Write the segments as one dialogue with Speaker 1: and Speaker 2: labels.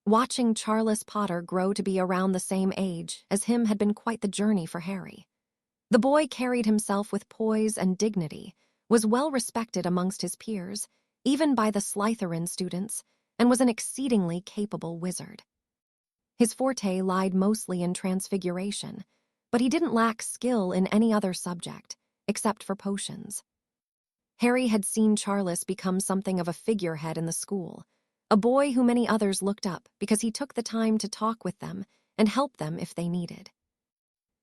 Speaker 1: Watching Charles Potter grow to be around the same age as him had been quite the journey for Harry. The boy carried himself with poise and dignity, was well respected amongst his peers, even by the Slytherin students, and was an exceedingly capable wizard. His forte lied mostly in transfiguration, but he didn't lack skill in any other subject, except for potions. Harry had seen Charles become something of a figurehead in the school, a boy who many others looked up because he took the time to talk with them and help them if they needed.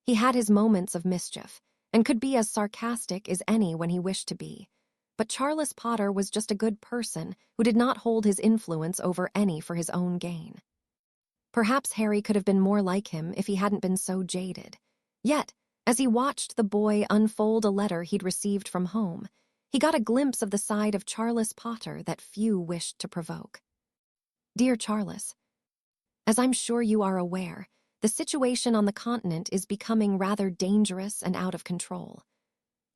Speaker 1: He had his moments of mischief and could be as sarcastic as any when he wished to be, but Charles Potter was just a good person who did not hold his influence over any for his own gain. Perhaps Harry could have been more like him if he hadn't been so jaded. Yet, as he watched the boy unfold a letter he'd received from home, he got a glimpse of the side of Charles Potter that few wished to provoke. Dear Charles, as I'm sure you are aware, the situation on the continent is becoming rather dangerous and out of control.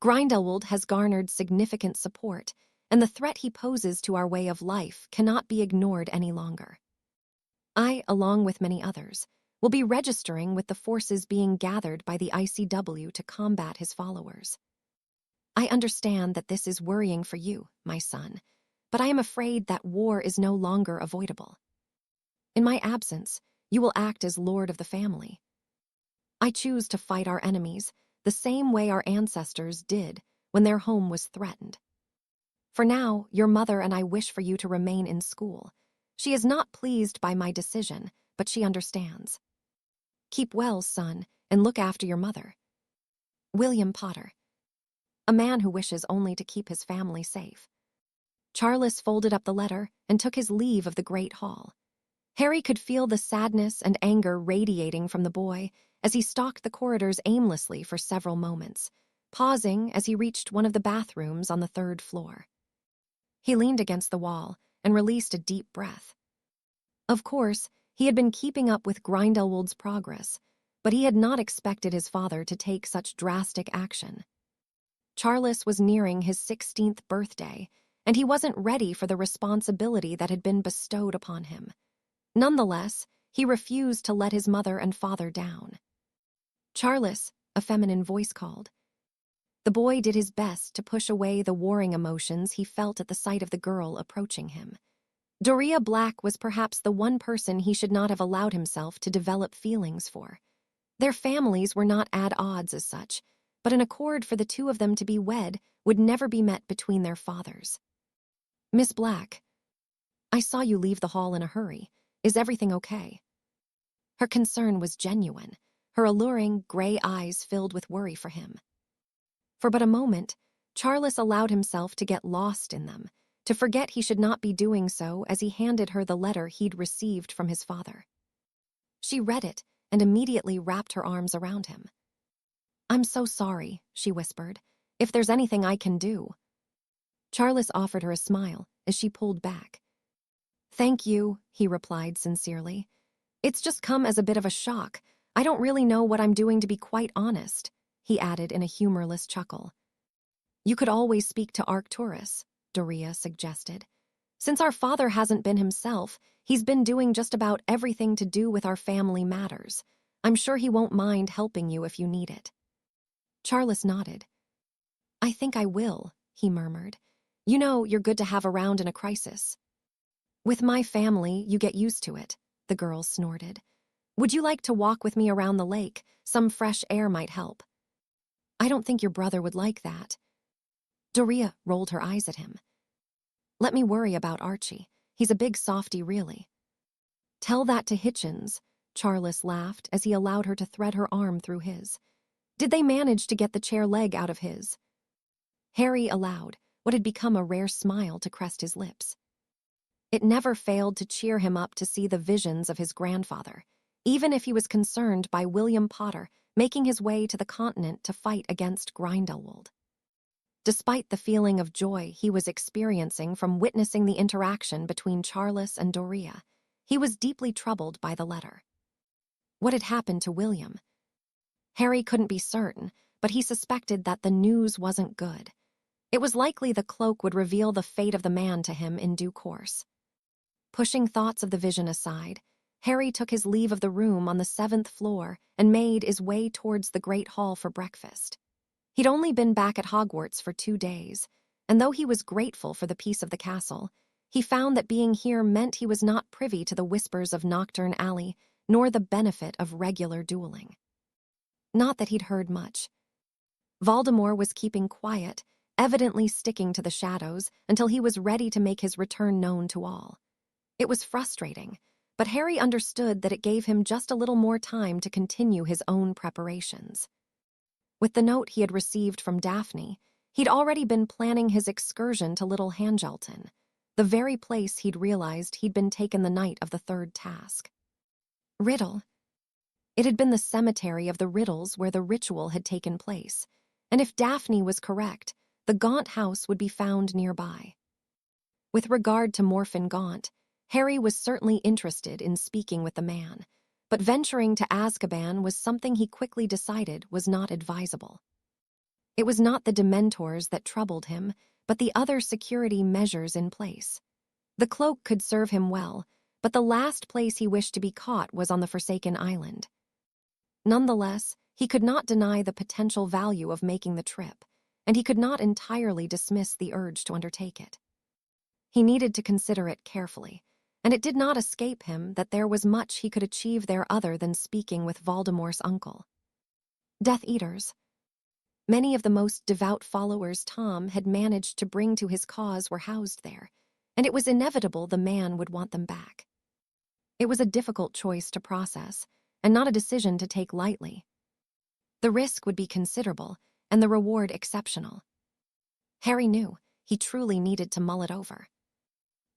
Speaker 1: Grindelwald has garnered significant support, and the threat he poses to our way of life cannot be ignored any longer. I, along with many others, will be registering with the forces being gathered by the ICW to combat his followers. I understand that this is worrying for you, my son, but I am afraid that war is no longer avoidable. In my absence, you will act as lord of the family. I choose to fight our enemies the same way our ancestors did when their home was threatened. For now, your mother and I wish for you to remain in school. She is not pleased by my decision, but she understands. Keep well, son, and look after your mother. William Potter. A man who wishes only to keep his family safe. Charles folded up the letter and took his leave of the great hall. Harry could feel the sadness and anger radiating from the boy as he stalked the corridors aimlessly for several moments, pausing as he reached one of the bathrooms on the 3rd floor. He leaned against the wall and released a deep breath. Of course, he had been keeping up with Grindelwald's progress, but he had not expected his father to take such drastic action. Charles was nearing his 16th birthday, and he wasn't ready for the responsibility that had been bestowed upon him. Nonetheless, he refused to let his mother and father down. Charles, a feminine voice called. The boy did his best to push away the warring emotions he felt at the sight of the girl approaching him. Doria Black was perhaps the one person he should not have allowed himself to develop feelings for. Their families were not at odds as such, but an accord for the two of them to be wed would never be met between their fathers. Miss Black, I saw you leave the hall in a hurry. Is everything okay? Her concern was genuine, her alluring gray eyes filled with worry for him. For but a moment, Charles allowed himself to get lost in them, to forget he should not be doing so as he handed her the letter he'd received from his father. She read it and immediately wrapped her arms around him. I'm so sorry, she whispered. If there's anything I can do. Charles offered her a smile as she pulled back. Thank you, he replied sincerely. It's just come as a bit of a shock. I don't really know what I'm doing, to be quite honest, he added in a humorless chuckle. You could always speak to Arcturus, Doria suggested. Since our father hasn't been himself, he's been doing just about everything to do with our family matters. I'm sure he won't mind helping you if you need it. Charles nodded. I think I will, he murmured. You know, you're good to have around in a crisis. With my family, you get used to it, the girl snorted. Would you like to walk with me around the lake? Some fresh air might help. I don't think your brother would like that. Doria rolled her eyes at him. Let me worry about Archie. He's a big softy, really. Tell that to Hitchens, Charles laughed as he allowed her to thread her arm through his. Did they manage to get the chair leg out of his? Harry allowed what had become a rare smile to crest his lips. It never failed to cheer him up to see the visions of his grandfather, even if he was concerned by William Potter making his way to the continent to fight against Grindelwald. Despite the feeling of joy he was experiencing from witnessing the interaction between Charles and Doria, he was deeply troubled by the letter. What had happened to William? Harry couldn't be certain, but he suspected that the news wasn't good. It was likely the cloak would reveal the fate of the man to him in due course. Pushing thoughts of the vision aside, Harry took his leave of the room on the 7th floor and made his way towards the Great Hall for breakfast. He'd only been back at Hogwarts for 2 days, and though he was grateful for the peace of the castle, he found that being here meant he was not privy to the whispers of Knockturn Alley nor the benefit of regular dueling. Not that he'd heard much. Voldemort was keeping quiet, evidently sticking to the shadows until he was ready to make his return known to all. It was frustrating, but Harry understood that it gave him just a little more time to continue his own preparations. With the note he had received from Daphne, he'd already been planning his excursion to Little Hangelton, the very place he'd realized he'd been taken the night of the 3rd task. Riddle. It had been the cemetery of the Riddles where the ritual had taken place, and if Daphne was correct, the Gaunt house would be found nearby. With regard to Morphin Gaunt, Harry was certainly interested in speaking with the man, but venturing to Azkaban was something he quickly decided was not advisable. It was not the Dementors that troubled him, but the other security measures in place. The cloak could serve him well, but the last place he wished to be caught was on the Forsaken Island. Nonetheless, he could not deny the potential value of making the trip, and he could not entirely dismiss the urge to undertake it. He needed to consider it carefully, and it did not escape him that there was much he could achieve there other than speaking with Voldemort's uncle. Death Eaters. Many of the most devout followers Tom had managed to bring to his cause were housed there, and it was inevitable the man would want them back. It was a difficult choice to process, and not a decision to take lightly. The risk would be considerable, and the reward exceptional. Harry knew he truly needed to mull it over.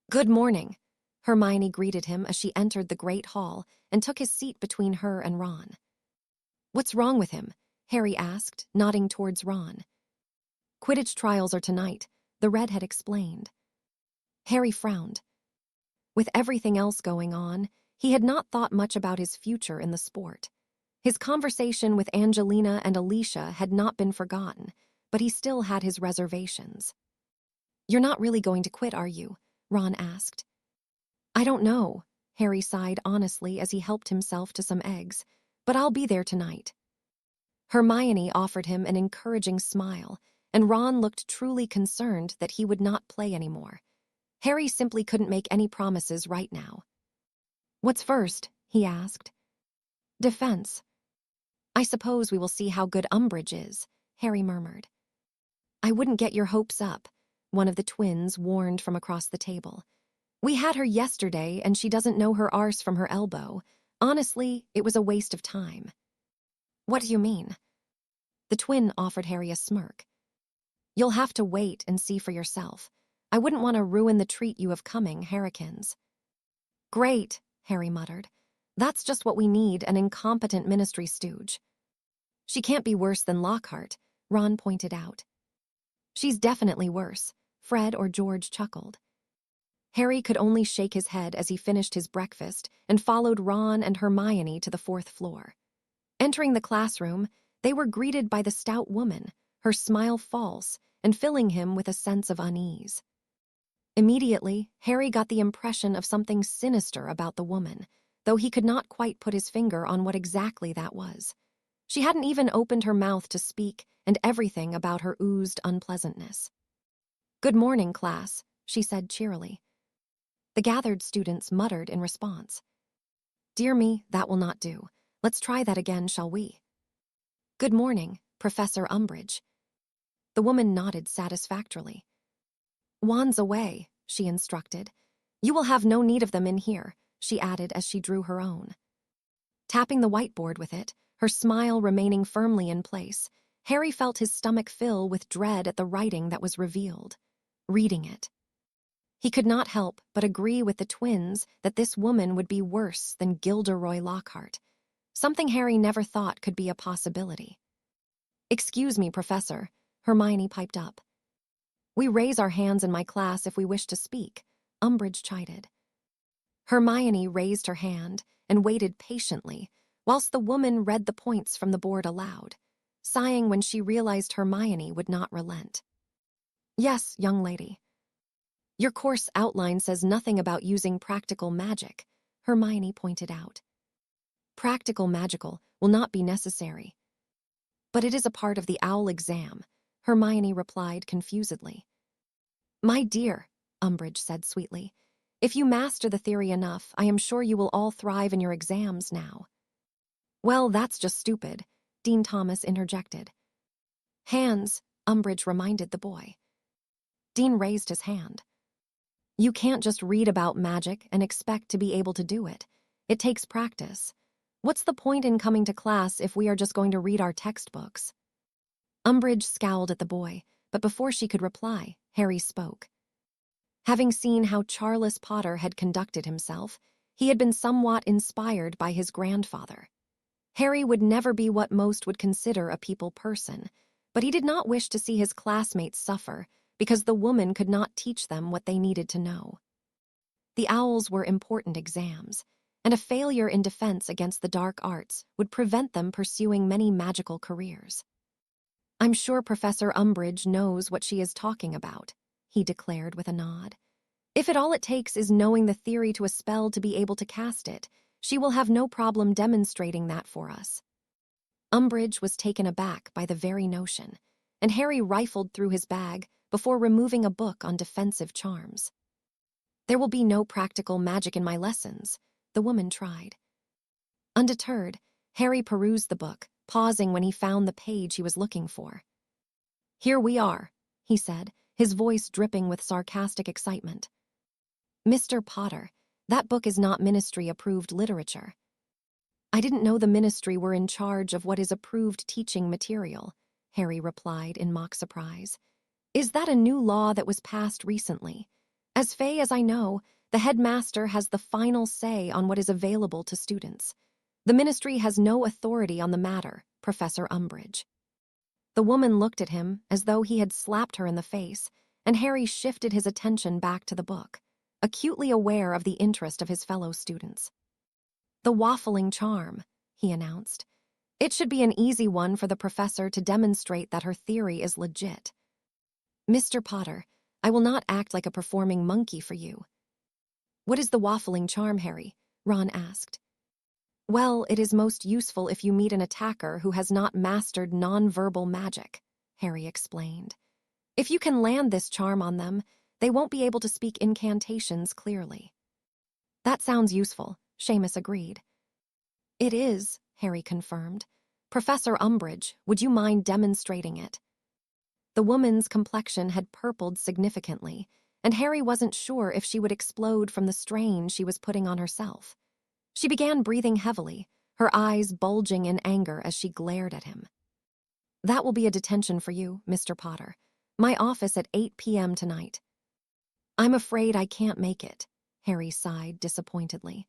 Speaker 1: "Good morning," Hermione greeted him as she entered the Great Hall and took his seat between her and Ron. "What's wrong with him?" Harry asked, nodding towards Ron. "Quidditch trials are tonight," the redhead explained. Harry frowned. With everything else going on, he had not thought much about his future in the sport. His conversation with Angelina and Alicia had not been forgotten, but he still had his reservations. "You're not really going to quit, are you?" Ron asked. "I don't know," Harry sighed honestly as he helped himself to some eggs, "but I'll be there tonight." Hermione offered him an encouraging smile, and Ron looked truly concerned that he would not play anymore. Harry simply couldn't make any promises right now. "What's first?" he asked. "Defense." "I suppose we will see how good Umbridge is," Harry murmured. "I wouldn't get your hopes up," one of the twins warned from across the table. "We had her yesterday, and she doesn't know her arse from her elbow. Honestly, it was a waste of time." "What do you mean?" The twin offered Harry a smirk. "You'll have to wait and see for yourself. I wouldn't want to ruin the treat you have coming, Harrykins." "Great," Harry muttered. "That's just what we need, an incompetent ministry stooge." "She can't be worse than Lockhart," Ron pointed out. "She's definitely worse," Fred or George chuckled. Harry could only shake his head as he finished his breakfast and followed Ron and Hermione to the 4th floor. Entering the classroom, they were greeted by the stout woman, her smile false and filling him with a sense of unease. Immediately, Harry got the impression of something sinister about the woman, though he could not quite put his finger on what exactly that was. She hadn't even opened her mouth to speak, and everything about her oozed unpleasantness. "Good morning, class," she said cheerily. The gathered students muttered in response. "Dear me, that will not do. Let's try that again, shall we?" "Good morning, Professor Umbridge." The woman nodded satisfactorily. "Wands away," she instructed. "You will have no need of them in here," she added as she drew her own. Tapping the whiteboard with it, her smile remaining firmly in place, Harry felt his stomach fill with dread at the writing that was revealed. Reading it. He could not help but agree with the twins that this woman would be worse than Gilderoy Lockhart, something Harry never thought could be a possibility. "Excuse me, Professor," Hermione piped up. "We raise our hands in my class if we wish to speak," Umbridge chided. Hermione raised her hand and waited patiently, whilst the woman read the points from the board aloud, sighing when she realized Hermione would not relent. "Yes, young lady." "Your course outline says nothing about using practical magic," Hermione pointed out. Practical magical will not be necessary. But it is a part of the owl exam, Hermione replied confusedly. My dear, Umbridge said sweetly, if you master the theory enough, I am sure you will all thrive in your exams now. Well, that's just stupid, Dean Thomas interjected. Hands, Umbridge reminded the boy. Dean raised his hand. You can't just read about magic and expect to be able to do it. It takes practice. What's the point in coming to class if we are just going to read our textbooks? Umbridge scowled at the boy, but before she could reply, Harry spoke. Having seen how Charles Potter had conducted himself, he had been somewhat inspired by his grandfather. Harry would never be what most would consider a people person, but he did not wish to see his classmates suffer because the woman could not teach them what they needed to know. The owls were important exams, and a failure in defense against the dark arts would prevent them pursuing many magical careers. I'm sure Professor Umbridge knows what she is talking about, he declared with a nod. If all it takes is knowing the theory to a spell to be able to cast it, she will have no problem demonstrating that for us. Umbridge was taken aback by the very notion, and Harry rifled through his bag before removing a book on defensive charms. There will be no practical magic in my lessons, the woman tried. Undeterred, Harry perused the book, pausing when he found the page he was looking for. Here we are, he said, his voice dripping with sarcastic excitement. Mr. Potter, that book is not ministry-approved literature. I didn't know the ministry were in charge of what is approved teaching material, Harry replied in mock surprise. Is that a new law that was passed recently? As far as I know, the headmaster has the final say on what is available to students. The ministry has no authority on the matter, Professor Umbridge. The woman looked at him as though he had slapped her in the face, and Harry shifted his attention back to the book, acutely aware of the interest of his fellow students. The waffling charm, he announced. It should be an easy one for the professor to demonstrate that her theory is legit. Mr. Potter, I will not act like a performing monkey for you. What is the waffling charm, Harry? Ron asked. Well, it is most useful if you meet an attacker who has not mastered non-verbal magic, Harry explained. If you can land this charm on them, they won't be able to speak incantations clearly. That sounds useful, Seamus agreed. It is, Harry confirmed. Professor Umbridge, would you mind demonstrating it? The woman's complexion had purpled significantly, and Harry wasn't sure if she would explode from the strain she was putting on herself. She began breathing heavily, her eyes bulging in anger as she glared at him. That will be a detention for you, Mr. Potter. My office at 8 p.m. tonight. I'm afraid I can't make it, Harry sighed disappointedly.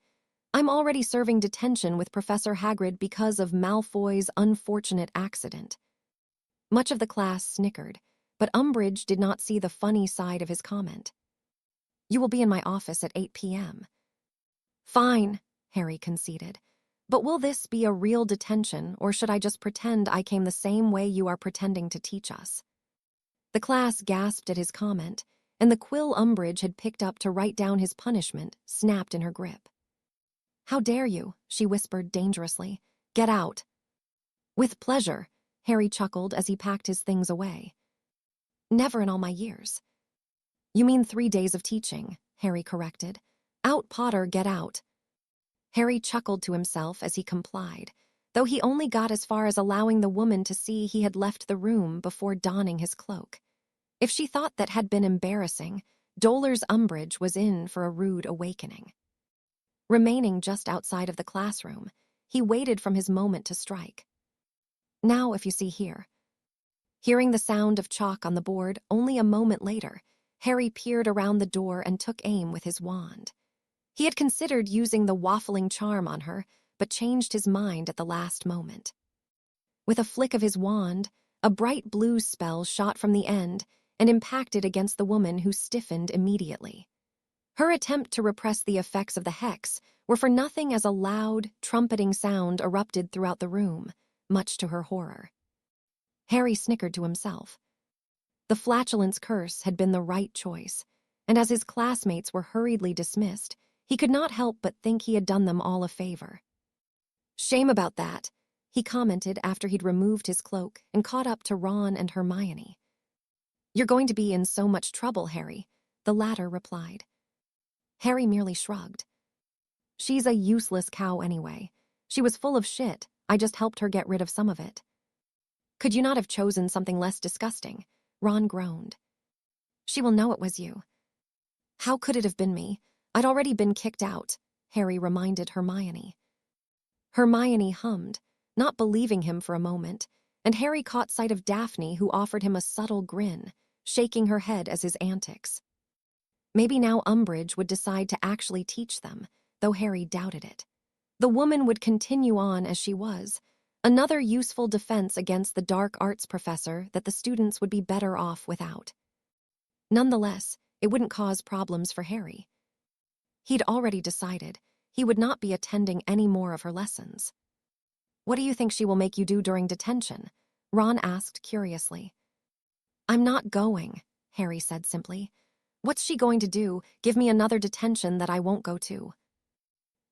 Speaker 1: I'm already serving detention with Professor Hagrid because of Malfoy's unfortunate accident. Much of the class snickered, but Umbridge did not see the funny side of his comment. You will be in my office at 8 p.m. Fine, Harry conceded. But will this be a real detention, or should I just pretend I came the same way you are pretending to teach us? The class gasped at his comment, and the quill Umbridge had picked up to write down his punishment snapped in her grip. How dare you, she whispered dangerously. Get out. With pleasure, Harry chuckled as he packed his things away. Never in all my years. You mean 3 days of teaching, Harry corrected. Out, Potter, get out. Harry chuckled to himself as he complied, though he only got as far as allowing the woman to see he had left the room before donning his cloak. If she thought that had been embarrassing, Dolar's Umbridge was in for a rude awakening. Remaining just outside of the classroom, he waited from his moment to strike. Now, if you see here. Hearing the sound of chalk on the board only a moment later, Harry peered around the door and took aim with his wand. He had considered using the waffling charm on her, but changed his mind at the last moment. With a flick of his wand, a bright blue spell shot from the end and impacted against the woman, who stiffened immediately. Her attempt to repress the effects of the hex were for nothing as a loud, trumpeting sound erupted throughout the room, much to her horror. Harry snickered to himself. The flatulence curse had been the right choice, and as his classmates were hurriedly dismissed, He could not help but think he had done them all a favor. "Shame about that," he commented after he'd removed his cloak and caught up to Ron and Hermione. "You're going to be in so much trouble, Harry," the latter replied. Harry merely shrugged. "She's a useless cow anyway. She was full of shit. I just helped her get rid of some of it." "Could you not have chosen something less disgusting?" Ron groaned. "She will know it was you." "How could it have been me? I'd already been kicked out," Harry reminded Hermione. Hermione hummed, not believing him for a moment, and Harry caught sight of Daphne, who offered him a subtle grin, shaking her head as his antics. Maybe now Umbridge would decide to actually teach them, though Harry doubted it. The woman would continue on as she was, another useful defense against the dark arts professor that the students would be better off without. Nonetheless, it wouldn't cause problems for Harry. He'd already decided he would not be attending any more of her lessons. "What do you think she will make you do during detention?" Ron asked curiously. "I'm not going," Harry said simply. "What's she going to do? Give me another detention that I won't go to?"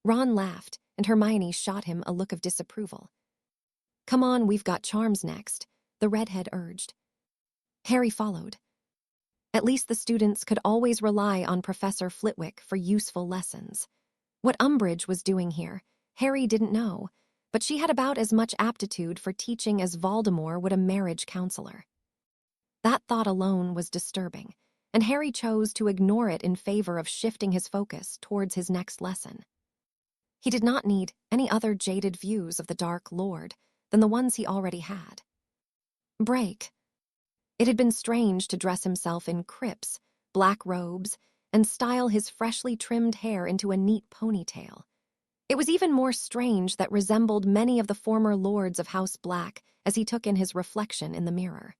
Speaker 1: Ron laughed, and Hermione shot him a look of disapproval. "Come on, we've got charms next," the redhead urged. Harry followed. At least the students could always rely on Professor Flitwick for useful lessons. What Umbridge was doing here, Harry didn't know, but she had about as much aptitude for teaching as Voldemort would a marriage counselor. That thought alone was disturbing, and Harry chose to ignore it in favor of shifting his focus towards his next lesson. He did not need any other jaded views of the Dark Lord than the ones he already had. Break. It had been strange to dress himself in crypts, black robes, and style his freshly trimmed hair into a neat ponytail. It was even more strange that resembled many of the former lords of House Black as he took in his reflection in the mirror.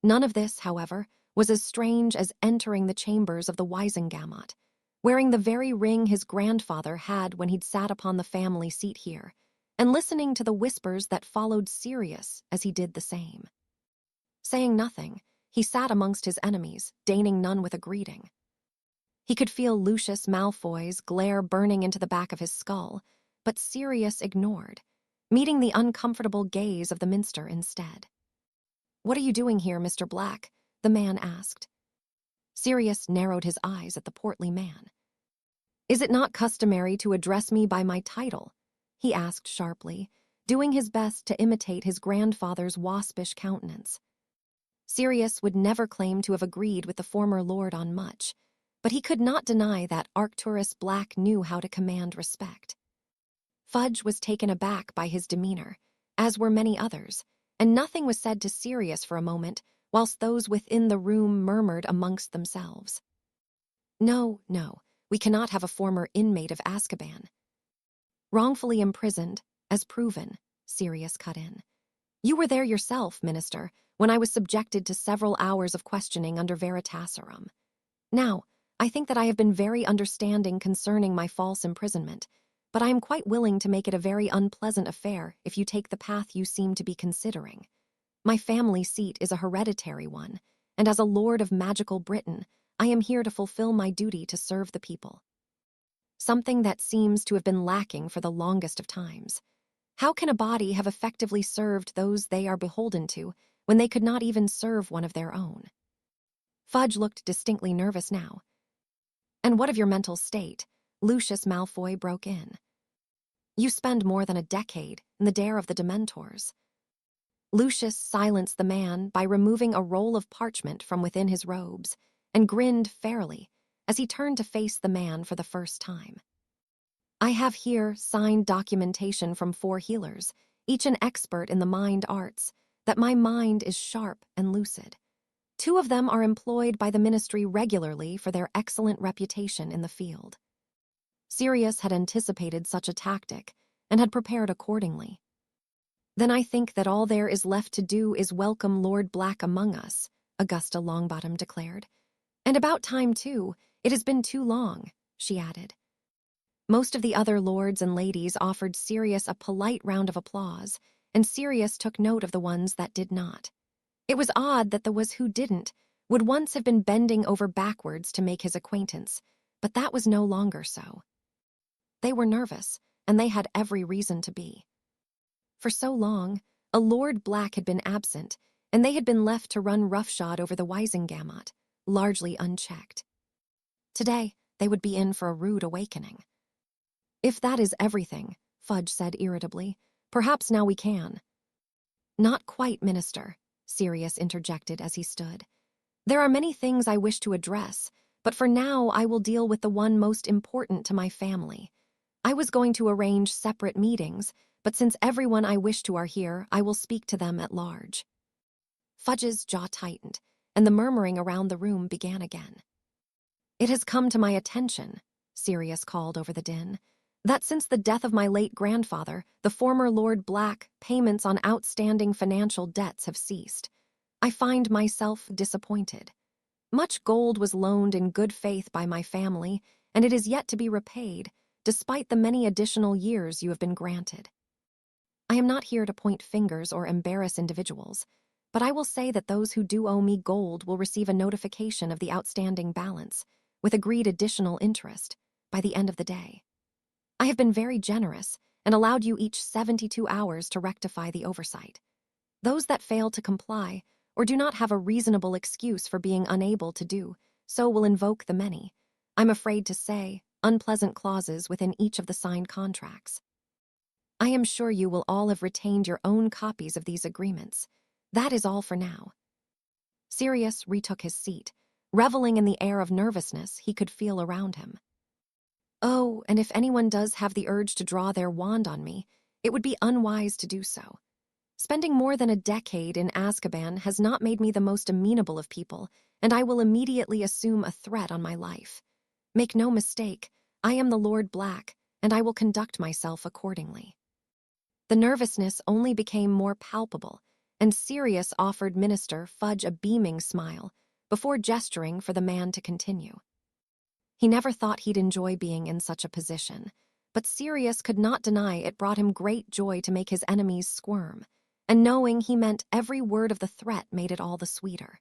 Speaker 1: None of this, however, was as strange as entering the chambers of the Wisengamot, wearing the very ring his grandfather had when he'd sat upon the family seat here, and listening to the whispers that followed Sirius as he did the same. Saying nothing, he sat amongst his enemies, deigning none with a greeting. He could feel Lucius Malfoy's glare burning into the back of his skull, but Sirius ignored, meeting the uncomfortable gaze of the minster instead. "What are you doing here, Mr. Black?" the man asked. Sirius narrowed his eyes at the portly man. "Is it not customary to address me by my title?" he asked sharply, doing his best to imitate his grandfather's waspish countenance. Sirius would never claim to have agreed with the former lord on much, but he could not deny that Arcturus Black knew how to command respect. Fudge was taken aback by his demeanor, as were many others, and nothing was said to Sirius for a moment, whilst those within the room murmured amongst themselves. No, we cannot have a former inmate of Azkaban." "Wrongfully imprisoned, as proven," Sirius cut in. "You were there yourself, Minister, when I was subjected to several hours of questioning under Veritaserum. Now, I think that I have been very understanding concerning my false imprisonment, but I am quite willing to make it a very unpleasant affair if you take the path you seem to be considering. My family seat is a hereditary one, and as a Lord of Magical Britain, I am here to fulfill my duty to serve the people. Something that seems to have been lacking for the longest of times. How can a body have effectively served those they are beholden to when they could not even serve one of their own?" Fudge looked distinctly nervous now. "And what of your mental state?" Lucius Malfoy broke in. "You spend more than a decade in the dare of the Dementors." Lucius silenced the man by removing a roll of parchment from within his robes and grinned fairly as he turned to face the man for the first time. "I have here signed documentation from 4 healers, each an expert in the mind arts, that my mind is sharp and lucid. 2 of them are employed by the ministry regularly for their excellent reputation in the field." Sirius had anticipated such a tactic and had prepared accordingly. "Then I think that all there is left to do is welcome Lord Black among us," Augusta Longbottom declared. "And about time, too. It has been too long," she added. Most of the other lords and ladies offered Sirius a polite round of applause, and Sirius took note of the ones that did not. It was odd that the who didn't would once have been bending over backwards to make his acquaintance, But that was no longer so. They were nervous, and they had every reason to be. For so long, a Lord Black had been absent, and they had been left to run roughshod over the Wisengamot, largely unchecked. Today, they would be in for a rude awakening. If that is everything, Fudge said irritably, perhaps now we can. Not quite, Minister, Sirius interjected as he stood. There are many things I wish to address, but for now I will deal with the one most important to my family. I was going to arrange separate meetings, but since everyone I wish to are here, I will speak to them at large. Fudge's jaw tightened, and the murmuring around the room began again. It has come to my attention, Sirius called over the din, that since the death of my late grandfather, the former Lord Black, payments on outstanding financial debts have ceased. I find myself disappointed. Much gold was loaned in good faith by my family, and it is yet to be repaid, despite the many additional years you have been granted. I am not here to point fingers or embarrass individuals, but I will say that those who do owe me gold will receive a notification of the outstanding balance, with agreed additional interest, by the end of the day. I have been very generous and allowed you each 72 hours to rectify the oversight. Those that fail to comply, or do not have a reasonable excuse for being unable to do so, will invoke the many, I'm afraid to say, unpleasant clauses within each of the signed contracts. I am sure you will all have retained your own copies of these agreements. That is all for now. Sirius retook his seat, reveling in the air of nervousness he could feel around him. Oh, and if anyone does have the urge to draw their wand on me, it would be unwise to do so. Spending more than a decade in Azkaban has not made me the most amenable of people, and I will immediately assume a threat on my life. Make no mistake, I am the Lord Black, and I will conduct myself accordingly. The nervousness only became more palpable, and Sirius offered Minister Fudge a beaming smile, before gesturing for the man to continue. He never thought he'd enjoy being in such a position, but Sirius could not deny it brought him great joy to make his enemies squirm, and knowing he meant every word of the threat made it all the sweeter.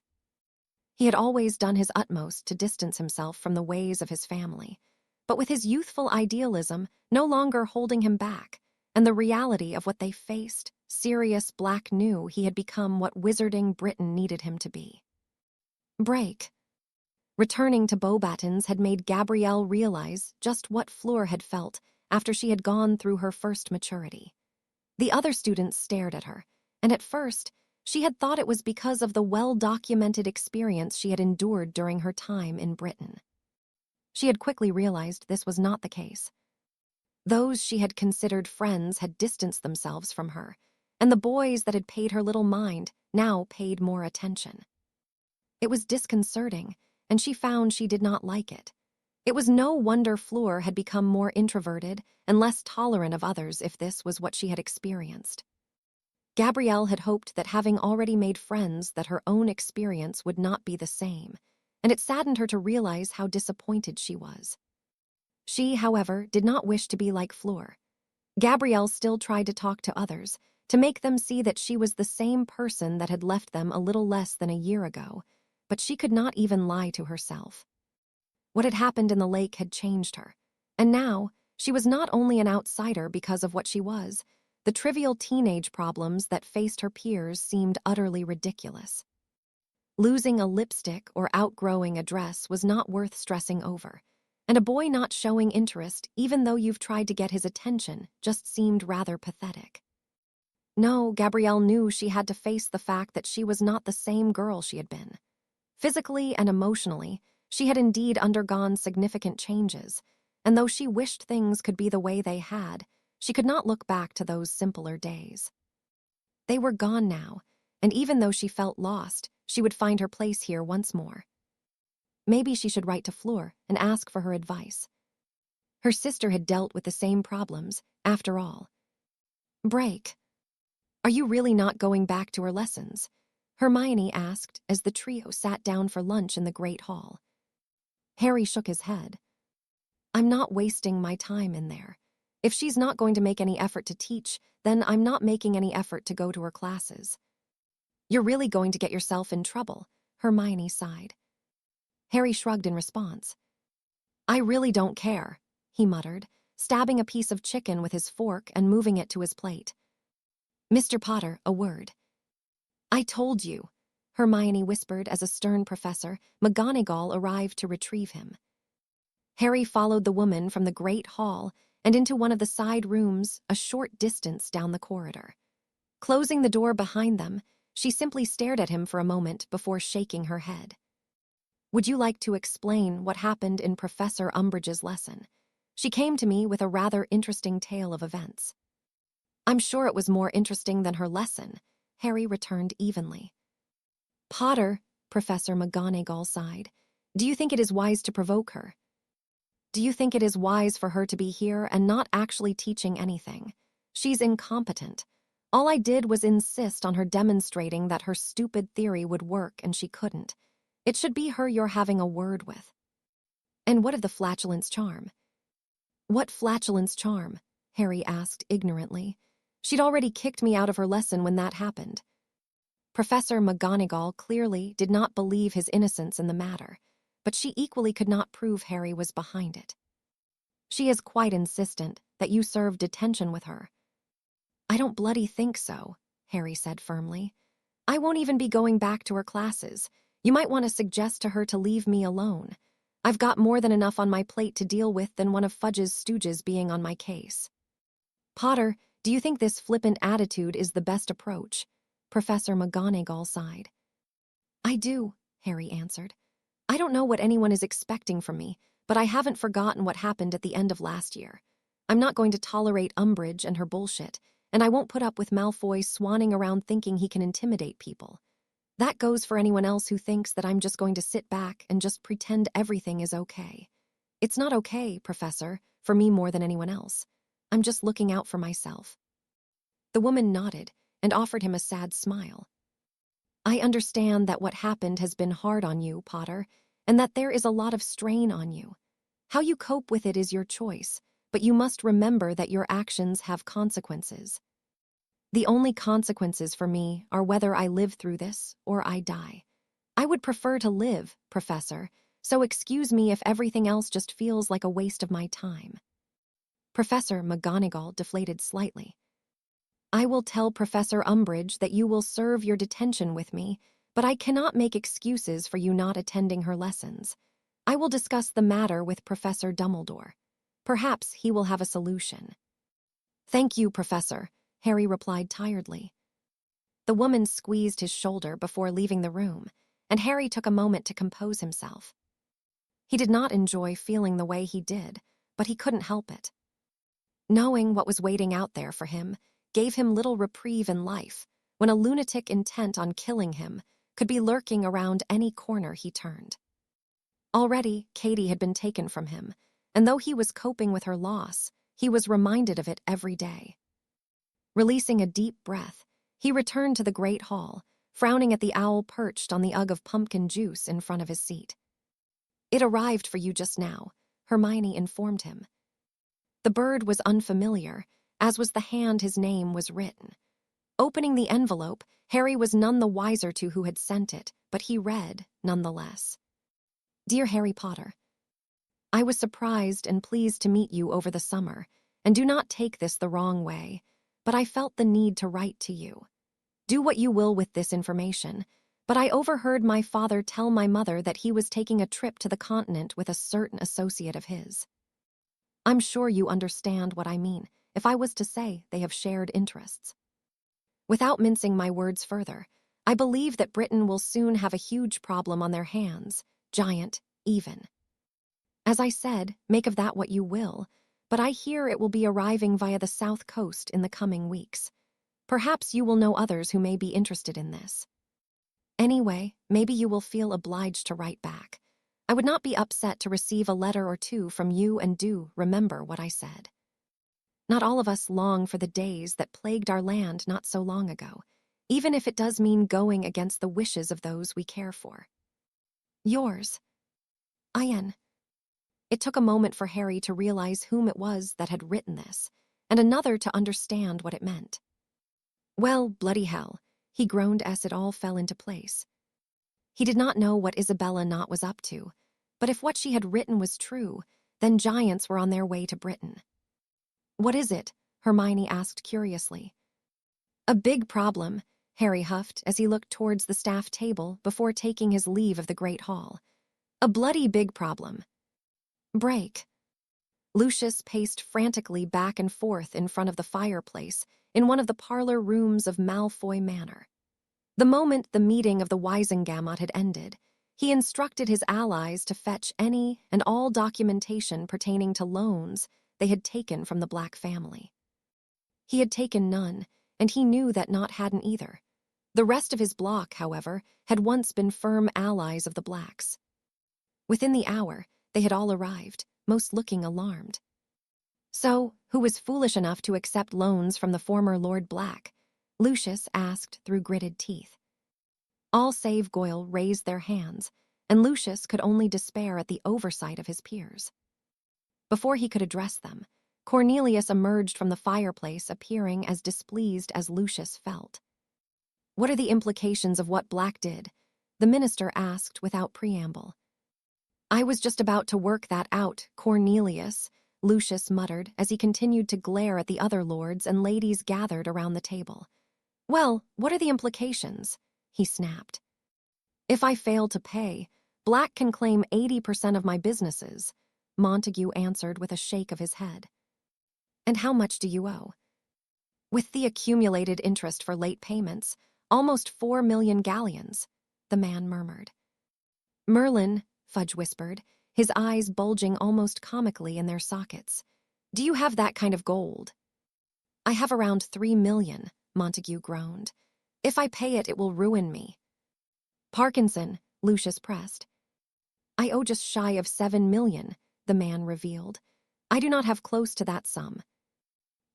Speaker 1: He had always done his utmost to distance himself from the ways of his family, but with his youthful idealism no longer holding him back, and the reality of what they faced, Sirius Black knew he had become what wizarding Britain needed him to be. Break. Returning to Beauxbatons had made Gabrielle realize just what Fleur had felt after she had gone through her first maturity. The other students stared at her, and at first, she had thought it was because of the well-documented experience she had endured during her time in Britain. She had quickly realized this was not the case. Those she had considered friends had distanced themselves from her, and the boys that had paid her little mind now paid more attention. It was disconcerting, and she found she did not like it. It was no wonder Fleur had become more introverted and less tolerant of others if this was what she had experienced. Gabrielle had hoped that having already made friends that her own experience would not be the same, and it saddened her to realize how disappointed she was. She, however, did not wish to be like Fleur. Gabrielle still tried to talk to others, to make them see that she was the same person that had left them a little less than a year ago, but she could not even lie to herself. What had happened in the lake had changed her, and now she was not only an outsider because of what she was, the trivial teenage problems that faced her peers seemed utterly ridiculous. Losing a lipstick or outgrowing a dress was not worth stressing over, and a boy not showing interest even though you've tried to get his attention just seemed rather pathetic. No, Gabrielle knew she had to face the fact that she was not the same girl she had been. Physically and emotionally, she had indeed undergone significant changes, and though she wished things could be the way they had, she could not look back to those simpler days. They were gone now, and even though she felt lost, she would find her place here once more. Maybe she should write to Fleur and ask for her advice. Her sister had dealt with the same problems, after all. Break. Are you really not going back to her lessons? Hermione asked as the trio sat down for lunch in the Great Hall. Harry shook his head. I'm not wasting my time in there. If she's not going to make any effort to teach, then I'm not making any effort to go to her classes. You're really going to get yourself in trouble, Hermione sighed. Harry shrugged in response. I really don't care, he muttered, stabbing a piece of chicken with his fork and moving it to his plate. Mr. Potter, a word. I told you, Hermione whispered as a stern Professor McGonagall arrived to retrieve him. Harry followed the woman from the great hall and into one of the side rooms a short distance down the corridor. Closing the door behind them, she simply stared at him for a moment before shaking her head. Would you like to explain what happened in Professor Umbridge's lesson? She came to me with a rather interesting tale of events. I'm sure it was more interesting than her lesson, Harry returned evenly. Potter, Professor McGonagall sighed, do you think it is wise to provoke her? Do you think it is wise for her to be here and not actually teaching anything? She's incompetent. All I did was insist on her demonstrating that her stupid theory would work and she couldn't. It should be her you're having a word with. And what of the flatulence charm? What flatulence charm? Harry asked ignorantly. She'd already kicked me out of her lesson when that happened. Professor McGonagall clearly did not believe his innocence in the matter, but she equally could not prove Harry was behind it. She is quite insistent that you served detention with her. I don't bloody think so, Harry said firmly. I won't even be going back to her classes. You might want to suggest to her to leave me alone. I've got more than enough on my plate to deal with than one of Fudge's stooges being on my case. Potter, do you think this flippant attitude is the best approach? Professor McGonagall sighed. I do, Harry answered. I don't know what anyone is expecting from me, but I haven't forgotten what happened at the end of last year. I'm not going to tolerate Umbridge and her bullshit, and I won't put up with Malfoy swanning around thinking he can intimidate people. That goes for anyone else who thinks that I'm just going to sit back and just pretend everything is okay. It's not okay, Professor, for me more than anyone else. I'm just looking out for myself. The woman nodded and offered him a sad smile. I understand that what happened has been hard on you, Potter, and that there is a lot of strain on you. How you cope with it is your choice, but you must remember that your actions have consequences. The only consequences for me are whether I live through this or I die. I would prefer to live, Professor, so excuse me if everything else just feels like a waste of my time. Professor McGonagall deflated slightly. I will tell Professor Umbridge that you will serve your detention with me, but I cannot make excuses for you not attending her lessons. I will discuss the matter with Professor Dumbledore. Perhaps he will have a solution. Thank you, Professor, Harry replied tiredly. The woman squeezed his shoulder before leaving the room, and Harry took a moment to compose himself. He did not enjoy feeling the way he did, but he couldn't help it. Knowing what was waiting out there for him gave him little reprieve in life, when a lunatic intent on killing him could be lurking around any corner he turned. Already, Katie had been taken from him, and though he was coping with her loss, he was reminded of it every day. Releasing a deep breath, he returned to the great hall, frowning at the owl perched on the ug of pumpkin juice in front of his seat. It arrived for you just now, Hermione informed him. The bird was unfamiliar, as was the hand his name was written. Opening the envelope, Harry was none the wiser to who had sent it, but he read, nonetheless. Dear Harry Potter, I was surprised and pleased to meet you over the summer, and do not take this the wrong way, but I felt the need to write to you. Do what you will with this information, but I overheard my father tell my mother that he was taking a trip to the continent with a certain associate of his. I'm sure you understand what I mean if I was to say they have shared interests. Without mincing my words further, I believe that Britain will soon have a huge problem on their hands, giant, even. As I said, make of that what you will, but I hear it will be arriving via the south coast in the coming weeks. Perhaps you will know others who may be interested in this. Anyway, maybe you will feel obliged to write back. I would not be upset to receive a letter or two from you, and do remember what I said. Not all of us long for the days that plagued our land not so long ago, even if it does mean going against the wishes of those we care for. Yours, Ian. It took a moment for Harry to realize whom it was that had written this, and another to understand what it meant. Well, bloody hell, he groaned as it all fell into place. He did not know what Isabella Knott was up to, But if what she had written was true, then giants were on their way to Britain. "What is it?" Hermione asked curiously. "A big problem," Harry huffed as he looked towards the staff table before taking his leave of the Great Hall. "A bloody big problem." "Break." Lucius paced frantically back and forth in front of the fireplace in one of the parlor rooms of Malfoy Manor. The moment the meeting of the Wisengamot had ended, he instructed his allies to fetch any and all documentation pertaining to loans they had taken from the Black family. He had taken none, and he knew that Not hadn't either. The rest of his block, however, had once been firm allies of the Blacks. Within the hour, they had all arrived, most looking alarmed. "So, who was foolish enough to accept loans from the former Lord Black?" Lucius asked through gritted teeth. All save Goyle raised their hands, and Lucius could only despair at the oversight of his peers. Before he could address them, Cornelius emerged from the fireplace, appearing as displeased as Lucius felt. "What are the implications of what Black did?" the minister asked without preamble. "I was just about to work that out, Cornelius," Lucius muttered as he continued to glare at the other lords and ladies gathered around the table. "Well, what are the implications?" he snapped. "If I fail to pay, Black can claim 80% of my businesses," Montague answered with a shake of his head. "And how much do you owe?" "With the accumulated interest for late payments, almost 4 million galleons," the man murmured. "Merlin," Fudge whispered, his eyes bulging almost comically in their sockets. "Do you have that kind of gold?" "I have around 3 million, Montague groaned. "If I pay it, it will ruin me." "Parkinson," Lucius pressed. "I owe just shy of 7 million, the man revealed. "I do not have close to that sum."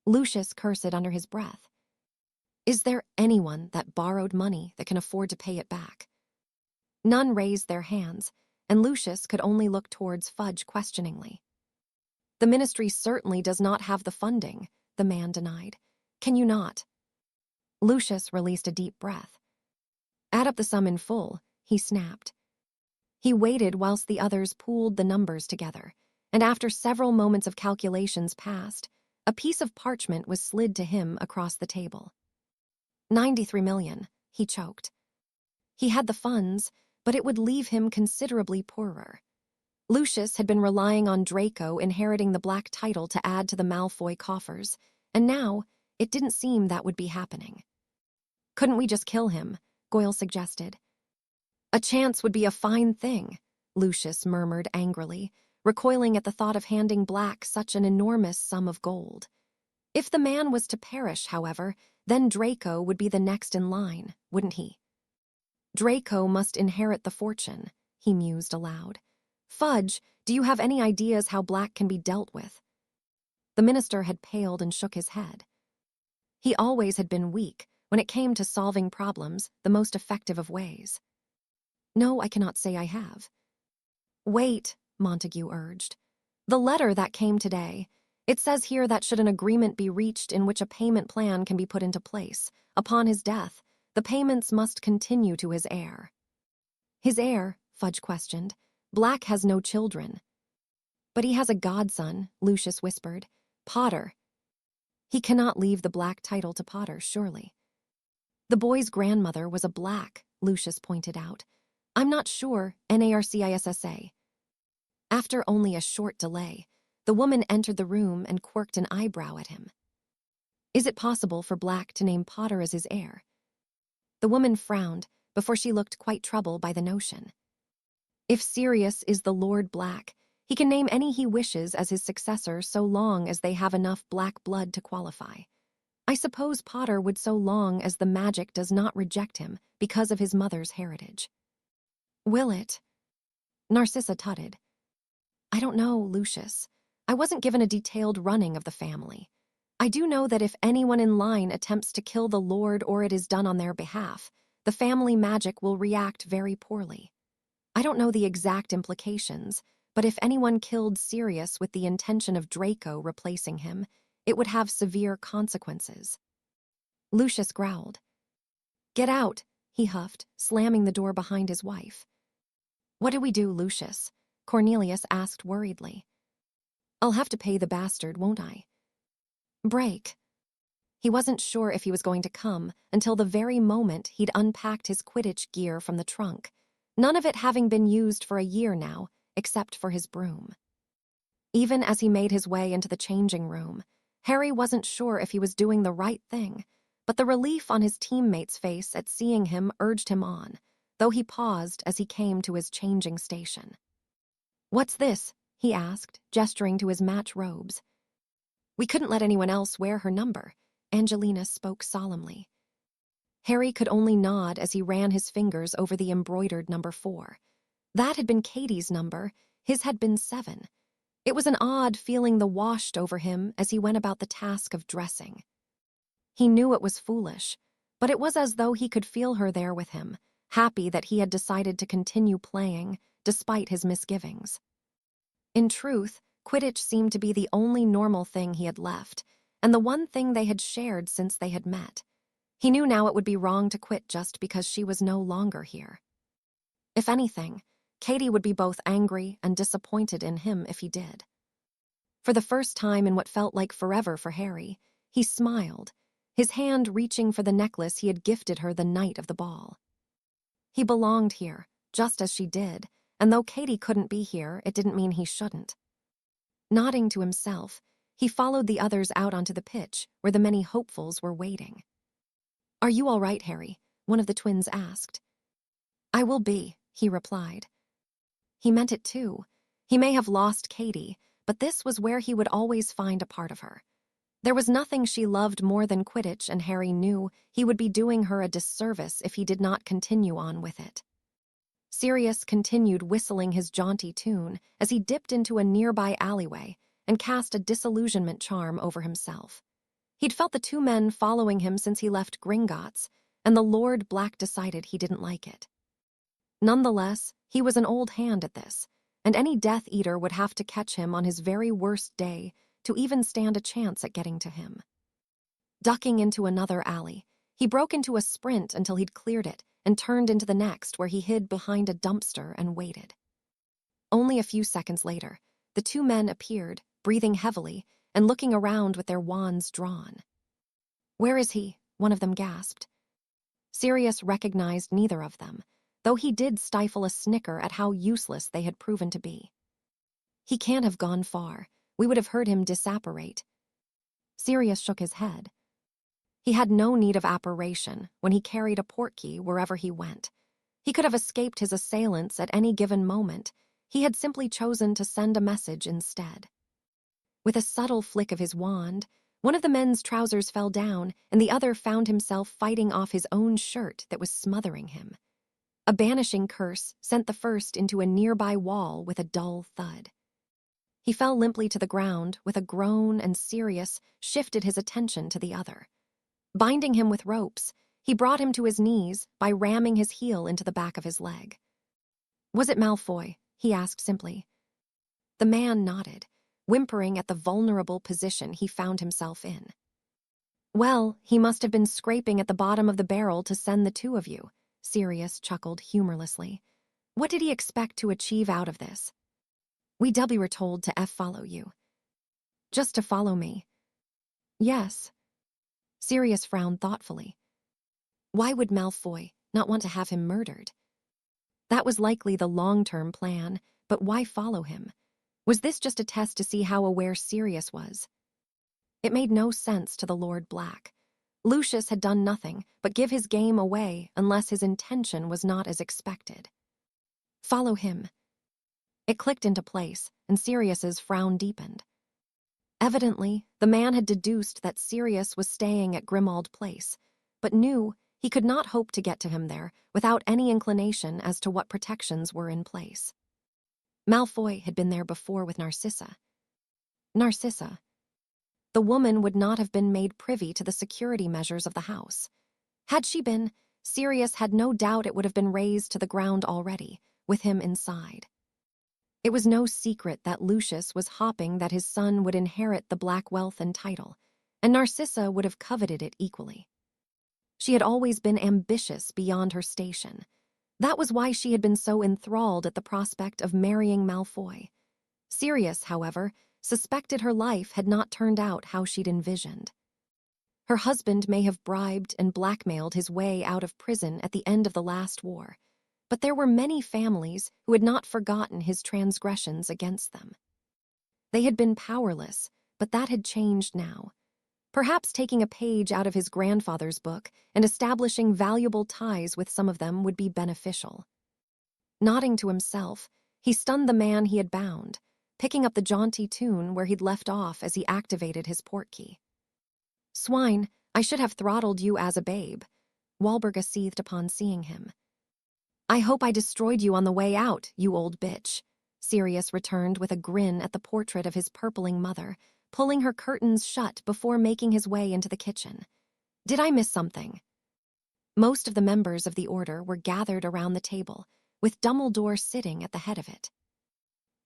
Speaker 1: Lucius cursed under his breath. "Is there anyone that borrowed money that can afford to pay it back?" None raised their hands, and Lucius could only look towards Fudge questioningly. "The ministry certainly does not have the funding," the man denied. "Can you not?" Lucius released a deep breath. "Add up the sum in full," he snapped. He waited whilst the others pooled the numbers together, and after several moments of calculations passed, a piece of parchment was slid to him across the table. 93 million, he choked. He had the funds, but it would leave him considerably poorer. Lucius had been relying on Draco inheriting the Black title to add to the Malfoy coffers, and now it didn't seem that would be happening. "Couldn't we just kill him?" Goyle suggested. "A chance would be a fine thing," Lucius murmured angrily, recoiling at the thought of handing Black such an enormous sum of gold. If the man was to perish, however, then Draco would be the next in line, wouldn't he? "Draco must inherit the fortune," he mused aloud. "Fudge, do you have any ideas how Black can be dealt with?" The minister had paled and shook his head. He always had been weak when it came to solving problems the most effective of ways. "No, I cannot say I have." "Wait," Montague urged. "The letter that came today, it says here that should an agreement be reached in which a payment plan can be put into place, upon his death, the payments must continue to his heir." "His heir?" Fudge questioned. "Black has no children." "But he has a godson," Lucius whispered. "Potter." "He cannot leave the Black title to Potter, surely." "The boy's grandmother was a Black," Lucius pointed out. "I'm not sure, Narcissa." After only a short delay, the woman entered the room and quirked an eyebrow at him. "Is it possible for Black to name Potter as his heir?" The woman frowned before she looked quite troubled by the notion. "If Sirius is the Lord Black, he can name any he wishes as his successor so long as they have enough Black blood to qualify. I suppose Potter would so long as the magic does not reject him because of his mother's heritage." "Will it?" Narcissa tutted. "I don't know, Lucius. I wasn't given a detailed running of the family. I do know that if anyone in line attempts to kill the Lord or it is done on their behalf, the family magic will react very poorly. I don't know the exact implications, but if anyone killed Sirius with the intention of Draco replacing him, it would have severe consequences." Lucius growled. "Get out," he huffed, slamming the door behind his wife. "What do we do, Lucius?" Cornelius asked worriedly. I'll have to pay the bastard, won't I? Break. He wasn't sure if he was going to come until the very moment he'd unpacked his Quidditch gear from the trunk, none of it having been used for a year now, except for his broom. Even as he made his way into the changing room, Harry wasn't sure if he was doing the right thing, but the relief on his teammate's face at seeing him urged him on, though he paused as he came to his changing station. What's this? He asked, gesturing to his match robes. We couldn't let anyone else wear her number, Angelina spoke solemnly. Harry could only nod as he ran his fingers over the embroidered number 4. That had been Katie's number, his had been 7. It was an odd feeling that washed over him as he went about the task of dressing. He knew it was foolish, but it was as though he could feel her there with him, happy that he had decided to continue playing, despite his misgivings. In truth, Quidditch seemed to be the only normal thing he had left, and the one thing they had shared since they had met. He knew now it would be wrong to quit just because she was no longer here. If anything, Katie would be both angry and disappointed in him if he did. For the first time in what felt like forever for Harry, he smiled, his hand reaching for the necklace he had gifted her the night of the ball. He belonged here, just as she did, and though Katie couldn't be here, it didn't mean he shouldn't. Nodding to himself, he followed the others out onto the pitch where the many hopefuls were waiting. Are you all right, Harry? One of the twins asked. I will be, he replied. He meant it too. He may have lost Katie, but this was where he would always find a part of her. There was nothing she loved more than Quidditch, and Harry knew he would be doing her a disservice if he did not continue on with it. Sirius continued whistling his jaunty tune as he dipped into a nearby alleyway and cast a disillusionment charm over himself. He'd felt the 2 men following him since he left Gringotts, and the Lord Black decided he didn't like it. Nonetheless, he was an old hand at this, and any Death Eater would have to catch him on his very worst day to even stand a chance at getting to him. Ducking into another alley, he broke into a sprint until he'd cleared it and turned into the next, where he hid behind a dumpster and waited. Only a few seconds later, the 2 men appeared, breathing heavily and looking around with their wands drawn. Where is he? One of them gasped. Sirius recognized neither of them, though he did stifle a snicker at how useless they had proven to be. He can't have gone far. We would have heard him disapparate. Sirius shook his head. He had no need of apparation when he carried a portkey wherever he went. He could have escaped his assailants at any given moment. He had simply chosen to send a message instead. With a subtle flick of his wand, one of the men's trousers fell down, and the other found himself fighting off his own shirt that was smothering him. A banishing curse sent the first into a nearby wall with a dull thud. He fell limply to the ground with a groan, and Sirius shifted his attention to the other. Binding him with ropes, he brought him to his knees by ramming his heel into the back of his leg. Was it Malfoy? He asked simply. The man nodded, whimpering at the vulnerable position he found himself in. Well, he must have been scraping at the bottom of the barrel to send the 2 of you, Sirius chuckled humorlessly. What did he expect to achieve out of this? We were told to follow you. Just to follow me? Yes. Sirius frowned thoughtfully. Why would Malfoy not want to have him murdered? That was likely the long-term plan, but why follow him? Was this just a test to see how aware Sirius was? It made no sense to the Lord Black. Lucius had done nothing but give his game away unless his intention was not as expected. Follow him. It clicked into place, and Sirius's frown deepened. Evidently, the man had deduced that Sirius was staying at Grimmauld Place, but knew he could not hope to get to him there without any inclination as to what protections were in place. Malfoy had been there before with Narcissa. Narcissa. The woman would not have been made privy to the security measures of the house. Had she been, Sirius had no doubt it would have been razed to the ground already, with him inside. It was no secret that Lucius was hoping that his son would inherit the black wealth and title, and Narcissa would have coveted it equally. She had always been ambitious beyond her station, That was why she had been so enthralled at the prospect of marrying Malfoy. Sirius, however, suspected her life had not turned out how she'd envisioned. Her husband may have bribed and blackmailed his way out of prison at the end of the last war, but there were many families who had not forgotten his transgressions against them. They had been powerless, but that had changed now. Perhaps taking a page out of his grandfather's book and establishing valuable ties with some of them would be beneficial. Nodding to himself, he stunned the man he had bound, picking up the jaunty tune where he'd left off as he activated his portkey. "Swine, I should have throttled you as a babe," Walburga seethed upon seeing him. "I hope I destroyed you on the way out, you old bitch," Sirius returned with a grin at the portrait of his purpling mother, pulling her curtains shut before making his way into the kitchen. "Did I miss something?" Most of the members of the Order were gathered around the table, with Dumbledore sitting at the head of it.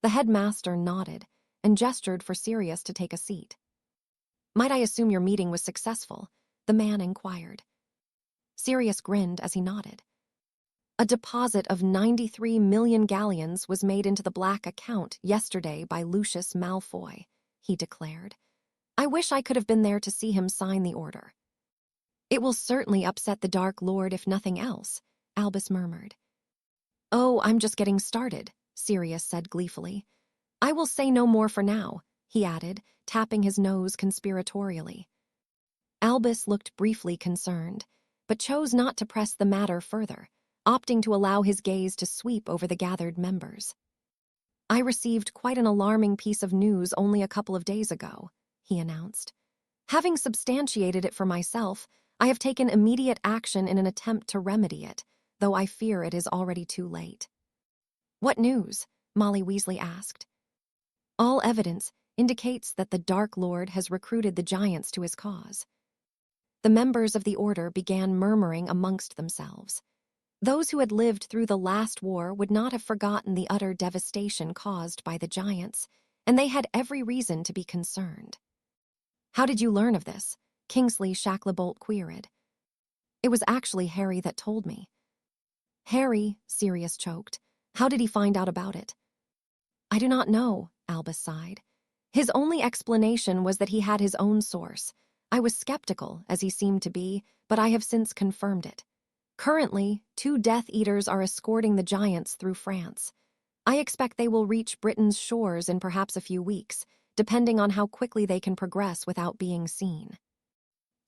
Speaker 1: The headmaster nodded and gestured for Sirius to take a seat. "Might I assume your meeting was successful?" the man inquired. Sirius grinned as he nodded. "A deposit of 93 million galleons was made into the black account yesterday by Lucius Malfoy," he declared. "I wish I could have been there to see him sign the order." "It will certainly upset the Dark Lord if nothing else," Albus murmured. "Oh, I'm just getting started," Sirius said gleefully. "I will say no more for now," he added, tapping his nose conspiratorially. Albus looked briefly concerned, but chose not to press the matter further, opting to allow his gaze to sweep over the gathered members. "I received quite an alarming piece of news only a couple of days ago," he announced. "Having substantiated it for myself, I have taken immediate action in an attempt to remedy it, though I fear it is already too late." "What news?" Molly Weasley asked. "All evidence indicates that the Dark Lord has recruited the Giants to his cause." The members of the Order began murmuring amongst themselves. Those who had lived through the last war would not have forgotten the utter devastation caused by the Giants, and they had every reason to be concerned. "How did you learn of this?" Kingsley Shacklebolt queried. "It was actually Harry that told me." "Harry," Sirius choked. "How did he find out about it?" "I do not know," Albus sighed. "His only explanation was that he had his own source. I was skeptical, as he seemed to be, but I have since confirmed it. Currently, 2 Death Eaters are escorting the Giants through France. I expect they will reach Britain's shores in perhaps a few weeks, depending on how quickly they can progress without being seen."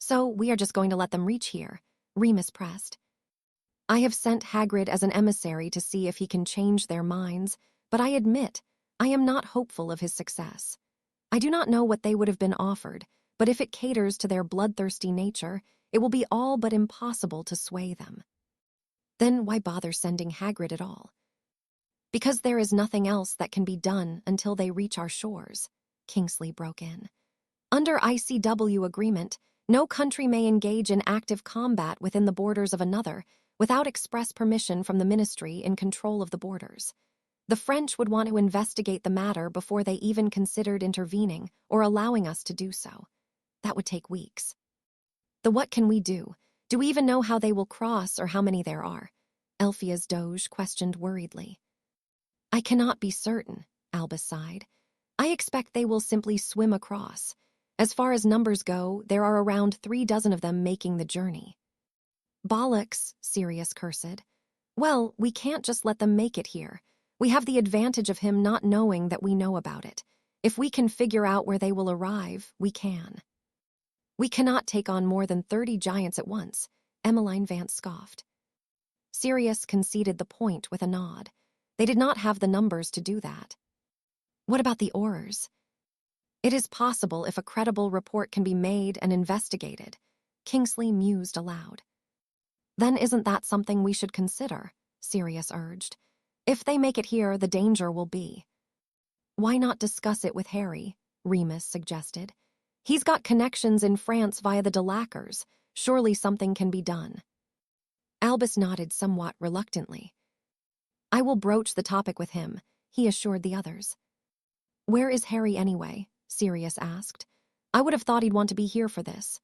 Speaker 1: "So we are just going to let them reach here?" Remus pressed. "I have sent Hagrid as an emissary to see if he can change their minds, but I admit I am not hopeful of his success. I do not know what they would have been offered, but if it caters to their bloodthirsty nature, it will be all but impossible to sway them." "Then why bother sending Hagrid at all?" "Because there is nothing else that can be done until they reach our shores," Kingsley broke in. "Under ICW agreement, no country may engage in active combat within the borders of another without express permission from the ministry in control of the borders. The French would want to investigate the matter before they even considered intervening or allowing us to do so. That would take weeks." "The what can we do? Do we even know how they will cross or how many there are?" Elphia's Doge questioned worriedly. "I cannot be certain," Albus sighed. "I expect they will simply swim across. As far as numbers go, there are around 36 of them making the journey." "Bollocks," Sirius cursed. "Well, we can't just let them make it here. We have the advantage of him not knowing that we know about it. If we can figure out where they will arrive, we can." "We cannot take on more than 30 Giants at once," Emmeline Vance scoffed. Sirius conceded the point with a nod. They did not have the numbers to do that. "What about the Aurors?" "It is possible if a credible report can be made and investigated," Kingsley mused aloud. "Then isn't that something we should consider?" Sirius urged. "If they make it here, the danger will be." "Why not discuss it with Harry?" Remus suggested. "He's got connections in France via the Delacours. Surely something can be done." Albus nodded somewhat reluctantly. "I will broach the topic with him," he assured the others. "Where is Harry anyway?" Sirius asked. "I would have thought he'd want to be here for this."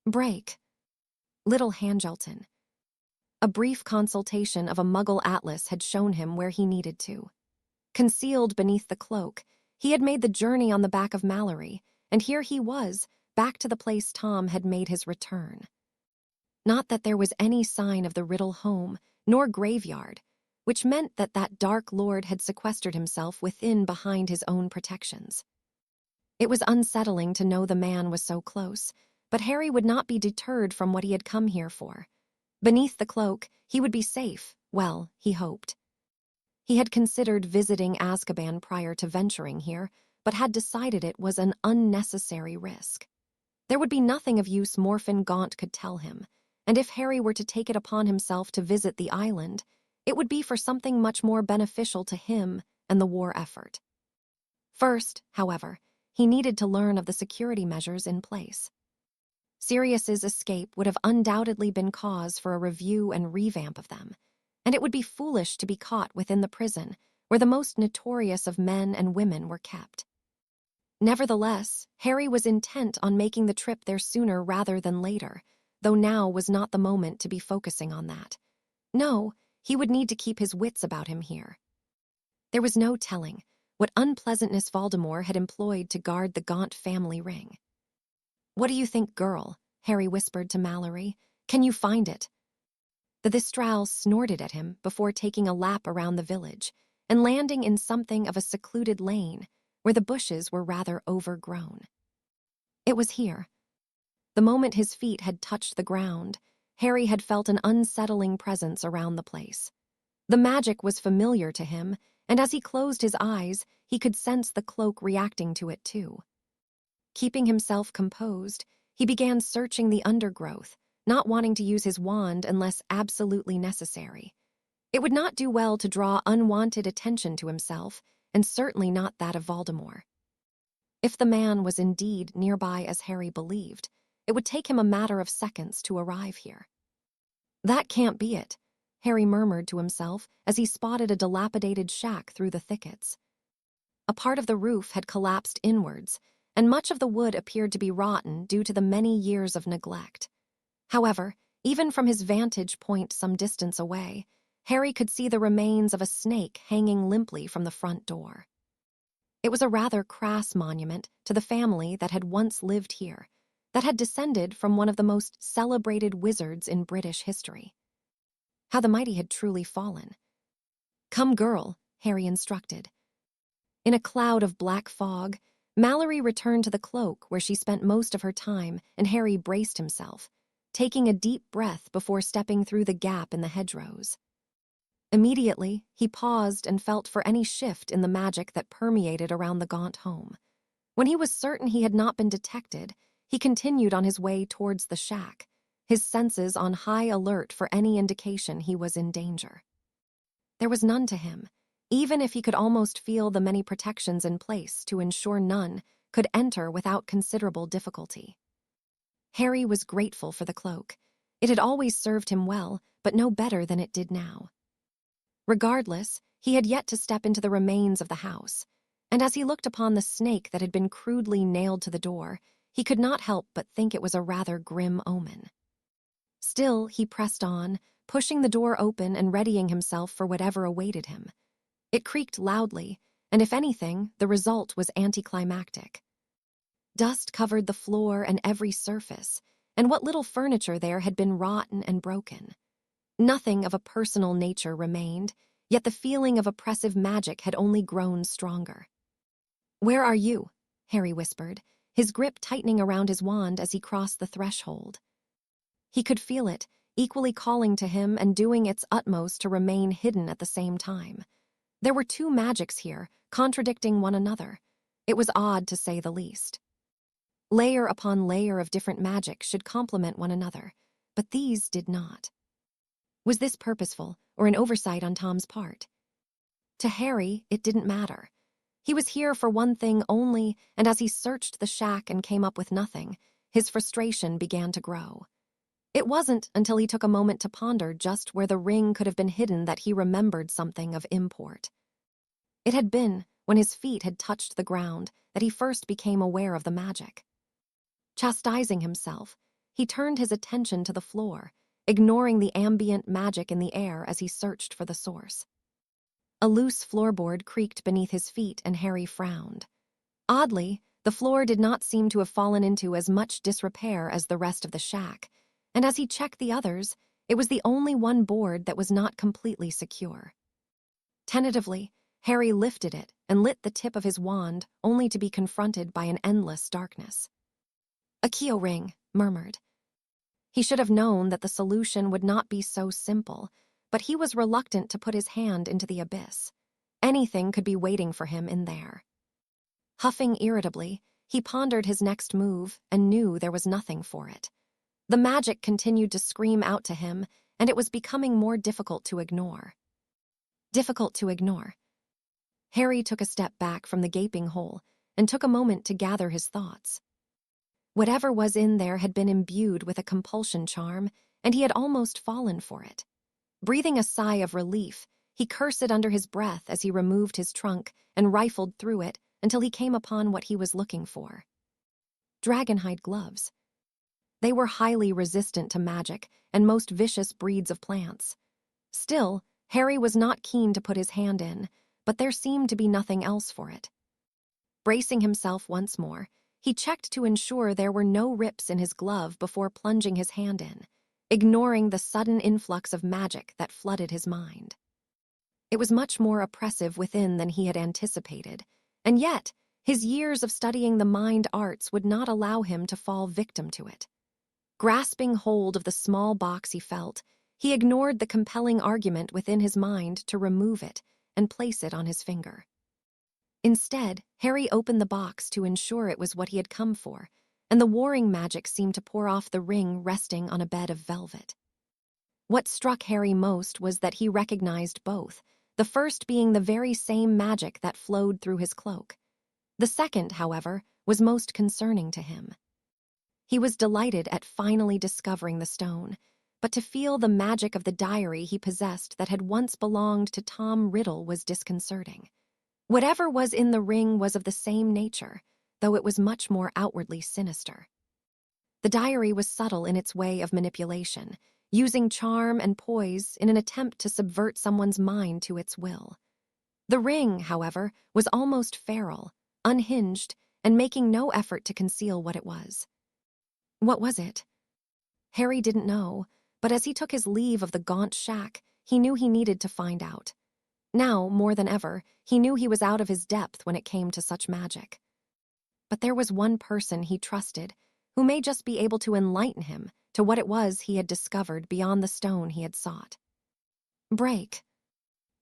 Speaker 1: "Break." "Little Hangelton." A brief consultation of a Muggle atlas had shown him where he needed to. Concealed beneath the cloak, he had made the journey on the back of Mallory, and here he was, back to the place Tom had made his return. Not that there was any sign of the Riddle home, nor graveyard, which meant that that dark lord had sequestered himself within behind his own protections. It was unsettling to know the man was so close, but Harry would not be deterred from what he had come here for. Beneath the cloak, he would be safe, well, he hoped. He had considered visiting Azkaban prior to venturing here, but had decided it was an unnecessary risk. There would be nothing of use Morphin Gaunt could tell him, and if Harry were to take it upon himself to visit the island, it would be for something much more beneficial to him and the war effort. First, however, he needed to learn of the security measures in place. Sirius's escape would have undoubtedly been cause for a review and revamp of them, and it would be foolish to be caught within the prison where the most notorious of men and women were kept. Nevertheless, Harry was intent on making the trip there sooner rather than later, though now was not the moment to be focusing on that. No, he would need to keep his wits about him here. There was no telling what unpleasantness Voldemort had employed to guard the Gaunt family ring. "What do you think, girl?" Harry whispered to Mallory. "Can you find it?" The Thistral snorted at him before taking a lap around the village and landing in something of a secluded lane where the bushes were rather overgrown. It was here. The moment his feet had touched the ground, Harry had felt an unsettling presence around the place. The magic was familiar to him, and as he closed his eyes, he could sense the cloak reacting to it too. Keeping himself composed, he began searching the undergrowth, not wanting to use his wand unless absolutely necessary. It would not do well to draw unwanted attention to himself, and certainly not that of Voldemort. If the man was indeed nearby as Harry believed, it would take him a matter of seconds to arrive here. "That can't be it," Harry murmured to himself as he spotted a dilapidated shack through the thickets. A part of the roof had collapsed inwards, and much of the wood appeared to be rotten due to the many years of neglect. However, even from his vantage point some distance away, Harry could see the remains of a snake hanging limply from the front door. It was a rather crass monument to the family that had once lived here, that had descended from one of the most celebrated wizards in British history. How the mighty had truly fallen. "Come, girl," Harry instructed. In a cloud of black fog, Mallory returned to the cloak where she spent most of her time, and Harry braced himself, taking a deep breath before stepping through the gap in the hedgerows. Immediately, he paused and felt for any shift in the magic that permeated around the Gaunt home. When he was certain he had not been detected, he continued on his way towards the shack, his senses on high alert for any indication he was in danger. There was none to him, even if he could almost feel the many protections in place to ensure none could enter without considerable difficulty. Harry was grateful for the cloak. It had always served him well, but no better than it did now. Regardless, he had yet to step into the remains of the house, and as he looked upon the snake that had been crudely nailed to the door, he could not help but think it was a rather grim omen. Still, he pressed on, pushing the door open and readying himself for whatever awaited him. It creaked loudly, and if anything, the result was anticlimactic. Dust covered the floor and every surface, and what little furniture there had been rotten and broken. Nothing of a personal nature remained, yet the feeling of oppressive magic had only grown stronger. "Where are you?" Harry whispered, his grip tightening around his wand as he crossed the threshold. He could feel it, equally calling to him and doing its utmost to remain hidden at the same time. There were two magics here, contradicting one another. It was odd, to say the least. Layer upon layer of different magic should complement one another, but these did not. Was this purposeful, or an oversight on Tom's part? To Harry, it didn't matter. He was here for one thing only, and as he searched the shack and came up with nothing, his frustration began to grow. It wasn't until he took a moment to ponder just where the ring could have been hidden that he remembered something of import. It had been when his feet had touched the ground that he first became aware of the magic. Chastising himself, he turned his attention to the floor, ignoring the ambient magic in the air as he searched for the source. A loose floorboard creaked beneath his feet and Harry frowned. Oddly, the floor did not seem to have fallen into as much disrepair as the rest of the shack, and as he checked the others, it was the only one board that was not completely secure. Tentatively, Harry lifted it and lit the tip of his wand, only to be confronted by an endless darkness. "A key ring," murmured. He should have known that the solution would not be so simple, but he was reluctant to put his hand into the abyss. Anything could be waiting for him in there. Huffing irritably, he pondered his next move and knew there was nothing for it. The magic continued to scream out to him, and it was becoming more difficult to ignore. Harry took a step back from the gaping hole and took a moment to gather his thoughts. Whatever was in there had been imbued with a compulsion charm, and he had almost fallen for it. Breathing a sigh of relief, he cursed under his breath as he removed his trunk and rifled through it until he came upon what he was looking for. Dragonhide gloves. They were highly resistant to magic and most vicious breeds of plants. Still, Harry was not keen to put his hand in, but there seemed to be nothing else for it. Bracing himself once more, he checked to ensure there were no rips in his glove before plunging his hand in, ignoring the sudden influx of magic that flooded his mind. It was much more oppressive within than he had anticipated, and yet his years of studying the mind arts would not allow him to fall victim to it. Grasping hold of the small box he felt, he ignored the compelling argument within his mind to remove it and place it on his finger. Instead, Harry opened the box to ensure it was what he had come for, and the warring magic seemed to pour off the ring resting on a bed of velvet. What struck Harry most was that he recognized both, the first being the very same magic that flowed through his cloak. The second, however, was most concerning to him. He was delighted at finally discovering the stone, but to feel the magic of the diary he possessed that had once belonged to Tom Riddle was disconcerting. Whatever was in the ring was of the same nature, though it was much more outwardly sinister. The diary was subtle in its way of manipulation, using charm and poise in an attempt to subvert someone's mind to its will. The ring, however, was almost feral, unhinged, and making no effort to conceal what it was. What was it? Harry didn't know, but as he took his leave of the gaunt shack, he knew he needed to find out. Now, more than ever, he knew he was out of his depth when it came to such magic. But there was one person he trusted, who may just be able to enlighten him to what it was he had discovered beyond the stone he had sought. "Break.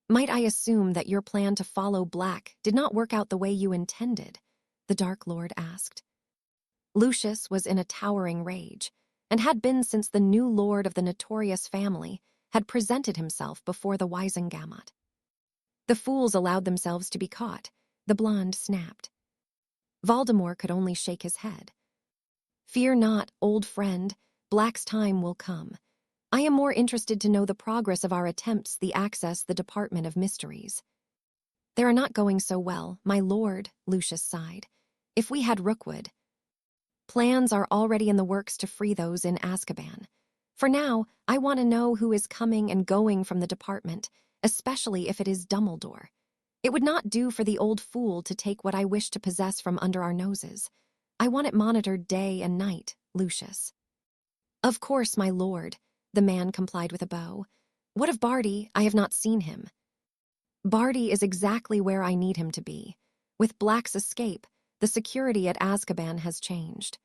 Speaker 1: Might I assume that your plan to follow Black did not work out the way you intended?" the Dark Lord asked. Lucius was in a towering rage, and had been since the new lord of the notorious family had presented himself before the Wisengamot. The fools allowed themselves to be caught, the blonde snapped. Voldemort could only shake his head. "Fear not, old friend, Black's time will come. I am more interested to know the progress of our attempts to access the Department of Mysteries." "They are not going so well, my lord," Lucius sighed. "If we had Rookwood." "Plans are already in the works to free those in Azkaban. For now, I want to know who is coming and going from the department, especially if it is Dumbledore. It would not do for the old fool to take what I wish to possess from under our noses. I want it monitored day and night, Lucius." "Of course, my lord," the man complied with a bow. "What of Barty? I have not seen him." "Barty is exactly where I need him to be. With Black's escape, the security at Azkaban has changed.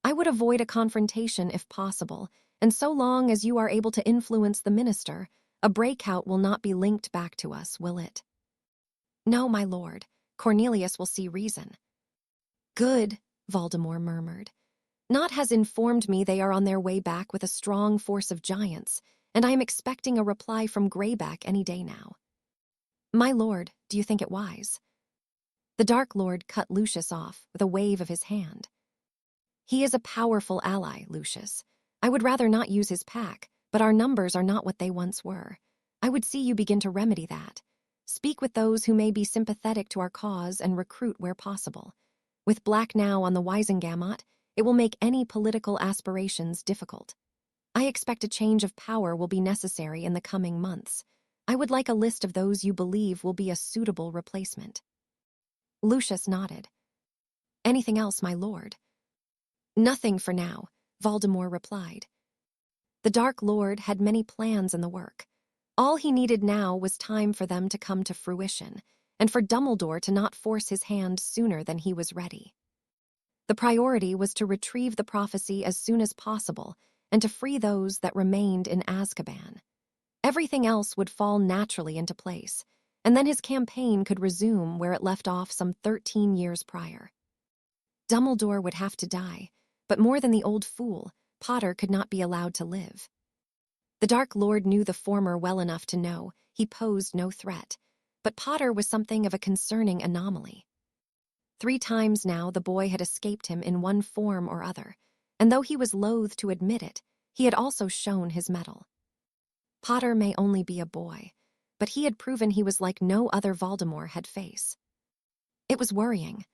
Speaker 1: I would avoid a confrontation if possible, and so long as you are able to influence the minister, a breakout will not be linked back to us, will it?" "No, my lord. Cornelius will see reason." "Good," Voldemort murmured. "Nott has informed me they are on their way back with a strong force of giants, and I am expecting a reply from Greyback any day now." "My lord, do you think it wise?" The Dark Lord cut Lucius off with a wave of his hand. "He is a powerful ally, Lucius. I would rather not use his pack, but our numbers are not what they once were. I would see you begin to remedy that. Speak with those who may be sympathetic to our cause and recruit where possible. With Black now on the Wisengamot, it will make any political aspirations difficult." I expect a change of power will be necessary in the coming months. I would like a list of those you believe will be a suitable replacement." Lucius nodded. "Anything else, my lord?" "Nothing for now," Voldemort replied. The Dark Lord had many plans in the work. All he needed now was time for them to come to fruition, and for Dumbledore to not force his hand sooner than he was ready. The priority was to retrieve the prophecy as soon as possible and to free those that remained in Azkaban. Everything else would fall naturally into place, and then his campaign could resume where it left off some 13 years prior. Dumbledore would have to die, but more than the old fool, Potter could not be allowed to live. The Dark Lord knew the former well enough to know he posed no threat, but Potter was something of a concerning anomaly. 3 times now the boy had escaped him in one form or other, and though he was loath to admit it, he had also shown his mettle. Potter may only be a boy, but he had proven he was like no other Voldemort had faced. It was worrying.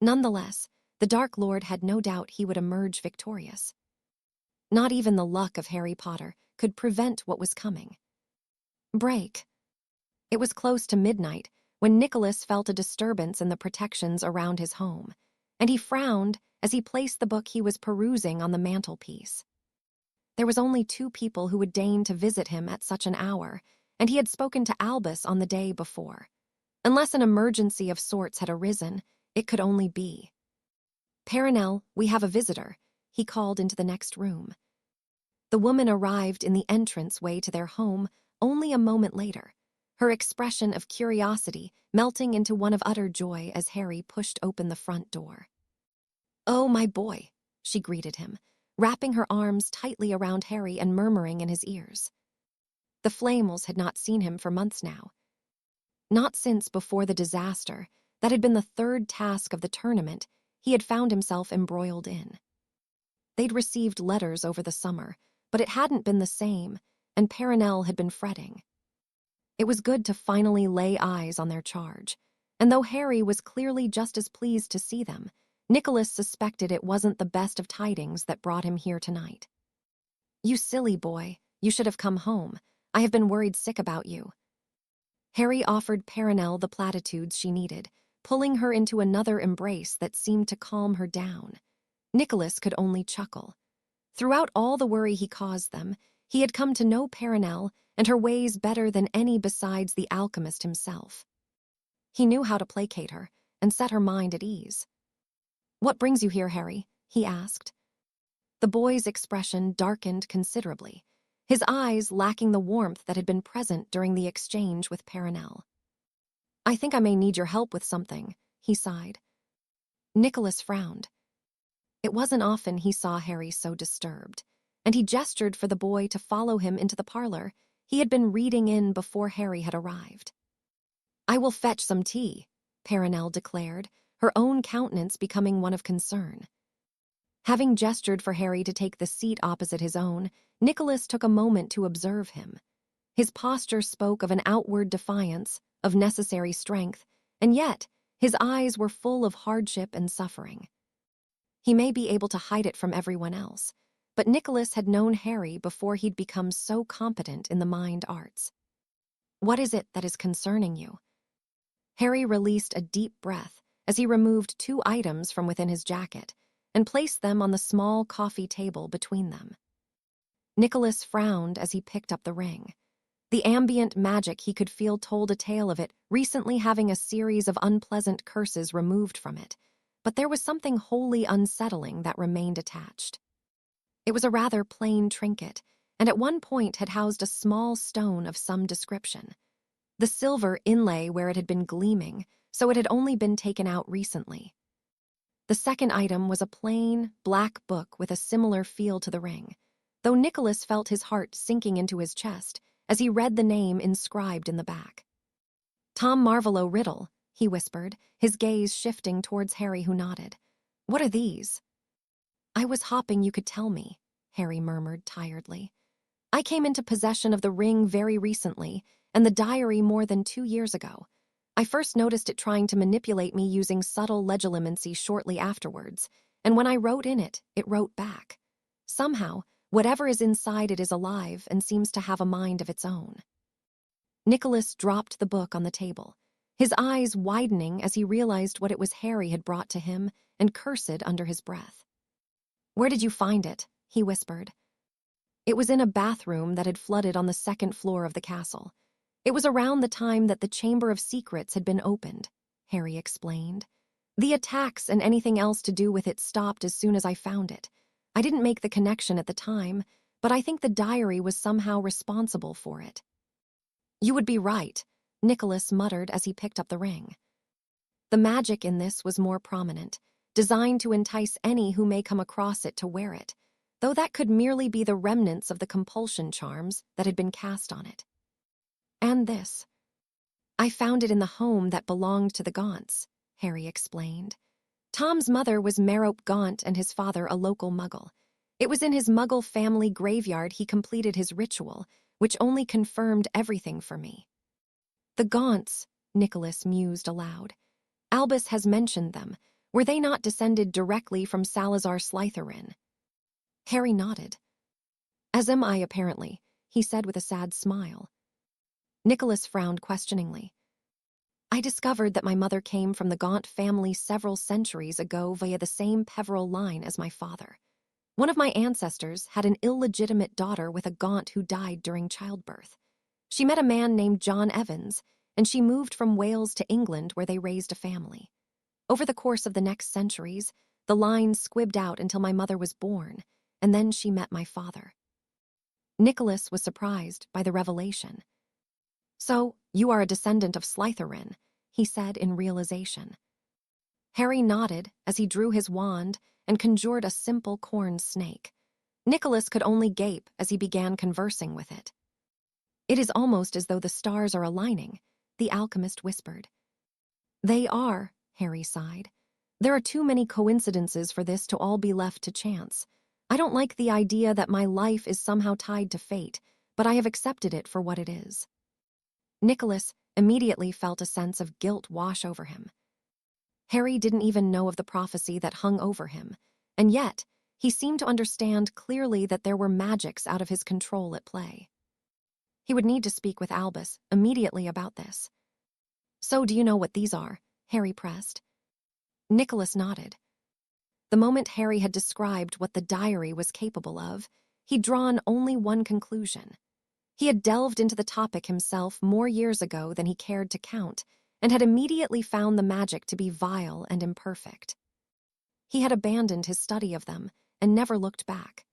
Speaker 1: Nonetheless, the Dark Lord had no doubt he would emerge victorious. Not even the luck of Harry Potter could prevent what was coming. Break. It was close to midnight when Nicholas felt a disturbance in the protections around his home, and he frowned as he placed the book he was perusing on the mantelpiece. There was only 2 people who would deign to visit him at such an hour, and he had spoken to Albus on the day before. Unless an emergency of sorts had arisen, it could only be. "Perenelle, we have a visitor," he called into the next room. The woman arrived in the entranceway to their home only a moment later, her expression of curiosity melting into one of utter joy as Harry pushed open the front door. "Oh, my boy," she greeted him, wrapping her arms tightly around Harry and murmuring in his ears. The Flamels had not seen him for months now. Not since before the disaster that had been the 3rd task of the tournament he had found himself embroiled in. They'd received letters over the summer, but it hadn't been the same, and Perenelle had been fretting. It was good to finally lay eyes on their charge, and though Harry was clearly just as pleased to see them, Nicholas suspected it wasn't the best of tidings that brought him here tonight. "You silly boy, you should have come home. I have been worried sick about you." Harry offered Perenelle the platitudes she needed, pulling her into another embrace that seemed to calm her down. Nicholas could only chuckle. Throughout all the worry he caused them, he had come to know Perenelle and her ways better than any besides the alchemist himself. He knew how to placate her and set her mind at ease. "What brings you here, Harry?" he asked. The boy's expression darkened considerably, his eyes lacking the warmth that had been present during the exchange with Perenelle. "I think I may need your help with something," he sighed. Nicholas frowned. It wasn't often he saw Harry so disturbed, and he gestured for the boy to follow him into the parlor he had been reading in before Harry had arrived. "I will fetch some tea," Perenelle declared, her own countenance becoming one of concern. Having gestured for Harry to take the seat opposite his own, Nicholas took a moment to observe him. His posture spoke of an outward defiance, of necessary strength, and yet his eyes were full of hardship and suffering. He may be able to hide it from everyone else, but Nicholas had known Harry before he'd become so competent in the mind arts. "What is it that is concerning you?" Harry released a deep breath as he removed 2 items from within his jacket and placed them on the small coffee table between them. Nicholas frowned as he picked up the ring. The ambient magic he could feel told a tale of it recently having a series of unpleasant curses removed from it, but there was something wholly unsettling that remained attached. It was a rather plain trinket, and at one point had housed a small stone of some description. The silver inlay where it had been gleaming, so it had only been taken out recently. The second item was a plain, black book with a similar feel to the ring, though Nicholas felt his heart sinking into his chest as he read the name inscribed in the back. "Tom Marvolo Riddle," he whispered, his gaze shifting towards Harry, who nodded. "What are these?" "I was hoping you could tell me," Harry murmured tiredly. "I came into possession of the ring very recently, and the diary more than 2 years ago. I first noticed it trying to manipulate me using subtle legilimency shortly afterwards, and when I wrote in it, it wrote back. Somehow, Whatever is inside it is alive and seems to have a mind of its own. Nicholas dropped the book on the table, his eyes widening as he realized what it was Harry had brought to him and cursed under his breath. "Where did you find it?" he whispered. It was in a bathroom that had flooded on the second floor of the castle. It was around the time that the Chamber of Secrets had been opened, Harry explained. The attacks and anything else to do with it stopped as soon as I found it. I didn't make the connection at the time, but I think the diary was somehow responsible for it. You would be right, Nicholas muttered as he picked up the ring. The magic in this was more prominent, designed to entice any who may come across it to wear it, though that could merely be the remnants of the compulsion charms that had been cast on it. And this. I found it in the home that belonged to the Gaunts, Harry explained. Tom's mother was Merope Gaunt and his father a local muggle. It was in his muggle family graveyard he completed his ritual, which only confirmed everything for me. The Gaunts, Nicholas mused aloud. Albus has mentioned them. Were they not descended directly from Salazar Slytherin? Harry nodded. As am I, apparently, he said with a sad smile. Nicholas frowned questioningly. I discovered that my mother came from the Gaunt family several centuries ago via the same Peveril line as my father. One of my ancestors had an illegitimate daughter with a Gaunt who died during childbirth. She met a man named John Evans, and she moved from Wales to England where they raised a family. Over the course of the next centuries, the line squibbed out until my mother was born, and then she met my father. Nicholas was surprised by the revelation. So, you are a descendant of Slytherin, he said in realization. Harry nodded as he drew his wand and conjured a simple corn snake. Nicholas could only gape as he began conversing with it. It is almost as though the stars are aligning, the alchemist whispered. They are, Harry sighed. There are too many coincidences for this to all be left to chance. I don't like the idea that my life is somehow tied to fate, but I have accepted it for what it is. Nicholas immediately felt a sense of guilt wash over him. Harry didn't even know of the prophecy that hung over him, and yet he seemed to understand clearly that there were magics out of his control at play. He would need to speak with Albus immediately about this. So do you know what these are? Harry pressed. Nicholas nodded. The moment Harry had described what the diary was capable of, he'd drawn only one conclusion. He had delved into the topic himself more years ago than he cared to count, and had immediately found the magic to be vile and imperfect. He had abandoned his study of them and never looked back.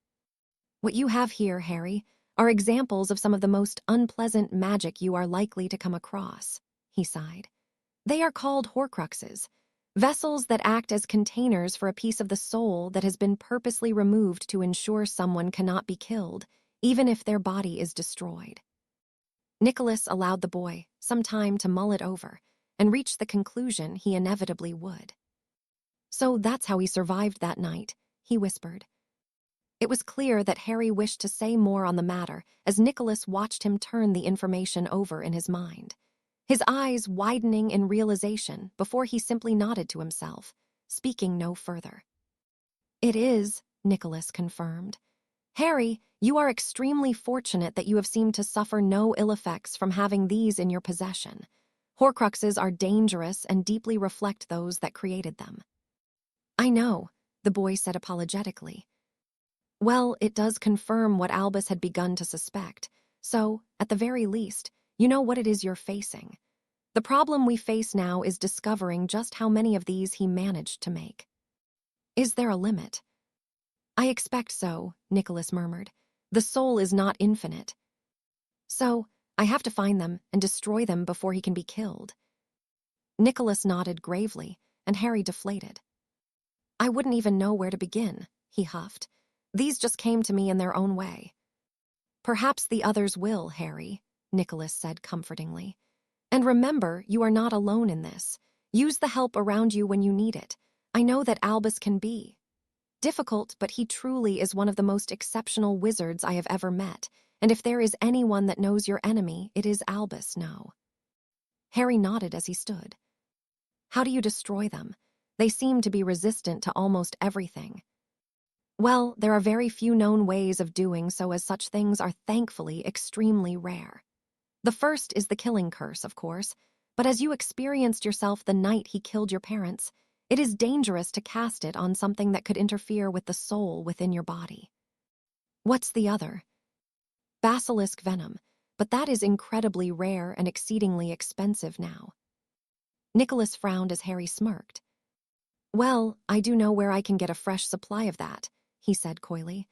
Speaker 1: What you have here, Harry, are examples of some of the most unpleasant magic you are likely to come across, he sighed. They are called Horcruxes, vessels that act as containers for a piece of the soul that has been purposely removed to ensure someone cannot be killed, even if their body is destroyed. Nicholas allowed the boy some time to mull it over and reach the conclusion he inevitably would. So that's how he survived that night, he whispered. It was clear that Harry wished to say more on the matter as Nicholas watched him turn the information over in his mind, his eyes widening in realization before he simply nodded to himself, speaking no further. It is, Nicholas confirmed. Harry, you are extremely fortunate that you have seemed to suffer no ill effects from having these in your possession. Horcruxes are dangerous and deeply reflect those that created them. I know, the boy said apologetically. Well, it does confirm what Albus had begun to suspect, so, at the very least, you know what it is you're facing. The problem we face now is discovering just how many of these he managed to make. Is there a limit? I expect so, Nicholas murmured. The soul is not infinite. So, I have to find them and destroy them before he can be killed. Nicholas nodded gravely, and Harry deflated. I wouldn't even know where to begin, he huffed. These just came to me in their own way. Perhaps the others will, Harry, Nicholas said comfortingly. And remember, you are not alone in this. Use the help around you when you need it. I know that Albus can be difficult, but he truly is one of the most exceptional wizards I have ever met, and if there is anyone that knows your enemy, it is Albus, no. Harry nodded as he stood. How do you destroy them? They seem to be resistant to almost everything. Well, there are very few known ways of doing so, as such things are thankfully extremely rare. The first is the killing curse, of course, but as you experienced yourself the night he killed your parents, it is dangerous to cast it on something that could interfere with the soul within your body. What's the other? Basilisk venom, but that is incredibly rare and exceedingly expensive now. Nicholas frowned as Harry smirked. Well, I do know where I can get a fresh supply of that, he said coyly.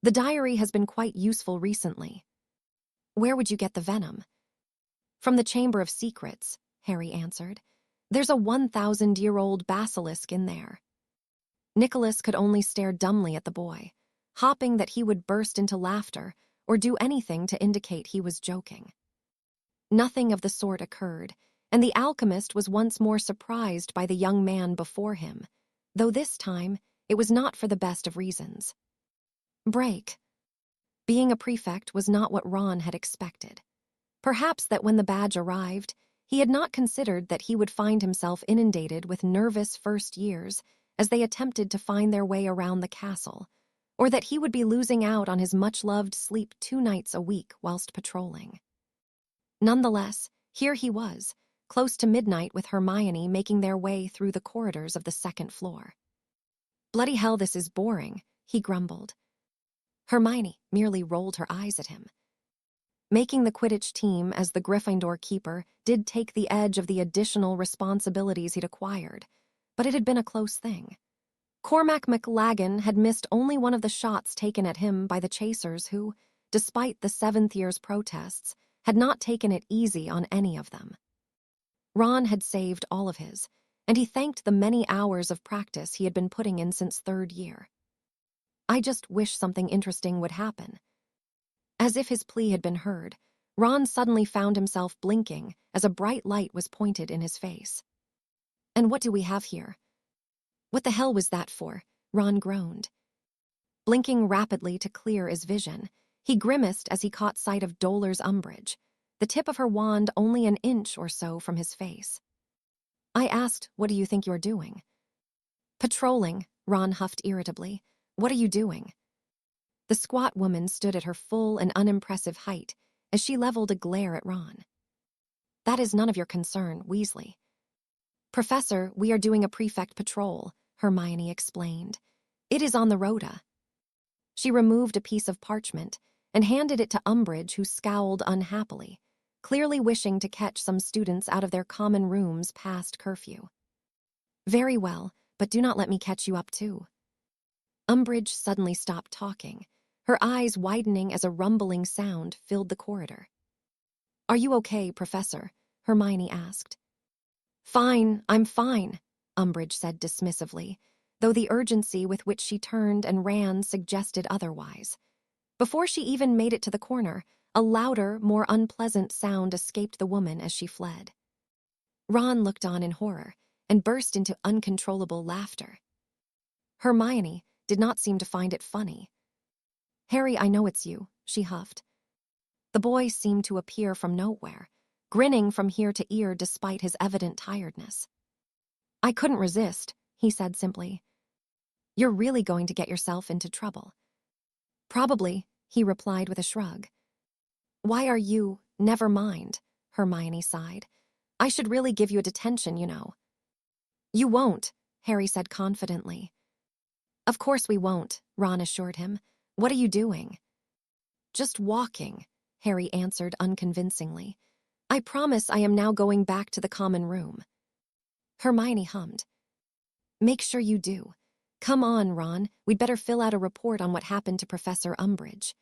Speaker 1: The diary has been quite useful recently. Where would you get the venom? From the Chamber of Secrets, Harry answered. There's a 1,000-year-old basilisk in there. Nicholas could only stare dumbly at the boy, hoping that he would burst into laughter or do anything to indicate he was joking. Nothing of the sort occurred, and the alchemist was once more surprised by the young man before him, though this time it was not for the best of reasons. Break. Being a prefect was not what Ron had expected. Perhaps that when the badge arrived, he had not considered that he would find himself inundated with nervous first years as they attempted to find their way around the castle, or that he would be losing out on his much-loved sleep 2 nights a week whilst patrolling. Nonetheless, here he was, close to midnight with Hermione making their way through the corridors of the 2nd floor. Bloody hell, this is boring, he grumbled. Hermione merely rolled her eyes at him. Making the Quidditch team as the Gryffindor keeper did take the edge of the additional responsibilities he'd acquired, but it had been a close thing. Cormac McLaggen had missed only one of the shots taken at him by the chasers who, despite the 7th year's protests, had not taken it easy on any of them. Ron had saved all of his, and he thanked the many hours of practice he had been putting in since 3rd year. I just wish something interesting would happen. As if his plea had been heard, Ron suddenly found himself blinking as a bright light was pointed in his face. And what do we have here? What the hell was that for? Ron groaned. Blinking rapidly to clear his vision, he grimaced as he caught sight of Dolar's Umbridge, the tip of her wand only an inch or so from his face. I asked, what do you think you're doing? Patrolling, Ron huffed irritably. What are you doing? The squat woman stood at her full and unimpressive height as she leveled a glare at Ron. That is none of your concern, Weasley. Professor, we are doing a prefect patrol, Hermione explained. It is on the rota. She removed a piece of parchment and handed it to Umbridge, who scowled unhappily, clearly wishing to catch some students out of their common rooms past curfew. Very well, but do not let me catch you up too. Umbridge suddenly stopped talking, her eyes widening as a rumbling sound filled the corridor. Are you okay, Professor? Hermione asked. Fine, I'm fine, Umbridge said dismissively, though the urgency with which she turned and ran suggested otherwise. Before she even made it to the corner, a louder, more unpleasant sound escaped the woman as she fled. Ron looked on in horror and burst into uncontrollable laughter. Hermione did not seem to find it funny. Harry, I know it's you, she huffed. The boy seemed to appear from nowhere, grinning from ear to ear despite his evident tiredness. I couldn't resist, he said simply. You're really going to get yourself into trouble. Probably, he replied with a shrug. Why are you, never mind, Hermione sighed. I should really give you a detention, you know. You won't, Harry said confidently. Of course we won't, Ron assured him. What are you doing? Just walking, Harry answered unconvincingly. I promise I am now going back to the common room. Hermione hummed. Make sure you do. Come on, Ron, we'd better fill out a report on what happened to Professor Umbridge.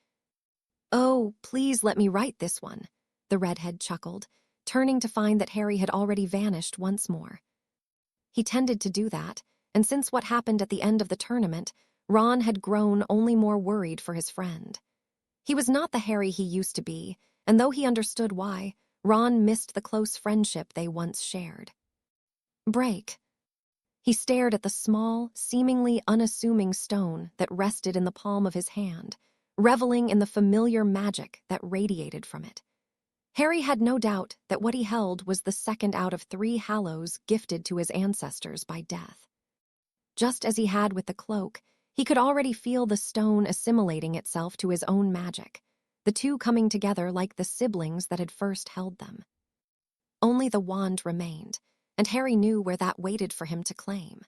Speaker 1: Oh, please let me write this one, the redhead chuckled, turning to find that Harry had already vanished once more. He tended to do that, and since what happened at the end of the tournament, Ron had grown only more worried for his friend. He was not the Harry he used to be, and though he understood why, Ron missed the close friendship they once shared. Break. He stared at the small, seemingly unassuming stone that rested in the palm of his hand, reveling in the familiar magic that radiated from it. Harry had no doubt that what he held was the second out of 3 hallows gifted to his ancestors by death. Just as he had with the cloak, He could already feel the stone assimilating itself to his own magic, the two coming together like the siblings that had first held them. Only the wand remained, and Harry knew where that waited for him to claim.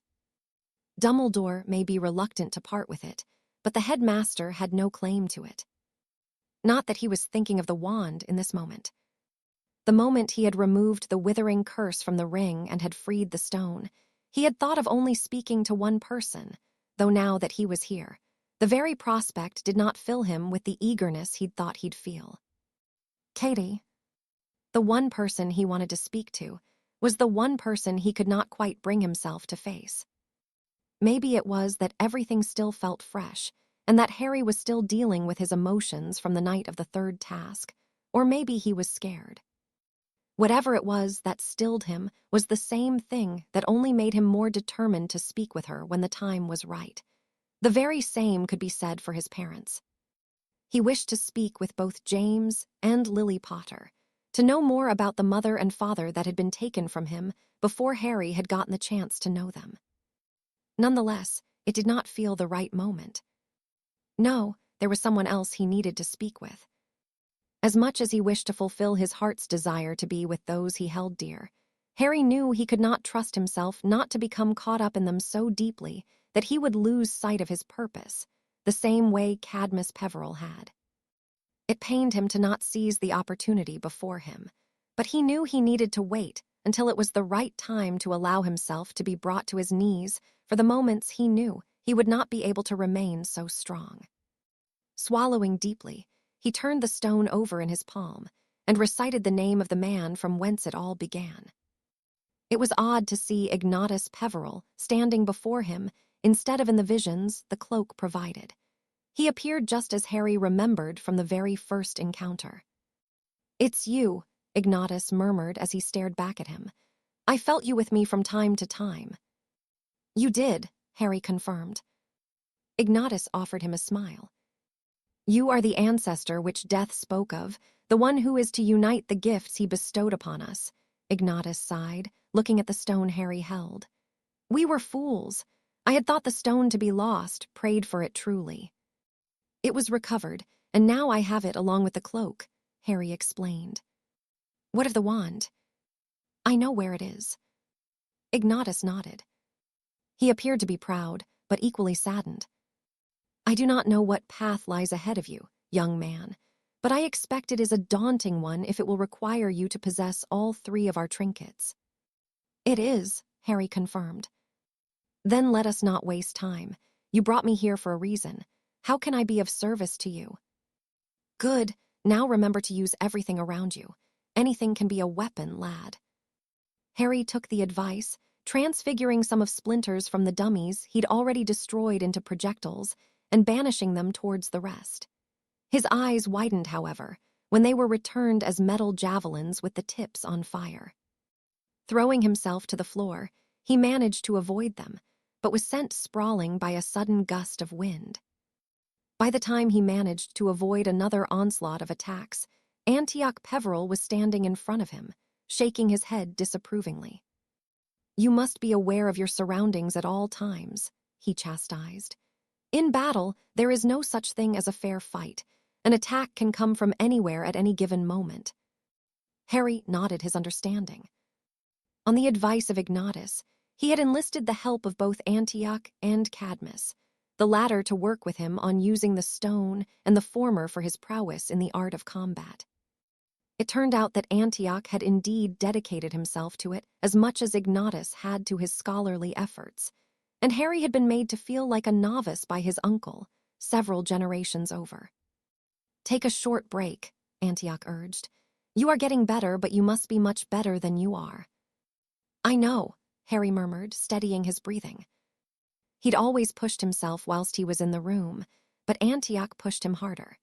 Speaker 1: Dumbledore may be reluctant to part with it, but the headmaster had no claim to it. Not that he was thinking of the wand in this moment. The moment he had removed the withering curse from the ring and had freed the stone, he had thought of only speaking to one person, though now that he was here, the very prospect did not fill him with the eagerness he'd thought he'd feel. Katie. The one person he wanted to speak to was the one person he could not quite bring himself to face. Maybe it was that everything still felt fresh, and that Harry was still dealing with his emotions from the night of the third task, or maybe he was scared. Whatever it was that stilled him was the same thing that only made him more determined to speak with her when the time was right. The very same could be said for his parents. He wished to speak with both James and Lily Potter, to know more about the mother and father that had been taken from him before Harry had gotten the chance to know them. Nonetheless, it did not feel the right moment. No, there was someone else he needed to speak with. As much as he wished to fulfill his heart's desire to be with those he held dear, Harry knew he could not trust himself not to become caught up in them so deeply that he would lose sight of his purpose, the same way Cadmus Peverell had. It pained him to not seize the opportunity before him, but he knew he needed to wait until it was the right time to allow himself to be brought to his knees for the moments he knew he would not be able to remain so strong. Swallowing deeply, he turned the stone over in his palm and recited the name of the man from whence it all began. It was odd to see Ignatus Peverell standing before him instead of in the visions the cloak provided. He appeared just as Harry remembered from the very first encounter. "It's you," Ignatus murmured as he stared back at him. "I felt you with me from time to time." "You did," Harry confirmed. Ignatus offered him a smile. "You are the ancestor which death spoke of, the one who is to unite the gifts he bestowed upon us," Ignatus sighed, looking at the stone Harry held. "We were fools. I had thought the stone to be lost, prayed for it truly. It was recovered, and now I have it along with the cloak," Harry explained. "What of the wand?" "I know where it is." Ignatus nodded. He appeared to be proud, but equally saddened. "I do not know what path lies ahead of you, young man, but I expect it is a daunting one if it will require you to possess all three of our trinkets." "It is," Harry confirmed. "Then let us not waste time. You brought me here for a reason. How can I be of service to you?" "Good. Now remember to use everything around you. Anything can be a weapon, lad." Harry took the advice, transfiguring some of splinters from the dummies he'd already destroyed into projectiles and banishing them towards the rest. His eyes widened, however, when they were returned as metal javelins with the tips on fire. Throwing himself to the floor, he managed to avoid them, but was sent sprawling by a sudden gust of wind. By the time he managed to avoid another onslaught of attacks, Antioch Peverell was standing in front of him, shaking his head disapprovingly. "You must be aware of your surroundings at all times," he chastised. "In battle, there is no such thing as a fair fight. An attack can come from anywhere at any given moment." Harry nodded his understanding. On the advice of Ignatus, he had enlisted the help of both Antioch and Cadmus, the latter to work with him on using the stone and the former for his prowess in the art of combat. It turned out that Antioch had indeed dedicated himself to it as much as Ignatus had to his scholarly efforts, and Harry had been made to feel like a novice by his uncle, several generations over. "Take a short break," Antioch urged. "You are getting better, but you must be much better than you are." "I know," Harry murmured, steadying his breathing. He'd always pushed himself whilst he was in the room, but Antioch pushed him harder,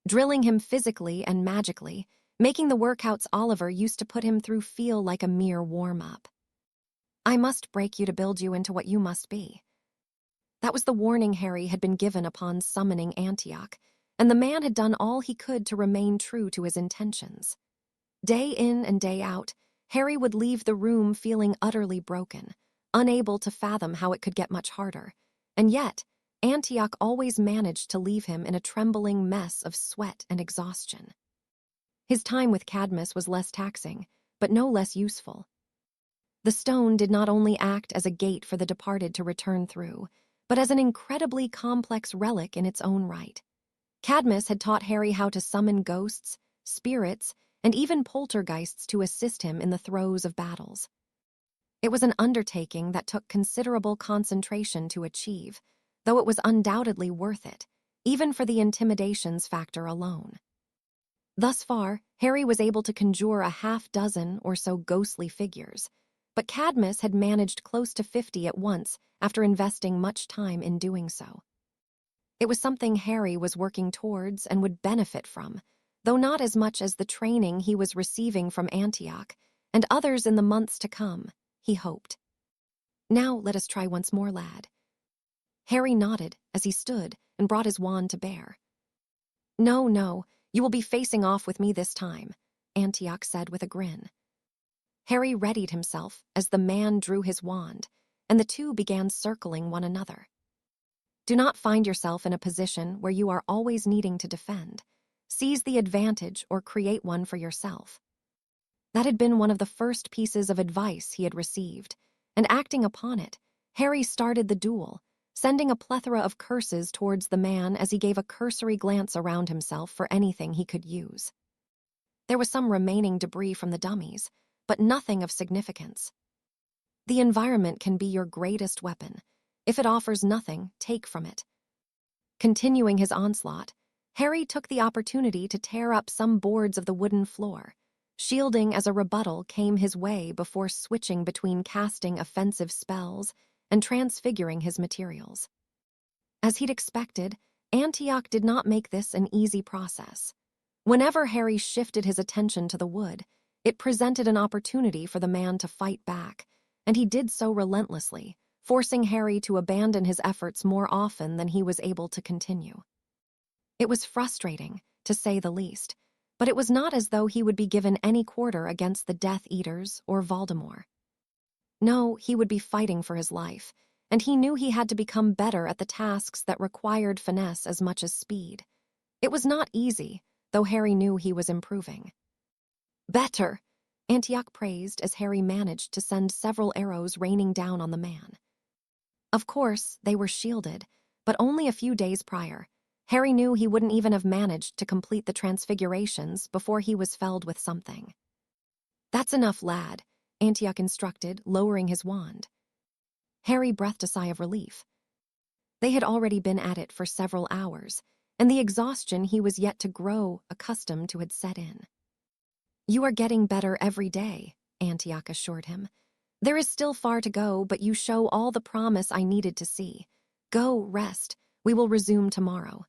Speaker 1: drilling him physically and magically, making the workouts Oliver used to put him through feel like a mere warm-up. "I must break you to build you into what you must be." That was the warning Harry had been given upon summoning Antioch, and the man had done all he could to remain true to his intentions. Day in and day out, Harry would leave the room feeling utterly broken, unable to fathom how it could get much harder, and yet, Antioch always managed to leave him in a trembling mess of sweat and exhaustion. His time with Cadmus was less taxing, but no less useful. The stone did not only act as a gate for the departed to return through, but as an incredibly complex relic in its own right. Cadmus had taught Harry how to summon ghosts, spirits, and even poltergeists to assist him in the throes of battles. It was an undertaking that took considerable concentration to achieve, though it was undoubtedly worth it, even for the intimidations factor alone. Thus far, Harry was able to conjure a half-dozen or so ghostly figures, but Cadmus had managed close to 50 at once after investing much time in doing so. It was something Harry was working towards and would benefit from, though not as much as the training he was receiving from Antioch and others in the months to come, he hoped. Now let us try once more, lad. Harry nodded as he stood and brought his wand to bear. No, you will be facing off with me this time, Antioch said with a grin. Harry readied himself as the man drew his wand, and the two began circling one another. Do not find yourself in a position where you are always needing to defend. Seize the advantage or create one for yourself. That had been one of the first pieces of advice he had received, and acting upon it, Harry started the duel, sending a plethora of curses towards the man as he gave a cursory glance around himself for anything he could use. There was some remaining debris from the dummies, but nothing of significance. The environment can be your greatest weapon. If it offers nothing, take from it. Continuing his onslaught, Harry took the opportunity to tear up some boards of the wooden floor. Shielding as a rebuttal came his way before switching between casting offensive spells and transfiguring his materials. As he'd expected, Antioch did not make this an easy process. Whenever Harry shifted his attention to the wood, it presented an opportunity for the man to fight back, and he did so relentlessly, forcing Harry to abandon his efforts more often than he was able to continue. It was frustrating, to say the least, but it was not as though he would be given any quarter against the Death Eaters or Voldemort. No, he would be fighting for his life, and he knew he had to become better at the tasks that required finesse as much as speed. It was not easy, though Harry knew he was improving. Better, Antioch praised as Harry managed to send several arrows raining down on the man. Of course, they were shielded, but only a few days prior. Harry knew he wouldn't even have managed to complete the transfigurations before he was felled with something. That's enough, lad, Antioch instructed, lowering his wand. Harry breathed a sigh of relief. They had already been at it for several hours, and the exhaustion he was yet to grow accustomed to had set in. You are getting better every day, Antioch assured him. There is still far to go, but you show all the promise I needed to see. Go, rest. We will resume tomorrow.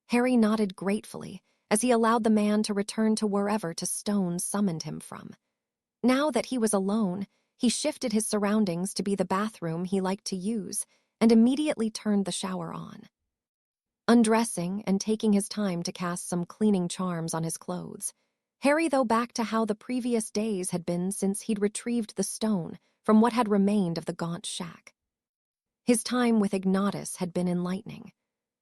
Speaker 1: Harry nodded gratefully as he allowed the man to return to wherever the stone summoned him from. Now that he was alone, he shifted his surroundings to be the bathroom he liked to use and immediately turned the shower on. Undressing and taking his time to cast some cleaning charms on his clothes, Harry thought back to how the previous days had been since he'd retrieved the stone from what had remained of the gaunt shack. His time with Ignatus had been enlightening.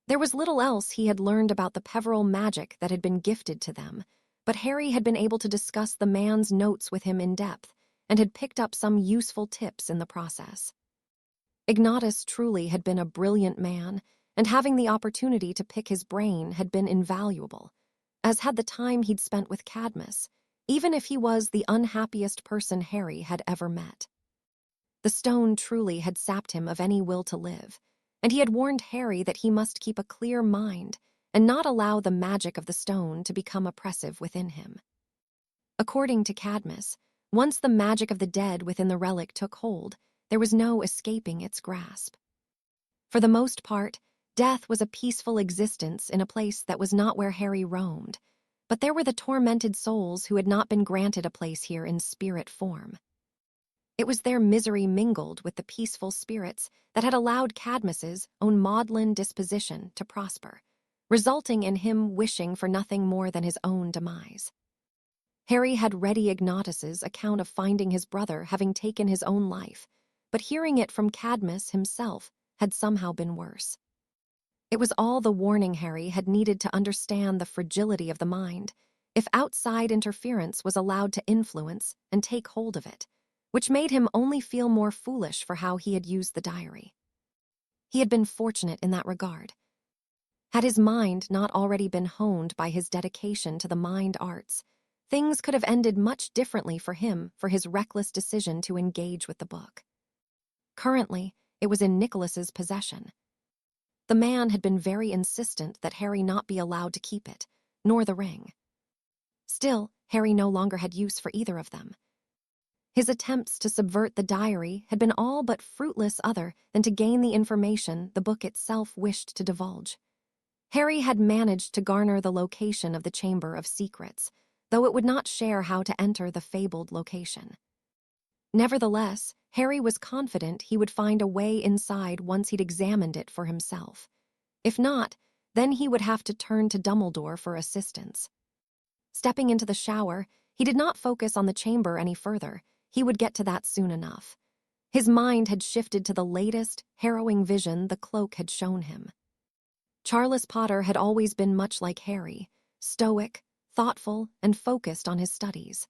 Speaker 1: There was little else he had learned about the Peveril magic that had been gifted to them, but Harry had been able to discuss the man's notes with him in depth and had picked up some useful tips in the process. Ignatus truly had been a brilliant man, and having the opportunity to pick his brain had been invaluable, as had the time he'd spent with Cadmus, even if he was the unhappiest person Harry had ever met. The stone truly had sapped him of any will to live, and he had warned Harry that he must keep a clear mind and not allow the magic of the stone to become oppressive within him. According to Cadmus, once the magic of the dead within the relic took hold, there was no escaping its grasp. For the most part, death was a peaceful existence in a place that was not where Harry roamed, but there were the tormented souls who had not been granted a place here in spirit form. It was their misery mingled with the peaceful spirits that had allowed Cadmus's own maudlin disposition to prosper, resulting in him wishing for nothing more than his own demise. Harry had read Ignatus's account of finding his brother having taken his own life, but hearing it from Cadmus himself had somehow been worse. It was all the warning Harry had needed to understand the fragility of the mind, if outside interference was allowed to influence and take hold of it, which made him only feel more foolish for how he had used the diary. He had been fortunate in that regard. Had his mind not already been honed by his dedication to the mind arts, things could have ended much differently for him for his reckless decision to engage with the book. Currently, it was in Nicholas's possession. The man had been very insistent that Harry not be allowed to keep it, nor the ring. Still, Harry no longer had use for either of them. His attempts to subvert the diary had been all but fruitless other than to gain the information the book itself wished to divulge. Harry had managed to garner the location of the Chamber of Secrets, though it would not share how to enter the fabled location. Nevertheless, Harry was confident he would find a way inside once he'd examined it for himself. If not, then he would have to turn to Dumbledore for assistance. Stepping into the shower, he did not focus on the chamber any further. He would get to that soon enough. His mind had shifted to the latest, harrowing vision the cloak had shown him. Charles Potter had always been much like Harry, stoic, thoughtful, and focused on his studies.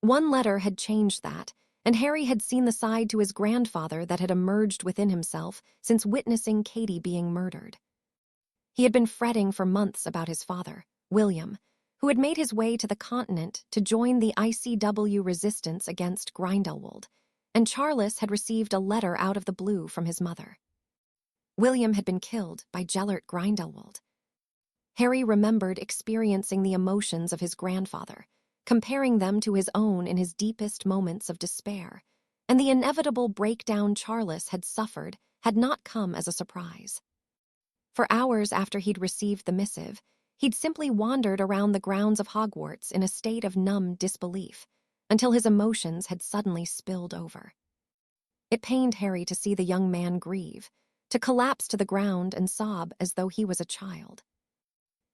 Speaker 1: One letter had changed that, and Harry had seen the side to his grandfather that had emerged within himself since witnessing Katie being murdered. He had been fretting for months about his father, William, who had made his way to the continent to join the ICW resistance against Grindelwald, and Charles had received a letter out of the blue from his mother. William had been killed by Gellert Grindelwald. Harry remembered experiencing the emotions of his grandfather, comparing them to his own in his deepest moments of despair, and the inevitable breakdown Charles had suffered had not come as a surprise. For hours after he'd received the missive, he'd simply wandered around the grounds of Hogwarts in a state of numb disbelief, until his emotions had suddenly spilled over. It pained Harry to see the young man grieve, to collapse to the ground and sob as though he was a child.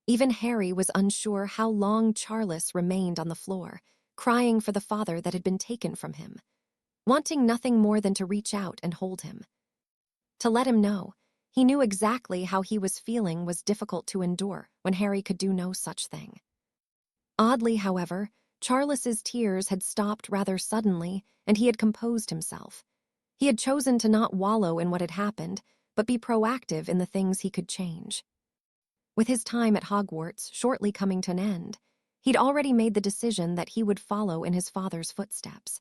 Speaker 1: Even Harry was unsure how long Charles remained on the floor, crying for the father that had been taken from him, wanting nothing more than to reach out and hold him. To let him know, he knew exactly how he was feeling was difficult to endure when Harry could do no such thing. Oddly, however, Charles's tears had stopped rather suddenly, and he had composed himself. He had chosen to not wallow in what had happened, but be proactive in the things he could change. With his time at Hogwarts shortly coming to an end, he'd already made the decision that he would follow in his father's footsteps.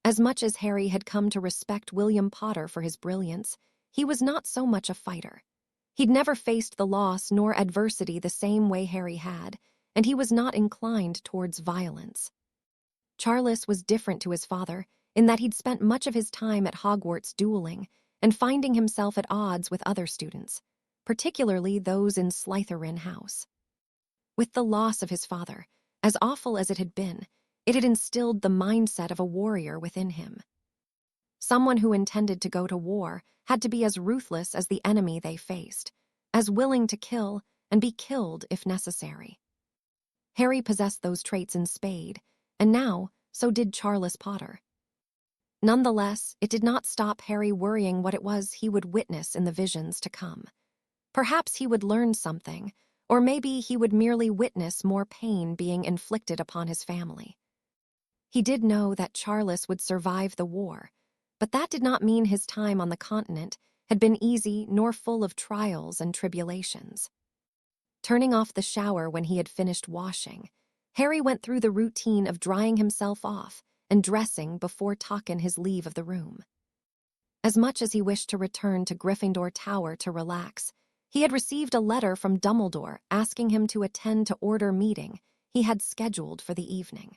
Speaker 1: As much as Harry had come to respect William Potter for his brilliance, he was not so much a fighter. He'd never faced the loss nor adversity the same way Harry had, and he was not inclined towards violence. Charles was different to his father in that he'd spent much of his time at Hogwarts dueling and finding himself at odds with other students, particularly those in Slytherin House. With the loss of his father, as awful as it had instilled the mindset of a warrior within him. Someone who intended to go to war had to be as ruthless as the enemy they faced, as willing to kill and be killed if necessary. Harry possessed those traits in spades, and now so did Charles Potter. Nonetheless, it did not stop Harry worrying what it was he would witness in the visions to come. Perhaps he would learn something, or maybe he would merely witness more pain being inflicted upon his family. He did know that Charles would survive the war, but that did not mean his time on the continent had been easy nor full of trials and tribulations. Turning off the shower when he had finished washing, Harry went through the routine of drying himself off and dressing before taking his leave of the room. As much as he wished to return to Gryffindor Tower to relax, he had received a letter from Dumbledore asking him to attend to order meeting he had scheduled for the evening.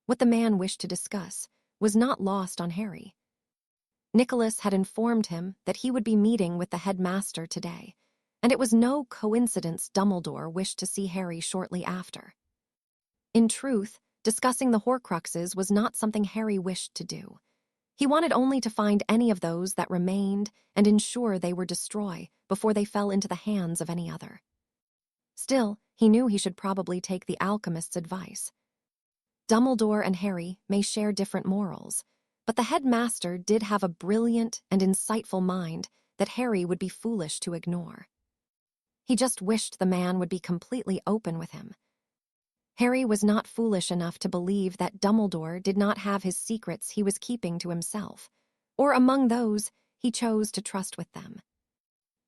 Speaker 1: What the man wished to discuss was not lost on Harry. Nicholas had informed him that he would be meeting with the headmaster today, and it was no coincidence Dumbledore wished to see Harry shortly after. In truth, discussing the Horcruxes was not something Harry wished to do. He wanted only to find any of those that remained and ensure they were destroyed before they fell into the hands of any other. Still, he knew he should probably take the alchemist's advice. Dumbledore and Harry may share different morals, but the headmaster did have a brilliant and insightful mind that Harry would be foolish to ignore. He just wished the man would be completely open with him. Harry was not foolish enough to believe that Dumbledore did not have his secrets he was keeping to himself, or among those he chose to trust with them.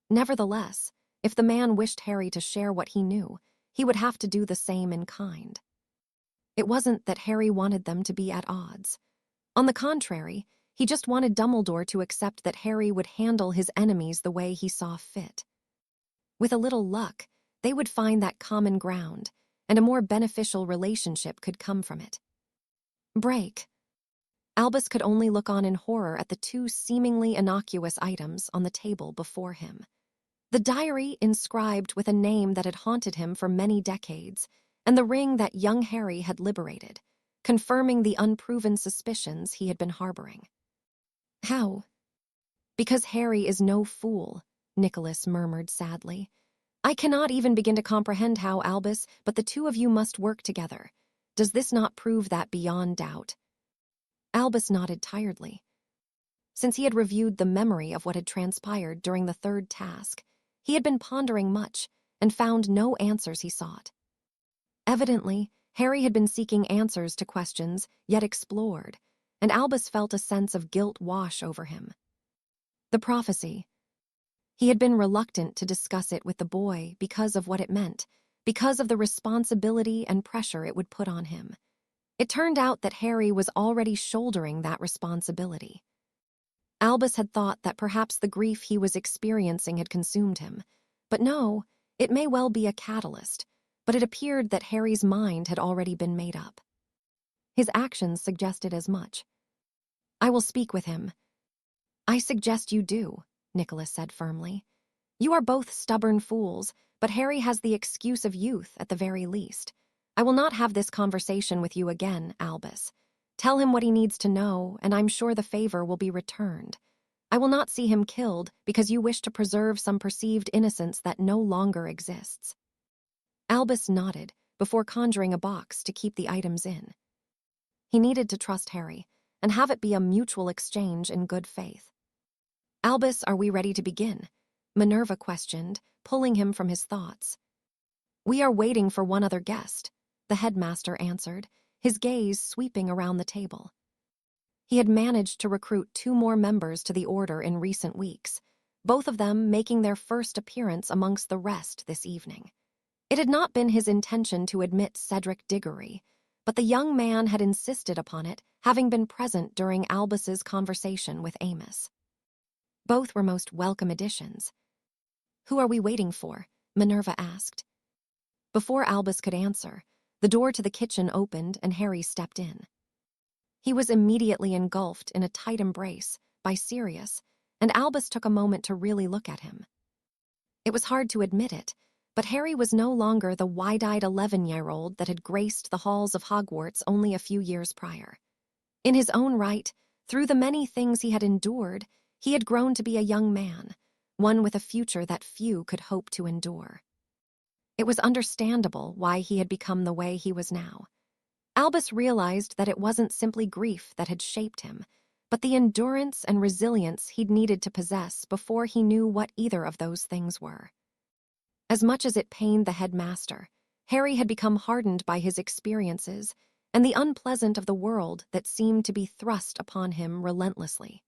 Speaker 1: Nevertheless, if the man wished Harry to share what he knew, he would have to do the same in kind. It wasn't that Harry wanted them to be at odds. On the contrary, he just wanted Dumbledore to accept that Harry would handle his enemies the way he saw fit. With a little luck, they would find that common ground, and a more beneficial relationship could come from it. Break. Albus could only look on in horror at the two seemingly innocuous items on the table before him. The diary inscribed with a name that had haunted him for many decades, and the ring that young Harry had liberated, confirming the unproven suspicions he had been harboring. How? Because Harry is no fool, Nicholas murmured sadly. I cannot even begin to comprehend how, Albus, but the two of you must work together. Does this not prove that beyond doubt? Albus nodded tiredly. Since he had reviewed the memory of what had transpired during the third task, he had been pondering much and found no answers he sought. Evidently, Harry had been seeking answers to questions yet explored, and Albus felt a sense of guilt wash over him. The prophecy. He had been reluctant to discuss it with the boy because of what it meant, because of the responsibility and pressure it would put on him. It turned out that Harry was already shouldering that responsibility. Albus had thought that perhaps the grief he was experiencing had consumed him. But no, it may well be a catalyst, but it appeared that Harry's mind had already been made up. His actions suggested as much. I will speak with him. I suggest you do, Nicholas said firmly. You are both stubborn fools, but Harry has the excuse of youth at the very least. I will not have this conversation with you again, Albus. Tell him what he needs to know, and I'm sure the favor will be returned. I will not see him killed because you wish to preserve some perceived innocence that no longer exists. Albus nodded before conjuring a box to keep the items in. He needed to trust Harry and have it be a mutual exchange in good faith. Albus, are we ready to begin? Minerva questioned, pulling him from his thoughts. We are waiting for one other guest, the headmaster answered, his gaze sweeping around the table. He had managed to recruit 2 more members to the order in recent weeks, both of them making their first appearance amongst the rest this evening. It had not been his intention to admit Cedric Diggory, but the young man had insisted upon it, having been present during Albus's conversation with Amos. Both were most welcome additions. Who are we waiting for? Minerva asked. Before Albus could answer, the door to the kitchen opened and Harry stepped in. He was immediately engulfed in a tight embrace by Sirius, and Albus took a moment to really look at him. It was hard to admit it, but Harry was no longer the wide-eyed 11-year-old that had graced the halls of Hogwarts only a few years prior. In his own right, through the many things he had endured, he had grown to be a young man, one with a future that few could hope to endure. It was understandable why he had become the way he was now. Albus realized that it wasn't simply grief that had shaped him, but the endurance and resilience he'd needed to possess before he knew what either of those things were. As much as it pained the headmaster, Harry had become hardened by his experiences and the unpleasant of the world that seemed to be thrust upon him relentlessly.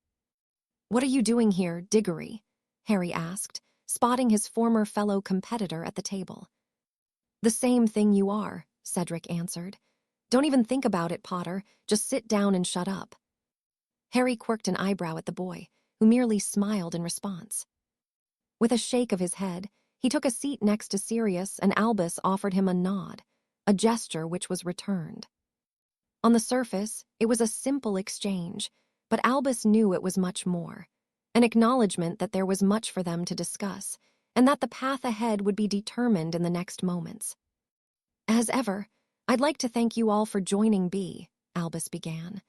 Speaker 1: What are you doing here, Diggory? Harry asked, spotting his former fellow competitor at the table. The same thing you are, Cedric answered. Don't even think about it, Potter. Just sit down and shut up. Harry quirked an eyebrow at the boy, who merely smiled in response. With a shake of his head, he took a seat next to Sirius and Albus offered him a nod, a gesture which was returned. On the surface, it was a simple exchange, but Albus knew it was much more, an acknowledgement that there was much for them to discuss, and that the path ahead would be determined in the next moments. As ever, I'd like to thank you all for joining B, Albus began.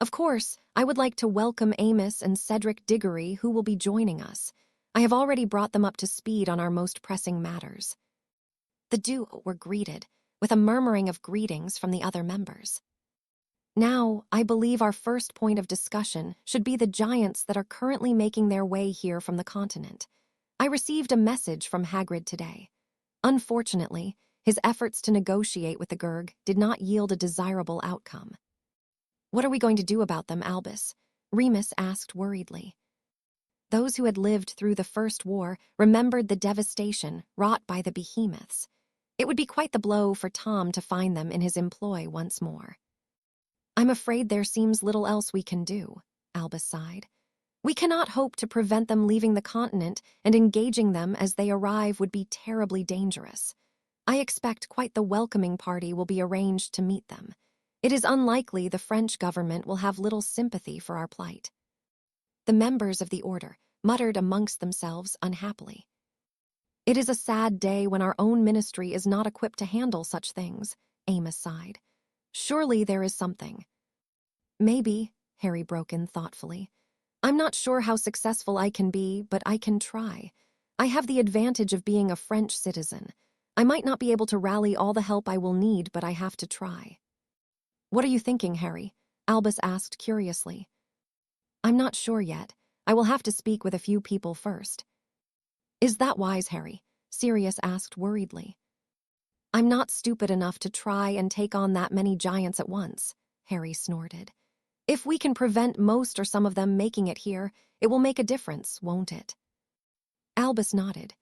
Speaker 1: Of course, I would like to welcome Amos and Cedric Diggory, who will be joining us. I have already brought them up to speed on our most pressing matters. The duo were greeted, with a murmuring of greetings from the other members. Now, I believe our first point of discussion should be the giants that are currently making their way here from the continent. I received a message from Hagrid today. Unfortunately, his efforts to negotiate with the Gurg did not yield a desirable outcome. What are we going to do about them, Albus? Remus asked worriedly. Those who had lived through the First War remembered the devastation wrought by the behemoths. It would be quite the blow for Tom to find them in his employ once more. I'm afraid there seems little else we can do, Albus sighed. We cannot hope to prevent them leaving the continent, and engaging them as they arrive would be terribly dangerous. I expect quite the welcoming party will be arranged to meet them. It is unlikely the French government will have little sympathy for our plight. The members of the order muttered amongst themselves unhappily. It is a sad day when our own ministry is not equipped to handle such things, Amos sighed. Surely there is something. Maybe, Harry broke in thoughtfully. I'm not sure how successful I can be, but I can try. I have the advantage of being a French citizen. I might not be able to rally all the help I will need, but I have to try. What are you thinking, Harry? Albus asked curiously. I'm not sure yet. I will have to speak with a few people first. Is that wise, Harry? Sirius asked worriedly. I'm not stupid enough to try and take on that many giants at once, Harry snorted. If we can prevent most or some of them making it here, it will make a difference, won't it? Albus nodded.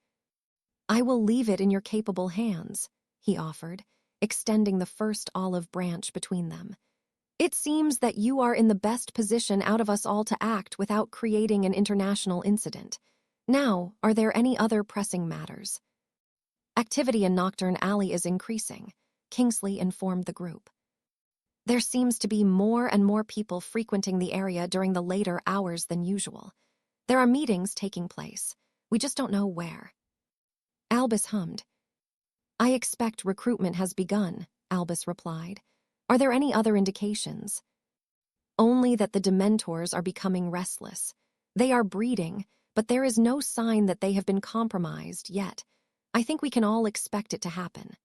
Speaker 1: I will leave it in your capable hands, he offered, extending the first olive branch between them. It seems that you are in the best position out of us all to act without creating an international incident. Now, are there any other pressing matters? Activity in Nocturne Alley is increasing, Kingsley informed the group. There seems to be more and more people frequenting the area during the later hours than usual. There are meetings taking place. We just don't know where. Albus hummed. I expect recruitment has begun, Albus replied. Are there any other indications? Only that the Dementors are becoming restless. They are breeding, but there is no sign that they have been compromised yet. I think we can all expect it to happen.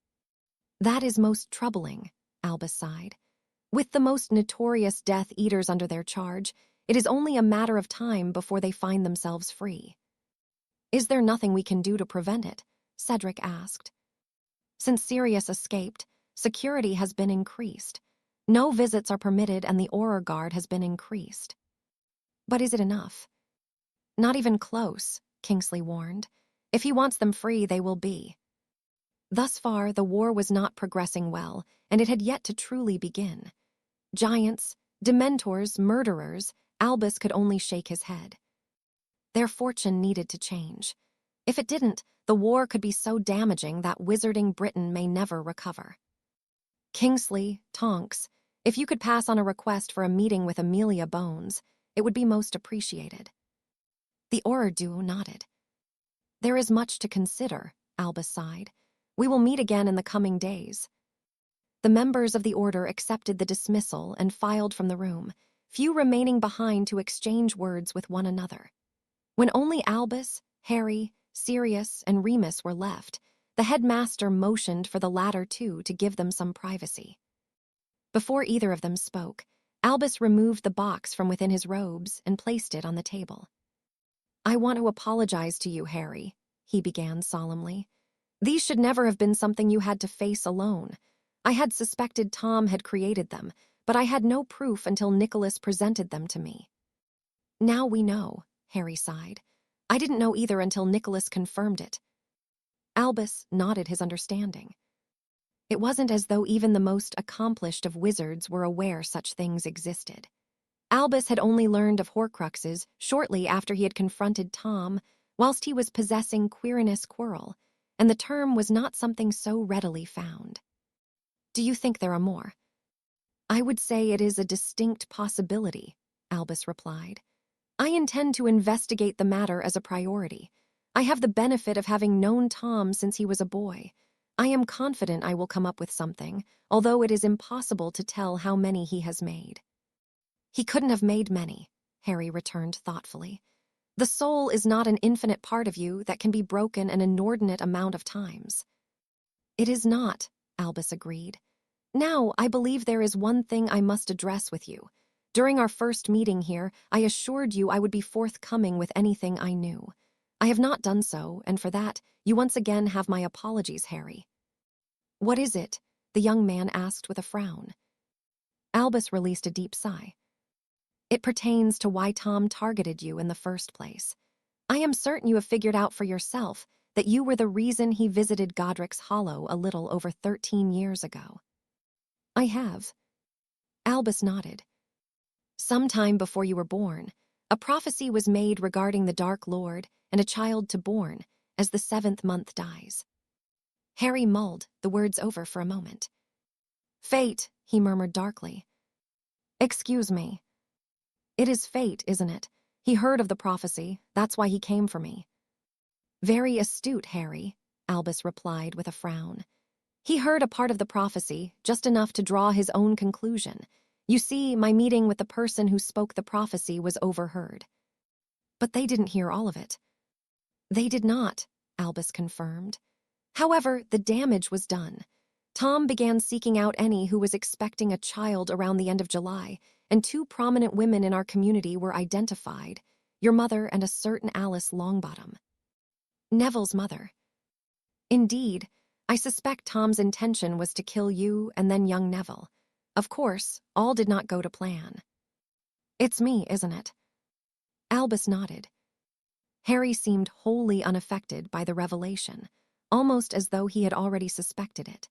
Speaker 1: That is most troubling, Albus sighed. With the most notorious Death Eaters under their charge, it is only a matter of time before they find themselves free. Is there nothing we can do to prevent it? Cedric asked. Since Sirius escaped, security has been increased. No visits are permitted and the Auror Guard has been increased. But is it enough? Not even close, Kingsley warned. If he wants them free, they will be. Thus far, the war was not progressing well, and it had yet to truly begin. Giants, Dementors, murderers, Albus could only shake his head. Their fortune needed to change. If it didn't, the war could be so damaging that wizarding Britain may never recover. Kingsley, Tonks, if you could pass on a request for a meeting with Amelia Bones, it would be most appreciated. The Auror duo nodded. There is much to consider, Albus sighed. We will meet again in the coming days. The members of the order accepted the dismissal and filed from the room, few remaining behind to exchange words with one another. When only Albus, Harry, Sirius, and Remus were left, the headmaster motioned for the latter two to give them some privacy. Before either of them spoke, Albus removed the box from within his robes and placed it on the table. I want to apologize to you, Harry, he began solemnly. These should never have been something you had to face alone. I had suspected Tom had created them, but I had no proof until Nicholas presented them to me. Now we know, Harry sighed. I didn't know either until Nicholas confirmed it. Albus nodded his understanding. It wasn't as though even the most accomplished of wizards were aware such things existed. Albus had only learned of Horcruxes shortly after he had confronted Tom, whilst he was possessing Quirinus Quirrell, and the term was not something so readily found. Do you think there are more? I would say it is a distinct possibility, Albus replied. I intend to investigate the matter as a priority. I have the benefit of having known Tom since he was a boy. I am confident I will come up with something, although it is impossible to tell how many he has made. He couldn't have made many, Harry returned thoughtfully. The soul is not an infinite part of you that can be broken an inordinate amount of times. It is not, Albus agreed. Now, I believe there is one thing I must address with you. During our first meeting here, I assured you I would be forthcoming with anything I knew. I have not done so, and for that, you once again have my apologies, Harry. What is it? The young man asked with a frown. Albus released a deep sigh. It pertains to why Tom targeted you in the first place. I am certain you have figured out for yourself that you were the reason he visited Godric's Hollow a little over 13 years ago. I have. Albus nodded. Sometime before you were born, a prophecy was made regarding the Dark Lord and a child to born as the 7th month dies. Harry mulled the words over for a moment. Fate, he murmured darkly. Excuse me. It is fate, isn't it? He heard of the prophecy, that's why he came for me. Very astute, Harry, Albus replied with a frown. He heard a part of the prophecy, just enough to draw his own conclusion. You see, my meeting with the person who spoke the prophecy was overheard. But they didn't hear all of it. They did not, Albus confirmed. However, the damage was done. Tom began seeking out any who was expecting a child around the end of July, and 2 prominent women in our community were identified, your mother and a certain Alice Longbottom. Neville's mother. Indeed, I suspect Tom's intention was to kill you and then young Neville. Of course, all did not go to plan. It's me, isn't it? Albus nodded. Harry seemed wholly unaffected by the revelation, almost as though he had already suspected it.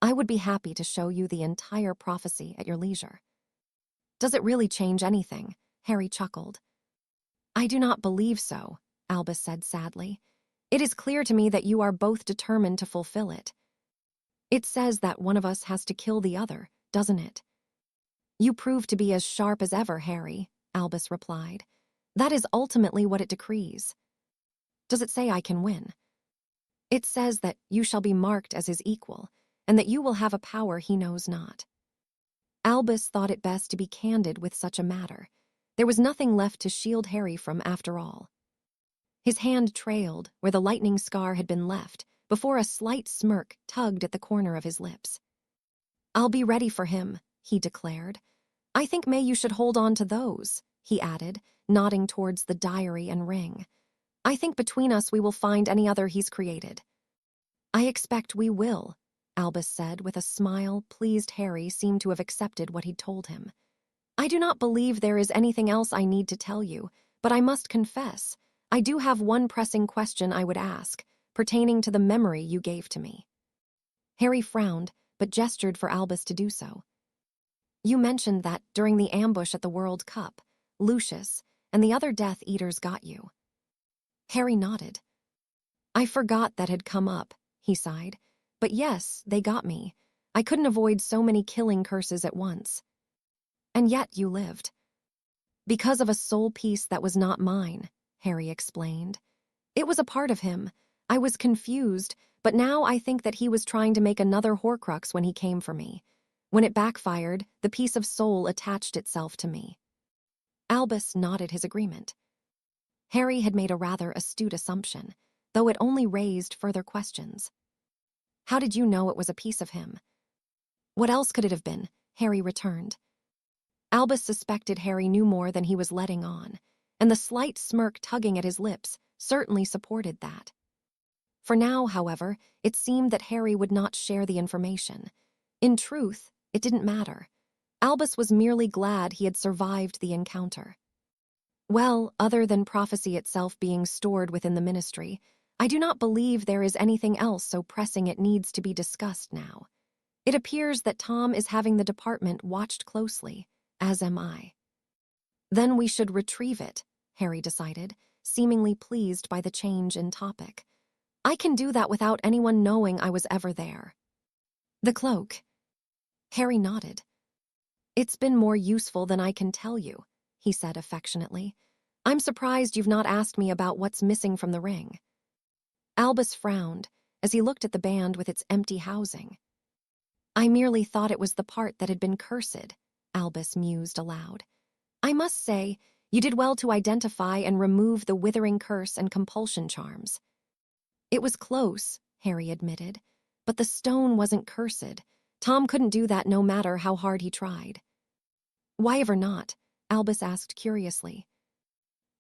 Speaker 1: I would be happy to show you the entire prophecy at your leisure. Does it really change anything? Harry chuckled. I do not believe so, Albus said sadly. It is clear to me that you are both determined to fulfill it. It says that one of us has to kill the other, doesn't it? You prove to be as sharp as ever, Harry, Albus replied. That is ultimately what it decrees. Does it say I can win? It says that you shall be marked as his equal, and that you will have a power he knows not. Albus thought it best to be candid with such a matter. There was nothing left to shield Harry from after all. His hand trailed where the lightning scar had been left, before a slight smirk tugged at the corner of his lips. I'll be ready for him, he declared. I think you should hold on to those, he added, nodding towards the diary and ring. I think between us we will find any other he's created. I expect we will, Albus said with a smile. Pleased Harry seemed to have accepted what he'd told him. I do not believe there is anything else I need to tell you, but I must confess, I do have one pressing question I would ask, pertaining to the memory you gave to me. Harry frowned, but gestured for Albus to do so. You mentioned that, during the ambush at the World Cup, Lucius and the other Death Eaters got you. Harry nodded. I forgot that had come up, he sighed. But yes, they got me. I couldn't avoid so many killing curses at once. And yet you lived. Because of a soul piece that was not mine, Harry explained. It was a part of him. I was confused, but now I think that he was trying to make another Horcrux when he came for me. When it backfired, the piece of soul attached itself to me. Albus nodded his agreement. Harry had made a rather astute assumption, though it only raised further questions. How did you know it was a piece of him? What else could it have been? Harry returned. Albus suspected Harry knew more than he was letting on, and the slight smirk tugging at his lips certainly supported that. For now, however, it seemed that Harry would not share the information. In truth, it didn't matter. Albus was merely glad he had survived the encounter. Well, other than prophecy itself being stored within the ministry, I do not believe there is anything else so pressing it needs to be discussed now. It appears that Tom is having the department watched closely, as am I. Then we should retrieve it, Harry decided, seemingly pleased by the change in topic. I can do that without anyone knowing I was ever there. The cloak. Harry nodded. It's been more useful than I can tell you, he said affectionately. I'm surprised you've not asked me about what's missing from the ring. Albus frowned as he looked at the band with its empty housing. I merely thought it was the part that had been cursed, Albus mused aloud. I must say, you did well to identify and remove the withering curse and compulsion charms. It was close, Harry admitted, but the stone wasn't cursed. Tom couldn't do that no matter how hard he tried. Why ever not? Albus asked curiously.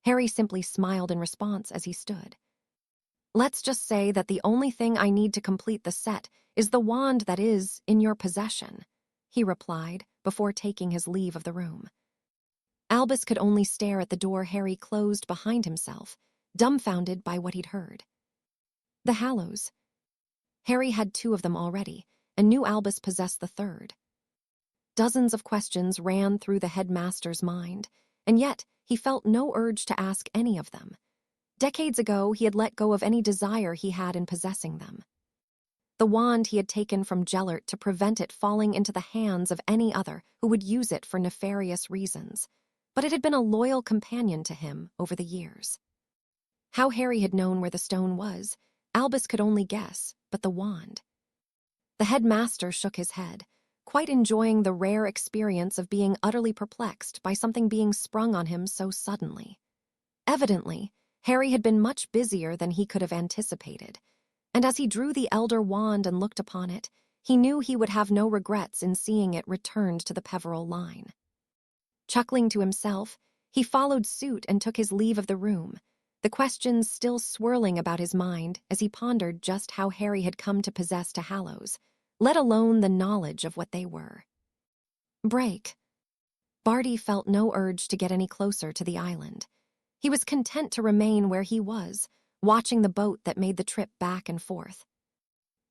Speaker 1: Harry simply smiled in response as he stood. "Let's just say that the only thing I need to complete the set is the wand that is in your possession," he replied before taking his leave of the room. Albus could only stare at the door Harry closed behind himself, dumbfounded by what he'd heard. The Hallows. Harry had 2 of them already, and knew Albus possessed the 3rd. Dozens of questions ran through the headmaster's mind, and yet he felt no urge to ask any of them. Decades ago, he had let go of any desire he had in possessing them. The wand he had taken from Gellert to prevent it falling into the hands of any other who would use it for nefarious reasons, but it had been a loyal companion to him over the years. How Harry had known where the stone was, Albus could only guess, but the wand. The headmaster shook his head, quite enjoying the rare experience of being utterly perplexed by something being sprung on him so suddenly. Evidently, Harry had been much busier than he could have anticipated, and as he drew the elder wand and looked upon it, he knew he would have no regrets in seeing it returned to the Peveril line. Chuckling to himself, he followed suit and took his leave of the room, the questions still swirling about his mind as he pondered just how Harry had come to possess the Hallows, let alone the knowledge of what they were. Break. Barty felt no urge to get any closer to the island. He was content to remain where he was, watching the boat that made the trip back and forth,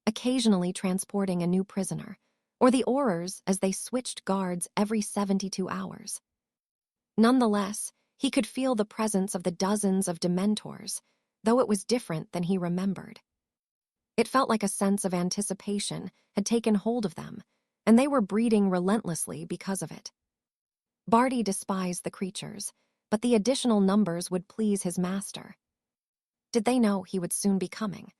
Speaker 1: occasionally transporting a new prisoner, or the Aurors as they switched guards every 72 hours. Nonetheless, he could feel the presence of the dozens of Dementors, though it was different than he remembered. It felt like a sense of anticipation had taken hold of them, and they were breeding relentlessly because of it. Barty despised the creatures, but the additional numbers would please his master. Did they know he would soon be coming?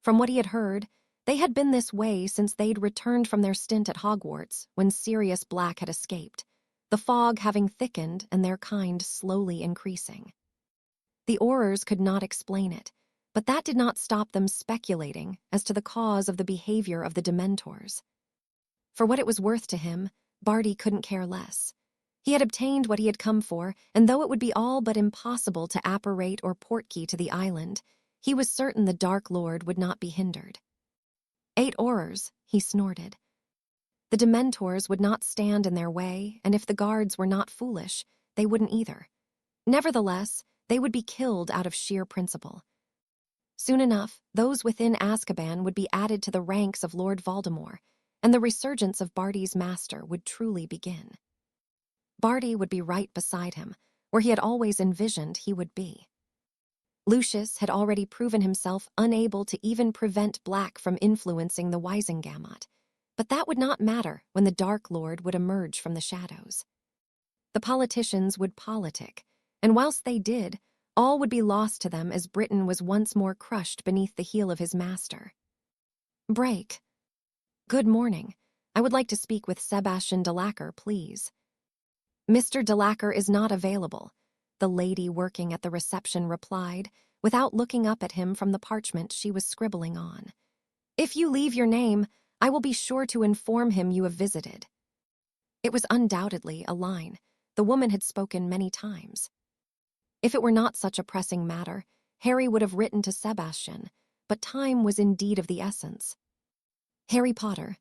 Speaker 1: From what he had heard, they had been this way since they'd returned from their stint at Hogwarts when Sirius Black had escaped, the fog having thickened and their kind slowly increasing. The Aurors could not explain it, but that did not stop them speculating as to the cause of the behavior of the Dementors. For what it was worth to him, Barty couldn't care less. He had obtained what he had come for, and though it would be all but impossible to apparate or portkey to the island, he was certain the Dark Lord would not be hindered. 8 Aurors, he snorted. The Dementors would not stand in their way, and if the guards were not foolish, they wouldn't either. Nevertheless, they would be killed out of sheer principle. Soon enough, those within Azkaban would be added to the ranks of Lord Voldemort, and the resurgence of Barty's master would truly begin. Barty would be right beside him, where he had always envisioned he would be. Lucius had already proven himself unable to even prevent Black from influencing the Wizengamot, but that would not matter when the Dark Lord would emerge from the shadows. The politicians would politic, and whilst they did, all would be lost to them as Britain was once more crushed beneath the heel of his master. Break. Good morning. I would like to speak with Sebastian de Lacquer, please. Mr. de Lacquer is not available, the lady working at the reception replied, without looking up at him from the parchment she was scribbling on. If you leave your name, I will be sure to inform him you have visited. It was undoubtedly a line the woman had spoken many times. If it were not such a pressing matter, Harry would have written to Sebastian, but time was indeed of the essence. Harry Potter.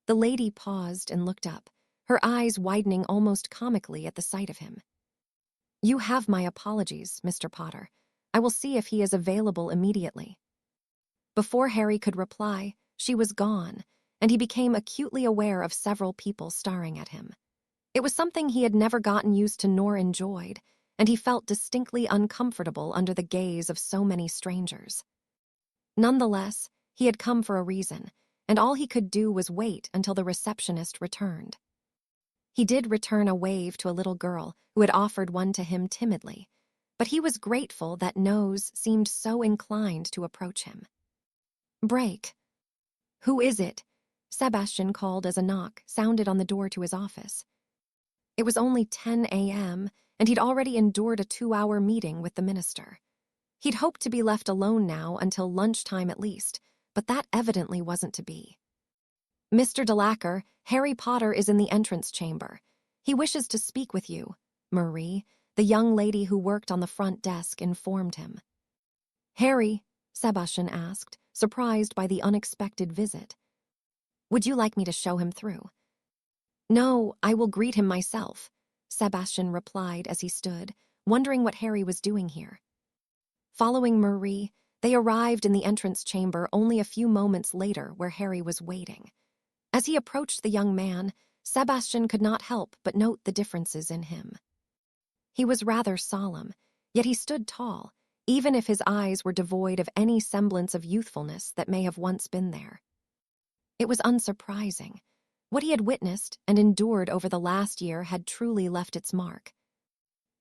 Speaker 1: The lady paused and looked up, her eyes widening almost comically at the sight of him. You have my apologies, Mr. Potter. I will see if he is available immediately. Before Harry could reply, she was gone, and he became acutely aware of several people staring at him. It was something he had never gotten used to nor enjoyed, and he felt distinctly uncomfortable under the gaze of so many strangers. Nonetheless, he had come for a reason, and all he could do was wait until the receptionist returned. He did return a wave to a little girl who had offered one to him timidly, but he was grateful that Nose seemed so inclined to approach him. Break. Who is it? Sebastian called as a knock sounded on the door to his office. It was only 10 a.m., and he'd already endured a 2-hour meeting with the minister. He'd hoped to be left alone now until lunchtime at least, but that evidently wasn't to be. Mr. de Lacquer, Harry Potter is in the entrance chamber. He wishes to speak with you. Marie, the young lady who worked on the front desk informed him. "Harry," Sebastian asked, surprised by the unexpected visit. "Would you like me to show him through?" "No, I will greet him myself," Sebastian replied as he stood, wondering what Harry was doing here. Following Marie, they arrived in the entrance chamber only a few moments later where Harry was waiting. As he approached the young man, Sebastian could not help but note the differences in him. He was rather solemn, yet he stood tall, even if his eyes were devoid of any semblance of youthfulness that may have once been there. It was unsurprising. What he had witnessed and endured over the last year had truly left its mark.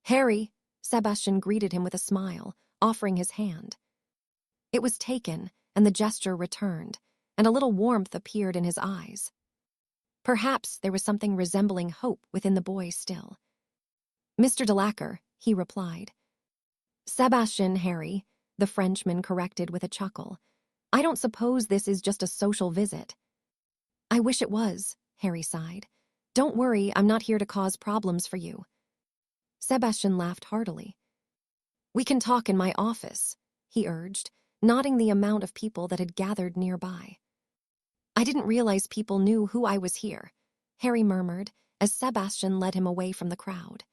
Speaker 1: "Harry," Sebastian greeted him with a smile, offering his hand. It was taken, and the gesture returned, and a little warmth appeared in his eyes. Perhaps there was something resembling hope within the boy still. "Mr. Delacour," he replied. "Sebastian, Harry," the Frenchman corrected with a chuckle. "I don't suppose this is just a social visit." "I wish it was," Harry sighed. "Don't worry, I'm not here to cause problems for you." Sebastian laughed heartily. "We can talk in my office," he urged, noting the amount of people that had gathered nearby. "I didn't realize people knew who I was here," Harry murmured as Sebastian led him away from the crowd.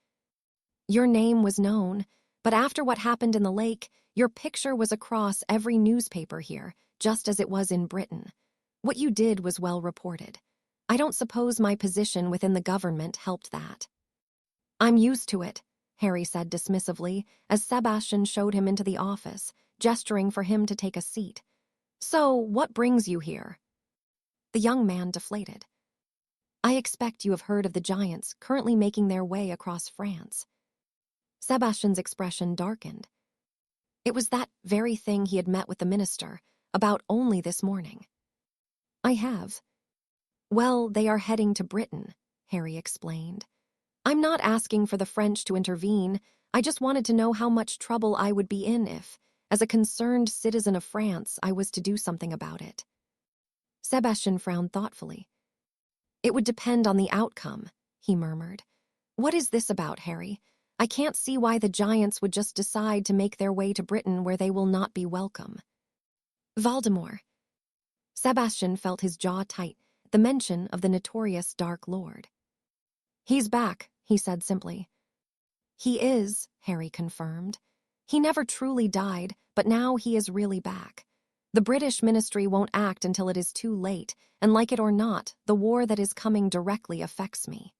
Speaker 1: "Your name was known, but after what happened in the lake, your picture was across every newspaper here, just as it was in Britain. What you did was well reported. I don't suppose my position within the government helped that." "I'm used to it," Harry said dismissively as Sebastian showed him into the office, gesturing for him to take a seat. "So, what brings you here?" The young man deflated. "I expect you have heard of the giants currently making their way across France." Sebastian's expression darkened. It was that very thing he had met with the minister about only this morning. "I have." "Well, they are heading to Britain," Harry explained. "I'm not asking for the French to intervene. I just wanted to know how much trouble I would be in if, as a concerned citizen of France, I was to do something about it." Sebastian frowned thoughtfully. "It would depend on the outcome," he murmured. "What is this about, Harry? I can't see why the giants would just decide to make their way to Britain where they will not be welcome." "Voldemort." Sebastian felt his jaw tight at the mention of the notorious Dark Lord. "He's back," he said simply. "He is," Harry confirmed. "He never truly died, but now he is really back. The British ministry won't act until it is too late, and like it or not, the war that is coming directly affects me."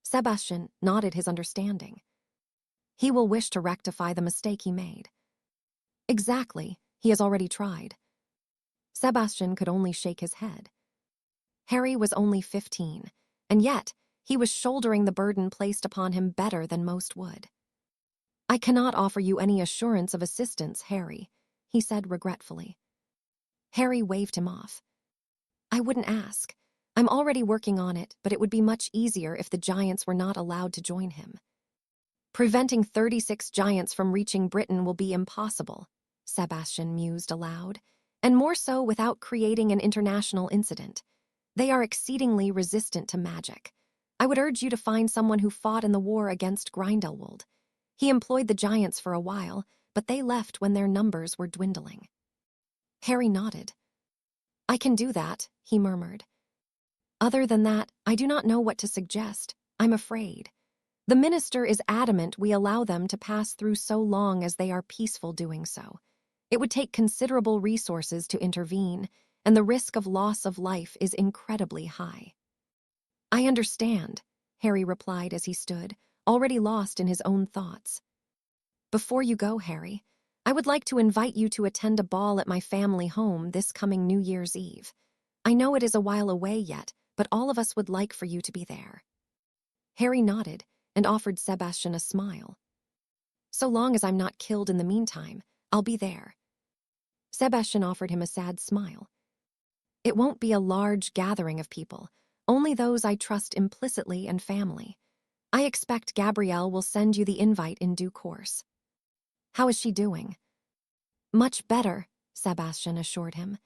Speaker 1: Sebastian nodded his understanding. "He will wish to rectify the mistake he made." "Exactly, he has already tried." Sebastian could only shake his head. Harry was only 15, and yet he was shouldering the burden placed upon him better than most would. "I cannot offer you any assurance of assistance, Harry," he said regretfully. Harry waved him off. "I wouldn't ask. I'm already working on it, but it would be much easier if the giants were not allowed to join him." "Preventing 36 giants from reaching Britain will be impossible," Sebastian mused aloud, "and more so without creating an international incident. They are exceedingly resistant to magic. I would urge you to find someone who fought in the war against Grindelwald. He employed the giants for a while, but they left when their numbers were dwindling." Harry nodded. "I can do that," he murmured. "Other than that, I do not know what to suggest. I'm afraid. The minister is adamant we allow them to pass through so long as they are peaceful doing so. It would take considerable resources to intervene, and the risk of loss of life is incredibly high." "I understand," Harry replied as he stood, already lost in his own thoughts. "Before you go, Harry, I would like to invite you to attend a ball at my family home this coming New Year's Eve. I know it is a while away yet, but all of us would like for you to be there." Harry nodded and offered Sebastian a smile. "So long as I'm not killed in the meantime, I'll be there." Sebastian offered him a sad smile. "It won't be a large gathering of people, only those I trust implicitly and family. I expect Gabrielle will send you the invite in due course." "How is she doing?" "Much better," Sebastian assured him.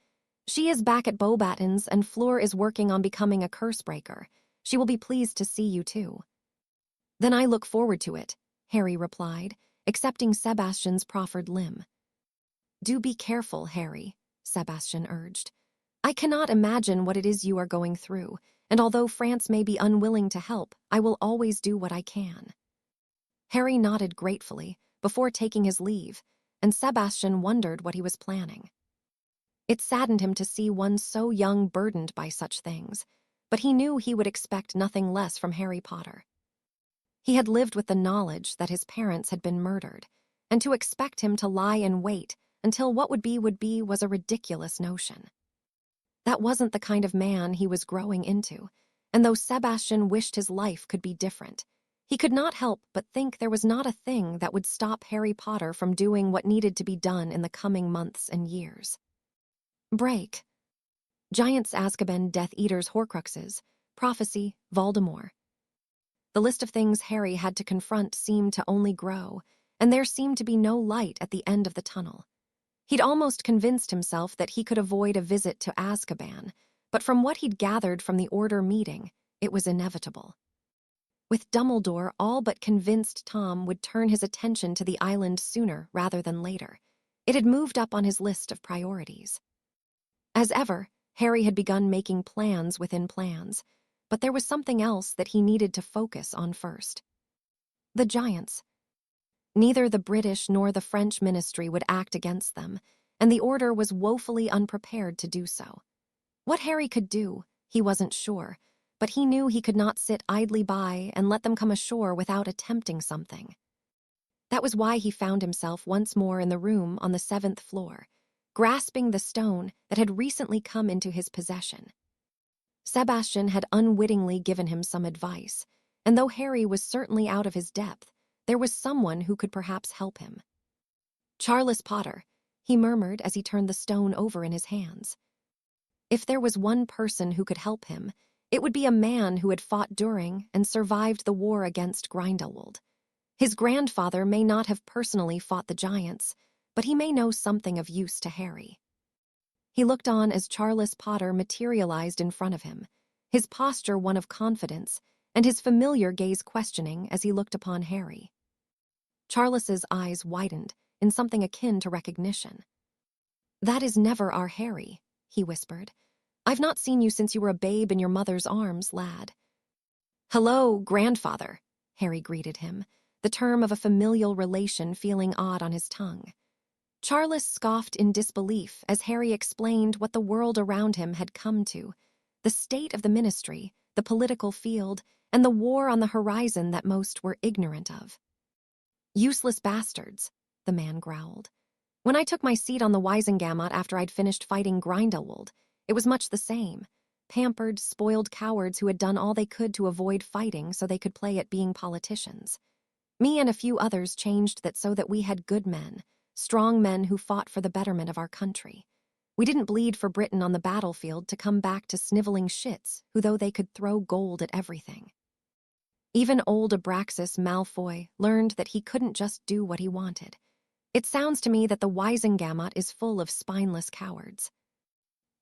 Speaker 1: "She is back at Beauxbatons and Fleur is working on becoming a curse breaker. She will be pleased to see you too." "Then I look forward to it," Harry replied, accepting Sebastian's proffered limb. Do be careful, Harry, Sebastian urged. I cannot imagine what it is you are going through, and although France may be unwilling to help, I will always do what I can. Harry nodded gratefully before taking his leave, and Sebastian wondered what he was planning. It saddened him to see one so young burdened by such things, but he knew he would expect nothing less from Harry Potter. He had lived with the knowledge that his parents had been murdered, and to expect him to lie in wait until what would be was a ridiculous notion. That wasn't the kind of man he was growing into, and though Sebastian wished his life could be different, he could not help but think there was not a thing that would stop Harry Potter from doing what needed to be done in the coming months and years. Break. Giants, Azkaban, Death Eaters, Horcruxes, Prophecy, Voldemort. The list of things Harry had to confront seemed to only grow, and there seemed to be no light at the end of the tunnel. He'd almost convinced himself that he could avoid a visit to Azkaban, but from what he'd gathered from the Order meeting, it was inevitable. With Dumbledore all but convinced Tom would turn his attention to the island sooner rather than later, it had moved up on his list of priorities. As ever, Harry had begun making plans within plans, but there was something else that he needed to focus on first. The Giants. Neither the British nor the French ministry would act against them, and the Order was woefully unprepared to do so. What Harry could do, he wasn't sure, but he knew he could not sit idly by and let them come ashore without attempting something. That was why he found himself once more in the room on the 7th floor, grasping the stone that had recently come into his possession. Sebastian had unwittingly given him some advice, and though Harry was certainly out of his depth, there was someone who could perhaps help him. Charles Potter, he murmured as he turned the stone over in his hands. If there was one person who could help him, it would be a man who had fought during and survived the war against Grindelwald. His grandfather may not have personally fought the Giants, but he may know something of use to Harry. He looked on as Charles Potter materialized in front of him, his posture one of confidence, and his familiar gaze questioning as he looked upon Harry. Charles's eyes widened in something akin to recognition. That is never our Harry, he whispered. I've not seen you since you were a babe in your mother's arms, lad. Hello, grandfather, Harry greeted him, the term of a familial relation feeling odd on his tongue. Charles scoffed in disbelief as Harry explained what the world around him had come to, the state of the ministry, the political field, and the war on the horizon that most were ignorant of. Useless bastards, the man growled. When I took my seat on the Wisengamot after I'd finished fighting Grindelwald, it was much the same. Pampered, spoiled cowards who had done all they could to avoid fighting so they could play at being politicians. Me and a few others changed that so that we had good men, strong men who fought for the betterment of our country. We didn't bleed for Britain on the battlefield to come back to sniveling shits who though they could throw gold at everything. Even old Abraxas Malfoy learned that he couldn't just do what he wanted. It sounds to me that the Wisengamot is full of spineless cowards.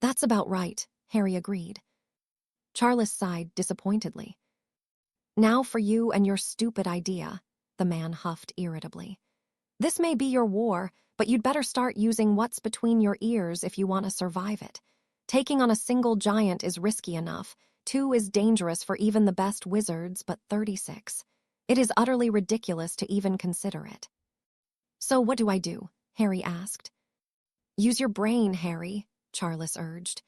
Speaker 1: That's about right, Harry agreed. Charles sighed disappointedly. Now for you and your stupid idea, the man huffed irritably. This may be your war, but you'd better start using what's between your ears if you want to survive it. Taking on a single giant is risky enough. 2 is dangerous for even the best wizards, but 36. It is utterly ridiculous to even consider it. So what do I do? Harry asked. Use your brain, Harry, Charles urged.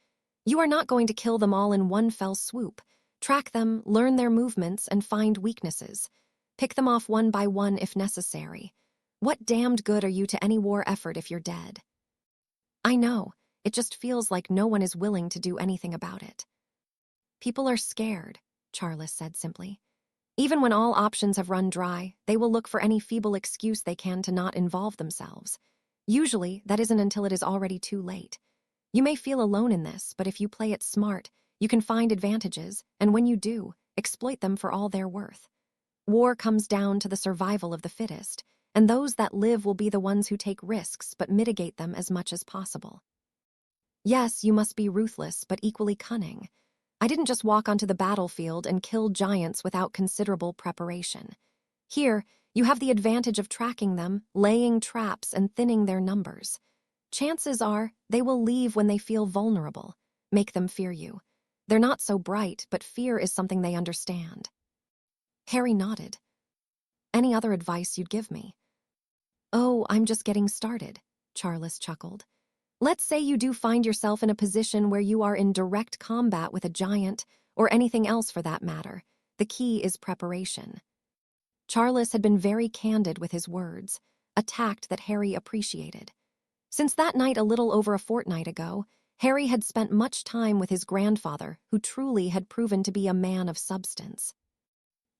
Speaker 1: You are not going to kill them all in one fell swoop. Track them, learn their movements, and find weaknesses. Pick them off one by one if necessary. What damned good are you to any war effort if you're dead? I know, it just feels like no one is willing to do anything about it. People are scared, Charles said simply. Even when all options have run dry, they will look for any feeble excuse they can to not involve themselves. Usually, that isn't until it is already too late. You may feel alone in this, but if you play it smart, you can find advantages, and when you do, exploit them for all they're worth. War comes down to the survival of the fittest, and those that live will be the ones who take risks but mitigate them as much as possible. Yes, you must be ruthless, but equally cunning. I didn't just walk onto the battlefield and kill giants without considerable preparation. Here, You have the advantage of tracking them, laying traps, and thinning their numbers. Chances are they will leave when they feel vulnerable. Make them fear you. They're not so bright, but fear is something they understand. Harry nodded. Any other advice you'd give me? Oh, I'm just getting started, Charles chuckled. Let's say you do find yourself in a position where you are in direct combat with a giant, or anything else for that matter. The key is preparation. Charles had been very candid with his words, a tact that Harry appreciated. Since that night a little over a fortnight ago, Harry had spent much time with his grandfather, who truly had proven to be a man of substance.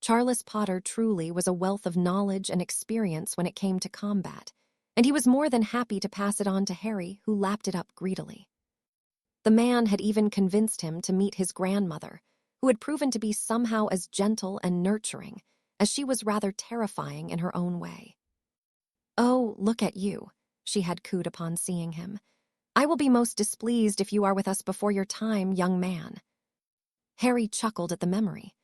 Speaker 1: Charles Potter truly was a wealth of knowledge and experience when it came to combat, and he was more than happy to pass it on to Harry, who lapped it up greedily. The man had even convinced him to meet his grandmother, who had proven to be somehow as gentle and nurturing, as she was rather terrifying in her own way. "Oh, look at you," she had cooed upon seeing him. "I will be most displeased if you are with us before your time, young man." Harry chuckled at the memory.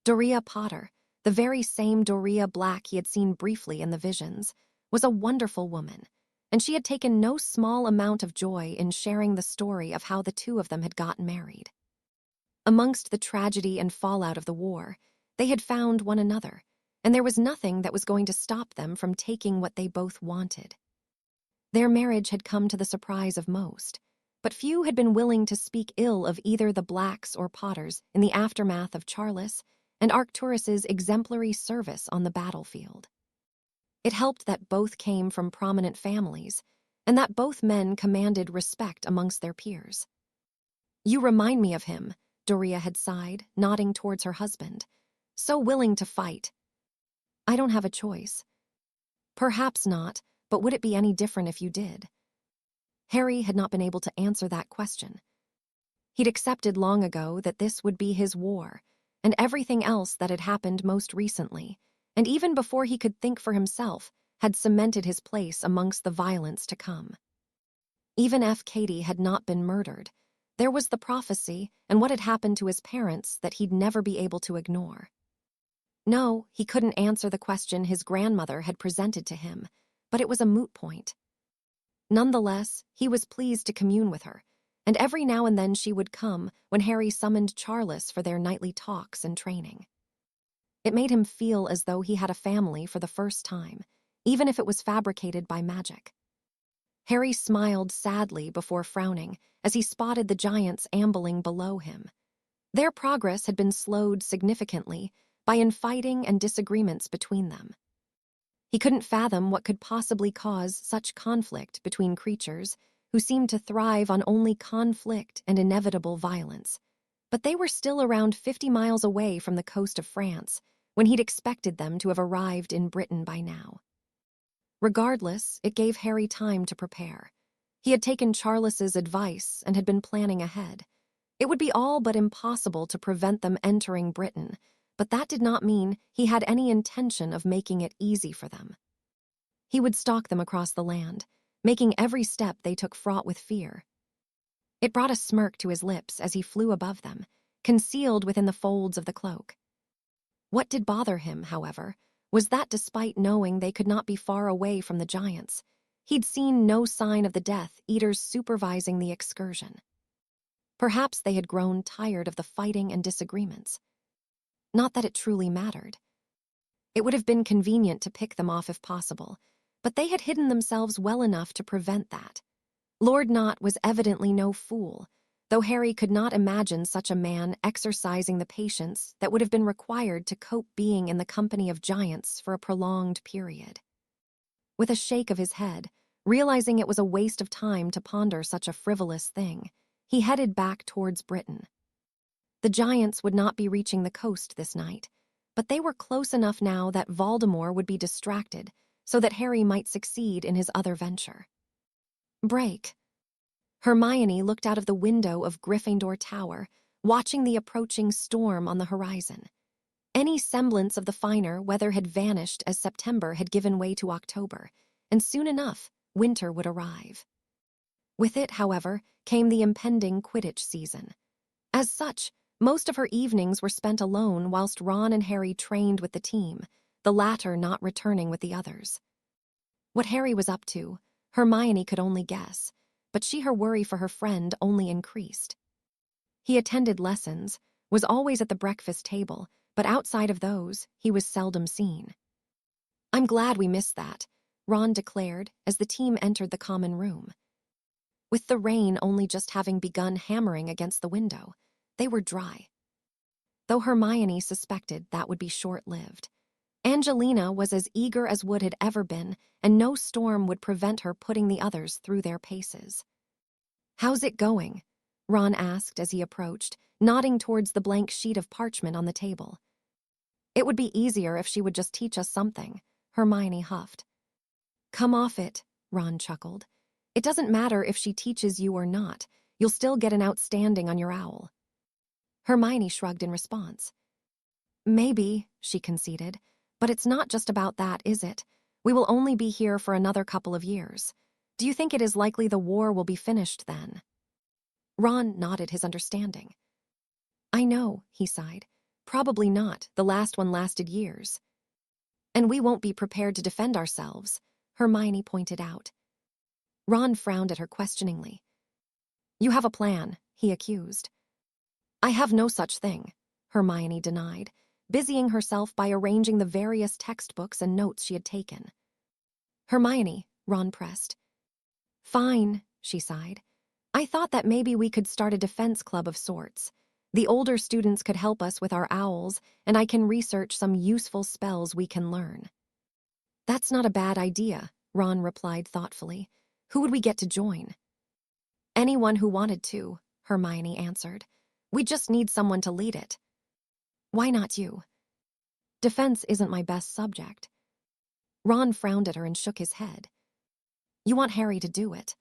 Speaker 1: Doria Potter, the very same Doria Black he had seen briefly in the visions, was a wonderful woman, and she had taken no small amount of joy in sharing the story of how the two of them had gotten married. Amongst the tragedy and fallout of the war, they had found one another, and there was nothing that was going to stop them from taking what they both wanted. Their marriage had come to the surprise of most, but few had been willing to speak ill of either the Blacks or Potters in the aftermath of Charles and Arcturus's exemplary service on the battlefield. It helped that both came from prominent families, and that both men commanded respect amongst their peers. "You remind me of him," Doria had sighed, nodding towards her husband. "So willing to fight." "I don't have a choice." "Perhaps not, but would it be any different if you did?" Harry had not been able to answer that question. He'd accepted long ago that this would be his war, and everything else that had happened most recently, and even before he could think for himself, had cemented his place amongst the violence to come. Even if Katie had not been murdered, there was the prophecy and what had happened to his parents that he'd never be able to ignore. No, he couldn't answer the question his grandmother had presented to him, but it was a moot point. Nonetheless, he was pleased to commune with her, and every now and then she would come when Harry summoned Charles for their nightly talks and training. It made him feel as though he had a family for the first time, even if it was fabricated by magic. Harry smiled sadly before frowning as he spotted the giants ambling below him. Their progress had been slowed significantly by infighting and disagreements between them. He couldn't fathom what could possibly cause such conflict between creatures who seemed to thrive on only conflict and inevitable violence. But they were still around 50 miles away from the coast of France when he'd expected them to have arrived in Britain by now. Regardless, it gave Harry time to prepare. He had taken Charles's advice and had been planning ahead. It would be all but impossible to prevent them entering Britain, but that did not mean he had any intention of making it easy for them. He would stalk them across the land, making every step they took fraught with fear. It brought a smirk to his lips as he flew above them, concealed within the folds of the cloak. What did bother him, however, was that despite knowing they could not be far away from the giants, he'd seen no sign of the Death Eaters supervising the excursion. Perhaps they had grown tired of the fighting and disagreements. Not that it truly mattered. It would have been convenient to pick them off if possible, but they had hidden themselves well enough to prevent that. Lord Knott was evidently no fool, though Harry could not imagine such a man exercising the patience that would have been required to cope being in the company of giants for a prolonged period. With a shake of his head, realizing it was a waste of time to ponder such a frivolous thing, he headed back towards Britain. The giants would not be reaching the coast this night, but they were close enough now that Voldemort would be distracted so that Harry might succeed in his other venture. Break. Hermione looked out of the window of Gryffindor Tower, watching the approaching storm on the horizon. Any semblance of the finer weather had vanished as September had given way to October, and soon enough, winter would arrive. With it, however, came the impending Quidditch season. As such, most of her evenings were spent alone whilst Ron and Harry trained with the team, the latter not returning with the others. What Harry was up to, Hermione could only guess, but her worry for her friend only increased. He attended lessons, was always at the breakfast table, but outside of those, he was seldom seen. "I'm glad we missed that," Ron declared as the team entered the common room. With the rain only just having begun hammering against the window, they were dry. Though Hermione suspected that would be short-lived. Angelina was as eager as Wood had ever been, and no storm would prevent her putting the others through their paces. "How's it going?" Ron asked as he approached, nodding towards the blank sheet of parchment on the table. "It would be easier if she would just teach us something," Hermione huffed. "Come off it," Ron chuckled. "It doesn't matter if she teaches you or not, you'll still get an outstanding on your owl." Hermione shrugged in response. "Maybe," she conceded, "but it's not just about that, is it? We will only be here for another couple of years. Do you think it is likely the war will be finished then?" Ron nodded his understanding. "I know," he sighed. "Probably not. The last one lasted years." "And we won't be prepared to defend ourselves," Hermione pointed out. Ron frowned at her questioningly. "You have a plan," he accused. "I have no such thing," Hermione denied, busying herself by arranging the various textbooks and notes she had taken. "Hermione," Ron pressed. "Fine," she sighed. "I thought that maybe we could start a defense club of sorts. The older students could help us with our owls, and I can research some useful spells we can learn." "That's not a bad idea," Ron replied thoughtfully. "Who would we get to join?" "Anyone who wanted to," Hermione answered. "We just need someone to lead it." "Why not you?" "Defense isn't my best subject." Ron frowned at her and shook his head. "You want Harry to do it.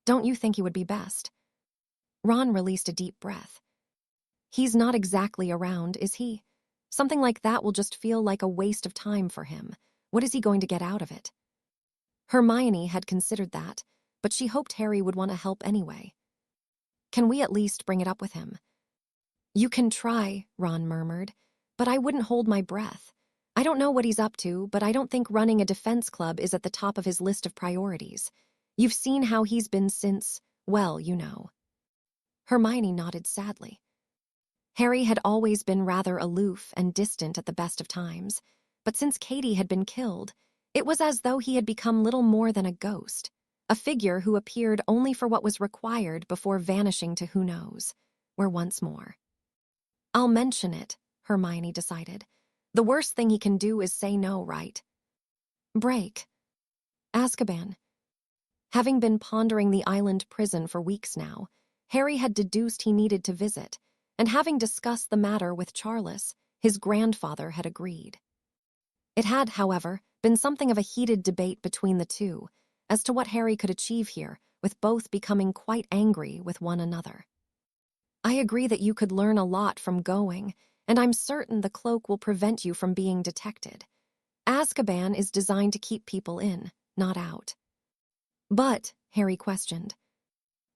Speaker 1: Don't you think he would be best?" Ron released a deep breath. "He's not exactly around, is he? Something like that will just feel like a waste of time for him. What is he going to get out of it?" Hermione had considered that, but she hoped Harry would want to help anyway. "Can we at least bring it up with him?" "You can try," Ron murmured, "but I wouldn't hold my breath. I don't know what he's up to, but I don't think running a defense club is at the top of his list of priorities. You've seen how he's been since, well, you know." Hermione nodded sadly. Harry had always been rather aloof and distant at the best of times, but since Katie had been killed, it was as though he had become little more than a ghost, a figure who appeared only for what was required before vanishing to who knows, where once more. "I'll mention it," Hermione decided. "The worst thing he can do is say no, right?" "Break." Azkaban. Having been pondering the island prison for weeks now, Harry had deduced he needed to visit, and having discussed the matter with Charles, his grandfather had agreed. It had, however, been something of a heated debate between the two as to what Harry could achieve here, with both becoming quite angry with one another. "I agree that you could learn a lot from going, and I'm certain the cloak will prevent you from being detected. Azkaban is designed to keep people in, not out." "But," Harry questioned.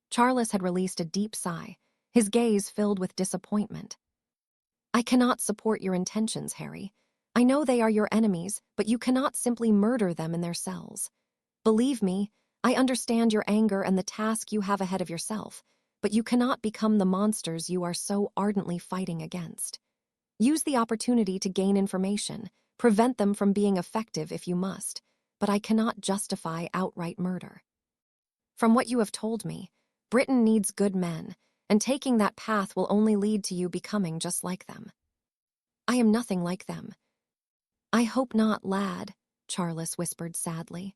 Speaker 1: Charles had released a deep sigh, his gaze filled with disappointment. "I cannot support your intentions, Harry. I know they are your enemies, but you cannot simply murder them in their cells. Believe me, I understand your anger and the task you have ahead of yourself, but you cannot become the monsters you are so ardently fighting against. Use the opportunity to gain information, prevent them from being effective if you must, but I cannot justify outright murder. From what you have told me, Britain needs good men, and taking that path will only lead to you becoming just like them." "I am nothing like them." "I hope not, lad," Charles whispered sadly.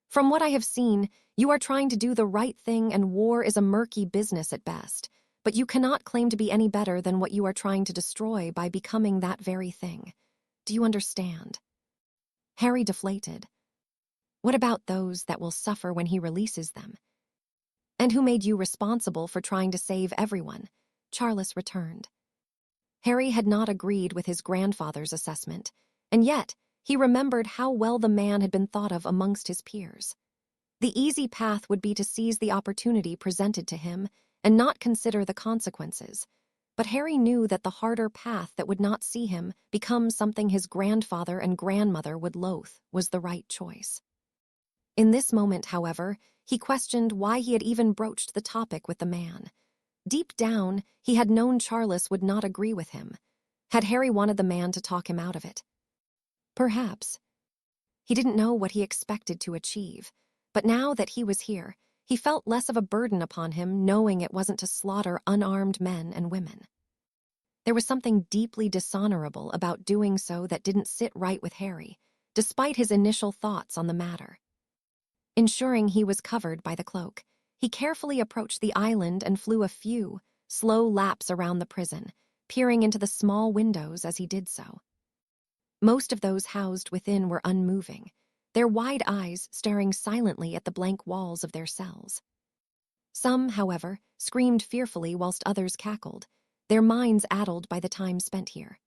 Speaker 1: "From what I have seen, you are trying to do the right thing, and war is a murky business at best, but you cannot claim to be any better than what you are trying to destroy by becoming that very thing. Do you understand?" Harry deflated. "What about those that will suffer when he releases them?" "And who made you responsible for trying to save everyone?" Charles returned. Harry had not agreed with his grandfather's assessment, and yet he remembered how well the man had been thought of amongst his peers. The easy path would be to seize the opportunity presented to him and not consider the consequences, But Harry knew that the harder path that would not see him become something his grandfather and grandmother would loathe was the right choice. In this moment, however, he questioned why he had even broached the topic with the man. Deep down, he had known Charles would not agree with him. Had Harry wanted the man to talk him out of it? Perhaps. He didn't know what he expected to achieve, but now that he was here, he felt less of a burden upon him knowing it wasn't to slaughter unarmed men and women. There was something deeply dishonorable about doing so that didn't sit right with Harry, despite his initial thoughts on the matter. Ensuring he was covered by the cloak, he carefully approached the island and flew a few, slow laps around the prison, peering into the small windows as he did so. Most of those housed within were unmoving, their wide eyes staring silently at the blank walls of their cells. Some, however, screamed fearfully whilst others cackled, their minds addled by the time spent here.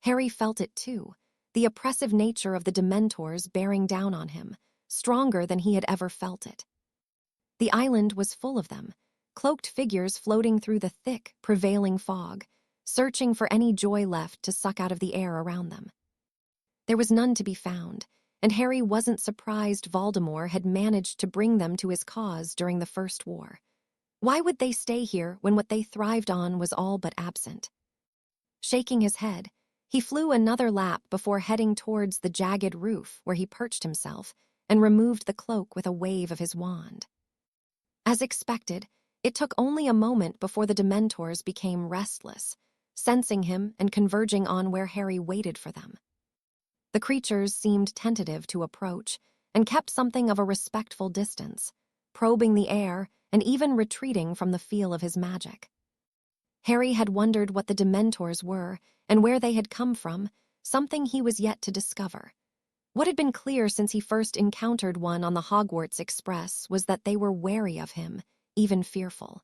Speaker 1: Harry felt it too, the oppressive nature of the Dementors bearing down on him, stronger than he had ever felt it. The island was full of them, cloaked figures floating through the thick, prevailing fog, searching for any joy left to suck out of the air around them. There was none to be found, and Harry wasn't surprised Voldemort had managed to bring them to his cause during the First War. Why would they stay here when what they thrived on was all but absent? Shaking his head, he flew another lap before heading towards the jagged roof where he perched himself and removed the cloak with a wave of his wand. As expected, it took only a moment before the Dementors became restless, sensing him and converging on where Harry waited for them. The creatures seemed tentative to approach and kept something of a respectful distance, probing the air and even retreating from the feel of his magic. Harry had wondered what the Dementors were and where they had come from, something he was yet to discover. What had been clear since he first encountered one on the Hogwarts Express was that they were wary of him, even fearful.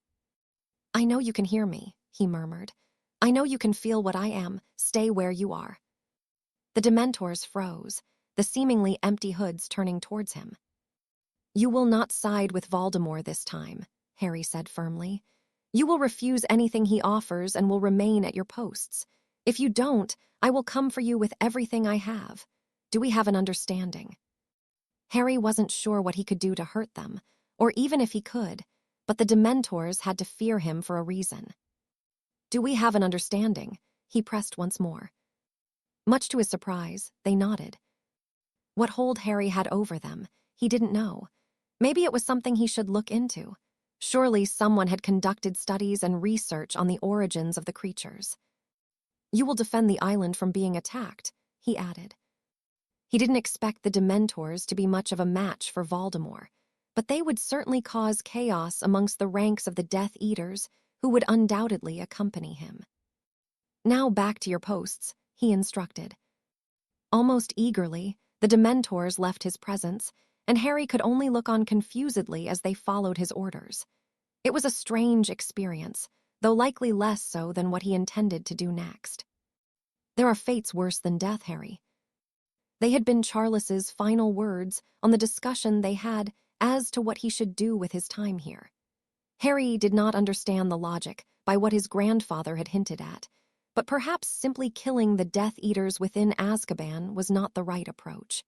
Speaker 1: "I know you can hear me," he murmured. "I know you can feel what I am. Stay where you are." The Dementors froze, the seemingly empty hoods turning towards him. "You will not side with Voldemort this time," Harry said firmly. "You will refuse anything he offers and will remain at your posts. If you don't, I will come for you with everything I have. Do we have an understanding?" Harry wasn't sure what he could do to hurt them, or even if he could, but the Dementors had to fear him for a reason. "Do we have an understanding?" he pressed once more. Much to his surprise, they nodded. What hold Harry had over them, he didn't know. Maybe it was something he should look into. Surely someone had conducted studies and research on the origins of the creatures. "You will defend the island from being attacked," he added. He didn't expect the Dementors to be much of a match for Voldemort, but they would certainly cause chaos amongst the ranks of the Death Eaters who would undoubtedly accompany him. "Now back to your posts," he instructed. Almost eagerly, the Dementors left his presence, and Harry could only look on confusedly as they followed his orders. It was a strange experience, though likely less so than what he intended to do next. "There are fates worse than death, Harry." They had been Charles's final words on the discussion they had as to what he should do with his time here. Harry did not understand the logic by what his grandfather had hinted at, but perhaps simply killing the Death Eaters within Azkaban was not the right approach.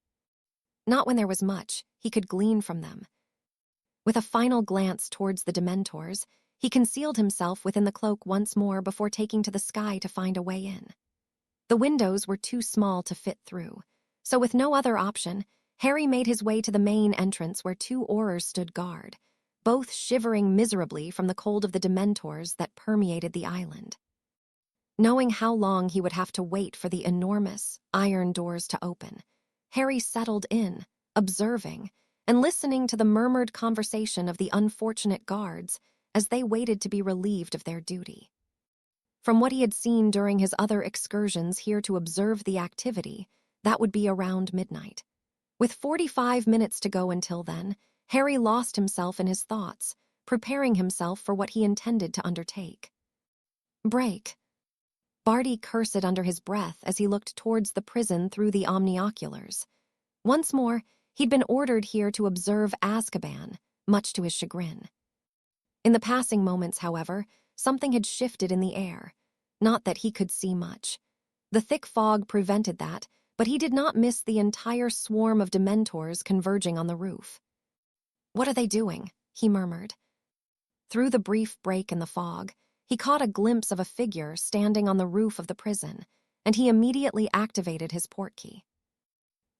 Speaker 1: Not when there was much he could glean from them. With a final glance towards the Dementors, he concealed himself within the cloak once more before taking to the sky to find a way in. The windows were too small to fit through, so with no other option, Harry made his way to the main entrance where two Aurors stood guard, both shivering miserably from the cold of the Dementors that permeated the island. Knowing how long he would have to wait for the enormous iron doors to open, Harry settled in, observing, and listening to the murmured conversation of the unfortunate guards as they waited to be relieved of their duty. From what he had seen during his other excursions here to observe the activity, that would be around midnight. With 45 minutes to go until then, Harry lost himself in his thoughts, preparing himself for what he intended to undertake. Break. Barty cursed under his breath as he looked towards the prison through the omnioculars. Once more, he'd been ordered here to observe Azkaban, much to his chagrin. In the passing moments, however, Something had shifted in the air. Not that he could see much. The thick fog prevented that, but he did not miss the entire swarm of Dementors converging on the roof. "What are they doing?" he murmured. Through the brief break in the fog, he caught a glimpse of a figure standing on the roof of the prison, and he immediately activated his portkey.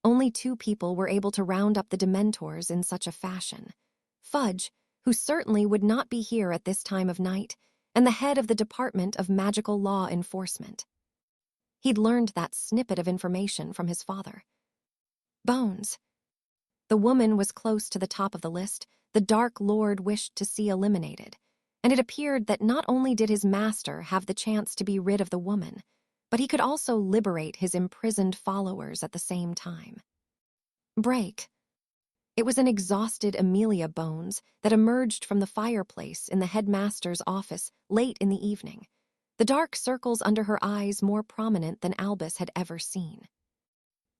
Speaker 1: Only 2 people were able to round up the Dementors in such a fashion. Fudge, who certainly would not be here at this time of night, and the head of the Department of Magical Law Enforcement. He'd learned that snippet of information from his father. Bones. The woman was close to the top of the list the Dark Lord wished to see eliminated, and it appeared that not only did his master have the chance to be rid of the woman, but he could also liberate his imprisoned followers at the same time. Break. It was an exhausted Amelia Bones that emerged from the fireplace in the headmaster's office late in the evening, the dark circles under her eyes more prominent than Albus had ever seen.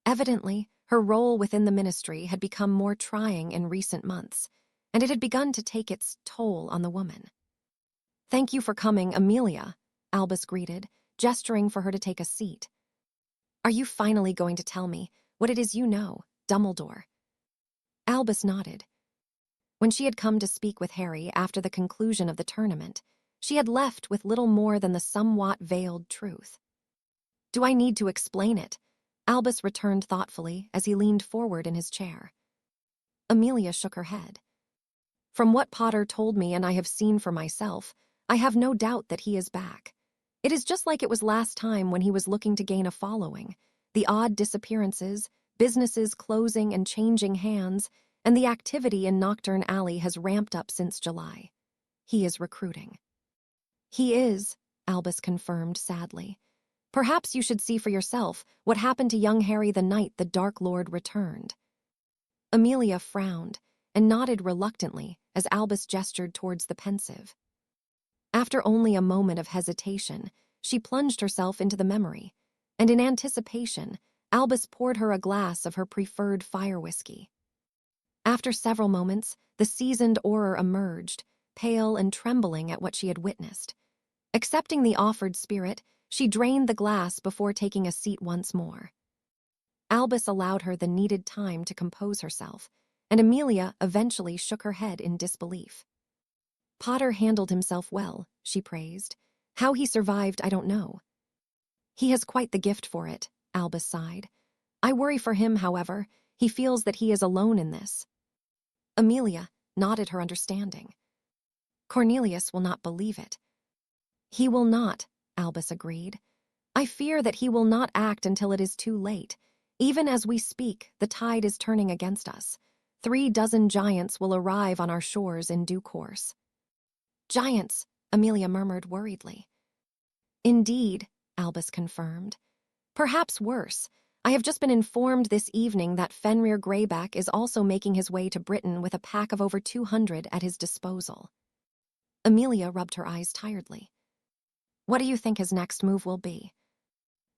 Speaker 1: Evidently, her role within the ministry had become more trying in recent months, and it had begun to take its toll on the woman. "Thank you for coming, Amelia," Albus greeted, gesturing for her to take a seat. "Are you finally going to tell me what it is you know, Dumbledore?" Albus nodded. When she had come to speak with Harry after the conclusion of the tournament, she had left with little more than the somewhat veiled truth. "Do I need to explain it?" Albus returned thoughtfully as he leaned forward in his chair. Amelia shook her head. "From what Potter told me and I have seen for myself, I have no doubt that he is back. It is just like it was last time when he was looking to gain a following. The odd disappearances, businesses closing and changing hands, and the activity in Nocturne Alley has ramped up since July. He is recruiting." "He is," Albus confirmed sadly. "Perhaps you should see for yourself what happened to young Harry the night the Dark Lord returned." Amelia frowned and nodded reluctantly as Albus gestured towards the pensive. After only a moment of hesitation, she plunged herself into the memory, and in anticipation, Albus poured her a glass of her preferred fire whiskey. After several moments, the seasoned Auror emerged, pale and trembling at what she had witnessed. Accepting the offered spirit, she drained the glass before taking a seat once more. Albus allowed her the needed time to compose herself, and Amelia eventually shook her head in disbelief. "Potter handled himself well," she praised. "How he survived, I don't know." "He has quite the gift for it," Albus sighed. "I worry for him, however. He feels that he is alone in this." Amelia nodded her understanding. "Cornelius will not believe it." "He will not," Albus agreed. "I fear that he will not act until it is too late. Even as we speak, the tide is turning against us. 3 dozen giants will arrive on our shores in due course." "Giants," Amelia murmured worriedly. "Indeed," Albus confirmed. "Perhaps worse. I have just been informed this evening that Fenrir Greyback is also making his way to Britain with a pack of over 200 at his disposal." Amelia rubbed her eyes tiredly. "What do you think his next move will be?"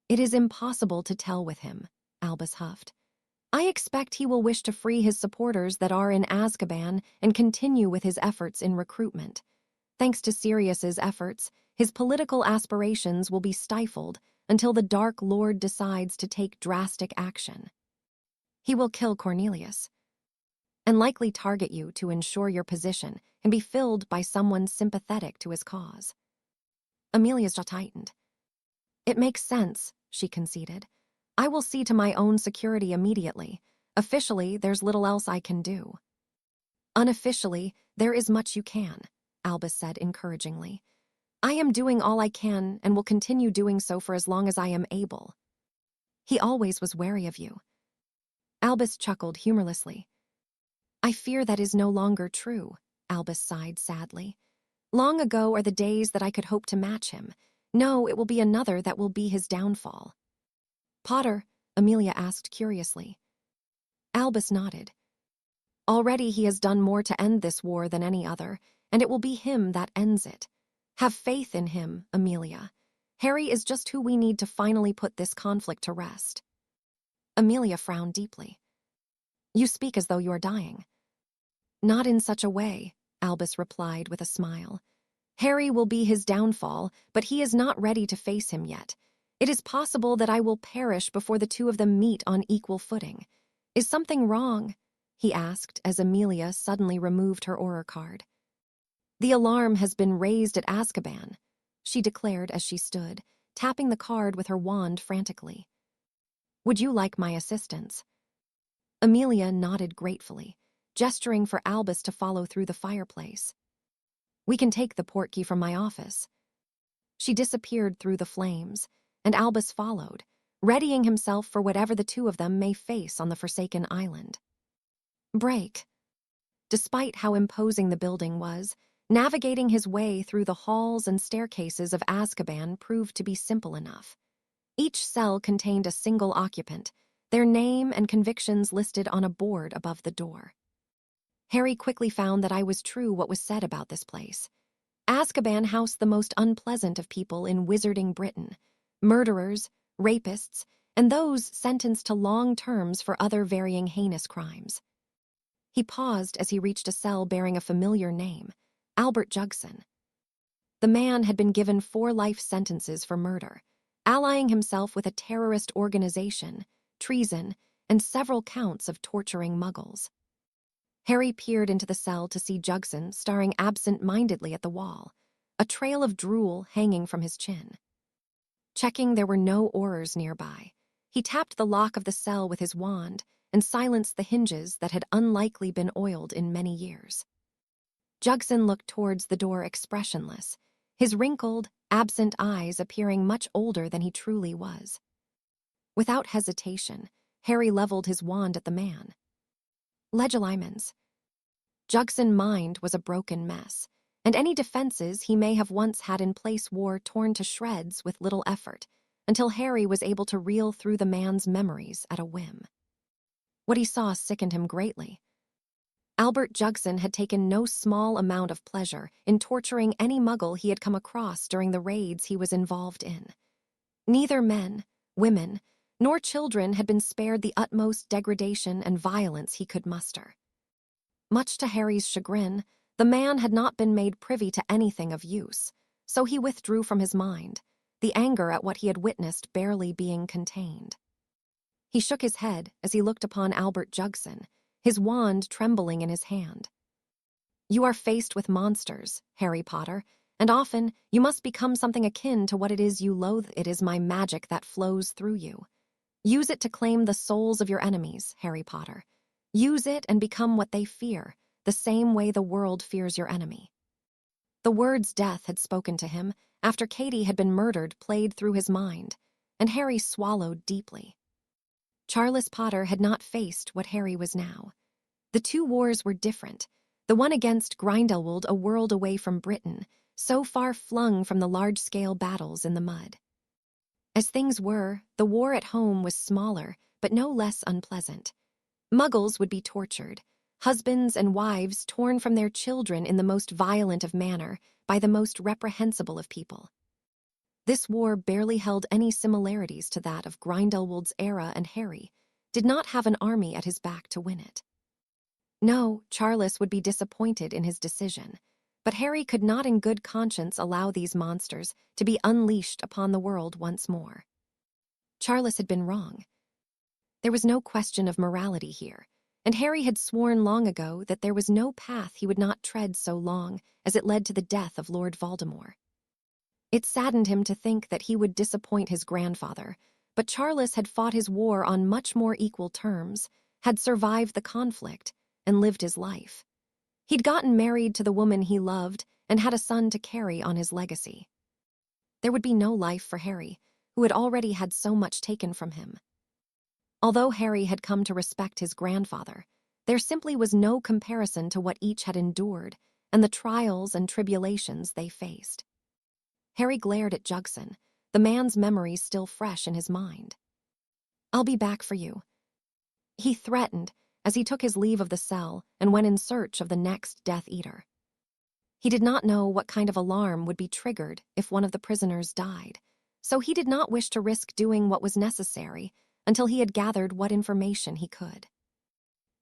Speaker 1: "It is impossible to tell with him," Albus huffed. "I expect he will wish to free his supporters that are in Azkaban and continue with his efforts in recruitment. Thanks to Sirius's efforts, his political aspirations will be stifled until the Dark Lord decides to take drastic action. He will kill Cornelius, and likely target you to ensure your position can be filled by someone sympathetic to his cause." Amelia's jaw tightened. "It makes sense," she conceded. "I will see to my own security immediately. Officially, there's little else I can do." "Unofficially, there is much you can," Albus said encouragingly. "I am doing all I can and will continue doing so for as long as I am able." "He always was wary of you." Albus chuckled humorlessly. "I fear that is no longer true," Albus sighed sadly. "Long ago are the days that I could hope to match him. No, it will be another that will be his downfall." "Potter?" Amelia asked curiously. Albus nodded. "Already he has done more to end this war than any other, and it will be him that ends it. Have faith in him, Amelia. Harry is just who we need to finally put this conflict to rest." Amelia frowned deeply. "You speak as though you are dying." "Not in such a way," Albus replied with a smile. Harry will be his downfall, but he is not ready to face him yet. It is possible that I will perish before the two of them meet on equal footing. Is something wrong? He asked as Amelia suddenly removed her Auror card. The alarm has been raised at Azkaban, she declared as she stood, tapping the card with her wand frantically. Would you like my assistance? Amelia nodded gratefully, gesturing for Albus to follow through the fireplace. We can take the portkey from my office. She disappeared through the flames, and Albus followed, readying himself for whatever the two of them may face on the Forsaken Island. Break. Despite how imposing the building was, navigating his way through the halls and staircases of Azkaban proved to be simple enough. Each cell contained a single occupant, their name and convictions listed on a board above the door. Harry quickly found that I was true what was said about this place. Azkaban housed the most unpleasant of people in wizarding Britain, murderers, rapists, and those sentenced to long terms for other varying heinous crimes. He paused as he reached a cell bearing a familiar name, Albert Jugson. The man had been given 4 life sentences for murder, allying himself with a terrorist organization, treason, and several counts of torturing muggles. Harry peered into the cell to see Jugson staring absent-mindedly at the wall, a trail of drool hanging from his chin. Checking there were no Aurors nearby, he tapped the lock of the cell with his wand and silenced the hinges that had unlikely been oiled in many years. Jugson looked towards the door expressionless, his wrinkled, absent eyes appearing much older than he truly was. Without hesitation, Harry leveled his wand at the man. Legilimens. Jugson's mind was a broken mess, and any defenses he may have once had in place were torn to shreds with little effort, until Harry was able to reel through the man's memories at a whim. What he saw sickened him greatly. Albert Jugson had taken no small amount of pleasure in torturing any muggle he had come across during the raids he was involved in. Neither men, women, nor children had been spared the utmost degradation and violence he could muster. Much to Harry's chagrin, the man had not been made privy to anything of use, so he withdrew from his mind, the anger at what he had witnessed barely being contained. He shook his head as he looked upon Albert Jugson, his wand trembling in his hand. You are faced with monsters, Harry Potter, and often you must become something akin to what it is you loathe. It is my magic that flows through you. Use it to claim the souls of your enemies, Harry Potter. Use it and become what they fear, the same way the world fears your enemy. The words death had spoken to him after Katie had been murdered played through his mind, and Harry swallowed deeply. Charles Potter had not faced what Harry was now. The two wars were different, the one against Grindelwald a world away from Britain, so far flung from the large-scale battles in the mud. As things were, the war at home was smaller, but no less unpleasant. Muggles would be tortured, husbands and wives torn from their children in the most violent of manner by the most reprehensible of people. This war barely held any similarities to that of Grindelwald's era, and Harry did not have an army at his back to win it. No, Charles would be disappointed in his decision, but Harry could not in good conscience allow these monsters to be unleashed upon the world once more. Charles had been wrong. There was no question of morality here, and Harry had sworn long ago that there was no path he would not tread so long as it led to the death of Lord Voldemort. It saddened him to think that he would disappoint his grandfather, but Charles had fought his war on much more equal terms, had survived the conflict, and lived his life. He'd gotten married to the woman he loved and had a son to carry on his legacy. There would be no life for Harry, who had already had so much taken from him. Although Harry had come to respect his grandfather, there simply was no comparison to what each had endured and the trials and tribulations they faced. Harry glared at Jugson, the man's memories still fresh in his mind. I'll be back for you, he threatened as he took his leave of the cell and went in search of the next Death Eater. He did not know what kind of alarm would be triggered if one of the prisoners died, so he did not wish to risk doing what was necessary until he had gathered what information he could.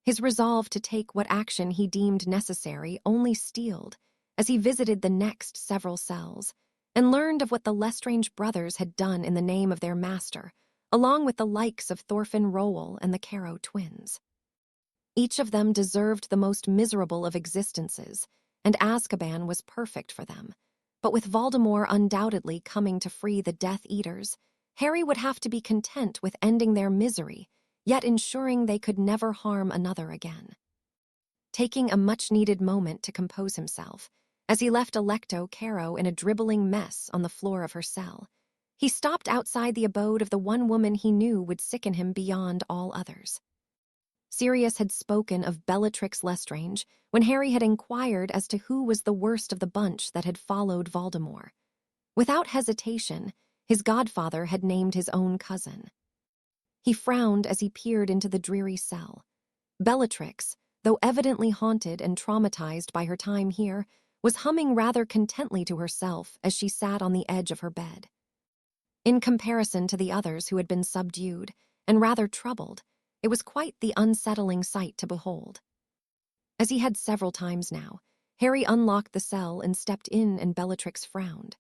Speaker 1: His resolve to take what action he deemed necessary only steeled as he visited the next several cells and learned of what the Lestrange brothers had done in the name of their master, along with the likes of Thorfinn Rowell and the Caro twins. Each of them deserved the most miserable of existences, and Azkaban was perfect for them. But with Voldemort undoubtedly coming to free the Death Eaters, Harry would have to be content with ending their misery, yet ensuring they could never harm another again. Taking a much-needed moment to compose himself, as he left Alecto Caro in a dribbling mess on the floor of her cell, he stopped outside the abode of the one woman he knew would sicken him beyond all others. Sirius had spoken of Bellatrix Lestrange when Harry had inquired as to who was the worst of the bunch that had followed Voldemort. Without hesitation, his godfather had named his own cousin. He frowned as he peered into the dreary cell. Bellatrix, though evidently haunted and traumatized by her time here, was humming rather contently to herself as she sat on the edge of her bed. In comparison to the others who had been subdued and rather troubled, it was quite the unsettling sight to behold. As he had several times now, Harry unlocked the cell and stepped in, and Bellatrix frowned.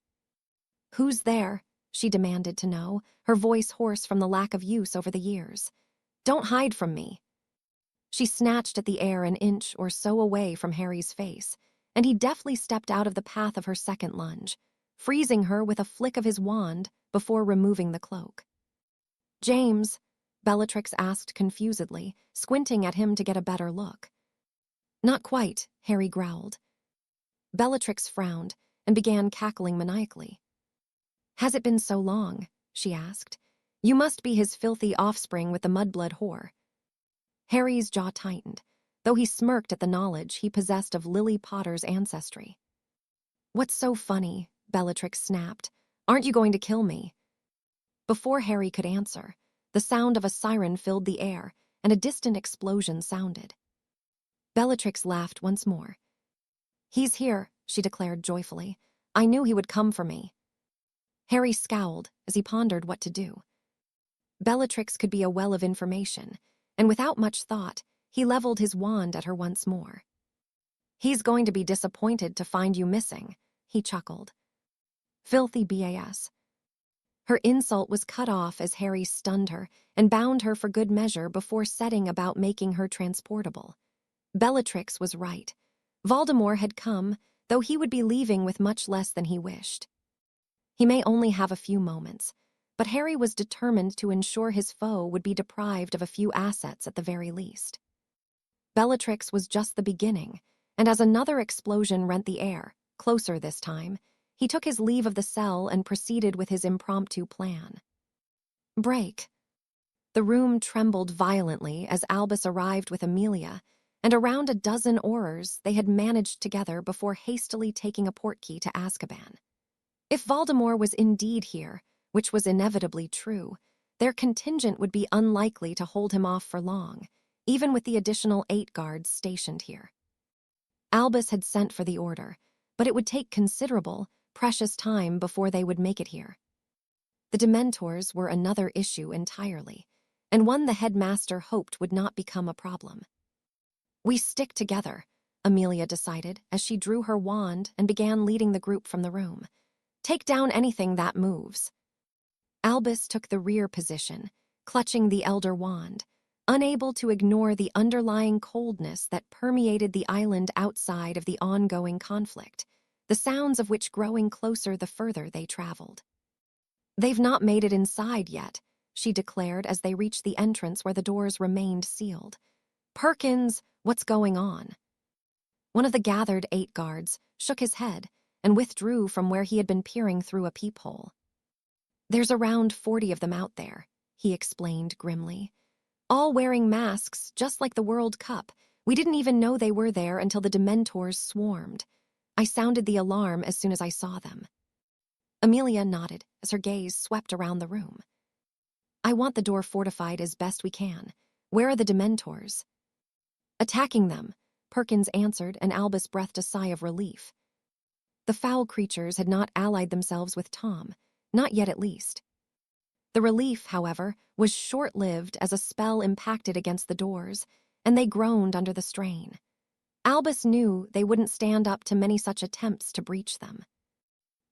Speaker 1: "Who's there?" she demanded to know, her voice hoarse from the lack of use over the years. "Don't hide from me." She snatched at the air an inch or so away from Harry's face, and he deftly stepped out of the path of her second lunge, freezing her with a flick of his wand before removing the cloak. "James," Bellatrix asked confusedly, squinting at him to get a better look. "Not quite," Harry growled. Bellatrix frowned and began cackling maniacally. "Has it been so long?" she asked. "You must be his filthy offspring with the mudblood whore." Harry's jaw tightened, though he smirked at the knowledge he possessed of Lily Potter's ancestry. "What's so funny?" Bellatrix snapped. "Aren't you going to kill me?" Before Harry could answer, the sound of a siren filled the air, and a distant explosion sounded. Bellatrix laughed once more. "He's here," she declared joyfully. "I knew he would come for me." Harry scowled as he pondered what to do. Bellatrix could be a well of information, and without much thought, he leveled his wand at her once more. "He's going to be disappointed to find you missing," he chuckled. "Filthy BAS." Her insult was cut off as Harry stunned her and bound her for good measure before setting about making her transportable. Bellatrix was right. Voldemort had come, though he would be leaving with much less than he wished. He may only have a few moments, but Harry was determined to ensure his foe would be deprived of a few assets at the very least. Bellatrix was just the beginning, and as another explosion rent the air, closer this time, he took his leave of the cell and proceeded with his impromptu plan. Break. The room trembled violently as Albus arrived with Amelia, and around a dozen Aurors they had managed together before hastily taking a portkey to Azkaban. If Voldemort was indeed here, which was inevitably true, their contingent would be unlikely to hold him off for long, even with the additional 8 guards stationed here. Albus had sent for the order, but it would take considerable, precious time before they would make it here. The Dementors were another issue entirely, and one the headmaster hoped would not become a problem. "We stick together," Amelia decided as she drew her wand and began leading the group from the room. "Take down anything that moves." Albus took the rear position, clutching the Elder Wand, unable to ignore the underlying coldness that permeated the island outside of the ongoing conflict, the sounds of which growing closer the further they traveled. "They've not made it inside yet," she declared as they reached the entrance where the doors remained sealed. "Perkins, what's going on?" One of the gathered 8 guards shook his head and withdrew from where he had been peering through a peephole. "There's around 40 of them out there," he explained grimly. "All wearing masks, just like the World Cup. We didn't even know they were there until the Dementors swarmed. I sounded the alarm as soon as I saw them." Amelia nodded as her gaze swept around the room. "I want the door fortified as best we can. Where are the Dementors?" "Attacking them," Perkins answered, and Albus breathed a sigh of relief. The foul creatures had not allied themselves with Tom, not yet at least. The relief, however, was short-lived as a spell impacted against the doors, and they groaned under the strain. Albus knew they wouldn't stand up to many such attempts to breach them.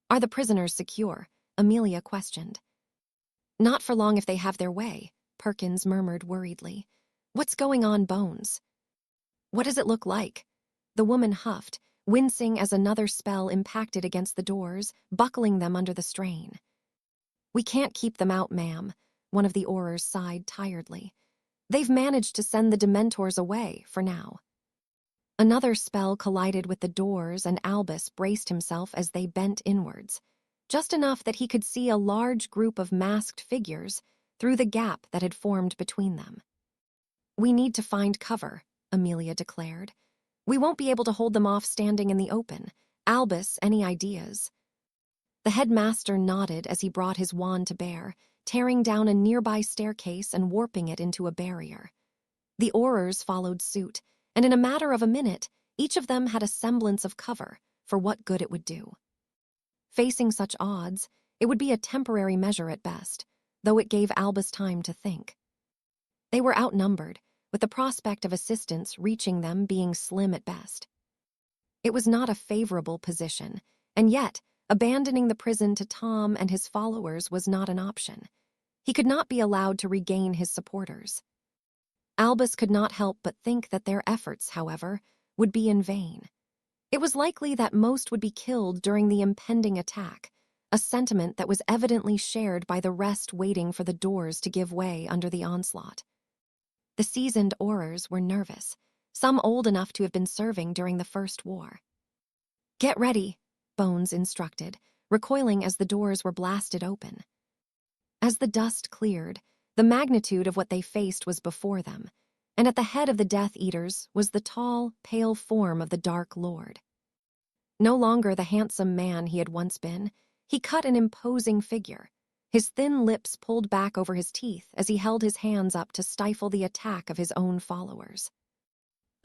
Speaker 1: "Are the prisoners secure?" Amelia questioned. "Not for long if they have their way," Perkins murmured worriedly. "What's going on, Bones?" "What does it look like?" The woman huffed, wincing as another spell impacted against the doors, buckling them under the strain. "We can't keep them out, ma'am," one of the Aurors sighed tiredly. "They've managed to send the Dementors away, for now." Another spell collided with the doors, and Albus braced himself as they bent inwards, just enough that he could see a large group of masked figures through the gap that had formed between them. "We need to find cover," Amelia declared. "We won't be able to hold them off standing in the open. Albus, any ideas?" The headmaster nodded as he brought his wand to bear, tearing down a nearby staircase and warping it into a barrier. The Aurors followed suit, and in a matter of a minute, each of them had a semblance of cover for what good it would do. Facing such odds, it would be a temporary measure at best, though it gave Albus time to think. They were outnumbered, with the prospect of assistance reaching them being slim at best. It was not a favorable position, and yet, abandoning the prison to Tom and his followers was not an option. He could not be allowed to regain his supporters. Albus could not help but think that their efforts, however, would be in vain. It was likely that most would be killed during the impending attack, a sentiment that was evidently shared by the rest waiting for the doors to give way under the onslaught. The seasoned Aurors were nervous, some old enough to have been serving during the First War. "Get ready," Bones instructed, recoiling as the doors were blasted open. As the dust cleared, the magnitude of what they faced was before them, and at the head of the Death Eaters was the tall, pale form of the Dark Lord. No longer the handsome man he had once been, he cut an imposing figure, his thin lips pulled back over his teeth as he held his hands up to stifle the attack of his own followers.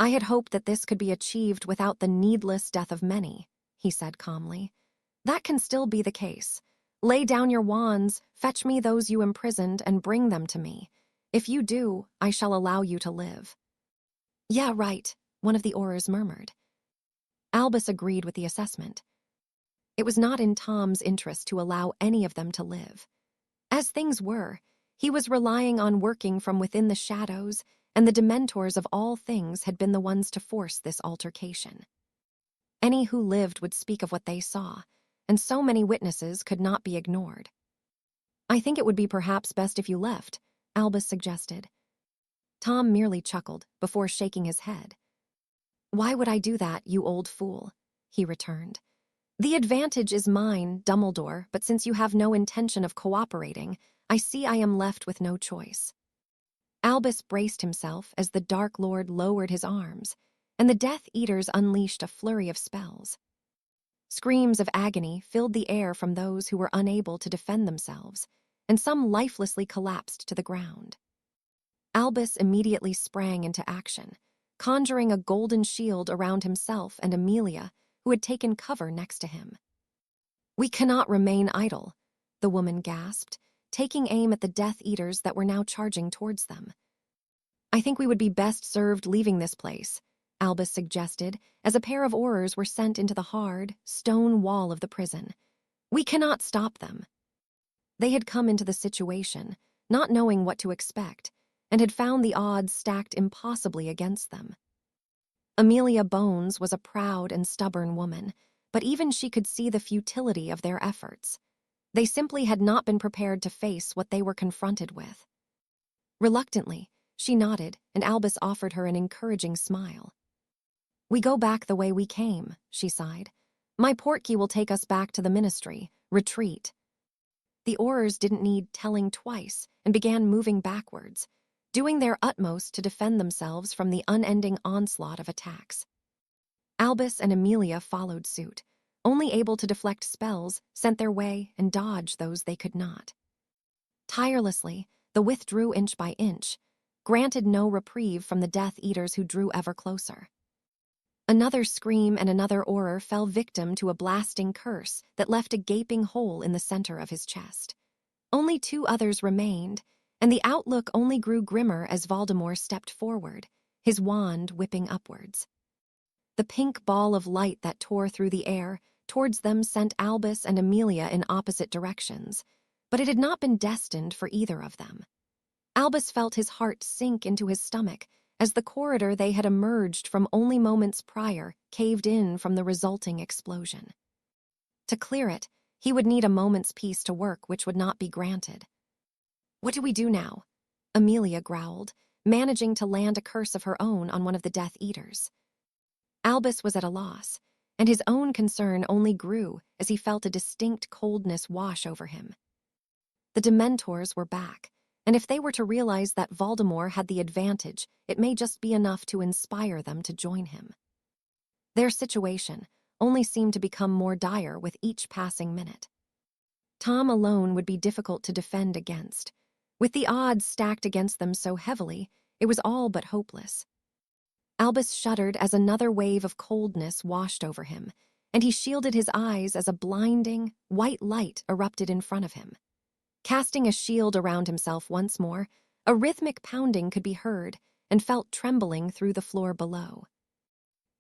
Speaker 1: "I had hoped that this could be achieved without the needless death of many," he said calmly. "That can still be the case. Lay down your wands, fetch me those you imprisoned, and bring them to me. If you do, I shall allow you to live." "Yeah, right," one of the Aurors murmured. Albus agreed with the assessment. It was not in Tom's interest to allow any of them to live. As things were, he was relying on working from within the shadows, and the Dementors of all things had been the ones to force this altercation. Any who lived would speak of what they saw, and so many witnesses could not be ignored. "I think it would be perhaps best if you left," Albus suggested. Tom merely chuckled before shaking his head. "Why would I do that, you old fool?" he returned. "The advantage is mine, Dumbledore, but since you have no intention of cooperating, I see I am left with no choice." Albus braced himself as the Dark Lord lowered his arms, and the Death Eaters unleashed a flurry of spells. Screams of agony filled the air from those who were unable to defend themselves, and some lifelessly collapsed to the ground. Albus immediately sprang into action, conjuring a golden shield around himself and Amelia, who had taken cover next to him. "We cannot remain idle," the woman gasped, taking aim at the Death Eaters that were now charging towards them. "I think we would be best served leaving this place," Albus suggested, as a pair of Aurors were sent into the hard, stone wall of the prison. "We cannot stop them." They had come into the situation, not knowing what to expect, and had found the odds stacked impossibly against them. Amelia Bones was a proud and stubborn woman, but even she could see the futility of their efforts. They simply had not been prepared to face what they were confronted with. Reluctantly, she nodded, and Albus offered her an encouraging smile. "We go back the way we came," she sighed. "My portkey will take us back to the ministry. Retreat." The Aurors didn't need telling twice and began moving backwards, doing their utmost to defend themselves from the unending onslaught of attacks. Albus and Amelia followed suit, only able to deflect spells sent their way and dodge those they could not. Tirelessly, the withdrew inch by inch, granted no reprieve from the Death Eaters who drew ever closer. Another scream and another Auror fell victim to a blasting curse that left a gaping hole in the center of his chest. Only 2 others remained, and the outlook only grew grimmer as Voldemort stepped forward, his wand whipping upwards. The pink ball of light that tore through the air towards them sent Albus and Amelia in opposite directions, but it had not been destined for either of them. Albus felt his heart sink into his stomach as the corridor they had emerged from only moments prior caved in from the resulting explosion. To clear it, he would need a moment's peace to work, which would not be granted. "What do we do now?" Amelia growled, managing to land a curse of her own on one of the Death Eaters. Albus was at a loss, and his own concern only grew as he felt a distinct coldness wash over him. The Dementors were back, and if they were to realize that Voldemort had the advantage, it may just be enough to inspire them to join him. Their situation only seemed to become more dire with each passing minute. Tom alone would be difficult to defend against. With the odds stacked against them so heavily, it was all but hopeless. Albus shuddered as another wave of coldness washed over him, and he shielded his eyes as a blinding, white light erupted in front of him. Casting a shield around himself once more, a rhythmic pounding could be heard and felt trembling through the floor below.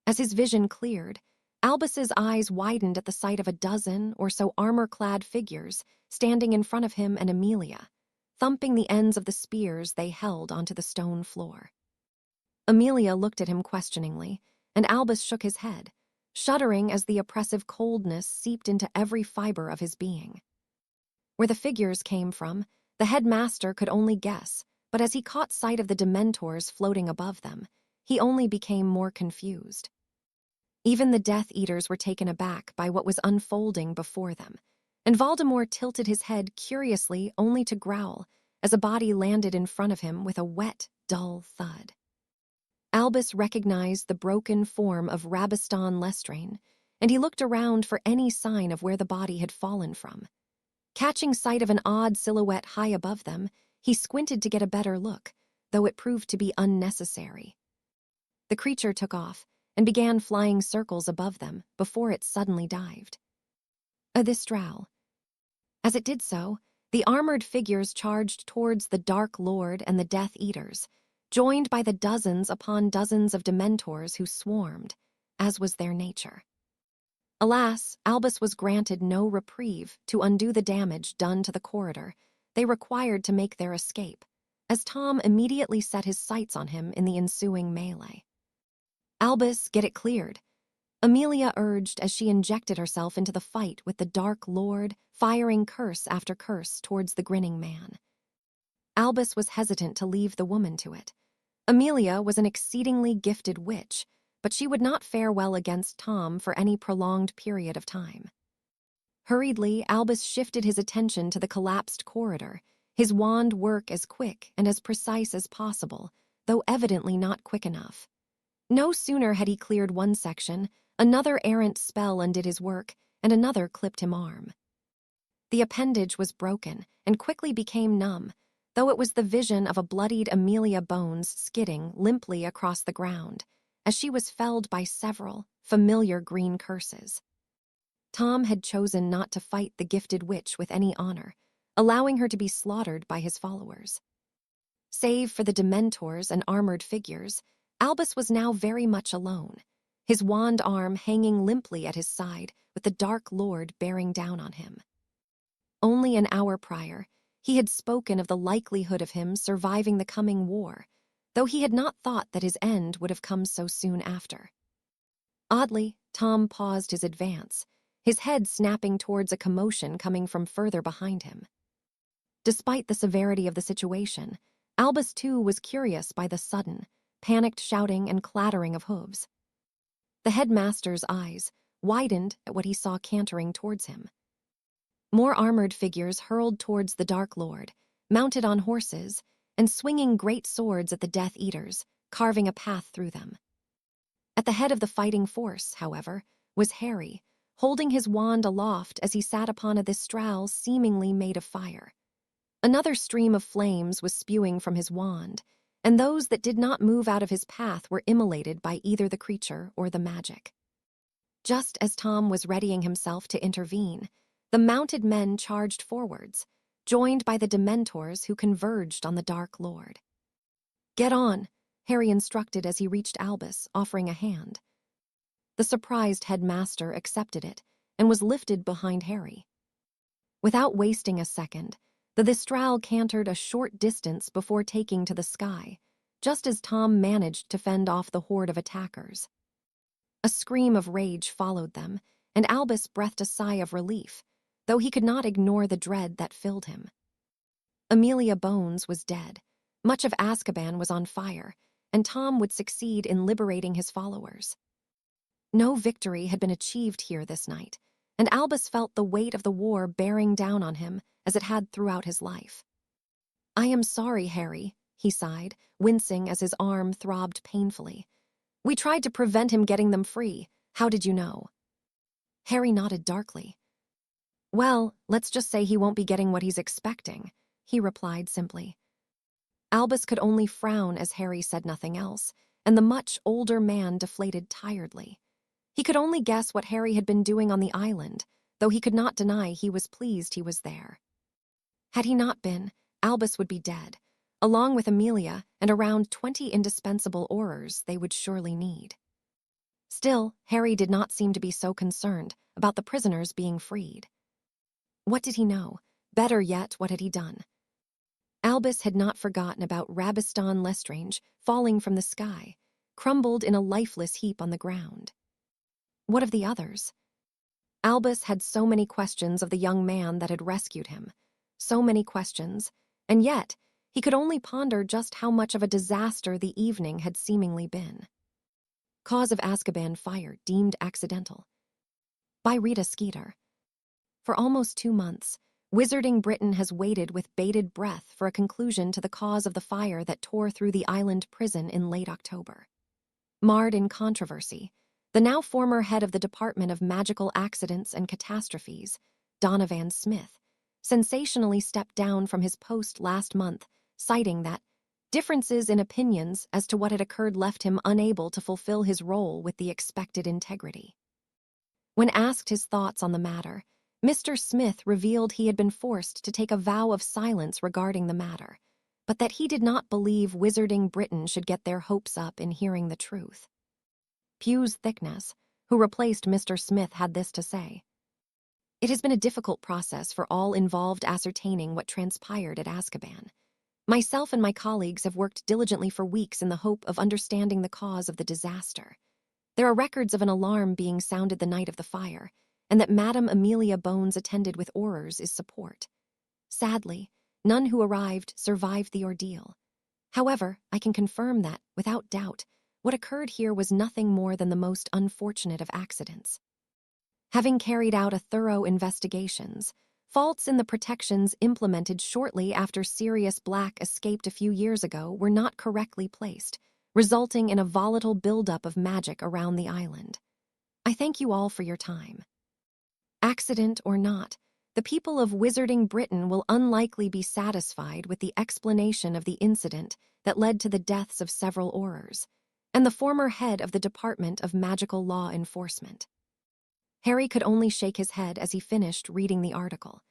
Speaker 1: As his vision cleared, Albus's eyes widened at the sight of a dozen or so armor-clad figures standing in front of him and Amelia, thumping the ends of the spears they held onto the stone floor. Amelia looked at him questioningly, and Albus shook his head, shuddering as the oppressive coldness seeped into every fiber of his being. Where the figures came from, the headmaster could only guess, but as he caught sight of the Dementors floating above them, he only became more confused. Even the Death Eaters were taken aback by what was unfolding before them, and Voldemort tilted his head curiously only to growl as a body landed in front of him with a wet, dull thud. Albus recognized the broken form of Rabiston Lestrain, and he looked around for any sign of where the body had fallen from. Catching sight of an odd silhouette high above them, he squinted to get a better look, though it proved to be unnecessary. The creature took off and began flying circles above them before it suddenly dived. This drow. As it did so, the armored figures charged towards the Dark Lord and the Death Eaters, joined by the dozens upon dozens of Dementors who swarmed, as was their nature. Alas, Albus was granted no reprieve to undo the damage done to the corridor they required to make their escape, as Tom immediately set his sights on him in the ensuing melee. "Albus, get it cleared," Amelia urged as she injected herself into the fight with the Dark Lord, firing curse after curse towards the grinning man. Albus was hesitant to leave the woman to it. Amelia was an exceedingly gifted witch, but she would not fare well against Tom for any prolonged period of time. Hurriedly, Albus shifted his attention to the collapsed corridor, his wand work as quick and as precise as possible, though evidently not quick enough. No sooner had he cleared one section, another errant spell undid his work, and another clipped him arm. The appendage was broken and quickly became numb, though it was the vision of a bloodied Amelia Bones skidding limply across the ground, as she was felled by several familiar green curses. Tom had chosen not to fight the gifted witch with any honor, allowing her to be slaughtered by his followers. Save for the Dementors and armored figures, Albus was now very much alone, his wand arm hanging limply at his side with the Dark Lord bearing down on him. Only an hour prior, he had spoken of the likelihood of him surviving the coming war, though he had not thought that his end would have come so soon after. Oddly, Tom paused his advance, his head snapping towards a commotion coming from further behind him. Despite the severity of the situation, Albus too was curious by the sudden, panicked shouting and clattering of hooves. The headmaster's eyes widened at what he saw cantering towards him. More armored figures hurled towards the Dark Lord, mounted on horses, and swinging great swords at the Death Eaters, carving a path through them. At the head of the fighting force, however, was Harry, holding his wand aloft as he sat upon a thistral seemingly made of fire. Another stream of flames was spewing from his wand, and those that did not move out of his path were immolated by either the creature or the magic. Just as Tom was readying himself to intervene, the mounted men charged forwards, joined by the Dementors who converged on the Dark Lord. "Get on," Harry instructed as he reached Albus, offering a hand. The surprised headmaster accepted it and was lifted behind Harry. Without wasting a second, the Thistral cantered a short distance before taking to the sky, just as Tom managed to fend off the horde of attackers. A scream of rage followed them, and Albus breathed a sigh of relief, though he could not ignore the dread that filled him. Amelia Bones was dead, much of Azkaban was on fire, and Tom would succeed in liberating his followers. No victory had been achieved here this night, and Albus felt the weight of the war bearing down on him as it had throughout his life. "I am sorry, Harry," he sighed, wincing as his arm throbbed painfully. "We tried to prevent him getting them free. How did you know?" Harry nodded darkly. "Well, let's just say he won't be getting what he's expecting," he replied simply. Albus could only frown as Harry said nothing else, and the much older man deflated tiredly. He could only guess what Harry had been doing on the island, though he could not deny he was pleased he was there. Had he not been, Albus would be dead, along with Amelia and around 20 indispensable Aurors they would surely need. Still, Harry did not seem to be so concerned about the prisoners being freed. What did he know? Better yet, what had he done? Albus had not forgotten about Rabiston Lestrange falling from the sky, crumbled in a lifeless heap on the ground. What of the others? Albus had so many questions of the young man that had rescued him. So many questions, and yet he could only ponder just how much of a disaster the evening had seemingly been. Cause of Azkaban fire deemed accidental. By Rita Skeeter. For almost 2 months, Wizarding Britain has waited with bated breath for a conclusion to the cause of the fire that tore through the island prison in late October. Marred in controversy, the now former head of the Department of Magical Accidents and Catastrophes, Donovan Smith, sensationally stepped down from his post last month, citing that differences in opinions as to what had occurred left him unable to fulfill his role with the expected integrity. When asked his thoughts on the matter, Mr. Smith revealed he had been forced to take a vow of silence regarding the matter, but that he did not believe Wizarding Britain should get their hopes up in hearing the truth. Pew's Thickness, who replaced Mr. Smith, had this to say: "It has been a difficult process for all involved ascertaining what transpired at Azkaban. Myself and my colleagues have worked diligently for weeks in the hope of understanding the cause of the disaster. There are records of an alarm being sounded the night of the fire, and that Madame Amelia Bones attended with Aurors is support. Sadly, none who arrived survived the ordeal. However, I can confirm that, without doubt, what occurred here was nothing more than the most unfortunate of accidents. Having carried out a thorough investigations, faults in the protections implemented shortly after Sirius Black escaped a few years ago were not correctly placed, resulting in a volatile buildup of magic around the island. I thank you all for your time. Accident or not, the people of Wizarding Britain will unlikely be satisfied with the explanation of the incident that led to the deaths of several Aurors, and the former head of the Department of Magical Law Enforcement." Harry could only shake his head as he finished reading the article.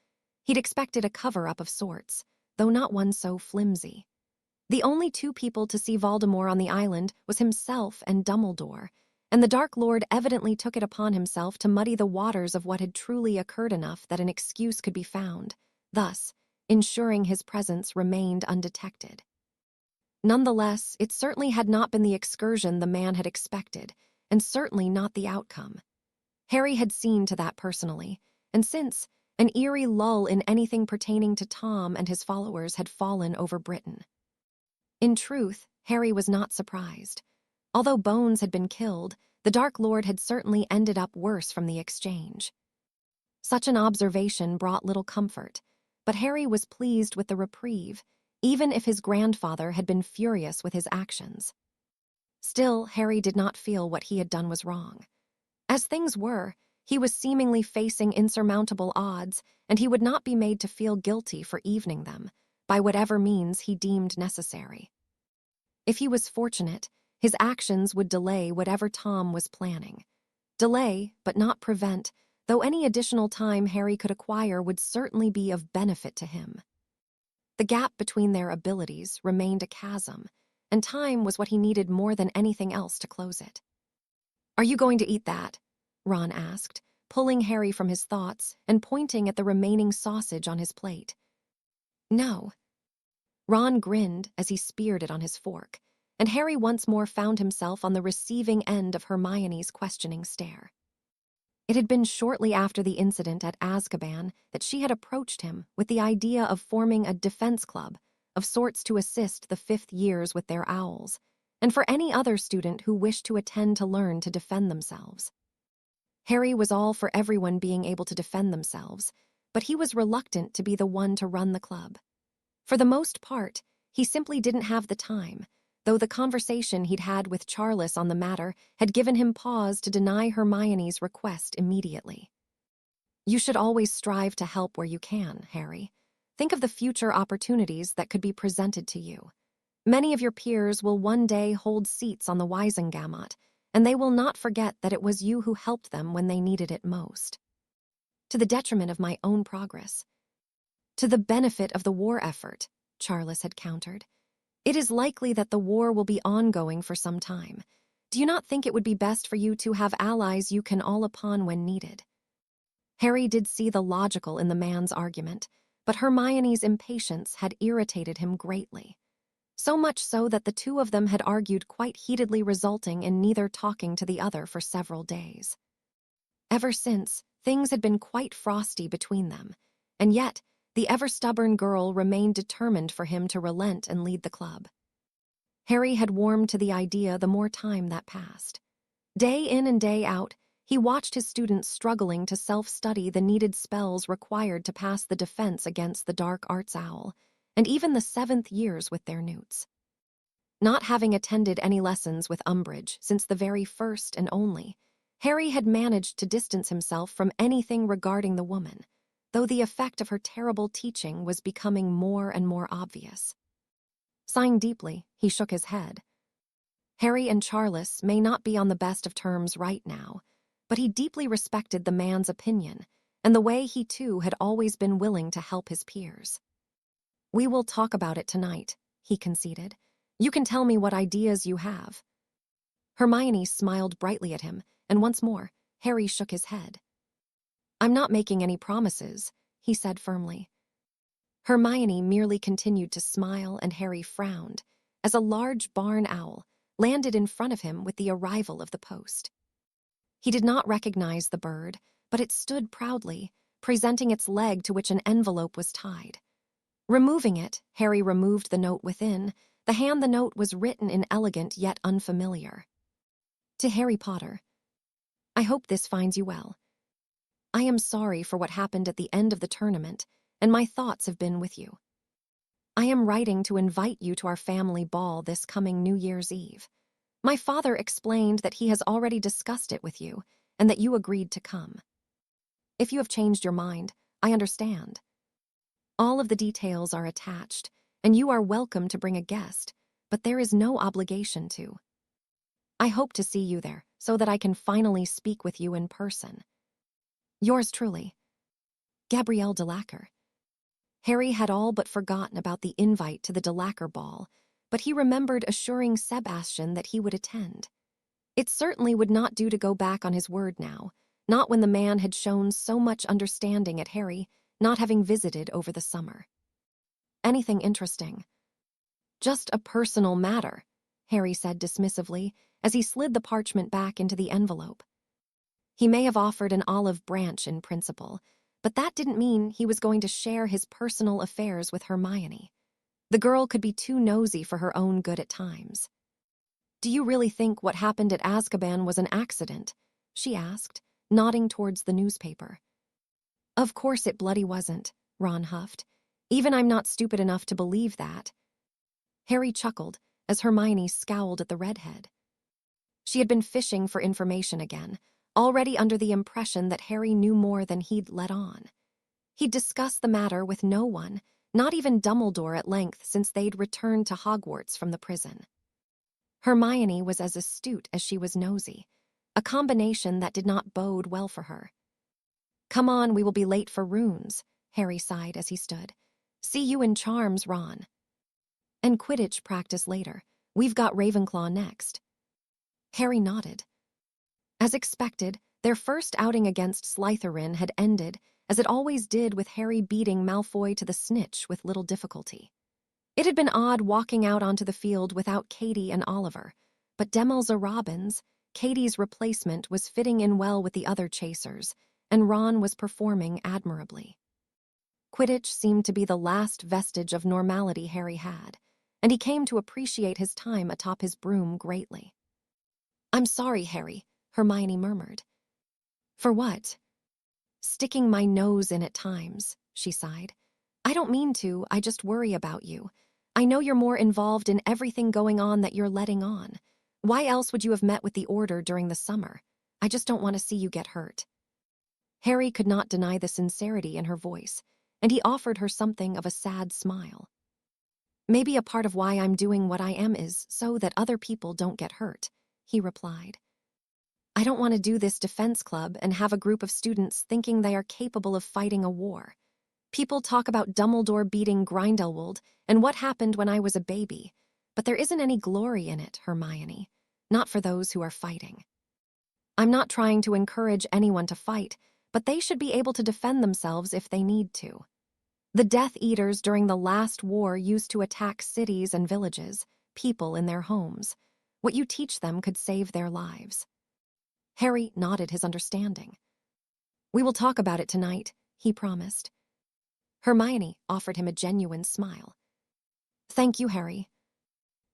Speaker 1: He'd expected a cover-up of sorts, though not one so flimsy. The only 2 people to see Voldemort on the island was himself and Dumbledore, and the Dark Lord evidently took it upon himself to muddy the waters of what had truly occurred enough that an excuse could be found, thus ensuring his presence remained undetected. Nonetheless, it certainly had not been the excursion the man had expected, and certainly not the outcome. Harry had seen to that personally, and since, an eerie lull in anything pertaining to Tom and his followers had fallen over Britain. In truth, Harry was not surprised. Although Bones had been killed, the Dark Lord had certainly ended up worse from the exchange. Such an observation brought little comfort, but Harry was pleased with the reprieve, even if his grandfather had been furious with his actions. Still, Harry did not feel what he had done was wrong. As things were, he was seemingly facing insurmountable odds, and he would not be made to feel guilty for evening them, by whatever means he deemed necessary. If he was fortunate, his actions would delay whatever Tom was planning. Delay, but not prevent, though any additional time Harry could acquire would certainly be of benefit to him. The gap between their abilities remained a chasm, and time was what he needed more than anything else to close it. "Are you going to eat that?" Ron asked, pulling Harry from his thoughts and pointing at the remaining sausage on his plate. "No." Ron grinned as he speared it on his fork, and Harry once more found himself on the receiving end of Hermione's questioning stare. It had been shortly after the incident at Azkaban that she had approached him with the idea of forming a defense club, of sorts to assist the fifth years with their owls, and for any other student who wished to attend to learn to defend themselves. Harry was all for everyone being able to defend themselves, but he was reluctant to be the one to run the club. For the most part, he simply didn't have the time, though the conversation he'd had with Charles on the matter had given him pause to deny Hermione's request immediately. "You should always strive to help where you can, Harry. Think of the future opportunities that could be presented to you. Many of your peers will one day hold seats on the Wisengamot, and they will not forget that it was you who helped them when they needed it most. To the detriment of my own progress. To the benefit of the war effort," Charles had countered. "It is likely that the war will be ongoing for some time. Do you not think it would be best for you to have allies you can call upon when needed?" Harry did see the logical in the man's argument, but Hermione's impatience had irritated him greatly. So much so that the two of them had argued quite heatedly, resulting in neither talking to the other for several days. Ever since, things had been quite frosty between them, and yet the ever-stubborn girl remained determined for him to relent and lead the club. Harry had warmed to the idea the more time that passed. Day in and day out, he watched his students struggling to self-study the needed spells required to pass the defense against the dark arts owl, and even the 7th years with their newts. Not having attended any lessons with Umbridge since the very first and only, Harry had managed to distance himself from anything regarding the woman, though the effect of her terrible teaching was becoming more and more obvious. Sighing deeply, he shook his head. Harry and Charles may not be on the best of terms right now, but he deeply respected the man's opinion and the way he too had always been willing to help his peers. "We will talk about it tonight," he conceded. "You can tell me what ideas you have." Hermione smiled brightly at him, and once more, Harry shook his head. "I'm not making any promises," he said firmly. Hermione merely continued to smile, and Harry frowned as a large barn owl landed in front of him with the arrival of the post. He did not recognize the bird, but it stood proudly, presenting its leg to which an envelope was tied. Removing it, Harry removed the note within. The hand the note was written in elegant yet unfamiliar. "To Harry Potter. I hope this finds you well. I am sorry for what happened at the end of the tournament, and my thoughts have been with you. I am writing to invite you to our family ball this coming New Year's Eve. My father explained that he has already discussed it with you, and that you agreed to come. If you have changed your mind, I understand. All of the details are attached, and you are welcome to bring a guest, but there is no obligation to. I hope to see you there, so that I can finally speak with you in person. Yours truly, Gabrielle Delacour." Harry had all but forgotten about the invite to the Delacour ball, but he remembered assuring Sebastian that he would attend. It certainly would not do to go back on his word now, not when the man had shown so much understanding at Harry, not having visited over the summer. "Anything interesting?" "Just a personal matter," Harry said dismissively as he slid the parchment back into the envelope. He may have offered an olive branch in principle, but that didn't mean he was going to share his personal affairs with Hermione. The girl could be too nosy for her own good at times. "Do you really think what happened at Azkaban was an accident?" she asked, nodding towards the newspaper. "Of course it bloody wasn't," Ron huffed. "Even I'm not stupid enough to believe that." Harry chuckled as Hermione scowled at the redhead. She had been fishing for information again, already under the impression that Harry knew more than he'd let on. He'd discussed the matter with no one, not even Dumbledore at length, since they'd returned to Hogwarts from the prison. Hermione was as astute as she was nosy, a combination that did not bode well for her. "Come on, we will be late for runes," Harry sighed as he stood. "See you in charms, Ron. And Quidditch practice later. We've got Ravenclaw next." Harry nodded. As expected, their first outing against Slytherin had ended, as it always did, with Harry beating Malfoy to the snitch with little difficulty. It had been odd walking out onto the field without Katie and Oliver, but Demelza Robbins, Katie's replacement, was fitting in well with the other chasers, and Ron was performing admirably. Quidditch seemed to be the last vestige of normality Harry had, and he came to appreciate his time atop his broom greatly. "I'm sorry, Harry," Hermione murmured. "For what?" "Sticking my nose in at times," she sighed. "I don't mean to, I just worry about you. I know you're more involved in everything going on that you're letting on. Why else would you have met with the Order during the summer? I just don't want to see you get hurt." Harry could not deny the sincerity in her voice, and he offered her something of a sad smile. "Maybe a part of why I'm doing what I am is so that other people don't get hurt," he replied. "I don't want to do this defense club and have a group of students thinking they are capable of fighting a war. People talk about Dumbledore beating Grindelwald and what happened when I was a baby, but there isn't any glory in it, Hermione. Not for those who are fighting. I'm not trying to encourage anyone to fight, but they should be able to defend themselves if they need to. The Death Eaters during the last war used to attack cities and villages, people in their homes. What you teach them could save their lives." Harry nodded his understanding. "We will talk about it tonight," he promised. Hermione offered him a genuine smile. "Thank you, Harry."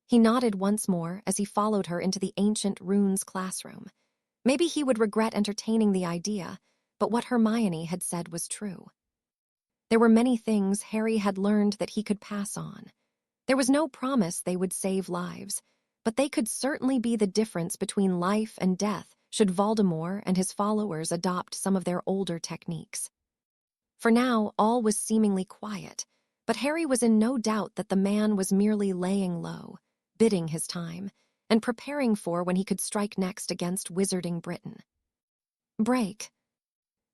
Speaker 1: He nodded once more as he followed her into the ancient runes classroom. Maybe he would regret entertaining the idea, but what Hermione had said was true. There were many things Harry had learned that he could pass on. There was no promise they would save lives, but they could certainly be the difference between life and death should Voldemort and his followers adopt some of their older techniques. For now, all was seemingly quiet, but Harry was in no doubt that the man was merely laying low, biding his time, and preparing for when he could strike next against Wizarding Britain. Break.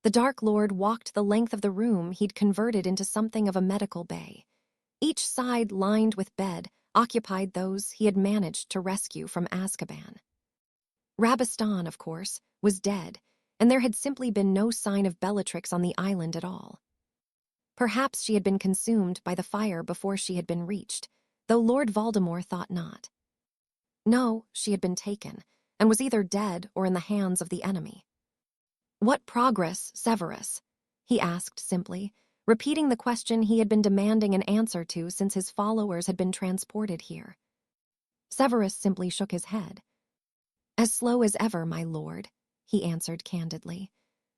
Speaker 1: The Dark Lord walked the length of the room he'd converted into something of a medical bay. Each side, lined with bed, occupied those he had managed to rescue from Azkaban. Rabastan, of course, was dead, and there had simply been no sign of Bellatrix on the island at all. Perhaps she had been consumed by the fire before she had been reached, though Lord Voldemort thought not. No, she had been taken, and was either dead or in the hands of the enemy. "What progress, Severus?" he asked simply, repeating the question he had been demanding an answer to since his followers had been transported here. Severus simply shook his head. "As slow as ever, my lord," he answered candidly.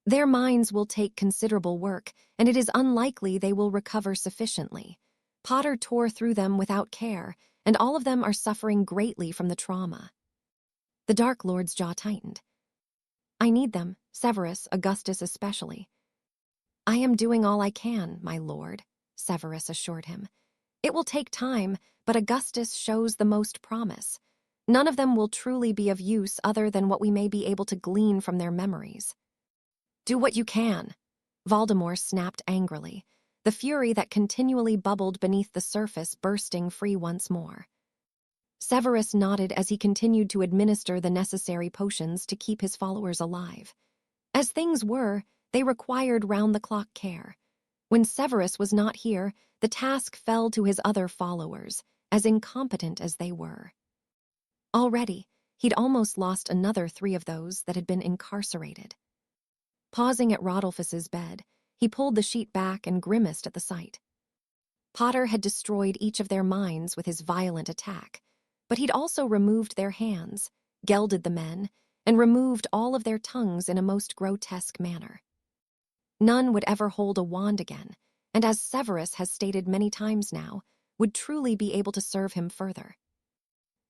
Speaker 1: "Their minds will take considerable work, and it is unlikely they will recover sufficiently. Potter tore through them without care, and all of them are suffering greatly from the trauma." The Dark Lord's jaw tightened. "I need them, Severus, Augustus especially." "I am doing all I can, my lord," Severus assured him. "It will take time, but Augustus shows the most promise. None of them will truly be of use other than what we may be able to glean from their memories." "Do what you can," Voldemort snapped angrily, the fury that continually bubbled beneath the surface bursting free once more. Severus nodded as he continued to administer the necessary potions to keep his followers alive. As things were, they required round-the-clock care. When Severus was not here, the task fell to his other followers, as incompetent as they were. Already, he'd almost lost another 3 of those that had been incarcerated. Pausing at Rodolphus's bed, he pulled the sheet back and grimaced at the sight. Potter had destroyed each of their minds with his violent attack, but he'd also removed their hands, gelded the men, and removed all of their tongues in a most grotesque manner. None would ever hold a wand again, and as Severus has stated many times now, would truly be able to serve him further.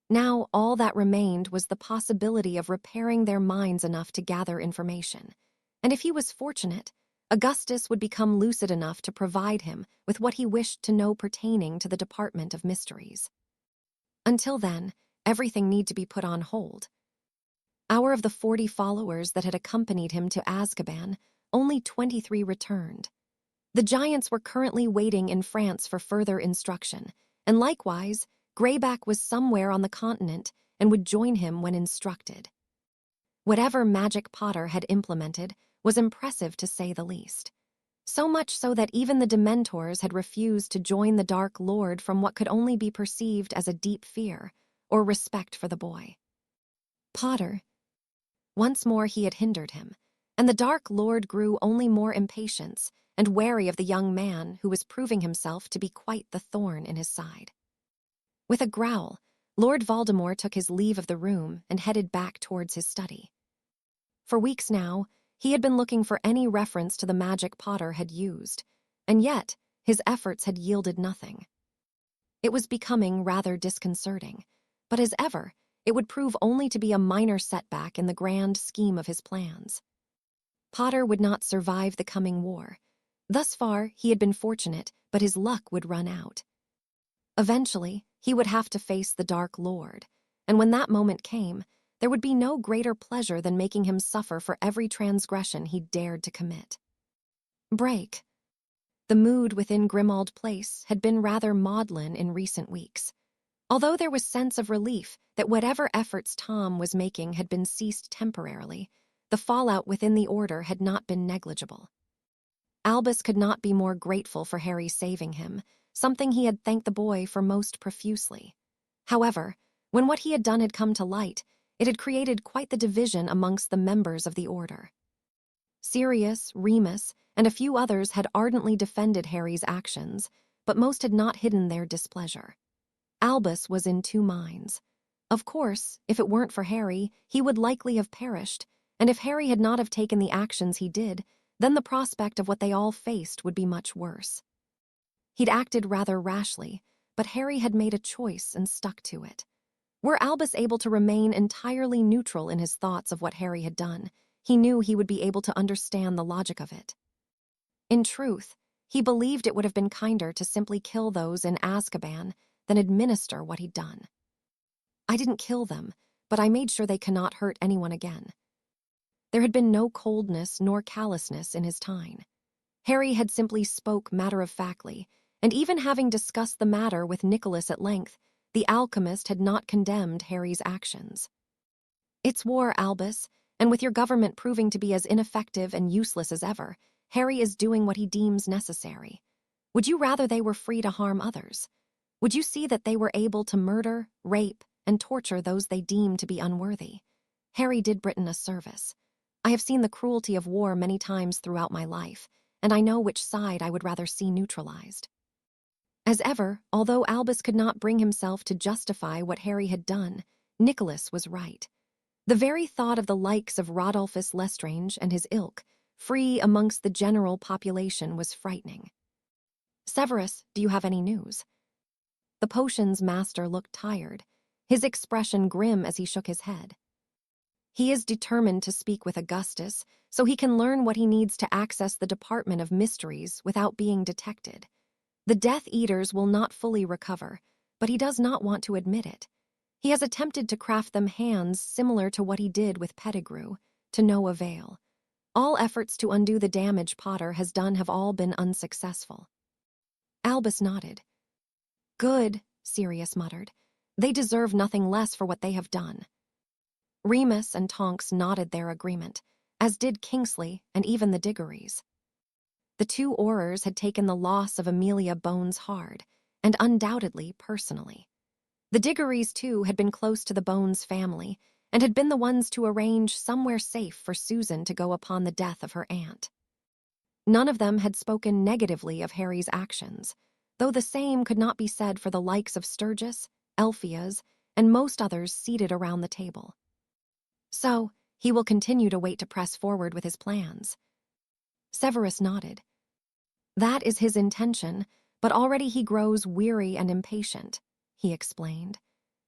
Speaker 1: Now all that remained was the possibility of repairing their minds enough to gather information, and if he was fortunate, Augustus would become lucid enough to provide him with what he wished to know pertaining to the Department of Mysteries. Until then, everything need to be put on hold. Out of the 40 followers that had accompanied him to Azkaban, only 23 returned. The Giants were currently waiting in France for further instruction, and likewise, Greyback was somewhere on the continent and would join him when instructed. Whatever magic Potter had implemented was impressive to say the least. So much so that even the Dementors had refused to join the Dark Lord from what could only be perceived as a deep fear or respect for the boy. Potter. Once more he had hindered him, and the Dark Lord grew only more impatient and wary of the young man who was proving himself to be quite the thorn in his side. With a growl, Lord Voldemort took his leave of the room and headed back towards his study. For weeks now, he had been looking for any reference to the magic Potter had used, and yet his efforts had yielded nothing. It was becoming rather disconcerting, but as ever, it would prove only to be a minor setback in the grand scheme of his plans. Potter would not survive the coming war. Thus far, he had been fortunate, but his luck would run out. Eventually, he would have to face the Dark Lord, and when that moment came, there would be no greater pleasure than making him suffer for every transgression he dared to commit. Break. The mood within Grimmauld Place had been rather maudlin in recent weeks. Although there was sense of relief that whatever efforts Tom was making had been ceased temporarily, the fallout within the Order had not been negligible. Albus could not be more grateful for Harry saving him, something he had thanked the boy for most profusely. However, when what he had done had come to light, it had created quite the division amongst the members of the Order. Sirius, Remus, and a few others had ardently defended Harry's actions, but most had not hidden their displeasure. Albus was in two minds. Of course, if it weren't for Harry, he would likely have perished, and if Harry had not have taken the actions he did, then the prospect of what they all faced would be much worse. He'd acted rather rashly, but Harry had made a choice and stuck to it. Were Albus able to remain entirely neutral in his thoughts of what Harry had done, he knew he would be able to understand the logic of it. In truth, he believed it would have been kinder to simply kill those in Azkaban than administer what he'd done. I didn't kill them, but I made sure they cannot hurt anyone again. There had been no coldness nor callousness in his tone. Harry had simply spoke matter-of-factly, and even having discussed the matter with Nicholas at length, the alchemist had not condemned Harry's actions. It's war, Albus, and with your government proving to be as ineffective and useless as ever, Harry is doing what he deems necessary. Would you rather they were free to harm others? Would you see that they were able to murder, rape, and torture those they deem to be unworthy? Harry did Britain a service. I have seen the cruelty of war many times throughout my life, and I know which side I would rather see neutralized. As ever, although Albus could not bring himself to justify what Harry had done, Nicholas was right. The very thought of the likes of Rodolphus Lestrange and his ilk, free amongst the general population, was frightening. Severus, do you have any news? The potions master looked tired, his expression grim as he shook his head. He is determined to speak with Augustus so he can learn what he needs to access the Department of Mysteries without being detected. The Death Eaters will not fully recover, but he does not want to admit it. He has attempted to craft them hands similar to what he did with Pettigrew, to no avail. All efforts to undo the damage Potter has done have all been unsuccessful. Albus nodded. Good, Sirius muttered. They deserve nothing less for what they have done. Remus and Tonks nodded their agreement, as did Kingsley and even the Diggories. The two Aurors had taken the loss of Amelia Bones hard, and undoubtedly personally. The Diggories, too, had been close to the Bones family, and had been the ones to arrange somewhere safe for Susan to go upon the death of her aunt. None of them had spoken negatively of Harry's actions, though the same could not be said for the likes of Sturgis, Elphias, and most others seated around the table. So, he will continue to wait to press forward with his plans. Severus nodded. That is his intention, but already he grows weary and impatient, he explained.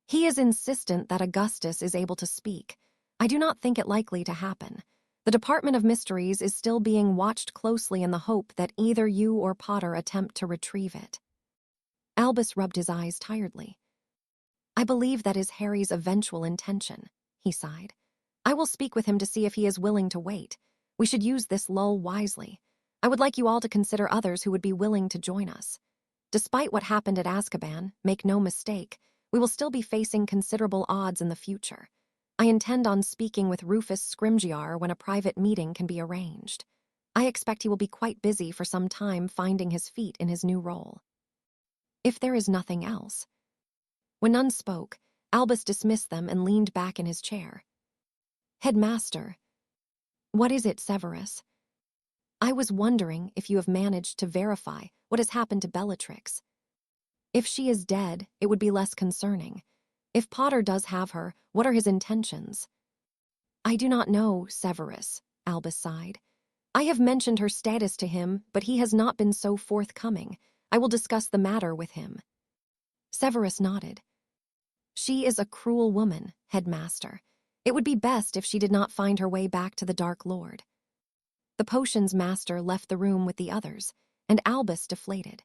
Speaker 1: He is insistent that Augustus is able to speak. I do not think it likely to happen. The Department of Mysteries is still being watched closely in the hope that either you or Potter attempt to retrieve it. Albus rubbed his eyes tiredly. I believe that is Harry's eventual intention, he sighed. I will speak with him to see if he is willing to wait. We should use this lull wisely. I would like you all to consider others who would be willing to join us. Despite what happened at Azkaban, make no mistake, we will still be facing considerable odds in the future. I intend on speaking with Rufus Scrimgeour when a private meeting can be arranged. I expect he will be quite busy for some time finding his feet in his new role. If there is nothing else. When none spoke, Albus dismissed them and leaned back in his chair. Headmaster. What is it, Severus? I was wondering if you have managed to verify what has happened to Bellatrix. If she is dead, it would be less concerning. If Potter does have her, what are his intentions? I do not know, Severus, Albus sighed. I have mentioned her status to him, but he has not been so forthcoming. I will discuss the matter with him. Severus nodded. She is a cruel woman, Headmaster. It would be best if she did not find her way back to the Dark Lord. The potions master left the room with the others, and Albus deflated.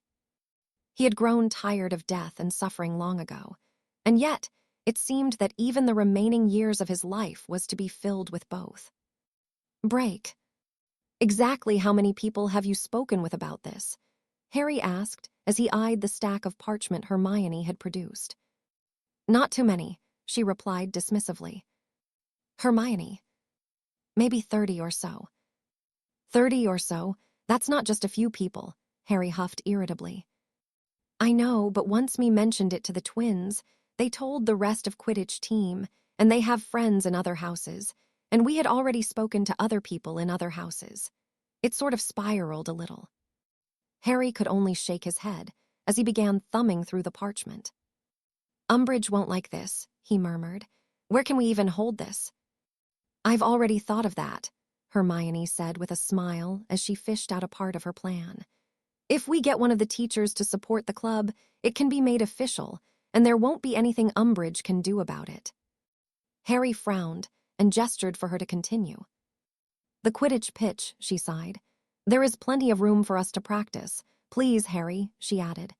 Speaker 1: He had grown tired of death and suffering long ago, and yet it seemed that even the remaining years of his life was to be filled with both. Break. Exactly how many people have you spoken with about this? Harry asked as he eyed the stack of parchment Hermione had produced. Not too many, she replied dismissively. Hermione. Maybe 30 or so. 30 or so? That's not just a few people, Harry huffed irritably. I know, but once me mentioned it to the twins, they told the rest of Quidditch team, and they have friends in other houses, and we had already spoken to other people in other houses. It sort of spiraled a little. Harry could only shake his head as he began thumbing through the parchment. Umbridge won't like this, he murmured. Where can we even hold this? I've already thought of that, Hermione said with a smile as she fished out a part of her plan. If we get one of the teachers to support the club, it can be made official, and there won't be anything Umbridge can do about it. Harry frowned and gestured for her to continue. The Quidditch pitch, she sighed. There is plenty of room for us to practice. Please, Harry, she added.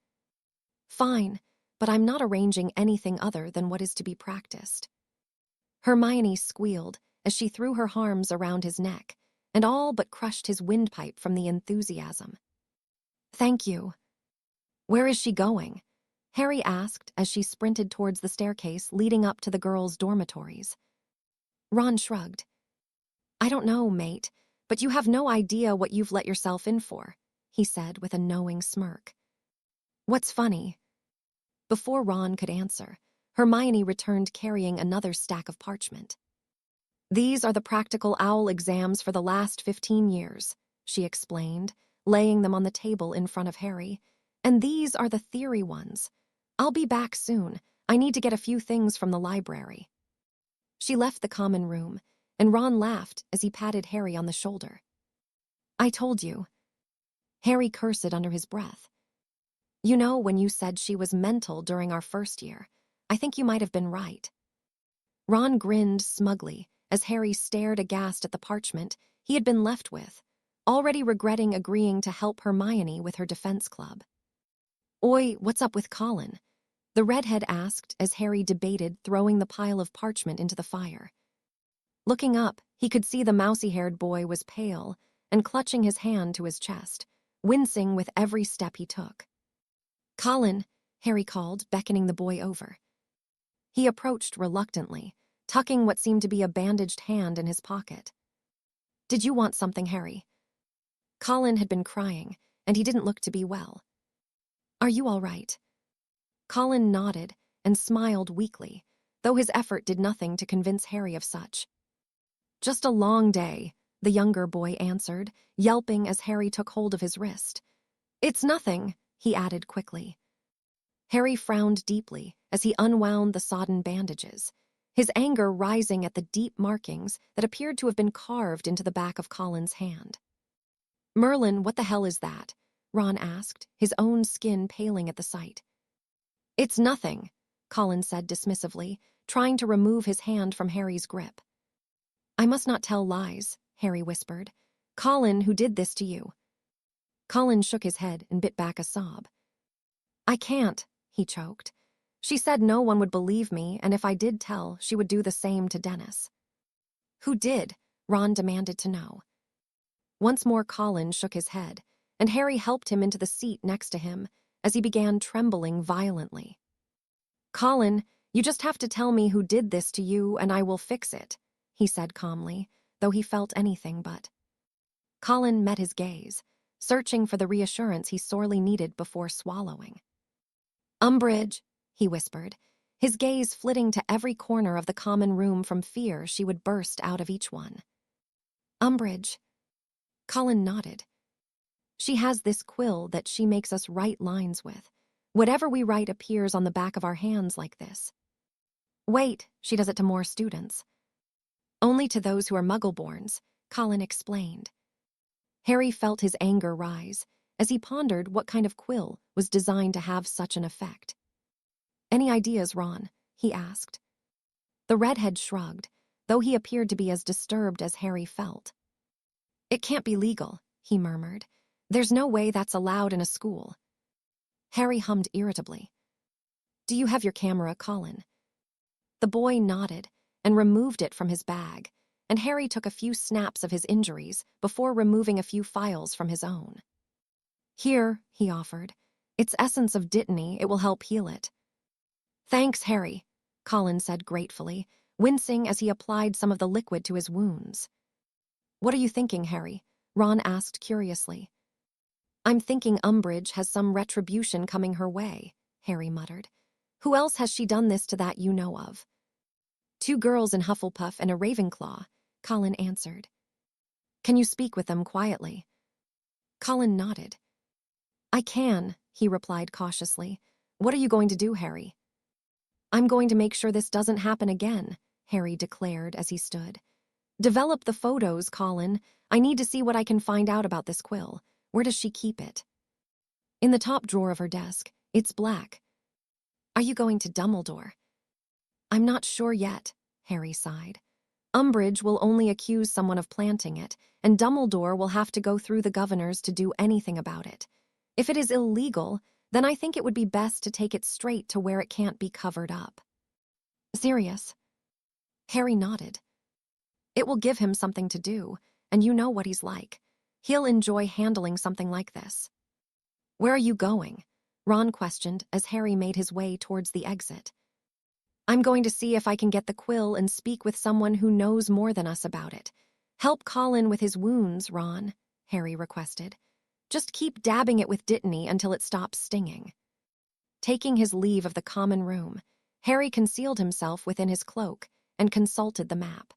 Speaker 1: Fine, but I'm not arranging anything other than what is to be practiced. Hermione squealed as she threw her arms around his neck and all but crushed his windpipe from the enthusiasm. Thank you. Where is she going? Harry asked as she sprinted towards the staircase leading up to the girls' dormitories. Ron shrugged. I don't know, mate, but you have no idea what you've let yourself in for, he said with a knowing smirk. What's funny? Before Ron could answer, Hermione returned carrying another stack of parchment. These are the practical owl exams for the last 15 years, she explained, laying them on the table in front of Harry. And these are the theory ones. I'll be back soon. I need to get a few things from the library. She left the common room, and Ron laughed as he patted Harry on the shoulder. I told you. Harry cursed under his breath. You know, when you said she was mental during our first year, I think you might have been right. Ron grinned smugly as Harry stared aghast at the parchment he had been left with, already regretting agreeing to help Hermione with her defense club. Oi, what's up with Colin? The redhead asked as Harry debated throwing the pile of parchment into the fire. Looking up, he could see the mousy-haired boy was pale and clutching his hand to his chest, wincing with every step he took. Colin, Harry called, beckoning the boy over. He approached reluctantly, tucking what seemed to be a bandaged hand in his pocket. Did you want something, Harry? Colin had been crying, and he didn't look to be well. Are you all right? Colin nodded and smiled weakly, though his effort did nothing to convince Harry of such. Just a long day, the younger boy answered, yelping as Harry took hold of his wrist. It's nothing, he added quickly. Harry frowned deeply as he unwound the sodden bandages, his anger rising at the deep markings that appeared to have been carved into the back of Colin's hand. Merlin, what the hell is that? Ron asked, his own skin paling at the sight. It's nothing, Colin said dismissively, trying to remove his hand from Harry's grip. I must not tell lies, Harry whispered. Colin, who did this to you? Colin shook his head and bit back a sob. I can't, he choked. She said no one would believe me, and if I did tell, she would do the same to Dennis. Who did? Ron demanded to know. Once more Colin shook his head, and Harry helped him into the seat next to him as he began trembling violently. Colin, You just have to tell me who did this to you and I will fix it, he said calmly, though he felt anything but. Colin met his gaze, searching for the reassurance he sorely needed before swallowing. Umbridge, he whispered, his gaze flitting to every corner of the common room from fear she would burst out of each one. Umbridge. Colin nodded. She has this quill that she makes us write lines with. Whatever we write appears on the back of our hands like this. Wait, she does it to more students. Only to those who are Muggle-borns, Colin explained. Harry felt his anger rise as he pondered what kind of quill was designed to have such an effect. Any ideas, Ron? He asked. The redhead shrugged, though he appeared to be as disturbed as Harry felt. It can't be legal, he murmured. There's no way that's allowed in a school. Harry hummed irritably. Do you have your camera, Colin? The boy nodded and removed it from his bag, and Harry took a few snaps of his injuries before removing a few files from his own. Here, he offered. It's essence of dittany, it will help heal it. Thanks, Harry, Colin said gratefully, wincing as he applied some of the liquid to his wounds. What are you thinking, Harry? Ron asked curiously. I'm thinking Umbridge has some retribution coming her way, Harry muttered. Who else has she done this to that you know of? 2 girls in Hufflepuff and a Ravenclaw, Colin answered. Can you speak with them quietly? Colin nodded. I can, he replied cautiously. What are you going to do, Harry? I'm going to make sure this doesn't happen again, Harry declared as he stood. Develop the photos, Colin. I need to see what I can find out about this quill. Where does she keep it? In the top drawer of her desk. It's black. Are you going to Dumbledore? I'm not sure yet, Harry sighed. Umbridge will only accuse someone of planting it, and Dumbledore will have to go through the governors to do anything about it. If it is illegal, then I think it would be best to take it straight to where it can't be covered up. Serious? Harry nodded. It will give him something to do, and you know what he's like. He'll enjoy handling something like this. Where are you going? Ron questioned as Harry made his way towards the exit. I'm going to see if I can get the quill and speak with someone who knows more than us about it. Help Colin with his wounds, Ron, Harry requested. Just keep dabbing it with dittany until it stops stinging. Taking his leave of the common room, Harry concealed himself within his cloak and consulted the map.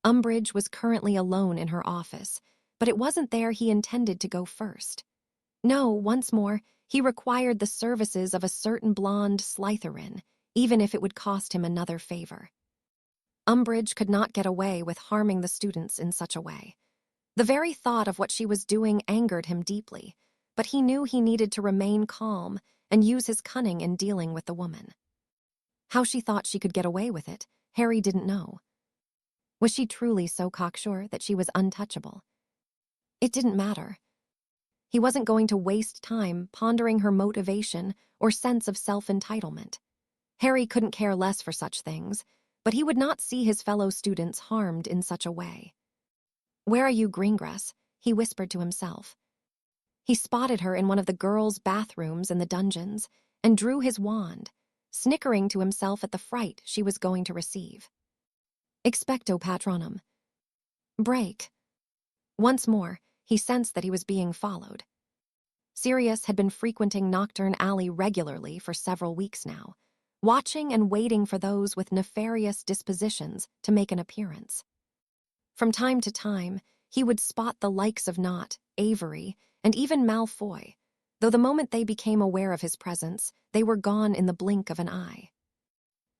Speaker 1: Umbridge was currently alone in her office, but it wasn't there he intended to go first. No, once more, he required the services of a certain blonde Slytherin, even if it would cost him another favor. Umbridge could not get away with harming the students in such a way. The very thought of what she was doing angered him deeply, but he knew he needed to remain calm and use his cunning in dealing with the woman. How she thought she could get away with it, Harry didn't know. Was she truly so cocksure that she was untouchable? It didn't matter. He wasn't going to waste time pondering her motivation or sense of self-entitlement. Harry couldn't care less for such things, but he would not see his fellow students harmed in such a way. Where are you, Greengrass? He whispered to himself. He spotted her in one of the girls' bathrooms in the dungeons and drew his wand, snickering to himself at the fright she was going to receive. Expecto patronum. Break. Once more, he sensed that he was being followed. Sirius had been frequenting Nocturne Alley regularly for several weeks now, watching and waiting for those with nefarious dispositions to make an appearance. From time to time, he would spot the likes of Nott, Avery, and even Malfoy, though the moment they became aware of his presence, they were gone in the blink of an eye.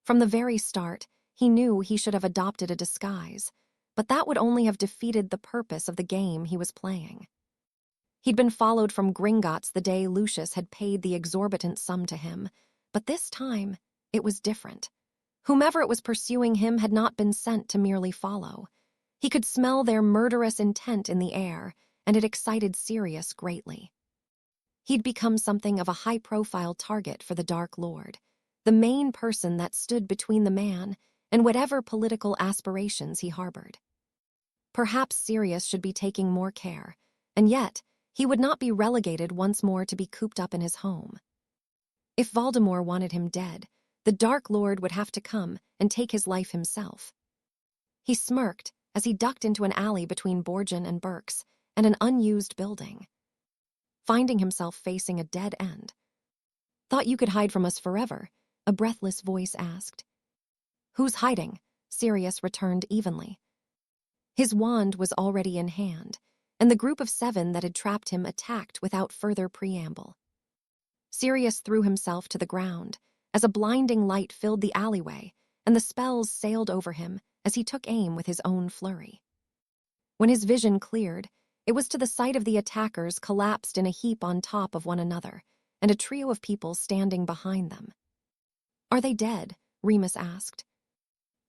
Speaker 1: From the very start, he knew he should have adopted a disguise, but that would only have defeated the purpose of the game he was playing. He'd been followed from Gringotts the day Lucius had paid the exorbitant sum to him, but this time, it was different. Whomever it was pursuing him had not been sent to merely follow. He could smell their murderous intent in the air, and it excited Sirius greatly. He'd become something of a high-profile target for the Dark Lord, the main person that stood between the man and whatever political aspirations he harbored. Perhaps Sirius should be taking more care, and yet he would not be relegated once more to be cooped up in his home. If Voldemort wanted him dead, the Dark Lord would have to come and take his life himself. He smirked as he ducked into an alley between Borgin and Burke's and an unused building, finding himself facing a dead end. "Thought you could hide from us forever," a breathless voice asked. "Who's hiding?" Sirius returned evenly. His wand was already in hand, and the group of 7 that had trapped him attacked without further preamble. Sirius threw himself to the ground as a blinding light filled the alleyway, and the spells sailed over him as he took aim with his own flurry. When his vision cleared, it was to the sight of the attackers collapsed in a heap on top of one another, and a trio of people standing behind them. "Are they dead?" Remus asked.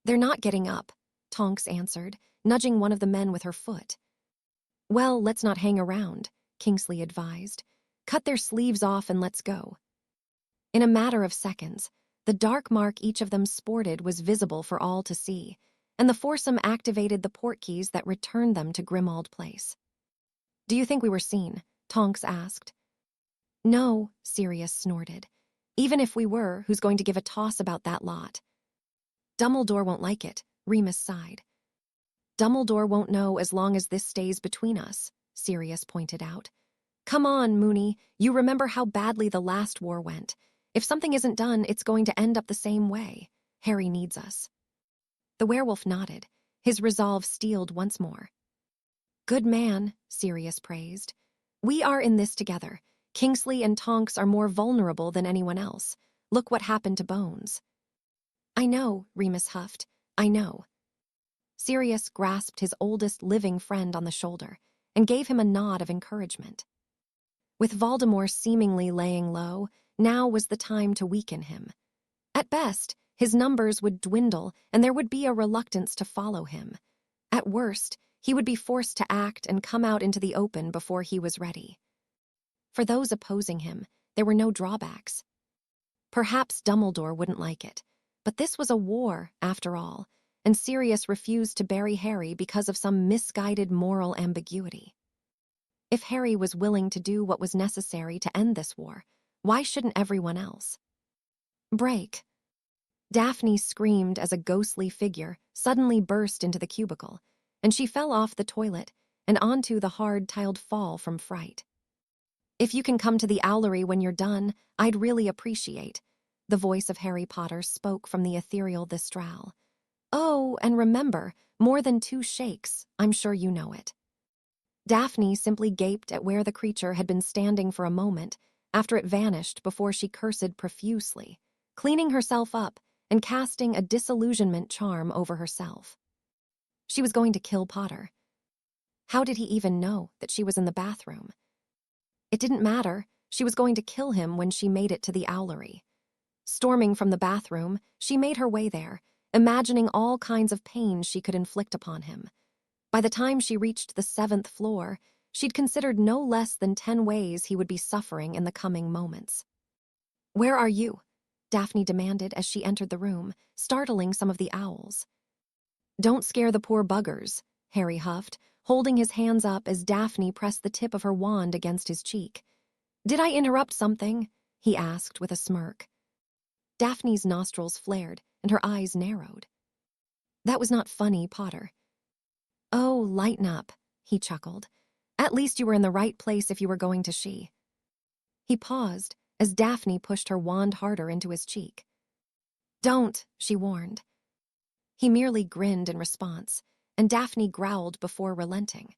Speaker 1: "They're not getting up," Tonks answered, nudging one of the men with her foot. "Well, let's not hang around," Kingsley advised. "Cut their sleeves off and let's go." In a matter of seconds, the dark mark each of them sported was visible for all to see, and the foursome activated the portkeys that returned them to Grimmauld Place. "Do you think we were seen?" Tonks asked. "No," Sirius snorted. "Even if we were, who's going to give a toss about that lot?" "Dumbledore won't like it," Remus sighed. "Dumbledore won't know as long as this stays between us," Sirius pointed out. "Come on, Moony, you remember how badly the last war went. If something isn't done, it's going to end up the same way. Harry needs us." The werewolf nodded, his resolve steeled once more. "Good man," Sirius praised. "We are in this together. Kingsley and Tonks are more vulnerable than anyone else. Look what happened to Bones." "I know," Remus huffed. "I know." Sirius grasped his oldest living friend on the shoulder and gave him a nod of encouragement. With Voldemort seemingly laying low, now was the time to weaken him. At best, his numbers would dwindle and there would be a reluctance to follow him. At worst, he would be forced to act and come out into the open before he was ready. For those opposing him, there were no drawbacks. Perhaps Dumbledore wouldn't like it, but this was a war, after all, and Sirius refused to bury Harry because of some misguided moral ambiguity. If Harry was willing to do what was necessary to end this war, why shouldn't everyone else? "Break!" Daphne screamed as a ghostly figure suddenly burst into the cubicle, and she fell off the toilet and onto the hard-tiled fall from fright. "If you can come to the owlery when you're done, I'd really appreciate," the voice of Harry Potter spoke from the ethereal Thistral. "Oh, and remember, more than 2 shakes, I'm sure you know it." Daphne simply gaped at where the creature had been standing for a moment after it vanished before she cursed profusely, cleaning herself up and casting a disillusionment charm over herself. She was going to kill Potter. How did he even know that she was in the bathroom? It didn't matter. She was going to kill him when she made it to the owlery. Storming from the bathroom, she made her way there, imagining all kinds of pain she could inflict upon him. By the time she reached the 7th floor, she'd considered no less than 10 ways he would be suffering in the coming moments. "Where are you?" Daphne demanded as she entered the room, startling some of the owls. "Don't scare the poor buggers," Harry huffed, holding his hands up as Daphne pressed the tip of her wand against his cheek. "Did I interrupt something?" he asked with a smirk. Daphne's nostrils flared and her eyes narrowed. "That was not funny, Potter." "Oh, lighten up," he chuckled. "At least you were in the right place if you were going to she." He paused as Daphne pushed her wand harder into his cheek. "Don't," she warned. He merely grinned in response, and Daphne growled before relenting.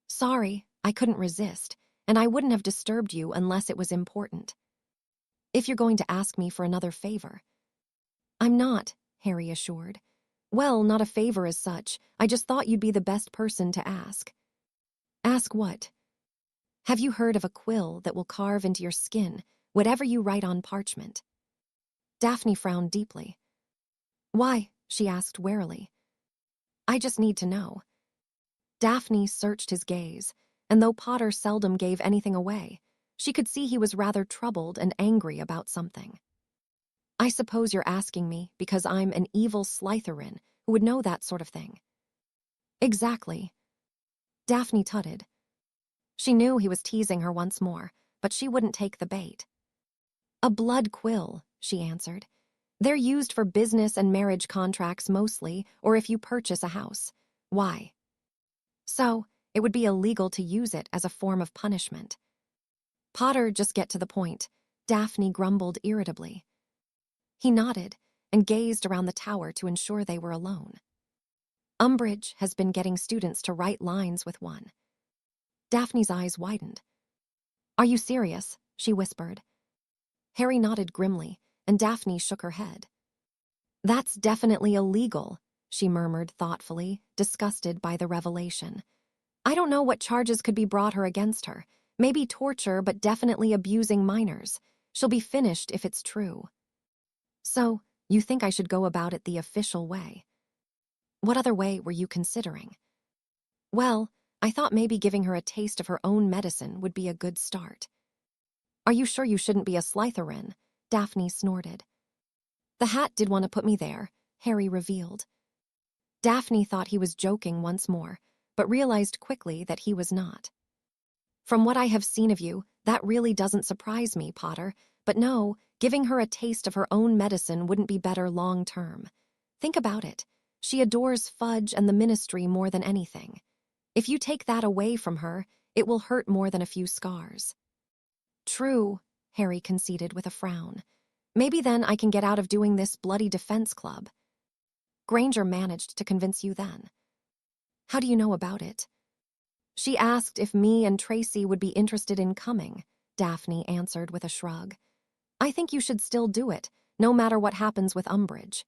Speaker 1: "Sorry, I couldn't resist, and I wouldn't have disturbed you unless it was important. If you're going to ask me for another favor." "I'm not," Harry assured. "Well, not a favor as such. I just thought you'd be the best person to ask." "Ask what?" "Have you heard of a quill that will carve into your skin whatever you write on parchment?" Daphne frowned deeply. "Why?" she asked warily. "I just need to know." Daphne searched his gaze, and though Potter seldom gave anything away, she could see he was rather troubled and angry about something. "I suppose you're asking me because I'm an evil Slytherin who would know that sort of thing." "Exactly." Daphne tutted. She knew he was teasing her once more, but she wouldn't take the bait. "A blood quill," she answered. They're used for business and marriage contracts mostly, or if you purchase a house. Why? So, it would be illegal to use it as a form of punishment. Potter, just get to the point, Daphne grumbled irritably. He nodded and gazed around the tower to ensure they were alone. Umbridge has been getting students to write lines with one. Daphne's eyes widened. Are you serious? She whispered. Harry nodded grimly, and Daphne shook her head. That's definitely illegal, she murmured thoughtfully, disgusted by the revelation. I don't know what charges could be brought her against her. Maybe torture, but definitely abusing minors. She'll be finished if it's true. So, you think I should go about it the official way? What other way were you considering? Well, I thought maybe giving her a taste of her own medicine would be a good start. Are you sure you shouldn't be a Slytherin? Daphne snorted. The hat did want to put me there, Harry revealed. Daphne thought he was joking once more, but realized quickly that he was not. From what I have seen of you, that really doesn't surprise me, Potter, but no, giving her a taste of her own medicine wouldn't be better long term. Think about it. She adores fudge and the ministry more than anything. If you take that away from her, it will hurt more than a few scars. True, Harry conceded with a frown. Maybe then I can get out of doing this bloody defense club. Granger managed to convince you then. How do you know about it? She asked if me and Tracy would be interested in coming, Daphne answered with a shrug. I think you should still do it, no matter what happens with Umbridge.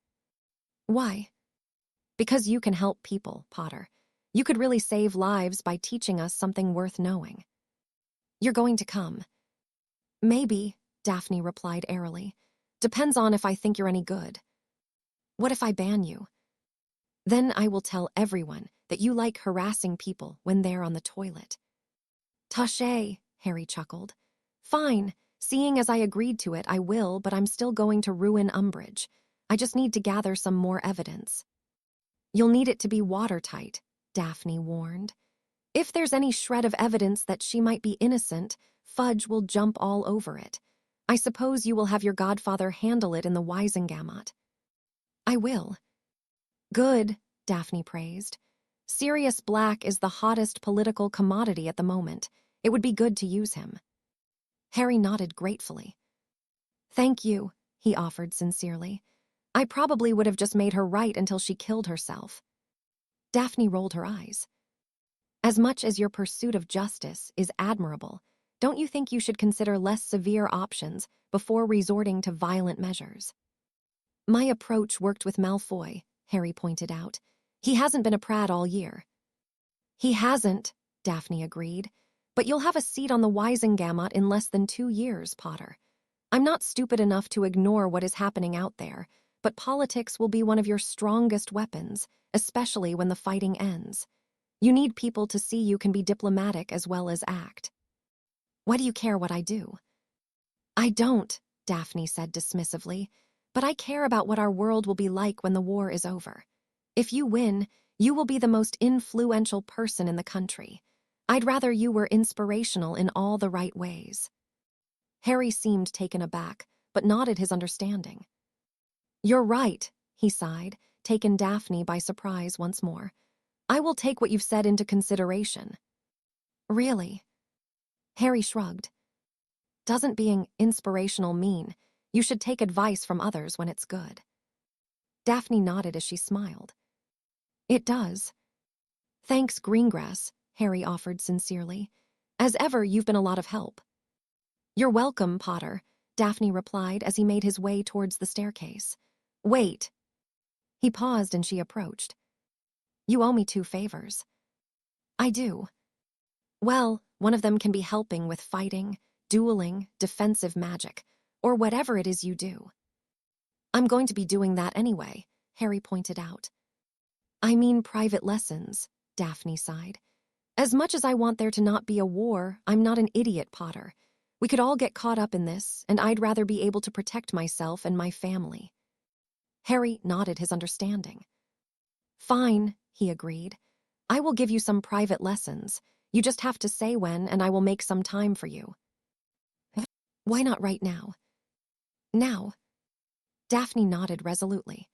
Speaker 1: Why? Because you can help people, Potter. You could really save lives by teaching us something worth knowing. You're going to come. Maybe, Daphne replied airily. Depends on if I think you're any good. What if I ban you? Then I will tell everyone that you like harassing people when they're on the toilet. Taché, Harry chuckled. Fine, seeing as I agreed to it, I will, but I'm still going to ruin Umbridge. I just need to gather some more evidence. You'll need it to be watertight, Daphne warned. If there's any shred of evidence that she might be innocent, Fudge will jump all over it. I suppose you will have your godfather handle it in the Wisengamot. I will. Good, Daphne praised. Sirius Black is the hottest political commodity at the moment. It would be good to use him. Harry nodded gratefully. Thank you, he offered sincerely. I probably would have just made her write until she killed herself. Daphne rolled her eyes. As much as your pursuit of justice is admirable, don't you think you should consider less severe options before resorting to violent measures? My approach worked with Malfoy, Harry pointed out. He hasn't been a prat all year. He hasn't, Daphne agreed, but you'll have a seat on the Wisengamot in less than 2 years, Potter. I'm not stupid enough to ignore what is happening out there, but politics will be one of your strongest weapons, especially when the fighting ends. You need people to see you can be diplomatic as well as act. Why do you care what I do? I don't, Daphne said dismissively, but I care about what our world will be like when the war is over. If you win, you will be the most influential person in the country. I'd rather you were inspirational in all the right ways. Harry seemed taken aback, but nodded his understanding. You're right, he sighed, taken Daphne by surprise once more. I will take what you've said into consideration. Really? Harry shrugged. Doesn't being inspirational mean you should take advice from others when it's good? Daphne nodded as she smiled. It does. Thanks, Greengrass, Harry offered sincerely. As ever, you've been a lot of help. You're welcome, Potter, Daphne replied as he made his way towards the staircase. Wait. He paused and she approached. You owe me 2 favors. I do. Well, one of them can be helping with fighting, dueling, defensive magic, or whatever it is you do. I'm going to be doing that anyway, Harry pointed out. I mean private lessons, Daphne sighed. As much as I want there to not be a war, I'm not an idiot, Potter. We could all get caught up in this, and I'd rather be able to protect myself and my family. Harry nodded his understanding. Fine, he agreed. I will give you some private lessons. You just have to say when, and I will make some time for you. Why not right now? Now? Daphne nodded resolutely.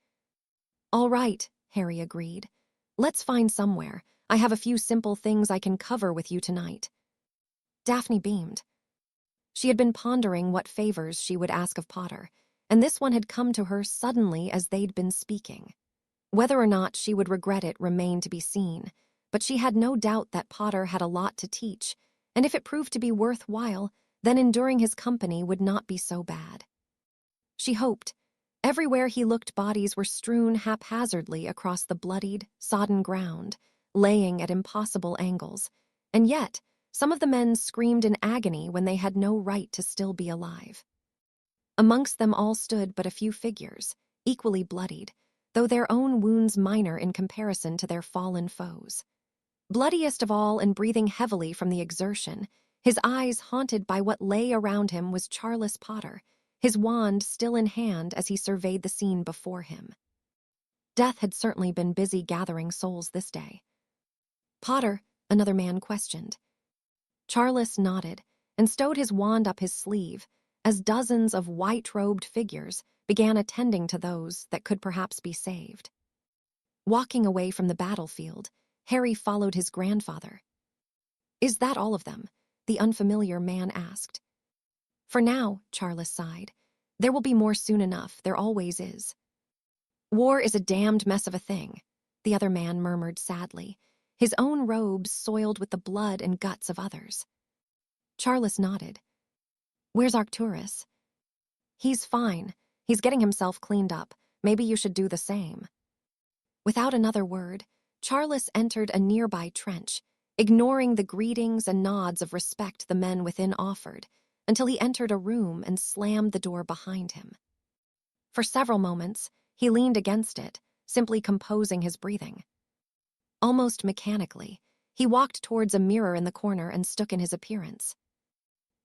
Speaker 1: All right, Harry agreed. Let's find somewhere. I have a few simple things I can cover with you tonight. Daphne beamed. She had been pondering what favors she would ask of Potter, and this one had come to her suddenly as they'd been speaking. Whether or not she would regret it remained to be seen, but she had no doubt that Potter had a lot to teach, and if it proved to be worthwhile, then enduring his company would not be so bad. She hoped. Everywhere he looked, bodies were strewn haphazardly across the bloodied, sodden ground, laying at impossible angles, and yet some of the men screamed in agony when they had no right to still be alive. Amongst them all stood but a few figures, equally bloodied, though their own wounds minor in comparison to their fallen foes. Bloodiest of all and breathing heavily from the exertion, his eyes haunted by what lay around him, was Charles Potter, his wand still in hand as he surveyed the scene before him. Death had certainly been busy gathering souls this day. Potter, another man questioned. Charles nodded and stowed his wand up his sleeve as dozens of white-robed figures began attending to those that could perhaps be saved. Walking away from the battlefield, Harry followed his grandfather. Is that all of them? The unfamiliar man asked. For now, Charles sighed. There will be more soon enough, there always is. War is a damned mess of a thing, the other man murmured sadly, his own robes soiled with the blood and guts of others. Charles nodded. Where's Arcturus? He's fine. He's getting himself cleaned up. Maybe you should do the same. Without another word, Charles entered a nearby trench, ignoring the greetings and nods of respect the men within offered, until he entered a room and slammed the door behind him. For several moments, he leaned against it, simply composing his breathing. Almost mechanically, he walked towards a mirror in the corner and stuck in his appearance.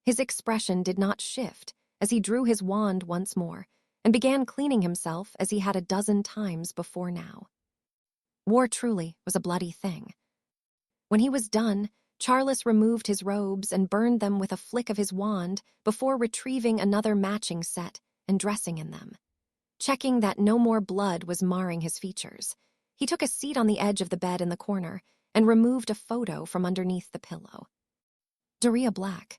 Speaker 1: His expression did not shift as he drew his wand once more and began cleaning himself as he had a dozen times before now. War truly was a bloody thing. When he was done, Charles removed his robes and burned them with a flick of his wand before retrieving another matching set and dressing in them. Checking that no more blood was marring his features, he took a seat on the edge of the bed in the corner and removed a photo from underneath the pillow. Doria Black.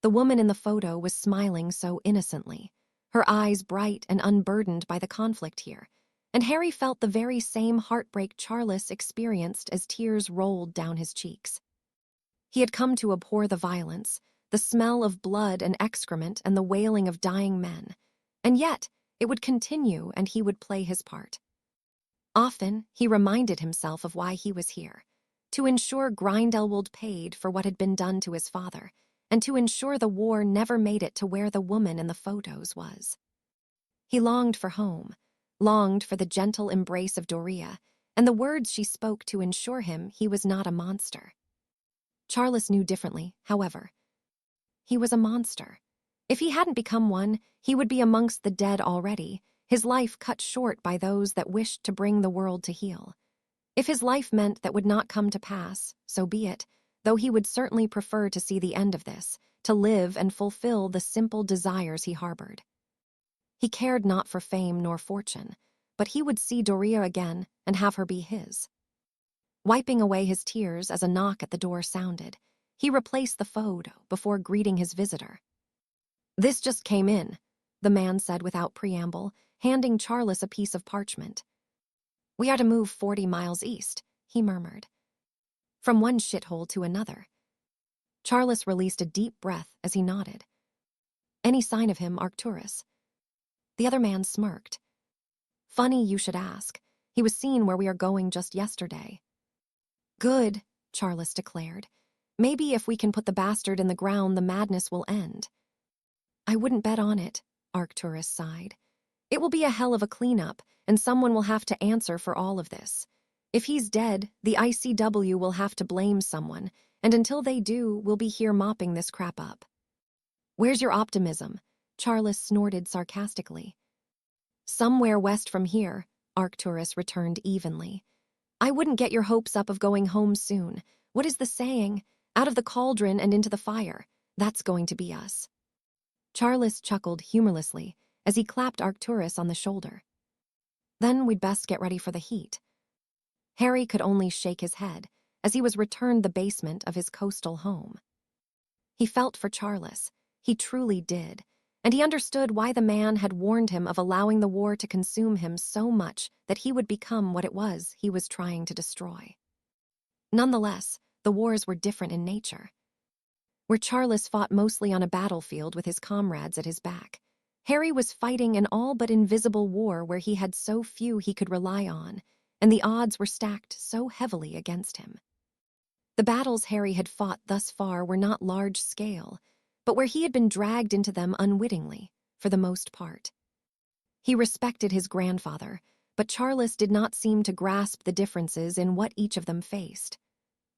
Speaker 1: The woman in the photo was smiling so innocently, her eyes bright and unburdened by the conflict here, and Harry felt the very same heartbreak Charles experienced as tears rolled down his cheeks. He had come to abhor the violence, the smell of blood and excrement and the wailing of dying men, and yet it would continue and he would play his part. Often he reminded himself of why he was here, to ensure Grindelwald paid for what had been done to his father, and to ensure the war never made it to where the woman in the photos was. He longed for home, longed for the gentle embrace of Doria, and the words she spoke to ensure him he was not a monster. Charles knew differently, however. He was a monster. If he hadn't become one, he would be amongst the dead already, his life cut short by those that wished to bring the world to heel. If his life meant that would not come to pass, so be it, though he would certainly prefer to see the end of this, to live and fulfill the simple desires he harbored. He cared not for fame nor fortune, but he would see Doria again and have her be his. Wiping away his tears as a knock at the door sounded, he replaced the photo before greeting his visitor. This just came in, the man said without preamble, handing Charles a piece of parchment. We are to move 40 miles east, he murmured. From one shithole to another. Charles released a deep breath as he nodded. Any sign of him, Arcturus? The other man smirked. Funny you should ask. He was seen where we are going just yesterday. Good, Charles declared. Maybe if we can put the bastard in the ground, the madness will end. I wouldn't bet on it, Arcturus sighed. It will be a hell of a cleanup, and someone will have to answer for all of this. If he's dead, the ICW will have to blame someone, and until they do, we'll be here mopping this crap up. Where's your optimism? Charles snorted sarcastically. Somewhere west from here, Arcturus returned evenly. I wouldn't get your hopes up of going home soon. What is the saying? Out of the cauldron and into the fire. That's going to be us. Charles chuckled humorlessly, as he clapped Arcturus on the shoulder. "Then we'd best get ready for the heat." Harry could only shake his head, as he was returned the basement of his coastal home. He felt for Charles, he truly did, and he understood why the man had warned him of allowing the war to consume him so much that he would become what it was he was trying to destroy. Nonetheless, the wars were different in nature. Where Charles fought mostly on a battlefield with his comrades at his back, Harry was fighting an all but invisible war where he had so few he could rely on, and the odds were stacked so heavily against him. The battles Harry had fought thus far were not large-scale, but where he had been dragged into them unwittingly, for the most part. He respected his grandfather, but Charles did not seem to grasp the differences in what each of them faced.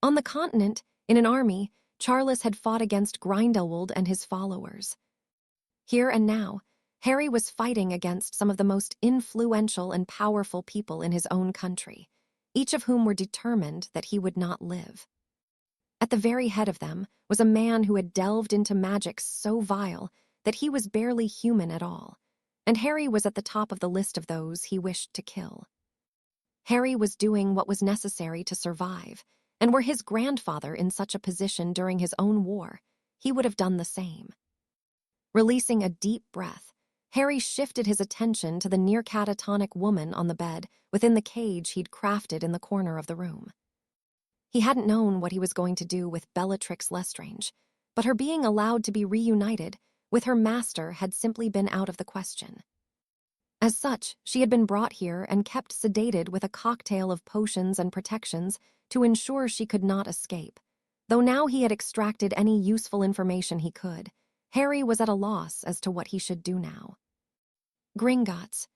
Speaker 1: On the continent, in an army, Charles had fought against Grindelwald and his followers. Here and now, Harry was fighting against some of the most influential and powerful people in his own country, each of whom were determined that he would not live. At the very head of them was a man who had delved into magic so vile that he was barely human at all, and Harry was at the top of the list of those he wished to kill. Harry was doing what was necessary to survive, and were his grandfather in such a position during his own war, he would have done the same. Releasing a deep breath, Harry shifted his attention to the near catatonic woman on the bed within the cage he'd crafted in the corner of the room. He hadn't known what he was going to do with Bellatrix Lestrange, but her being allowed to be reunited with her master had simply been out of the question. As such, she had been brought here and kept sedated with a cocktail of potions and protections to ensure she could not escape. Though now he had extracted any useful information he could, Harry was at a loss as to what he should do now. Gringotts.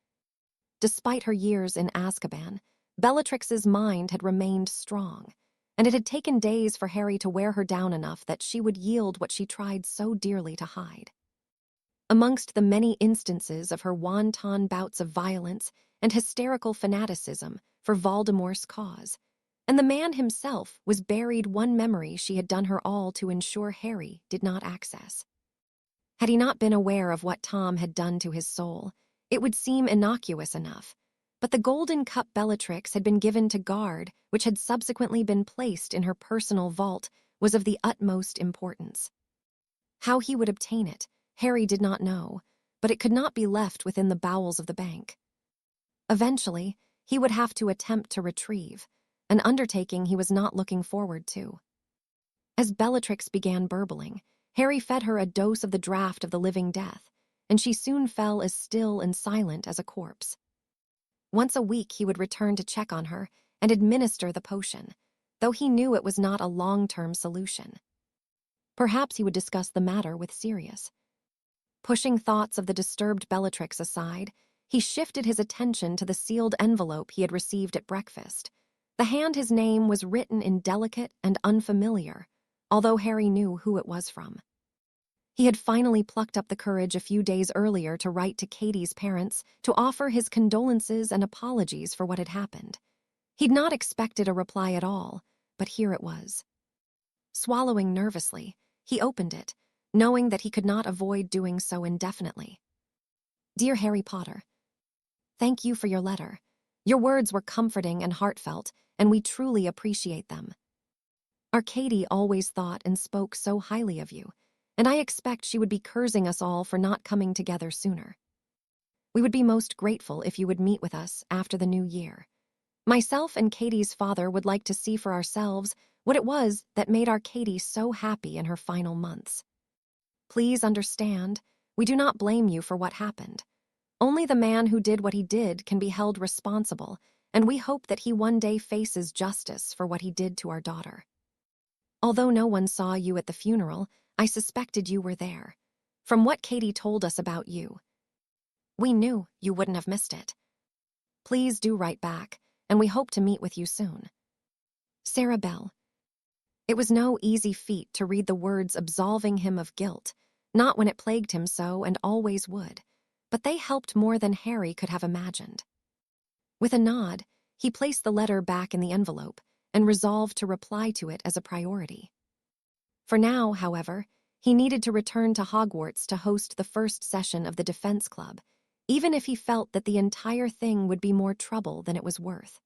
Speaker 1: Despite her years in Azkaban, Bellatrix's mind had remained strong, and it had taken days for Harry to wear her down enough that she would yield what she tried so dearly to hide. Amongst the many instances of her wanton bouts of violence and hysterical fanaticism for Voldemort's cause, and the man himself was buried one memory she had done her all to ensure Harry did not access. Had he not been aware of what Tom had done to his soul, it would seem innocuous enough, but the golden cup Bellatrix had been given to guard, which had subsequently been placed in her personal vault, was of the utmost importance. How he would obtain it, Harry did not know, but it could not be left within the bowels of the bank. Eventually, he would have to attempt to retrieve, an undertaking he was not looking forward to. As Bellatrix began burbling, Harry fed her a dose of the draught of the living death, and she soon fell as still and silent as a corpse. Once a week he would return to check on her and administer the potion, though he knew it was not a long-term solution. Perhaps he would discuss the matter with Sirius. Pushing thoughts of the disturbed Bellatrix aside, he shifted his attention to the sealed envelope he had received at breakfast. The hand his name was written in delicate and unfamiliar, although Harry knew who it was from. He had finally plucked up the courage a few days earlier to write to Katie's parents to offer his condolences and apologies for what had happened. He'd not expected a reply at all, but here it was. Swallowing nervously, he opened it, knowing that he could not avoid doing so indefinitely. Dear Harry Potter, thank you for your letter. Your words were comforting and heartfelt, and we truly appreciate them. Our Katie always thought and spoke so highly of you, and I expect she would be cursing us all for not coming together sooner. We would be most grateful if you would meet with us after the new year. Myself and Katie's father would like to see for ourselves what it was that made our Katie so happy in her final months. Please understand, we do not blame you for what happened. Only the man who did what he did can be held responsible, and we hope that he one day faces justice for what he did to our daughter. Although no one saw you at the funeral, I suspected you were there. From what Katie told us about you, we knew you wouldn't have missed it. Please do write back, and we hope to meet with you soon. Sarah Bell. It was no easy feat to read the words absolving him of guilt, not when it plagued him so and always would, but they helped more than Harry could have imagined. With a nod, he placed the letter back in the envelope and resolved to reply to it as a priority. For now, however, he needed to return to Hogwarts to host the first session of the Defense Club, even if he felt that the entire thing would be more trouble than it was worth.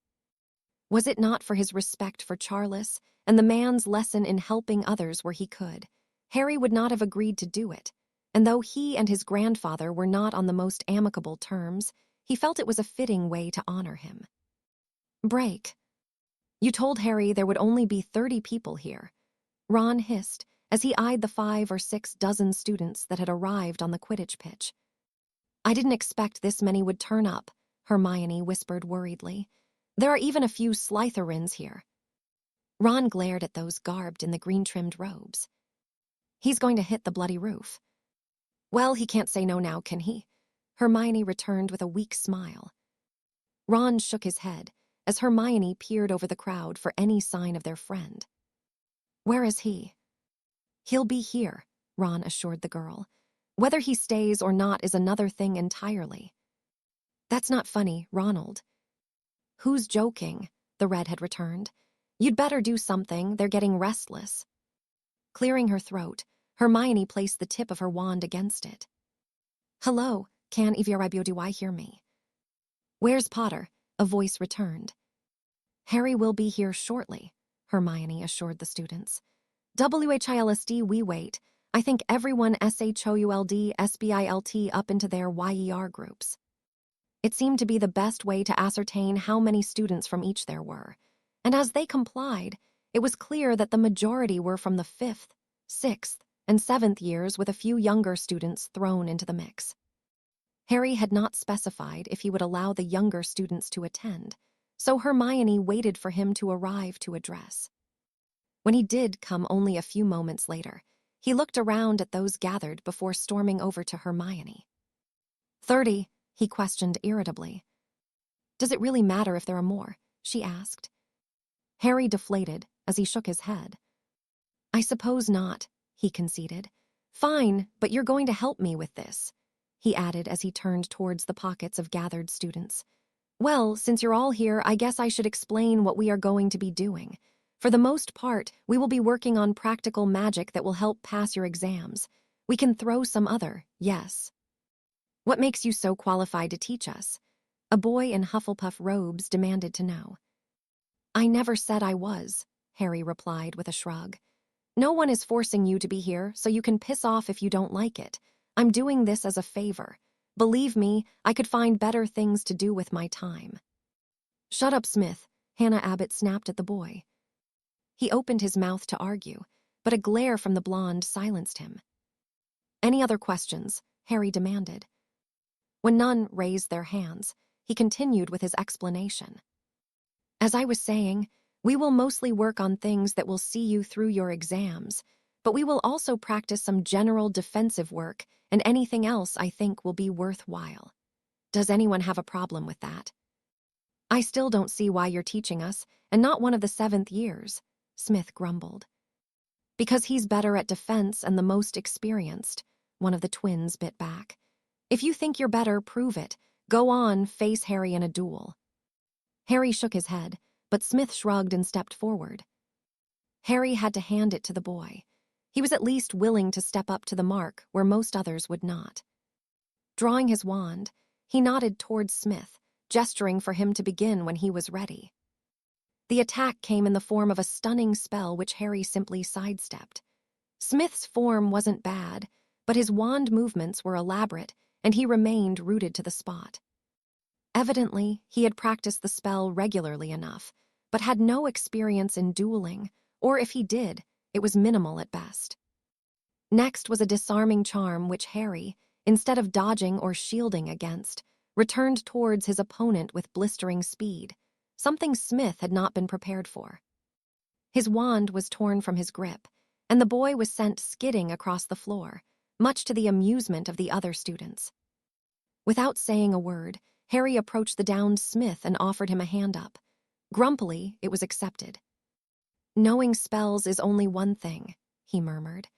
Speaker 1: Was it not for his respect for Charles and the man's lesson in helping others where he could, Harry would not have agreed to do it, and though he and his grandfather were not on the most amicable terms, he felt it was a fitting way to honor him. Break. You told Harry there would only be 30 people here, Ron hissed as he eyed the 5 or 6 dozen students that had arrived on the Quidditch pitch. I didn't expect this many would turn up, Hermione whispered worriedly. There are even a few Slytherins here. Ron glared at those garbed in the green-trimmed robes. He's going to hit the bloody roof. Well, he can't say no now, can he? Hermione returned with a weak smile. Ron shook his head as Hermione peered over the crowd for any sign of their friend. Where is he? He'll be here, Ron assured the girl. Whether he stays or not is another thing entirely. That's not funny, Ronald. Who's joking? The redhead returned. You'd better do something, they're getting restless. Clearing her throat, Hermione placed the tip of her wand against it. Hello, can Ivy hear me? Where's Potter? A voice returned. Harry will be here shortly, Hermione assured the students. WHILSD we wait. I think everyone SHOULD SBILT up into their YER groups. It seemed to be the best way to ascertain how many students from each there were, and as they complied, it was clear that the majority were from the 5th, 6th, and 7th years with a few younger students thrown into the mix. Harry had not specified if he would allow the younger students to attend, so Hermione waited for him to arrive to address. When he did come only a few moments later, he looked around at those gathered before storming over to Hermione. 30, he questioned irritably. Does it really matter if there are more? She asked. Harry deflated as he shook his head. I suppose not, he conceded. Fine, but you're going to help me with this, he added as he turned towards the pockets of gathered students. Well, since you're all here, I guess I should explain what we are going to be doing. For the most part, we will be working on practical magic that will help pass your exams. We can throw some other, yes. What makes you so qualified to teach us? A boy in Hufflepuff robes demanded to know. I never said I was, Harry replied with a shrug. No one is forcing you to be here, so you can piss off if you don't like it. I'm doing this as a favor. Believe me, I could find better things to do with my time. Shut up, Smith, Hannah Abbott snapped at the boy. He opened his mouth to argue, but a glare from the blonde silenced him. Any other questions? Harry demanded. When none raised their hands, he continued with his explanation. As I was saying, we will mostly work on things that will see you through your exams, but we will also practice some general defensive work and anything else I think will be worthwhile. Does anyone have a problem with that? I still don't see why you're teaching us, and not one of the 7th years, Smith grumbled. Because he's better at defense and the most experienced, one of the twins bit back. If you think you're better, prove it. Go on, face Harry in a duel. Harry shook his head, but Smith shrugged and stepped forward. Harry had to hand it to the boy. He was at least willing to step up to the mark where most others would not. Drawing his wand, he nodded towards Smith, gesturing for him to begin when he was ready. The attack came in the form of a stunning spell which Harry simply sidestepped. Smith's form wasn't bad, but his wand movements were elaborate, and he remained rooted to the spot. Evidently, he had practiced the spell regularly enough, but had no experience in dueling, or if he did, it was minimal at best. Next was a disarming charm which Harry, instead of dodging or shielding against, returned towards his opponent with blistering speed, something Smith had not been prepared for. His wand was torn from his grip, and the boy was sent skidding across the floor, much to the amusement of the other students. Without saying a word, Harry approached the downed Smith and offered him a hand up. Grumpily, it was accepted. Knowing spells is only one thing, he murmured.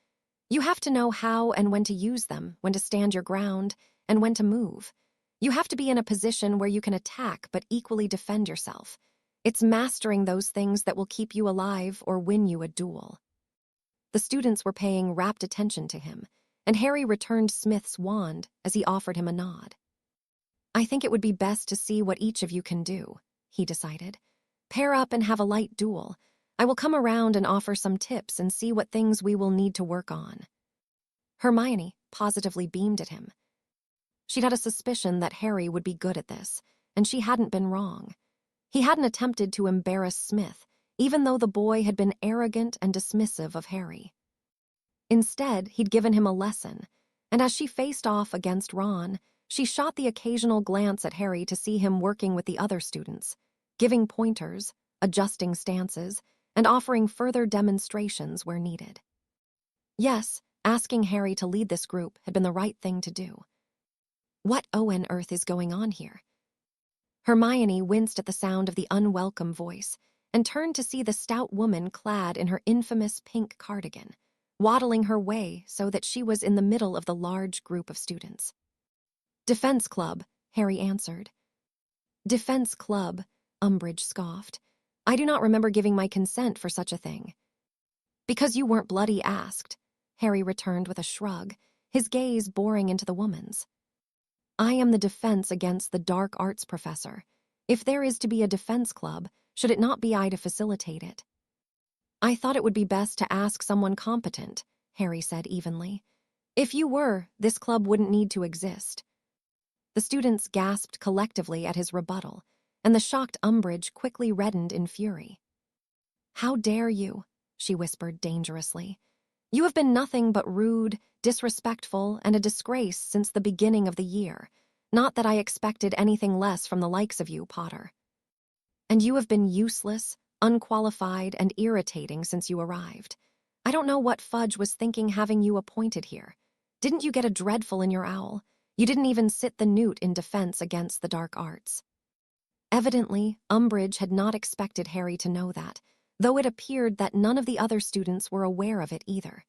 Speaker 1: You have to know how and when to use them, when to stand your ground, and when to move. You have to be in a position where you can attack but equally defend yourself. It's mastering those things that will keep you alive or win you a duel. The students were paying rapt attention to him, and Harry returned Smith's wand as he offered him a nod. I think it would be best to see what each of you can do, he decided. Pair up and have a light duel. I will come around and offer some tips and see what things we will need to work on. Hermione positively beamed at him. She'd had a suspicion that Harry would be good at this, and she hadn't been wrong. He hadn't attempted to embarrass Smith, even though the boy had been arrogant and dismissive of Harry. Instead, he'd given him a lesson, and as she faced off against Ron, she shot the occasional glance at Harry to see him working with the other students, giving pointers, adjusting stances, and offering further demonstrations where needed. Yes, asking Harry to lead this group had been the right thing to do. What on earth is going on here? Hermione winced at the sound of the unwelcome voice and turned to see the stout woman clad in her infamous pink cardigan, waddling her way so that she was in the middle of the large group of students. Defense Club, Harry answered. Defense Club, Umbridge scoffed. I do not remember giving my consent for such a thing. Because you weren't bloody asked, Harry returned with a shrug, his gaze boring into the woman's. I am the defense against the dark arts professor. If there is to be a defense club, should it not be I to facilitate it? I thought it would be best to ask someone competent, Harry said evenly. If you were, this club wouldn't need to exist. The students gasped collectively at his rebuttal, and the shocked Umbridge quickly reddened in fury. How dare you, she whispered dangerously. You have been nothing but rude, disrespectful, and a disgrace since the beginning of the year. Not that I expected anything less from the likes of you, Potter. And you have been useless, unqualified, and irritating since you arrived. I don't know what Fudge was thinking having you appointed here. Didn't you get a dreadful in your owl? You didn't even sit the newt in defense against the dark arts. Evidently, Umbridge had not expected Harry to know that, though it appeared that none of the other students were aware of it either.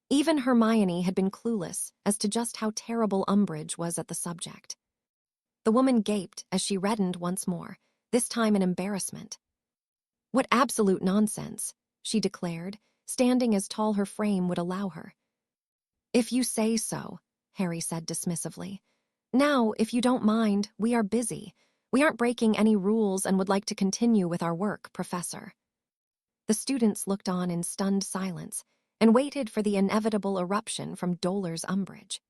Speaker 1: Even Hermione had been clueless as to just how terrible Umbridge was at the subject. The woman gaped as she reddened once more, this time in embarrassment. What absolute nonsense, she declared, standing as tall her frame would allow her. If you say so, Harry said dismissively. Now, if you don't mind, we are busy. We aren't breaking any rules and would like to continue with our work, Professor. The students looked on in stunned silence and waited for the inevitable eruption from Dolor's Umbridge.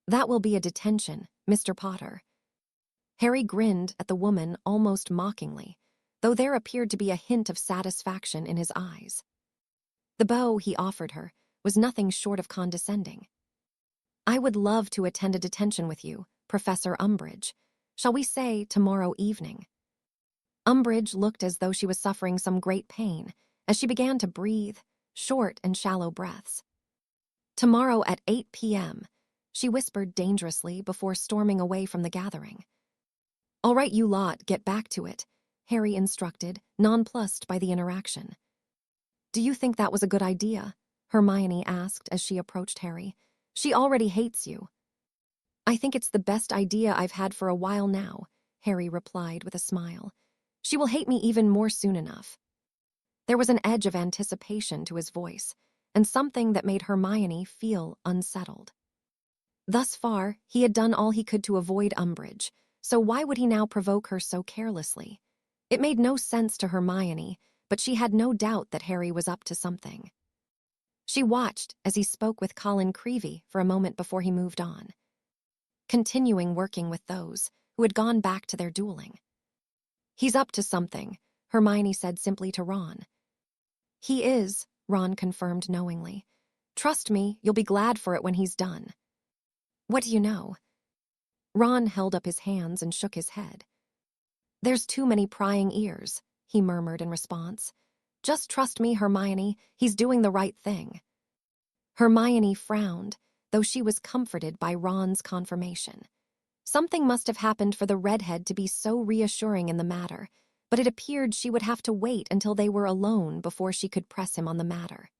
Speaker 1: That will be a detention, Mr. Potter. Harry grinned at the woman almost mockingly, though there appeared to be a hint of satisfaction in his eyes. The bow he offered her was nothing short of condescending. I would love to attend a detention with you, Professor Umbridge. Shall we say tomorrow evening? Umbridge looked as though she was suffering some great pain as she began to breathe, short and shallow breaths. Tomorrow at 8 p.m., she whispered dangerously before storming away from the gathering. All right, you lot, get back to it, Harry instructed, nonplussed by the interaction. Do you think that was a good idea? Hermione asked as she approached Harry. She already hates you. I think it's the best idea I've had for a while now, Harry replied with a smile. She will hate me even more soon enough. There was an edge of anticipation to his voice, and something that made Hermione feel unsettled. Thus far, he had done all he could to avoid Umbridge, so why would he now provoke her so carelessly? It made no sense to Hermione, but she had no doubt that Harry was up to something. She watched as he spoke with Colin Creevey for a moment before he moved on, continuing working with those who had gone back to their dueling. He's up to something, Hermione said simply to Ron. He is, Ron confirmed knowingly. Trust me, you'll be glad for it when he's done. What do you know? Ron held up his hands and shook his head. There's too many prying ears, he murmured in response. Just trust me, Hermione, he's doing the right thing. Hermione frowned, though she was comforted by Ron's confirmation. Something must have happened for the redhead to be so reassuring in the matter, but it appeared she would have to wait until they were alone before she could press him on the matter.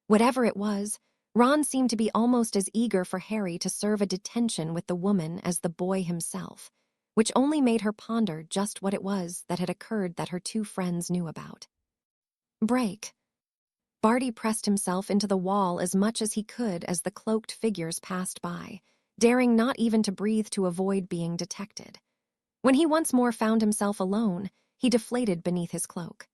Speaker 1: Whatever it was, Ron seemed to be almost as eager for Harry to serve a detention with the woman as the boy himself, which only made her ponder just what it was that had occurred that her two friends knew about. Break. Barty pressed himself into the wall as much as he could as the cloaked figures passed by, daring not even to breathe to avoid being detected. When he once more found himself alone, he deflated beneath his cloak.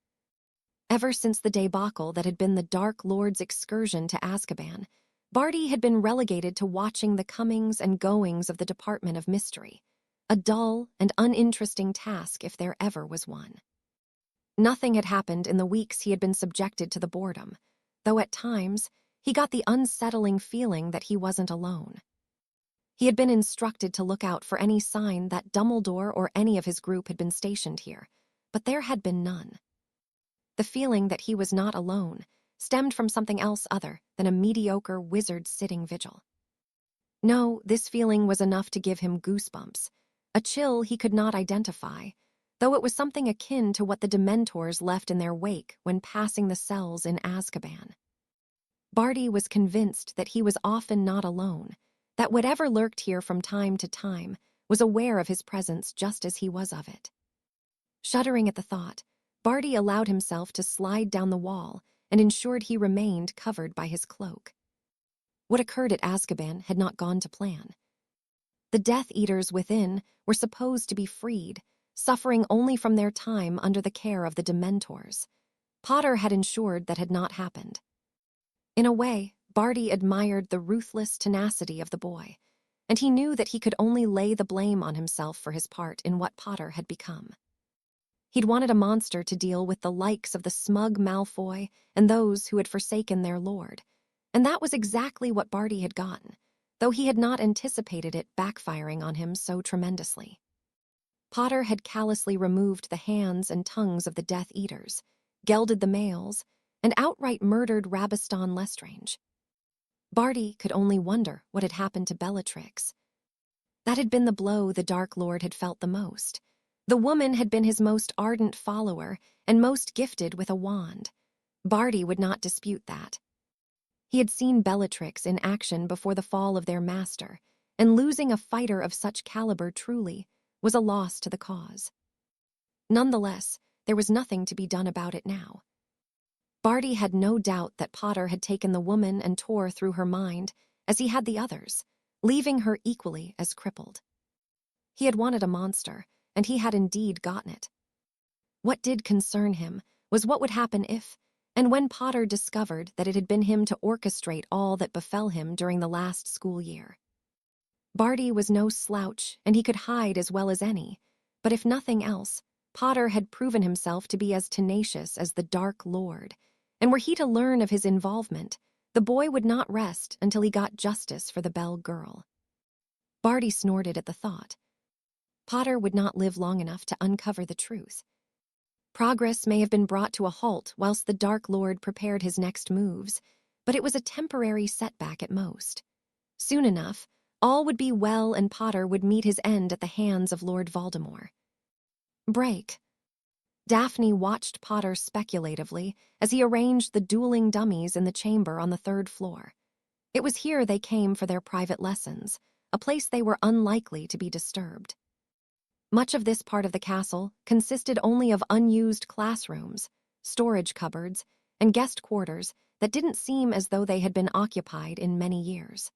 Speaker 1: Ever since the debacle that had been the Dark Lord's excursion to Azkaban, Barty had been relegated to watching the comings and goings of the Department of Mystery, a dull and uninteresting task if there ever was one. Nothing had happened in the weeks he had been subjected to the boredom, though at times he got the unsettling feeling that he wasn't alone. He had been instructed to look out for any sign that Dumbledore or any of his group had been stationed here, but there had been none. The feeling that he was not alone stemmed from something else other than a mediocre wizard sitting vigil. No, this feeling was enough to give him goosebumps, a chill he could not identify, though it was something akin to what the Dementors left in their wake when passing the cells in Azkaban. Barty was convinced that he was often not alone, that whatever lurked here from time to time was aware of his presence just as he was of it. Shuddering at the thought, Barty allowed himself to slide down the wall and ensured he remained covered by his cloak. What occurred at Azkaban had not gone to plan. The Death Eaters within were supposed to be freed, suffering only from their time under the care of the Dementors. Potter had ensured that had not happened. In a way, Barty admired the ruthless tenacity of the boy, and he knew that he could only lay the blame on himself for his part in what Potter had become. He'd wanted a monster to deal with the likes of the smug Malfoy and those who had forsaken their lord, and that was exactly what Barty had gotten, though he had not anticipated it backfiring on him so tremendously. Potter had callously removed the hands and tongues of the Death Eaters, gelded the males, and outright murdered Rabaston Lestrange. Barty could only wonder what had happened to Bellatrix. That had been the blow the Dark Lord had felt the most. The woman had been his most ardent follower and most gifted with a wand. Barty would not dispute that. He had seen Bellatrix in action before the fall of their master, and losing a fighter of such caliber truly was a loss to the cause. Nonetheless, there was nothing to be done about it now. Barty had no doubt that Potter had taken the woman and tore through her mind, as he had the others, leaving her equally as crippled. He had wanted a monster, and he had indeed gotten it. What did concern him was what would happen if, and when Potter discovered that it had been him to orchestrate all that befell him during the last school year. Barty was no slouch, and he could hide as well as any, but if nothing else, Potter had proven himself to be as tenacious as the Dark Lord, and were he to learn of his involvement, the boy would not rest until he got justice for the Bell girl. Barty snorted at the thought. Potter would not live long enough to uncover the truth. Progress may have been brought to a halt whilst the Dark Lord prepared his next moves, but it was a temporary setback at most. Soon enough, all would be well and Potter would meet his end at the hands of Lord Voldemort. Break. Daphne watched Potter speculatively as he arranged the dueling dummies in the chamber on the 3rd floor. It was here they came for their private lessons, a place they were unlikely to be disturbed. Much of this part of the castle consisted only of unused classrooms, storage cupboards, and guest quarters that didn't seem as though they had been occupied in many years.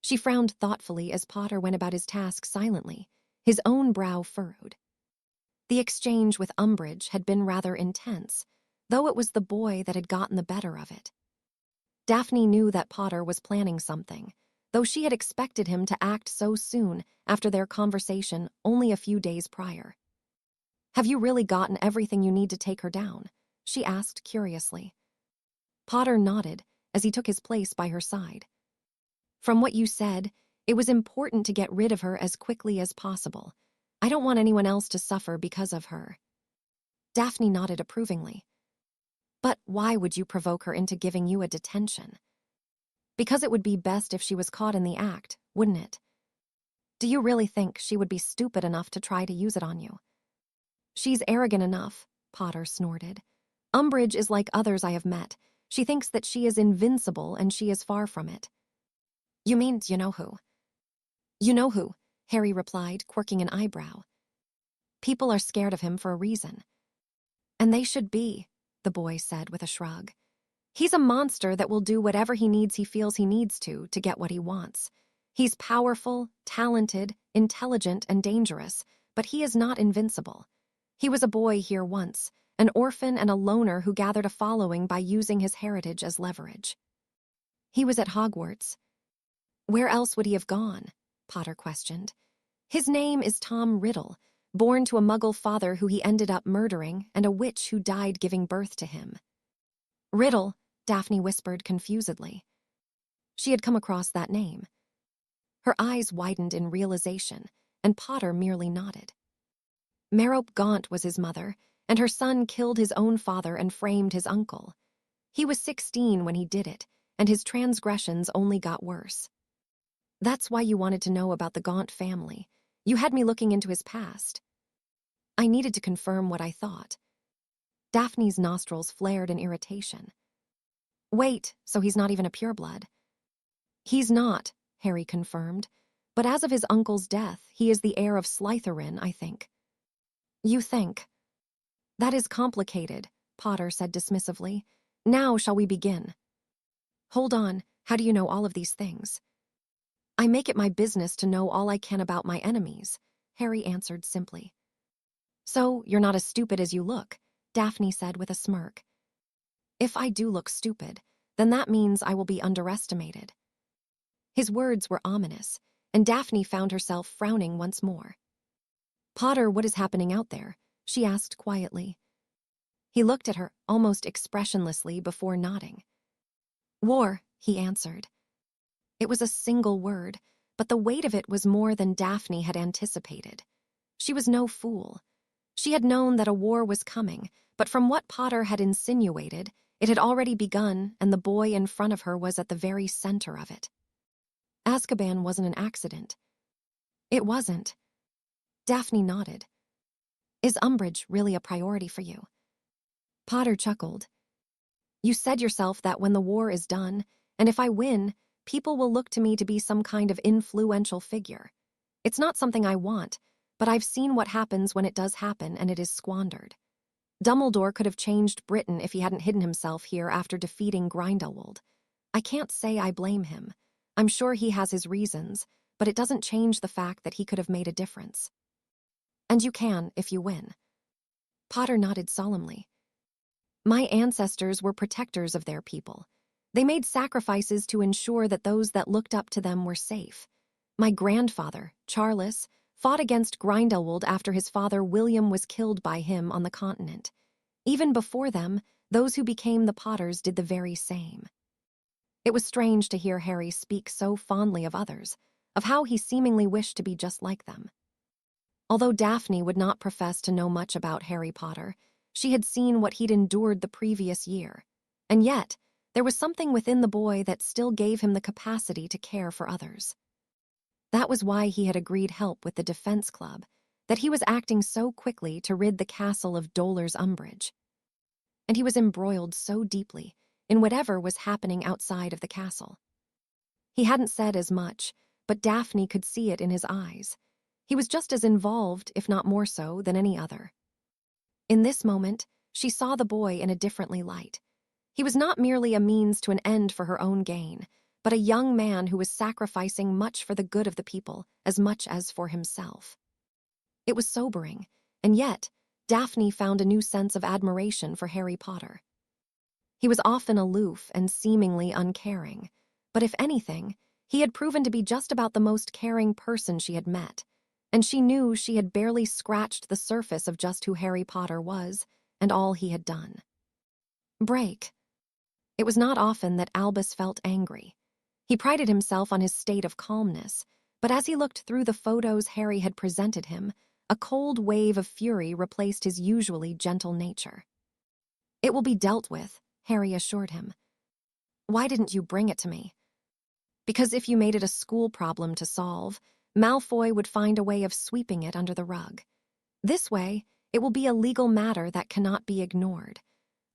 Speaker 1: She frowned thoughtfully as Potter went about his task silently, his own brow furrowed. The exchange with Umbridge had been rather intense, though it was the boy that had gotten the better of it. Daphne knew that Potter was planning something, though she had expected him to act so soon after their conversation only a few days prior. "Have you really gotten everything you need to take her down?" she asked curiously. Potter nodded as he took his place by her side. "From what you said, it was important to get rid of her as quickly as possible. I don't want anyone else to suffer because of her." Daphne nodded approvingly. "But why would you provoke her into giving you a detention?" "Because it would be best if she was caught in the act, wouldn't it?" "Do you really think she would be stupid enough to try to use it on you?" "She's arrogant enough," Potter snorted. "Umbridge is like others I have met. She thinks that she is invincible and she is far from it." "You mean you know who?" "You know who," Harry replied, quirking an eyebrow. "People are scared of him for a reason." "And they should be," the boy said with a shrug. "He's a monster that will do whatever he feels he needs to get what he wants. He's powerful, talented, intelligent, and dangerous, but he is not invincible. He was a boy here once, an orphan and a loner who gathered a following by using his heritage as leverage. He was at Hogwarts. Where else would he have gone? Potter questioned. His name is Tom Riddle, born to a muggle father who he ended up murdering and a witch who died giving birth to him. Riddle, Daphne whispered confusedly. She had come across that name. Her eyes widened in realization, and Potter merely nodded. Merope Gaunt was his mother, and her son killed his own father and framed his uncle. He was 16 when he did it, and his transgressions only got worse. That's why you wanted to know about the Gaunt family. You had me looking into his past. I needed to confirm what I thought. Daphne's nostrils flared in irritation. Wait, so he's not even a pureblood? He's not, Harry confirmed, but as of his uncle's death, he is the heir of Slytherin, I think. You think? That is complicated, Potter said dismissively. Now shall we begin? Hold on, how do you know all of these things? I make it my business to know all I can about my enemies, Harry answered simply. So, you're not as stupid as you look, Daphne said with a smirk. If I do look stupid, then that means I will be underestimated. His words were ominous, and Daphne found herself frowning once more. Potter, what is happening out there? She asked quietly. He looked at her almost expressionlessly before nodding. War, he answered. It was a single word, but the weight of it was more than Daphne had anticipated. She was no fool. She had known that a war was coming, but from what Potter had insinuated, it had already begun, and the boy in front of her was at the very center of it. Azkaban wasn't an accident. It wasn't. Daphne nodded. Is Umbridge really a priority for you? Potter chuckled. You said yourself that when the war is done, and if I win, people will look to me to be some kind of influential figure. It's not something I want, but I've seen what happens when it does happen and it is squandered. Dumbledore could have changed Britain if he hadn't hidden himself here after defeating Grindelwald. I can't say I blame him. I'm sure he has his reasons, but it doesn't change the fact that he could have made a difference. And you can if you win. Potter nodded solemnly. My ancestors were protectors of their people. They made sacrifices to ensure that those that looked up to them were safe. My grandfather, Charles, fought against Grindelwald after his father William was killed by him on the continent. Even before them, those who became the Potters did the very same. It was strange to hear Harry speak so fondly of others, of how he seemingly wished to be just like them. Although Daphne would not profess to know much about Harry Potter, she had seen what he'd endured the previous year, and yet there was something within the boy that still gave him the capacity to care for others. That was why he had agreed help with the Defense Club, that he was acting so quickly to rid the castle of Dolar's Umbridge. And he was embroiled so deeply in whatever was happening outside of the castle. He hadn't said as much, but Daphne could see it in his eyes. He was just as involved, if not more so, than any other. In this moment, she saw the boy in a differently light. He was not merely a means to an end for her own gain, but a young man who was sacrificing much for the good of the people as much as for himself. It was sobering, and yet Daphne found a new sense of admiration for Harry Potter. He was often aloof and seemingly uncaring, but if anything, he had proven to be just about the most caring person she had met, and she knew she had barely scratched the surface of just who Harry Potter was and all he had done. Break. It was not often that Albus felt angry. He prided himself on his state of calmness, but as he looked through the photos Harry had presented him, a cold wave of fury replaced his usually gentle nature. It will be dealt with, Harry assured him. Why didn't you bring it to me? Because if you made it a school problem to solve, Malfoy would find a way of sweeping it under the rug. This way, it will be a legal matter that cannot be ignored.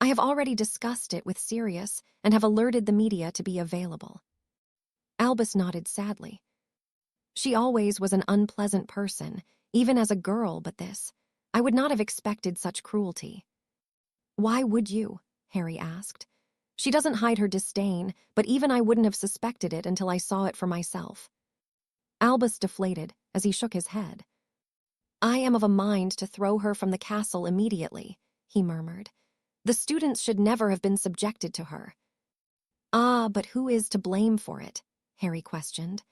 Speaker 1: I have already discussed it with Sirius and have alerted the media to be available. Albus nodded sadly. She always was an unpleasant person, even as a girl, but this. I would not have expected such cruelty. Why would you? Harry asked. She doesn't hide her disdain, but even I wouldn't have suspected it until I saw it for myself. Albus deflated as he shook his head. I am of a mind to throw her from the castle immediately, he murmured. The students should never have been subjected to her. Ah, but who is to blame for it? Harry questioned.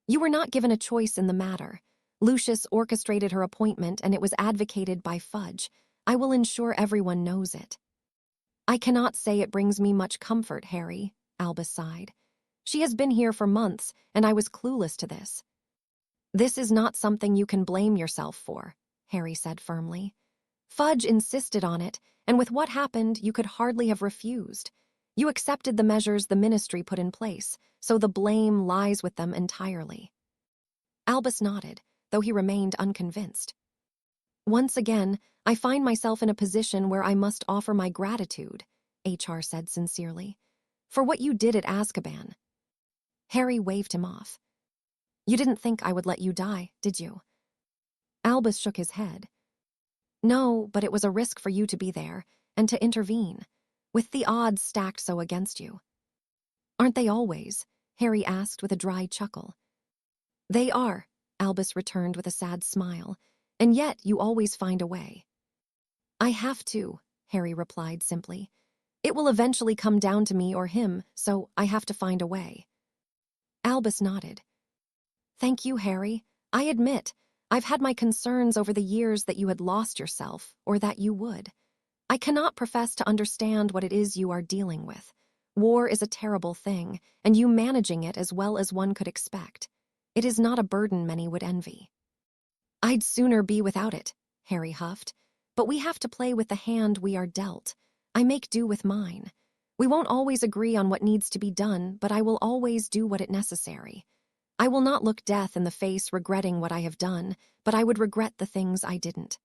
Speaker 1: You were not given a choice in the matter. Lucius orchestrated her appointment and it was advocated by Fudge. I will ensure everyone knows it. I cannot say it brings me much comfort, Harry, Albus sighed. She has been here for months, and I was clueless to this. This is not something you can blame yourself for, Harry said firmly. Fudge insisted on it, and with what happened, you could hardly have refused. You accepted the measures the ministry put in place, so the blame lies with them entirely. Albus nodded, though he remained unconvinced. Once again, I find myself in a position where I must offer my gratitude, HR said sincerely, for what you did at Azkaban. Harry waved him off. You didn't think I would let you die, did you? Albus shook his head. No, but it was a risk for you to be there, and to intervene, with the odds stacked so against you. Aren't they always? Harry asked with a dry chuckle. They are, Albus returned with a sad smile, and yet you always find a way. I have to, Harry replied simply. It will eventually come down to me or him, so I have to find a way. Albus nodded. Thank you, Harry. I admit, I've had my concerns over the years that you had lost yourself, or that you would. I cannot profess to understand what it is you are dealing with. War is a terrible thing, and you managing it as well as one could expect. It is not a burden many would envy. I'd sooner be without it, Harry huffed. But we have to play with the hand we are dealt. I make do with mine. We won't always agree on what needs to be done, but I will always do what is necessary. I will not look death in the face regretting what I have done, but I would regret the things I didn't.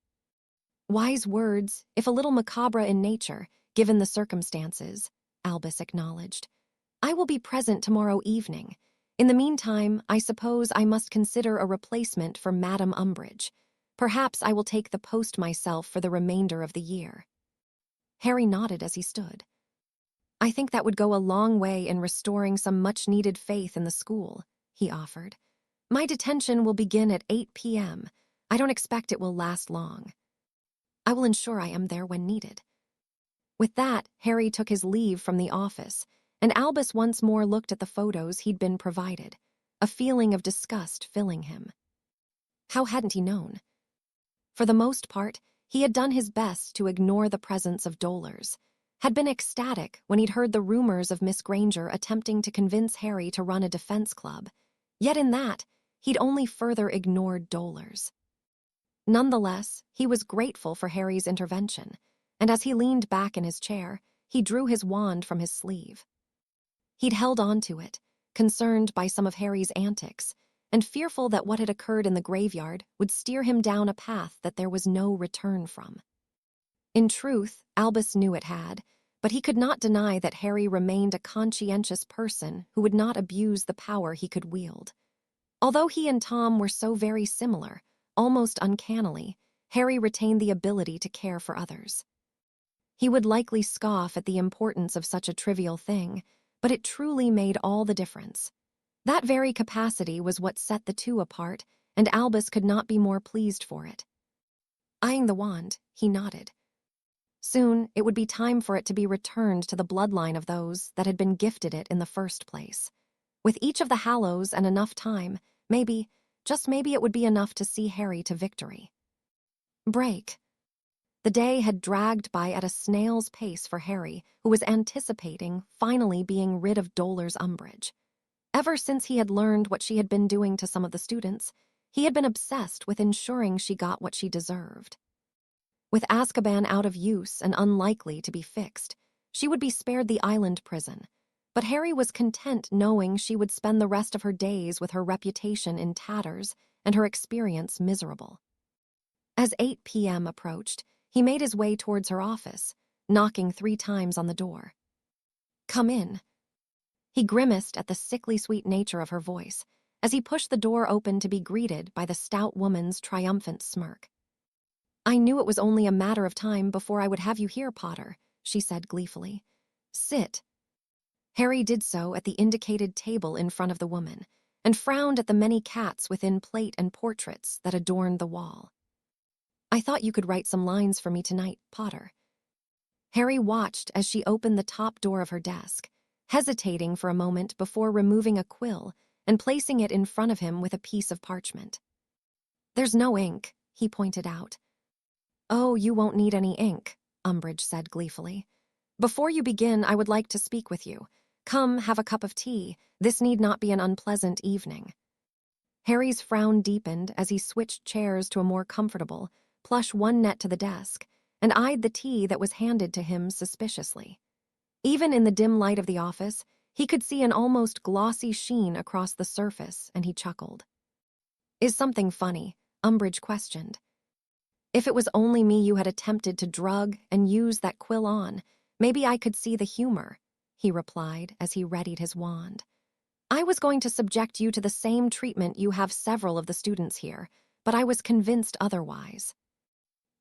Speaker 1: Wise words, if a little macabre in nature, given the circumstances, Albus acknowledged. I will be present tomorrow evening. In the meantime, I suppose I must consider a replacement for Madame Umbridge. Perhaps I will take the post myself for the remainder of the year. Harry nodded as he stood. I think that would go a long way in restoring some much-needed faith in the school, he offered. My detention will begin at 8 p.m. I don't expect it will last long. I will ensure I am there when needed. With that, Harry took his leave from the office, and Albus once more looked at the photos he'd been provided, a feeling of disgust filling him. How hadn't he known? For the most part, he had done his best to ignore the presence of dolors, had been ecstatic when he'd heard the rumors of Miss Granger attempting to convince Harry to run a defense club, yet in that, he'd only further ignored dolors. Nonetheless, he was grateful for Harry's intervention, and as he leaned back in his chair, he drew his wand from his sleeve. He'd held on to it, concerned by some of Harry's antics, and fearful that what had occurred in the graveyard would steer him down a path that there was no return from. In truth, Albus knew it had, but he could not deny that Harry remained a conscientious person who would not abuse the power he could wield. Although he and Tom were so very similar, almost uncannily, Harry retained the ability to care for others. He would likely scoff at the importance of such a trivial thing, but it truly made all the difference. That very capacity was what set the two apart, and Albus could not be more pleased for it. Eyeing the wand, he nodded. Soon, it would be time for it to be returned to the bloodline of those that had been gifted it in the first place. With each of the Hallows and enough time, maybe, just maybe it would be enough to see Harry to victory. Break. The day had dragged by at a snail's pace for Harry, who was anticipating finally being rid of Dolor's Umbridge. Ever since he had learned what she had been doing to some of the students, he had been obsessed with ensuring she got what she deserved. With Azkaban out of use and unlikely to be fixed, she would be spared the island prison, but Harry was content knowing she would spend the rest of her days with her reputation in tatters and her experience miserable. As 8 p.m. approached, he made his way towards her office, knocking 3 times on the door. Come in. He grimaced at the sickly sweet nature of her voice as he pushed the door open to be greeted by the stout woman's triumphant smirk. I knew it was only a matter of time before I would have you here, Potter, she said gleefully. Sit. Harry did so at the indicated table in front of the woman, and frowned at the many cats within plate and portraits that adorned the wall. "I thought you could write some lines for me tonight, Potter." Harry watched as she opened the top door of her desk, hesitating for a moment before removing a quill and placing it in front of him with a piece of parchment. "There's no ink," he pointed out. "Oh, you won't need any ink," Umbridge said gleefully. "Before you begin, I would like to speak with you. Come, have a cup of tea. This need not be an unpleasant evening." Harry's frown deepened as he switched chairs to a more comfortable, plush one-net to the desk, and eyed the tea that was handed to him suspiciously. Even in the dim light of the office, he could see an almost glossy sheen across the surface, and he chuckled. "Is something funny?" Umbridge questioned. "If it was only me you had attempted to drug and use that quill on, maybe I could see the humor," he replied as he readied his wand. "I was going to subject you to the same treatment you have several of the students here, but I was convinced otherwise."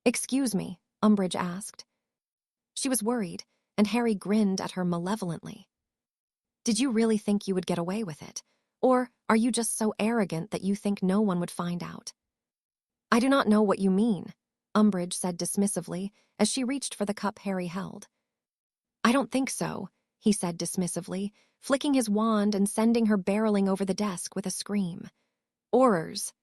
Speaker 1: "Excuse me," Umbridge asked. She was worried, and Harry grinned at her malevolently. "Did you really think you would get away with it? Or are you just so arrogant that you think no one would find out?" "I do not know what you mean," Umbridge said dismissively as she reached for the cup Harry held. "I don't think so," he said dismissively, flicking his wand and sending her barreling over the desk with a scream. "Horrors!"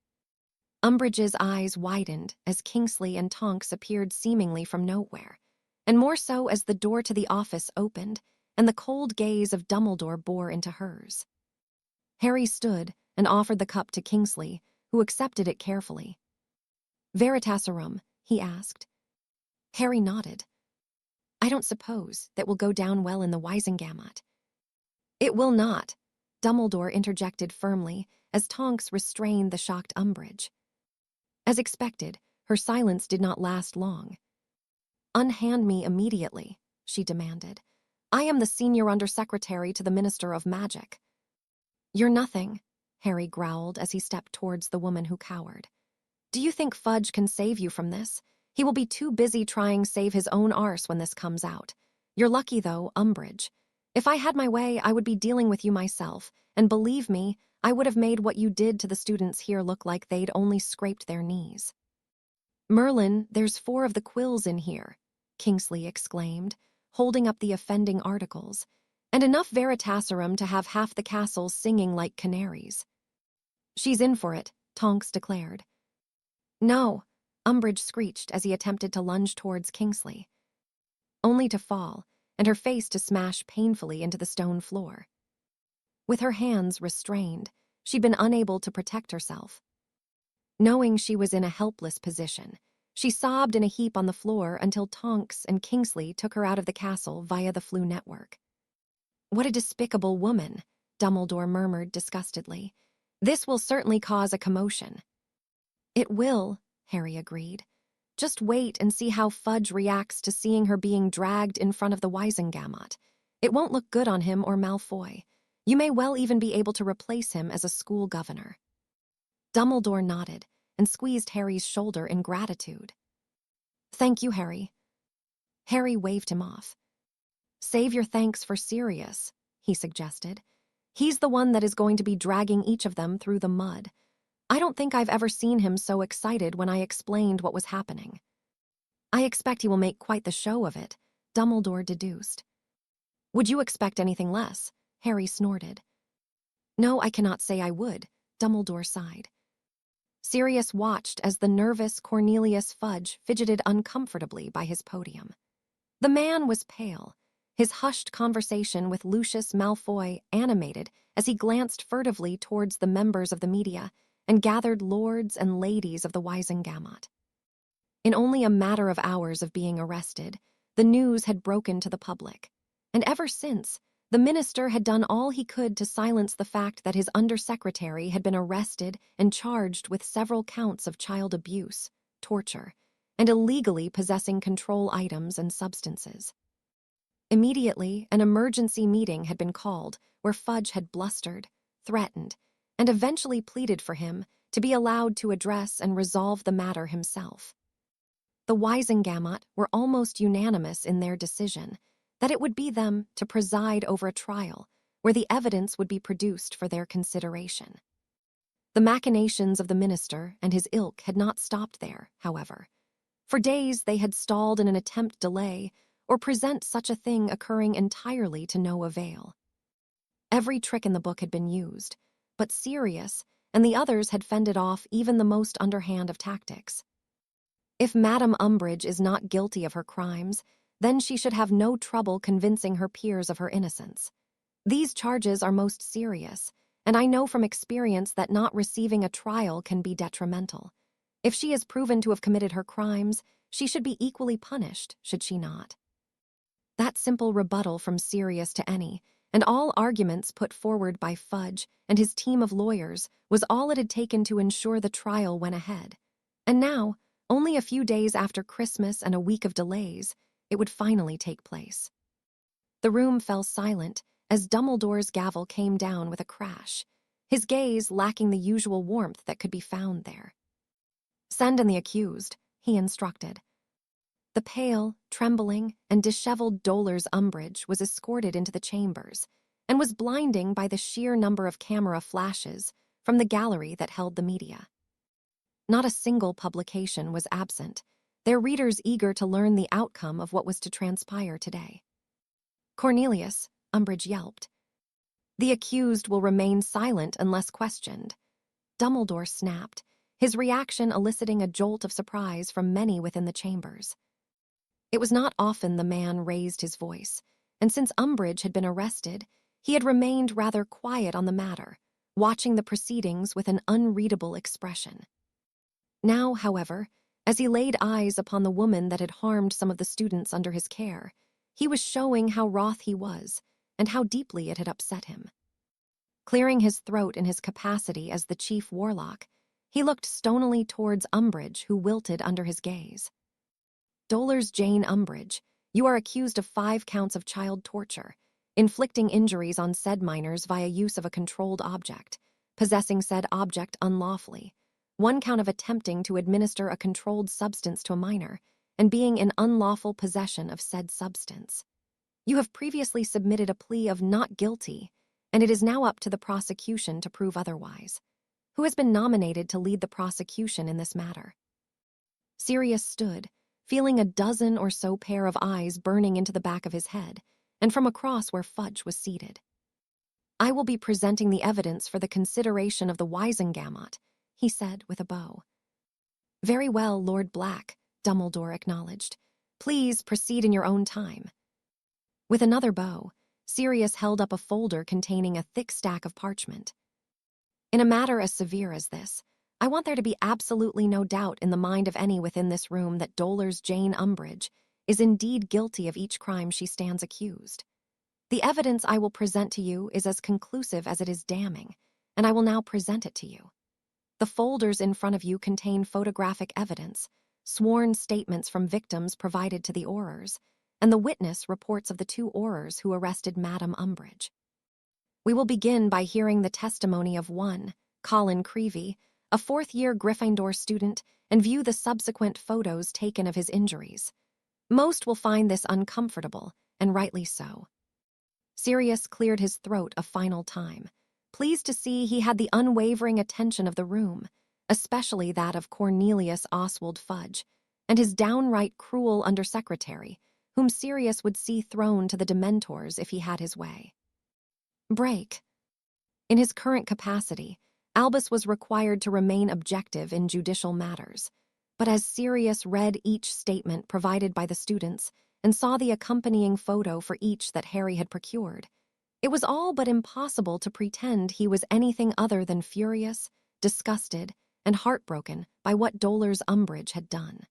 Speaker 1: Umbridge's eyes widened as Kingsley and Tonks appeared seemingly from nowhere, and more so as the door to the office opened and the cold gaze of Dumbledore bore into hers. Harry stood and offered the cup to Kingsley, who accepted it carefully. "Veritaserum?" he asked. Harry nodded. "I don't suppose that will go down well in the Wisengamot." "It will not," Dumbledore interjected firmly as Tonks restrained the shocked Umbridge. As expected, her silence did not last long. "Unhand me immediately," she demanded. "I am the senior undersecretary to the Minister of Magic." "You're nothing," Harry growled as he stepped towards the woman who cowered. "Do you think Fudge can save you from this? He will be too busy trying to save his own arse when this comes out. You're lucky, though, Umbridge. If I had my way, I would be dealing with you myself, and believe me, I would have made what you did to the students here look like they'd only scraped their knees." "Merlin, there's 4 of the quills in here," Kingsley exclaimed, holding up the offending articles, "and enough Veritaserum to have half the castle singing like canaries." "She's in for it," Tonks declared. "No," Umbridge screeched as he attempted to lunge towards Kingsley, only to fall, and her face to smash painfully into the stone floor. With her hands restrained, she'd been unable to protect herself. Knowing she was in a helpless position, she sobbed in a heap on the floor until Tonks and Kingsley took her out of the castle via the Flu network. "What a despicable woman," Dumbledore murmured disgustedly. "This will certainly cause a commotion." "It will," Harry agreed. "Just wait and see how Fudge reacts to seeing her being dragged in front of the Wisengamot. It won't look good on him or Malfoy. You may well even be able to replace him as a school governor." Dumbledore nodded and squeezed Harry's shoulder in gratitude. "Thank you, Harry." Harry waved him off. "Save your thanks for Sirius," he suggested. "He's the one that is going to be dragging each of them through the mud. I don't think I've ever seen him so excited when I explained what was happening." "I expect he will make quite the show of it," Dumbledore deduced. "Would you expect anything less?" Harry snorted. "No, I cannot say I would," Dumbledore sighed. Sirius watched as the nervous Cornelius Fudge fidgeted uncomfortably by his podium. The man was pale, his hushed conversation with Lucius Malfoy animated as he glanced furtively towards the members of the media and gathered lords and ladies of the Wisengamot. In only a matter of hours of being arrested, the news had broken to the public, and ever since, the minister had done all he could to silence the fact that his undersecretary had been arrested and charged with several counts of child abuse, torture, and illegally possessing control items and substances. Immediately, an emergency meeting had been called where Fudge had blustered, threatened, and eventually pleaded for him to be allowed to address and resolve the matter himself. The Wisengamot were almost unanimous in their decision that it would be them to preside over a trial where the evidence would be produced for their consideration. The machinations of the minister and his ilk had not stopped there, however. For days they had stalled in an attempt to delay or present such a thing occurring entirely to no avail. Every trick in the book had been used, but Sirius and the others had fended off even the most underhand of tactics. If Madame Umbridge is not guilty of her crimes, then she should have no trouble convincing her peers of her innocence. These charges are most serious, and I know from experience that not receiving a trial can be detrimental. If she is proven to have committed her crimes, she should be equally punished, should she not? That simple rebuttal from Sirius to any, and all arguments put forward by Fudge and his team of lawyers, was all it had taken to ensure the trial went ahead. And now, only a few days after Christmas and a week of delays, it would finally take place. The room fell silent as Dumbledore's gavel came down with a crash, his gaze lacking the usual warmth that could be found there. "Send in the accused," he instructed. The pale, trembling, and disheveled Dolores Umbridge was escorted into the chambers and was blinding by the sheer number of camera flashes from the gallery that held the media. Not a single publication was absent, their readers eager to learn the outcome of what was to transpire today. "Cornelius," Umbridge yelped. "The accused will remain silent unless questioned." Dumbledore snapped, his reaction eliciting a jolt of surprise from many within the chambers. It was not often the man raised his voice, and since Umbridge had been arrested, he had remained rather quiet on the matter, watching the proceedings with an unreadable expression. Now, however, as he laid eyes upon the woman that had harmed some of the students under his care, he was showing how wroth he was and how deeply it had upset him. Clearing his throat in his capacity as the chief warlock, he looked stonily towards Umbridge, who wilted under his gaze. "Dolores Jane Umbridge, you are accused of 5 counts of child torture, inflicting injuries on said minors via use of a controlled object, possessing said object unlawfully, 1 count of attempting to administer a controlled substance to a minor, and being in unlawful possession of said substance. You have previously submitted a plea of not guilty, and it is now up to the prosecution to prove otherwise. Who has been nominated to lead the prosecution in this matter?" Sirius stood, feeling a dozen or so pair of eyes burning into the back of his head, and from across where Fudge was seated. "I will be presenting the evidence for the consideration of the Wisengamot," he said with a bow. "Very well, Lord Black," Dumbledore acknowledged. "Please proceed in your own time." With another bow, Sirius held up a folder containing a thick stack of parchment. "In a matter as severe as this, I want there to be absolutely no doubt in the mind of any within this room that Dolores Jane Umbridge is indeed guilty of each crime she stands accused. The evidence I will present to you is as conclusive as it is damning, and I will now present it to you. The folders in front of you contain photographic evidence, sworn statements from victims provided to the Aurors, and the witness reports of the 2 Aurors who arrested Madame Umbridge. We will begin by hearing the testimony of one, Colin Creevey, a 4th-year Gryffindor student, and view the subsequent photos taken of his injuries. Most will find this uncomfortable, and rightly so." Sirius cleared his throat a final time, pleased to see he had the unwavering attention of the room, especially that of Cornelius Oswald Fudge, and his downright cruel undersecretary, whom Sirius would see thrown to the Dementors if he had his way. Break. In his current capacity, Albus was required to remain objective in judicial matters, but as Sirius read each statement provided by the students and saw the accompanying photo for each that Harry had procured, it was all but impossible to pretend he was anything other than furious, disgusted, and heartbroken by what Dolores Umbridge had done.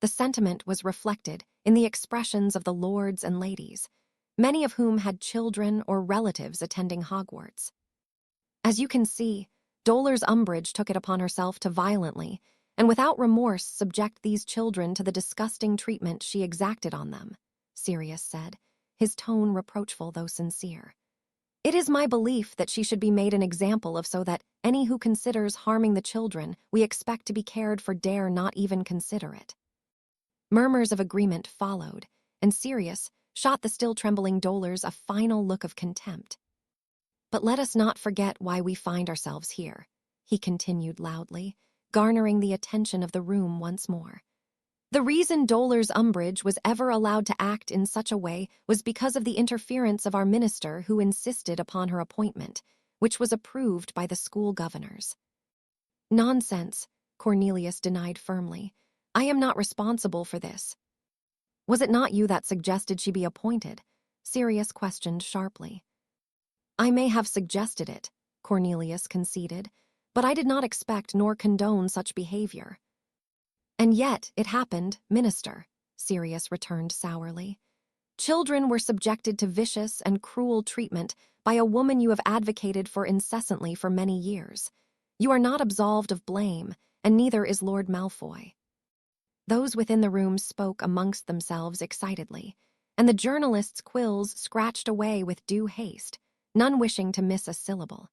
Speaker 1: The sentiment was reflected in the expressions of the lords and ladies, many of whom had children or relatives attending Hogwarts. As you can see, Dolores Umbridge took it upon herself to violently and without remorse subject these children to the disgusting treatment she exacted on them, Sirius said, his tone reproachful though sincere. "It is my belief that she should be made an example of so that any who considers harming the children we expect to be cared for dare not even consider it." Murmurs of agreement followed, and Sirius shot the still trembling Dolores a final look of contempt. "But let us not forget why we find ourselves here," he continued loudly, garnering the attention of the room once more. The reason Dolor's Umbridge was ever allowed to act in such a way was because of the interference of our minister who insisted upon her appointment, which was approved by the school governors. Nonsense, Cornelius denied firmly. I am not responsible for this. Was it not you that suggested she be appointed? Sirius questioned sharply. I may have suggested it, Cornelius conceded, but I did not expect nor condone such behavior. And yet it happened, Minister, Sirius returned sourly. Children were subjected to vicious and cruel treatment by a woman you have advocated for incessantly for many years. You are not absolved of blame, and neither is Lord Malfoy. Those within the room spoke amongst themselves excitedly, and the journalists' quills scratched away with due haste, none wishing to miss a syllable.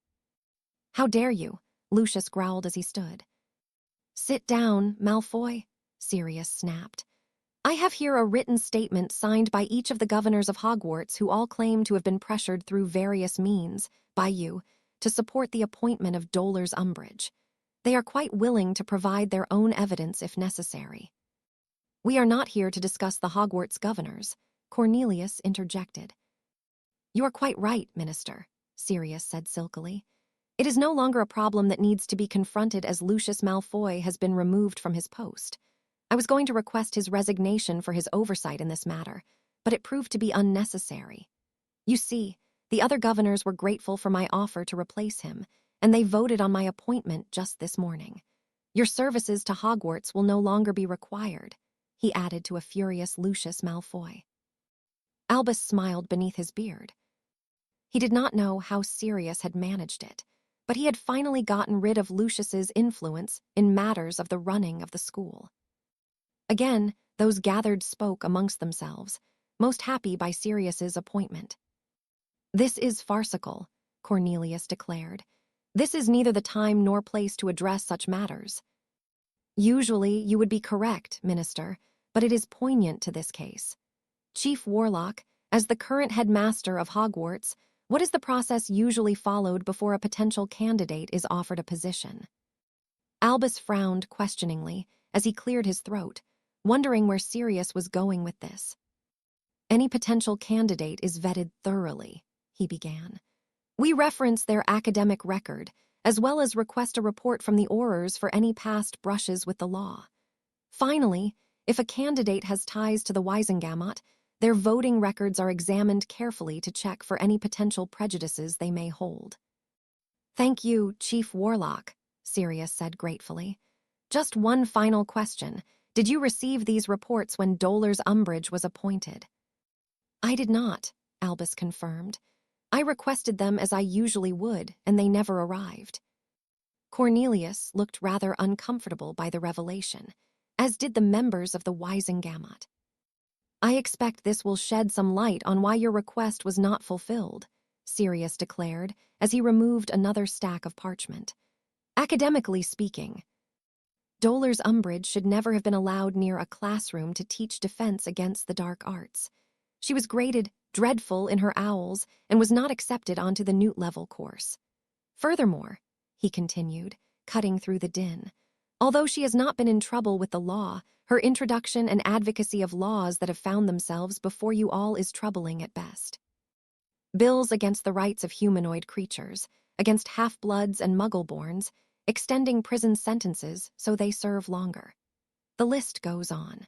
Speaker 1: How dare you? Lucius growled as he stood. Sit down, Malfoy, Sirius snapped. I have here a written statement signed by each of the governors of Hogwarts who all claim to have been pressured through various means, by you, to support the appointment of Dolor's Umbridge. They are quite willing to provide their own evidence if necessary. We are not here to discuss the Hogwarts governors, Cornelius interjected. You are quite right, Minister, Sirius said silkily. It is no longer a problem that needs to be confronted as Lucius Malfoy has been removed from his post. I was going to request his resignation for his oversight in this matter, but it proved to be unnecessary. You see, the other governors were grateful for my offer to replace him, and they voted on my appointment just this morning. Your services to Hogwarts will no longer be required, he added to a furious Lucius Malfoy. Albus smiled beneath his beard. He did not know how Sirius had managed it, but he had finally gotten rid of Lucius's influence in matters of the running of the school. Again, those gathered spoke amongst themselves, most happy by Sirius's appointment. This is farcical, Cornelius declared. This is neither the time nor place to address such matters. Usually you would be correct, Minister, but it is poignant to this case. Chief Warlock, as the current headmaster of Hogwarts, what is the process usually followed before a potential candidate is offered a position? Albus frowned questioningly as he cleared his throat, wondering where Sirius was going with this. Any potential candidate is vetted thoroughly, he began. We reference their academic record, as well as request a report from the Aurors for any past brushes with the law. Finally, if a candidate has ties to the Wisengamot, their voting records are examined carefully to check for any potential prejudices they may hold. Thank you, Chief Warlock, Sirius said gratefully. Just one final question. Did you receive these reports when Dolor's Umbridge was appointed? I did not, Albus confirmed. I requested them as I usually would, and they never arrived. Cornelius looked rather uncomfortable by the revelation, as did the members of the Wisengamot. I expect this will shed some light on why your request was not fulfilled, Sirius declared as he removed another stack of parchment. Academically speaking, Dolor's Umbridge should never have been allowed near a classroom to teach defense against the dark arts. She was graded dreadful in her owls and was not accepted onto the Newt level course. Furthermore, he continued, cutting through the din, although she has not been in trouble with the law, her introduction and advocacy of laws that have found themselves before you all is troubling at best. Bills against the rights of humanoid creatures, against half-bloods and muggle-borns, extending prison sentences so they serve longer. The list goes on.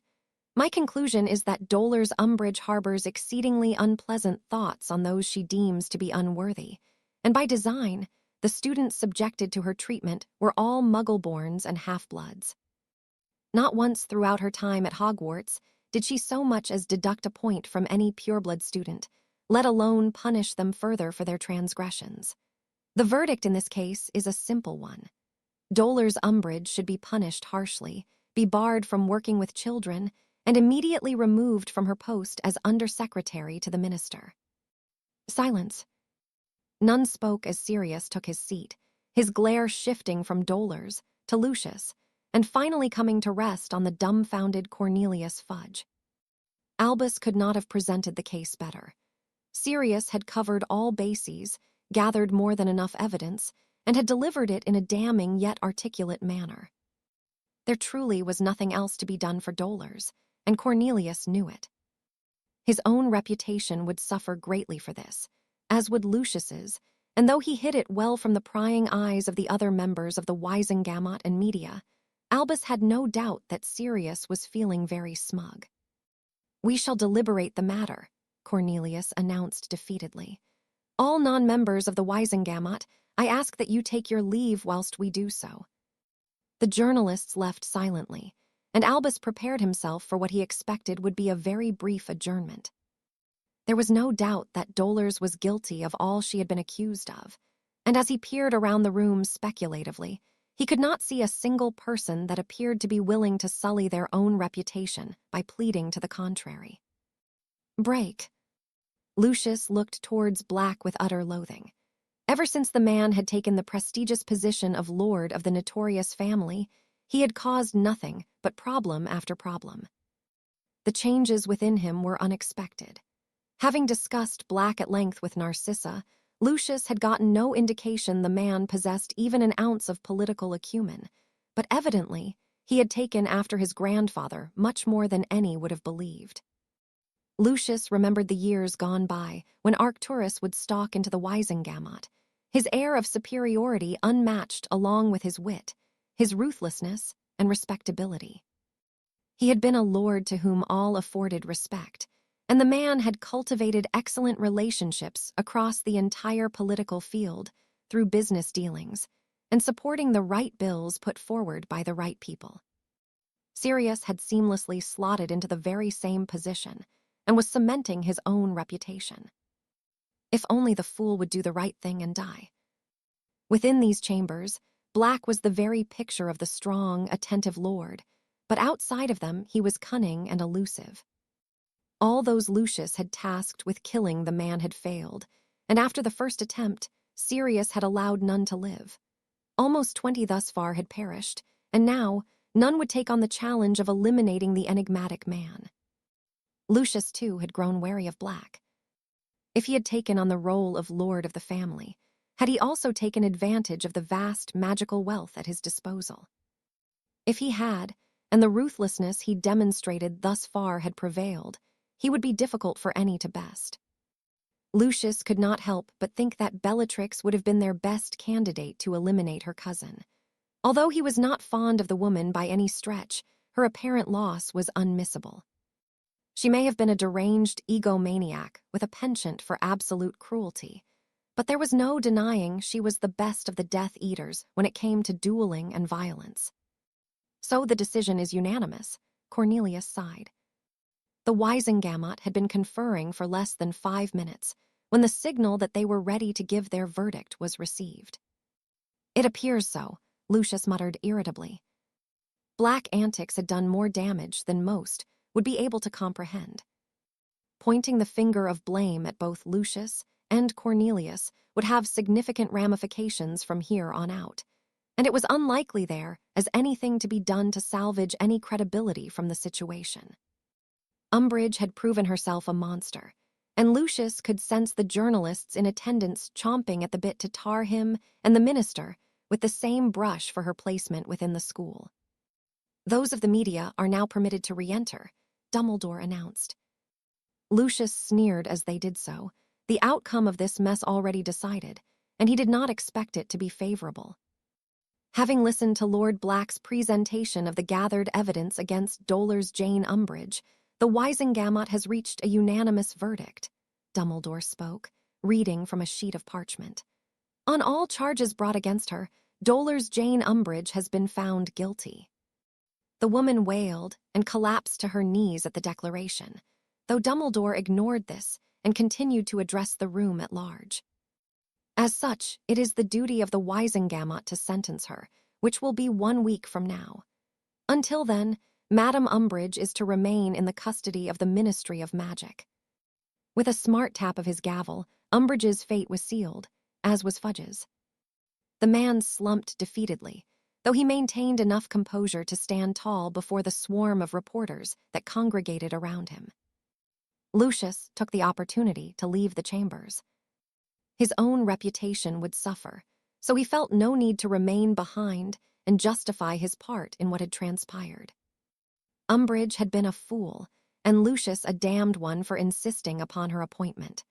Speaker 1: My conclusion is that Dolor's Umbridge harbors exceedingly unpleasant thoughts on those she deems to be unworthy, and by design, the students subjected to her treatment were all muggle-borns and half-bloods. Not once throughout her time at Hogwarts did she so much as deduct a point from any pureblood student, let alone punish them further for their transgressions. The verdict in this case is a simple one. Dolor's Umbridge should be punished harshly, be barred from working with children, and immediately removed from her post as undersecretary to the minister. Silence. None spoke as Sirius took his seat, his glare shifting from Dolor's to Lucius, and finally coming to rest on the dumbfounded Cornelius Fudge. Albus could not have presented the case better. Sirius had covered all bases, gathered more than enough evidence, and had delivered it in a damning yet articulate manner. There truly was nothing else to be done for dolors, and Cornelius knew it. His own reputation would suffer greatly for this, as would Lucius's, and though he hid it well from the prying eyes of the other members of the Wisengamot and media, Albus had no doubt that Sirius was feeling very smug. "We shall deliberate the matter," Cornelius announced defeatedly. "All non-members of the Wisengamot, I ask that you take your leave whilst we do so." The journalists left silently, and Albus prepared himself for what he expected would be a very brief adjournment. There was no doubt that Dolores was guilty of all she had been accused of, and as he peered around the room speculatively, he could not see a single person that appeared to be willing to sully their own reputation by pleading to the contrary. Break. Lucius looked towards Black with utter loathing. Ever since the man had taken the prestigious position of lord of the notorious family, he had caused nothing but problem after problem. The changes within him were unexpected. Having discussed Black at length with Narcissa, Lucius had gotten no indication the man possessed even an ounce of political acumen, but evidently he had taken after his grandfather much more than any would have believed. Lucius remembered the years gone by when Arcturus would stalk into the Wisengamot, his air of superiority unmatched along with his wit, his ruthlessness, and respectability. He had been a lord to whom all afforded respect, and the man had cultivated excellent relationships across the entire political field through business dealings and supporting the right bills put forward by the right people. Sirius had seamlessly slotted into the very same position and was cementing his own reputation. If only the fool would do the right thing and die. Within these chambers, Black was the very picture of the strong, attentive lord, but outside of them he was cunning and elusive. All those Lucius had tasked with killing the man had failed, and after the first attempt, Sirius had allowed none to live. Almost 20 thus far had perished, and now none would take on the challenge of eliminating the enigmatic man. Lucius, too, had grown wary of Black. If he had taken on the role of lord of the family, had he also taken advantage of the vast magical wealth at his disposal? If he had, and the ruthlessness he demonstrated thus far had prevailed, he would be difficult for any to best. Lucius could not help but think that Bellatrix would have been their best candidate to eliminate her cousin. Although he was not fond of the woman by any stretch, her apparent loss was unmissable. She may have been a deranged egomaniac with a penchant for absolute cruelty, but there was no denying she was the best of the Death Eaters when it came to dueling and violence. "So the decision is unanimous," Cornelius sighed. The Wisengamot had been conferring for less than 5 minutes when the signal that they were ready to give their verdict was received. "It appears so," Lucius muttered irritably. Black antics had done more damage than most would be able to comprehend. Pointing the finger of blame at both Lucius and Cornelius would have significant ramifications from here on out, and it was unlikely there as anything to be done to salvage any credibility from the situation. Umbridge had proven herself a monster, and Lucius could sense the journalists in attendance chomping at the bit to tar him and the minister with the same brush for her placement within the school. "Those of the media are now permitted to re-enter," Dumbledore announced. Lucius sneered as they did so, the outcome of this mess already decided, and he did not expect it to be favorable. Having listened to Lord Black's presentation of the gathered evidence against Dolores Jane Umbridge, the Wisengamot has reached a unanimous verdict, Dumbledore spoke, reading from a sheet of parchment. "On all charges brought against her, Dolores Jane Umbridge has been found guilty." The woman wailed and collapsed to her knees at the declaration, though Dumbledore ignored this and continued to address the room at large. "As such, it is the duty of the Wisengamot to sentence her, which will be 1 week from now. Until then, Madame Umbridge is to remain in the custody of the Ministry of Magic." With a smart tap of his gavel, Umbridge's fate was sealed, as was Fudge's. The man slumped defeatedly, though he maintained enough composure to stand tall before the swarm of reporters that congregated around him. Lucius took the opportunity to leave the chambers. His own reputation would suffer, so he felt no need to remain behind and justify his part in what had transpired. Umbridge had been a fool, and Lucius a damned one for insisting upon her appointment.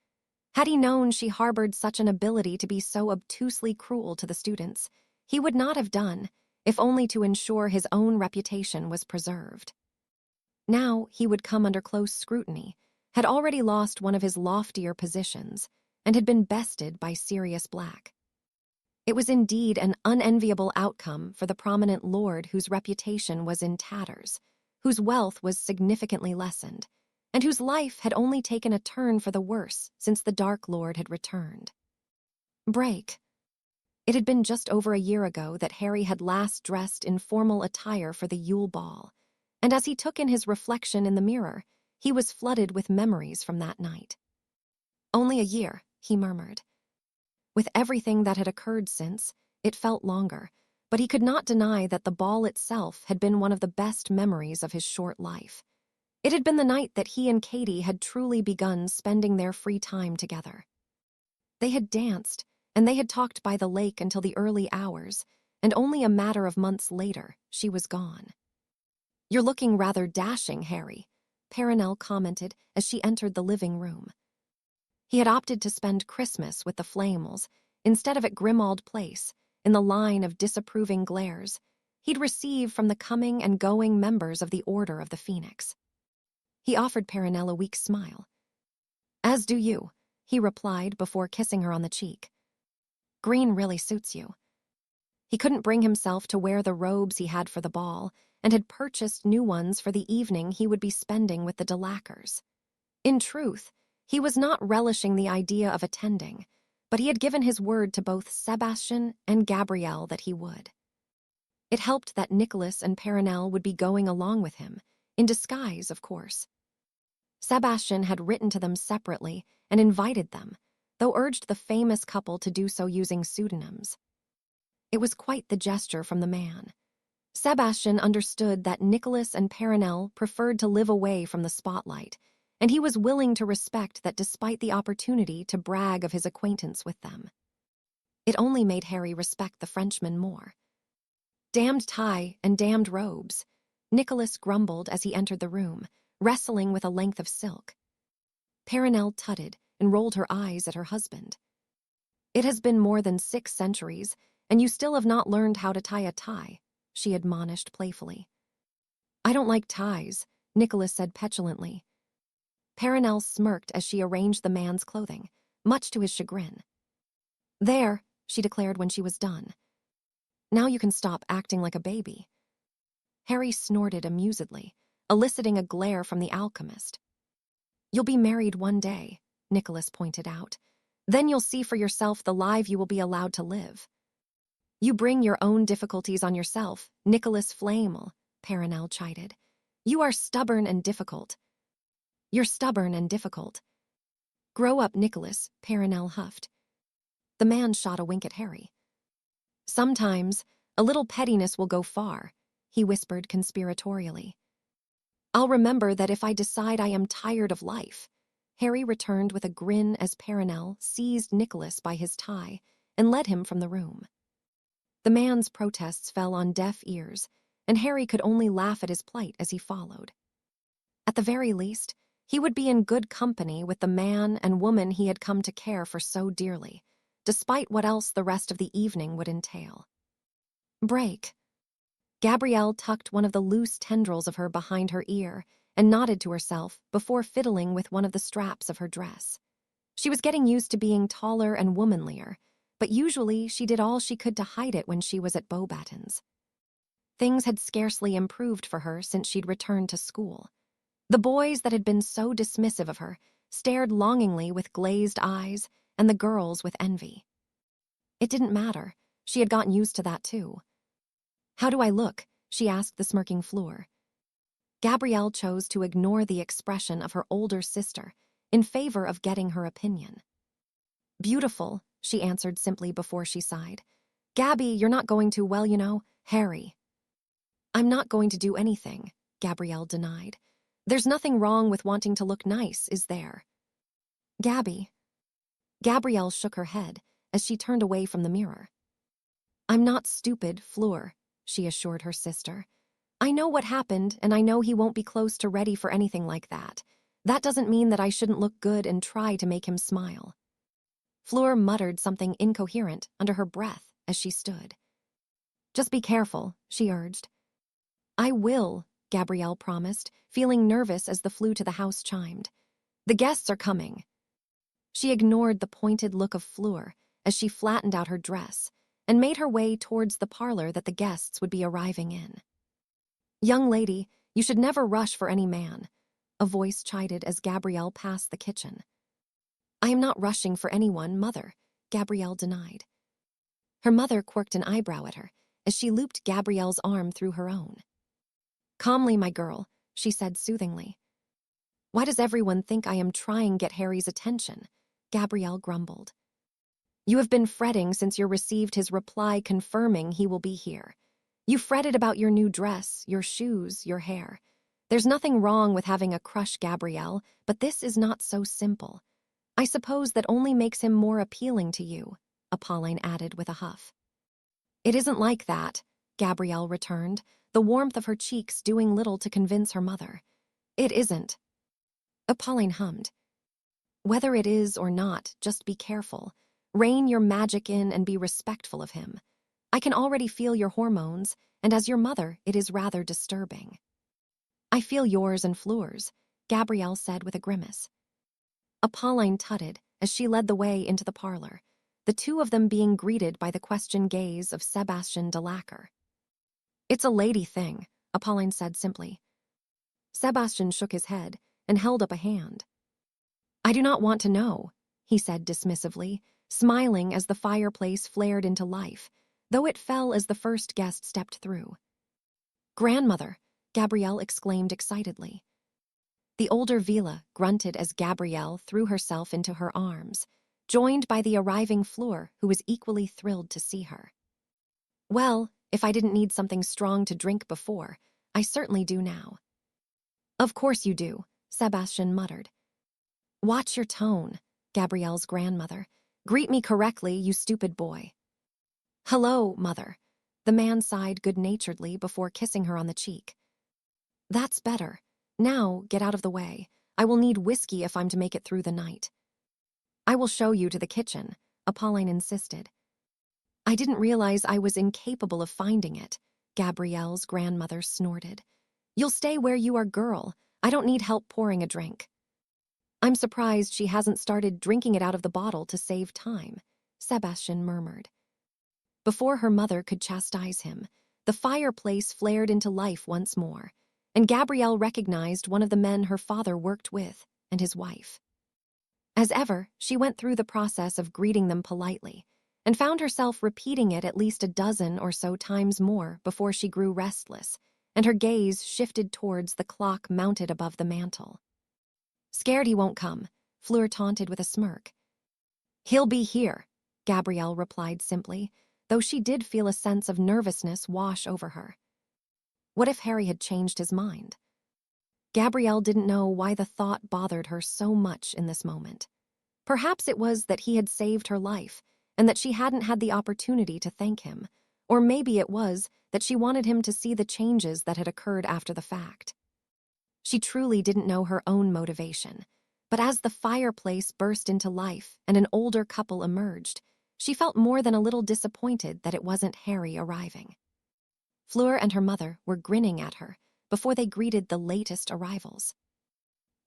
Speaker 1: Had he known she harbored such an ability to be so obtusely cruel to the students, he would not have done, if only to ensure his own reputation was preserved. Now he would come under close scrutiny, had already lost one of his loftier positions, and had been bested by Sirius Black. It was indeed an unenviable outcome for the prominent lord whose reputation was in tatters, whose wealth was significantly lessened, and whose life had only taken a turn for the worse since the Dark Lord had returned. Break. It had been just over a year ago that Harry had last dressed in formal attire for the Yule Ball, and as he took in his reflection in the mirror, he was flooded with memories from that night. Only a year, he murmured. With everything that had occurred since, it felt longer, but he could not deny that the ball itself had been one of the best memories of his short life. It had been the night that he and Katie had truly begun spending their free time together. They had danced, and they had talked by the lake until the early hours, and only a matter of months later, she was gone. "You're looking rather dashing, Harry," Perenelle commented as she entered the living room. He had opted to spend Christmas with the Flamels instead of at Grimmauld Place, in the line of disapproving glares he'd receive from the coming and going members of the Order of the Phoenix. He offered Perenelle a weak smile. "As do you," he replied before kissing her on the cheek. "Green really suits you." He couldn't bring himself to wear the robes he had for the ball, and had purchased new ones for the evening he would be spending with the Delacours. In truth, he was not relishing the idea of attending, but he had given his word to both Sebastian and Gabrielle that he would. It helped that Nicholas and Perenelle would be going along with him, in disguise, of course. Sebastian had written to them separately and invited them, though urged the famous couple to do so using pseudonyms. It was quite the gesture from the man. Sebastian understood that Nicholas and Perenelle preferred to live away from the spotlight, and he was willing to respect that despite the opportunity to brag of his acquaintance with them. It only made Harry respect the Frenchman more. "Damned tie and damned robes," Nicholas grumbled as he entered the room, wrestling with a length of silk. Perenelle tutted and rolled her eyes at her husband. "It has been more than 6 centuries, and you still have not learned how to tie a tie," she admonished playfully. "I don't like ties," Nicholas said petulantly. Perenelle smirked as she arranged the man's clothing, much to his chagrin. "There," she declared when she was done. "Now you can stop acting like a baby." Harry snorted amusedly, eliciting a glare from the alchemist. "You'll be married one day," Nicholas pointed out. "Then you'll see for yourself the life you will be allowed to live." "You bring your own difficulties on yourself, Nicholas Flamel," Perenelle chided. "You are stubborn and difficult." "You're stubborn and difficult." "Grow up, Nicholas," Perenelle huffed. The man shot a wink at Harry. "Sometimes, a little pettiness will go far," he whispered conspiratorially. "I'll remember that if I decide I am tired of life," Harry returned with a grin as Perenelle seized Nicholas by his tie and led him from the room. The man's protests fell on deaf ears, and Harry could only laugh at his plight as he followed. At the very least, he would be in good company with the man and woman he had come to care for so dearly, despite what else the rest of the evening would entail. Break. Gabrielle tucked one of the loose tendrils of her behind her ear and nodded to herself before fiddling with one of the straps of her dress. She was getting used to being taller and womanlier, but usually she did all she could to hide it when she was at Beauxbatons. Things had scarcely improved for her since she'd returned to school. The boys that had been so dismissive of her stared longingly with glazed eyes, and the girls with envy. It didn't matter. She had gotten used to that too. "How do I look?" she asked the smirking Fleur. Gabrielle chose to ignore the expression of her older sister in favor of getting her opinion. "Beautiful," she answered simply before she sighed. "Gabby, you're not going to, well, you know, Harry." "I'm not going to do anything," Gabrielle denied. "There's nothing wrong with wanting to look nice, is there?" "Gabby." Gabrielle shook her head as she turned away from the mirror. I'm not stupid, Fleur, she assured her sister. I know what happened, and I know he won't be close to ready for anything like that. That doesn't mean that I shouldn't look good and try to make him smile. Fleur muttered something incoherent under her breath as she stood. Just be careful, she urged. I will, Gabrielle promised, feeling nervous as the flue to the house chimed. The guests are coming. She ignored the pointed look of Fleur as she flattened out her dress and made her way towards the parlor that the guests would be arriving in. Young lady, you should never rush for any man, a voice chided as Gabrielle passed the kitchen. I am not rushing for anyone, Mother, Gabrielle denied. Her mother quirked an eyebrow at her as she looped Gabrielle's arm through her own. Calmly, my girl, she said soothingly. Why does everyone think I am trying to get Harry's attention? Gabrielle grumbled. You have been fretting since you received his reply confirming he will be here. You fretted about your new dress, your shoes, your hair. There's nothing wrong with having a crush, Gabrielle, but this is not so simple. I suppose that only makes him more appealing to you, Apolline added with a huff. It isn't like that, Gabrielle returned, the warmth of her cheeks doing little to convince her mother. It isn't. Apolline hummed. Whether it is or not, just be careful. Rein your magic in and be respectful of him. I can already feel your hormones, and as your mother, it is rather disturbing. I feel yours and Fleur's, Gabrielle said with a grimace. Apolline tutted as she led the way into the parlor, the two of them being greeted by the question gaze of Sebastian de Lacquer. It's a lady thing, Apolline said simply. Sebastian shook his head and held up a hand. I do not want to know, he said dismissively, smiling as the fireplace flared into life, though it fell as the first guest stepped through. Grandmother, Gabrielle exclaimed excitedly. The older Vila grunted as Gabrielle threw herself into her arms, joined by the arriving Fleur, who was equally thrilled to see her. Well, if I didn't need something strong to drink before, I certainly do now. Of course you do, Sebastian muttered. Watch your tone, Gabrielle's grandmother. Greet me correctly, you stupid boy. Hello, mother, the man sighed good-naturedly before kissing her on the cheek. That's better. Now, get out of the way. I will need whiskey if I'm to make it through the night. I will show you to the kitchen, Apolline insisted. I didn't realize I was incapable of finding it, Gabrielle's grandmother snorted. You'll stay where you are, girl. I don't need help pouring a drink. I'm surprised she hasn't started drinking it out of the bottle to save time, Sebastian murmured. Before her mother could chastise him, the fireplace flared into life once more, and Gabrielle recognized one of the men her father worked with and his wife. As ever, she went through the process of greeting them politely, and found herself repeating it at least a dozen or so times more before she grew restless, and her gaze shifted towards the clock mounted above the mantel. Scared he won't come, Fleur taunted with a smirk. He'll be here, Gabrielle replied simply, though she did feel a sense of nervousness wash over her. What if Harry had changed his mind? Gabrielle didn't know why the thought bothered her so much in this moment. Perhaps it was that he had saved her life, and that she hadn't had the opportunity to thank him, or maybe it was that she wanted him to see the changes that had occurred after the fact. She truly didn't know her own motivation, but as the fireplace burst into life and an older couple emerged, she felt more than a little disappointed that it wasn't Harry arriving. Fleur and her mother were grinning at her before they greeted the latest arrivals.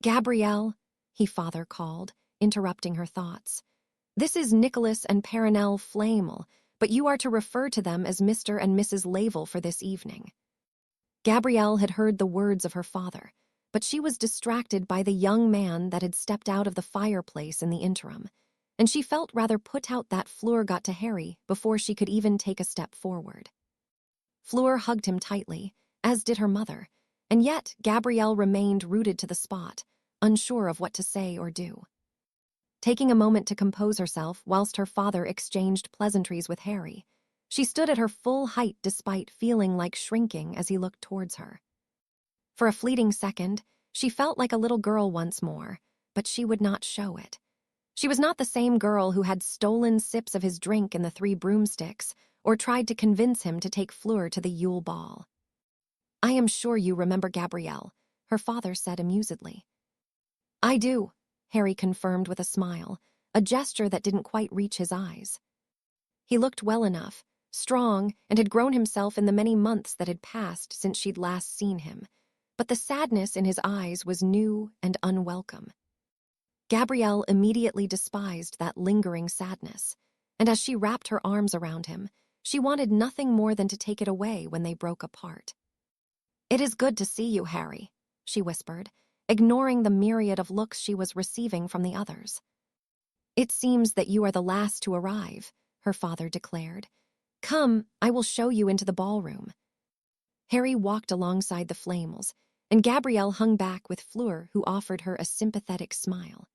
Speaker 1: Gabrielle, he father called, interrupting her thoughts. This is Nicholas and Perenelle Flamel, but you are to refer to them as Mr. and Mrs. Lavel for this evening. Gabrielle had heard the words of her father, but she was distracted by the young man that had stepped out of the fireplace in the interim, and she felt rather put out that Fleur got to Harry before she could even take a step forward. Fleur hugged him tightly, as did her mother, and yet Gabrielle remained rooted to the spot, unsure of what to say or do. Taking a moment to compose herself whilst her father exchanged pleasantries with Harry, she stood at her full height despite feeling like shrinking as he looked towards her. For a fleeting second, she felt like a little girl once more, but she would not show it. She was not the same girl who had stolen sips of his drink in the Three Broomsticks, or tried to convince him to take Fleur to the Yule Ball. "I am sure you remember Gabrielle," her father said amusedly. "I do," Harry confirmed with a smile, a gesture that didn't quite reach his eyes. He looked well enough, strong, and had grown himself in the many months that had passed since she'd last seen him, but the sadness in his eyes was new and unwelcome. Gabrielle immediately despised that lingering sadness, and as she wrapped her arms around him, she wanted nothing more than to take it away when they broke apart. "It is good to see you, Harry," she whispered, ignoring the myriad of looks she was receiving from the others. "It seems that you are the last to arrive," her father declared. "Come, I will show you into the ballroom." Harry walked alongside the flamels, and Gabrielle hung back with Fleur, who offered her a sympathetic smile.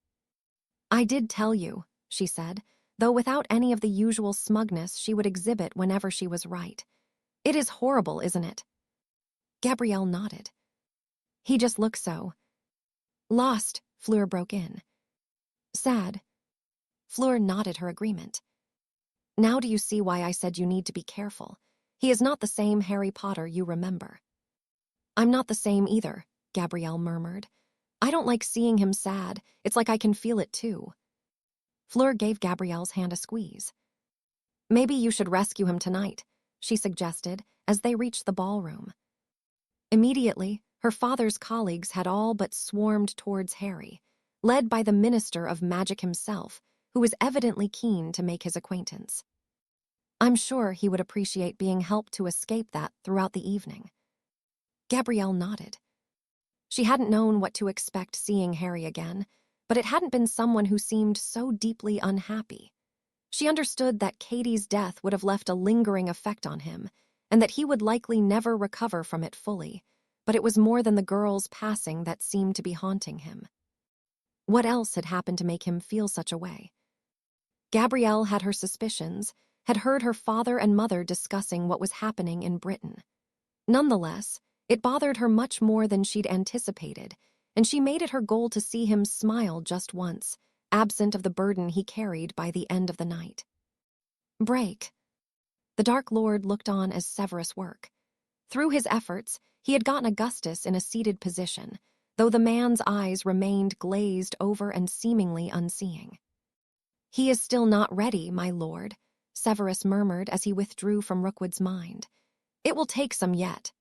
Speaker 1: "I did tell you," she said, though without any of the usual smugness she would exhibit whenever she was right. "It is horrible, isn't it?" Gabrielle nodded. "He just looks so lost," Fleur broke in. "Sad." Fleur nodded her agreement. "Now do you see why I said you need to be careful? He is not the same Harry Potter you remember." "I'm not the same either," Gabrielle murmured. "I don't like seeing him sad. It's like I can feel it too." Fleur gave Gabrielle's hand a squeeze. "Maybe you should rescue him tonight," she suggested as they reached the ballroom. Immediately, her father's colleagues had all but swarmed towards Harry, led by the Minister of Magic himself, who was evidently keen to make his acquaintance. "I'm sure he would appreciate being helped to escape that throughout the evening." Gabrielle nodded. She hadn't known what to expect seeing Harry again, but it hadn't been someone who seemed so deeply unhappy. She understood that Katie's death would have left a lingering effect on him, and that he would likely never recover from it fully, but it was more than the girl's passing that seemed to be haunting him. What else had happened to make him feel such a way? Gabrielle had her suspicions, had heard her father and mother discussing what was happening in Britain. Nonetheless, it bothered her much more than she'd anticipated, and she made it her goal to see him smile just once, absent of the burden he carried by the end of the night. Break. The Dark Lord looked on as Severus worked. Through his efforts, he had gotten Augustus in a seated position, though the man's eyes remained glazed over and seemingly unseeing. "He is still not ready, my lord," Severus murmured as he withdrew from Rookwood's mind. "It will take some yet."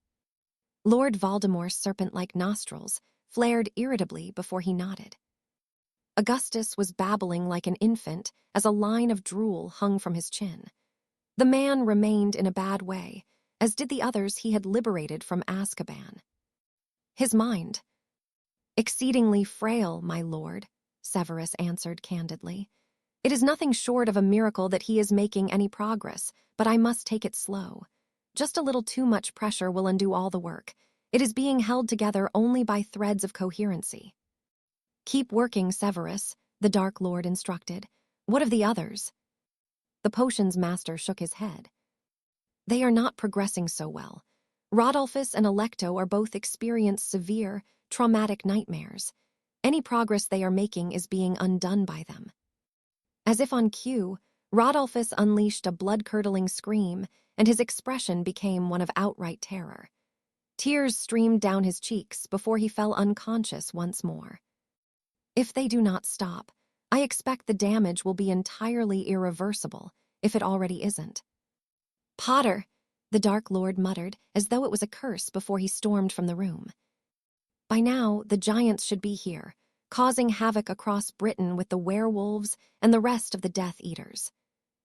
Speaker 1: Lord Voldemort's serpent-like nostrils flared irritably before he nodded. Augustus was babbling like an infant as a line of drool hung from his chin. The man remained in a bad way, as did the others he had liberated from Azkaban. His mind. "Exceedingly frail, my lord," Severus answered candidly. "It is nothing short of a miracle that he is making any progress, but I must take it slow. Just a little too much pressure will undo all the work. It is being held together only by threads of coherency." "Keep working, Severus," the Dark Lord instructed. "What of the others?" The potions master shook his head. "They are not progressing so well. Rodolphus and Alecto are both experiencing severe, traumatic nightmares. Any progress they are making is being undone by them." As if on cue, Rodolphus unleashed a blood-curdling scream, and his expression became one of outright terror. Tears streamed down his cheeks before he fell unconscious once more. "If they do not stop, I expect the damage will be entirely irreversible, if it already isn't." "Potter," the Dark Lord muttered, as though it was a curse before he stormed from the room. By now, the giants should be here, causing havoc across Britain with the werewolves and the rest of the Death Eaters.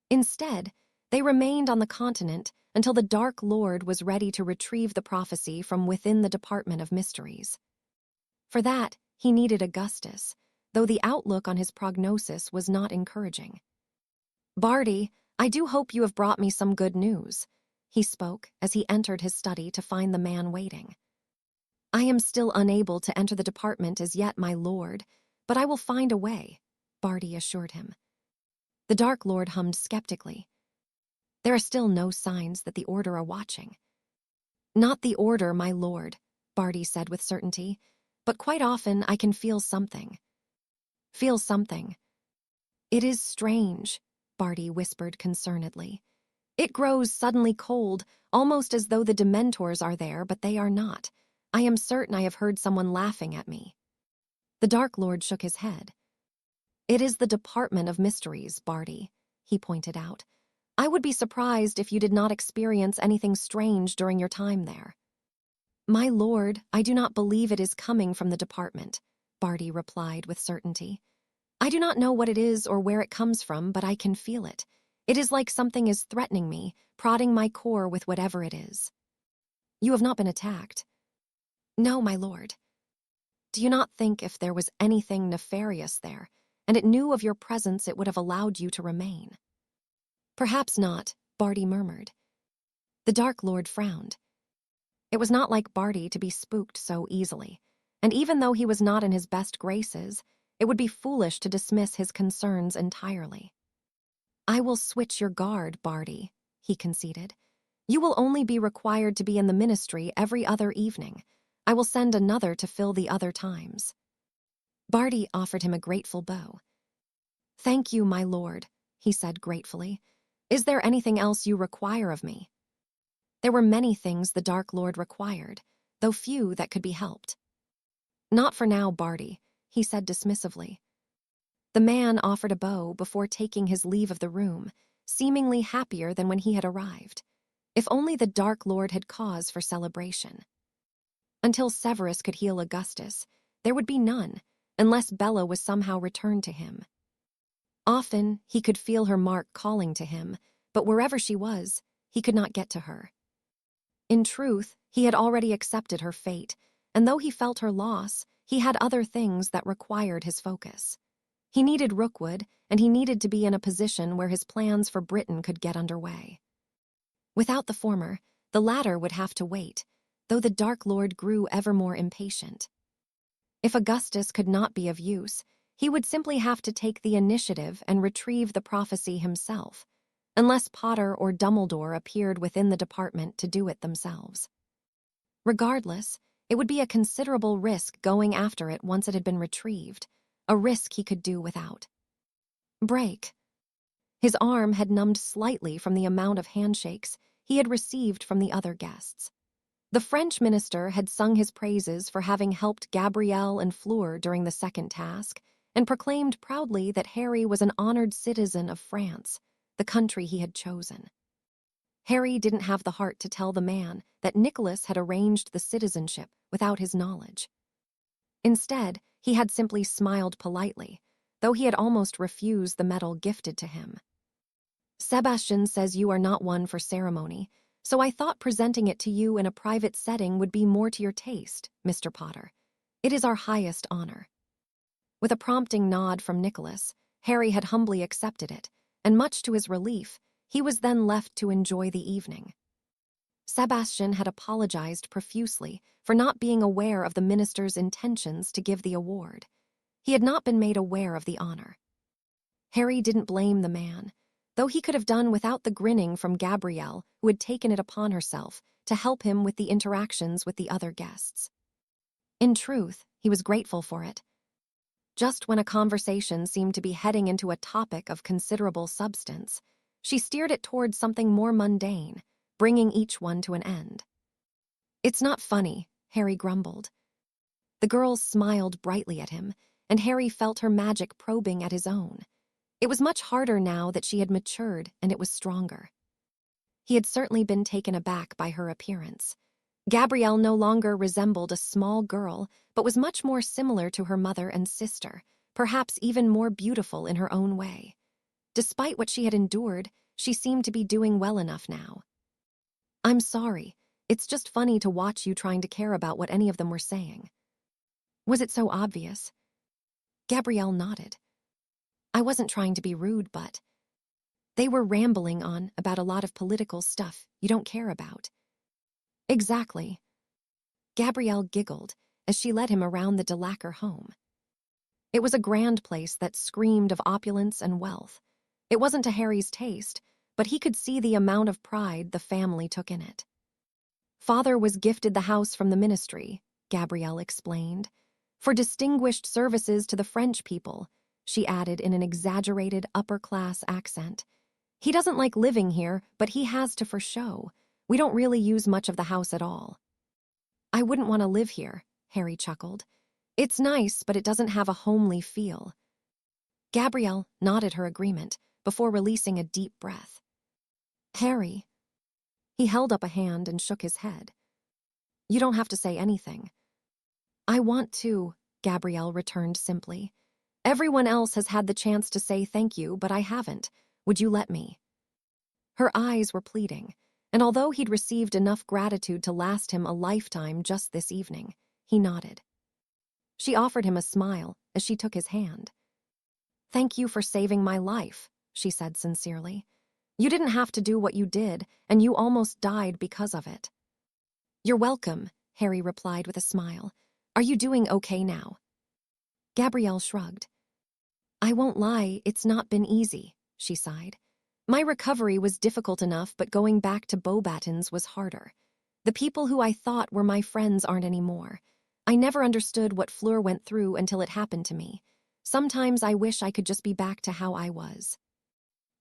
Speaker 1: Instead, they remained on the continent until the Dark Lord was ready to retrieve the prophecy from within the Department of Mysteries. For that, he needed Augustus, though the outlook on his prognosis was not encouraging. "Barty, I do hope you have brought me some good news," he spoke as he entered his study to find the man waiting. "I am still unable to enter the department as yet, my lord, but I will find a way," Barty assured him. The Dark Lord hummed skeptically. "There are still no signs that the Order are watching." "Not the Order, my lord," Barty said with certainty, "but quite often I can feel something." "Feel something." "It is strange," Barty whispered concernedly. It grows suddenly cold, almost as though the Dementors are there, but they are not. I am certain I have heard someone laughing at me. The Dark Lord shook his head. It is the Department of Mysteries, Barty, he pointed out. I would be surprised if you did not experience anything strange during your time there. My lord, I do not believe it is coming from the department, Barty replied with certainty. I do not know what it is or where it comes from, but I can feel it. It is like something is threatening me, prodding my core with whatever it is. You have not been attacked. No, my lord. Do you not think if there was anything nefarious there, and it knew of your presence, it would have allowed you to remain? Perhaps not, Barty murmured. The Dark Lord frowned. It was not like Barty to be spooked so easily, and even though he was not in his best graces, it would be foolish to dismiss his concerns entirely. I will switch your guard, Barty, he conceded. You will only be required to be in the ministry every other evening. I will send another to fill the other times. Barty offered him a grateful bow. Thank you, my lord, he said gratefully. Is there anything else you require of me? There were many things the Dark Lord required, though few that could be helped. Not for now, Barty, he said dismissively. The man offered a bow before taking his leave of the room, seemingly happier than when he had arrived. If only the Dark Lord had cause for celebration. Until Severus could heal Augustus, there would be none, unless Bella was somehow returned to him. Often, he could feel her mark calling to him, but wherever she was, he could not get to her. In truth, he had already accepted her fate, and though he felt her loss, he had other things that required his focus. He needed Rookwood, and he needed to be in a position where his plans for Britain could get underway. Without the former, the latter would have to wait, though the Dark Lord grew ever more impatient. If Augustus could not be of use, he would simply have to take the initiative and retrieve the prophecy himself, unless Potter or Dumbledore appeared within the department to do it themselves. Regardless, it would be a considerable risk going after it once it had been retrieved, a risk he could do without. Break. His arm had numbed slightly from the amount of handshakes he had received from the other guests. The French minister had sung his praises for having helped Gabrielle and Fleur during the second task, and proclaimed proudly that Harry was an honored citizen of France, the country he had chosen. Harry didn't have the heart to tell the man that Nicholas had arranged the citizenship without his knowledge. Instead, he had simply smiled politely, though he had almost refused the medal gifted to him. Sebastian says you are not one for ceremony, so I thought presenting it to you in a private setting would be more to your taste, Mr. Potter. It is our highest honor. With a prompting nod from Nicholas, Harry had humbly accepted it, and much to his relief, he was then left to enjoy the evening. Sebastian had apologized profusely for not being aware of the minister's intentions to give the award. He had not been made aware of the honor. Harry didn't blame the man, though he could have done without the grinning from Gabrielle, who had taken it upon herself to help him with the interactions with the other guests. In truth, he was grateful for it. Just when a conversation seemed to be heading into a topic of considerable substance, she steered it towards something more mundane, bringing each one to an end. It's not funny, Harry grumbled. The girl smiled brightly at him, and Harry felt her magic probing at his own. It was much harder now that she had matured, and it was stronger. He had certainly been taken aback by her appearance. Gabrielle no longer resembled a small girl, but was much more similar to her mother and sister, perhaps even more beautiful in her own way. Despite what she had endured, she seemed to be doing well enough now. I'm sorry, it's just funny to watch you trying to care about what any of them were saying. Was it so obvious? Gabrielle nodded. I wasn't trying to be rude, but they were rambling on about a lot of political stuff you don't care about. Exactly. Gabrielle giggled as she led him around the Delacour home. It was a grand place that screamed of opulence and wealth. It wasn't to Harry's taste, but he could see the amount of pride the family took in it. Father was gifted the house from the ministry, Gabrielle explained, for distinguished services to the French people, she added in an exaggerated upper-class accent. He doesn't like living here, but he has to for show. We don't really use much of the house at all. I wouldn't want to live here, Harry chuckled. It's nice, but it doesn't have a homely feel. Gabrielle nodded her agreement before releasing a deep breath. Harry. He held up a hand and shook his head. You don't have to say anything. I want to, Gabrielle returned simply. Everyone else has had the chance to say thank you, but I haven't. Would you let me? Her eyes were pleading, and although he'd received enough gratitude to last him a lifetime just this evening, he nodded. She offered him a smile as she took his hand. Thank you for saving my life, she said sincerely. You didn't have to do what you did, and you almost died because of it. You're welcome, Harry replied with a smile. Are you doing okay now? Gabrielle shrugged. I won't lie, it's not been easy, she sighed. My recovery was difficult enough, but going back to Beauxbatons was harder. The people who I thought were my friends aren't anymore. I never understood what Fleur went through until it happened to me. Sometimes I wish I could just be back to how I was.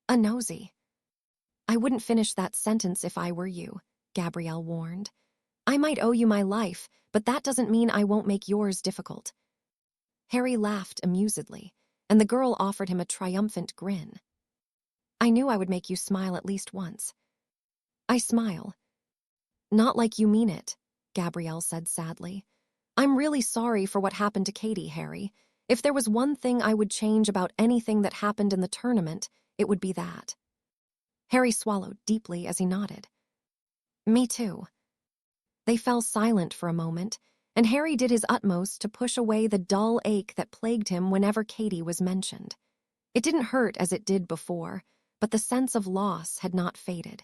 Speaker 1: A nosy. I wouldn't finish that sentence if I were you, Gabrielle warned. I might owe you my life, but that doesn't mean I won't make yours difficult. Harry laughed amusedly, and the girl offered him a triumphant grin. I knew I would make you smile at least once. I smile. Not like you mean it, Gabrielle said sadly. I'm really sorry for what happened to Katie, Harry. If there was one thing I would change about anything that happened in the tournament, it would be that. Harry swallowed deeply as he nodded. Me too. They fell silent for a moment, and Harry did his utmost to push away the dull ache that plagued him whenever Katie was mentioned. It didn't hurt as it did before, but the sense of loss had not faded.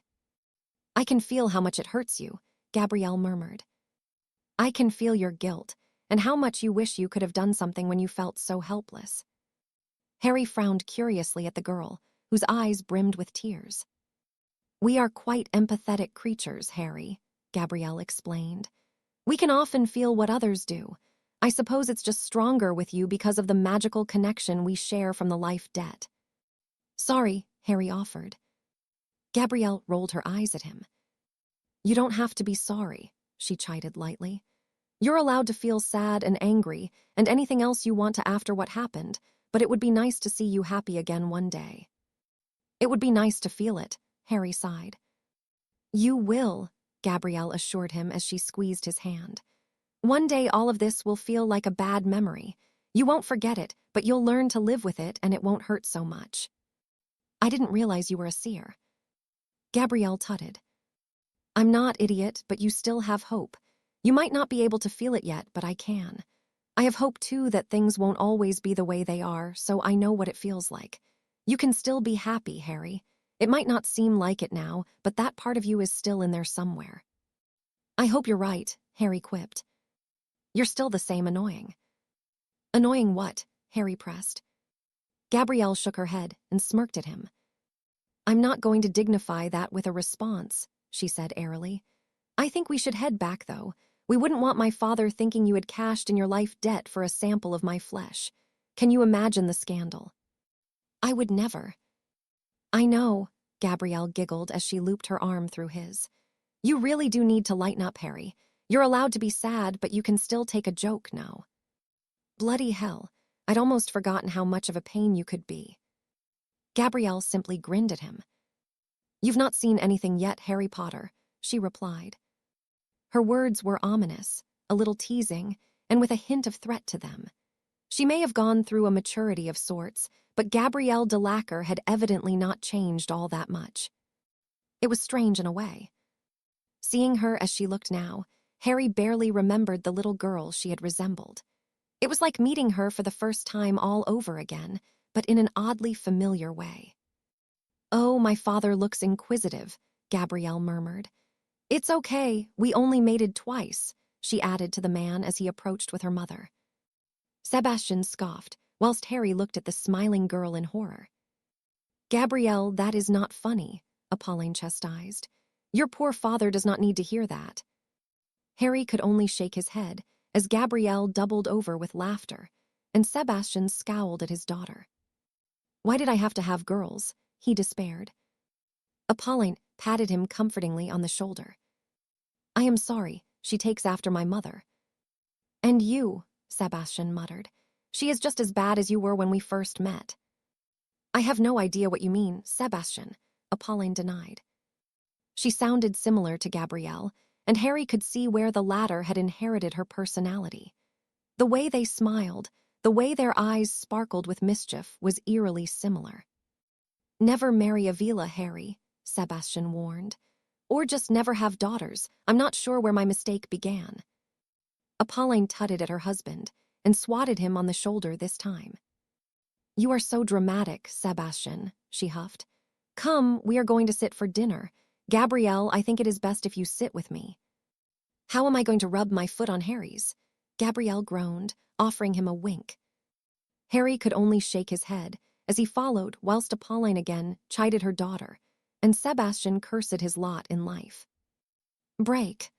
Speaker 1: I can feel how much it hurts you, Gabrielle murmured. I can feel your guilt, and how much you wish you could have done something when you felt so helpless. Harry frowned curiously at the girl, whose eyes brimmed with tears. We are quite empathetic creatures, Harry, Gabrielle explained. We can often feel what others do. I suppose it's just stronger with you because of the magical connection we share from the life debt. Sorry, Harry offered. Gabrielle rolled her eyes at him. You don't have to be sorry, she chided lightly. You're allowed to feel sad and angry and anything else you want to after what happened, but it would be nice to see you happy again one day. It would be nice to feel it, Harry sighed. You will, Gabrielle assured him as she squeezed his hand. One day all of this will feel like a bad memory. You won't forget it, but you'll learn to live with it and it won't hurt so much. I didn't realize you were a seer. Gabrielle tutted. I'm not, idiot, but you still have hope. You might not be able to feel it yet, but I can. I have hope, too, that things won't always be the way they are, so I know what it feels like. You can still be happy, Harry. It might not seem like it now, but that part of you is still in there somewhere. I hope you're right, Harry quipped. You're still the same annoying. Annoying what? Harry pressed. Gabrielle shook her head and smirked at him. I'm not going to dignify that with a response, she said airily. I think we should head back, though. We wouldn't want my father thinking you had cashed in your life debt for a sample of my flesh. Can you imagine the scandal? I would never. I know, Gabrielle giggled as she looped her arm through his. You really do need to lighten up, Harry. You're allowed to be sad, but you can still take a joke now. Bloody hell, I'd almost forgotten how much of a pain you could be. Gabrielle simply grinned at him. You've not seen anything yet, Harry Potter, she replied. Her words were ominous, a little teasing, and with a hint of threat to them. She may have gone through a maturity of sorts, but Gabrielle de Lacquer had evidently not changed all that much. It was strange in a way. Seeing her as she looked now, Harry barely remembered the little girl she had resembled. It was like meeting her for the first time all over again, but in an oddly familiar way. Oh, my father looks inquisitive, Gabrielle murmured. It's okay, we only mated twice, she added to the man as he approached with her mother. Sebastian scoffed, whilst Harry looked at the smiling girl in horror. Gabrielle, that is not funny, Apolline chastised. Your poor father does not need to hear that. Harry could only shake his head as Gabrielle doubled over with laughter, and Sebastian scowled at his daughter. Why did I have to have girls? He despaired. Apolline patted him comfortingly on the shoulder. I am sorry, she takes after my mother. And you, Sebastian muttered. She is just as bad as you were when we first met. I have no idea what you mean, Sebastian, Apolline denied. She sounded similar to Gabrielle, and Harry could see where the latter had inherited her personality. The way they smiled, the way their eyes sparkled with mischief was eerily similar. Never marry Avila, Harry, Sebastian warned. Or just never have daughters. I'm not sure where my mistake began. Apolline tutted at her husband and swatted him on the shoulder this time. You are so dramatic, Sebastian, she huffed. Come, we are going to sit for dinner. Gabrielle, I think it is best if you sit with me. How am I going to rub my foot on Harry's? Gabrielle groaned, offering him a wink. Harry could only shake his head as he followed whilst Apolline again chided her daughter, and Sebastian cursed his lot in life. Break.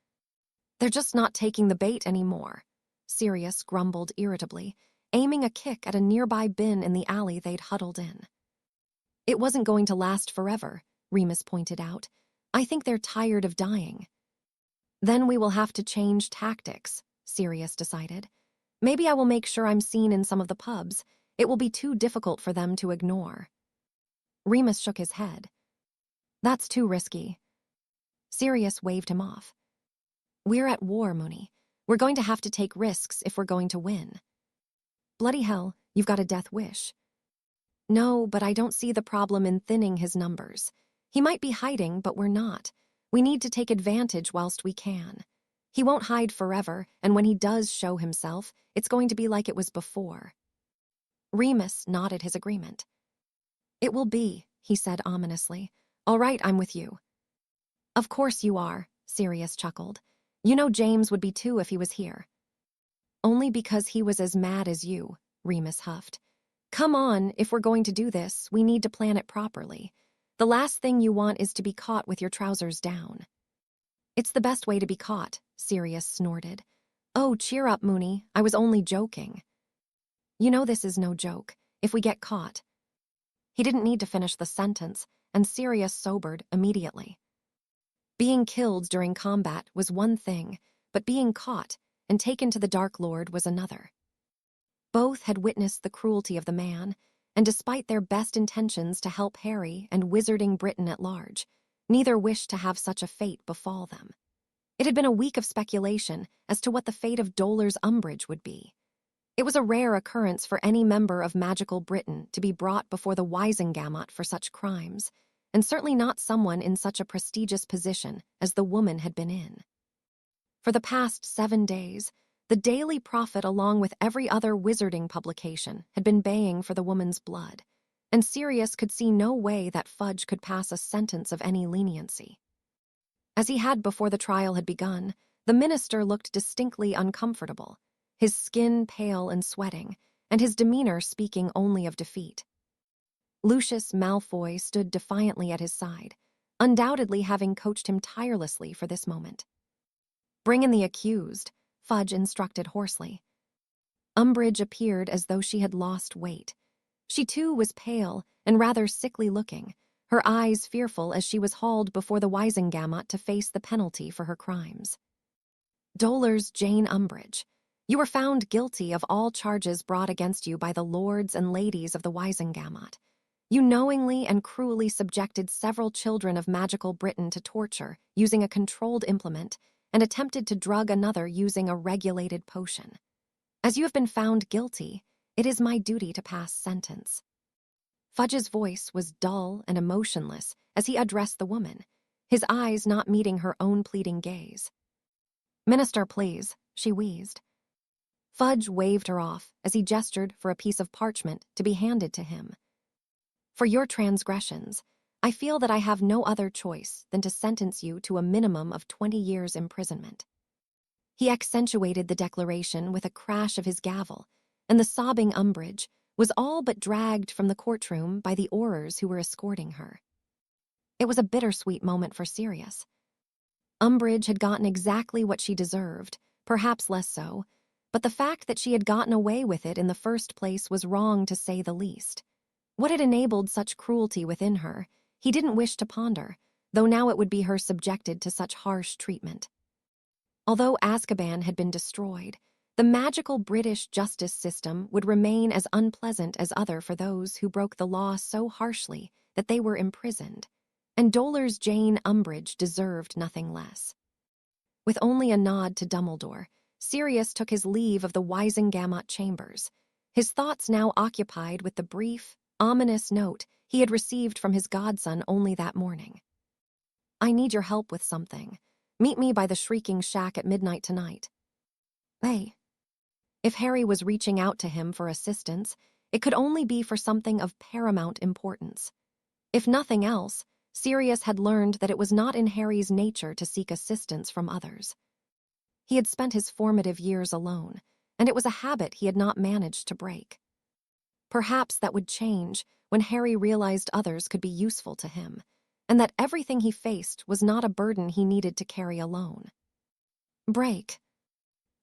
Speaker 1: They're just not taking the bait anymore, Sirius grumbled irritably, aiming a kick at a nearby bin in the alley they'd huddled in. It wasn't going to last forever, Remus pointed out. I think they're tired of dying. Then we will have to change tactics, Sirius decided. Maybe I will make sure I'm seen in some of the pubs. It will be too difficult for them to ignore. Remus shook his head. That's too risky. Sirius waved him off. We're at war, Moony. We're going to have to take risks if we're going to win. Bloody hell, you've got a death wish. No, but I don't see the problem in thinning his numbers. He might be hiding, but we're not. We need to take advantage whilst we can. He won't hide forever, and when he does show himself, it's going to be like it was before. Remus nodded his agreement. It will be, he said ominously. All right, I'm with you. Of course you are, Sirius chuckled. You know James would be too if he was here. Only because he was as mad as you, Remus huffed. Come on, if we're going to do this, we need to plan it properly. The last thing you want is to be caught with your trousers down. It's the best way to be caught, Sirius snorted. Oh, cheer up, Moony, I was only joking. You know this is no joke, if we get caught. He didn't need to finish the sentence, and Sirius sobered immediately. Being killed during combat was one thing, but being caught and taken to the Dark Lord was another. Both had witnessed the cruelty of the man, and despite their best intentions to help Harry and wizarding Britain at large, neither wished to have such a fate befall them. It had been a week of speculation as to what the fate of Dolar's Umbridge would be. It was a rare occurrence for any member of magical Britain to be brought before the Wisengamot for such crimes, and certainly not someone in such a prestigious position as the woman had been in. For the past 7 days, the Daily Prophet, along with every other wizarding publication, had been baying for the woman's blood, and Sirius could see no way that Fudge could pass a sentence of any leniency. As he had before the trial had begun, the minister looked distinctly uncomfortable, his skin pale and sweating, and his demeanor speaking only of defeat. Lucius Malfoy stood defiantly at his side, undoubtedly having coached him tirelessly for this moment. Bring in the accused, Fudge instructed hoarsely. Umbridge appeared as though she had lost weight. She too was pale and rather sickly looking, her eyes fearful as she was hauled before the Wisengamot to face the penalty for her crimes. Dolar's Jane Umbridge, you were found guilty of all charges brought against you by the lords and ladies of the Wisengamot. You knowingly and cruelly subjected several children of magical Britain to torture using a controlled implement and attempted to drug another using a regulated potion. As you have been found guilty, it is my duty to pass sentence. Fudge's voice was dull and emotionless as he addressed the woman, his eyes not meeting her own pleading gaze. Minister, please, she wheezed. Fudge waved her off as he gestured for a piece of parchment to be handed to him. For your transgressions, I feel that I have no other choice than to sentence you to a minimum of 20 years' imprisonment. He accentuated the declaration with a crash of his gavel, and the sobbing Umbridge was all but dragged from the courtroom by the Aurors who were escorting her. It was a bittersweet moment for Sirius. Umbridge had gotten exactly what she deserved, perhaps less so, but the fact that she had gotten away with it in the first place was wrong to say the least. What had enabled such cruelty within her, He didn't wish to ponder, though now it would be her subjected to such harsh treatment. Although Azkaban had been destroyed, the magical British justice system would remain as unpleasant as other for those who broke the law so harshly that they were imprisoned, and Dolar's Jane Umbridge deserved nothing less. With only a nod to Dumbledore, Sirius took his leave of the Wisengamot chambers, his thoughts now occupied with the brief, ominous note he had received from his godson only that morning. "I need your help with something. Meet me by the Shrieking Shack at midnight tonight." Hey. If Harry was reaching out to him for assistance, it could only be for something of paramount importance. If nothing else, Sirius had learned that it was not in Harry's nature to seek assistance from others. He had spent his formative years alone, and it was a habit he had not managed to break. Perhaps that would change when Harry realized others could be useful to him, and that everything he faced was not a burden he needed to carry alone. Break.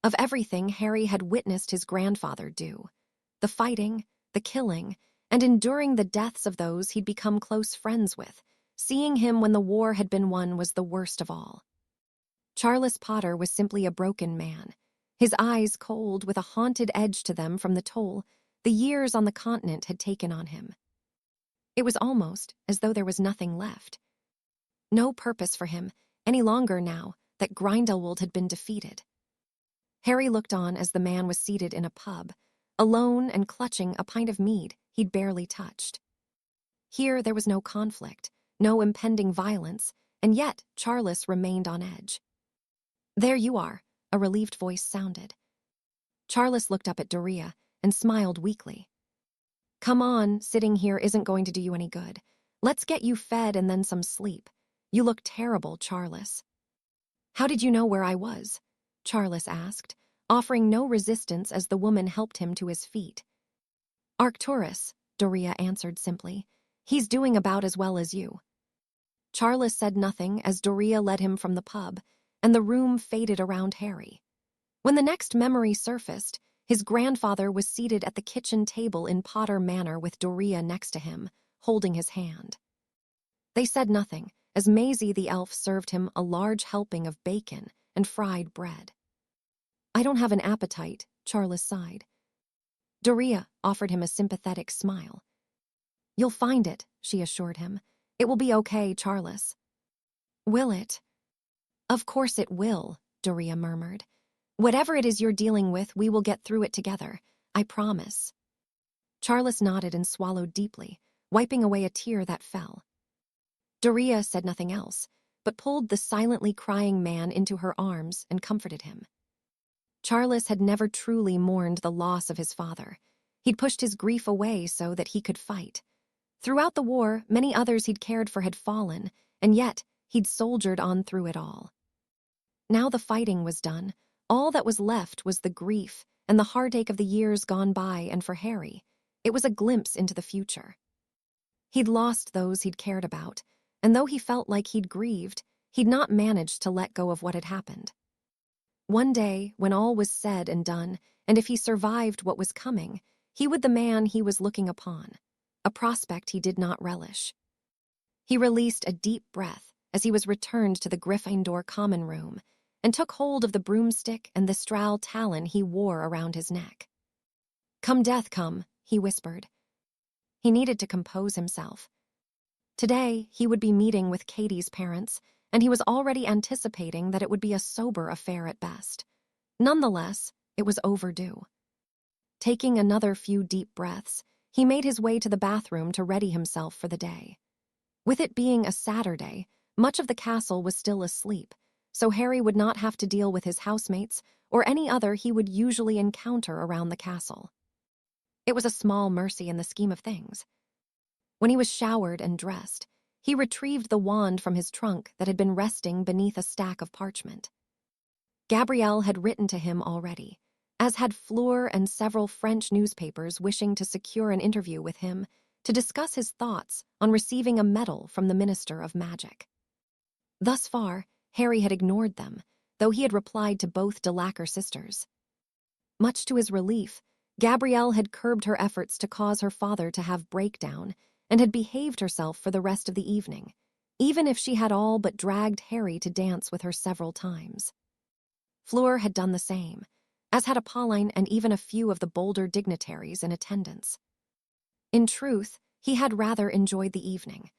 Speaker 1: Of everything Harry had witnessed his grandfather do, the fighting, the killing, and enduring the deaths of those he'd become close friends with, seeing him when the war had been won was the worst of all. Charles Potter was simply a broken man, his eyes cold with a haunted edge to them from the toll the years on the continent had taken on him. It was almost as though there was nothing left. No purpose for him any longer now that Grindelwald had been defeated. Harry looked on as the man was seated in a pub, alone and clutching a pint of mead he'd barely touched. Here there was no conflict, no impending violence, and yet Charles remained on edge. "There you are," a relieved voice sounded. Charles looked up at Doria and smiled weakly. "Come on, sitting here isn't going to do you any good. Let's get you fed and then some sleep. You look terrible, Charles." "How did you know where I was?" Charles asked, offering no resistance as the woman helped him to his feet. "Arcturus," Doria answered simply. "He's doing about as well as you." Charles said nothing as Doria led him from the pub, and the room faded around Harry. When the next memory surfaced, his grandfather was seated at the kitchen table in Potter Manor with Doria next to him, holding his hand. They said nothing, as Maisie the elf served him a large helping of bacon and fried bread. "I don't have an appetite," Charles sighed. Doria offered him a sympathetic smile. "You'll find it," she assured him. "It will be okay, Charles." "Will it?" "Of course it will," Doria murmured. "Whatever it is you're dealing with, we will get through it together. I promise." Charles nodded and swallowed deeply, wiping away a tear that fell. Doria said nothing else, but pulled the silently crying man into her arms and comforted him. Charles had never truly mourned the loss of his father. He'd pushed his grief away so that he could fight. Throughout the war, many others he'd cared for had fallen, and yet he'd soldiered on through it all. Now the fighting was done. All that was left was the grief and the heartache of the years gone by, and for Harry, it was a glimpse into the future. He'd lost those he'd cared about, and though he felt like he'd grieved, he'd not managed to let go of what had happened. One day, when all was said and done, and if he survived what was coming, he would the man he was looking upon, a prospect he did not relish. He released a deep breath as he was returned to the Gryffindor common room, and took hold of the broomstick and the straal talon he wore around his neck. "Come death come," he whispered. He needed to compose himself. Today, he would be meeting with Katie's parents, and he was already anticipating that it would be a sober affair at best. Nonetheless, it was overdue. Taking another few deep breaths, he made his way to the bathroom to ready himself for the day. With it being a Saturday, much of the castle was still asleep, so Harry would not have to deal with his housemates or any other he would usually encounter around the castle. It was a small mercy in the scheme of things. When he was showered and dressed, he retrieved the wand from his trunk that had been resting beneath a stack of parchment. Gabrielle had written to him already, as had Fleur and several French newspapers wishing to secure an interview with him to discuss his thoughts on receiving a medal from the Minister of Magic. Thus far, Harry had ignored them, though he had replied to both Delacour sisters. Much to his relief, Gabrielle had curbed her efforts to cause her father to have breakdown, and had behaved herself for the rest of the evening, even if she had all but dragged Harry to dance with her several times. Fleur had done the same, as had Apolline and even a few of the bolder dignitaries in attendance. In truth, he had rather enjoyed the evening.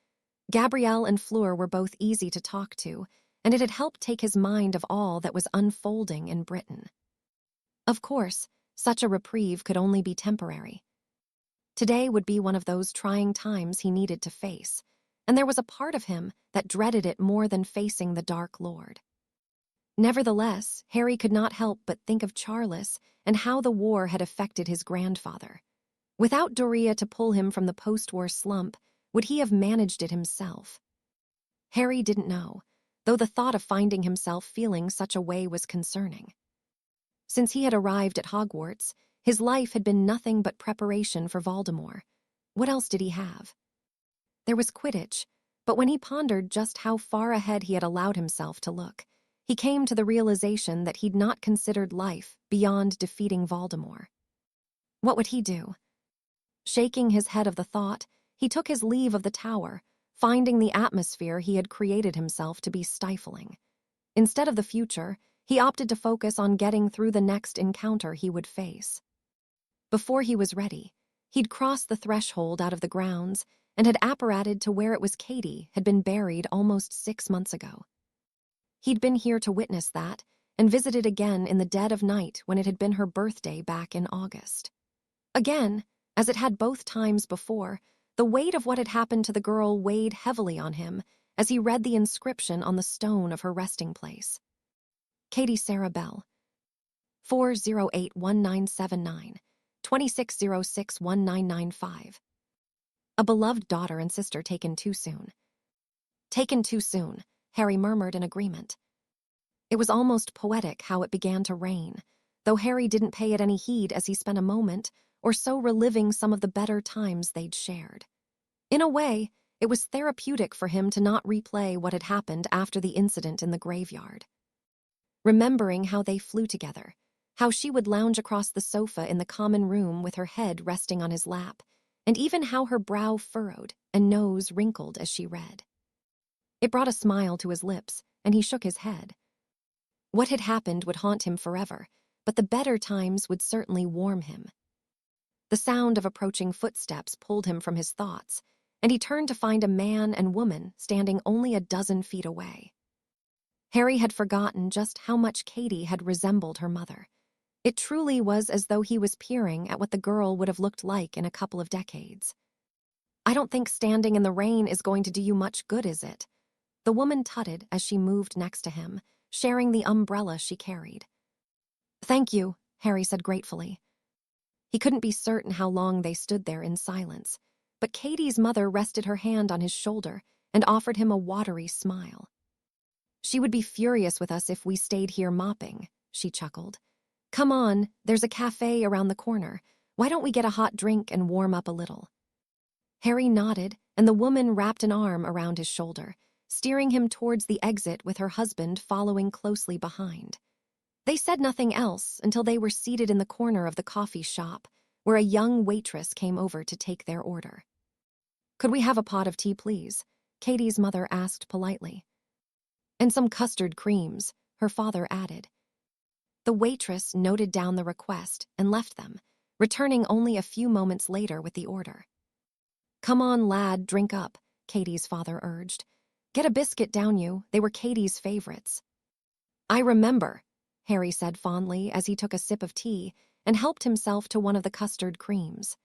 Speaker 1: Gabrielle and Fleur were both easy to talk to, and it had helped take his mind of all that was unfolding in Britain. Of course, such a reprieve could only be temporary. Today would be one of those trying times he needed to face, and there was a part of him that dreaded it more than facing the Dark Lord. Nevertheless, Harry could not help but think of Charles and how the war had affected his grandfather. Without Doria to pull him from the post-war slump, would he have managed it himself? Harry didn't know, though the thought of finding himself feeling such a way was concerning. Since he had arrived at Hogwarts, his life had been nothing but preparation for Voldemort. What else did he have? There was Quidditch, but when he pondered just how far ahead he had allowed himself to look, he came to the realization that he'd not considered life beyond defeating Voldemort. What would he do? Shaking his head of the thought, he took his leave of the tower, finding the atmosphere he had created himself to be stifling. Instead of the future, he opted to focus on getting through the next encounter he would face. Before he was ready, he'd crossed the threshold out of the grounds and had apparated to where it was Katie had been buried almost 6 months ago. He'd been here to witness that and visited again in the dead of night when it had been her birthday back in August. Again, as it had both times before, the weight of what had happened to the girl weighed heavily on him as he read the inscription on the stone of her resting place. Katie Sarah Bell, 4081979, 26061995. A beloved daughter and sister taken too soon. Taken too soon, Harry murmured in agreement. It was almost poetic how it began to rain, though Harry didn't pay it any heed as he spent a moment or so reliving some of the better times they'd shared. In a way, it was therapeutic for him to not replay what had happened after the incident in the graveyard. Remembering how they flew together, how she would lounge across the sofa in the common room with her head resting on his lap, and even how her brow furrowed and nose wrinkled as she read. It brought a smile to his lips, and he shook his head. What had happened would haunt him forever, but the better times would certainly warm him. The sound of approaching footsteps pulled him from his thoughts, and he turned to find a man and woman standing only a dozen feet away. Harry had forgotten just how much Katie had resembled her mother. It truly was as though he was peering at what the girl would have looked like in a couple of decades. "I don't think standing in the rain is going to do you much good, is it?" The woman tutted as she moved next to him, sharing the umbrella she carried. "Thank you," Harry said gratefully. He couldn't be certain how long they stood there in silence, but Katie's mother rested her hand on his shoulder and offered him a watery smile. "She would be furious with us if we stayed here mopping," she chuckled. "Come on, there's a cafe around the corner. Why don't we get a hot drink and warm up a little?" Harry nodded, and the woman wrapped an arm around his shoulder, steering him towards the exit with her husband following closely behind. They said nothing else until they were seated in the corner of the coffee shop, where a young waitress came over to take their order. "Could we have a pot of tea, please?" Katie's mother asked politely. "And some custard creams," her father added. The waitress noted down the request and left them, returning only a few moments later with the order. "Come on, lad, drink up," Katie's father urged. "Get a biscuit down you, they were Katie's favorites." "I remember," Harry said fondly as he took a sip of tea and helped himself to one of the custard creams.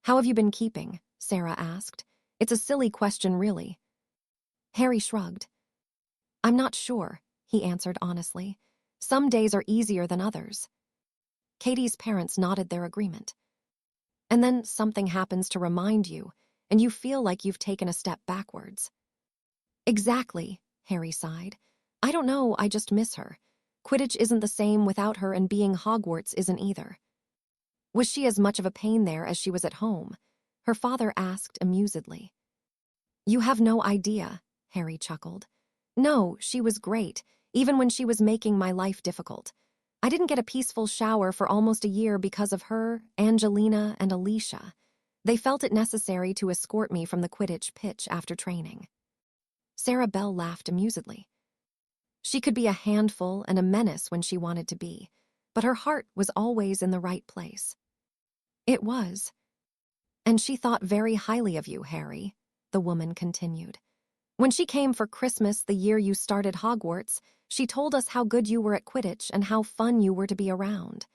Speaker 1: "How have you been keeping?" Sarah asked. "It's a silly question, really." Harry shrugged. "I'm not sure," he answered honestly. "Some days are easier than others." Katie's parents nodded their agreement. "And then something happens to remind you, and you feel like you've taken a step backwards." "Exactly," Harry sighed. "I don't know, I just miss her. Quidditch isn't the same without her, and being Hogwarts isn't either." "Was she as much of a pain there as she was at home?" her father asked amusedly. "You have no idea," Harry chuckled. "No, she was great, even when she was making my life difficult. I didn't get a peaceful shower for almost a year because of her, Angelina, and Alicia. They felt it necessary to escort me from the Quidditch pitch after training. Sarah Bell laughed amusedly. She could be a handful and a menace when she wanted to be, but her heart was always in the right place. It was. And she thought very highly of you, Harry, the woman continued. When she came for Christmas the year you started Hogwarts, she told us how good you were at Quidditch and how fun you were to be around.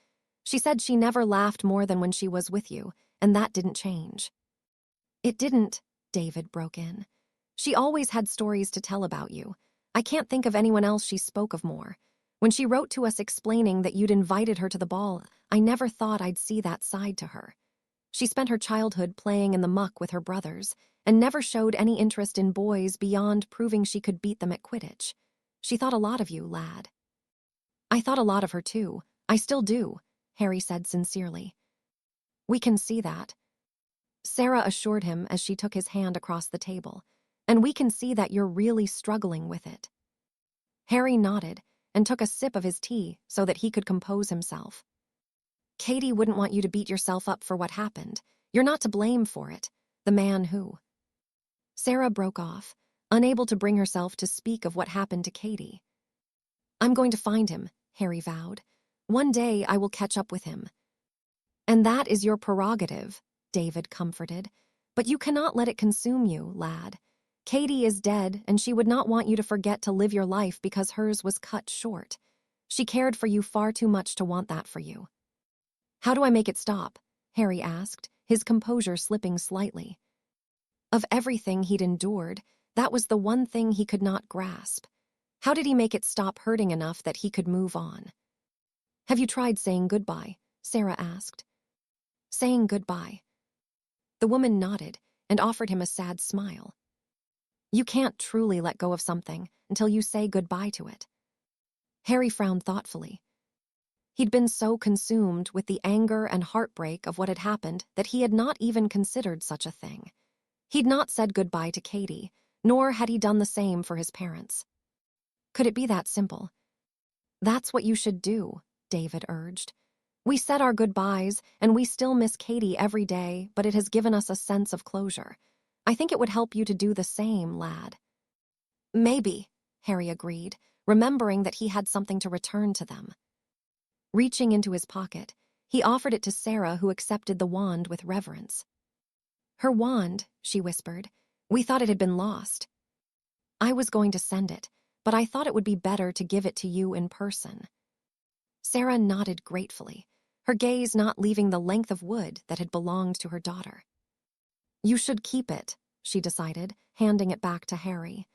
Speaker 1: She said she never laughed more than when she was with you, and that didn't change. It didn't, David broke in. She always had stories to tell about you. I can't think of anyone else she spoke of more. When she wrote to us explaining that you'd invited her to the ball, I never thought I'd see that side to her. She spent her childhood playing in the muck with her brothers and never showed any interest in boys beyond proving she could beat them at Quidditch. She thought a lot of you, lad. I thought a lot of her too. I still do, Harry said sincerely. We can see that, Sarah assured him as she took his hand across the table, and we can see that you're really struggling with it. Harry nodded and took a sip of his tea so that he could compose himself. Katie wouldn't want you to beat yourself up for what happened. You're not to blame for it. The man who... Sarah broke off, unable to bring herself to speak of what happened to Katie. I'm going to find him, Harry vowed. One day I will catch up with him. And that is your prerogative, David comforted. But you cannot let it consume you, lad. Katie is dead, and she would not want you to forget to live your life because hers was cut short. She cared for you far too much to want that for you. How do I make it stop? Harry asked, his composure slipping slightly. Of everything he'd endured, that was the one thing he could not grasp. How did he make it stop hurting enough that he could move on? Have you tried saying goodbye? Sarah asked. Saying goodbye. The woman nodded and offered him a sad smile. You can't truly let go of something until you say goodbye to it. Harry frowned thoughtfully. He'd been so consumed with the anger and heartbreak of what had happened that he had not even considered such a thing. He'd not said goodbye to Katie, nor had he done the same for his parents. Could it be that simple? That's what you should do, David urged. We said our goodbyes, and we still miss Katie every day, but it has given us a sense of closure. I think it would help you to do the same, lad. Maybe, Harry agreed, remembering that he had something to return to them. Reaching into his pocket, he offered it to Sarah, who accepted the wand with reverence. Her wand, she whispered. We thought it had been lost. I was going to send it, but I thought it would be better to give it to you in person. Sarah nodded gratefully, her gaze not leaving the length of wood that had belonged to her daughter. You should keep it, she decided, handing it back to Harry.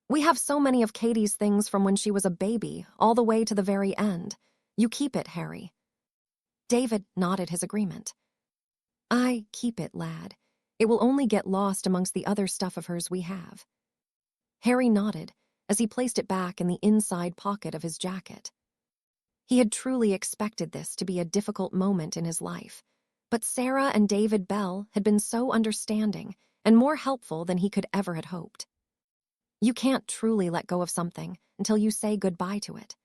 Speaker 1: We have so many of Katie's things from when she was a baby, all the way to the very end. You keep it, Harry. David nodded his agreement. I keep it, lad. It will only get lost amongst the other stuff of hers we have. Harry nodded as he placed it back in the inside pocket of his jacket. He had truly expected this to be a difficult moment in his life, but Sarah and David Bell had been so understanding and more helpful than he could ever had hoped. You can't truly let go of something until you say goodbye to it.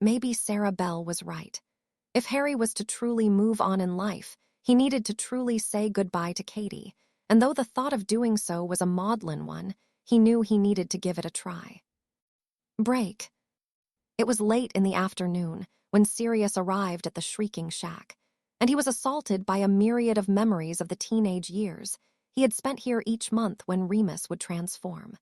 Speaker 1: Maybe Sarah Bell was right. If Harry was to truly move on in life, he needed to truly say goodbye to Katie, and though the thought of doing so was a maudlin one, he knew he needed to give it a try. Break. It was late in the afternoon when Sirius arrived at the Shrieking Shack, and he was assaulted by a myriad of memories of the teenage years he had spent here each month when Remus would transform.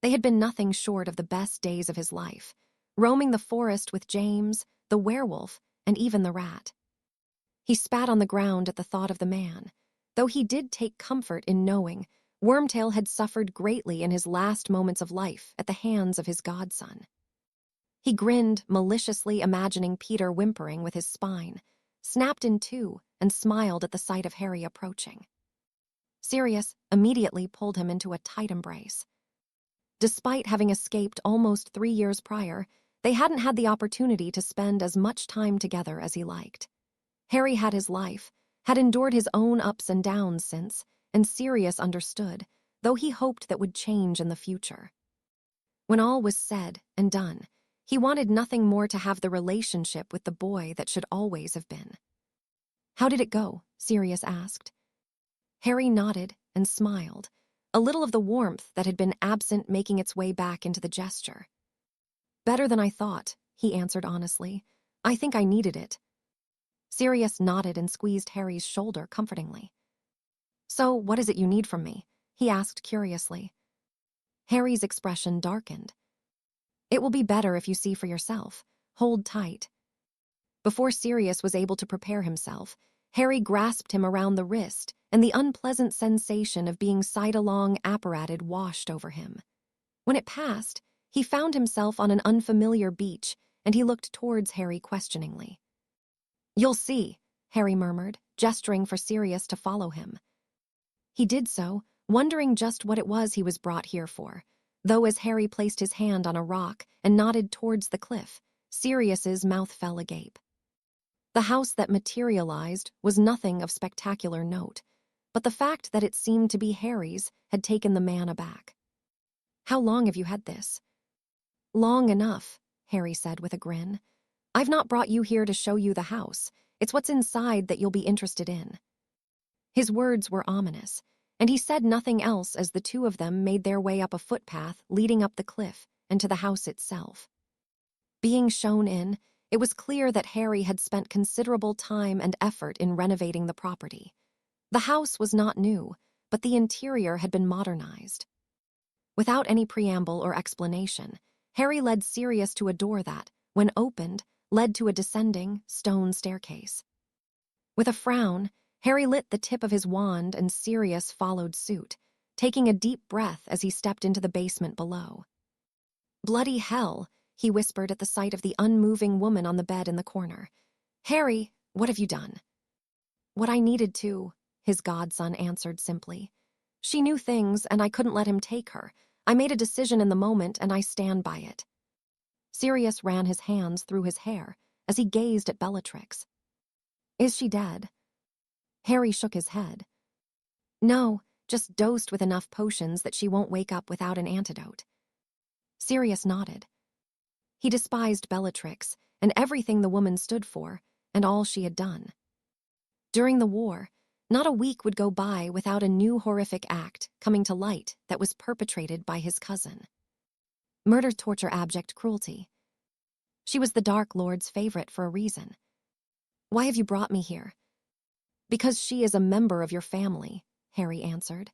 Speaker 1: They had been nothing short of the best days of his life, roaming the forest with James, the werewolf, and even the rat. He spat on the ground at the thought of the man, though he did take comfort in knowing Wormtail had suffered greatly in his last moments of life at the hands of his godson. He grinned, maliciously imagining Peter whimpering with his spine, snapped in two, and smiled at the sight of Harry approaching. Sirius immediately pulled him into a tight embrace. Despite having escaped almost 3 years prior, they hadn't had the opportunity to spend as much time together as he liked. Harry had his life, had endured his own ups and downs since, and Sirius understood, though he hoped that would change in the future. When all was said and done, he wanted nothing more to have the relationship with the boy that should always have been. How did it go? Sirius asked. Harry nodded and smiled, a little of the warmth that had been absent making its way back into the gesture. "Better than I thought," he answered honestly. "I think I needed it." Sirius nodded and squeezed Harry's shoulder comfortingly. "So, what is it you need from me?" he asked curiously. Harry's expression darkened. "It will be better if you see for yourself. Hold tight." Before Sirius was able to prepare himself, Harry grasped him around the wrist, and the unpleasant sensation of being sidelong apparated washed over him. When it passed, he found himself on an unfamiliar beach, and he looked towards Harry questioningly. "You'll see," Harry murmured, gesturing for Sirius to follow him. He did so, wondering just what it was he was brought here for, though as Harry placed his hand on a rock and nodded towards the cliff, Sirius's mouth fell agape. The house that materialized was nothing of spectacular note, but the fact that it seemed to be Harry's had taken the man aback. "How long have you had this?" "Long enough," Harry said with a grin. "I've not brought you here to show you the house. It's what's inside that you'll be interested in." His words were ominous, and he said nothing else as the two of them made their way up a footpath leading up the cliff and to the house itself. Being shown in, it was clear that Harry had spent considerable time and effort in renovating the property. The house was not new, but the interior had been modernized. Without any preamble or explanation, Harry led Sirius to a door that, when opened, led to a descending, stone staircase. With a frown, Harry lit the tip of his wand and Sirius followed suit, taking a deep breath as he stepped into the basement below. "Bloody hell," he whispered at the sight of the unmoving woman on the bed in the corner. "Harry, what have you done?" "What I needed to," his godson answered simply. "She knew things, and I couldn't let him take her. I made a decision in the moment, and I stand by it." Sirius ran his hands through his hair as he gazed at Bellatrix. "Is she dead?" Harry shook his head. "No, just dosed with enough potions that she won't wake up without an antidote." Sirius nodded. He despised Bellatrix and everything the woman stood for, and all she had done. During the war, not a week would go by without a new horrific act coming to light that was perpetrated by his cousin. Murder, torture, abject cruelty. She was the Dark Lord's favorite for a reason. "Why have you brought me here?" "Because she is a member of your family," Harry answered.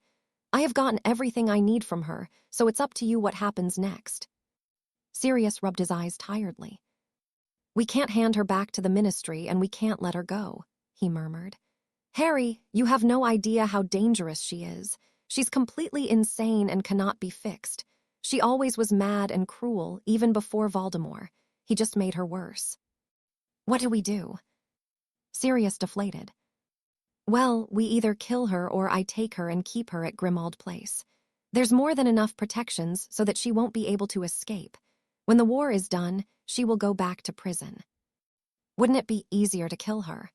Speaker 1: "I have gotten everything I need from her, so it's up to you what happens next." Sirius rubbed his eyes tiredly. "We can't hand her back to the ministry, and we can't let her go," he murmured. "Harry, you have no idea how dangerous she is. She's completely insane and cannot be fixed. She always was mad and cruel, even before Voldemort. He just made her worse." "What do we do?" Sirius deflated. "Well, we either kill her or I take her and keep her at Grimmauld Place. There's more than enough protections so that she won't be able to escape. When the war is done, she will go back to prison." "Wouldn't it be easier to kill her?"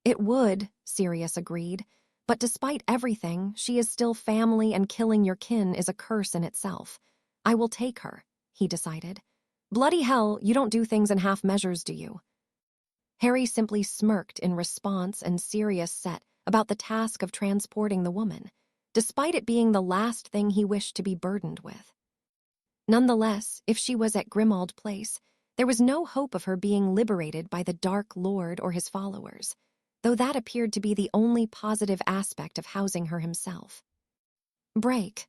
Speaker 1: "It would," Sirius agreed, "but despite everything, she is still family and killing your kin is a curse in itself. I will take her," he decided. "Bloody hell, you don't do things in half measures, do you?" Harry simply smirked in response and Sirius set about the task of transporting the woman, despite it being the last thing he wished to be burdened with. Nonetheless, if she was at Grimmauld Place, there was no hope of her being liberated by the Dark Lord or his followers, though that appeared to be the only positive aspect of housing her himself. Break.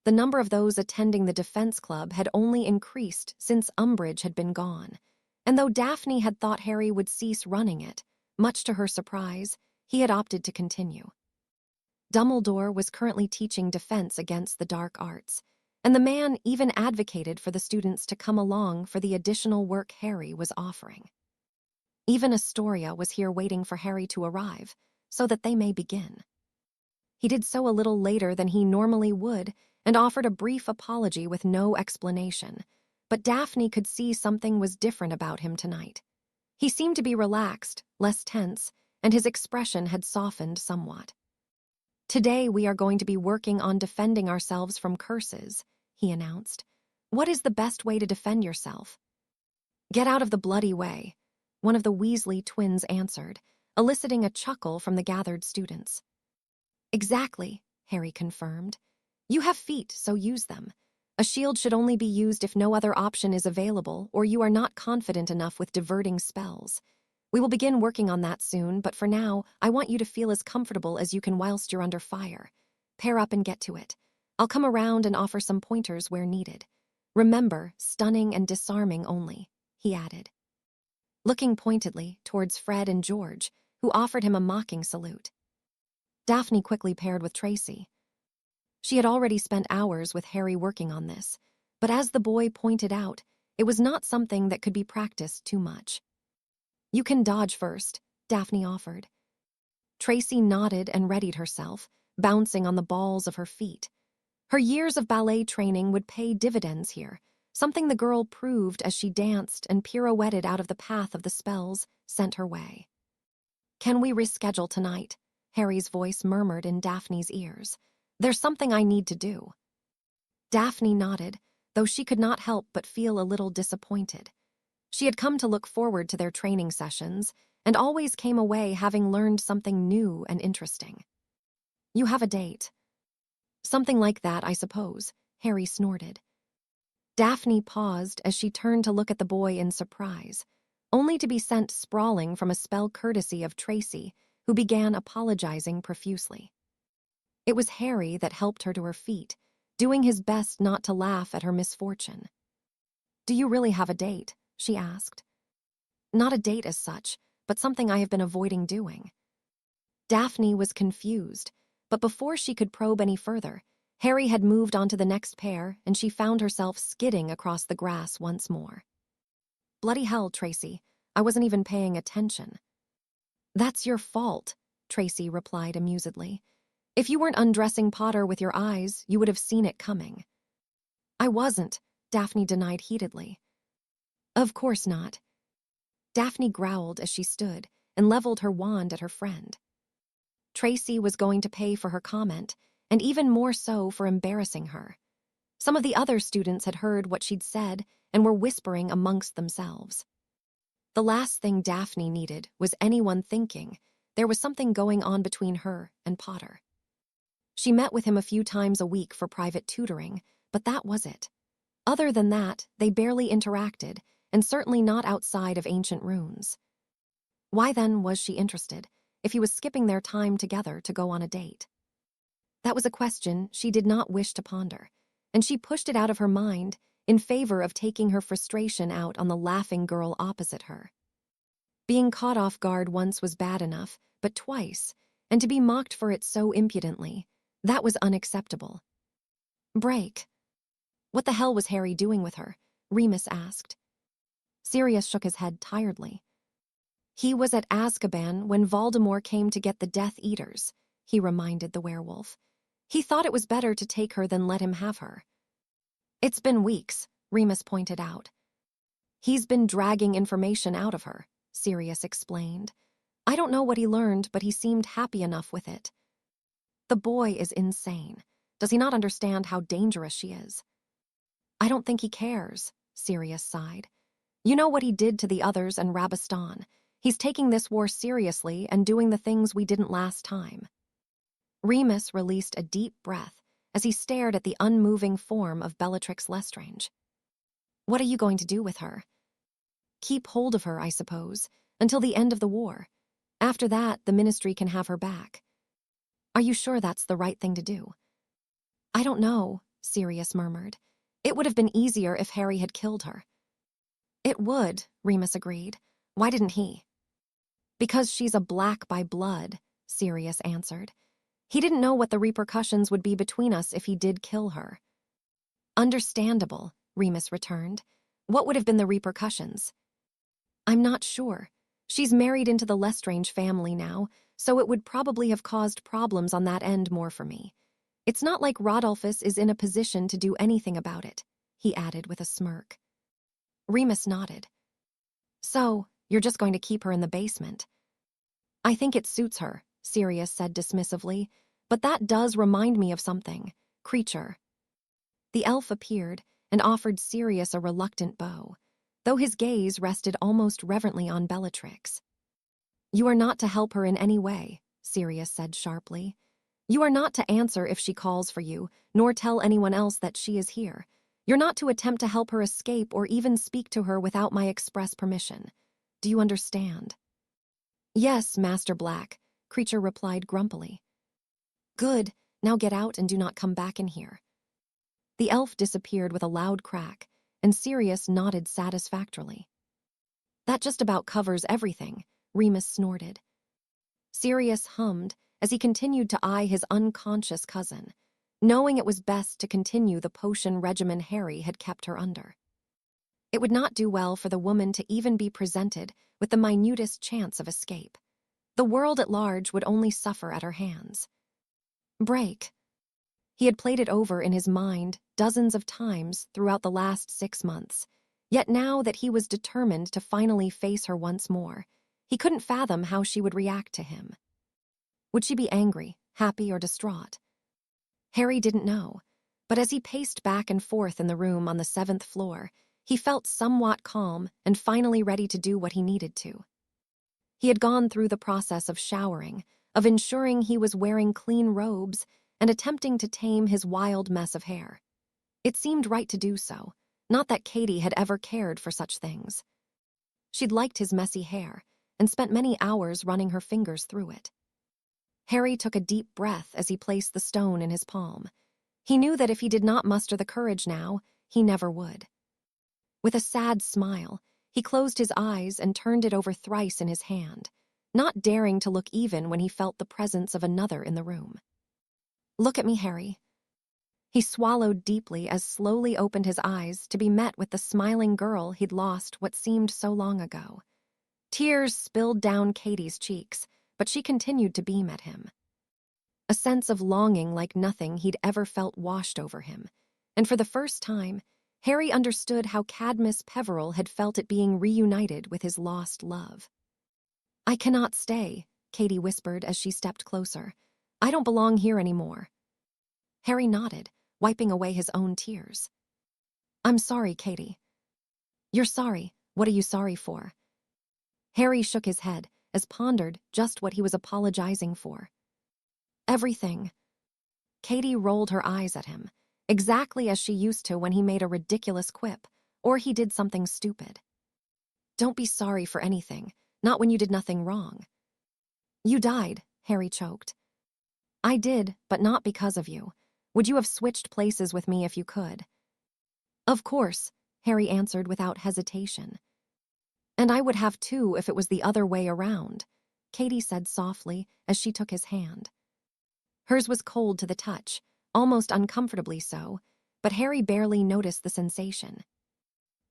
Speaker 1: The number of those attending the defense club had only increased since Umbridge had been gone, and though Daphne had thought Harry would cease running it, much to her surprise, he had opted to continue. Dumbledore was currently teaching defense against the dark arts, and the man even advocated for the students to come along for the additional work Harry was offering. Even Astoria was here waiting for Harry to arrive, so that they may begin. He did so a little later than he normally would, and offered a brief apology with no explanation, but Daphne could see something was different about him tonight. He seemed to be relaxed, less tense, and his expression had softened somewhat. "Today we are going to be working on defending ourselves from curses," he announced. "What is the best way to defend yourself?" "Get out of the bloody way," one of the Weasley twins answered, eliciting a chuckle from the gathered students. Exactly, Harry confirmed. You have feet, so use them. A shield should only be used if no other option is available or you are not confident enough with diverting spells. We will begin working on that soon, but for now, I want you to feel as comfortable as you can whilst you're under fire. Pair up and get to it. I'll come around and offer some pointers where needed. Remember, stunning and disarming only, he added, looking pointedly towards Fred and George, who offered him a mocking salute. Daphne quickly paired with Tracy. She had already spent hours with Harry working on this, but as the boy pointed out, it was not something that could be practiced too much. You can dodge first, Daphne offered. Tracy nodded and readied herself, bouncing on the balls of her feet. Her years of ballet training would pay dividends here, something the girl proved as she danced and pirouetted out of the path of the spells sent her way. Can we reschedule tonight? Harry's voice murmured in Daphne's ears. There's something I need to do. Daphne nodded, though she could not help but feel a little disappointed. She had come to look forward to their training sessions and always came away having learned something new and interesting. You have a date. Something like that, I suppose, Harry snorted. Daphne paused as she turned to look at the boy in surprise, only to be sent sprawling from a spell courtesy of Tracy, who began apologizing profusely. It was Harry that helped her to her feet, doing his best not to laugh at her misfortune. Do you really have a date? She asked. Not a date as such, but something I have been avoiding doing. Daphne was confused, but before she could probe any further, Harry had moved on to the next pair and she found herself skidding across the grass once more. Bloody hell, Tracy, I wasn't even paying attention. That's your fault, Tracy replied amusedly. If you weren't undressing Potter with your eyes, you would have seen it coming. I wasn't, Daphne denied heatedly. Of course not. Daphne growled as she stood and leveled her wand at her friend. Tracy was going to pay for her comment, and even more so for embarrassing her. Some of the other students had heard what she'd said and were whispering amongst themselves. The last thing Daphne needed was anyone thinking there was something going on between her and Potter. She met with him a few times a week for private tutoring, but that was it. Other than that, they barely interacted, and certainly not outside of ancient runes. Why then was she interested, if he was skipping their time together to go on a date? That was a question she did not wish to ponder, and she pushed it out of her mind in favor of taking her frustration out on the laughing girl opposite her. Being caught off guard once was bad enough, but twice, and to be mocked for it so impudently, that was unacceptable. Break. What the hell was Harry doing with her? Remus asked. Sirius shook his head tiredly. He was at Azkaban when Voldemort came to get the Death Eaters, he reminded the werewolf. He thought it was better to take her than let him have her. It's been weeks, Remus pointed out. He's been dragging information out of her, Sirius explained. I don't know what he learned, but he seemed happy enough with it. The boy is insane. Does he not understand how dangerous she is? I don't think he cares, Sirius sighed. You know what he did to the others and Rabastan. He's taking this war seriously and doing the things we didn't last time. Remus released a deep breath as he stared at the unmoving form of Bellatrix Lestrange. What are you going to do with her? Keep hold of her, I suppose, until the end of the war. After that, the Ministry can have her back. Are you sure that's the right thing to do? I don't know, Sirius murmured. It would have been easier if Harry had killed her. It would, Remus agreed. Why didn't he? Because she's a black by blood, Sirius answered. He didn't know what the repercussions would be between us if he did kill her. Understandable, Remus returned. What would have been the repercussions? I'm not sure. She's married into the Lestrange family now, so it would probably have caused problems on that end more for me. It's not like Rodolphus is in a position to do anything about it, he added with a smirk. Remus nodded. So, you're just going to keep her in the basement? I think it suits her, Sirius said dismissively, but that does remind me of something. Creature. The elf appeared and offered Sirius a reluctant bow, though his gaze rested almost reverently on Bellatrix. You are not to help her in any way, Sirius said sharply. You are not to answer if she calls for you, nor tell anyone else that she is here. You're not to attempt to help her escape or even speak to her without my express permission. Do you understand?" "Yes, Master Black," Creature replied grumpily. "Good, now get out and do not come back in here." The elf disappeared with a loud crack, and Sirius nodded satisfactorily. "That just about covers everything," Remus snorted. Sirius hummed as he continued to eye his unconscious cousin, knowing it was best to continue the potion regimen Harry had kept her under. It would not do well for the woman to even be presented with the minutest chance of escape. The world at large would only suffer at her hands. Break. He had played it over in his mind dozens of times throughout the last 6 months, yet now that he was determined to finally face her once more, he couldn't fathom how she would react to him. Would she be angry, happy, or distraught? Harry didn't know, but as he paced back and forth in the room on the 7th floor, he felt somewhat calm and finally ready to do what he needed to. He had gone through the process of showering, of ensuring he was wearing clean robes, and attempting to tame his wild mess of hair. It seemed right to do so, not that Katie had ever cared for such things. She'd liked his messy hair and spent many hours running her fingers through it. Harry took a deep breath as he placed the stone in his palm. He knew that if he did not muster the courage now, he never would. With a sad smile, he closed his eyes and turned it over thrice in his hand, not daring to look even when he felt the presence of another in the room. "Look at me, Harry." He swallowed deeply as slowly opened his eyes to be met with the smiling girl he'd lost what seemed so long ago. Tears spilled down Katie's cheeks, but she continued to beam at him. A sense of longing like nothing he'd ever felt washed over him, and for the first time, Harry understood how Cadmus Peveril had felt at being reunited with his lost love. "I cannot stay," Katie whispered as she stepped closer. "I don't belong here anymore." Harry nodded, wiping away his own tears. "I'm sorry, Katie." "You're sorry. What are you sorry for?" Harry shook his head as pondered just what he was apologizing for. "Everything." Katie rolled her eyes at him, exactly as she used to when he made a ridiculous quip or he did something stupid. "Don't be sorry for anything, not when you did nothing wrong." "You died," Harry choked. "I did, but not because of you. Would you have switched places with me if you could?" "Of course," Harry answered without hesitation. "And I would have too if it was the other way around," Katie said softly as she took his hand. Hers was cold to the touch, almost uncomfortably so, but Harry barely noticed the sensation.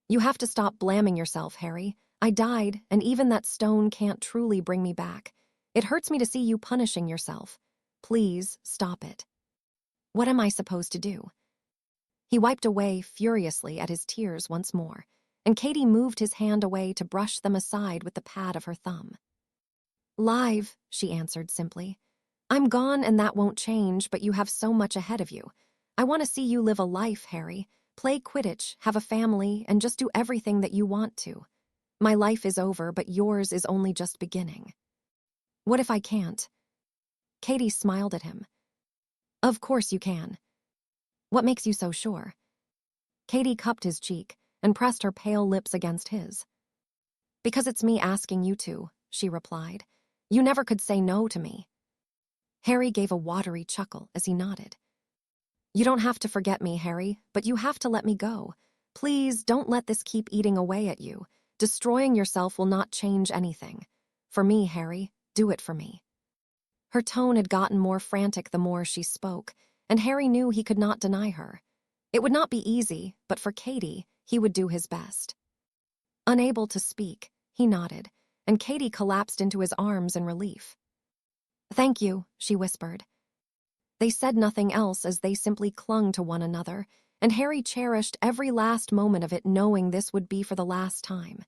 Speaker 1: "You have to stop blaming yourself, Harry. I died, and even that stone can't truly bring me back. It hurts me to see you punishing yourself. Please, stop it." "What am I supposed to do?" He wiped away furiously at his tears once more, and Katie moved his hand away to brush them aside with the pad of her thumb. "Live," she answered simply. "I'm gone and that won't change, but you have so much ahead of you. I want to see you live a life, Harry. Play Quidditch, have a family, and just do everything that you want to. My life is over, but yours is only just beginning." "What if I can't?" Katie smiled at him. "Of course you can." "What makes you so sure?" Katie cupped his cheek and pressed her pale lips against his. "Because it's me asking you to," she replied. "You never could say no to me." Harry gave a watery chuckle as he nodded. "You don't have to forget me, Harry, but you have to let me go. Please don't let this keep eating away at you. Destroying yourself will not change anything. For me, Harry, do it for me." Her tone had gotten more frantic the more she spoke, and Harry knew he could not deny her. It would not be easy, but for Katie, he would do his best. Unable to speak, he nodded, and Katie collapsed into his arms in relief. "Thank you," she whispered. They said nothing else as they simply clung to one another, and Harry cherished every last moment of it knowing this would be for the last time.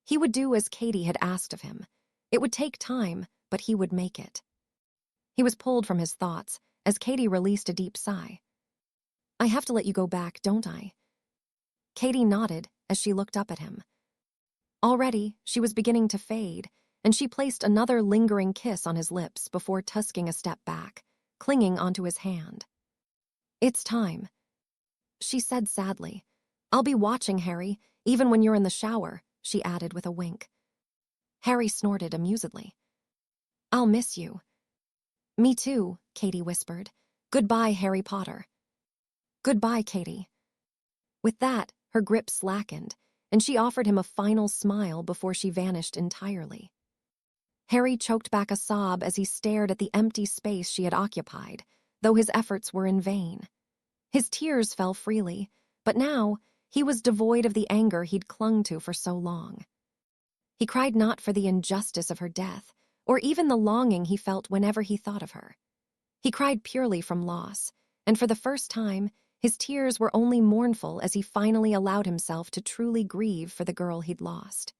Speaker 1: He would do as Katie had asked of him. It would take time, but he would make it. He was pulled from his thoughts as Katie released a deep sigh. "I have to let you go back, don't I?" Katie nodded as she looked up at him. Already, she was beginning to fade, and she placed another lingering kiss on his lips before tusking a step back, clinging onto his hand. "It's time," she said sadly. "I'll be watching, Harry, even when you're in the shower," she added with a wink. Harry snorted amusedly. "I'll miss you." "Me too," Katie whispered. "Goodbye, Harry Potter." "Goodbye, Katie." With that, her grip slackened, and she offered him a final smile before she vanished entirely. Harry choked back a sob as he stared at the empty space she had occupied, though his efforts were in vain. His tears fell freely, but now he was devoid of the anger he'd clung to for so long. He cried not for the injustice of her death, or even the longing he felt whenever he thought of her. He cried purely from loss, and for the first time, his tears were only mournful as he finally allowed himself to truly grieve for the girl he'd lost.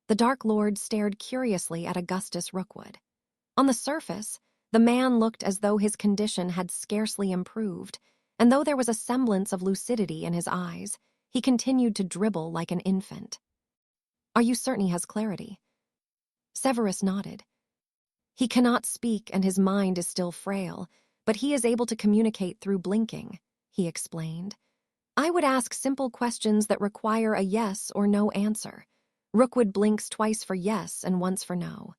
Speaker 1: The Dark Lord stared curiously at Augustus Rookwood. On the surface, the man looked as though his condition had scarcely improved, and though there was a semblance of lucidity in his eyes, he continued to dribble like an infant. "Are you certain he has clarity?" Severus nodded. "He cannot speak and his mind is still frail, but he is able to communicate through blinking," he explained. "I would ask simple questions that require a yes or no answer. Rookwood blinks twice for yes and once for no."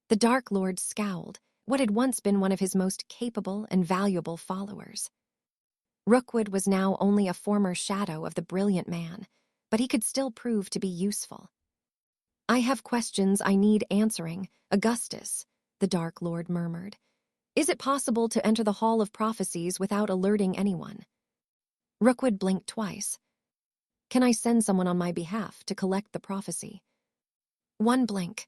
Speaker 1: The Dark Lord scowled, what had once been one of his most capable and valuable followers. Rookwood was now only a former shadow of the brilliant man, but he could still prove to be useful. "I have questions I need answering, Augustus," the Dark Lord murmured. "Is it possible to enter the Hall of Prophecies without alerting anyone?" Rookwood blinked twice. "Can I send someone on my behalf to collect the prophecy?" One blink.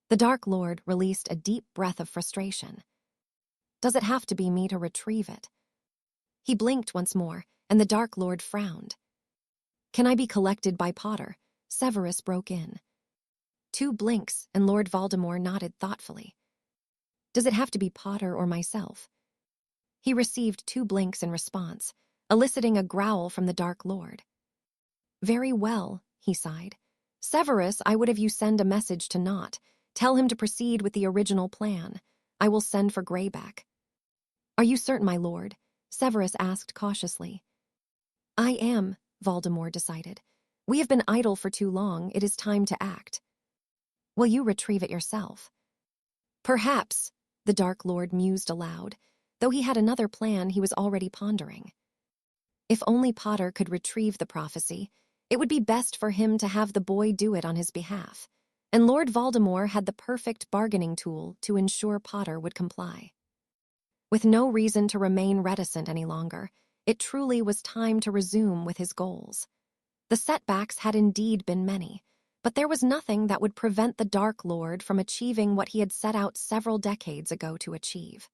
Speaker 1: The Dark Lord released a deep breath of frustration. "Does it have to be me to retrieve it?" He blinked once more, and the Dark Lord frowned. "Can I be collected by Potter?" Severus broke in. Two blinks, and Lord Voldemort nodded thoughtfully. "Does it have to be Potter or myself?" He received two blinks in response, eliciting a growl from the Dark Lord. "Very well," he sighed. "Severus, I would have you send a message to Nott. Tell him to proceed with the original plan. I will send for Greyback." "Are you certain, my lord?" Severus asked cautiously. "I am," Voldemort decided. "We have been idle for too long. It is time to act." "Will you retrieve it yourself?" "Perhaps," the Dark Lord mused aloud, though he had another plan he was already pondering. If only Potter could retrieve the prophecy, it would be best for him to have the boy do it on his behalf, and Lord Voldemort had the perfect bargaining tool to ensure Potter would comply. With no reason to remain reticent any longer, it truly was time to resume with his goals. The setbacks had indeed been many, but there was nothing that would prevent the Dark Lord from achieving what he had set out several decades ago to achieve.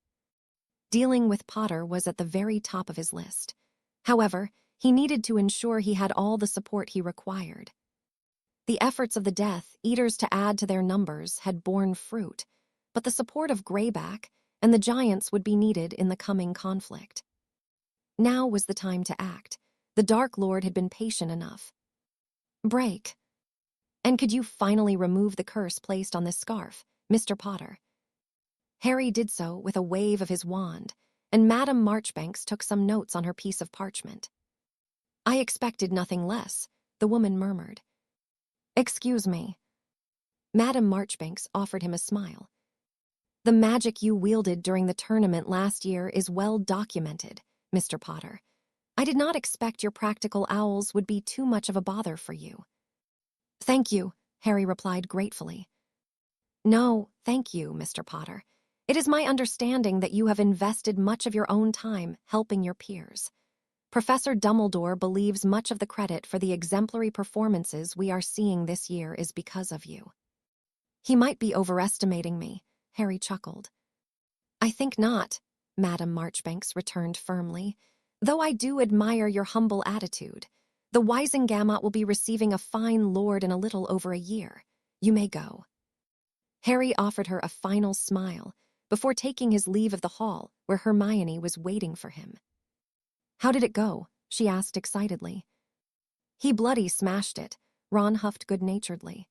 Speaker 1: Dealing with Potter was at the very top of his list. However, he needed to ensure he had all the support he required. The efforts of the Death Eaters to add to their numbers had borne fruit, but the support of Greyback and the Giants would be needed in the coming conflict. Now was the time to act. The Dark Lord had been patient enough. "Break. And could you finally remove the curse placed on this scarf, Mr. Potter?" Harry did so with a wave of his wand, and Madame Marchbanks took some notes on her piece of parchment. "I expected nothing less," the woman murmured. "Excuse me." Madame Marchbanks offered him a smile. "The magic you wielded during the tournament last year is well documented, Mr. Potter. I did not expect your practical owls would be too much of a bother for you." "Thank you," Harry replied gratefully. "No, thank you, Mr. Potter. It is my understanding that you have invested much of your own time helping your peers. Professor Dumbledore believes much of the credit for the exemplary performances we are seeing this year is because of you." "He might be overestimating me," Harry chuckled. "I think not," Madame Marchbanks returned firmly, "though I do admire your humble attitude. The Wisengamot will be receiving a fine lord in a little over a year. You may go." Harry offered her a final smile before taking his leave of the hall where Hermione was waiting for him. "How did it go?" she asked excitedly. "He bloody smashed it," Ron huffed good-naturedly.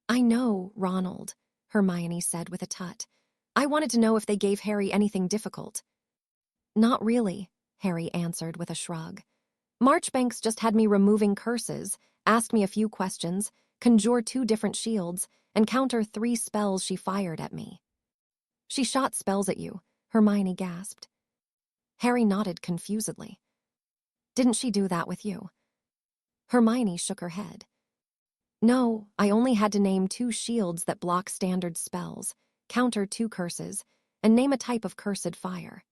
Speaker 1: "I know, Ronald," Hermione said with a tut. I wanted to know if they gave Harry anything difficult. Not really, Harry answered with a shrug. Marchbanks just had me removing curses, ask me a few questions, conjure 2 different shields, and counter 3 spells she fired at me. She shot spells at you, Hermione gasped. Harry nodded confusedly. Didn't she do that with you? Hermione shook her head. No, I only had to name 2 shields that block standard spells, counter 2 curses, and name a type of cursed fire.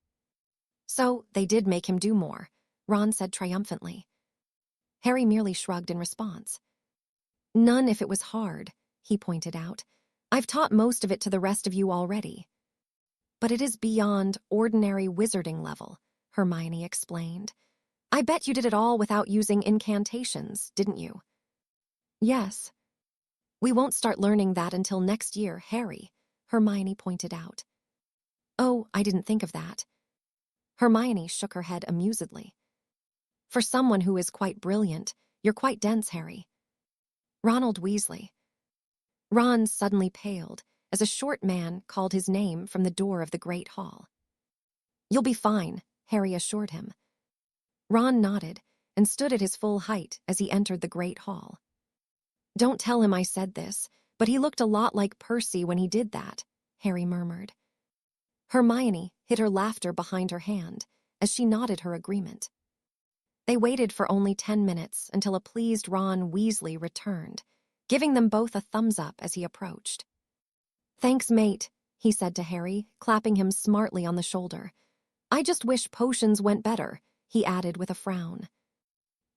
Speaker 1: So, they did make him do more, Ron said triumphantly. Harry merely shrugged in response. None if it was hard, he pointed out. I've taught most of it to the rest of you already. But it is beyond ordinary wizarding level, Hermione explained. I bet you did it all without using incantations, didn't you? Yes. We won't start learning that until next year, Harry, Hermione pointed out. Oh, I didn't think of that. Hermione shook her head amusedly. For someone who is quite brilliant, you're quite dense, Harry. Ronald Weasley. Ron suddenly paled as a short man called his name from the door of the Great Hall. You'll be fine, Harry assured him. Ron nodded and stood at his full height as he entered the Great Hall. Don't tell him I said this, but he looked a lot like Percy when he did that, Harry murmured. Hermione hid her laughter behind her hand as she nodded her agreement. They waited for only 10 minutes until a pleased Ron Weasley returned, giving them both a thumbs up as he approached. Thanks, mate, he said to Harry, clapping him smartly on the shoulder. I just wish potions went better, he added with a frown.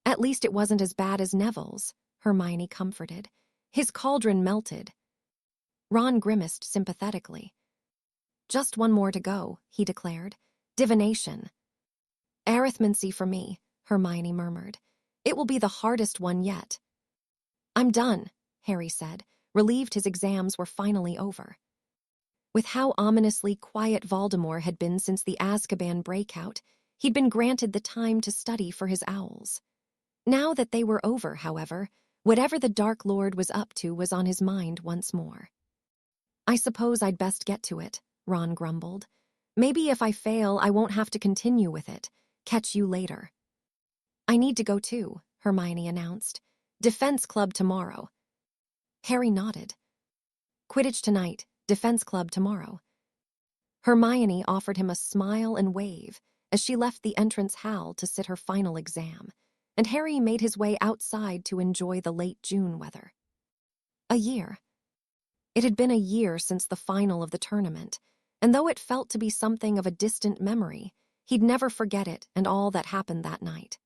Speaker 1: At least it wasn't as bad as Neville's, Hermione comforted. His cauldron melted. Ron grimaced sympathetically. Just one more to go, he declared. Divination. Arithmancy for me, Hermione murmured. It will be the hardest one yet. I'm done, Harry said, relieved his exams were finally over. With how ominously quiet Voldemort had been since the Azkaban breakout, he'd been granted the time to study for his owls. Now that they were over, however, whatever the Dark Lord was up to was on his mind once more. I suppose I'd best get to it, Ron grumbled. Maybe if I fail, I won't have to continue with it. Catch you later. I need to go too, Hermione announced. Defense Club tomorrow. Harry nodded. Quidditch tonight, Defense Club tomorrow. Hermione offered him a smile and wave as she left the entrance hall to sit her final exam, and Harry made his way outside to enjoy the late June weather. A year. It had been a year since the final of the tournament, and though it felt to be something of a distant memory, he'd never forget it and all that happened that night.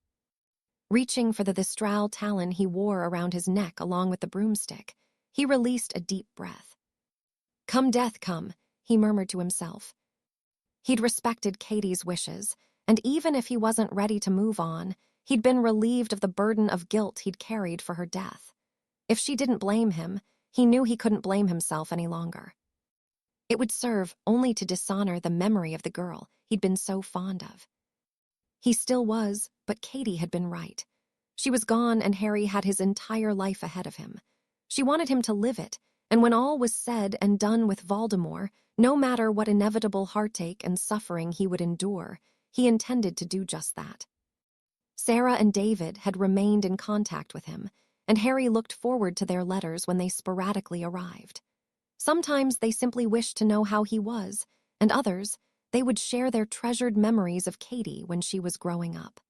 Speaker 1: Reaching for the Thistral talon he wore around his neck along with the broomstick, he released a deep breath. Come death come, he murmured to himself. He'd respected Katie's wishes, and even if he wasn't ready to move on, he'd been relieved of the burden of guilt he'd carried for her death. If she didn't blame him, he knew he couldn't blame himself any longer. It would serve only to dishonor the memory of the girl he'd been so fond of. He still was, but Katie had been right. She was gone and Harry had his entire life ahead of him. She wanted him to live it, and when all was said and done with Voldemort, no matter what inevitable heartache and suffering he would endure, he intended to do just that. Sarah and David had remained in contact with him, and Harry looked forward to their letters when they sporadically arrived. Sometimes they simply wished to know how he was, and others, they would share their treasured memories of Katie when she was growing up.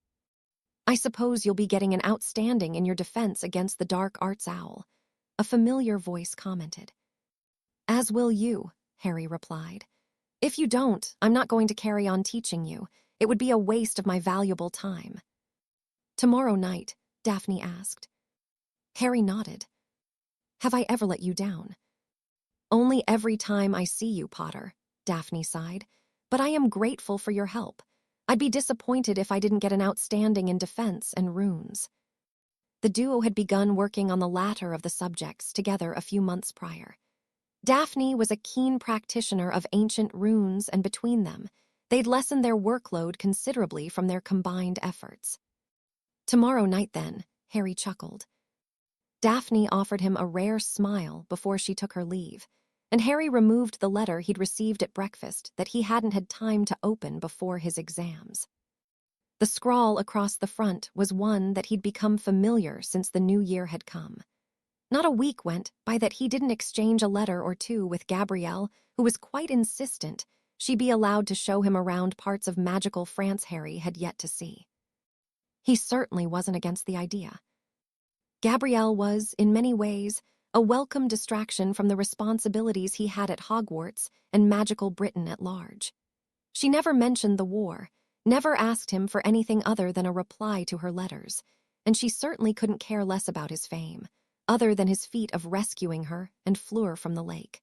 Speaker 1: I suppose you'll be getting an outstanding in your defense against the Dark Arts Owl, a familiar voice commented. As will you, Harry replied. If you don't, I'm not going to carry on teaching you. It would be a waste of my valuable time. Tomorrow night, Daphne asked. Harry nodded. Have I ever let you down? Only every time I see you, Potter, Daphne sighed, but I am grateful for your help. I'd be disappointed if I didn't get an outstanding in defense and runes. The duo had begun working on the latter of the subjects together a few months prior. Daphne was a keen practitioner of ancient runes, and between them, they'd lessened their workload considerably from their combined efforts. Tomorrow night, then, Harry chuckled. Daphne offered him a rare smile before she took her leave, and Harry removed the letter he'd received at breakfast that he hadn't had time to open before his exams. The scrawl across the front was one that he'd become familiar since the new year had come. Not a week went by that he didn't exchange a letter or two with Gabrielle, who was quite insistent she be allowed to show him around parts of magical France Harry had yet to see. He certainly wasn't against the idea. Gabrielle was, in many ways, a welcome distraction from the responsibilities he had at Hogwarts and magical Britain at large. She never mentioned the war, never asked him for anything other than a reply to her letters, and she certainly couldn't care less about his fame, other than his feat of rescuing her and Fleur from the lake.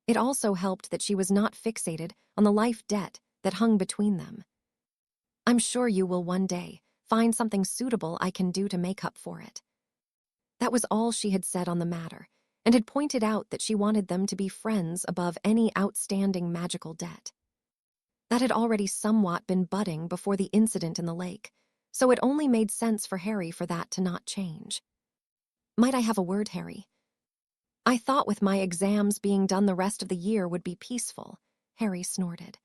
Speaker 1: It also helped that she was not fixated on the life debt that hung between them. "I'm sure you will one day find something suitable I can do to make up for it." That was all she had said on the matter, and had pointed out that she wanted them to be friends above any outstanding magical debt. That had already somewhat been budding before the incident in the lake, so it only made sense for Harry for that to not change. "Might I have a word, Harry?" "I thought with my exams being done the rest of the year would be peaceful," Harry snorted.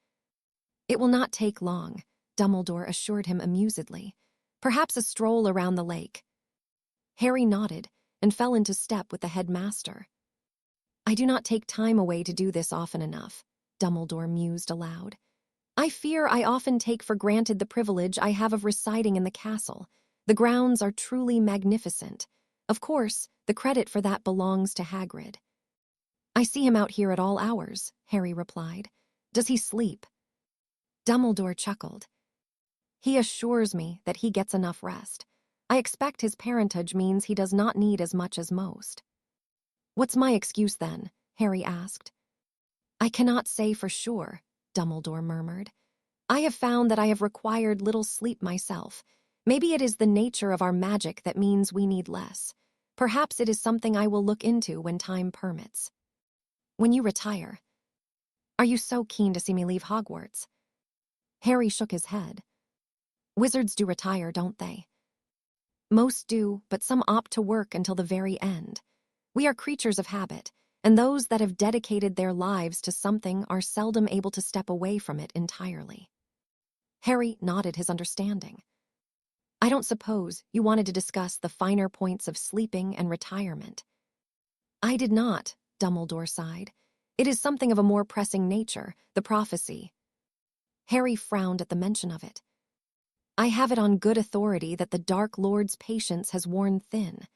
Speaker 1: "It will not take long," Dumbledore assured him amusedly. "Perhaps a stroll around the lake." Harry nodded and fell into step with the headmaster. "I do not take time away to do this often enough," Dumbledore mused aloud. "I fear I often take for granted the privilege I have of residing in the castle. The grounds are truly magnificent. Of course, the credit for that belongs to Hagrid." "I see him out here at all hours," Harry replied. "Does he sleep?" Dumbledore chuckled. "He assures me that he gets enough rest. I expect his parentage means he does not need as much as most." "What's my excuse then?" Harry asked. "I cannot say for sure," Dumbledore murmured. "I have found that I have required little sleep myself. Maybe it is the nature of our magic that means we need less. Perhaps it is something I will look into when time permits." "When you retire." "Are you so keen to see me leave Hogwarts?" Harry shook his head. "Wizards do retire, don't they?" "Most do, but some opt to work until the very end. We are creatures of habit, and those that have dedicated their lives to something are seldom able to step away from it entirely." Harry nodded his understanding. "I don't suppose you wanted to discuss the finer points of sleeping and retirement." "I did not," Dumbledore sighed. "It is something of a more pressing nature, the prophecy." Harry frowned at the mention of it. "I have it on good authority that the Dark Lord's patience has worn thin.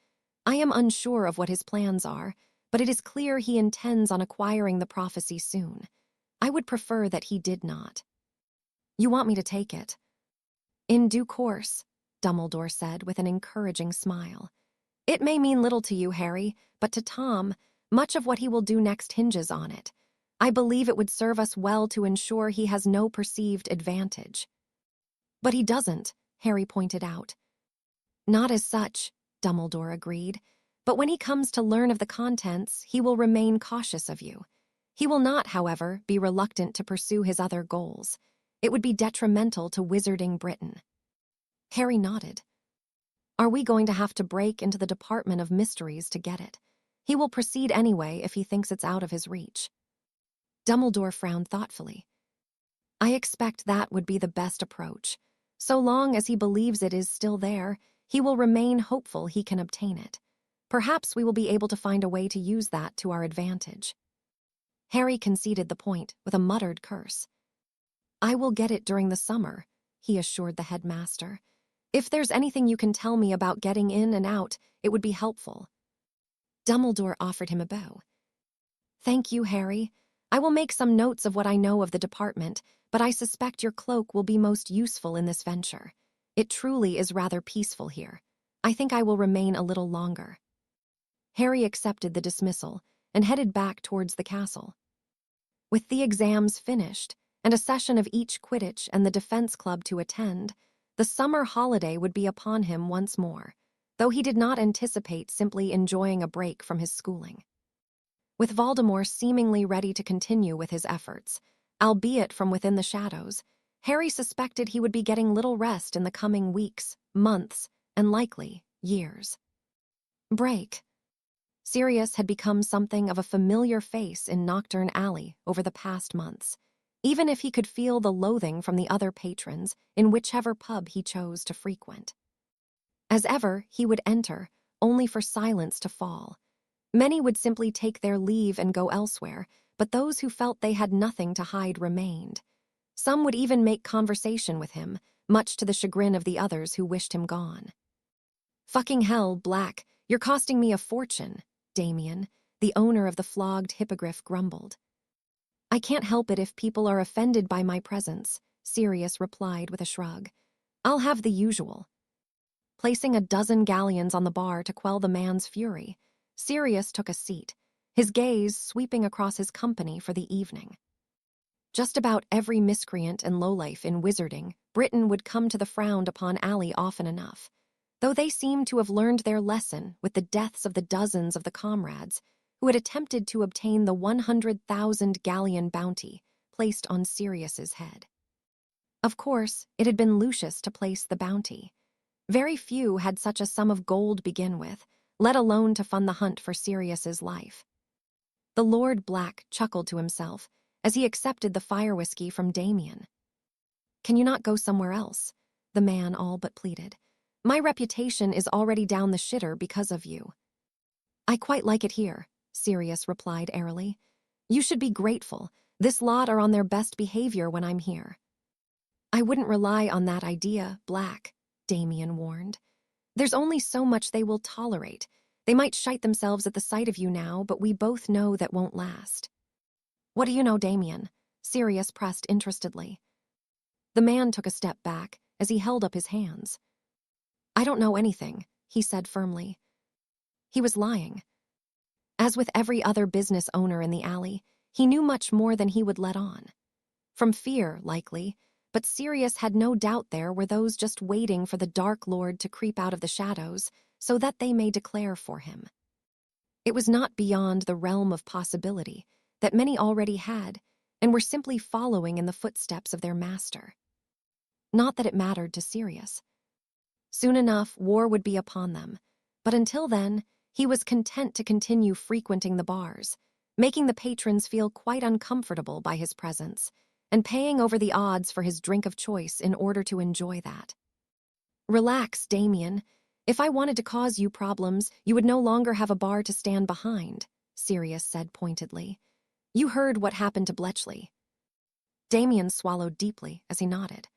Speaker 1: I am unsure of what his plans are, but it is clear he intends on acquiring the prophecy soon. I would prefer that he did not." "You want me to take it?" "In due course," Dumbledore said with an encouraging smile. "It may mean little to you, Harry, but to Tom, much of what he will do next hinges on it. I believe it would serve us well to ensure he has no perceived advantage." "But he doesn't," Harry pointed out. "Not as such," Dumbledore agreed. "But when he comes to learn of the contents, he will remain cautious of you. He will not, however, be reluctant to pursue his other goals. It would be detrimental to wizarding Britain." Harry nodded. "Are we going to have to break into the Department of Mysteries to get it? He will proceed anyway if he thinks it's out of his reach." Dumbledore frowned thoughtfully. "I expect that would be the best approach. So long as he believes it is still there, he will remain hopeful he can obtain it. Perhaps we will be able to find a way to use that to our advantage." Harry conceded the point with a muttered curse. "I will get it during the summer," he assured the headmaster. "If there's anything you can tell me about getting in and out, it would be helpful." Dumbledore offered him a bow. "Thank you, Harry. I will make some notes of what I know of the department, but I suspect your cloak will be most useful in this venture. It truly is rather peaceful here. I think I will remain a little longer." Harry accepted the dismissal and headed back towards the castle. With the exams finished, and a session of each Quidditch and the Defense Club to attend, the summer holiday would be upon him once more, though he did not anticipate simply enjoying a break from his schooling. With Voldemort seemingly ready to continue with his efforts, albeit from within the shadows, Harry suspected he would be getting little rest in the coming weeks, months, and likely years. Break. Sirius had become something of a familiar face in Nocturne Alley over the past months, even if he could feel the loathing from the other patrons in whichever pub he chose to frequent. As ever, he would enter, only for silence to fall. Many would simply take their leave and go elsewhere, but those who felt they had nothing to hide remained. Some would even make conversation with him, much to the chagrin of the others who wished him gone. "Fucking hell, Black, you're costing me a fortune," Damien, the owner of the flogged hippogriff, grumbled. "I can't help it if people are offended by my presence," Sirius replied with a shrug. "I'll have the usual." Placing a dozen galleons on the bar to quell the man's fury, Sirius took a seat, his gaze sweeping across his company for the evening. Just about every miscreant and lowlife in wizarding, Britain would come to the frowned-upon alley often enough, though they seemed to have learned their lesson with the deaths of the dozens of the comrades who had attempted to obtain the 100,000 galleon bounty placed on Sirius's head. Of course, it had been Lucius to place the bounty. Very few had such a sum of gold begin with, let alone to fund the hunt for Sirius's life. The Lord Black chuckled to himself as he accepted the fire whiskey from Damien. "Can you not go somewhere else?" the man all but pleaded. "My reputation is already down the shitter because of you." "I quite like it here," Sirius replied airily. "You should be grateful. This lot are on their best behavior when I'm here." "I wouldn't rely on that idea, Black," Damien warned. "There's only so much they will tolerate. They might shite themselves at the sight of you now, but we both know that won't last." "What do you know, Damien?" Sirius pressed interestedly. The man took a step back as he held up his hands. "I don't know anything," he said firmly. He was lying. As with every other business owner in the alley, he knew much more than he would let on. From fear, likely, but Sirius had no doubt there were those just waiting for the Dark Lord to creep out of the shadows so that they may declare for him. It was not beyond the realm of possibility that many already had and were simply following in the footsteps of their master. Not that it mattered to Sirius. Soon enough, war would be upon them, but until then, he was content to continue frequenting the bars, making the patrons feel quite uncomfortable by his presence, and paying over the odds for his drink of choice in order to enjoy that. "Relax, Damien. If I wanted to cause you problems, you would no longer have a bar to stand behind," Sirius said pointedly. "You heard what happened to Bletchley." Damien swallowed deeply as he nodded.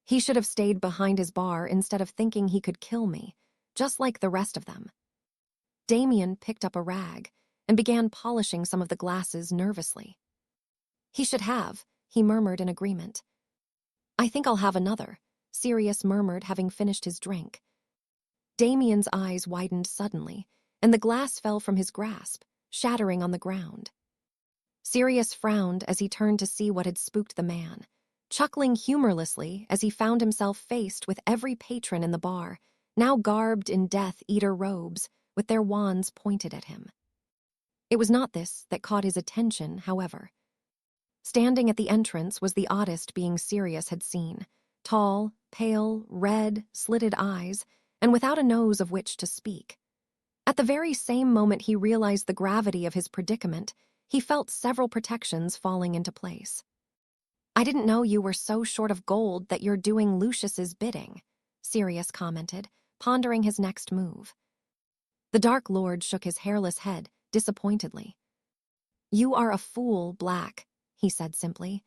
Speaker 1: "He should have stayed behind his bar instead of thinking he could kill me, just like the rest of them." Damien picked up a rag and began polishing some of the glasses nervously. "He should have," he murmured in agreement. "I think I'll have another," Sirius murmured, having finished his drink. Damien's eyes widened suddenly, and the glass fell from his grasp, shattering on the ground. Sirius frowned as he turned to see what had spooked the man, chuckling humorlessly as he found himself faced with every patron in the bar, now garbed in Death Eater robes, with their wands pointed at him. It was not this that caught his attention, however. Standing at the entrance was the oddest being Sirius had seen, tall, pale, red, slitted eyes, and without a nose of which to speak. At the very same moment he realized the gravity of his predicament, he felt several protections falling into place. "I didn't know you were so short of gold that you're doing Lucius's bidding," Sirius commented, pondering his next move. The Dark Lord shook his hairless head disappointedly. "You are a fool, Black," he said simply.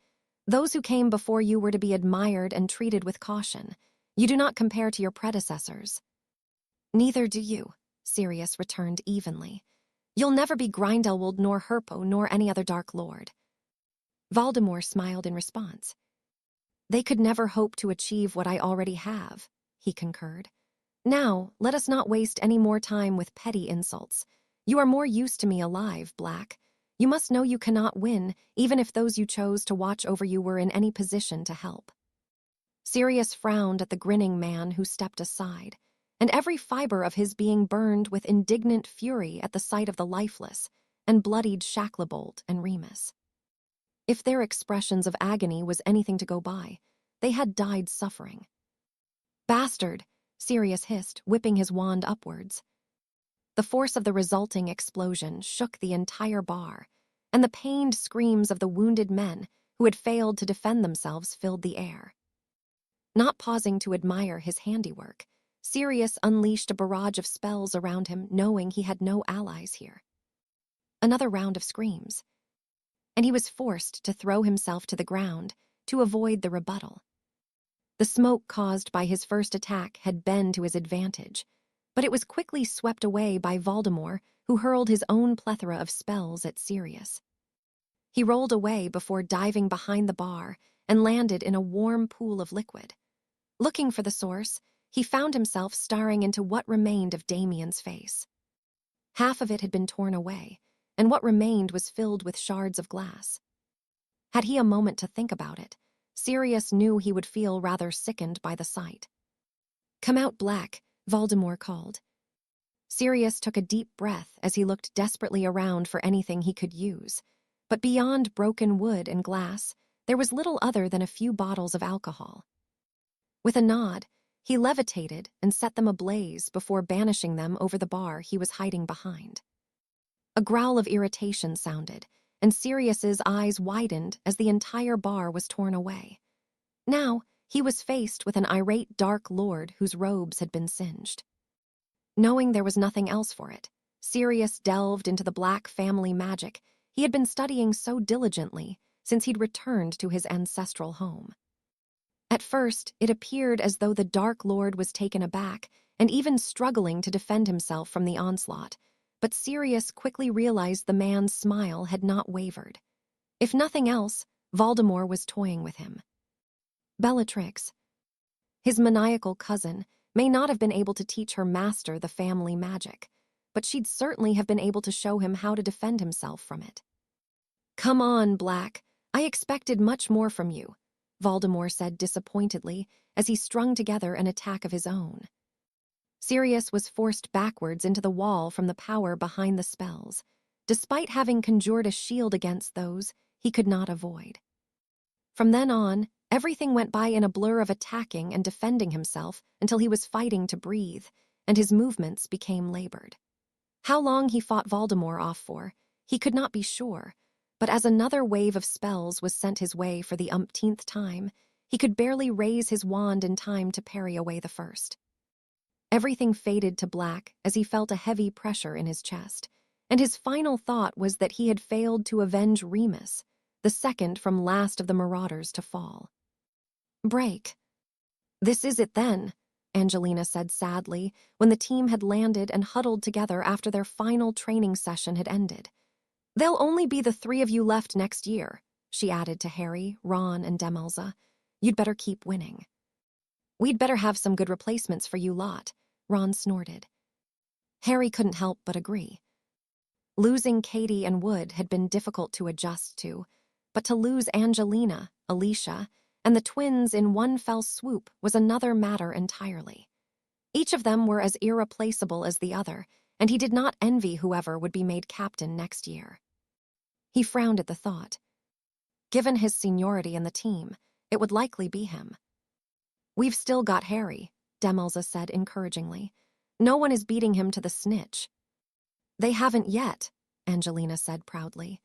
Speaker 1: "Those who came before you were to be admired and treated with caution. You do not compare to your predecessors." "Neither do you," Sirius returned evenly. "You'll never be Grindelwald nor Herpo nor any other Dark Lord." Voldemort smiled in response. "They could never hope to achieve what I already have," he concurred. "Now, let us not waste any more time with petty insults. You are more use to me alive, Black. You must know you cannot win, even if those you chose to watch over you were in any position to help." Sirius frowned at the grinning man who stepped aside, and every fiber of his being burned with indignant fury at the sight of the lifeless and bloodied Shacklebolt and Remus. If their expressions of agony was anything to go by, they had died suffering. "Bastard!" Sirius hissed, whipping his wand upwards. The force of the resulting explosion shook the entire bar, and the pained screams of the wounded men who had failed to defend themselves filled the air. Not pausing to admire his handiwork, Sirius unleashed a barrage of spells around him, knowing he had no allies here. Another round of screams, and he was forced to throw himself to the ground to avoid the rebuttal. The smoke caused by his first attack had been to his advantage, but it was quickly swept away by Voldemort, who hurled his own plethora of spells at Sirius. He rolled away before diving behind the bar and landed in a warm pool of liquid. Looking for the source, he found himself staring into what remained of Damien's face. Half of it had been torn away, and what remained was filled with shards of glass. Had he a moment to think about it, Sirius knew he would feel rather sickened by the sight. "Come out, Black," Voldemort called. Sirius took a deep breath as he looked desperately around for anything he could use, but beyond broken wood and glass, there was little other than a few bottles of alcohol. With a nod, he levitated and set them ablaze before banishing them over the bar he was hiding behind. A growl of irritation sounded, and Sirius's eyes widened as the entire bar was torn away. Now, he was faced with an irate Dark Lord whose robes had been singed. Knowing there was nothing else for it, Sirius delved into the Black family magic he had been studying so diligently since he'd returned to his ancestral home. At first, it appeared as though the Dark Lord was taken aback and even struggling to defend himself from the onslaught, but Sirius quickly realized the man's smile had not wavered. If nothing else, Voldemort was toying with him. Bellatrix, his maniacal cousin, may not have been able to teach her master the family magic, but she'd certainly have been able to show him how to defend himself from it. "Come on, Black. I expected much more from you," Voldemort said disappointedly as he strung together an attack of his own. Sirius was forced backwards into the wall from the power behind the spells, despite having conjured a shield against those he could not avoid. From then on, everything went by in a blur of attacking and defending himself until he was fighting to breathe, and his movements became labored. How long he fought Voldemort off for, he could not be sure, but as another wave of spells was sent his way for the umpteenth time, he could barely raise his wand in time to parry away the first. Everything faded to black as he felt a heavy pressure in his chest, and his final thought was that he had failed to avenge Remus, the second from last of the Marauders to fall. "Break. This is it then," Angelina said sadly when the team had landed and huddled together after their final training session had ended. "There'll only be the three of you left next year," she added to Harry, Ron, and Demelza. "You'd better keep winning." "We'd better have some good replacements for you lot," Ron snorted. Harry couldn't help but agree. Losing Katie and Wood had been difficult to adjust to, but to lose Angelina, Alicia, and the twins in one fell swoop was another matter entirely. Each of them were as irreplaceable as the other, and he did not envy whoever would be made captain next year. He frowned at the thought. Given his seniority in the team, it would likely be him. "We've still got Harry," Demelza said encouragingly. "No one is beating him to the snitch." "They haven't yet," Angelina said proudly.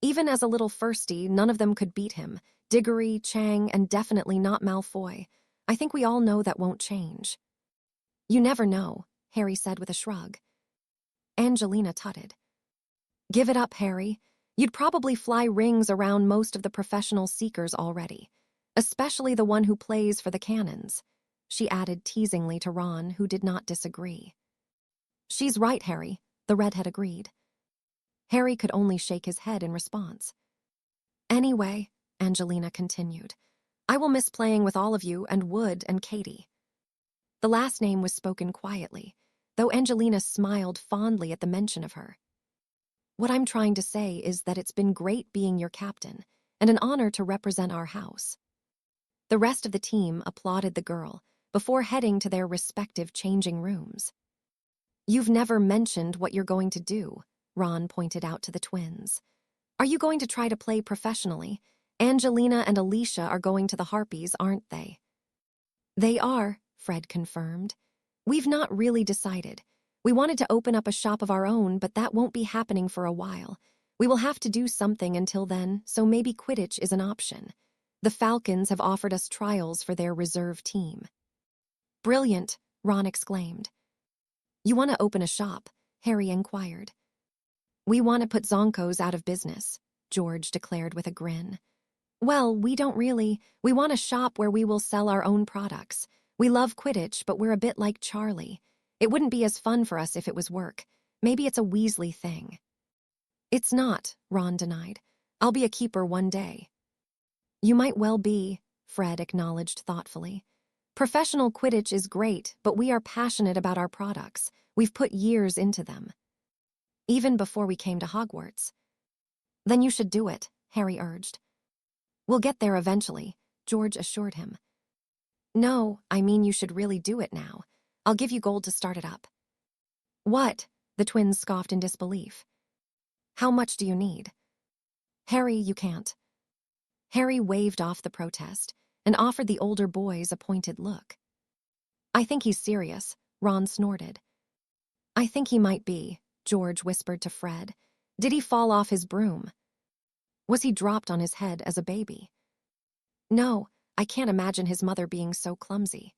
Speaker 1: Even as a little firsty, none of them could beat him. Diggory, Chang, and definitely not Malfoy. I think we all know that won't change. "You never know," Harry said with a shrug. Angelina tutted. "Give it up, Harry. You'd probably fly rings around most of the professional seekers already, especially the one who plays for the cannons," she added teasingly to Ron, who did not disagree. "She's right, Harry," the redhead agreed. Harry could only shake his head in response. "Anyway," Angelina continued, "I will miss playing with all of you and Wood and Katie." The last name was spoken quietly, though Angelina smiled fondly at the mention of her. "What I'm trying to say is that it's been great being your captain, and an honor to represent our house." The rest of the team applauded the girl before heading to their respective changing rooms. "You've never mentioned what you're going to do," Ron pointed out to the twins. "Are you going to try to play professionally? Angelina and Alicia are going to the Harpies, aren't they?" "They are," Fred confirmed. "We've not really decided. We wanted to open up a shop of our own, but that won't be happening for a while. We will have to do something until then, so maybe Quidditch is an option. The Falcons have offered us trials for their reserve team." "Brilliant," Ron exclaimed. "You want to open a shop?" Harry inquired. "We want to put Zonkos out of business," George declared with a grin. "Well, we don't really. We want a shop where we will sell our own products. We love Quidditch, but we're a bit like Charlie. It wouldn't be as fun for us if it was work. Maybe it's a Weasley thing." "It's not," Ron denied. "I'll be a keeper one day." "You might well be," Fred acknowledged thoughtfully. "Professional Quidditch is great, but we are passionate about our products. We've put years into them. Even before we came to Hogwarts." "Then you should do it," Harry urged. "We'll get there eventually," George assured him. "No, I mean you should really do it now. I'll give you gold to start it up." "What?" The twins scoffed in disbelief. "How much do you need?" "Harry, you can't." Harry waved off the protest and offered the older boys a pointed look. "I think he's serious," Ron snorted. "I think he might be," George whispered to Fred. "Did he fall off his broom? Was he dropped on his head as a baby?" "No, I can't imagine his mother being so clumsy."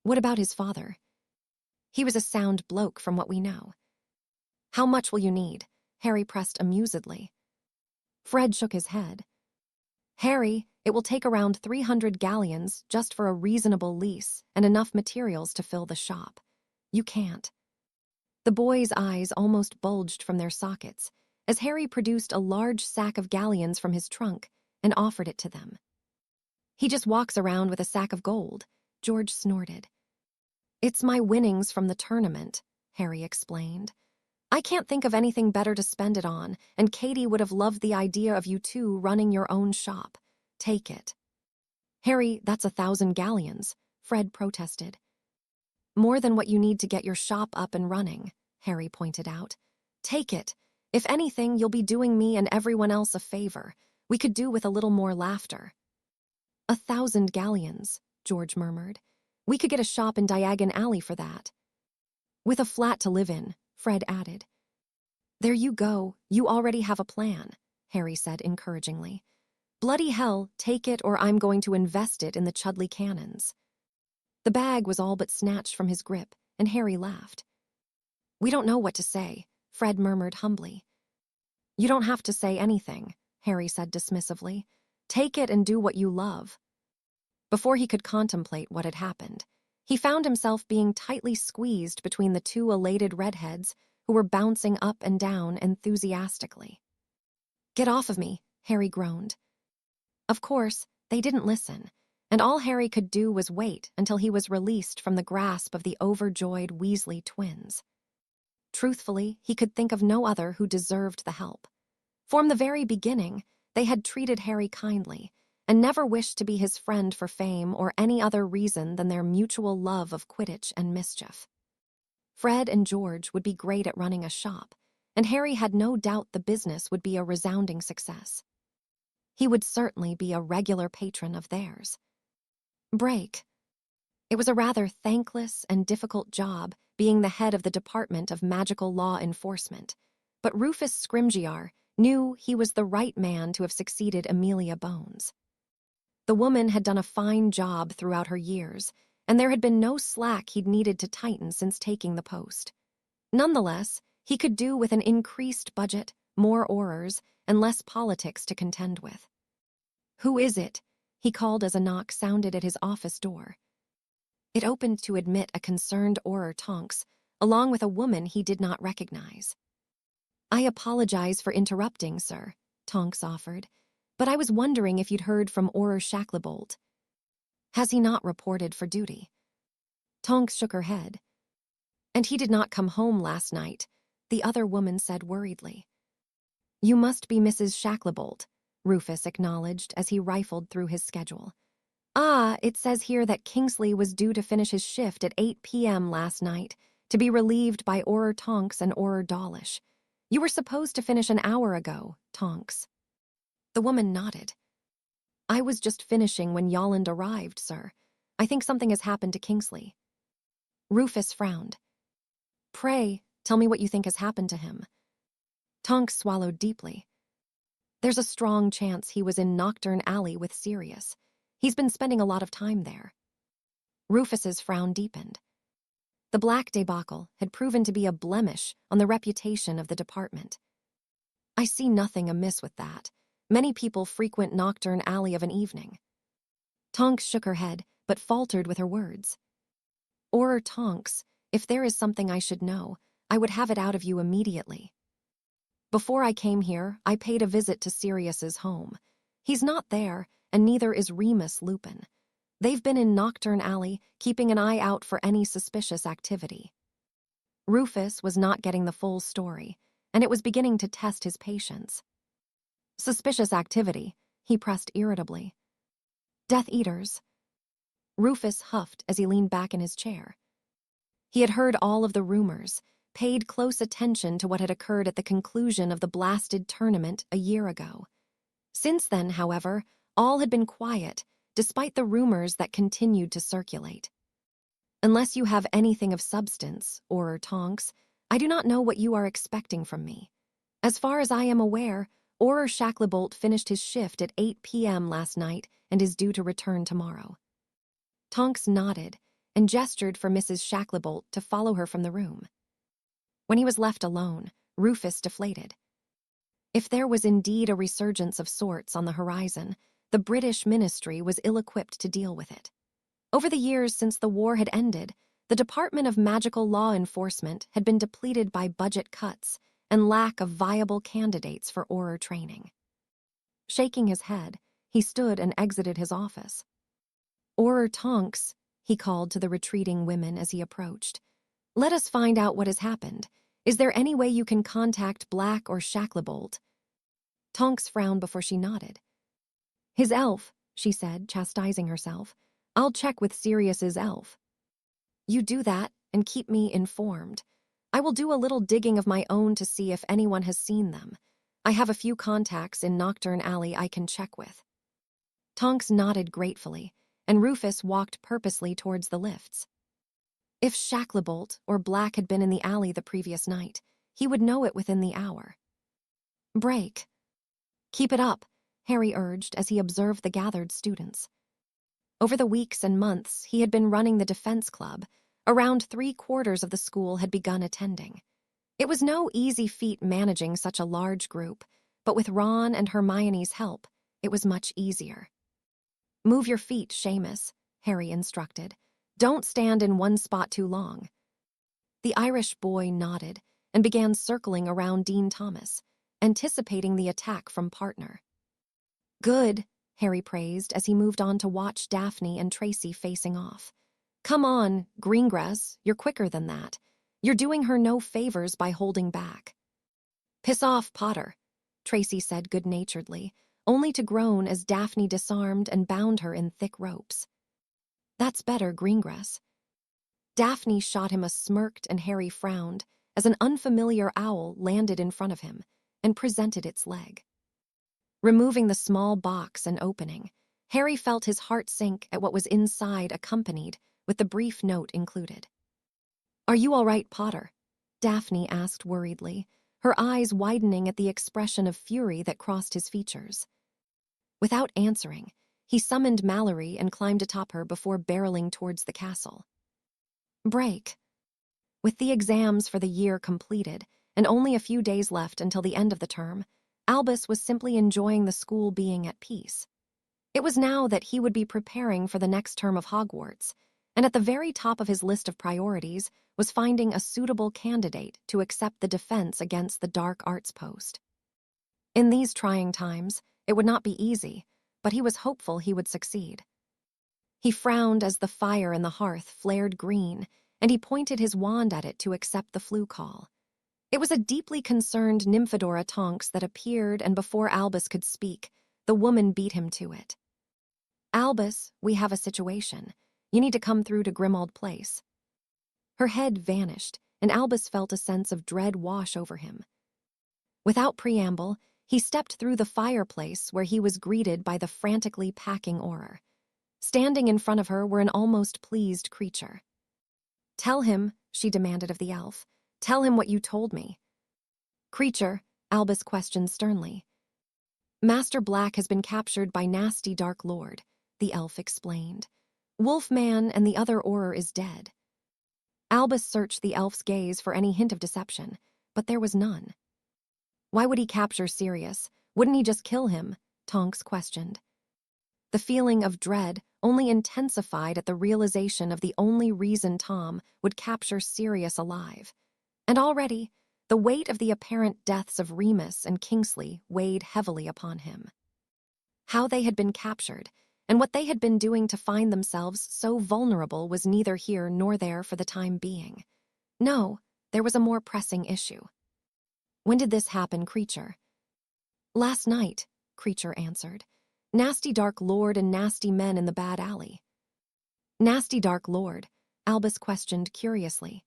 Speaker 1: "What about his father?" "He was a sound bloke from what we know." "How much will you need?" Harry pressed amusedly. Fred shook his head. "Harry, it will take around 300 galleons just for a reasonable lease and enough materials to fill the shop. You can't." The boys' eyes almost bulged from their sockets as Harry produced a large sack of galleons from his trunk and offered it to them. "He just walks around with a sack of gold," George snorted. "It's my winnings from the tournament," Harry explained. "I can't think of anything better to spend it on, and Katie would have loved the idea of you two running your own shop. Take it." "Harry, that's 1,000 galleons," Fred protested. "More than what you need to get your shop up and running," Harry pointed out. "Take it. If anything, you'll be doing me and everyone else a favor. We could do with a little more laughter." 1,000 galleons, George murmured. "We could get a shop in Diagon Alley for that." "With a flat to live in," Fred added. "There you go. You already have a plan," Harry said encouragingly. "Bloody hell, take it or I'm going to invest it in the Chudley cannons." The bag was all but snatched from his grip, and Harry laughed. "We don't know what to say," Fred murmured humbly. "You don't have to say anything," Harry said dismissively. "Take it and do what you love." Before he could contemplate what had happened, he found himself being tightly squeezed between the two elated redheads who were bouncing up and down enthusiastically. "Get off of me," Harry groaned. Of course, they didn't listen, and all Harry could do was wait until he was released from the grasp of the overjoyed Weasley twins. Truthfully, he could think of no other who deserved the help. From the very beginning, they had treated Harry kindly and never wished to be his friend for fame or any other reason than their mutual love of Quidditch and mischief. Fred and George would be great at running a shop, and Harry had no doubt the business would be a resounding success. He would certainly be a regular patron of theirs. Break. It was a rather thankless and difficult job being the head of the Department of Magical Law Enforcement, but Rufus Scrimgeour knew he was the right man to have succeeded Amelia Bones. The woman had done a fine job throughout her years, and there had been no slack he'd needed to tighten since taking the post. Nonetheless, he could do with an increased budget, more Aurors, and less politics to contend with. "Who is it?" he called as a knock sounded at his office door. It opened to admit a concerned Auror Tonks, along with a woman he did not recognize. "I apologize for interrupting, sir," Tonks offered, "but I was wondering if you'd heard from Auror Shacklebolt. Has he not reported for duty?" Tonks shook her head. "And he did not come home last night," the other woman said worriedly. "You must be Mrs. Shacklebolt," Rufus acknowledged as he rifled through his schedule. "Ah, it says here that Kingsley was due to finish his shift at 8 p.m. last night, to be relieved by Auror Tonks and Auror Dawlish. You were supposed to finish an hour ago, Tonks." The woman nodded. "I was just finishing when Yolland arrived, sir. I think something has happened to Kingsley." Rufus frowned. Pray, tell me what you think has happened to him." Tonks swallowed deeply. "There's a strong chance he was in Nocturne Alley with Sirius. He's been spending a lot of time there." Rufus's frown deepened. The Black debacle had proven to be a blemish on the reputation of the department. "I see nothing amiss with that. Many people frequent Nocturne Alley of an evening." Tonks shook her head, but faltered with her words. Tonks, if there is something I should know, I would have it out of you immediately. Before I came here, I paid a visit to Sirius's home. He's not there, and neither is Remus Lupin. They've been in Nocturne Alley, keeping an eye out for any suspicious activity." Rufus was not getting the full story, and it was beginning to test his patience. "Suspicious activity," he pressed irritably. "Death Eaters." Rufus huffed as he leaned back in his chair. He had heard all of the rumors, paid close attention to what had occurred at the conclusion of the blasted tournament a year ago. Since then, however, all had been quiet, despite the rumors that continued to circulate. "Unless you have anything of substance, Tonks, I do not know what you are expecting from me. As far as I am aware, Shacklebolt finished his shift at 8 p.m. last night and is due to return tomorrow." Tonks nodded and gestured for Mrs. Shacklebolt to follow her from the room. When he was left alone, Rufus deflated. If there was indeed a resurgence of sorts on the horizon, the British ministry was ill-equipped to deal with it. Over the years since the war had ended, the Department of Magical Law Enforcement had been depleted by budget cuts and lack of viable candidates for Auror training. Shaking his head, he stood and exited his office. Tonks," he called to the retreating women as he approached. "Let us find out what has happened. Is there any way you can contact Black or Shacklebolt?" Tonks frowned before she nodded. "His elf," she said, chastising herself. "I'll check with Sirius's elf." "You do that and keep me informed. I will do a little digging of my own to see if anyone has seen them. I have a few contacts in Nocturne Alley I can check with." Tonks nodded gratefully, and Rufus walked purposely towards the lifts. If Shacklebolt or Black had been in the alley the previous night, he would know it within the hour. "Break." "Keep it up," Harry urged as he observed the gathered students. Over the weeks and months he had been running the defense club, around 3/4 of the school had begun attending. It was no easy feat managing such a large group, but with Ron and Hermione's help, it was much easier. "Move your feet, Seamus," Harry instructed. "Don't stand in one spot too long." The Irish boy nodded and began circling around Dean Thomas, anticipating the attack from partner. "Good," Harry praised as he moved on to watch Daphne and Tracy facing off. "Come on, Greengrass, you're quicker than that. You're doing her no favors by holding back." "Piss off, Potter," Tracy said good-naturedly, only to groan as Daphne disarmed and bound her in thick ropes. "That's better, Greengrass." Daphne shot him a smirked and Harry frowned as an unfamiliar owl landed in front of him and presented its leg. Removing the small box and opening, Harry felt his heart sink at what was inside, accompanied with the brief note included. "Are you all right, Potter?" Daphne asked worriedly, her eyes widening at the expression of fury that crossed his features. Without answering, he summoned Mallory and climbed atop her before barreling towards the castle. Break. With the exams for the year completed and only a few days left until the end of the term, Albus was simply enjoying the school being at peace. It was now that he would be preparing for the next term of Hogwarts, and at the very top of his list of priorities was finding a suitable candidate to accept the defense against the dark arts post. In these trying times, it would not be easy, but he was hopeful he would succeed. He frowned as the fire in the hearth flared green, and he pointed his wand at it to accept the flu call. It was a deeply concerned Nymphadora Tonks that appeared, and before Albus could speak, the woman beat him to it. "Albus, we have a situation. You need to come through to Grimmauld Place." Her head vanished, and Albus felt a sense of dread wash over him. Without preamble, he stepped through the fireplace where he was greeted by the frantically packing Auror. Standing in front of her were an almost pleased creature. "Tell him," she demanded of the elf, Tell him what you told me. Creature, Albus questioned sternly. Master Black has been captured by nasty Dark Lord, the elf explained. Wolfman and the other Auror is dead. Albus searched the elf's gaze for any hint of deception, but there was none. Why would he capture Sirius? Wouldn't he just kill him? Tonks questioned. The feeling of dread only intensified at the realization of the only reason Tom would capture Sirius alive. And already, the weight of the apparent deaths of Remus and Kingsley weighed heavily upon him. How they had been captured, and what they had been doing to find themselves so vulnerable was neither here nor there for the time being. No, there was a more pressing issue. When did this happen, Creature? Last night, Creature answered. Nasty Dark Lord and nasty men in the bad alley. Nasty Dark Lord, Albus questioned curiously.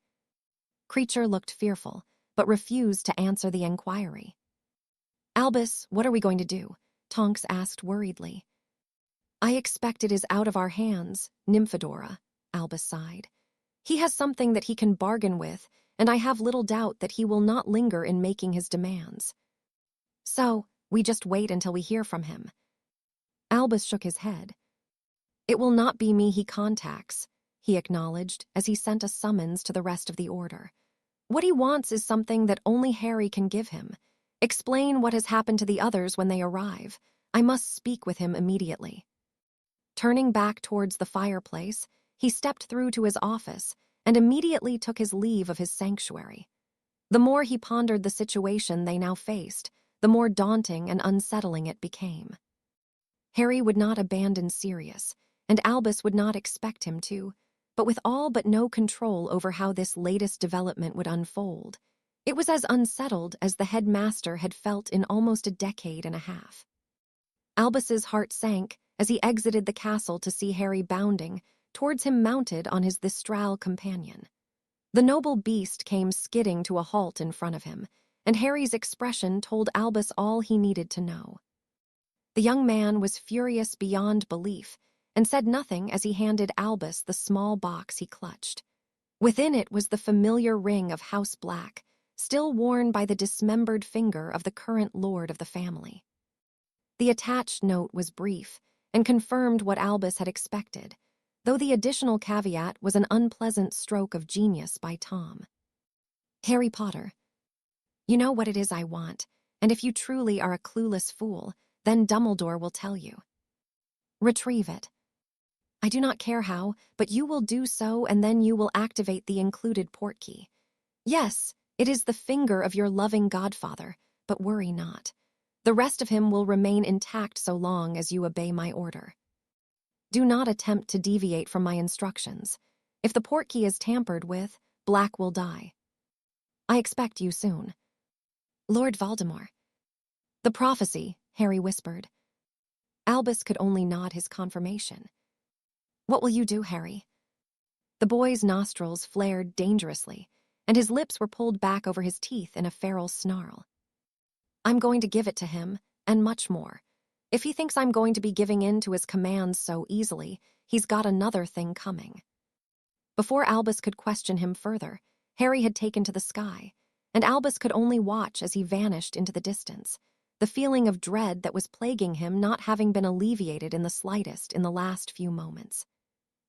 Speaker 1: Creature looked fearful, but refused to answer the inquiry. Albus, what are we going to do? Tonks asked worriedly. I expect it is out of our hands, Nymphadora, Albus sighed. He has something that he can bargain with, and I have little doubt that he will not linger in making his demands. So, we just wait until we hear from him. Albus shook his head. It will not be me he contacts, he acknowledged as he sent a summons to the rest of the order. What he wants is something that only Harry can give him. Explain what has happened to the others when they arrive. I must speak with him immediately. Turning back towards the fireplace, he stepped through to his office and immediately took his leave of his sanctuary. The more he pondered the situation they now faced, the more daunting and unsettling it became. Harry would not abandon Sirius, and Albus would not expect him to, but with all but no control over how this latest development would unfold, it was as unsettled as the headmaster had felt in almost a decade and a half. Albus's heart sank as he exited the castle to see Harry bounding towards him mounted on his Thistral companion. The noble beast came skidding to a halt in front of him, and Harry's expression told Albus all he needed to know. The young man was furious beyond belief and said nothing as he handed Albus the small box he clutched. Within it was the familiar ring of House Black, still worn by the dismembered finger of the current lord of the family. The attached note was brief and confirmed what Albus had expected, though the additional caveat was an unpleasant stroke of genius by Tom. Harry Potter, you know what it is I want, and if you truly are a clueless fool, then Dumbledore will tell you. Retrieve it. I do not care how, but you will do so and then you will activate the included portkey. Yes, it is the finger of your loving godfather, but worry not. The rest of him will remain intact so long as you obey my order. Do not attempt to deviate from my instructions. If the portkey is tampered with, Black will die. I expect you soon. Lord Voldemort. The prophecy, Harry whispered. Albus could only nod his confirmation. What will you do, Harry? The boy's nostrils flared dangerously, and his lips were pulled back over his teeth in a feral snarl. I'm going to give it to him, and much more. If he thinks I'm going to be giving in to his commands so easily, he's got another thing coming. Before Albus could question him further, Harry had taken to the sky, and Albus could only watch as he vanished into the distance, the feeling of dread that was plaguing him not having been alleviated in the slightest in the last few moments.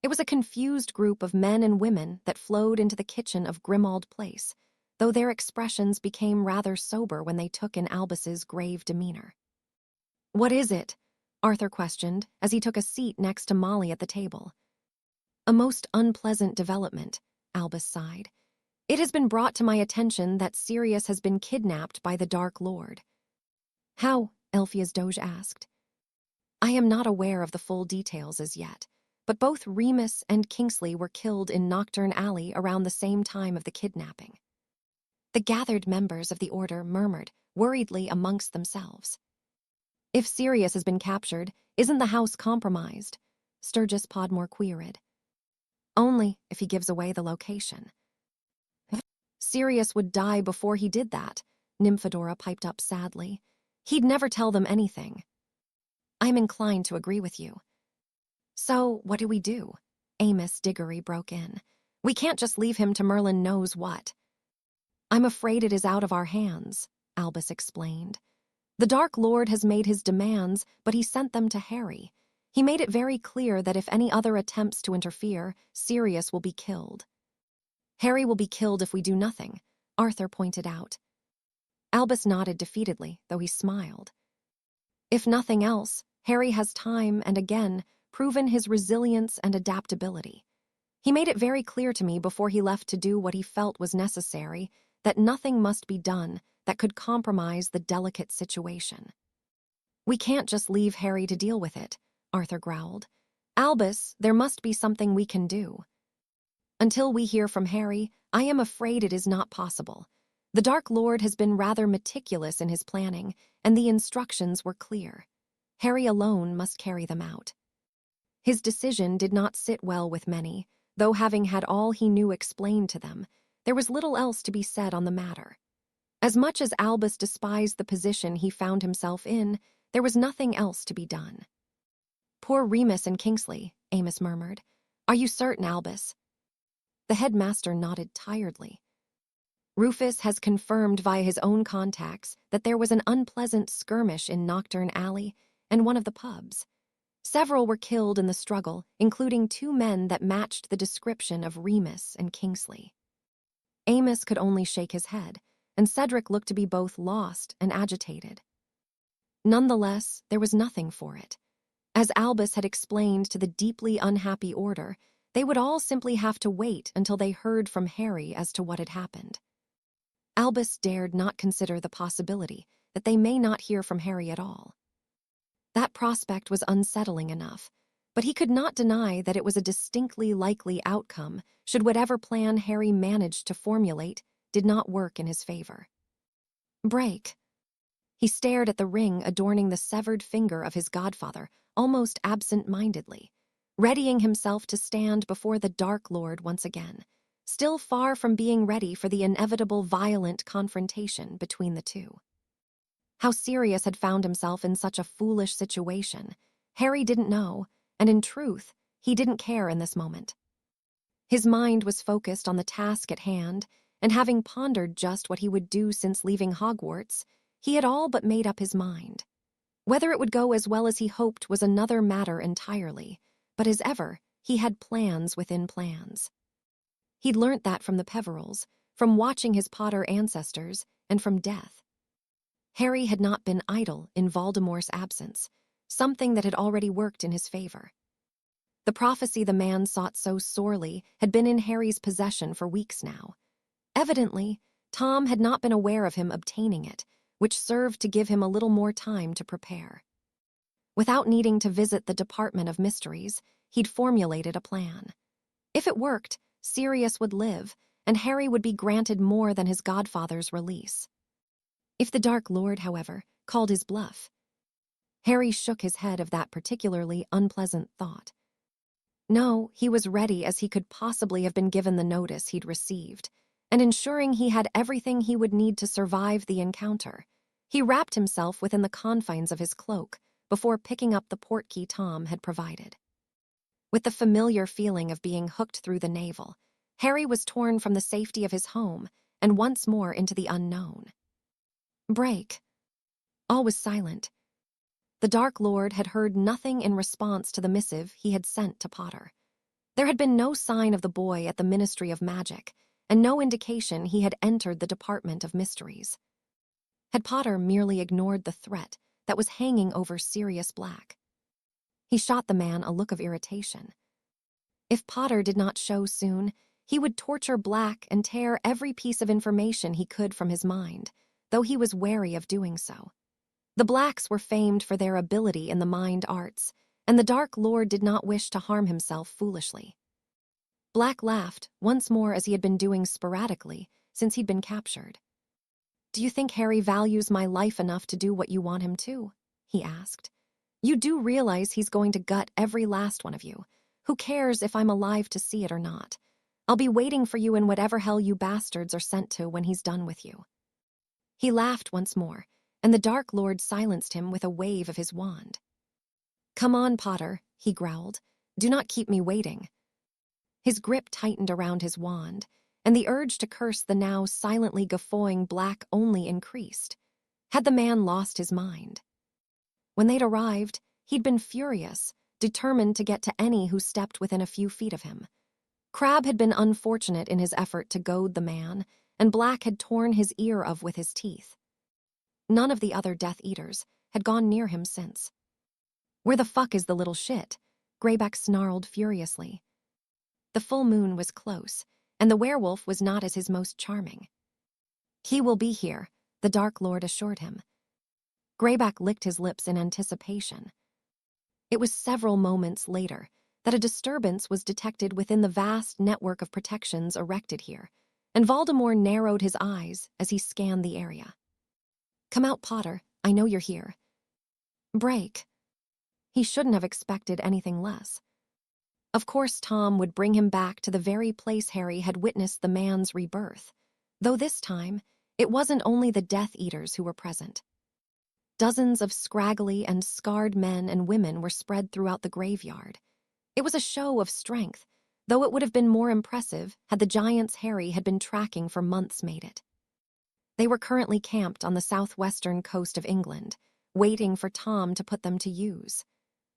Speaker 1: It was a confused group of men and women that flowed into the kitchen of Grimmauld Place, though their expressions became rather sober when they took in Albus's grave demeanor. What is it? Arthur questioned as he took a seat next to Molly at the table. A most unpleasant development, Albus sighed. It has been brought to my attention that Sirius has been kidnapped by the Dark Lord. How? Elphia's Doge asked. I am not aware of the full details as yet, but both Remus and Kingsley were killed in Nocturne Alley around the same time of the kidnapping. The gathered members of the order murmured worriedly amongst themselves. If Sirius has been captured, isn't the house compromised? Sturgis Podmore queried. Only if he gives away the location. Sirius would die before he did that, Nymphadora piped up sadly. He'd never tell them anything. I'm inclined to agree with you. So, what do we do? Amos Diggory broke in. We can't just leave him to Merlin knows what. I'm afraid it is out of our hands, Albus explained. The Dark Lord has made his demands, but he sent them to Harry. He made it very clear that if any other attempts to interfere, Sirius will be killed. Harry will be killed if we do nothing, Arthur pointed out. Albus nodded defeatedly, though he smiled. If nothing else, Harry has time and again proven his resilience and adaptability. He made it very clear to me before he left to do what he felt was necessary that nothing must be done that could compromise the delicate situation. We can't just leave Harry to deal with it, Arthur growled. Albus, there must be something we can do. Until we hear from Harry, I am afraid it is not possible. The Dark Lord has been rather meticulous in his planning, and the instructions were clear. Harry alone must carry them out. His decision did not sit well with many, though having had all he knew explained to them, there was little else to be said on the matter. As much as Albus despised the position he found himself in, there was nothing else to be done. Poor Remus and Kingsley, Amos murmured. Are you certain, Albus? The headmaster nodded tiredly. Rufus has confirmed via his own contacts that there was an unpleasant skirmish in Nocturne Alley and one of the pubs. Several were killed in the struggle, including 2 men that matched the description of Remus and Kingsley. Amos could only shake his head, and Cedric looked to be both lost and agitated. Nonetheless, there was nothing for it. As Albus had explained to the deeply unhappy Order, they would all simply have to wait until they heard from Harry as to what had happened. Albus dared not consider the possibility that they may not hear from Harry at all. That prospect was unsettling enough, but he could not deny that it was a distinctly likely outcome should whatever plan Harry managed to formulate did not work in his favor. Break. He stared at the ring adorning the severed finger of his godfather, almost absent-mindedly, readying himself to stand before the Dark Lord once again, still far from being ready for the inevitable violent confrontation between the two. How Sirius had found himself in such a foolish situation, Harry didn't know, and in truth, he didn't care in this moment. His mind was focused on the task at hand, and having pondered just what he would do since leaving Hogwarts, he had all but made up his mind. Whether it would go as well as he hoped was another matter entirely, but as ever, he had plans within plans. He'd learnt that from the Peverils, from watching his Potter ancestors, and from death. Harry had not been idle in Voldemort's absence, something that had already worked in his favor. The prophecy the man sought so sorely had been in Harry's possession for weeks now. Evidently, Tom had not been aware of him obtaining it, which served to give him a little more time to prepare. Without needing to visit the Department of Mysteries, he'd formulated a plan. If it worked, Sirius would live, and Harry would be granted more than his godfather's release. If the Dark Lord, however, called his bluff, Harry shook his head of that particularly unpleasant thought. No, he was ready as he could possibly have been given the notice he'd received, and ensuring he had everything he would need to survive the encounter, he wrapped himself within the confines of his cloak before picking up the portkey Tom had provided. With the familiar feeling of being hooked through the navel, Harry was torn from the safety of his home and once more into the unknown. Break. All was silent. The Dark Lord had heard nothing in response to the missive he had sent to Potter. There had been no sign of the boy at the Ministry of Magic, and no indication he had entered the Department of Mysteries. Had Potter merely ignored the threat that was hanging over Sirius Black? He shot the man a look of irritation. If Potter did not show soon, he would torture Black and tear every piece of information he could from his mind, though he was wary of doing so. The Blacks were famed for their ability in the mind arts, and the Dark Lord did not wish to harm himself foolishly. Black laughed, once more as he had been doing sporadically since he'd been captured. "Do you think Harry values my life enough to do what you want him to?" he asked. "You do realize he's going to gut every last one of you. Who cares if I'm alive to see it or not? I'll be waiting for you in whatever hell you bastards are sent to when he's done with you." He laughed once more, and the Dark Lord silenced him with a wave of his wand. "Come on, Potter," he growled. "Do not keep me waiting." His grip tightened around his wand, and the urge to curse the now silently guffawing Black only increased. Had the man lost his mind? When they'd arrived, he'd been furious, determined to get to any who stepped within a few feet of him. Crabbe had been unfortunate in his effort to goad the man, and Black had torn his ear of with his teeth. None of the other Death Eaters had gone near him since. "Where the fuck is the little shit?" Greyback snarled furiously. The full moon was close, and the werewolf was not as his most charming. "He will be here," the Dark Lord assured him. Greyback licked his lips in anticipation. It was several moments later that a disturbance was detected within the vast network of protections erected here, and Voldemort narrowed his eyes as he scanned the area. "Come out, Potter. I know you're here." Break. He shouldn't have expected anything less. Of course, Tom would bring him back to the very place Harry had witnessed the man's rebirth, though this time it wasn't only the Death Eaters who were present. Dozens of scraggly and scarred men and women were spread throughout the graveyard. It was a show of strength, though it would have been more impressive had the giants Harry had been tracking for months made it. They were currently camped on the southwestern coast of England, waiting for Tom to put them to use.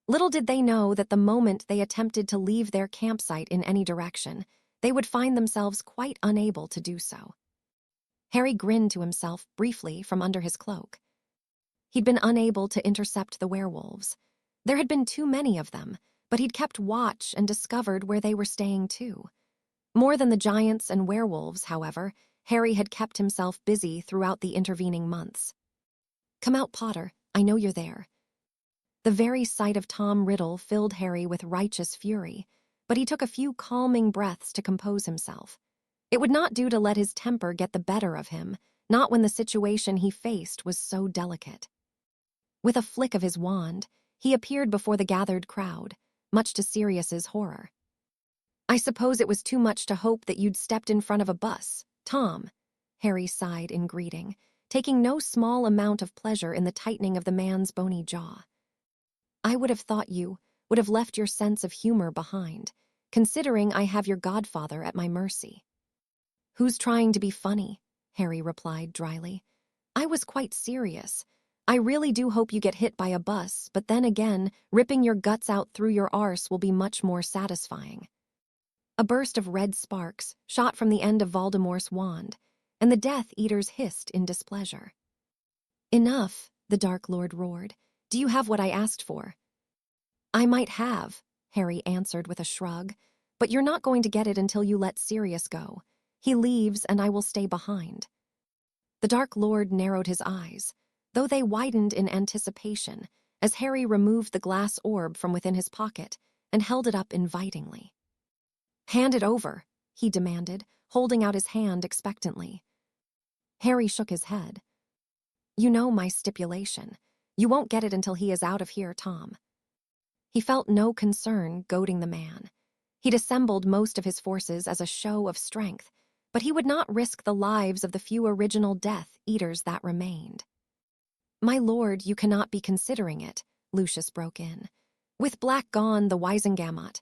Speaker 1: Little did they know that the moment they attempted to leave their campsite in any direction, they would find themselves quite unable to do so. Harry grinned to himself briefly from under his cloak. He'd been unable to intercept the werewolves. There had been too many of them, but he'd kept watch and discovered where they were staying too. More than the giants and werewolves, however, Harry had kept himself busy throughout the intervening months. "Come out, Potter. I know you're there." The very sight of Tom Riddle filled Harry with righteous fury, but he took a few calming breaths to compose himself. It would not do to let his temper get the better of him, not when the situation he faced was so delicate. With a flick of his wand, he appeared before the gathered crowd, much to Sirius's horror. "I suppose it was too much to hope that you'd stepped in front of a bus, Tom," Harry sighed in greeting, taking no small amount of pleasure in the tightening of the man's bony jaw. "I would have thought you would have left your sense of humor behind, considering I have your godfather at my mercy." "Who's trying to be funny?" Harry replied dryly. "I was quite serious. I really do hope you get hit by a bus, but then again, ripping your guts out through your arse will be much more satisfying." A burst of red sparks shot from the end of Voldemort's wand, and the Death Eaters hissed in displeasure. "Enough," the Dark Lord roared. "Do you have what I asked for?" "I might have," Harry answered with a shrug, "but you're not going to get it until you let Sirius go. He leaves and I will stay behind." The Dark Lord narrowed his eyes, though they widened in anticipation as Harry removed the glass orb from within his pocket and held it up invitingly. "Hand it over," he demanded, holding out his hand expectantly. Harry shook his head. "You know my stipulation. You won't get it until he is out of here, Tom." He felt no concern goading the man. He'd assembled most of his forces as a show of strength, but he would not risk the lives of the few original Death Eaters that remained. "My lord, you cannot be considering it," Lucius broke in. "With Black gone, the Wisengamot—"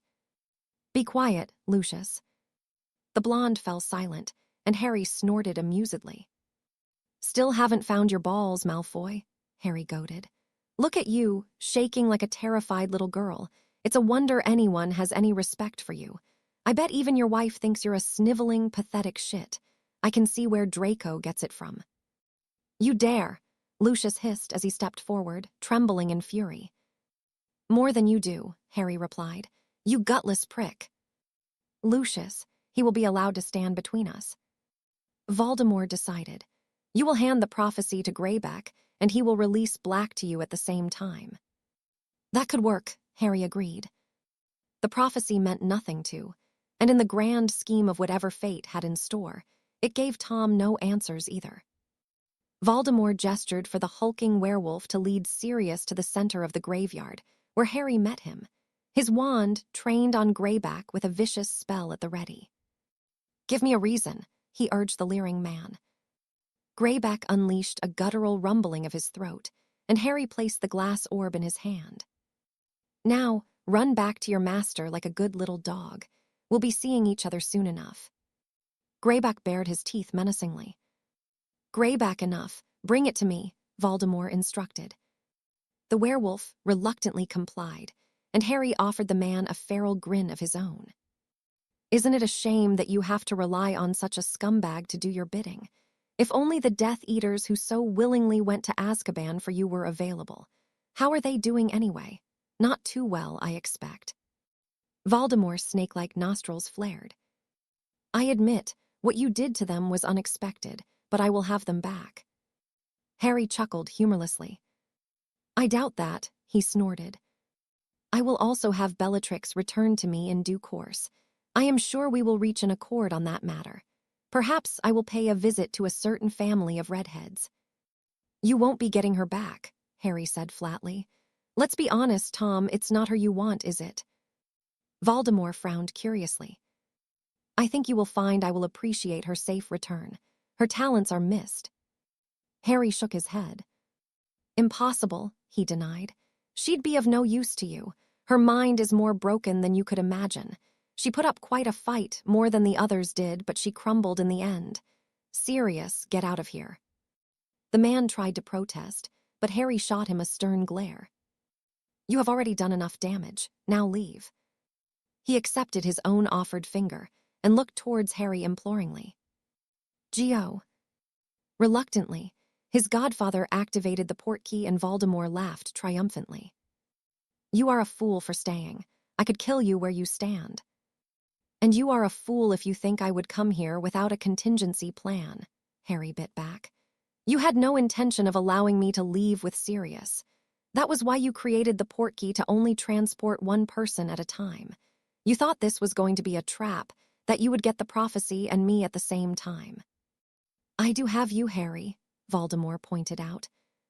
Speaker 1: "Be quiet, Lucius." The blonde fell silent, and Harry snorted amusedly. "Still haven't found your balls, Malfoy," Harry goaded. "Look at you, shaking like a terrified little girl. It's a wonder anyone has any respect for you. I bet even your wife thinks you're a sniveling, pathetic shit. I can see where Draco gets it from." "You dare," Lucius hissed as he stepped forward, trembling in fury. "More than you do," Harry replied. "You gutless prick." "Lucius, he will be allowed to stand between us." Voldemort decided. "You will hand the prophecy to Greyback, and he will release Black to you at the same time." "That could work," Harry agreed. The prophecy meant nothing to, and in the grand scheme of whatever fate had in store, it gave Tom no answers either. Voldemort gestured for the hulking werewolf to lead Sirius to the center of the graveyard, where Harry met him, his wand trained on Greyback with a vicious spell at the ready. "Give me a reason," he urged the leering man. Greyback unleashed a guttural rumbling of his throat, and Harry placed the glass orb in his hand. "Now, run back to your master like a good little dog. We'll be seeing each other soon enough." Greyback bared his teeth menacingly. Greyback enough. Bring it to me, Voldemort instructed. The werewolf reluctantly complied, and Harry offered the man a feral grin of his own. Isn't it a shame that you have to rely on such a scumbag to do your bidding? If only the Death Eaters who so willingly went to Azkaban for you were available. How are they doing anyway? Not too well, I expect. Voldemort's snake-like nostrils flared. I admit, what you did to them was unexpected, but I will have them back. Harry chuckled humorlessly. I doubt that, he snorted. I will also have Bellatrix returned to me in due course. I am sure we will reach an accord on that matter. Perhaps I will pay a visit to a certain family of redheads. You won't be getting her back, Harry said flatly. Let's be honest, Tom, it's not her you want, is it? Voldemort frowned curiously. I think you will find I will appreciate her safe return. Her talents are missed. Harry shook his head. Impossible, he denied. She'd be of no use to you. Her mind is more broken than you could imagine. She put up quite a fight, more than the others did, but she crumbled in the end. Sirius, get out of here. The man tried to protest, but Harry shot him a stern glare. You have already done enough damage. Now leave. He accepted his own offered finger and looked towards Harry imploringly. Gio. Reluctantly, his godfather activated the portkey and Voldemort laughed triumphantly. You are a fool for staying. I could kill you where you stand. And you are a fool if you think I would come here without a contingency plan, Harry bit back. You had no intention of allowing me to leave with Sirius. That was why you created the portkey to only transport one person at a time. You thought this was going to be a trap, that you would get the prophecy and me at the same time. I do have you, Harry, Voldemort pointed out.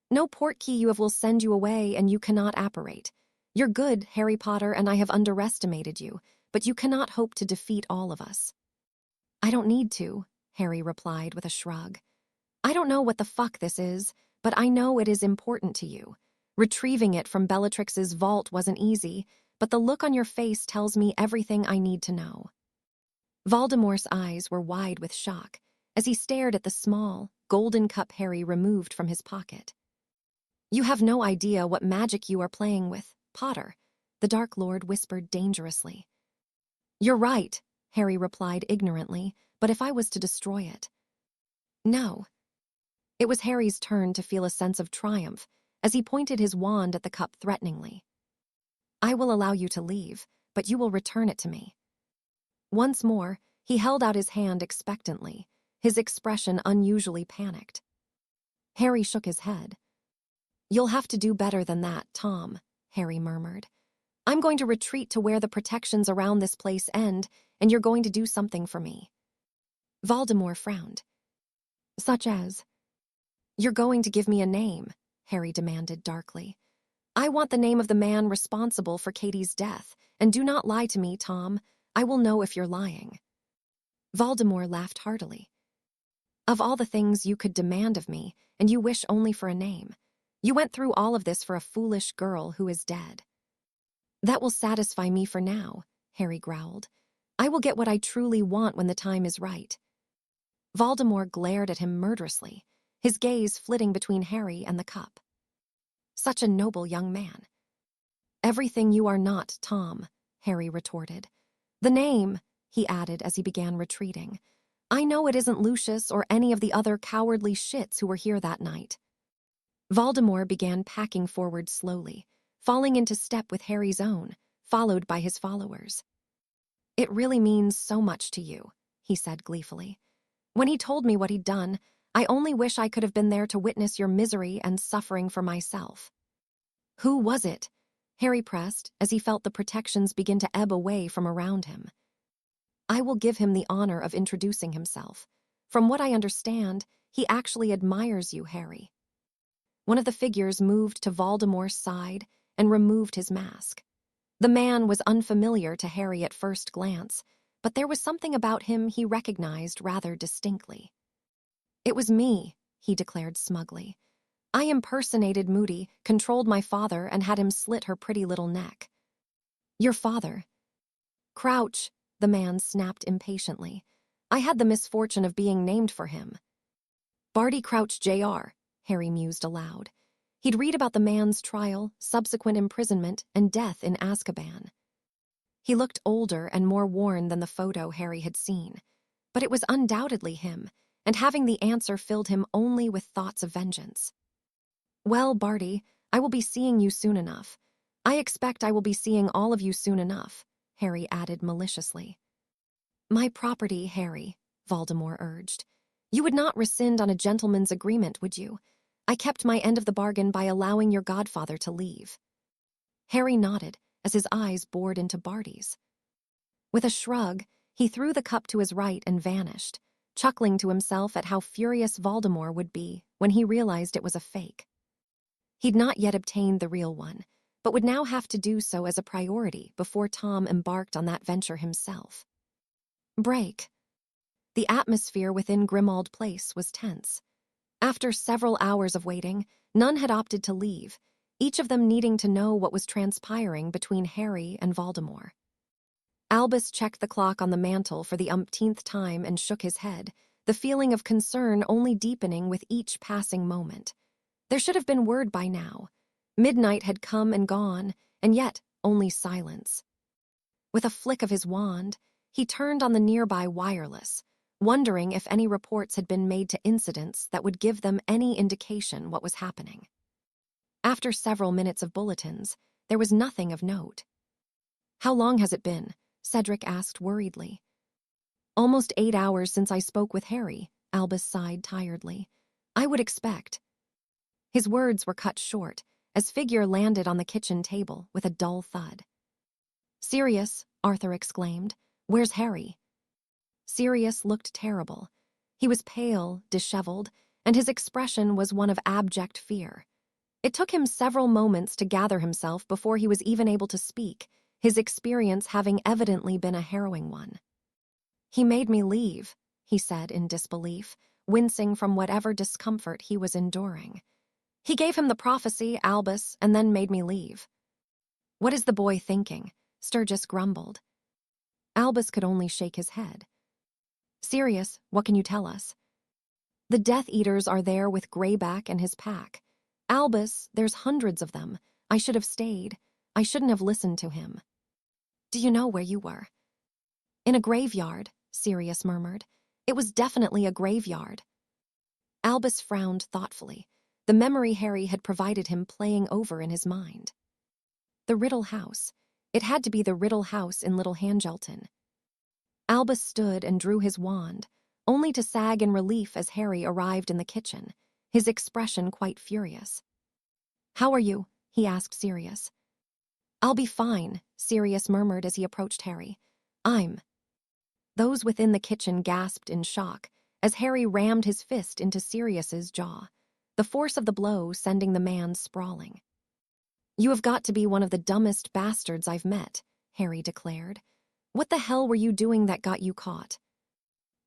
Speaker 1: No portkey you have will send you away and you cannot apparate. You're good, Harry Potter, and I have underestimated you, but you cannot hope to defeat all of us. I don't need to, Harry replied with a shrug. I don't know what the fuck this is, but I know it is important to you. Retrieving it from Bellatrix's vault wasn't easy, but the look on your face tells me everything I need to know. Voldemort's eyes were wide with shock as he stared at the small, golden cup Harry removed from his pocket. You have no idea what magic you are playing with, Potter, the Dark Lord whispered dangerously. You're right, Harry replied ignorantly, but if I was to destroy it? No. It was Harry's turn to feel a sense of triumph as he pointed his wand at the cup threateningly. I will allow you to leave, but you will return it to me. Once more, he held out his hand expectantly, his expression unusually panicked. Harry shook his head. You'll have to do better than that, Tom, Harry murmured. I'm going to retreat to where the protections around this place end, and you're going to do something for me. Voldemort frowned. Such as? You're going to give me a name, Harry demanded darkly. I want the name of the man responsible for Katie's death, and do not lie to me, Tom. I will know if you're lying. Voldemort laughed heartily. Of all the things you could demand of me, and you wish only for a name. You went through all of this for a foolish girl who is dead. That will satisfy me for now, Harry growled. I will get what I truly want when the time is right. Voldemort glared at him murderously, his gaze flitting between Harry and the cup. Such a noble young man. Everything you are not, Tom, Harry retorted. The name, he added as he began retreating. I know it isn't Lucius or any of the other cowardly shits who were here that night. Voldemort began packing forward slowly, falling into step with Harry's own, followed by his followers. It really means so much to you, he said gleefully. When he told me what he'd done, I only wish I could have been there to witness your misery and suffering for myself. Who was it? Harry pressed as he felt the protections begin to ebb away from around him. I will give him the honor of introducing himself. From what I understand, he actually admires you, Harry. One of the figures moved to Voldemort's side and removed his mask. The man was unfamiliar to Harry at first glance, but there was something about him he recognized rather distinctly. It was me, he declared smugly. I impersonated Moody, controlled my father, and had him slit her pretty little neck. Your father? Crouch, the man snapped impatiently. I had the misfortune of being named for him. Barty Crouch Jr., Harry mused aloud. He'd read about the man's trial, subsequent imprisonment, and death in Azkaban. He looked older and more worn than the photo Harry had seen, but it was undoubtedly him, and having the answer filled him only with thoughts of vengeance. Well, Barty, I will be seeing you soon enough. I expect I will be seeing all of you soon enough, Harry added maliciously. My property, Harry, Voldemort urged. You would not rescind on a gentleman's agreement, would you? I kept my end of the bargain by allowing your godfather to leave. Harry nodded as his eyes bored into Barty's. With a shrug, he threw the cup to his right and vanished, chuckling to himself at how furious Voldemort would be when he realized it was a fake. He'd not yet obtained the real one, but would now have to do so as a priority before Tom embarked on that venture himself. Break. The atmosphere within Grimmauld Place was tense. After several hours of waiting, none had opted to leave, each of them needing to know what was transpiring between Harry and Voldemort. Albus checked the clock on the mantel for the umpteenth time and shook his head, the feeling of concern only deepening with each passing moment. There should have been word by now. Midnight had come and gone, and yet only silence. With a flick of his wand, he turned on the nearby wireless, wondering if any reports had been made to incidents that would give them any indication what was happening. After several minutes of bulletins, there was nothing of note. How long has it been? Cedric asked worriedly. Almost 8 hours since I spoke with Harry, Albus sighed tiredly. I would expect. His words were cut short as Figure landed on the kitchen table with a dull thud. Sirius, Arthur exclaimed. Where's Harry? Sirius looked terrible. He was pale, disheveled, and his expression was one of abject fear. It took him several moments to gather himself before he was even able to speak, his experience having evidently been a harrowing one. He made me leave, he said in disbelief, wincing from whatever discomfort he was enduring. He gave him the prophecy, Albus, and then made me leave. What is the boy thinking? Sturgis grumbled. Albus could only shake his head. Sirius, what can you tell us? The Death Eaters are there with Greyback and his pack. Albus, there's hundreds of them. I should have stayed. I shouldn't have listened to him. Do you know where you were? In a graveyard, Sirius murmured. It was definitely a graveyard. Albus frowned thoughtfully, the memory Harry had provided him playing over in his mind. The Riddle House. It had to be the Riddle House in Little Hangelton. Albus stood and drew his wand, only to sag in relief as Harry arrived in the kitchen, his expression quite furious. How are you? He asked Sirius. I'll be fine, Sirius murmured as he approached Harry. Those within the kitchen gasped in shock as Harry rammed his fist into Sirius's jaw, the force of the blow sending the man sprawling. You have got to be one of the dumbest bastards I've met, Harry declared. What the hell were you doing that got you caught?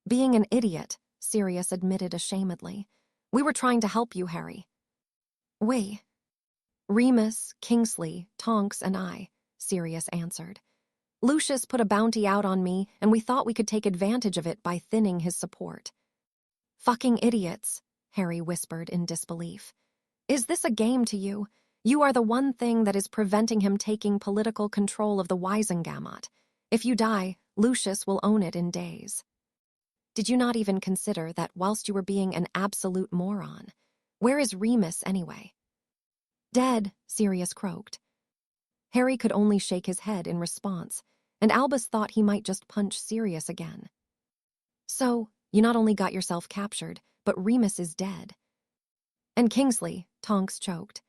Speaker 1: Being an idiot, Sirius admitted ashamedly. We were trying to help you, Harry. We. Remus, Kingsley, Tonks, and I, Sirius answered. Lucius put a bounty out on me, and we thought we could take advantage of it by thinning his support. Fucking idiots, Harry whispered in disbelief. Is this a game to you? You are the one thing that is preventing him taking political control of the Wisengamot. If you die, Lucius will own it in days. Did you not even consider that whilst you were being an absolute moron? Where is Remus, anyway? Dead, Sirius croaked. Harry could only shake his head in response, and Albus thought he might just punch Sirius again. So, you not only got yourself captured, but Remus is dead. And Kingsley, Tonks choked.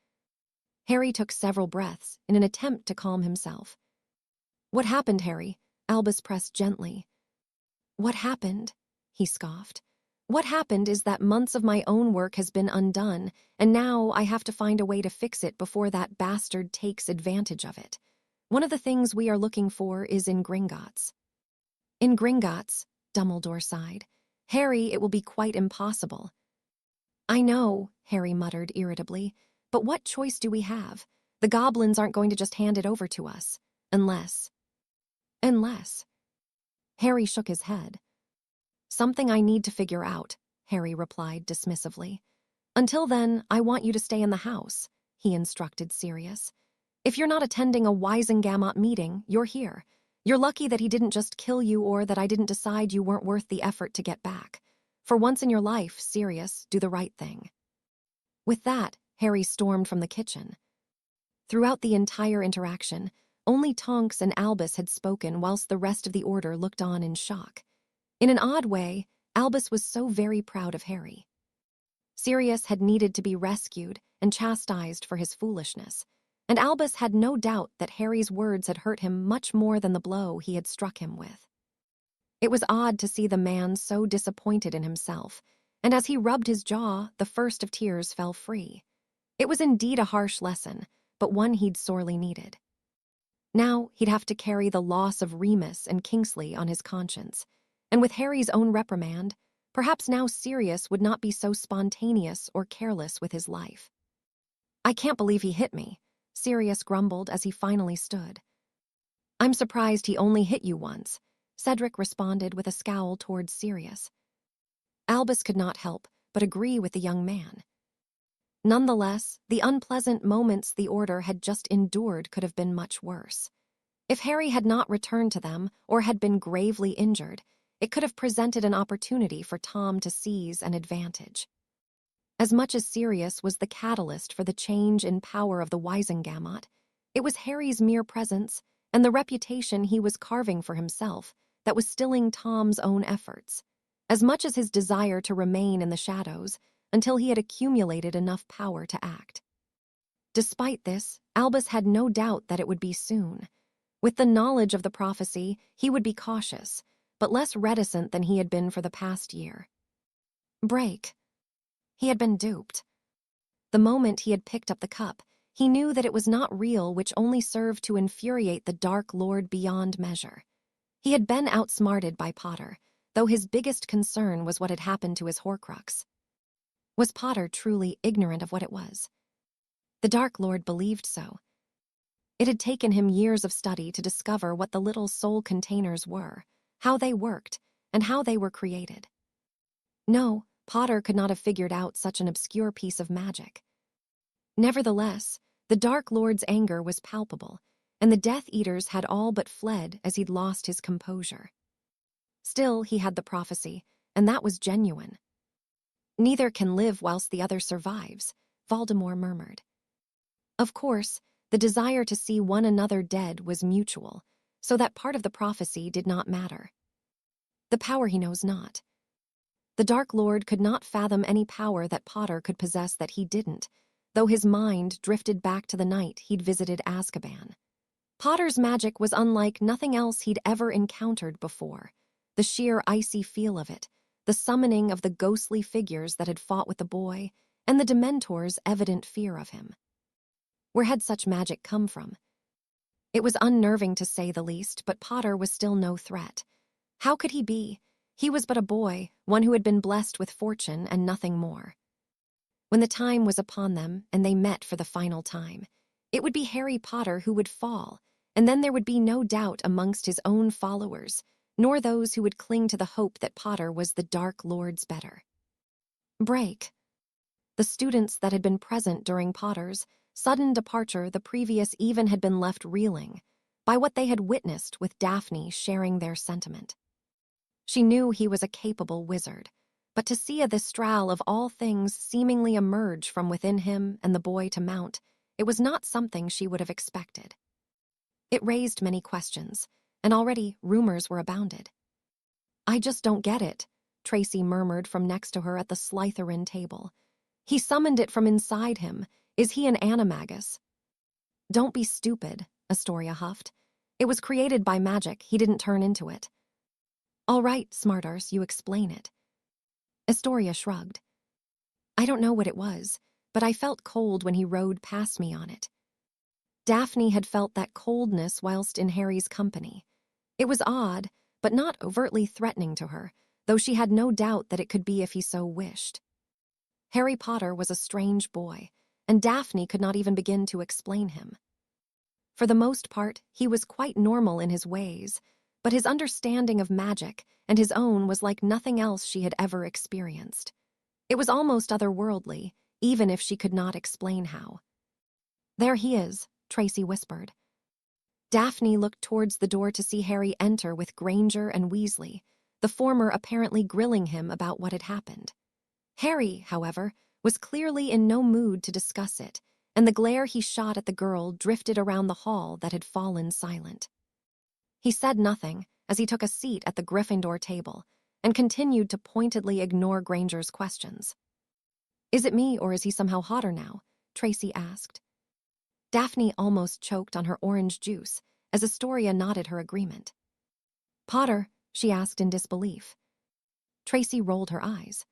Speaker 1: Harry took several breaths in an attempt to calm himself. What happened, Harry? Albus pressed gently. What happened? He scoffed. What happened is that months of my own work has been undone, and now I have to find a way to fix it before that bastard takes advantage of it. One of the things we are looking for is in Gringotts. In Gringotts, Dumbledore sighed. Harry, it will be quite impossible. I know, Harry muttered irritably, but what choice do we have? The goblins aren't going to just hand it over to us. Unless. Harry shook his head. Something I need to figure out, Harry replied dismissively. Until then, I want you to stay in the house, he instructed Sirius. If you're not attending a Wisengamot meeting, you're here. You're lucky that he didn't just kill you or that I didn't decide you weren't worth the effort to get back. For once in your life, Sirius, do the right thing. With that, Harry stormed from the kitchen. Throughout the entire interaction, only Tonks and Albus had spoken whilst the rest of the Order looked on in shock. In an odd way, Albus was so very proud of Harry. Sirius had needed to be rescued and chastised for his foolishness, and Albus had no doubt that Harry's words had hurt him much more than the blow he had struck him with. It was odd to see the man so disappointed in himself, and as he rubbed his jaw, the first of tears fell free. It was indeed a harsh lesson, but one he'd sorely needed. Now he'd have to carry the loss of Remus and Kingsley on his conscience, and with Harry's own reprimand, perhaps now Sirius would not be so spontaneous or careless with his life. I can't believe he hit me, Sirius grumbled as he finally stood. I'm surprised he only hit you once, Cedric responded with a scowl towards Sirius. Albus could not help but agree with the young man. Nonetheless, the unpleasant moments the Order had just endured could have been much worse. If Harry had not returned to them or had been gravely injured, it could have presented an opportunity for Tom to seize an advantage. As much as Sirius was the catalyst for the change in power of the Wisengamot, it was Harry's mere presence and the reputation he was carving for himself that was stilling Tom's own efforts, as much as his desire to remain in the shadows until he had accumulated enough power to act. Despite this, Albus had no doubt that it would be soon. With the knowledge of the prophecy, he would be cautious, but less reticent than he had been for the past year. Break. He had been duped. The moment he had picked up the cup, he knew that it was not real, which only served to infuriate the Dark Lord beyond measure. He had been outsmarted by Potter, though his biggest concern was what had happened to his Horcrux. Was Potter truly ignorant of what it was? The Dark Lord believed so. It had taken him years of study to discover what the little soul containers were, how they worked, and how they were created. No, Potter could not have figured out such an obscure piece of magic. Nevertheless, the Dark Lord's anger was palpable, and the Death Eaters had all but fled as he'd lost his composure. Still, he had the prophecy, and that was genuine. Neither can live whilst the other survives, Voldemort murmured. Of course, the desire to see one another dead was mutual, so that part of the prophecy did not matter. The power he knows not. The Dark Lord could not fathom any power that Potter could possess that he didn't, though his mind drifted back to the night he'd visited Azkaban. Potter's magic was unlike nothing else he'd ever encountered before. The sheer icy feel of it, the summoning of the ghostly figures that had fought with the boy, and the Dementor's evident fear of him. Where had such magic come from? It was unnerving to say the least, but Potter was still no threat. How could he be? He was but a boy, one who had been blessed with fortune and nothing more. When the time was upon them and they met for the final time, it would be Harry Potter who would fall, and then there would be no doubt amongst his own followers, nor those who would cling to the hope that Potter was the Dark Lord's better. Break. The students that had been present during Potter's sudden departure the previous even had been left reeling by what they had witnessed, with Daphne sharing their sentiment. She knew he was a capable wizard, but to see a Thistral of all things seemingly emerge from within him and the boy to mount, it was not something she would have expected. It raised many questions, and already rumors were abounded. I just don't get it, Tracy murmured from next to her at the Slytherin table. He summoned it from inside him. Is he an animagus? Don't be stupid, Astoria huffed. It was created by magic. He didn't turn into it. All right, smartarse, you explain it. Astoria shrugged. I don't know what it was, but I felt cold when he rode past me on it. Daphne had felt that coldness whilst in Harry's company. It was odd, but not overtly threatening to her, though she had no doubt that it could be if he so wished. Harry Potter was a strange boy, and Daphne could not even begin to explain him. For the most part, he was quite normal in his ways, but his understanding of magic and his own was like nothing else she had ever experienced. It was almost otherworldly, even if she could not explain how. "There he is," Tracy whispered. Daphne looked towards the door to see Harry enter with Granger and Weasley, the former apparently grilling him about what had happened. Harry, however, was clearly in no mood to discuss it, and the glare he shot at the girl drifted around the hall that had fallen silent. He said nothing as he took a seat at the Gryffindor table and continued to pointedly ignore Granger's questions. "Is it me, or is he somehow hotter now?" Tracy asked. Daphne almost choked on her orange juice as Astoria nodded her agreement. "Potter?" she asked in disbelief. Tracy rolled her eyes.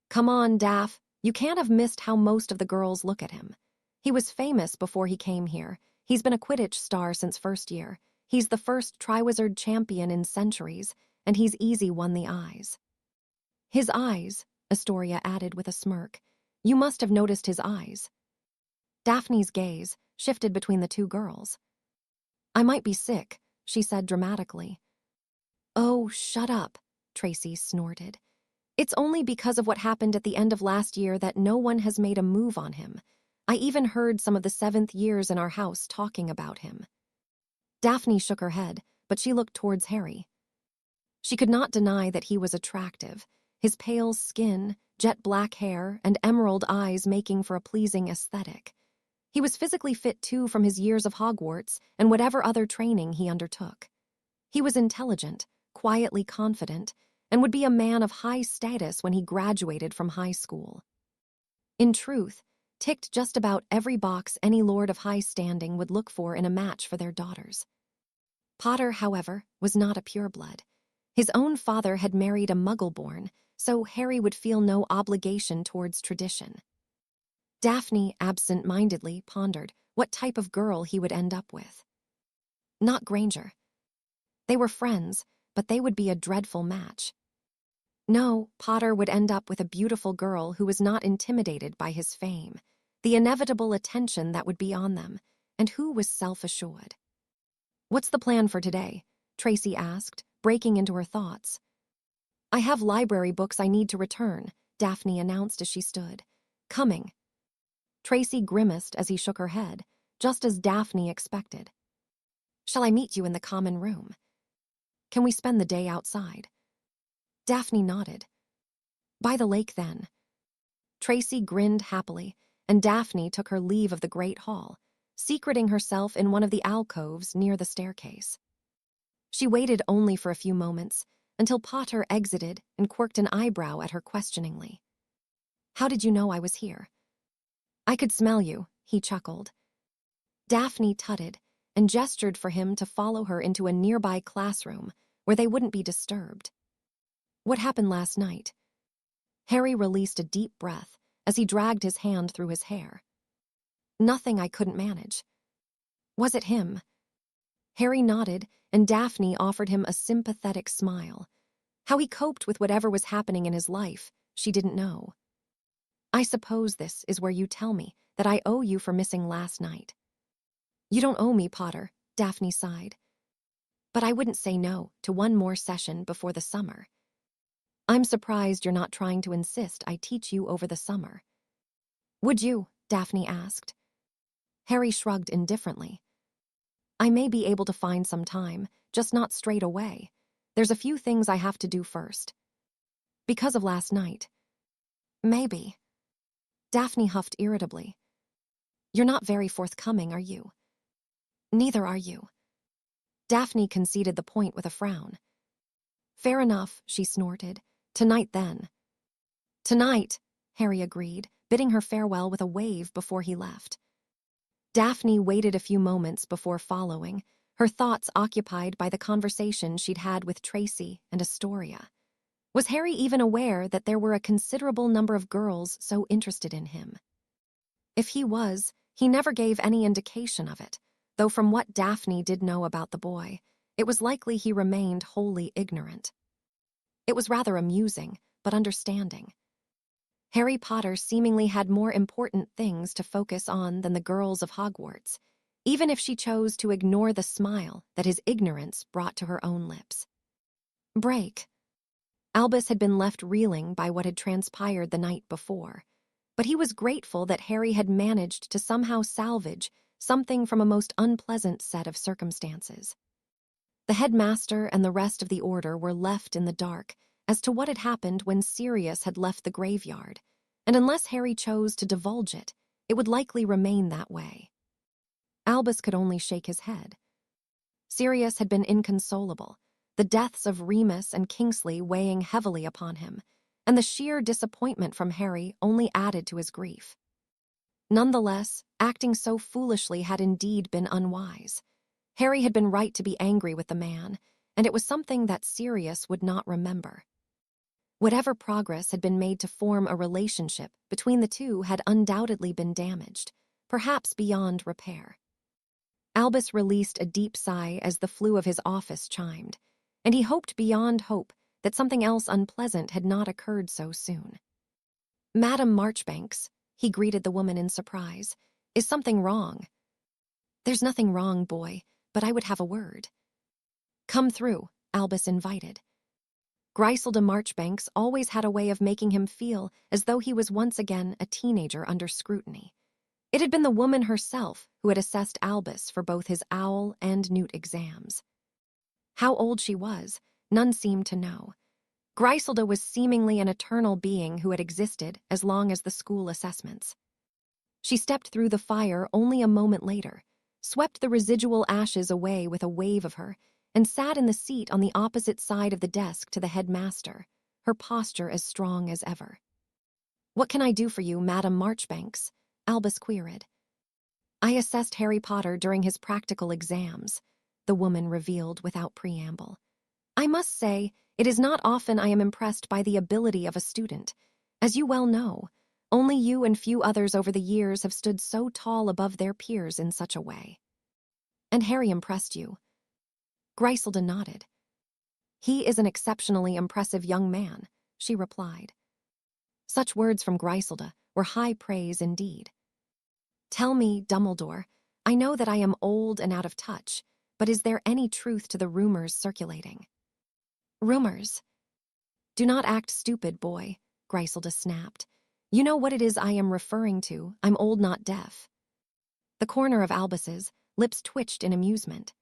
Speaker 1: "Come on, Daph. You can't have missed how most of the girls look at him. He was famous before he came here. He's been a Quidditch star since first year. He's the first Triwizard champion in centuries, and he's easy won the eyes." "His eyes," Astoria added with a smirk. "You must have noticed his eyes." Daphne's gaze shifted between the two girls. "I might be sick," she said dramatically. "Oh, shut up," Tracy snorted. "It's only because of what happened at the end of last year that no one has made a move on him. I even heard some of the 7th years in our house talking about him." Daphne shook her head, but she looked towards Harry. She could not deny that he was attractive, his pale skin, jet black hair, and emerald eyes making for a pleasing aesthetic. He was physically fit too from his years of Hogwarts and whatever other training he undertook. He was intelligent, quietly confident, and would be a man of high status when he graduated from high school. In truth, ticked just about every box any lord of high standing would look for in a match for their daughters. Potter, however, was not a pureblood. His own father had married a Muggle-born, so Harry would feel no obligation towards tradition. Daphne absent-mindedly pondered what type of girl he would end up with. Not Granger. They were friends, but they would be a dreadful match. No, Potter would end up with a beautiful girl who was not intimidated by his fame, the inevitable attention that would be on them, and who was self-assured. "What's the plan for today?" Tracy asked, breaking into her thoughts. "I have library books I need to return," Daphne announced as she stood. "Coming." Tracy grimaced as he shook her head, just as Daphne expected. "Shall I meet you in the common room? Can we spend the day outside?" Daphne nodded. "By the lake, then." Tracy grinned happily, and Daphne took her leave of the Great Hall, secreting herself in one of the alcoves near the staircase. She waited only for a few moments, until Potter exited and quirked an eyebrow at her questioningly. "How did you know I was here?" "I could smell you," he chuckled. Daphne tutted and gestured for him to follow her into a nearby classroom where they wouldn't be disturbed. "What happened last night?" Harry released a deep breath as he dragged his hand through his hair. "Nothing I couldn't manage." "Was it him?" Harry nodded, and Daphne offered him a sympathetic smile. How he coped with whatever was happening in his life, she didn't know. "I suppose this is where you tell me that I owe you for missing last night." "You don't owe me, Potter," Daphne sighed. "But I wouldn't say no to one more session before the summer." "I'm surprised you're not trying to insist I teach you over the summer." "Would you?" Daphne asked. Harry shrugged indifferently. "I may be able to find some time, just not straight away. There's a few things I have to do first." "Because of last night?" "Maybe." Daphne huffed irritably. "You're not very forthcoming, are you?" "Neither are you." Daphne conceded the point with a frown. "Fair enough," she snorted. "Tonight, then." "Tonight," Harry agreed, bidding her farewell with a wave before he left. Daphne waited a few moments before following, her thoughts occupied by the conversation she'd had with Tracy and Astoria. Was Harry even aware that there were a considerable number of girls so interested in him? If he was, he never gave any indication of it, though from what Daphne did know about the boy, it was likely he remained wholly ignorant. It was rather amusing, but understanding. Harry Potter seemingly had more important things to focus on than the girls of Hogwarts. even if she chose to ignore the smile that his ignorance brought to her own lips. Break. Albus had been left reeling by what had transpired the night before, but he was grateful that Harry had managed to somehow salvage something from a most unpleasant set of circumstances. The headmaster and the rest of the order were left in the dark as to what had happened when Sirius had left the graveyard, and unless Harry chose to divulge it, it would likely remain that way. Albus could only shake his head. Sirius had been inconsolable, the deaths of Remus and Kingsley weighing heavily upon him, and the sheer disappointment from Harry only added to his grief. Nonetheless, acting so foolishly had indeed been unwise. Harry had been right to be angry with the man, and it was something that Sirius would not remember. Whatever progress had been made to form a relationship between the two had undoubtedly been damaged, perhaps beyond repair. Albus released a deep sigh as the flue of his office chimed, and he hoped beyond hope that something else unpleasant had not occurred so soon. "Madam Marchbanks," he greeted the woman in surprise, "is something wrong?" "There's nothing wrong, boy, but I would have a word." "Come through," Albus invited. Griselda Marchbanks always had a way of making him feel as though he was once again a teenager under scrutiny. It had been the woman herself who had assessed Albus for both his owl and newt exams. How old she was, none seemed to know. Griselda was seemingly an eternal being who had existed as long as the school assessments. She stepped through the fire only a moment later, swept the residual ashes away with a wave of her, and sat in the seat on the opposite side of the desk to the headmaster, her posture as strong as ever. "What can I do for you, Madam Marchbanks?" Albus queried. "I assessed Harry Potter during his practical exams," the woman revealed without preamble. "I must say, it is not often I am impressed by the ability of a student. As you well know, only you and few others over the years have stood so tall above their peers in such a way." "And Harry impressed you?" Griselda nodded. "He is an exceptionally impressive young man," she replied. Such words from Griselda were high praise indeed. "Tell me, Dumbledore, I know that I am old and out of touch, but is there any truth to the rumors circulating?" "Rumors?" "Do not act stupid, boy," Griselda snapped. "You know what it is I am referring to. I'm old, not deaf." The corner of Albus's lips twitched in amusement.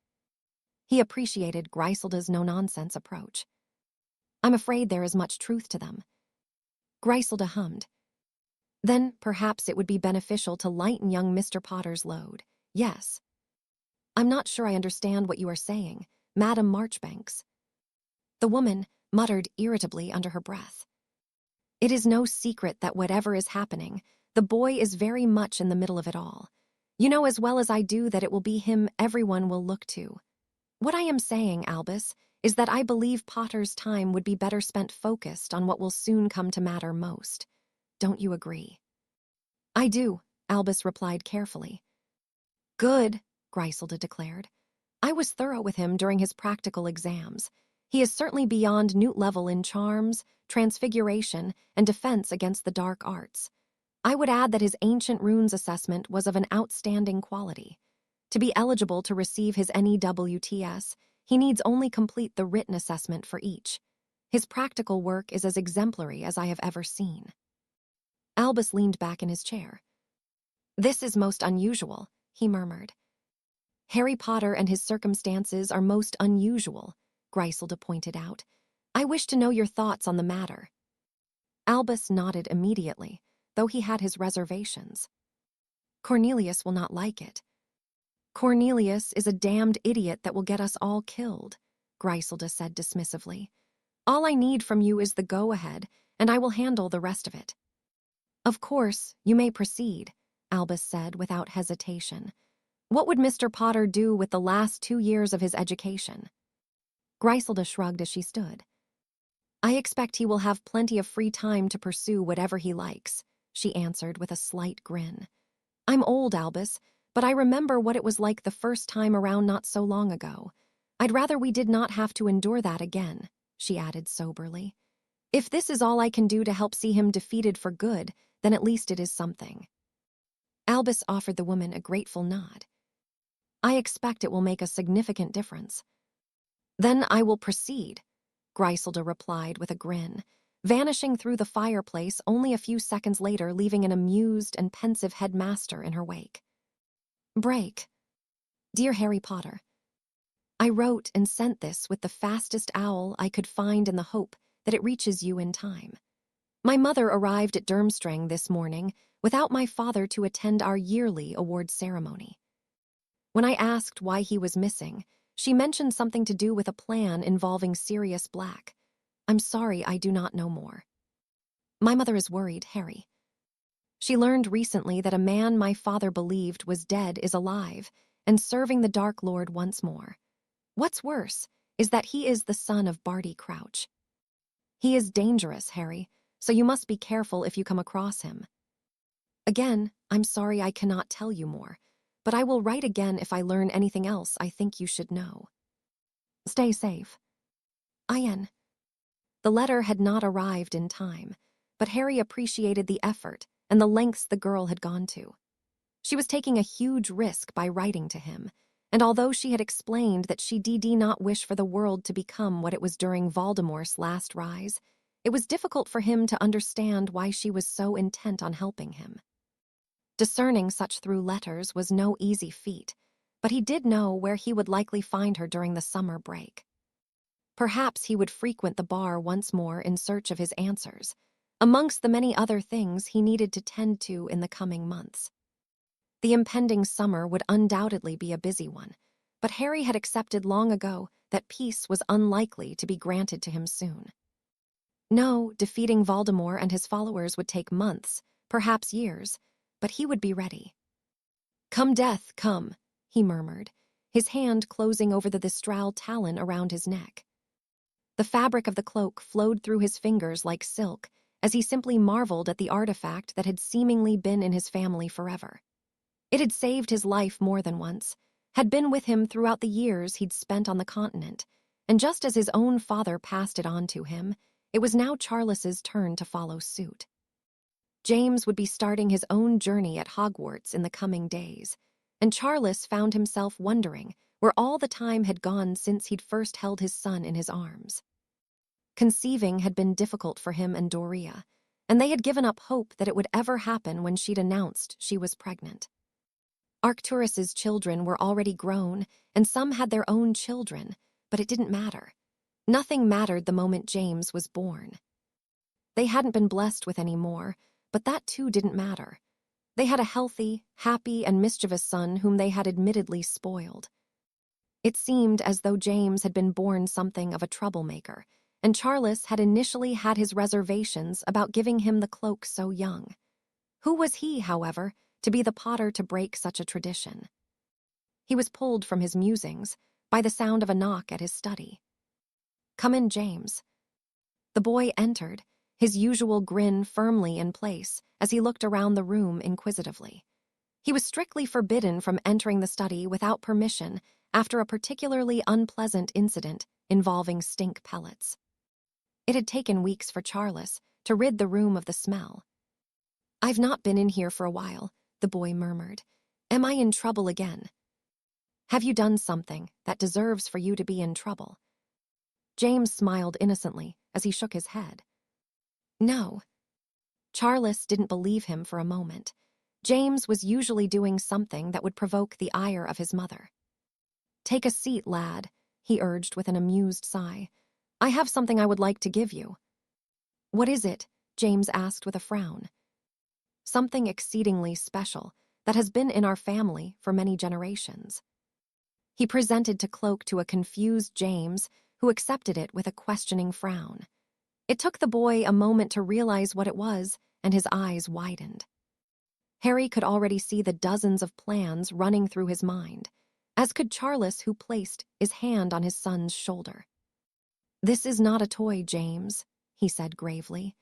Speaker 1: He appreciated Griselda's no-nonsense approach. "I'm afraid there is much truth to them." Griselda hummed. "Then perhaps it would be beneficial to lighten young Mr. Potter's load. Yes." "I'm not sure I understand what you are saying, Madam Marchbanks." The woman muttered irritably under her breath. "It is no secret that whatever is happening, the boy is very much in the middle of it all. You know as well as I do that it will be him everyone will look to. What I am saying, Albus, is that I believe Potter's time would be better spent focused on what will soon come to matter most. Don't you agree?" "I do," Albus replied carefully. "Good," Griselda declared. "I was thorough with him during his practical exams. He is certainly beyond newt level in charms, transfiguration, and defense against the dark arts. I would add that his ancient runes assessment was of an outstanding quality. To be eligible to receive his NEWTS, he needs only complete the written assessment for each. His practical work is as exemplary as I have ever seen." Albus leaned back in his chair. "This is most unusual," he murmured. "Harry Potter and his circumstances are most unusual," Griselda pointed out. "I wish to know your thoughts on the matter." Albus nodded immediately, though he had his reservations. "Cornelius will not like it." "Cornelius is a damned idiot that will get us all killed," Griselda said dismissively. "All I need from you is the go-ahead, and I will handle the rest of it." "Of course, you may proceed," Albus said without hesitation. "What would Mr. Potter do with the last 2 years of his education?" Griselda shrugged as she stood. "I expect he will have plenty of free time to pursue whatever he likes," she answered with a slight grin. "I'm old, Albus, but I remember what it was like the first time around not so long ago. I'd rather we did not have to endure that again," she added soberly. "If this is all I can do to help see him defeated for good, then at least it is something." Albus offered the woman a grateful nod. I expect it will make a significant difference." "Then I will proceed," Griselda replied with a grin, vanishing through the fireplace only a few seconds later, leaving an amused and pensive headmaster in her wake. Break. Dear Harry Potter, I wrote and sent this with the fastest owl I could find in the hope that it reaches you in time. My mother arrived at Durmstrang this morning without my father to attend our yearly awards ceremony. When I asked why he was missing, she mentioned something to do with a plan involving Sirius Black. I'm sorry I do not know more. My mother is worried, Harry. She learned recently that a man my father believed was dead is alive and serving the Dark Lord once more. What's worse is that he is the son of Barty Crouch. He is dangerous, Harry, so you must be careful if you come across him. Again, I'm sorry I cannot tell you more, but I will write again if I learn anything else I think you should know. Stay safe. Ian. The letter had not arrived in time, but Harry appreciated the effort and the lengths the girl had gone to. She was taking a huge risk by writing to him, and although she had explained that she did not wish for the world to become what it was during Voldemort's last rise, it was difficult for him to understand why she was so intent on helping him. Discerning such through letters was no easy feat, but he did know where he would likely find her during the summer break. Perhaps he would frequent the bar once more in search of his answers, amongst the many other things he needed to tend to in the coming months. The impending summer would undoubtedly be a busy one, but Harry had accepted long ago that peace was unlikely to be granted to him soon. No, defeating Voldemort and his followers would take months, perhaps years, but he would be ready. Come, death, come, he murmured, his hand closing over the Thistral talon around his neck. The fabric of the cloak flowed through his fingers like silk, as he simply marveled at the artifact that had seemingly been in his family forever. It had saved his life more than once, had been with him throughout the years he'd spent on the continent, and just as his own father passed it on to him, it was now Charles's turn to follow suit. James would be starting his own journey at Hogwarts in the coming days, and Charles found himself wondering where all the time had gone since he'd first held his son in his arms. Conceiving had been difficult for him and Doria, and they had given up hope that it would ever happen when she'd announced she was pregnant. Arcturus's children were already grown, and some had their own children, but it didn't matter. Nothing mattered the moment James was born. They hadn't been blessed with any more, but that too didn't matter. They had a healthy, happy, and mischievous son whom they had admittedly spoiled. It seemed as though James had been born something of a troublemaker, and Charles had initially had his reservations about giving him the cloak so young. Who was he, however, to be the Potter to break such a tradition? He was pulled from his musings by the sound of a knock at his study. Come in, James. The boy entered, his usual grin firmly in place as he looked around the room inquisitively. He was strictly forbidden from entering the study without permission after a particularly unpleasant incident involving stink pellets. It had taken weeks for Charles to rid the room of the smell. I've not been in here for a while, the boy murmured. Am I in trouble again? Have you done something that deserves for you to be in trouble? James smiled innocently as he shook his head. No. Charles didn't believe him for a moment. James was usually doing something that would provoke the ire of his mother. Take a seat, lad, he urged with an amused sigh. I have something I would like to give you. What is it? James asked with a frown. Something exceedingly special that has been in our family for many generations. He presented the cloak to a confused James, who accepted it with a questioning frown. It took the boy a moment to realize what it was, and his eyes widened. Harry could already see the dozens of plans running through his mind, as could Charles, who placed his hand on his son's shoulder. This is not a toy, James, he said gravely.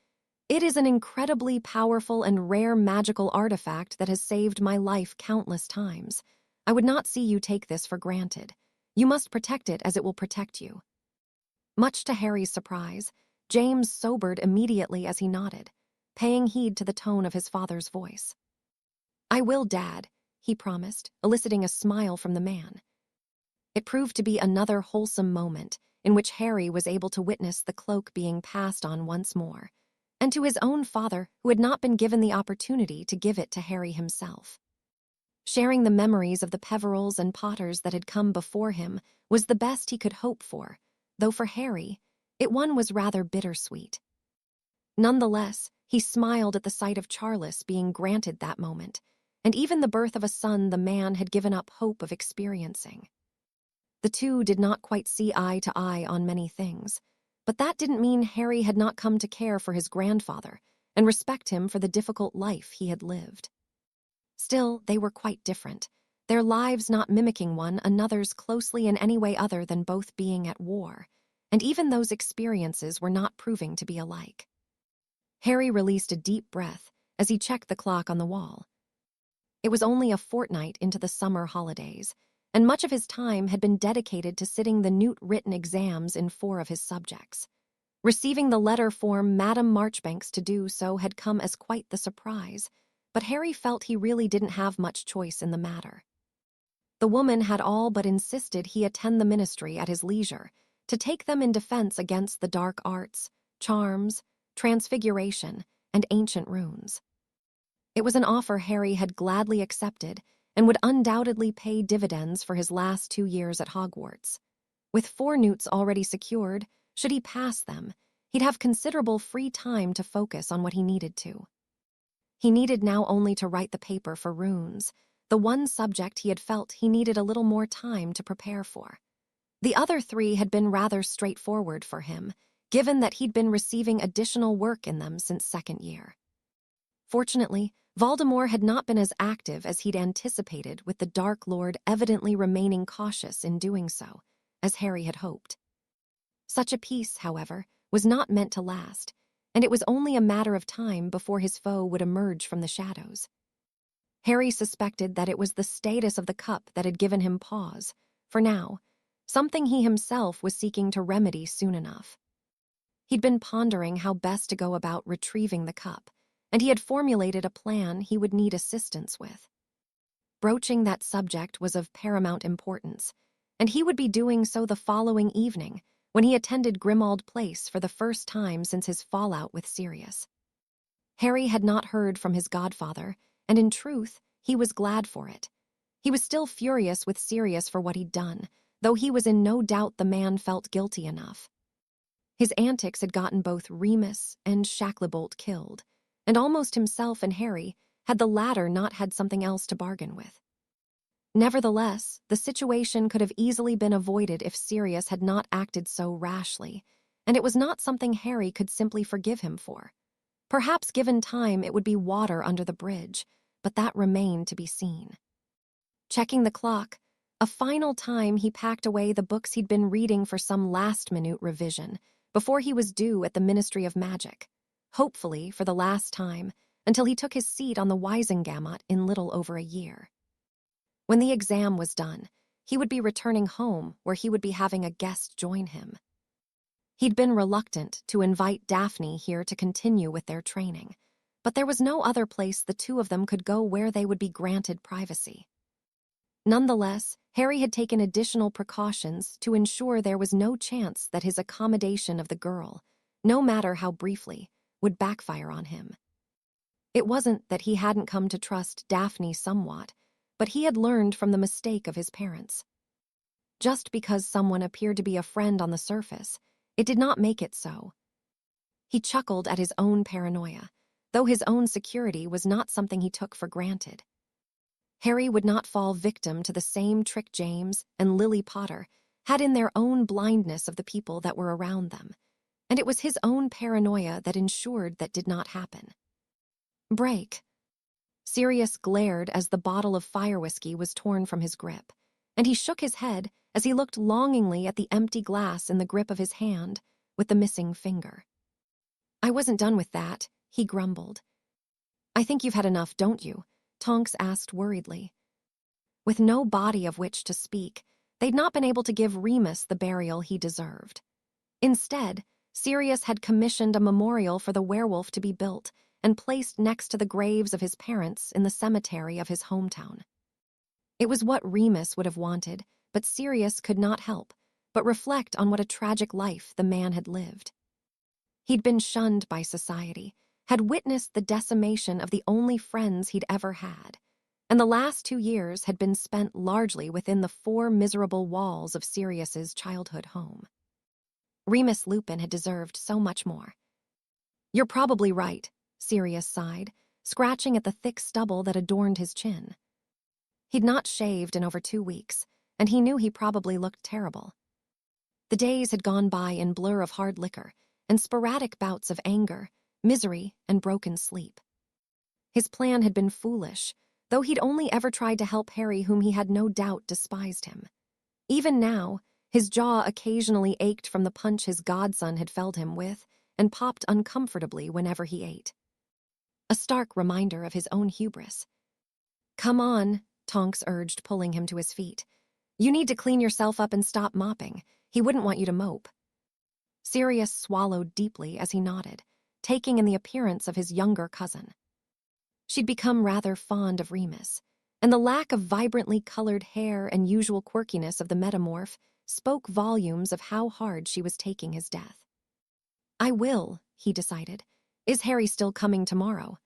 Speaker 1: It is an incredibly powerful and rare magical artifact that has saved my life countless times. I would not see you take this for granted. You must protect it as it will protect you. Much to Harry's surprise, James sobered immediately as he nodded, paying heed to the tone of his father's voice. I will, Dad, he promised, eliciting a smile from the man. It proved to be another wholesome moment in which Harry was able to witness the cloak being passed on once more, and to his own father, who had not been given the opportunity to give it to Harry himself. Sharing the memories of the Peverils and Potters that had come before him was the best he could hope for, though for Harry, it one was rather bittersweet. Nonetheless, he smiled at the sight of Charles being granted that moment, and even the birth of a son the man had given up hope of experiencing. The two did not quite see eye to eye on many things, but that didn't mean Harry had not come to care for his grandfather and respect him for the difficult life he had lived. Still, they were quite different, their lives not mimicking one another's closely in any way other than both being at war, and even those experiences were not proving to be alike. Harry released a deep breath as he checked the clock on the wall. It was only a fortnight into the summer holidays, and much of his time had been dedicated to sitting the Newt-written exams in 4 of his subjects. Receiving the letter from Madame Marchbanks to do so had come as quite the surprise, but Harry felt he really didn't have much choice in the matter. The woman had all but insisted he attend the ministry at his leisure, to take them in defense against the dark arts, charms, transfiguration, and ancient runes. It was an offer Harry had gladly accepted and would undoubtedly pay dividends for his last 2 years at Hogwarts. With 4 Newts already secured, should he pass them, he'd have considerable free time to focus on what he needed to. He needed now only to write the paper for runes, the one subject he had felt he needed a little more time to prepare for. The other 3 had been rather straightforward for him, given that he'd been receiving additional work in them since 2nd year. Fortunately, Voldemort had not been as active as he'd anticipated, with the Dark Lord evidently remaining cautious in doing so, as Harry had hoped. Such a peace, however, was not meant to last, and it was only a matter of time before his foe would emerge from the shadows. Harry suspected that it was the status of the cup that had given him pause, for now, something he himself was seeking to remedy soon enough. He'd been pondering how best to go about retrieving the cup, and he had formulated a plan he would need assistance with. Broaching that subject was of paramount importance, and he would be doing so the following evening when he attended Grimmauld Place for the first time since his fallout with Sirius. Harry had not heard from his godfather, and in truth, he was glad for it. He was still furious with Sirius for what he'd done, though he was in no doubt the man felt guilty enough. His antics had gotten both Remus and Shacklebolt killed, and almost himself and Harry had the latter not had something else to bargain with. Nevertheless, the situation could have easily been avoided if Sirius had not acted so rashly, and it was not something Harry could simply forgive him for. Perhaps given time it would be water under the bridge, but that remained to be seen. Checking the clock, a final time he packed away the books he'd been reading for some last-minute revision before he was due at the Ministry of Magic, hopefully for the last time, until he took his seat on the Wisengamot in little over a year. When the exam was done, he would be returning home where he would be having a guest join him. He'd been reluctant to invite Daphne here to continue with their training, but there was no other place the 2 of them could go where they would be granted privacy. Nonetheless, Harry had taken additional precautions to ensure there was no chance that his accommodation of the girl, no matter how briefly, would backfire on him. It wasn't that he hadn't come to trust Daphne somewhat, but he had learned from the mistake of his parents. Just because someone appeared to be a friend on the surface, it did not make it so. He chuckled at his own paranoia, though his own security was not something he took for granted. Harry would not fall victim to the same trick James and Lily Potter had in their own blindness of the people that were around them, and it was his own paranoia that ensured that did not happen. Break. Sirius glared as the bottle of fire whiskey was torn from his grip, and he shook his head as he looked longingly at the empty glass in the grip of his hand with the missing finger. "I wasn't done with that," he grumbled. "I think you've had enough, don't you?" Tonks asked worriedly. With no body of which to speak, they'd not been able to give Remus the burial he deserved. Instead, Sirius had commissioned a memorial for the werewolf to be built and placed next to the graves of his parents in the cemetery of his hometown. It was what Remus would have wanted, but Sirius could not help but reflect on what a tragic life the man had lived. He'd been shunned by society, had witnessed the decimation of the only friends he'd ever had, and the last 2 years had been spent largely within the 4 miserable walls of Sirius's childhood home. Remus Lupin had deserved so much more. "You're probably right," Sirius sighed, scratching at the thick stubble that adorned his chin. He'd not shaved in over 2 weeks, and he knew he probably looked terrible. The days had gone by in blur of hard liquor and sporadic bouts of anger, misery, and broken sleep. His plan had been foolish, though he'd only ever tried to help Harry, whom he had no doubt despised him. Even now, his jaw occasionally ached from the punch his godson had felled him with and popped uncomfortably whenever he ate. A stark reminder of his own hubris. "Come on," Tonks urged, pulling him to his feet. "You need to clean yourself up and stop mopping. He wouldn't want you to mope." Sirius swallowed deeply as he nodded, taking in the appearance of his younger cousin. She'd become rather fond of Remus, and the lack of vibrantly colored hair and usual quirkiness of the metamorph spoke volumes of how hard she was taking his death. "I will," he decided. "Is Harry still coming tomorrow?"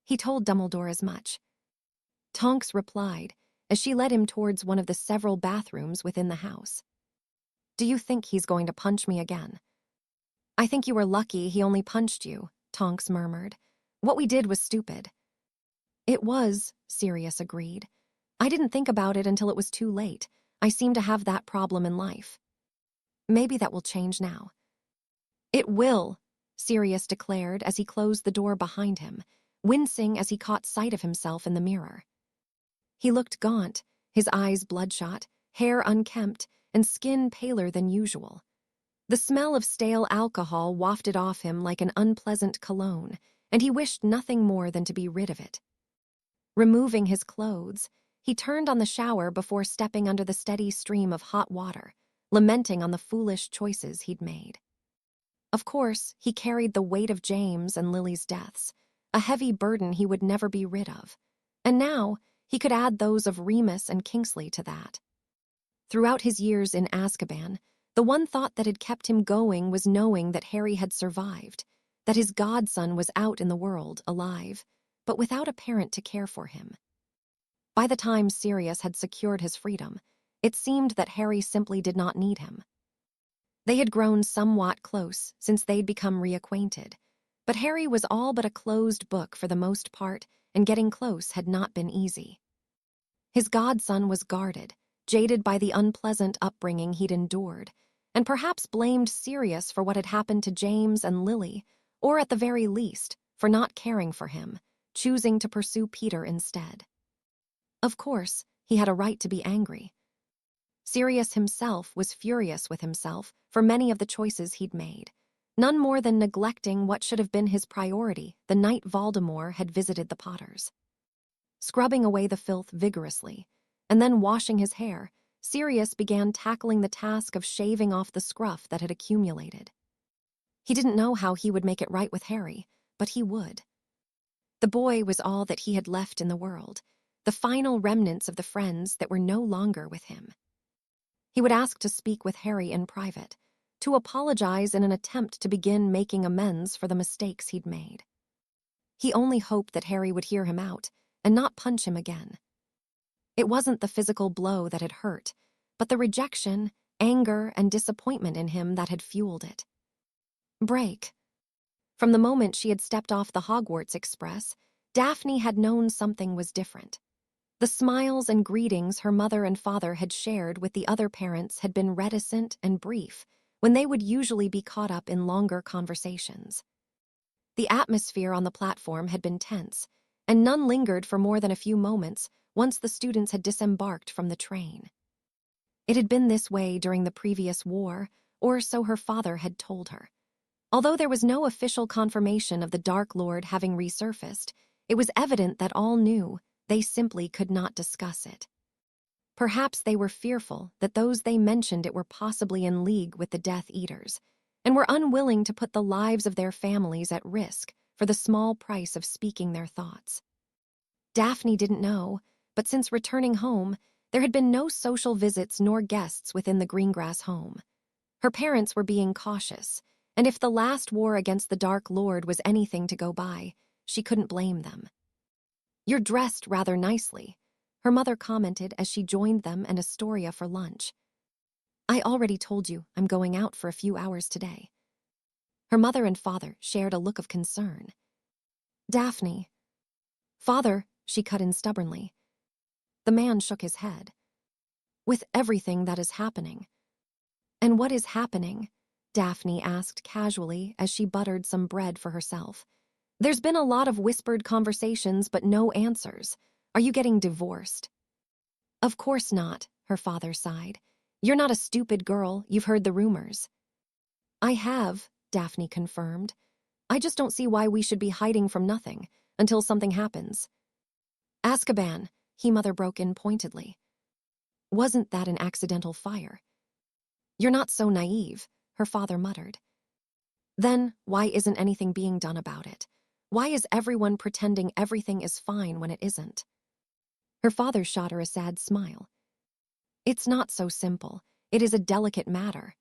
Speaker 1: He told Dumbledore as much. Tonks replied as she led him towards one of the several bathrooms within the house. "Do you think he's going to punch me again?" "I think you were lucky he only punched you," Tonks murmured. "What we did was stupid." "It was," Sirius agreed. "I didn't think about it until it was too late. I seem to have that problem in life. Maybe that will change now." "It will," Sirius declared as he closed the door behind him, wincing as he caught sight of himself in the mirror. He looked gaunt, his eyes bloodshot, hair unkempt, and skin paler than usual. The smell of stale alcohol wafted off him like an unpleasant cologne, and he wished nothing more than to be rid of it. Removing his clothes, he turned on the shower before stepping under the steady stream of hot water, lamenting on the foolish choices he'd made. Of course, he carried the weight of James and Lily's deaths, a heavy burden he would never be rid of, and now he could add those of Remus and Kingsley to that. Throughout his years in Azkaban, the one thought that had kept him going was knowing that Harry had survived, that his godson was out in the world, alive, but without a parent to care for him. By the time Sirius had secured his freedom, it seemed that Harry simply did not need him. They had grown somewhat close since they'd become reacquainted, but Harry was all but a closed book for the most part, and getting close had not been easy. His godson was guarded, jaded by the unpleasant upbringing he'd endured, and perhaps blamed Sirius for what had happened to James and Lily, or at the very least, for not caring for him, choosing to pursue Peter instead. Of course, he had a right to be angry. Sirius himself was furious with himself for many of the choices he'd made, none more than neglecting what should have been his priority the night Voldemort had visited the Potters. Scrubbing away the filth vigorously, and then washing his hair, Sirius began tackling the task of shaving off the scruff that had accumulated. He didn't know how he would make it right with Harry, but he would. The boy was all that he had left in the world, the final remnants of the friends that were no longer with him. He would ask to speak with Harry in private, to apologize in an attempt to begin making amends for the mistakes he'd made. He only hoped that Harry would hear him out and not punch him again. It wasn't the physical blow that had hurt, but the rejection, anger, and disappointment in him that had fueled it. Break. From the moment she had stepped off the Hogwarts Express, Daphne had known something was different. The smiles and greetings her mother and father had shared with the other parents had been reticent and brief, when they would usually be caught up in longer conversations. The atmosphere on the platform had been tense, and none lingered for more than a few moments once the students had disembarked from the train. It had been this way during the previous war, or so her father had told her. Although there was no official confirmation of the Dark Lord having resurfaced, it was evident that all knew they simply could not discuss it. Perhaps they were fearful that those they mentioned it were possibly in league with the Death Eaters, and were unwilling to put the lives of their families at risk for the small price of speaking their thoughts. Daphne didn't know, but since returning home, there had been no social visits nor guests within the Greengrass home. Her parents were being cautious, and if the last war against the Dark Lord was anything to go by, she couldn't blame them. "You're dressed rather nicely," her mother commented as she joined them and Astoria for lunch. "I already told you I'm going out for a few hours today." Her mother and father shared a look of concern. "Daphne." "Father," she cut in stubbornly. The man shook his head. "With everything that is happening." "And what is happening?" Daphne asked casually as she buttered some bread for herself. "There's been a lot of whispered conversations but no answers. Are you getting divorced?" "Of course not," her father sighed. "You're not a stupid girl, you've heard the rumors." "I have," Daphne confirmed. "I just don't see why we should be hiding from nothing until something happens." "Azkaban," he mother broke in pointedly. "Wasn't that an accidental fire?" "You're not so naive," her father muttered. "Then why isn't anything being done about it? Why is everyone pretending everything is fine when it isn't?" Her father shot her a sad smile. "It's not so simple. It is a delicate matter."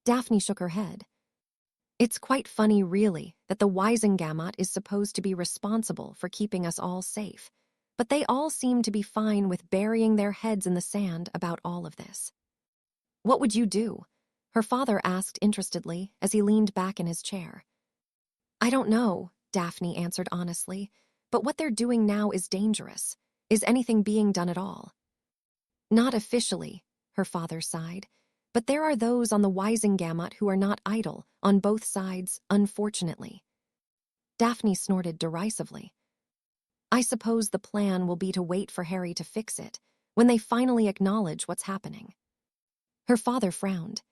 Speaker 1: Daphne shook her head. "It's quite funny, really, that the Wisengamot is supposed to be responsible for keeping us all safe, but they all seem to be fine with burying their heads in the sand about all of this." "What would you do?" her father asked interestedly as he leaned back in his chair. "I don't know," Daphne answered honestly, "but what they're doing now is dangerous. Is anything being done at all?" "Not officially," her father sighed, "but there are those on the Wisengamot who are not idle, on both sides, unfortunately." Daphne snorted derisively. "I suppose the plan will be to wait for Harry to fix it, when they finally acknowledge what's happening." Her father frowned.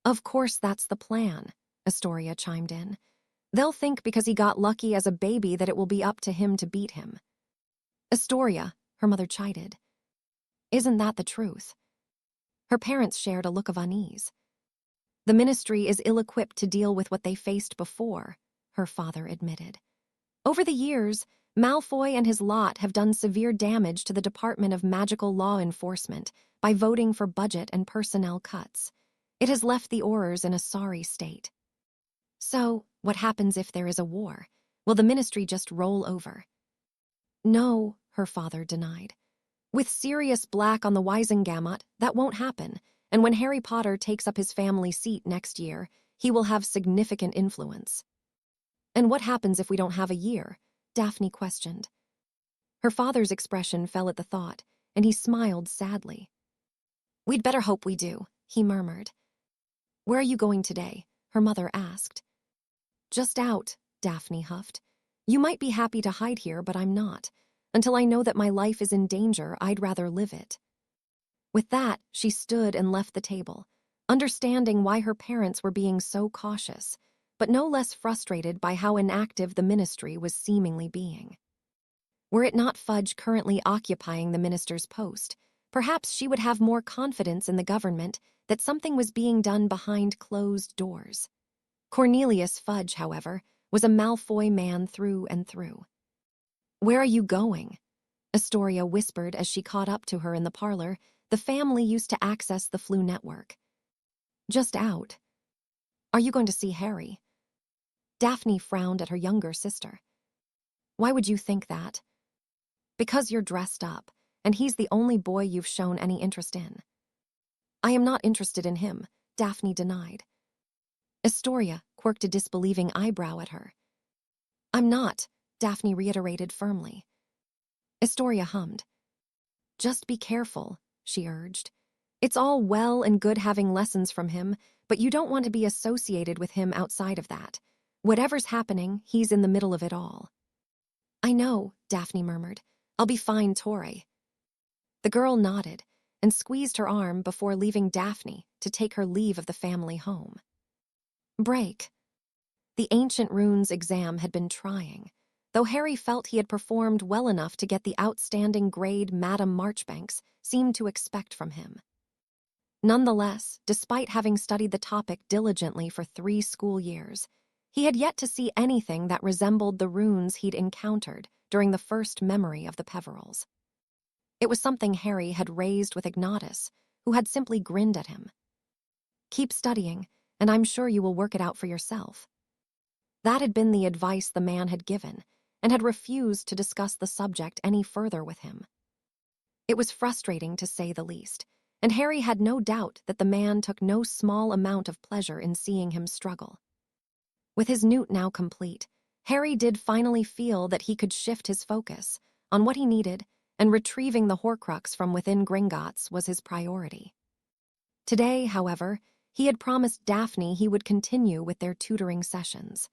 Speaker 1: "Of course that's the plan," Astoria chimed in. "They'll think because he got lucky as a baby that it will be up to him to beat him." "Astoria," her mother chided. "Isn't that the truth?" Her parents shared a look of unease. "The ministry is ill-equipped to deal with what they faced before," her father admitted. "Over the years, Malfoy and his lot have done severe damage to the Department of Magical Law Enforcement by voting for budget and personnel cuts. It has left the Aurors in a sorry state." "So, what happens if there is a war? Will the ministry just roll over?" "No," her father denied. "With Sirius Black on the Wisengamot, that won't happen, and when Harry Potter takes up his family seat next year, he will have significant influence." "And what happens if we don't have a year?" Daphne questioned. Her father's expression fell at the thought, and he smiled sadly. "We'd better hope we do," he murmured. "Where are you going today?" her mother asked. "Just out," Daphne huffed. "You might be happy to hide here, but I'm not. Until I know that my life is in danger, I'd rather live it." With that, she stood and left the table, understanding why her parents were being so cautious, but no less frustrated by how inactive the ministry was seemingly being. Were it not Fudge currently occupying the minister's post, perhaps she would have more confidence in the government that something was being done behind closed doors. Cornelius Fudge, however, was a Malfoy man through and through. "Where are you going?" Astoria whispered as she caught up to her in the parlor. The family used to access the Flu network. "Just out." "Are you going to see Harry?" Daphne frowned at her younger sister. "Why would you think that?" "Because you're dressed up, and he's the only boy you've shown any interest in." "I am not interested in him," Daphne denied. Astoria quirked a disbelieving eyebrow at her. "I'm not," Daphne reiterated firmly. Astoria hummed. "Just be careful," she urged. "It's all well and good having lessons from him, but you don't want to be associated with him outside of that. Whatever's happening, he's in the middle of it all." "I know," Daphne murmured. "I'll be fine, Torrey." The girl nodded and squeezed her arm before leaving Daphne to take her leave of the family home. Break. The Ancient Runes exam had been trying, though Harry felt he had performed well enough to get the outstanding grade Madame Marchbanks seemed to expect from him. Nonetheless, despite having studied the topic diligently for 3 school years, he had yet to see anything that resembled the runes he'd encountered during the first memory of the Peverils. It was something Harry had raised with Ignatus, who had simply grinned at him. Keep studying, and I'm sure you will work it out for yourself. That had been the advice the man had given, and had refused to discuss the subject any further with him. It was frustrating, to say the least, and Harry had no doubt that the man took no small amount of pleasure in seeing him struggle. With his newt now complete, Harry did finally feel that he could shift his focus on what he needed, and retrieving the Horcrux from within Gringotts was his priority. Today, however, he had promised Daphne he would continue with their tutoring sessions.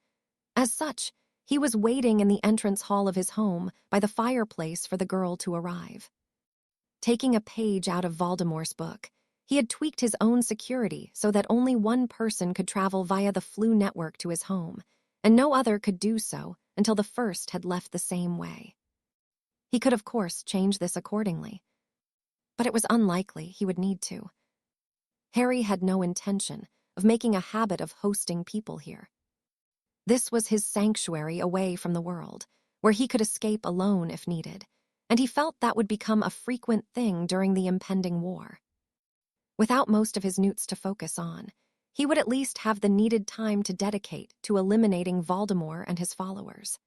Speaker 1: As such, he was waiting in the entrance hall of his home by the fireplace for the girl to arrive. Taking a page out of Voldemort's book, he had tweaked his own security so that only one person could travel via the Flu network to his home, and no other could do so until the first had left the same way. He could, of course, change this accordingly, but it was unlikely he would need to. Harry had no intention of making a habit of hosting people here. This was his sanctuary away from the world, where he could escape alone if needed, and he felt that would become a frequent thing during the impending war. Without most of his newts to focus on, he would at least have the needed time to dedicate to eliminating Voldemort and his followers.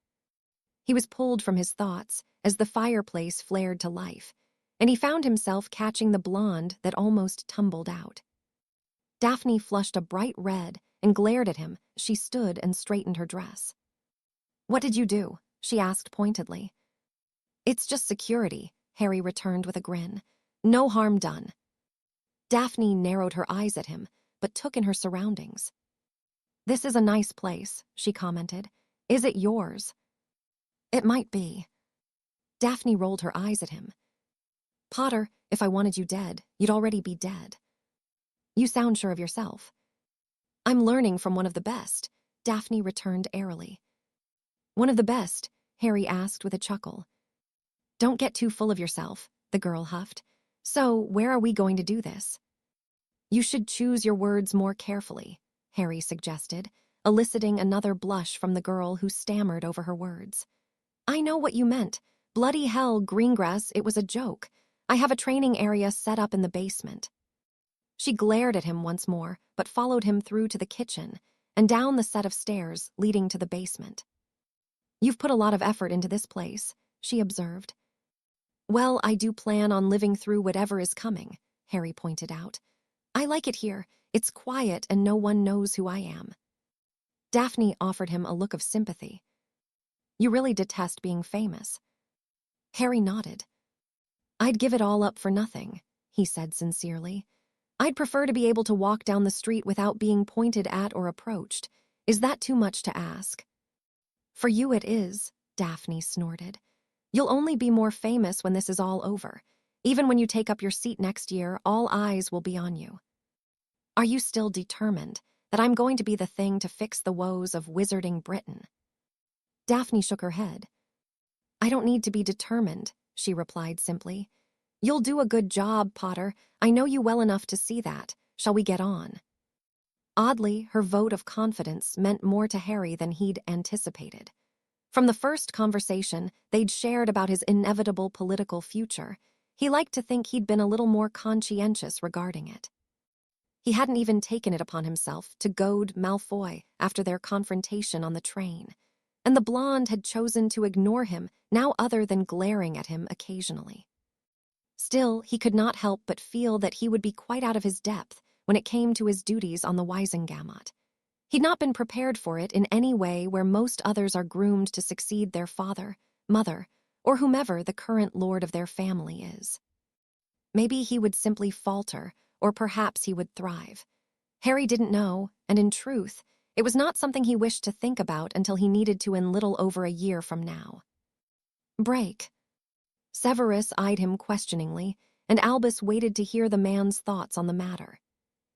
Speaker 1: He was pulled from his thoughts as the fireplace flared to life, and he found himself catching the blonde that almost tumbled out. Daphne flushed a bright red and glared at him as she stood and straightened her dress. "What did you do?" she asked pointedly. "It's just security," Harry returned with a grin. "No harm done." Daphne narrowed her eyes at him, but took in her surroundings. "This is a nice place," she commented. "Is it yours?" "It might be." Daphne rolled her eyes at him. "Potter, if I wanted you dead, you'd already be dead." "You sound sure of yourself." "I'm learning from one of the best," Daphne returned airily. "One of the best?" Harry asked with a chuckle. "Don't get too full of yourself," the girl huffed. "So, where are we going to do this?" "You should choose your words more carefully," Harry suggested, eliciting another blush from the girl who stammered over her words. "I know what you meant. Bloody hell, Greengrass, it was a joke. I have a training area set up in the basement." She glared at him once more, but followed him through to the kitchen and down the set of stairs leading to the basement. "You've put a lot of effort into this place," she observed. "Well, I do plan on living through whatever is coming," Harry pointed out. "I like it here. It's quiet and no one knows who I am." Daphne offered him a look of sympathy. "You really detest being famous." Harry nodded. "I'd give it all up for nothing," he said sincerely. "I'd prefer to be able to walk down the street without being pointed at or approached. Is that too much to ask?" "For you it is," Daphne snorted. "You'll only be more famous when this is all over. Even when you take up your seat next year, all eyes will be on you." "Are you still determined that I'm going to be the thing to fix the woes of wizarding Britain?" Daphne shook her head. "I don't need to be determined," she replied simply. "You'll do a good job, Potter. I know you well enough to see that. Shall we get on?" Oddly, her vote of confidence meant more to Harry than he'd anticipated. From the first conversation they'd shared about his inevitable political future, he liked to think he'd been a little more conscientious regarding it. He hadn't even taken it upon himself to goad Malfoy after their confrontation on the train, and the blonde had chosen to ignore him now other than glaring at him occasionally. Still, he could not help but feel that he would be quite out of his depth when it came to his duties on the Wisengamot. He'd not been prepared for it in any way where most others are groomed to succeed their father, mother, or whomever the current lord of their family is. Maybe he would simply falter, or perhaps he would thrive. Harry didn't know, and in truth, it was not something he wished to think about until he needed to in little over a year from now. "Break." Severus eyed him questioningly, and Albus waited to hear the man's thoughts on the matter.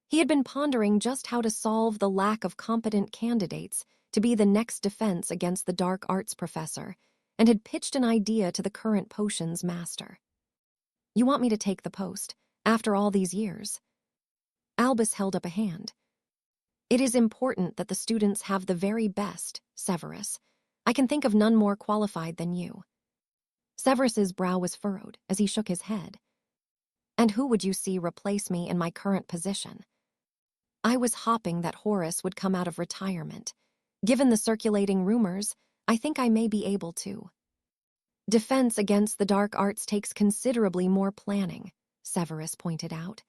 Speaker 1: He had been pondering just how to solve the lack of competent candidates to be the next defense against the dark arts professor, and had pitched an idea to the current potions master. "You want me to take the post, after all these years?" Albus held up a hand. "It is important that the students have the very best, Severus. I can think of none more qualified than you." Severus's brow was furrowed as he shook his head. And who would you see replace me in my current position? I was hoping that Horace would come out of retirement. Given the circulating rumors, I think I may be able to. Defense against the dark arts takes considerably more planning, Severus pointed out.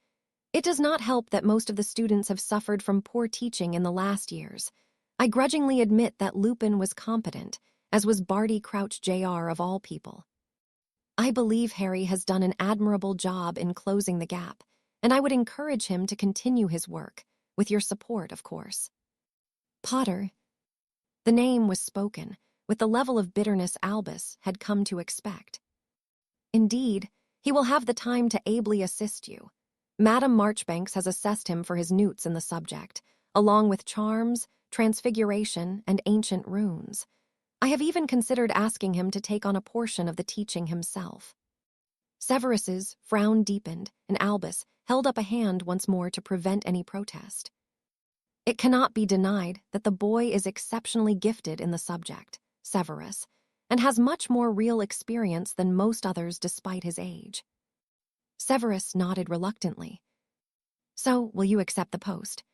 Speaker 1: It does not help that most of the students have suffered from poor teaching in the last years. I grudgingly admit that Lupin was competent, as was Barty Crouch Jr. of all people. I believe Harry has done an admirable job in closing the gap, and I would encourage him to continue his work, with your support, of course. Potter. The name was spoken, with the level of bitterness Albus had come to expect. Indeed, he will have the time to ably assist you. Madame Marchbanks has assessed him for his newts in the subject, along with charms, transfiguration, and ancient runes. I have even considered asking him to take on a portion of the teaching himself. Severus's frown deepened, and Albus held up a hand once more to prevent any protest. It cannot be denied that the boy is exceptionally gifted in the subject, Severus, and has much more real experience than most others despite his age. Severus nodded reluctantly. So, will you accept the post?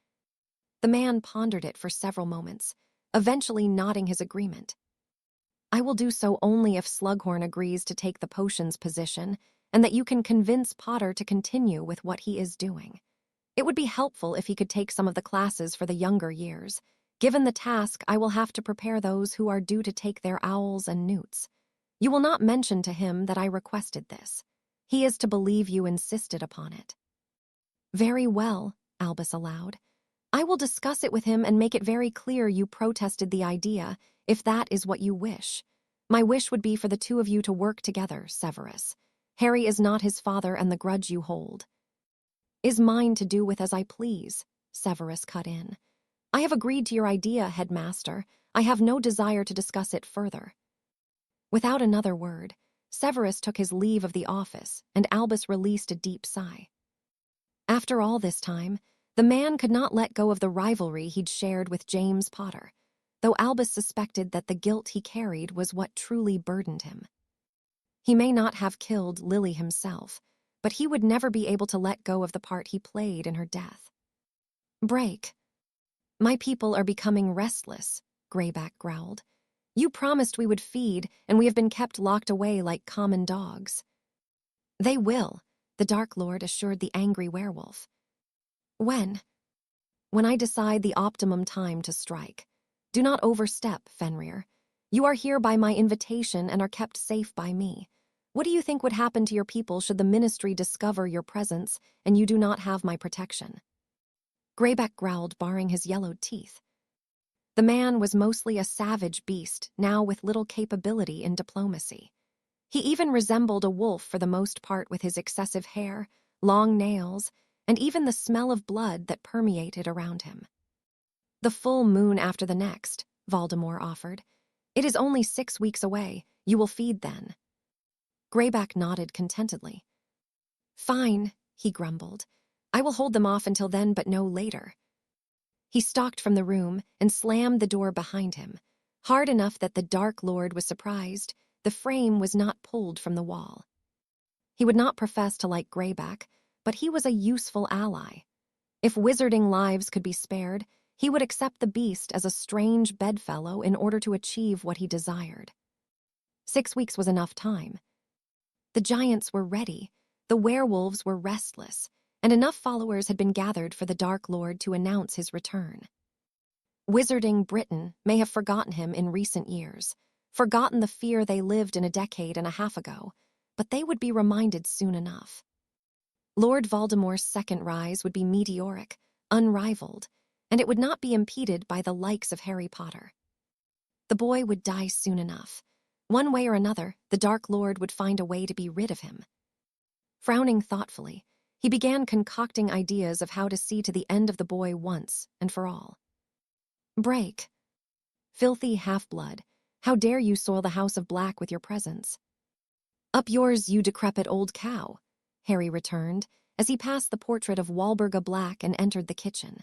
Speaker 1: The man pondered it for several moments, eventually nodding his agreement. I will do so only if Slughorn agrees to take the potions position and that you can convince Potter to continue with what he is doing. It would be helpful if he could take some of the classes for the younger years. Given the task, I will have to prepare those who are due to take their owls and newts. You will not mention to him that I requested this. He is to believe you insisted upon it. Very well, Albus allowed. I will discuss it with him and make it very clear you protested the idea, if that is what you wish. My wish would be for the two of you to work together, Severus. Harry is not his father, and the grudge you hold is mine to do with as I please, Severus cut in. I have agreed to your idea, headmaster. I have no desire to discuss it further. Without another word, Severus took his leave of the office, and Albus released a deep sigh. After all this time, the man could not let go of the rivalry he'd shared with James Potter, though Albus suspected that the guilt he carried was what truly burdened him. He may not have killed Lily himself, but he would never be able to let go of the part he played in her death. Break. My people are becoming restless, Greyback growled. You promised we would feed, and we have been kept locked away like common dogs. They will, the Dark Lord assured the angry werewolf. When? When I decide the optimum time to strike. Do not overstep, Fenrir. You are here by my invitation and are kept safe by me. What do you think would happen to your people should the ministry discover your presence and you do not have my protection? Greyback growled, baring his yellowed teeth. The man was mostly a savage beast, now with little capability in diplomacy. He even resembled a wolf for the most part, with his excessive hair, long nails, and even the smell of blood that permeated around him. The full moon after the next, Voldemort offered. It is only 6 weeks away. You will feed then. Greyback nodded contentedly. Fine, he grumbled. I will hold them off until then, but no later. He stalked from the room and slammed the door behind him, hard enough that the Dark Lord was surprised. The frame was not pulled from the wall. He would not profess to like Greyback, but he was a useful ally. If wizarding lives could be spared, he would accept the beast as a strange bedfellow in order to achieve what he desired. 6 weeks was enough time. The giants were ready, the werewolves were restless, and enough followers had been gathered for the Dark Lord to announce his return. Wizarding Britain may have forgotten him in recent years, forgotten the fear they lived in a decade and a half ago, but they would be reminded soon enough. Lord Voldemort's second rise would be meteoric, unrivaled, and it would not be impeded by the likes of Harry Potter. The boy would die soon enough. One way or another, the Dark Lord would find a way to be rid of him. Frowning thoughtfully, he began concocting ideas of how to see to the end of the boy once and for all. Break. Filthy half-blood, how dare you soil the House of Black with your presence? Up yours, you decrepit old cow, Harry returned, as he passed the portrait of Walburga Black and entered the kitchen.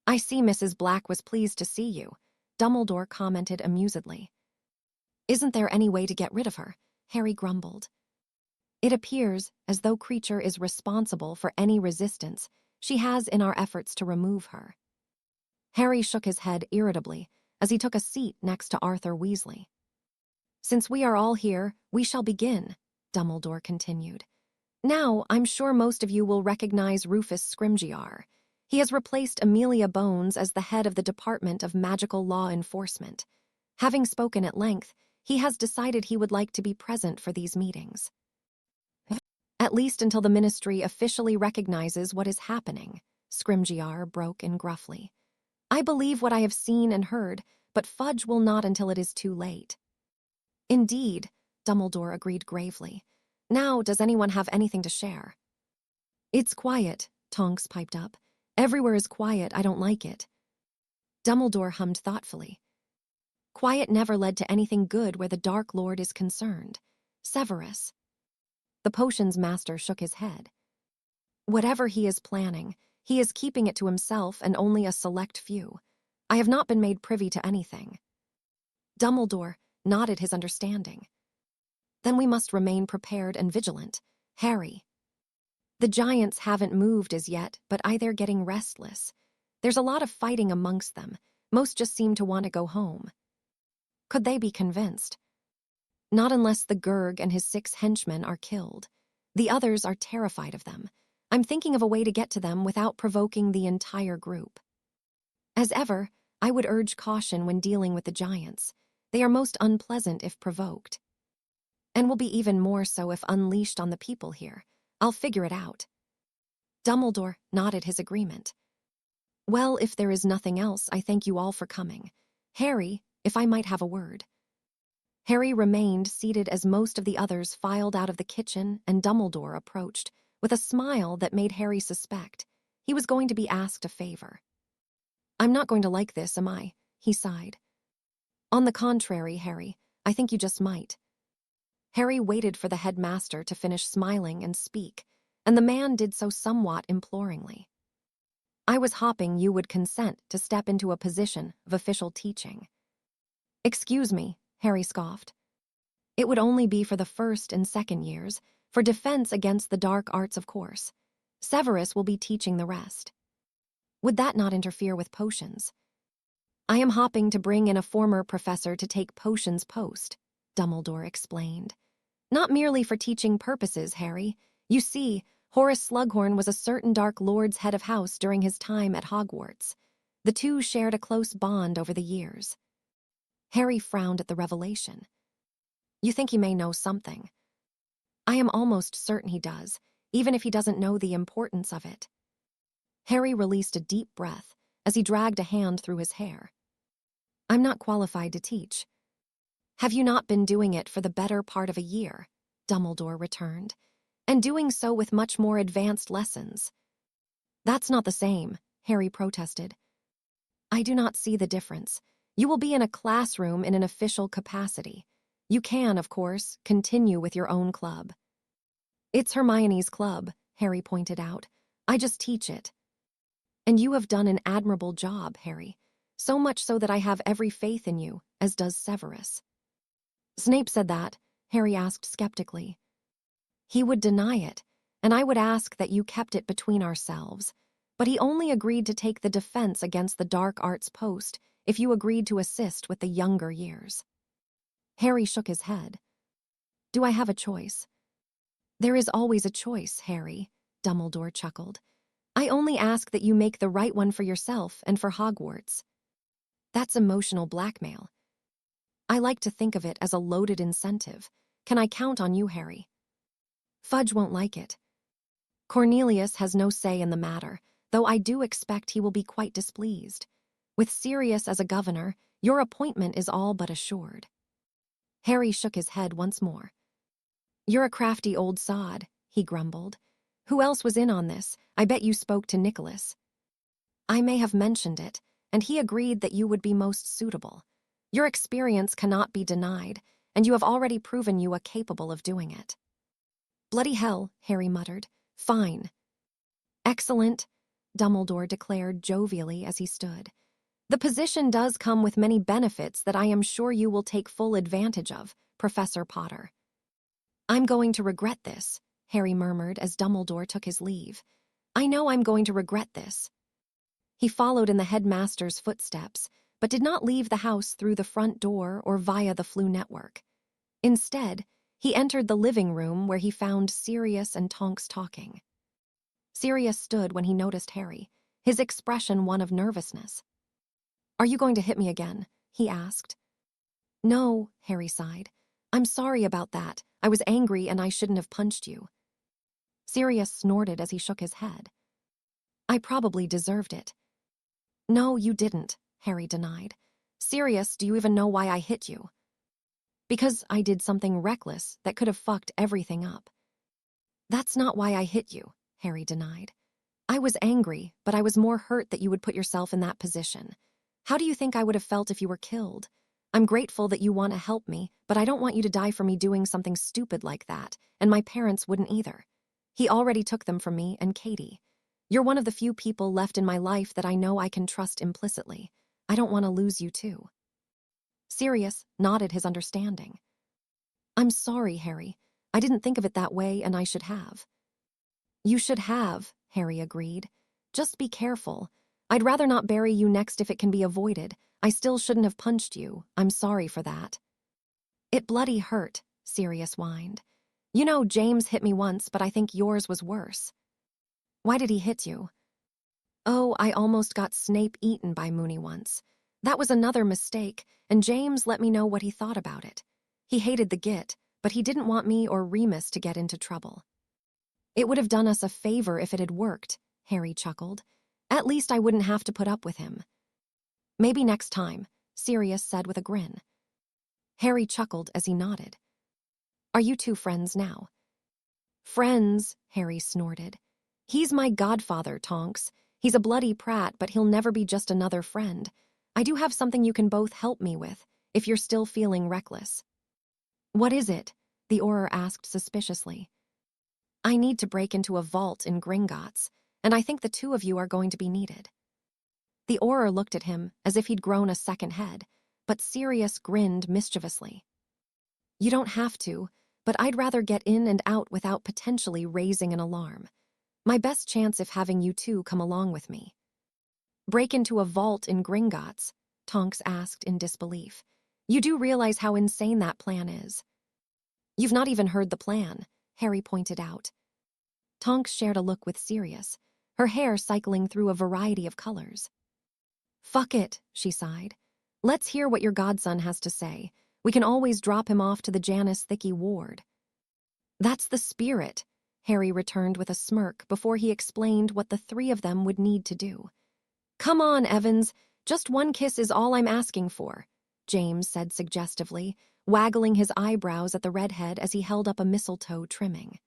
Speaker 1: I see Mrs. Black was pleased to see you, Dumbledore commented amusedly. Isn't there any way to get rid of her? Harry grumbled. It appears as though creature is responsible for any resistance she has in our efforts to remove her. Harry shook his head irritably as he took a seat next to Arthur Weasley. Since we are all here, we shall begin, Dumbledore continued. Now, I'm sure most of you will recognize Rufus Scrimgeour. He has replaced Amelia Bones as the head of the Department of Magical Law Enforcement. Having spoken at length, he has decided he would like to be present for these meetings. At least until the Ministry officially recognizes what is happening, Scrimgeour broke in gruffly. I believe what I have seen and heard, but Fudge will not until it is too late. Indeed, Dumbledore agreed gravely. Now, does anyone have anything to share? It's quiet, Tonks piped up. Everywhere is quiet, I don't like it. Dumbledore hummed thoughtfully. Quiet never led to anything good where the Dark Lord is concerned. Severus. The potions master shook his head. Whatever he is planning, he is keeping it to himself and only a select few. I have not been made privy to anything. Dumbledore nodded his understanding. Then we must remain prepared and vigilant. Harry. The giants haven't moved as yet, but they're getting restless. There's a lot of fighting amongst them. Most just seem to want to go home. Could they be convinced? Not unless the Gurg and his 6 henchmen are killed. The others are terrified of them. I'm thinking of a way to get to them without provoking the entire group. As ever, I would urge caution when dealing with the giants. They are most unpleasant if provoked. And will be even more so if unleashed on the people here. I'll figure it out. Dumbledore nodded his agreement. Well, if there is nothing else, I thank you all for coming. Harry, if I might have a word. Harry remained seated as most of the others filed out of the kitchen and Dumbledore approached, with a smile that made Harry suspect he was going to be asked a favor. I'm not going to like this, am I? He sighed. On the contrary, Harry, I think you just might. Harry waited for the headmaster to finish smiling and speak, and the man did so somewhat imploringly. I was hoping you would consent to step into a position of official teaching. Excuse me, Harry scoffed. It would only be for the 1st and 2nd years, for defense against the dark arts, of course. Severus will be teaching the rest. Would that not interfere with potions? I am hoping to bring in a former professor to take potions post, Dumbledore explained. Not merely for teaching purposes, Harry. You see, Horace Slughorn was a certain Dark Lord's head of house during his time at Hogwarts. The two shared a close bond over the years. Harry frowned at the revelation. You think he may know something? I am almost certain he does, even if he doesn't know the importance of it. Harry released a deep breath as he dragged a hand through his hair. I'm not qualified to teach. Have you not been doing it for the better part of a year? Dumbledore returned, and doing so with much more advanced lessons. That's not the same, Harry protested. I do not see the difference. You will be in a classroom in an official capacity. You can, of course, continue with your own club. It's Hermione's club, Harry pointed out. I just teach it. And you have done an admirable job, Harry. So much so that I have every faith in you, as does Severus. Snape said that, Harry asked skeptically. He would deny it, and I would ask that you kept it between ourselves. But he only agreed to take the defense against the dark arts post if you agreed to assist with the younger years. Harry shook his head. Do I have a choice? There is always a choice, Harry, Dumbledore chuckled. I only ask that you make the right one for yourself and for Hogwarts. That's emotional blackmail. I like to think of it as a loaded incentive. Can I count on you, Harry? Fudge won't like it. Cornelius has no say in the matter, though I do expect he will be quite displeased. With Sirius as a governor, your appointment is all but assured. Harry shook his head once more. You're a crafty old sod, he grumbled. Who else was in on this? I bet you spoke to Nicholas. I may have mentioned it, and he agreed that you would be most suitable. Your experience cannot be denied, and you have already proven you are capable of doing it. Bloody hell, Harry muttered. Fine. Excellent, Dumbledore declared jovially as he stood. The position does come with many benefits that I am sure you will take full advantage of, Professor Potter. I'm going to regret this, Harry murmured as Dumbledore took his leave. I know I'm going to regret this. He followed in the headmaster's footsteps, but did not leave the house through the front door or via the Floo network. Instead, he entered the living room where he found Sirius and Tonks talking. Sirius stood when he noticed Harry, his expression one of nervousness. Are you going to hit me again? He asked. No, Harry sighed. I'm sorry about that. I was angry and I shouldn't have punched you. Sirius snorted as he shook his head. I probably deserved it. No, you didn't, Harry denied. Sirius, do you even know why I hit you? Because I did something reckless that could have fucked everything up. That's not why I hit you, Harry denied. I was angry, but I was more hurt that you would put yourself in that position. How do you think I would have felt if you were killed? I'm grateful that you want to help me, but I don't want you to die for me doing something stupid like that, and my parents wouldn't either. He already took them from me and Katie. You're one of the few people left in my life that I know I can trust implicitly. I don't want to lose you too. Sirius nodded his understanding. I'm sorry, Harry. I didn't think of it that way, and I should have. You should have, Harry agreed. Just be careful. I'd rather not bury you next if it can be avoided. I still shouldn't have punched you. I'm sorry for that. It bloody hurt, Sirius whined. You know, James hit me once, but I think yours was worse. Why did he hit you? Oh, I almost got Snape eaten by Moony once. That was another mistake, and James let me know what he thought about it. He hated the Git, but he didn't want me or Remus to get into trouble. It would have done us a favor if it had worked, Harry chuckled. At least I wouldn't have to put up with him. Maybe next time, Sirius said with a grin. Harry chuckled as he nodded. Are you two friends now? Friends, Harry snorted. He's my godfather, Tonks. He's a bloody prat, but he'll never be just another friend. I do have something you can both help me with, if you're still feeling reckless. What is it? The Auror asked suspiciously. I need to break into a vault in Gringotts, and I think the two of you are going to be needed. The Auror looked at him as if he'd grown a second head, but Sirius grinned mischievously. You don't have to, but I'd rather get in and out without potentially raising an alarm. My best chance if having you two come along with me. Break into a vault in Gringotts? Tonks asked in disbelief. You do realize how insane that plan is. You've not even heard the plan, Harry pointed out. Tonks shared a look with Sirius, her hair cycling through a variety of colors. Fuck it, she sighed. Let's hear what your godson has to say. We can always drop him off to the Janus Thicky ward. That's the spirit, Harry returned with a smirk before he explained what the three of them would need to do. Come on, Evans, just one kiss is all I'm asking for, James said suggestively, waggling his eyebrows at the redhead as he held up a mistletoe trimming.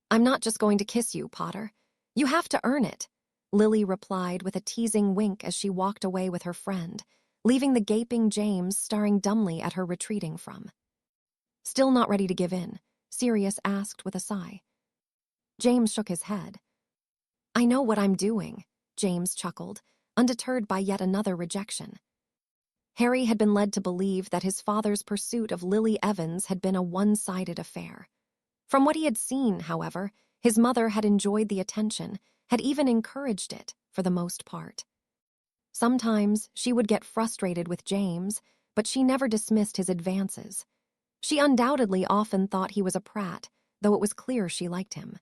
Speaker 1: I'm not just going to kiss you, Potter. You have to earn it, Lily replied with a teasing wink as she walked away with her friend, leaving the gaping James staring dumbly at her retreating from. Still not ready to give in, Sirius asked with a sigh. James shook his head. I know what I'm doing, James chuckled, undeterred by yet another rejection. Harry had been led to believe that his father's pursuit of Lily Evans had been a one-sided affair. From what he had seen, however, his mother had enjoyed the attention, had even encouraged it, for the most part. Sometimes she would get frustrated with James, but she never dismissed his advances. She undoubtedly often thought he was a prat, though it was clear she liked him.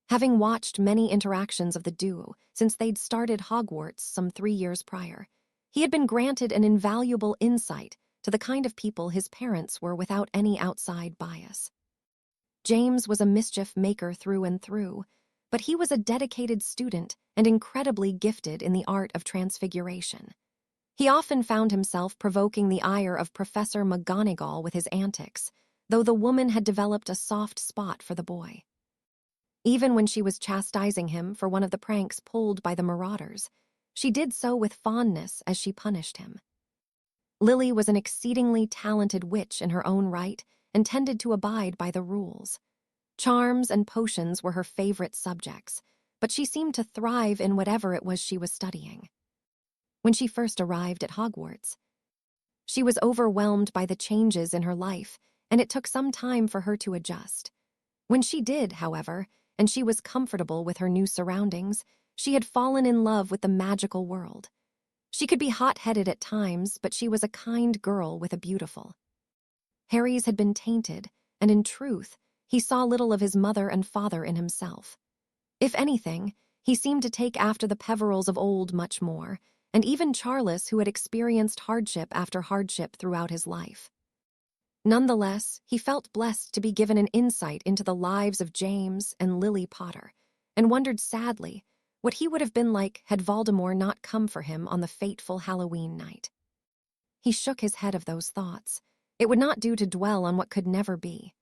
Speaker 1: Having watched many interactions of the duo since they'd started Hogwarts some 3 years prior, he had been granted an invaluable insight to the kind of people his parents were without any outside bias. James was a mischief maker through and through, but he was a dedicated student and incredibly gifted in the art of transfiguration. He often found himself provoking the ire of Professor McGonagall with his antics, though the woman had developed a soft spot for the boy. Even when she was chastising him for one of the pranks pulled by the Marauders, she did so with fondness as she punished him. Lily was an exceedingly talented witch in her own right and tended to abide by the rules. Charms and potions were her favorite subjects, but she seemed to thrive in whatever it was she was studying. When she first arrived at Hogwarts, she was overwhelmed by the changes in her life and it took some time for her to adjust. When she did, however, and she was comfortable with her new surroundings, she had fallen in love with the magical world. She could be hot-headed at times, but she was a kind girl with a beautiful. Harry's had been tainted, and in truth, he saw little of his mother and father in himself. If anything, he seemed to take after the Peverils of old much more, and even Charles, who had experienced hardship after hardship throughout his life. Nonetheless, he felt blessed to be given an insight into the lives of James and Lily Potter, and wondered sadly what he would have been like had Voldemort not come for him on the fateful Halloween night. He shook his head of those thoughts. It would not do to dwell on what could never be.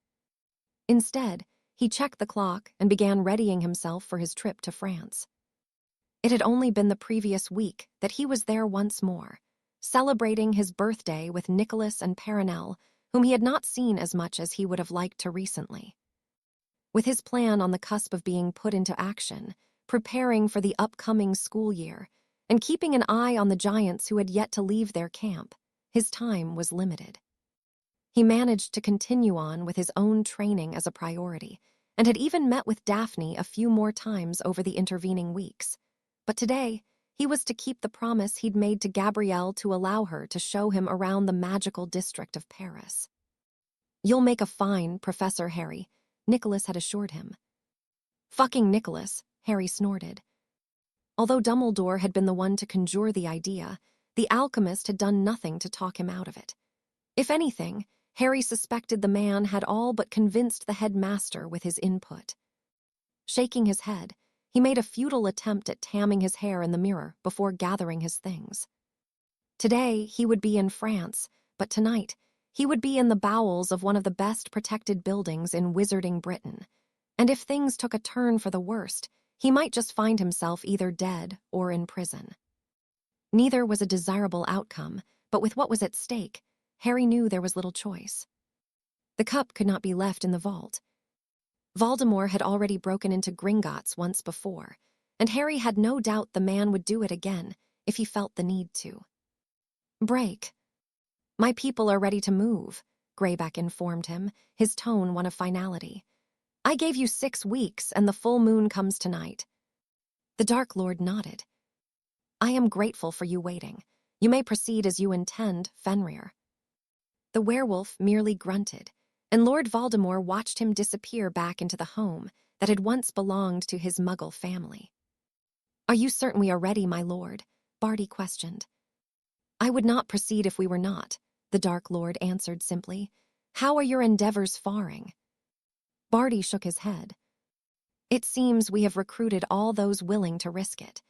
Speaker 1: Instead, he checked the clock and began readying himself for his trip to France. It had only been the previous week that he was there once more, celebrating his birthday with Nicholas and Perenelle, whom he had not seen as much as he would have liked to recently. With his plan on the cusp of being put into action, preparing for the upcoming school year, and keeping an eye on the giants who had yet to leave their camp, his time was limited. He managed to continue on with his own training as a priority, and had even met with Daphne a few more times over the intervening weeks. But today, he was to keep the promise he'd made to Gabrielle to allow her to show him around the magical district of Paris. "You'll make a fine Professor, Harry," Nicholas had assured him. "Fucking Nicholas," Harry snorted. Although Dumbledore had been the one to conjure the idea, the alchemist had done nothing to talk him out of it. If anything, Harry suspected the man had all but convinced the headmaster with his input. Shaking his head, he made a futile attempt at tamming his hair in the mirror before gathering his things. Today, he would be in France, but tonight, he would be in the bowels of one of the best protected buildings in Wizarding Britain. And if things took a turn for the worst, he might just find himself either dead or in prison. Neither was a desirable outcome, but with what was at stake, Harry knew there was little choice. The cup could not be left in the vault. Voldemort had already broken into Gringotts once before, and Harry had no doubt the man would do it again if he felt the need to. "Break. My people are ready to move," Greyback informed him, his tone one of finality. "I gave you 6 weeks, and the full moon comes tonight." The Dark Lord nodded. "I am grateful for you waiting. You may proceed as you intend, Fenrir." The werewolf merely grunted, and Lord Voldemort watched him disappear back into the home that had once belonged to his Muggle family. "Are you certain we are ready, my lord?" Barty questioned. "I would not proceed if we were not," the Dark Lord answered simply. "How are your endeavors faring?" Barty shook his head. "It seems we have recruited all those willing to risk it.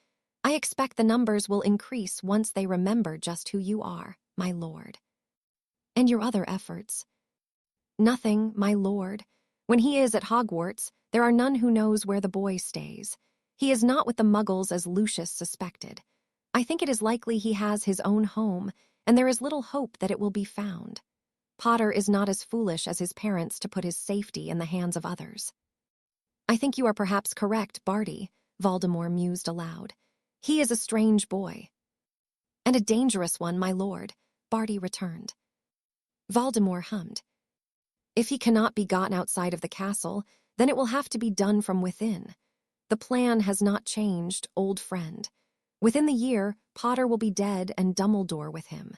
Speaker 1: I expect the numbers will increase once they remember just who you are, my lord." "And your other efforts?" "Nothing, my lord. When he is at Hogwarts, there are none who knows where the boy stays. He is not with the Muggles as Lucius suspected. I think it is likely he has his own home, and there is little hope that it will be found. Potter is not as foolish as his parents to put his safety in the hands of others." "I think you are perhaps correct, Barty," Voldemort mused aloud. "He is a strange boy." "And a dangerous one, my lord," Barty returned. Voldemort hummed. "If he cannot be gotten outside of the castle, then it will have to be done from within. The plan has not changed, old friend. Within the year, Potter will be dead and Dumbledore with him."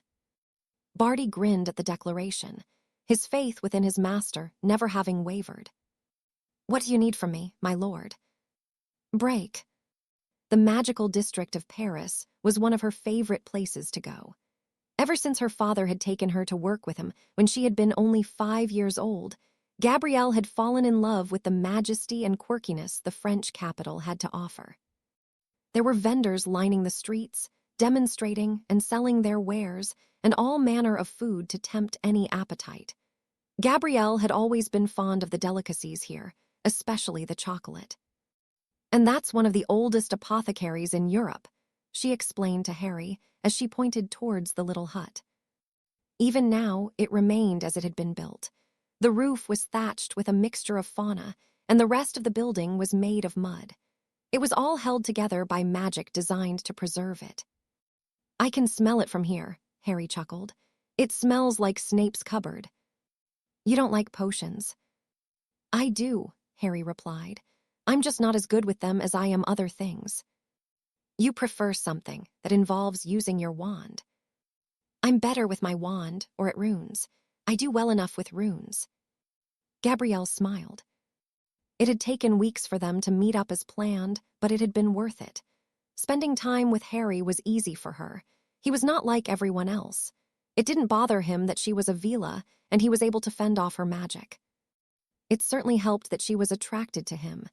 Speaker 1: Barty grinned at the declaration, his faith within his master never having wavered. "What do you need from me, my lord?" "Break." The magical district of Paris was one of her favorite places to go. Ever since her father had taken her to work with him when she had been only 5 years old, Gabrielle had fallen in love with the majesty and quirkiness the French capital had to offer. There were vendors lining the streets, demonstrating and selling their wares, and all manner of food to tempt any appetite. Gabrielle had always been fond of the delicacies here, especially the chocolate. "And that's one of the oldest apothecaries in Europe," she explained to Harry as she pointed towards the little hut. Even now, it remained as it had been built. The roof was thatched with a mixture of fauna, and the rest of the building was made of mud. It was all held together by magic designed to preserve it. "I can smell it from here," Harry chuckled. "It smells like Snape's cupboard." You don't like potions. I do, Harry replied. I'm just not as good with them as I am other things. You prefer something that involves using your wand. I'm better with my wand or at runes. I do well enough with runes. Gabrielle smiled. It had taken weeks for them to meet up as planned, but it had been worth it. Spending time with Harry was easy for her. He was not like everyone else. It didn't bother him that she was a Vila, and he was able to fend off her magic. It certainly helped that she was attracted to him,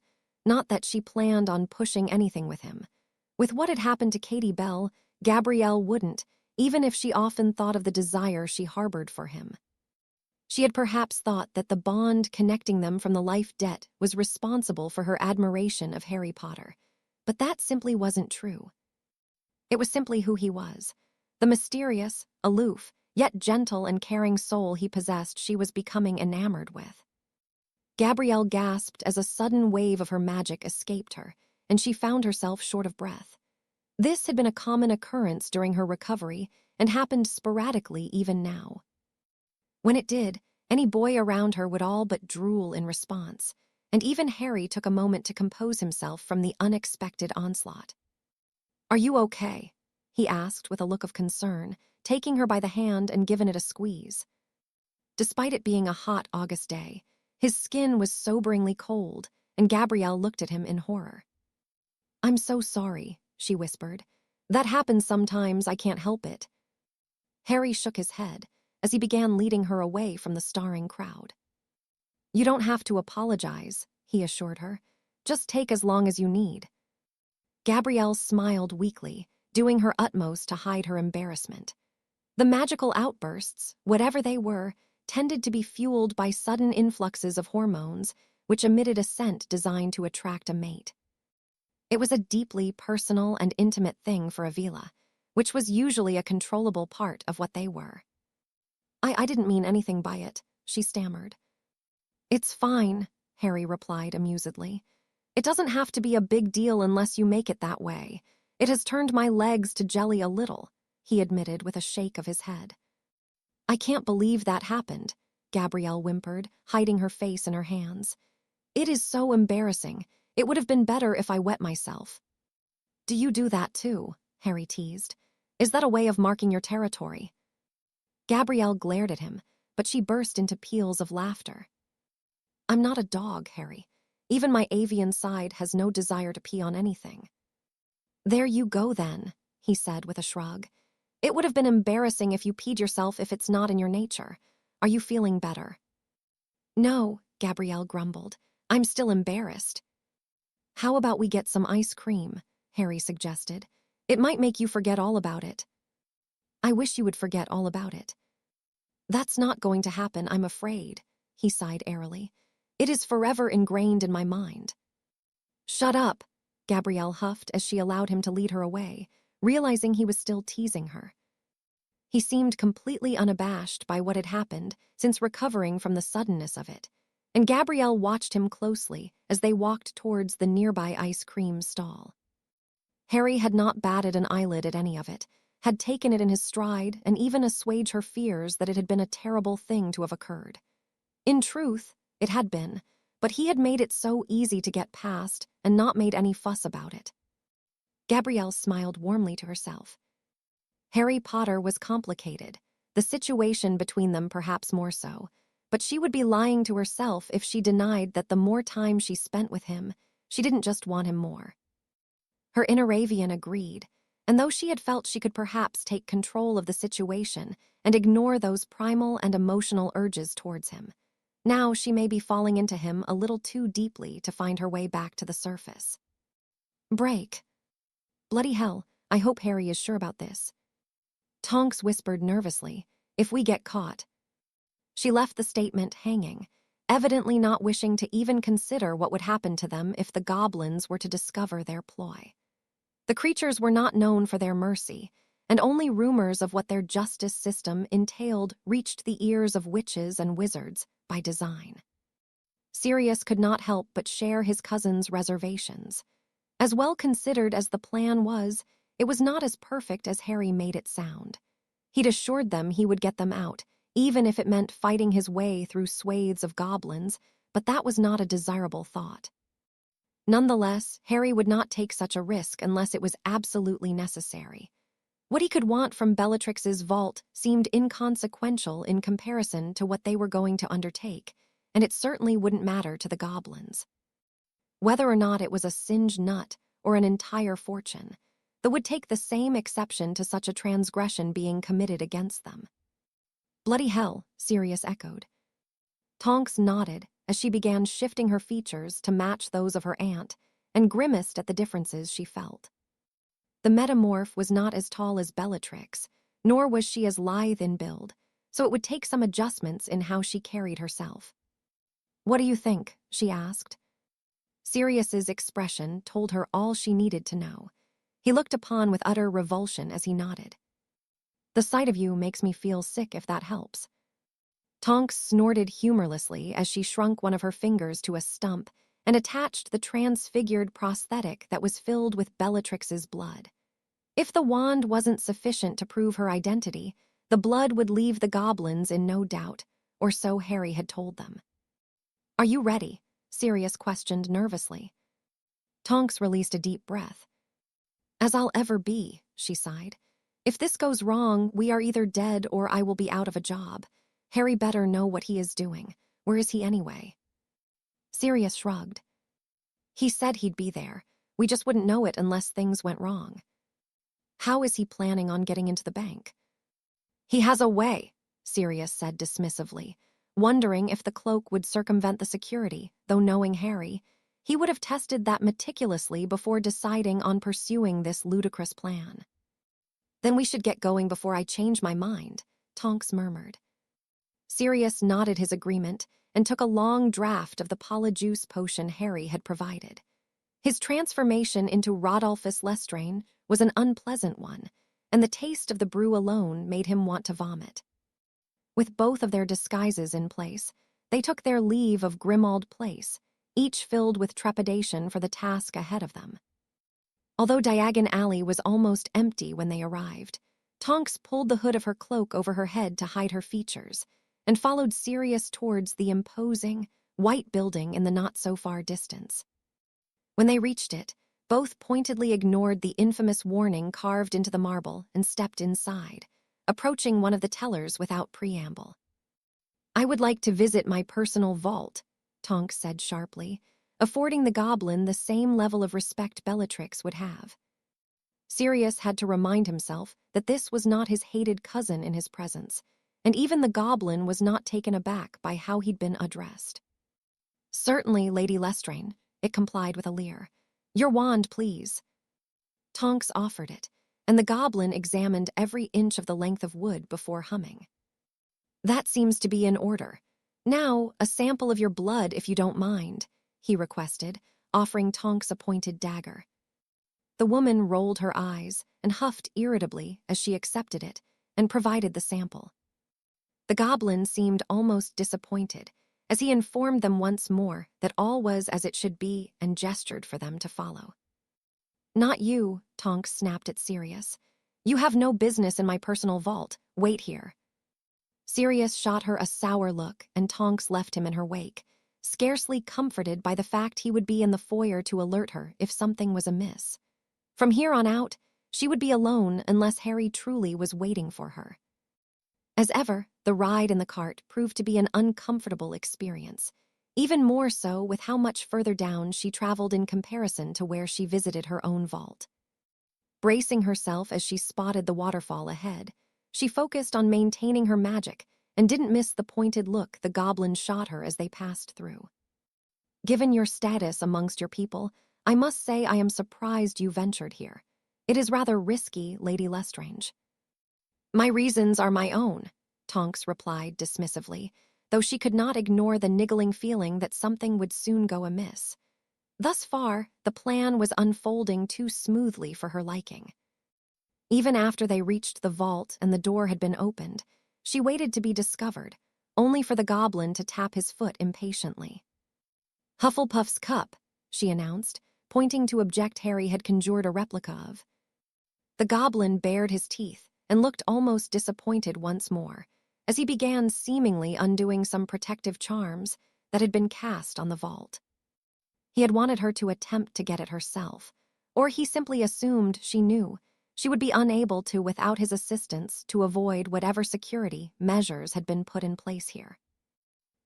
Speaker 1: not that she planned on pushing anything with him. With what had happened to Katie Bell, Gabrielle wouldn't, even if she often thought of the desire she harbored for him. She had perhaps thought that the bond connecting them from the life debt was responsible for her admiration of Harry Potter, but that simply wasn't true. It was simply who he was. The mysterious, aloof, yet gentle and caring soul he possessed she was becoming enamored with. Gabrielle gasped as a sudden wave of her magic escaped her, and she found herself short of breath. This had been a common occurrence during her recovery and happened sporadically even now. When it did, any boy around her would all but drool in response, and even Harry took a moment to compose himself from the unexpected onslaught. Are you okay? He asked with a look of concern, taking her by the hand and giving it a squeeze. Despite it being a hot August day, his skin was soberingly cold, and Gabrielle looked at him in horror. I'm so sorry, she whispered. That happens sometimes, I can't help it. Harry shook his head as he began leading her away from the staring crowd. You don't have to apologize, he assured her. Just take as long as you need. Gabrielle smiled weakly, doing her utmost to hide her embarrassment. The magical outbursts, whatever they were, tended to be fueled by sudden influxes of hormones, which emitted a scent designed to attract a mate. It was a deeply personal and intimate thing for Avila, which was usually a controllable part of what they were. I didn't mean anything by it, she stammered. It's fine, Harry replied amusedly. It doesn't have to be a big deal unless you make it that way. It has turned my legs to jelly a little, he admitted with a shake of his head. I can't believe that happened, Gabrielle whimpered, hiding her face in her hands. It is so embarrassing. It would have been better if I wet myself. Do you do that too? Harry teased. Is that a way of marking your territory? Gabrielle glared at him, but she burst into peals of laughter. I'm not a dog, Harry. Even my avian side has no desire to pee on anything. There you go then, he said with a shrug. It would have been embarrassing if you peed yourself if it's not in your nature. Are you feeling better? No, Gabrielle grumbled. I'm still embarrassed. How about we get some ice cream? Harry suggested. It might make you forget all about it. I wish you would forget all about it. That's not going to happen, I'm afraid, he sighed airily. It is forever ingrained in my mind. Shut up, Gabrielle huffed as she allowed him to lead her away, realizing he was still teasing her. He seemed completely unabashed by what had happened since recovering from the suddenness of it, and Gabrielle watched him closely as they walked towards the nearby ice cream stall. Harry had not batted an eyelid at any of it, had taken it in his stride and even assuaged her fears that it had been a terrible thing to have occurred. In truth, it had been, but he had made it so easy to get past and not made any fuss about it. Gabrielle smiled warmly to herself. Harry Potter was complicated, the situation between them perhaps more so, but she would be lying to herself if she denied that the more time she spent with him, she didn't just want him more. Her inner avian agreed, and though she had felt she could perhaps take control of the situation and ignore those primal and emotional urges towards him, now she may be falling into him a little too deeply to find her way back to the surface. Break. Bloody hell, I hope Harry is sure about this. Tonks whispered nervously, if we get caught. She left the statement hanging, evidently not wishing to even consider what would happen to them if the goblins were to discover their ploy. The creatures were not known for their mercy, and only rumors of what their justice system entailed reached the ears of witches and wizards by design. Sirius could not help but share his cousin's reservations. As well considered as the plan was, it was not as perfect as Harry made it sound. He'd assured them he would get them out, even if it meant fighting his way through swathes of goblins, but that was not a desirable thought. Nonetheless, Harry would not take such a risk unless it was absolutely necessary. What he could want from Bellatrix's vault seemed inconsequential in comparison to what they were going to undertake, and it certainly wouldn't matter to the goblins. Whether or not it was a singed nut or an entire fortune, they would take the same exception to such a transgression being committed against them. Bloody hell, Sirius echoed. Tonks nodded as she began shifting her features to match those of her aunt and grimaced at the differences she felt. The metamorph was not as tall as Bellatrix, nor was she as lithe in build, so it would take some adjustments in how she carried herself. "What do you think?" she asked. Sirius's expression told her all she needed to know. He looked upon with utter revulsion as he nodded. "The sight of you makes me feel sick, if that helps." Tonks snorted humorlessly as she shrunk one of her fingers to a stump and attached the transfigured prosthetic that was filled with Bellatrix's blood. If the wand wasn't sufficient to prove her identity, the blood would leave the goblins in no doubt, or so Harry had told them. "Are you ready?" Sirius questioned nervously. Tonks released a deep breath. "As I'll ever be," she sighed. "If this goes wrong, we are either dead or I will be out of a job. Harry better know what he is doing. Where is he anyway?" Sirius shrugged. "He said he'd be there. We just wouldn't know it unless things went wrong." "How is he planning on getting into the bank?" "He has a way," Sirius said dismissively, wondering if the cloak would circumvent the security, though knowing Harry, he would have tested that meticulously before deciding on pursuing this ludicrous plan. "Then we should get going before I change my mind," Tonks murmured. Sirius nodded his agreement and took a long draught of the polyjuice potion Harry had provided. His transformation into Rodolphus Lestrange was an unpleasant one, and the taste of the brew alone made him want to vomit. With both of their disguises in place, they took their leave of Grimmauld Place, each filled with trepidation for the task ahead of them. Although Diagon Alley was almost empty when they arrived, Tonks pulled the hood of her cloak over her head to hide her features, and followed Sirius towards the imposing, white building in the not-so-far distance. When they reached it, both pointedly ignored the infamous warning carved into the marble and stepped inside, approaching one of the tellers without preamble. "I would like to visit my personal vault," Tonks said sharply, affording the goblin the same level of respect Bellatrix would have. Sirius had to remind himself that this was not his hated cousin in his presence, and even the goblin was not taken aback by how he'd been addressed. "Certainly, Lady Lestrange," it complied with a leer. "Your wand, please." Tonks offered it, and the goblin examined every inch of the length of wood before humming. "That seems to be in order. Now, a sample of your blood, if you don't mind," he requested, offering Tonks a pointed dagger. The woman rolled her eyes and huffed irritably as she accepted it and provided the sample. The goblin seemed almost disappointed, as he informed them once more that all was as it should be and gestured for them to follow. "Not you," Tonks snapped at Sirius. "You have no business in my personal vault. Wait here." Sirius shot her a sour look, and Tonks left him in her wake, scarcely comforted by the fact he would be in the foyer to alert her if something was amiss. From here on out, she would be alone unless Harry truly was waiting for her. As ever, the ride in the cart proved to be an uncomfortable experience, even more so with how much further down she traveled in comparison to where she visited her own vault. Bracing herself as she spotted the waterfall ahead, she focused on maintaining her magic and didn't miss the pointed look the goblin shot her as they passed through. "Given your status amongst your people, I must say I am surprised you ventured here. It is rather risky, Lady Lestrange." "My reasons are my own," Tonks replied dismissively, though she could not ignore the niggling feeling that something would soon go amiss. Thus far, the plan was unfolding too smoothly for her liking. Even after they reached the vault and the door had been opened, she waited to be discovered, only for the goblin to tap his foot impatiently. "Hufflepuff's cup," she announced, pointing to object Harry had conjured a replica of. The goblin bared his teeth and looked almost disappointed once more, as he began seemingly undoing some protective charms that had been cast on the vault. He had wanted her to attempt to get it herself, or he simply assumed she knew she would be unable to without his assistance to avoid whatever security measures had been put in place here.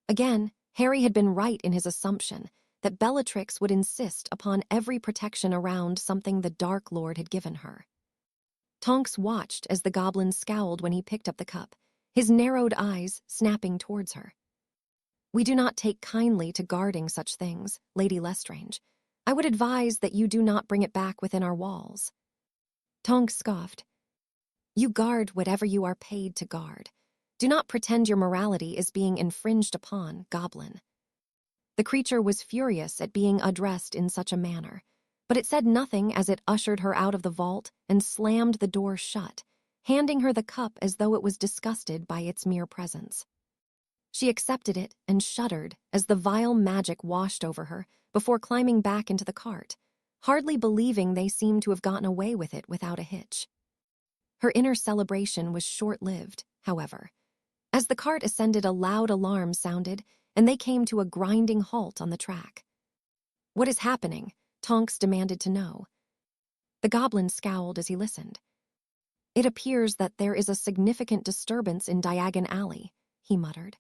Speaker 1: Again, Harry had been right in his assumption that Bellatrix would insist upon every protection around something the Dark Lord had given her. Tonks watched as the goblin scowled when he picked up the cup, his narrowed eyes snapping towards her. "We do not take kindly to guarding such things, Lady Lestrange. I would advise that you do not bring it back within our walls." Tonks scoffed. "You guard whatever you are paid to guard. Do not pretend your morality is being infringed upon, goblin." The creature was furious at being addressed in such a manner, but it said nothing as it ushered her out of the vault and slammed the door shut, handing her the cup as though it was disgusted by its mere presence. She accepted it and shuddered as the vile magic washed over her before climbing back into the cart, hardly believing they seemed to have gotten away with it without a hitch. Her inner celebration was short-lived, however. As the cart ascended, a loud alarm sounded, and they came to a grinding halt on the track. "What is happening?" Tonks demanded to know. The goblin scowled as he listened. "It appears that there is a significant disturbance in Diagon Alley," he muttered.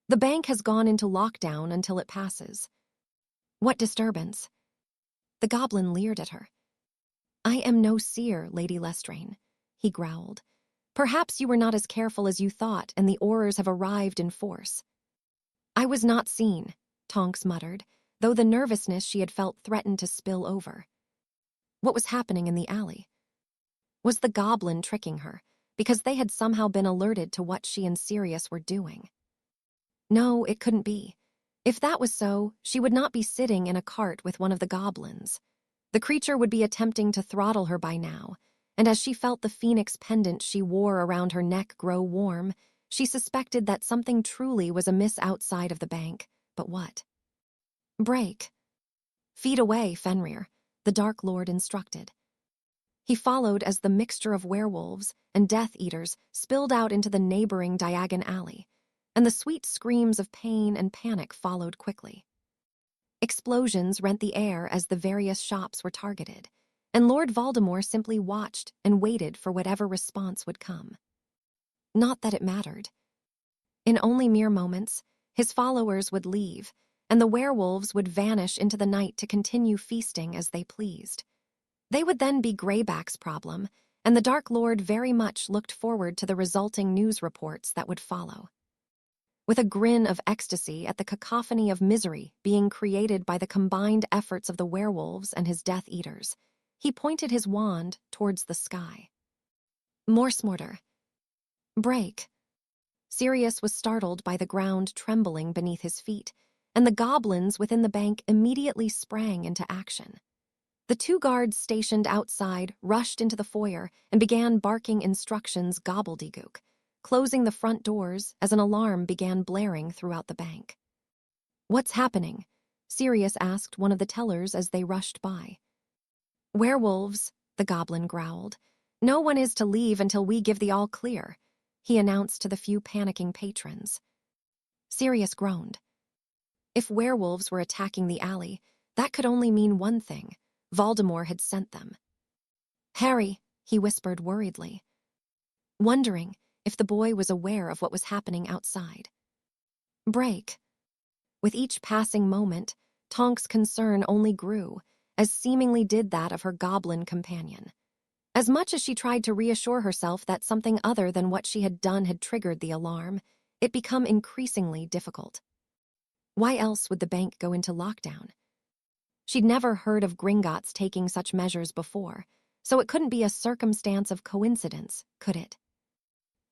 Speaker 1: "The bank has gone into lockdown until it passes." "What disturbance?" The goblin leered at her. "I am no seer, Lady Lestrange," he growled. "Perhaps you were not as careful as you thought, and the Aurors have arrived in force." "I was not seen," Tonks muttered, though the nervousness she had felt threatened to spill over. What was happening in the alley? Was the goblin tricking her, because they had somehow been alerted to what she and Sirius were doing? No, it couldn't be. If that was so, she would not be sitting in a cart with one of the goblins. The creature would be attempting to throttle her by now, and as she felt the phoenix pendant she wore around her neck grow warm, she suspected that something truly was amiss outside of the bank. But what? "Break." "Feed away, Fenrir," the Dark Lord instructed. He followed as the mixture of werewolves and Death Eaters spilled out into the neighboring Diagon Alley, and the sweet screams of pain and panic followed quickly. Explosions rent the air as the various shops were targeted, and Lord Voldemort simply watched and waited for whatever response would come. Not that it mattered. In only mere moments, his followers would leave, and the werewolves would vanish into the night to continue feasting as they pleased. They would then be Greyback's problem, and the Dark Lord very much looked forward to the resulting news reports that would follow. With a grin of ecstasy at the cacophony of misery being created by the combined efforts of the werewolves and his Death Eaters, he pointed his wand towards the sky. "Morsmortar." "Break." Sirius was startled by the ground trembling beneath his feet, and the goblins within the bank immediately sprang into action. The 2 guards stationed outside rushed into the foyer and began barking instructions gobbledygook, closing the front doors as an alarm began blaring throughout the bank. "What's happening?" Sirius asked one of the tellers as they rushed by. "Werewolves," the goblin growled. "No one is to leave until we give the all clear," he announced to the few panicking patrons. Sirius groaned. If werewolves were attacking the alley, that could only mean one thing. Voldemort had sent them. "Harry," he whispered worriedly, wondering if the boy was aware of what was happening outside. "Break." With each passing moment, Tonks' concern only grew, as seemingly did that of her goblin companion. As much as she tried to reassure herself that something other than what she had done had triggered the alarm, it became increasingly difficult. Why else would the bank go into lockdown? She'd never heard of Gringotts taking such measures before, so it couldn't be a circumstance of coincidence, could it?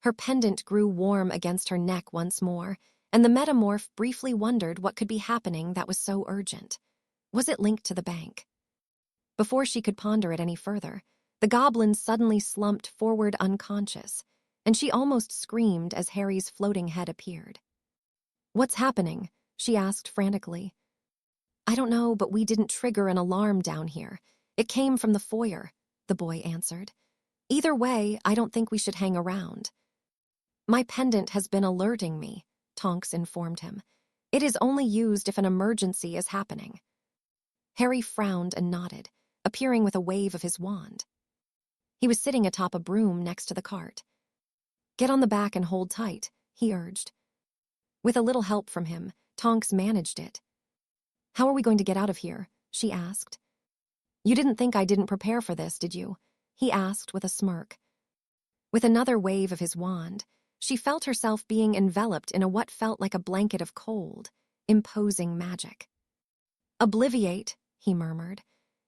Speaker 1: Her pendant grew warm against her neck once more, and the metamorph briefly wondered what could be happening that was so urgent. Was it linked to the bank? Before she could ponder it any further, the goblin suddenly slumped forward unconscious, and she almost screamed as Harry's floating head appeared. "What's happening?" she asked frantically. "I don't know, but we didn't trigger an alarm down here. It came from the foyer," the boy answered. "Either way, I don't think we should hang around." My pendant has been alerting me, Tonks informed him. It is only used if an emergency is happening. Harry frowned and nodded, appearing with a wave of his wand. He was sitting atop a broom next to the cart. Get on the back and hold tight, he urged. With a little help from him, Tonks managed it. How are we going to get out of here? She asked. You didn't think I didn't prepare for this, did you? He asked with a smirk. With another wave of his wand, she felt herself being enveloped in what felt like a blanket of cold, imposing magic. Obliviate, he murmured.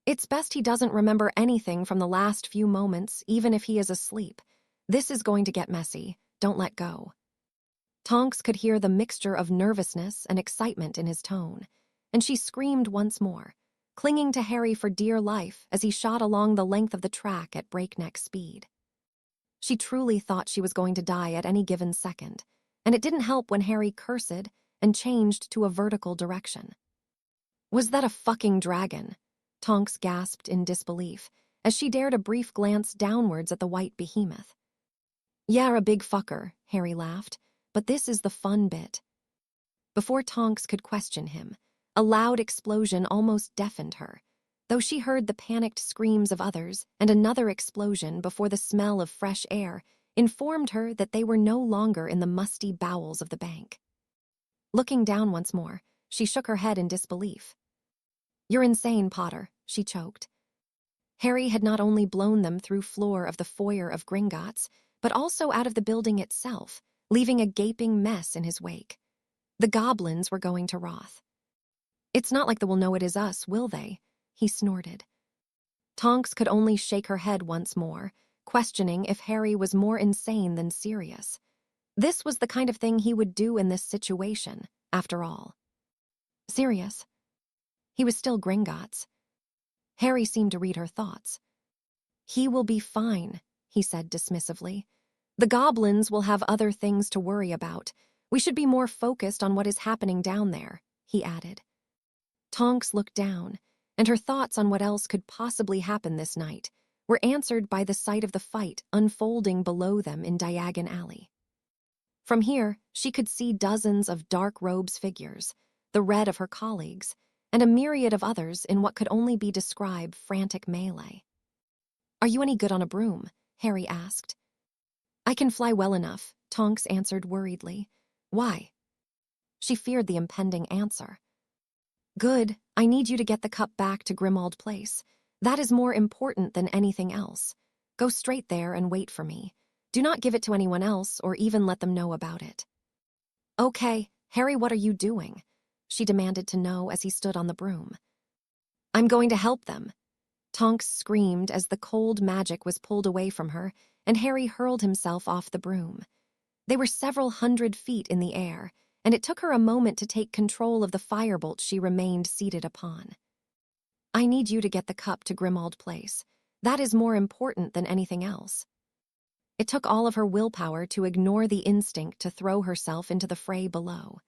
Speaker 1: It's best he doesn't remember anything from the last few moments, even if he is asleep. This is going to get messy. Don't let go. Tonks could hear the mixture of nervousness and excitement in his tone, and she screamed once more, clinging to Harry for dear life as he shot along the length of the track at breakneck speed. She truly thought she was going to die at any given second, and it didn't help when Harry cursed and changed to a vertical direction. Was that a fucking dragon? Tonks gasped in disbelief as she dared a brief glance downwards at the white behemoth. Yeah, a big fucker, Harry laughed, but this is the fun bit. Before Tonks could question him, a loud explosion almost deafened her, though she heard the panicked screams of others and another explosion before the smell of fresh air informed her that they were no longer in the musty bowels of the bank. Looking down once more, she shook her head in disbelief. You're insane, Potter, she choked. Harry had not only blown them through floor of the foyer of Gringotts, but also out of the building itself, leaving a gaping mess in his wake. The goblins were going to Roth. It's not like they will know it is us, will they? He snorted. Tonks could only shake her head once more, questioning if Harry was more insane than serious. This was the kind of thing he would do in this situation, after all. Serious? He was still Gringotts. Harry seemed to read her thoughts. He will be fine, he said dismissively. The goblins will have other things to worry about. We should be more focused on what is happening down there, he added. Tonks looked down, and her thoughts on what else could possibly happen this night were answered by the sight of the fight unfolding below them in Diagon Alley. From here, she could see dozens of dark robes figures, the red of her colleagues, and a myriad of others in what could only be described frantic melee. Are you any good on a broom? Harry asked. I can fly well enough, Tonks answered worriedly. Why? She feared the impending answer. Good, I need you to get the cup back to Grimmauld Place. That is more important than anything else. Go straight there and wait for me. Do not give it to anyone else or even let them know about it. Okay, Harry, what are you doing? She demanded to know as he stood on the broom. I'm going to help them. Tonks screamed as the cold magic was pulled away from her, and Harry hurled himself off the broom. They were several hundred feet in the air, and it took her a moment to take control of the firebolt she remained seated upon. I need you to get the cup to Grimmauld Place. That is more important than anything else. It took all of her willpower to ignore the instinct to throw herself into the fray below.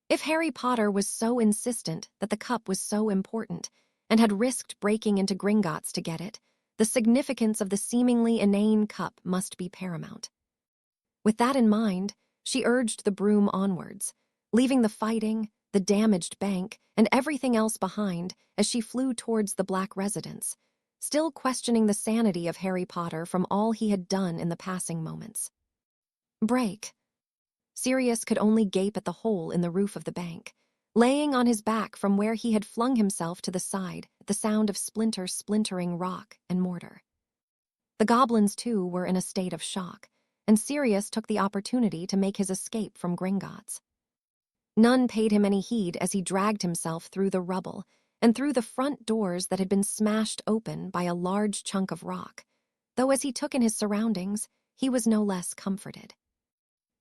Speaker 1: If Harry Potter was so insistent that the cup was so important and had risked breaking into Gringotts to get it, the significance of the seemingly inane cup must be paramount. With that in mind, she urged the broom onwards, leaving the fighting, the damaged bank, and everything else behind as she flew towards the Black residence, still questioning the sanity of Harry Potter from all he had done in the passing moments. Break. Sirius could only gape at the hole in the roof of the bank, laying on his back from where he had flung himself to the side at the sound of splintering rock and mortar. The goblins, too, were in a state of shock, and Sirius took the opportunity to make his escape from Gringotts. None paid him any heed as he dragged himself through the rubble and through the front doors that had been smashed open by a large chunk of rock, though as he took in his surroundings, he was no less comforted.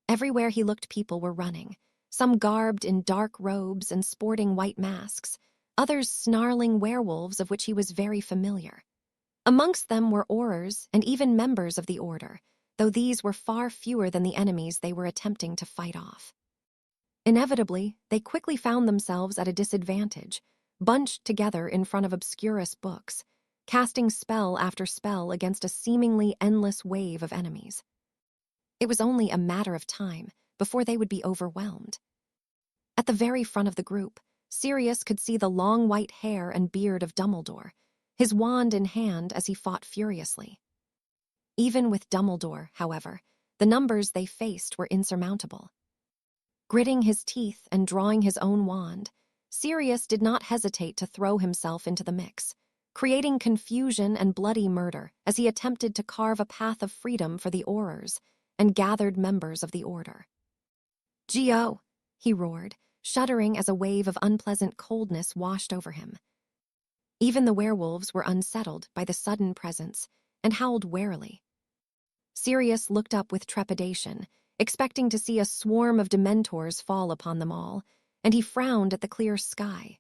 Speaker 1: Everywhere he looked, people were running, some garbed in dark robes and sporting white masks, others snarling werewolves of which he was very familiar. Amongst them were Aurors and even members of the Order, though these were far fewer than the enemies they were attempting to fight off. Inevitably, they quickly found themselves at a disadvantage, bunched together in front of obscurus books, casting spell after spell against a seemingly endless wave of enemies. It was only a matter of time before they would be overwhelmed. At the very front of the group, Sirius could see the long white hair and beard of Dumbledore, his wand in hand as he fought furiously. Even with Dumbledore, however, the numbers they faced were insurmountable. Gritting his teeth and drawing his own wand, Sirius did not hesitate to throw himself into the mix, creating confusion and bloody murder as he attempted to carve a path of freedom for the Aurors and gathered members of the Order. "Geo!" he roared, shuddering as a wave of unpleasant coldness washed over him. Even the werewolves were unsettled by the sudden presence and howled warily. Sirius looked up with trepidation, expecting to see a swarm of Dementors fall upon them all, and he frowned at the clear sky.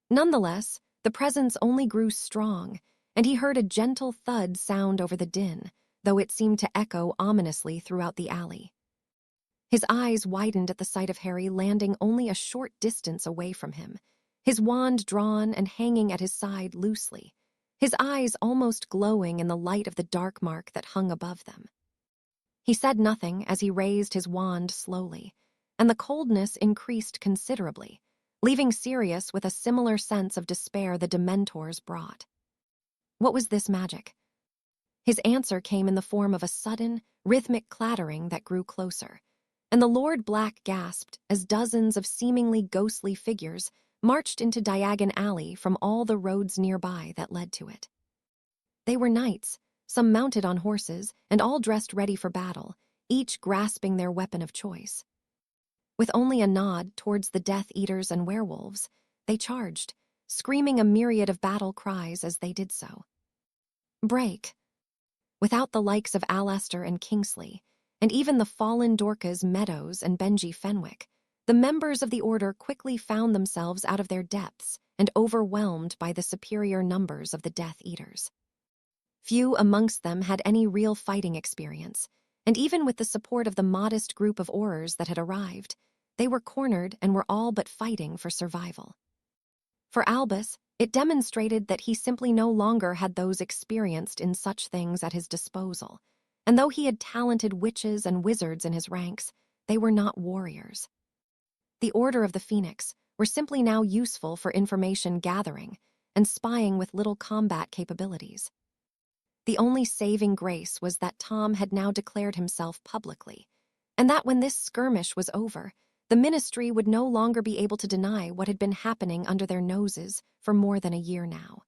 Speaker 1: Nonetheless, the presence only grew strong, and he heard a gentle thud sound over the din, though it seemed to echo ominously throughout the alley. His eyes widened at the sight of Harry landing only a short distance away from him, his wand drawn and hanging at his side loosely, his eyes almost glowing in the light of the dark mark that hung above them. He said nothing as he raised his wand slowly, and the coldness increased considerably, leaving Sirius with a similar sense of despair the Dementors brought. What was this magic? His answer came in the form of a sudden, rhythmic clattering that grew closer, and the Lord Black gasped as dozens of seemingly ghostly figures marched into Diagon Alley from all the roads nearby that led to it. They were knights, some mounted on horses, and all dressed ready for battle, each grasping their weapon of choice. With only a nod towards the Death Eaters and werewolves, they charged, screaming a myriad of battle cries as they did so. Break! Without the likes of Alastair and Kingsley, and even the fallen Dorcas Meadows and Benji Fenwick, the members of the Order quickly found themselves out of their depths and overwhelmed by the superior numbers of the Death Eaters. Few amongst them had any real fighting experience, and even with the support of the modest group of Aurors that had arrived, they were cornered and were all but fighting for survival. For Albus, it demonstrated that he simply no longer had those experienced in such things at his disposal, and though he had talented witches and wizards in his ranks, they were not warriors. The Order of the Phoenix were simply now useful for information gathering and spying with little combat capabilities. The only saving grace was that Tom had now declared himself publicly, and that when this skirmish was over, the Ministry would no longer be able to deny what had been happening under their noses for more than a year now.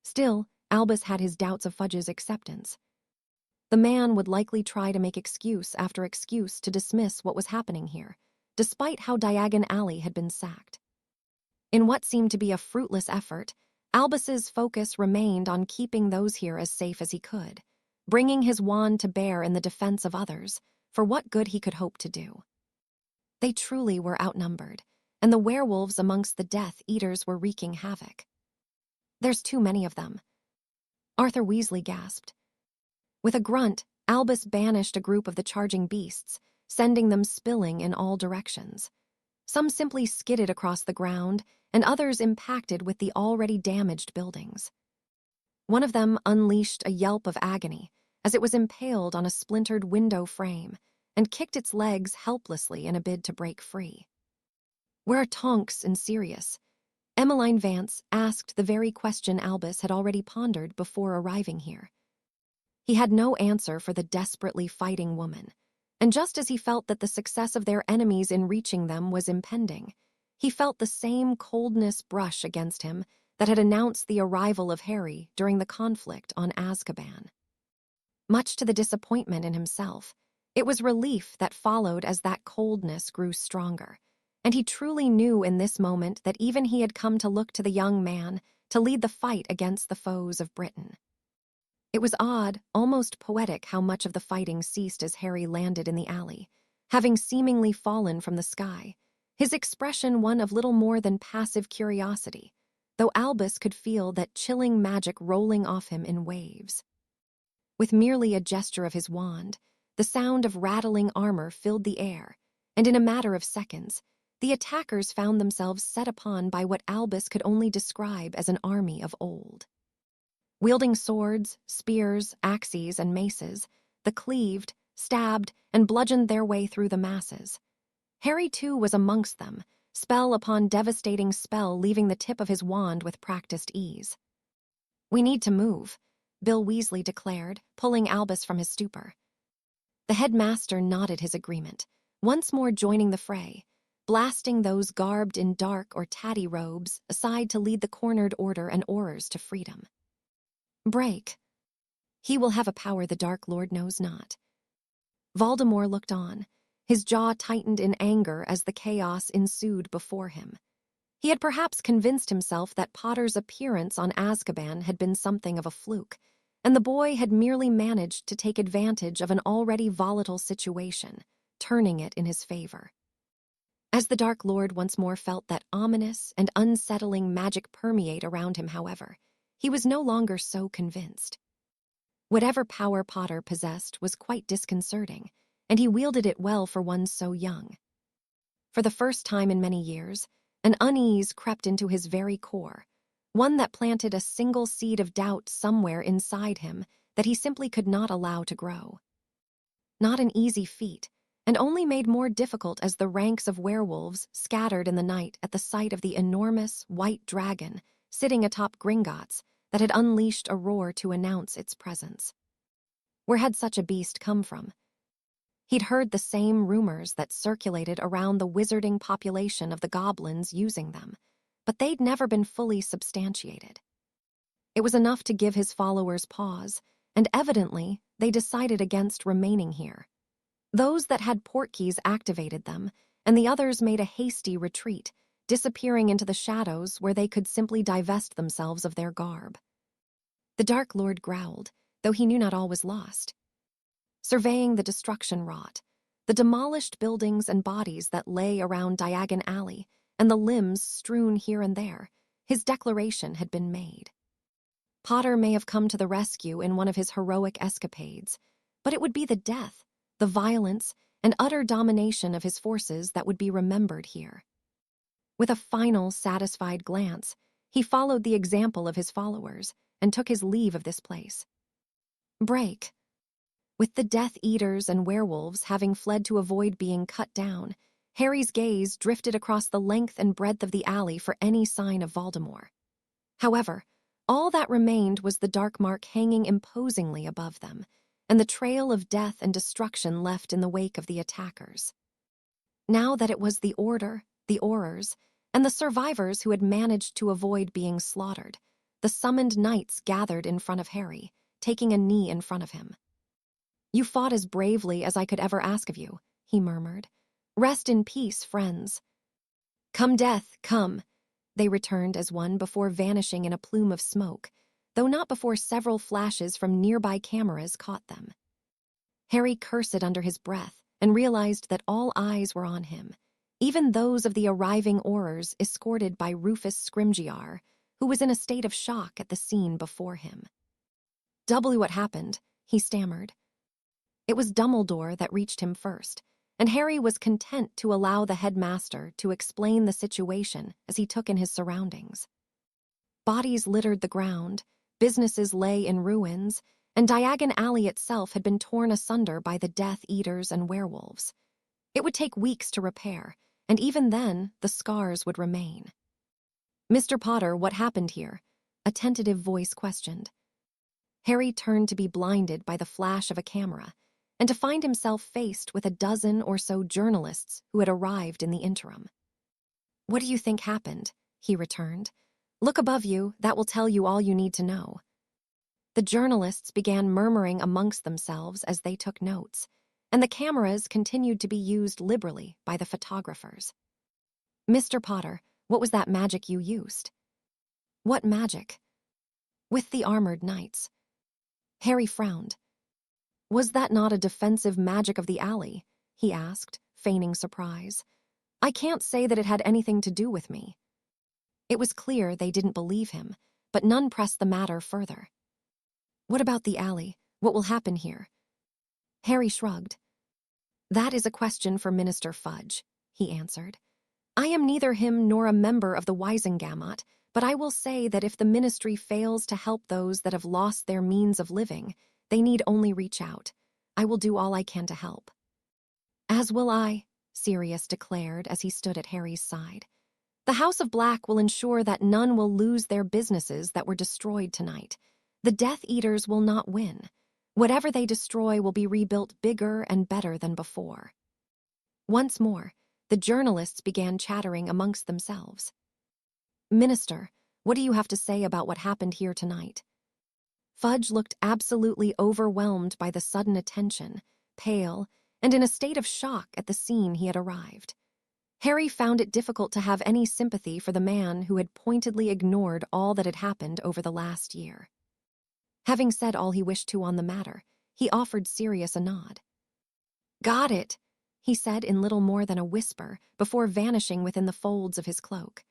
Speaker 1: Still, Albus had his doubts of Fudge's acceptance. The man would likely try to make excuse after excuse to dismiss what was happening here, despite how Diagon Alley had been sacked. In what seemed to be a fruitless effort, Albus's focus remained on keeping those here as safe as he could, bringing his wand to bear in the defense of others, for what good he could hope to do. They truly were outnumbered, and the werewolves amongst the Death Eaters were wreaking havoc. "There's too many of them," Arthur Weasley gasped. With a grunt, Albus banished a group of the charging beasts, sending them spilling in all directions. Some simply skidded across the ground, and others impacted with the already damaged buildings. One of them unleashed a yelp of agony as it was impaled on a splintered window frame and kicked its legs helplessly in a bid to break free. "Where are Tonks and Sirius?" Emmeline Vance asked the very question Albus had already pondered before arriving here. He had no answer for the desperately fighting woman, and just as he felt that the success of their enemies in reaching them was impending, he felt the same coldness brush against him that had announced the arrival of Harry during the conflict on Azkaban. Much to the disappointment in himself, it was relief that followed as that coldness grew stronger, and he truly knew in this moment that even he had come to look to the young man to lead the fight against the foes of Britain. It was odd, almost poetic how much of the fighting ceased as Harry landed in the alley, having seemingly fallen from the sky, his expression one of little more than passive curiosity, though Albus could feel that chilling magic rolling off him in waves. With merely a gesture of his wand, the sound of rattling armor filled the air, and in a matter of seconds, the attackers found themselves set upon by what Albus could only describe as an army of old. Wielding swords, spears, axes, and maces, the cleaved, stabbed, and bludgeoned their way through the masses. Harry, too, was amongst them, spell upon devastating spell leaving the tip of his wand with practiced ease. "We need to move," Bill Weasley declared, pulling Albus from his stupor. The headmaster nodded his agreement, once more joining the fray, blasting those garbed in dark or tatty robes aside to lead the cornered order and Aurors to freedom. "Break. He will have a power the Dark Lord knows not." Voldemort looked on, his jaw tightened in anger as the chaos ensued before him. He had perhaps convinced himself that Potter's appearance on Azkaban had been something of a fluke, and the boy had merely managed to take advantage of an already volatile situation, turning it in his favor. As the Dark Lord once more felt that ominous and unsettling magic permeate around him, however, he was no longer so convinced. Whatever power Potter possessed was quite disconcerting, and he wielded it well for one so young. For the first time in many years, an unease crept into his very core, one that planted a single seed of doubt somewhere inside him that he simply could not allow to grow. Not an easy feat, and only made more difficult as the ranks of werewolves scattered in the night at the sight of the enormous white dragon sitting atop Gringotts that had unleashed a roar to announce its presence. Where had such a beast come from? He'd heard the same rumors that circulated around the wizarding population of the goblins using them, but they'd never been fully substantiated. It was enough to give his followers pause, and evidently they decided against remaining here. Those that had portkeys activated them, and the others made a hasty retreat, disappearing into the shadows where they could simply divest themselves of their garb. The Dark Lord growled, though he knew not all was lost. Surveying the destruction wrought, the demolished buildings and bodies that lay around Diagon Alley, and the limbs strewn here and there, his declaration had been made. Potter may have come to the rescue in one of his heroic escapades, but it would be the death, the violence, and utter domination of his forces that would be remembered here. With a final, satisfied glance, he followed the example of his followers and took his leave of this place. Break. With the Death Eaters and werewolves having fled to avoid being cut down, Harry's gaze drifted across the length and breadth of the alley for any sign of Voldemort. However, all that remained was the dark mark hanging imposingly above them, and the trail of death and destruction left in the wake of the attackers. Now that it was the Order, the Aurors, and the survivors who had managed to avoid being slaughtered, the summoned knights gathered in front of Harry, taking a knee in front of him. "You fought as bravely as I could ever ask of you," he murmured. "Rest in peace, friends." "Come, Death, come," they returned as one before vanishing in a plume of smoke, though not before several flashes from nearby cameras caught them. Harry cursed under his breath and realized that all eyes were on him, even those of the arriving Aurors escorted by Rufus Scrimgeour, who was in a state of shock at the scene before him. "Doubly what happened," he stammered. It was Dumbledore that reached him first, and Harry was content to allow the headmaster to explain the situation as he took in his surroundings. Bodies littered the ground, businesses lay in ruins, and Diagon Alley itself had been torn asunder by the Death Eaters and werewolves. It would take weeks to repair, and even then, the scars would remain. "Mr. Potter, what happened here?" a tentative voice questioned. Harry turned to be blinded by the flash of a camera, and to find himself faced with a dozen or so journalists who had arrived in the interim. "What do you think happened?" he returned. "Look above you, that will tell you all you need to know." The journalists began murmuring amongst themselves as they took notes, and the cameras continued to be used liberally by the photographers. "Mr. Potter, what was that magic you used?" "What magic?" "With the armored knights." Harry frowned. "Was that not a defensive magic of the alley?" he asked, feigning surprise. "I can't say that it had anything to do with me." It was clear they didn't believe him, but none pressed the matter further. "What about the alley? What will happen here?" Harry shrugged. "That is a question for Minister Fudge," he answered. "I am neither him nor a member of the Wisengamot, but I will say that if the ministry fails to help those that have lost their means of living, they need only reach out. I will do all I can to help." "As will I," Sirius declared as he stood at Harry's side. "The House of Black will ensure that none will lose their businesses that were destroyed tonight. The Death Eaters will not win. Whatever they destroy will be rebuilt bigger and better than before." Once more, the journalists began chattering amongst themselves. "Minister, what do you have to say about what happened here tonight?" Fudge looked absolutely overwhelmed by the sudden attention, pale, and in a state of shock at the scene he had arrived. Harry found it difficult to have any sympathy for the man who had pointedly ignored all that had happened over the last year. Having said all he wished to on the matter, he offered Sirius a nod. "Got it," he said in little more than a whisper before vanishing within the folds of his cloak.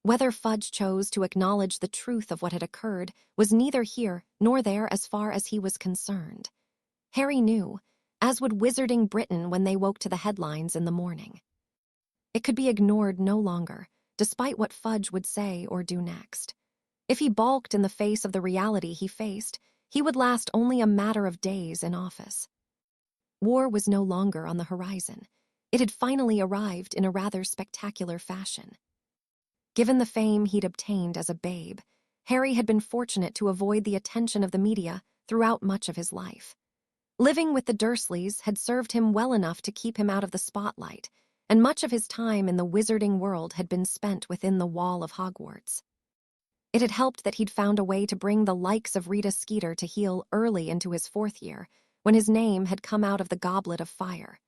Speaker 1: Whether Fudge chose to acknowledge the truth of what had occurred was neither here nor there as far as he was concerned. Harry knew, as would Wizarding Britain when they woke to the headlines in the morning. It could be ignored no longer, despite what Fudge would say or do next. If he balked in the face of the reality he faced, he would last only a matter of days in office. War was no longer on the horizon. It had finally arrived in a rather spectacular fashion. Given the fame he'd obtained as a babe, Harry had been fortunate to avoid the attention of the media throughout much of his life. Living with the Dursleys had served him well enough to keep him out of the spotlight, and much of his time in the wizarding world had been spent within the wall of Hogwarts. It had helped that he'd found a way to bring the likes of Rita Skeeter to heel early into his 4th year, when his name had come out of the Goblet of Fire.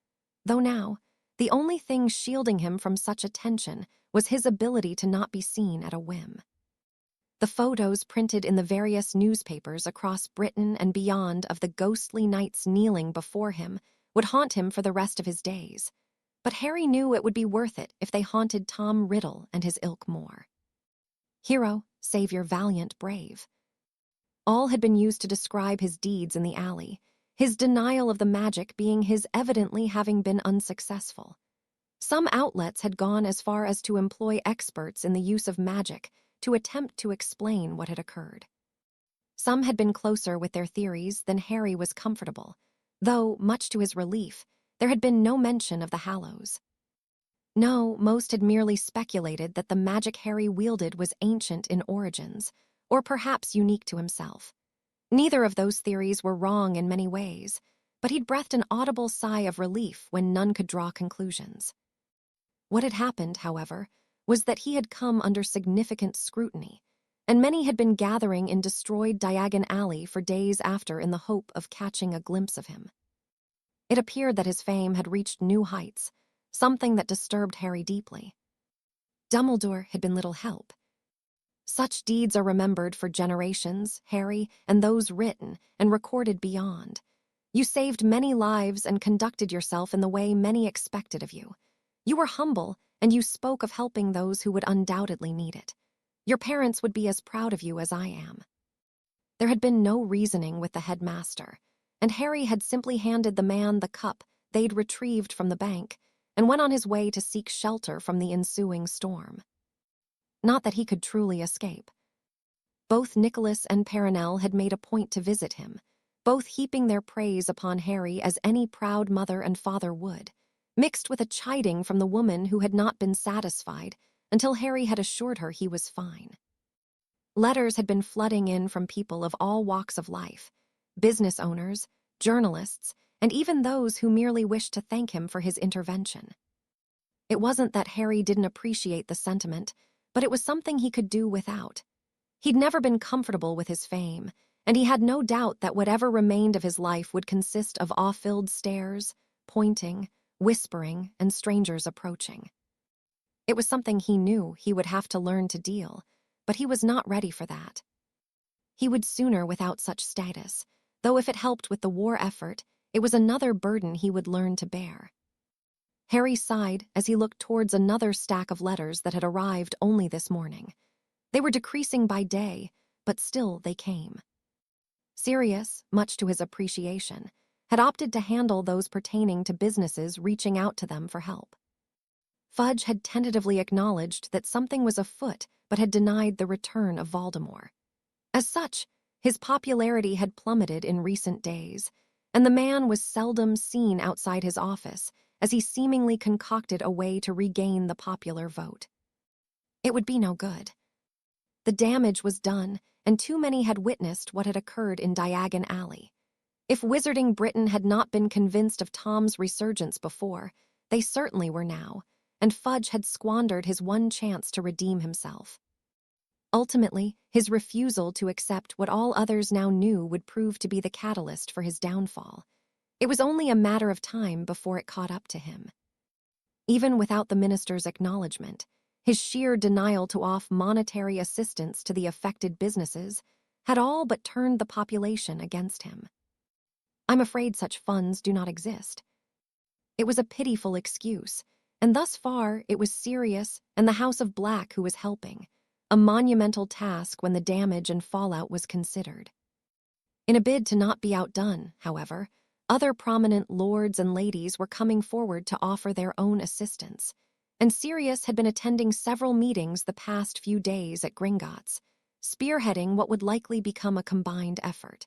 Speaker 1: Though now, the only thing shielding him from such attention was his ability to not be seen at a whim. The photos printed in the various newspapers across Britain and beyond of the ghostly knights kneeling before him would haunt him for the rest of his days. But Harry knew it would be worth it if they haunted Tom Riddle and his ilk more. Hero, savior, valiant, brave. All had been used to describe his deeds in the alley, his denial of the magic being his evidently having been unsuccessful. Some outlets had gone as far as to employ experts in the use of magic to attempt to explain what had occurred. Some had been closer with their theories than Harry was comfortable, though, much to his relief, there had been no mention of the Hallows. No, most had merely speculated that the magic Harry wielded was ancient in origins, or perhaps unique to himself. Neither of those theories were wrong in many ways, but he'd breathed an audible sigh of relief when none could draw conclusions. What had happened, however, was that he had come under significant scrutiny, and many had been gathering in destroyed Diagon Alley for days after in the hope of catching a glimpse of him. It appeared that his fame had reached new heights, something that disturbed Harry deeply. Dumbledore had been little help. Such deeds are remembered for generations, Harry, and those written and recorded beyond. You saved many lives and conducted yourself in the way many expected of you. You were humble, and you spoke of helping those who would undoubtedly need it. Your parents would be as proud of you as I am. There had been no reasoning with the headmaster, and Harry had simply handed the man the cup they'd retrieved from the bank and went on his way to seek shelter from the ensuing storm. Not that he could truly escape. Both Nicholas and Perenelle had made a point to visit him, both heaping their praise upon Harry as any proud mother and father would, mixed with a chiding from the woman who had not been satisfied until Harry had assured her he was fine. Letters had been flooding in from people of all walks of life, business owners, journalists, and even those who merely wished to thank him for his intervention. It wasn't that Harry didn't appreciate the sentiment, but it was something he could do without. He'd never been comfortable with his fame, and he had no doubt that whatever remained of his life would consist of awe-filled stares, pointing, whispering, and strangers approaching. It was something he knew he would have to learn to deal, but he was not ready for that. He would sooner without such status, though if it helped with the war effort, it was another burden he would learn to bear. Harry sighed as he looked towards another stack of letters that had arrived only this morning. They were decreasing by day, but still they came. Sirius, much to his appreciation, had opted to handle those pertaining to businesses reaching out to them for help. Fudge had tentatively acknowledged that something was afoot but had denied the return of Voldemort. As such, his popularity had plummeted in recent days, and the man was seldom seen outside his office as he seemingly concocted a way to regain the popular vote. It would be no good. The damage was done, and too many had witnessed what had occurred in Diagon Alley. If Wizarding Britain had not been convinced of Tom's resurgence before, they certainly were now, and Fudge had squandered his one chance to redeem himself. Ultimately, his refusal to accept what all others now knew would prove to be the catalyst for his downfall. It was only a matter of time before it caught up to him. Even without the minister's acknowledgement, his sheer denial to offer monetary assistance to the affected businesses had all but turned the population against him. "I'm afraid such funds do not exist." It was a pitiful excuse, and thus far it was Sirius and the House of Black who was helping, a monumental task when the damage and fallout was considered. In a bid to not be outdone, however, other prominent lords and ladies were coming forward to offer their own assistance, and Sirius had been attending several meetings the past few days at Gringotts, spearheading what would likely become a combined effort.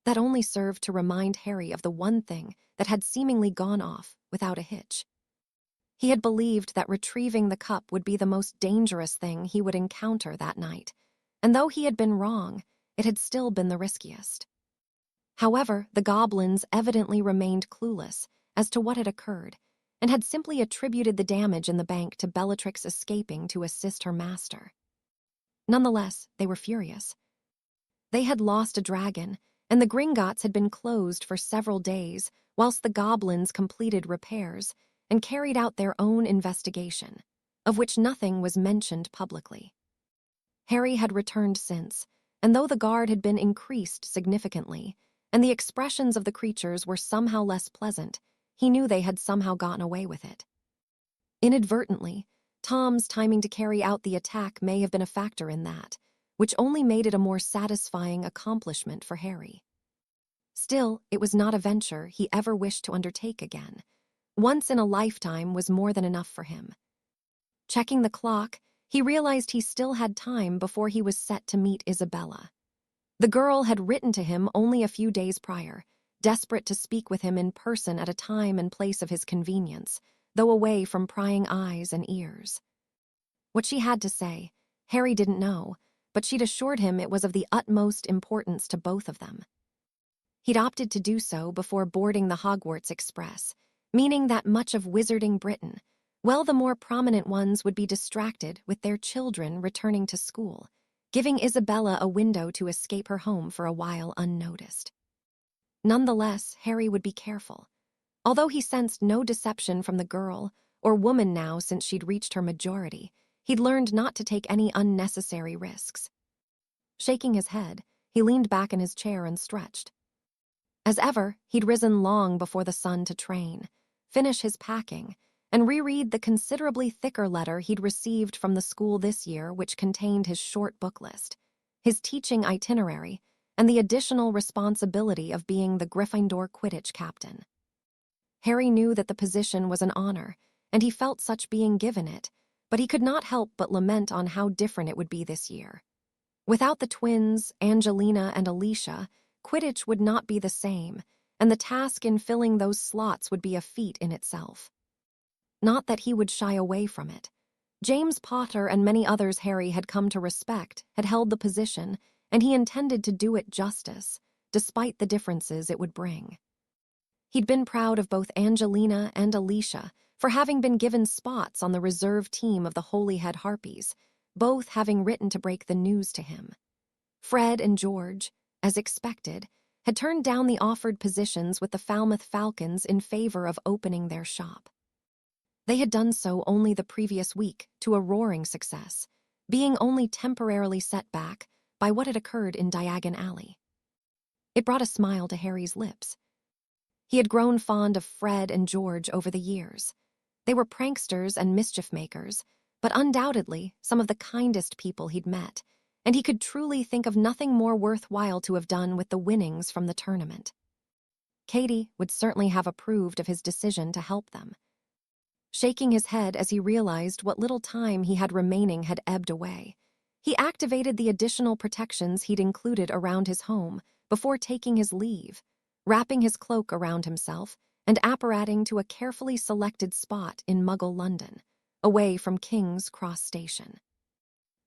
Speaker 1: That only served to remind Harry of the one thing that had seemingly gone off without a hitch. He had believed that retrieving the cup would be the most dangerous thing he would encounter that night, and though he had been wrong, it had still been the riskiest. However, the goblins evidently remained clueless as to what had occurred, and had simply attributed the damage in the bank to Bellatrix escaping to assist her master. Nonetheless, they were furious. They had lost a dragon, and the Gringotts had been closed for several days whilst the goblins completed repairs and carried out their own investigation, of which nothing was mentioned publicly. Harry had returned since, and though the guard had been increased significantly, and the expressions of the creatures were somehow less pleasant, he knew they had somehow gotten away with it. Inadvertently, Tom's timing to carry out the attack may have been a factor in that, which only made it a more satisfying accomplishment for Harry. Still, it was not a venture he ever wished to undertake again. Once in a lifetime was more than enough for him. Checking the clock, he realized he still had time before he was set to meet Isabella. The girl had written to him only a few days prior, desperate to speak with him in person at a time and place of his convenience, though away from prying eyes and ears. What she had to say, Harry didn't know, but she'd assured him it was of the utmost importance to both of them. He'd opted to do so before boarding the Hogwarts Express, meaning that much of Wizarding Britain, well, the more prominent ones would be distracted with their children returning to school, giving Isabella a window to escape her home for a while unnoticed. Nonetheless, Harry would be careful. Although he sensed no deception from the girl, or woman now since she'd reached her majority, he'd learned not to take any unnecessary risks. Shaking his head, he leaned back in his chair and stretched. As ever, he'd risen long before the sun to train, finish his packing, and reread the considerably thicker letter he'd received from the school this year, which contained his short book list, his teaching itinerary, and the additional responsibility of being the Gryffindor Quidditch captain. Harry knew that the position was an honor, and he felt such being given it, but he could not help but lament on how different it would be this year. Without the twins, Angelina and Alicia, Quidditch would not be the same, and the task in filling those slots would be a feat in itself. Not that he would shy away from it. James Potter and many others Harry had come to respect had held the position, and he intended to do it justice, despite the differences it would bring. He'd been proud of both Angelina and Alicia for having been given spots on the reserve team of the Holyhead Harpies, both having written to break the news to him. Fred and George, as expected, had turned down the offered positions with the Falmouth Falcons in favor of opening their shop. They had done so only the previous week to a roaring success, being only temporarily set back by what had occurred in Diagon Alley. It brought a smile to Harry's lips. He had grown fond of Fred and George over the years. They were pranksters and mischief-makers, but undoubtedly some of the kindest people he'd met, and he could truly think of nothing more worthwhile to have done with the winnings from the tournament. Katie would certainly have approved of his decision to help them. Shaking his head as he realized what little time he had remaining had ebbed away, he activated the additional protections he'd included around his home before taking his leave, wrapping his cloak around himself and apparating to a carefully selected spot in Muggle London, away from King's Cross Station.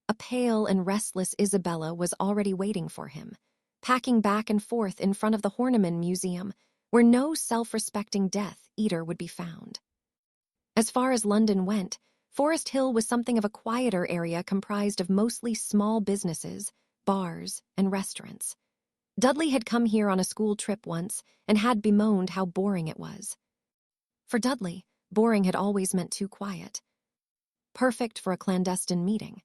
Speaker 1: A pale and restless Isabella was already waiting for him, packing back and forth in front of the Horniman Museum, where no self-respecting Death Eater would be found. As far as London went, Forest Hill was something of a quieter area comprised of mostly small businesses, bars, and restaurants. Dudley had come here on a school trip once and had bemoaned how boring it was. For Dudley, boring had always meant too quiet. Perfect for a clandestine meeting.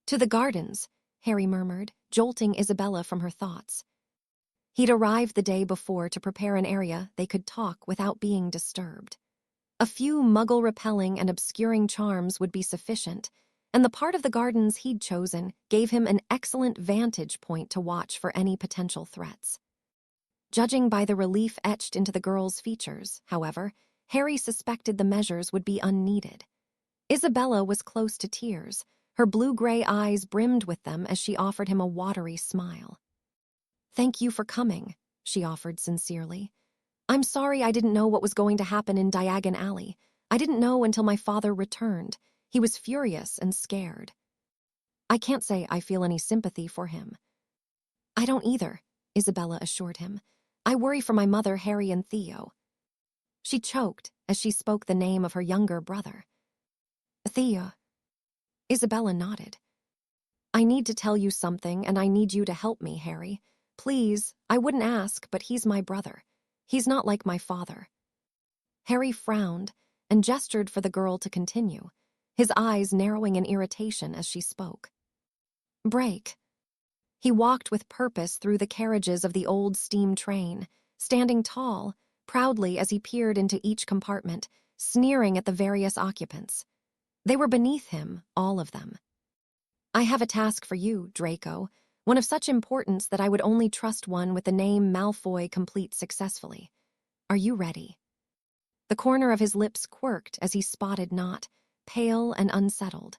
Speaker 1: To the gardens, Harry murmured, jolting Isabella from her thoughts. He'd arrived the day before to prepare an area they could talk without being disturbed. A few Muggle-repelling and obscuring charms would be sufficient, and the part of the gardens he'd chosen gave him an excellent vantage point to watch for any potential threats. Judging by the relief etched into the girl's features, however, Harry suspected the measures would be unneeded. Isabella was close to tears. Her blue-gray eyes brimmed with them as she offered him a watery smile. "Thank you for coming," she offered sincerely. "I'm sorry I didn't know what was going to happen in Diagon Alley. I didn't know until my father returned. He was furious and scared." "I can't say I feel any sympathy for him." "I don't either," Isabella assured him. "I worry for my mother, Harry, and Theo." She choked as she spoke the name of her younger brother. "Theo." Isabella nodded. "I need to tell you something, and I need you to help me, Harry. Please, I wouldn't ask, but he's my brother. He's not like my father." Harry frowned and gestured for the girl to continue, his eyes narrowing in irritation as she spoke. "Break." He walked with purpose through the carriages of the old steam train, standing tall, proudly as he peered into each compartment, sneering at the various occupants. They were beneath him, all of them. "I have a task for you, Draco, one of such importance that I would only trust one with the name Malfoy complete successfully. Are you ready?" The corner of his lips quirked as he spotted Nott, pale and unsettled.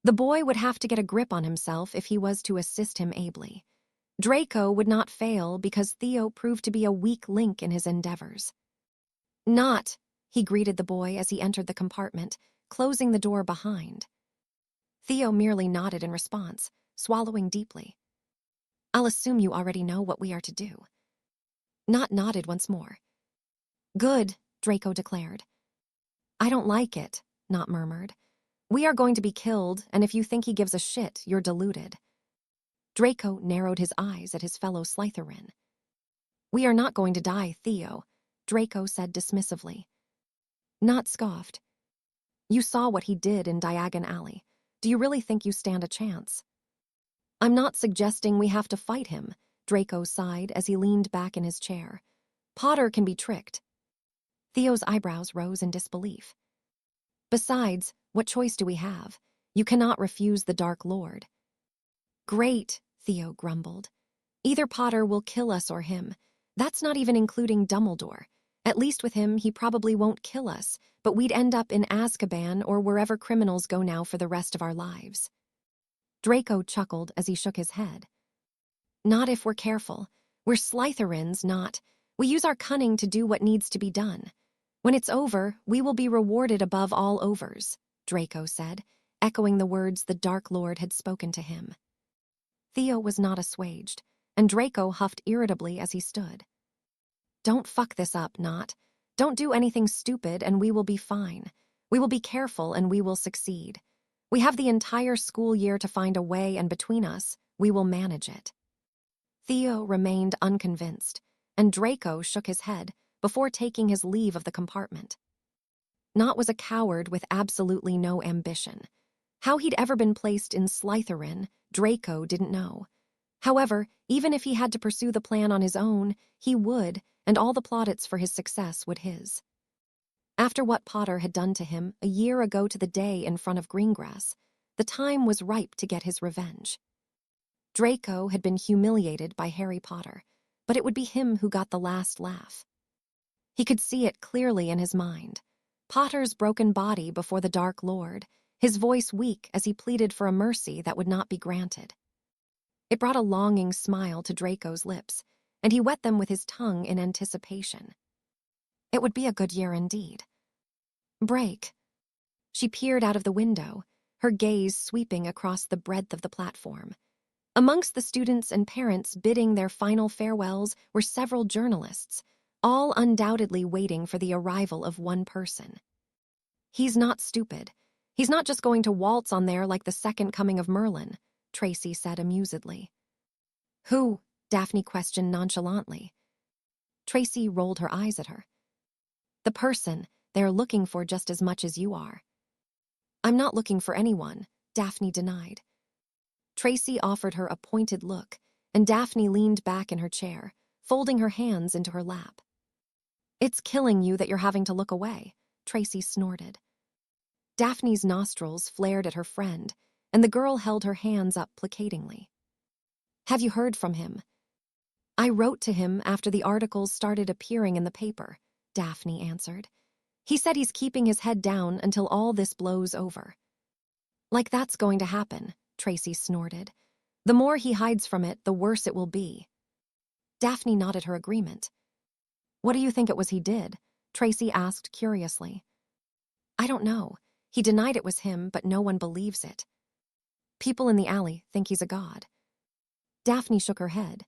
Speaker 1: The boy would have to get a grip on himself if he was to assist him ably. Draco would not fail because Theo proved to be a weak link in his endeavors. "Nott," he greeted the boy as he entered the compartment, closing the door behind. Theo merely nodded in response, swallowing deeply. "I'll assume you already know what we are to do." Nott nodded once more. "Good," Draco declared. "I don't like it," Nott murmured. "We are going to be killed, and if you think he gives a shit, you're deluded." Draco narrowed his eyes at his fellow Slytherin. "We are not going to die, Theo," Draco said dismissively. Nott scoffed. "You saw what he did in Diagon Alley. Do you really think you stand a chance?" "I'm not suggesting we have to fight him," Draco sighed as he leaned back in his chair. "Potter can be tricked." Theo's eyebrows rose in disbelief. "Besides, what choice do we have? You cannot refuse the Dark Lord." "Great," Theo grumbled. "Either Potter will kill us or him. That's not even including Dumbledore. At least with him, he probably won't kill us, but we'd end up in Azkaban or wherever criminals go now for the rest of our lives." Draco chuckled as he shook his head. "Not if we're careful. We're Slytherins, not. We use our cunning to do what needs to be done. When it's over, we will be rewarded above all overs," Draco said, echoing the words the Dark Lord had spoken to him. Theo was not assuaged, and Draco huffed irritably as he stood. "Don't fuck this up, Nott. Don't do anything stupid and we will be fine. We will be careful and we will succeed. We have the entire school year to find a way, and between us, we will manage it." Theo remained unconvinced, and Draco shook his head before taking his leave of the compartment. Nott was a coward with absolutely no ambition. How he'd ever been placed in Slytherin, Draco didn't know. However, even if he had to pursue the plan on his own, he would, and all the plaudits for his success would his. After what Potter had done to him a year ago to the day in front of Greengrass, the time was ripe to get his revenge. Draco had been humiliated by Harry Potter, but it would be him who got the last laugh. He could see it clearly in his mind. Potter's broken body before the Dark Lord, his voice weak as he pleaded for a mercy that would not be granted. It brought a longing smile to Draco's lips, and he wet them with his tongue in anticipation. It would be a good year indeed. Break. She peered out of the window, her gaze sweeping across the breadth of the platform. Amongst the students and parents bidding their final farewells were several journalists, all undoubtedly waiting for the arrival of one person. He's not stupid. He's not just going to waltz on there like the second coming of Merlin, Tracy said amusedly. Who? Daphne questioned nonchalantly. Tracy rolled her eyes at her. The person they're looking for just as much as you are. I'm not looking for anyone, Daphne denied. Tracy offered her a pointed look, and Daphne leaned back in her chair, folding her hands into her lap. It's killing you that you're having to look away, Tracy snorted. Daphne's nostrils flared at her friend, and the girl held her hands up placatingly. Have you heard from him? I wrote to him after the articles started appearing in the paper, Daphne answered. He said he's keeping his head down until all this blows over. Like that's going to happen, Tracy snorted. The more he hides from it, the worse it will be. Daphne nodded her agreement. What do you think it was he did? Tracy asked curiously. I don't know. He denied it was him, but no one believes it. People in the alley think he's a god. Daphne shook her head.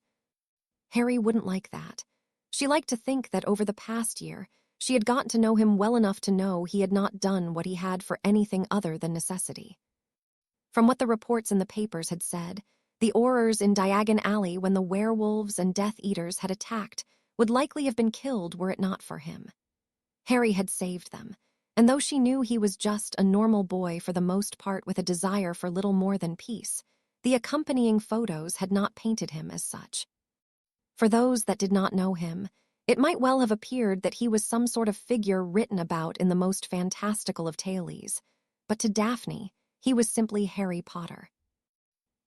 Speaker 1: Harry wouldn't like that. She liked to think that over the past year, she had gotten to know him well enough to know he had not done what he had for anything other than necessity. From what the reports in the papers had said, the Aurors in Diagon Alley when the werewolves and Death Eaters had attacked would likely have been killed were it not for him. Harry had saved them, and though she knew he was just a normal boy for the most part with a desire for little more than peace, the accompanying photos had not painted him as such. For those that did not know him, it might well have appeared that he was some sort of figure written about in the most fantastical of tales, but to Daphne, he was simply Harry Potter.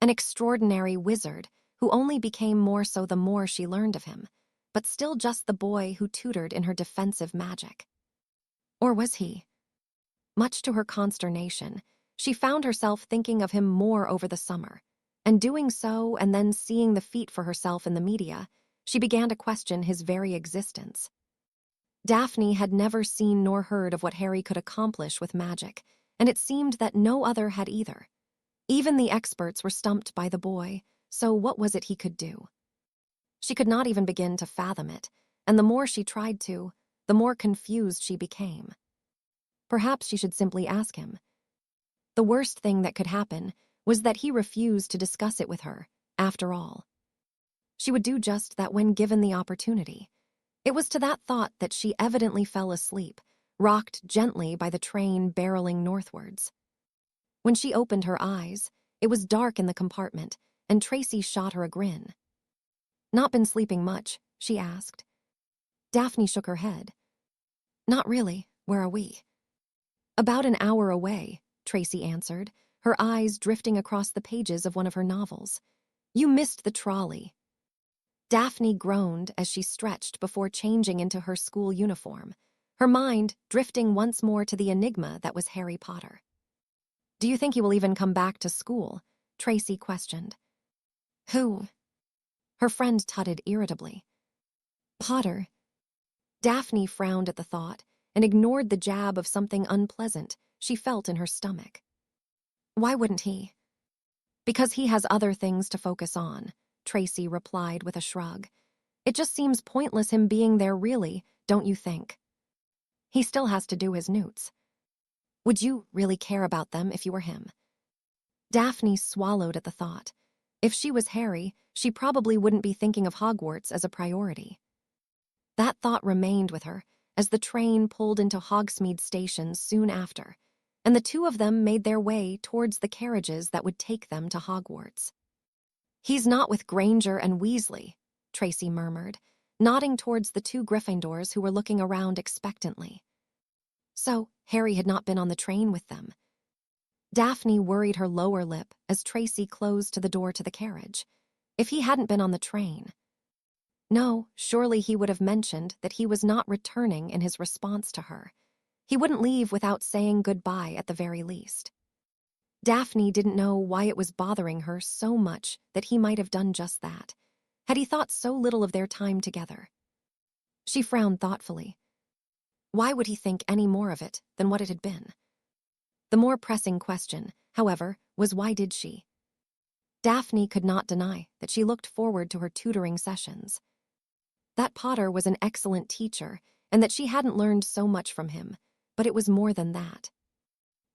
Speaker 1: An extraordinary wizard who only became more so the more she learned of him, but still just the boy who tutored in her defensive magic. Or was he? Much to her consternation, she found herself thinking of him more over the summer, and doing so and then seeing the feat for herself in the media, she began to question his very existence. Daphne had never seen nor heard of what Harry could accomplish with magic, and it seemed that no other had either. Even the experts were stumped by the boy, so what was it he could do? She could not even begin to fathom it, and the more she tried to, the more confused she became. Perhaps she should simply ask him. The worst thing that could happen was that he refused to discuss it with her, after all. She would do just that when given the opportunity. It was to that thought that she evidently fell asleep, rocked gently by the train barreling northwards. When she opened her eyes, it was dark in the compartment, and Tracy shot her a grin. Not been sleeping much, she asked. Daphne shook her head. Not really. Where are we? About an hour away, Tracy answered, her eyes drifting across the pages of one of her novels. You missed the trolley. Daphne groaned as she stretched before changing into her school uniform, her mind drifting once more to the enigma that was Harry Potter. Do you think he will even come back to school? Tracy questioned. Who? Her friend tutted irritably. Potter. Daphne frowned at the thought and ignored the jab of something unpleasant she felt in her stomach. Why wouldn't he? Because he has other things to focus on, Tracy replied with a shrug. It just seems pointless him being there really, don't you think? He still has to do his newts. Would you really care about them if you were him? Daphne swallowed at the thought. If she was Harry, she probably wouldn't be thinking of Hogwarts as a priority. That thought remained with her as the train pulled into Hogsmeade Station soon after, and the two of them made their way towards the carriages that would take them to Hogwarts. He's not with Granger and Weasley, Tracy murmured, nodding towards the two Gryffindors who were looking around expectantly. So, Harry had not been on the train with them. Daphne worried her lower lip as Tracy closed to the door to the carriage. If he hadn't been on the train. No, surely he would have mentioned that he was not returning in his response to her. He wouldn't leave without saying goodbye at the very least. Daphne didn't know why it was bothering her so much that he might have done just that. Had he thought so little of their time together? She frowned thoughtfully. Why would he think any more of it than what it had been? The more pressing question, however, was why did she? Daphne could not deny that she looked forward to her tutoring sessions. That Potter was an excellent teacher, and that she hadn't learned so much from him, but it was more than that.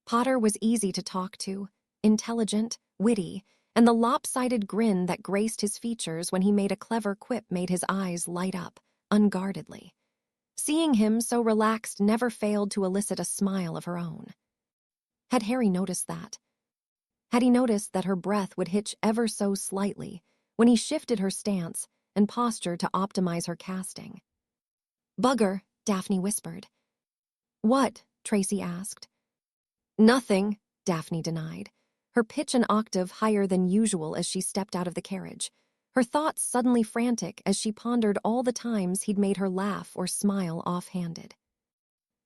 Speaker 1: Potter was easy to talk to, intelligent, witty, and the lopsided grin that graced his features when he made a clever quip made his eyes light up, unguardedly. Seeing him so relaxed never failed to elicit a smile of her own. Had Harry noticed that? Had he noticed that her breath would hitch ever so slightly when he shifted her stance and posture to optimize her casting? "Bugger," Daphne whispered. "What?" Tracy asked. "Nothing," Daphne denied, her pitch an octave higher than usual as she stepped out of the carriage, her thoughts suddenly frantic as she pondered all the times he'd made her laugh or smile offhanded.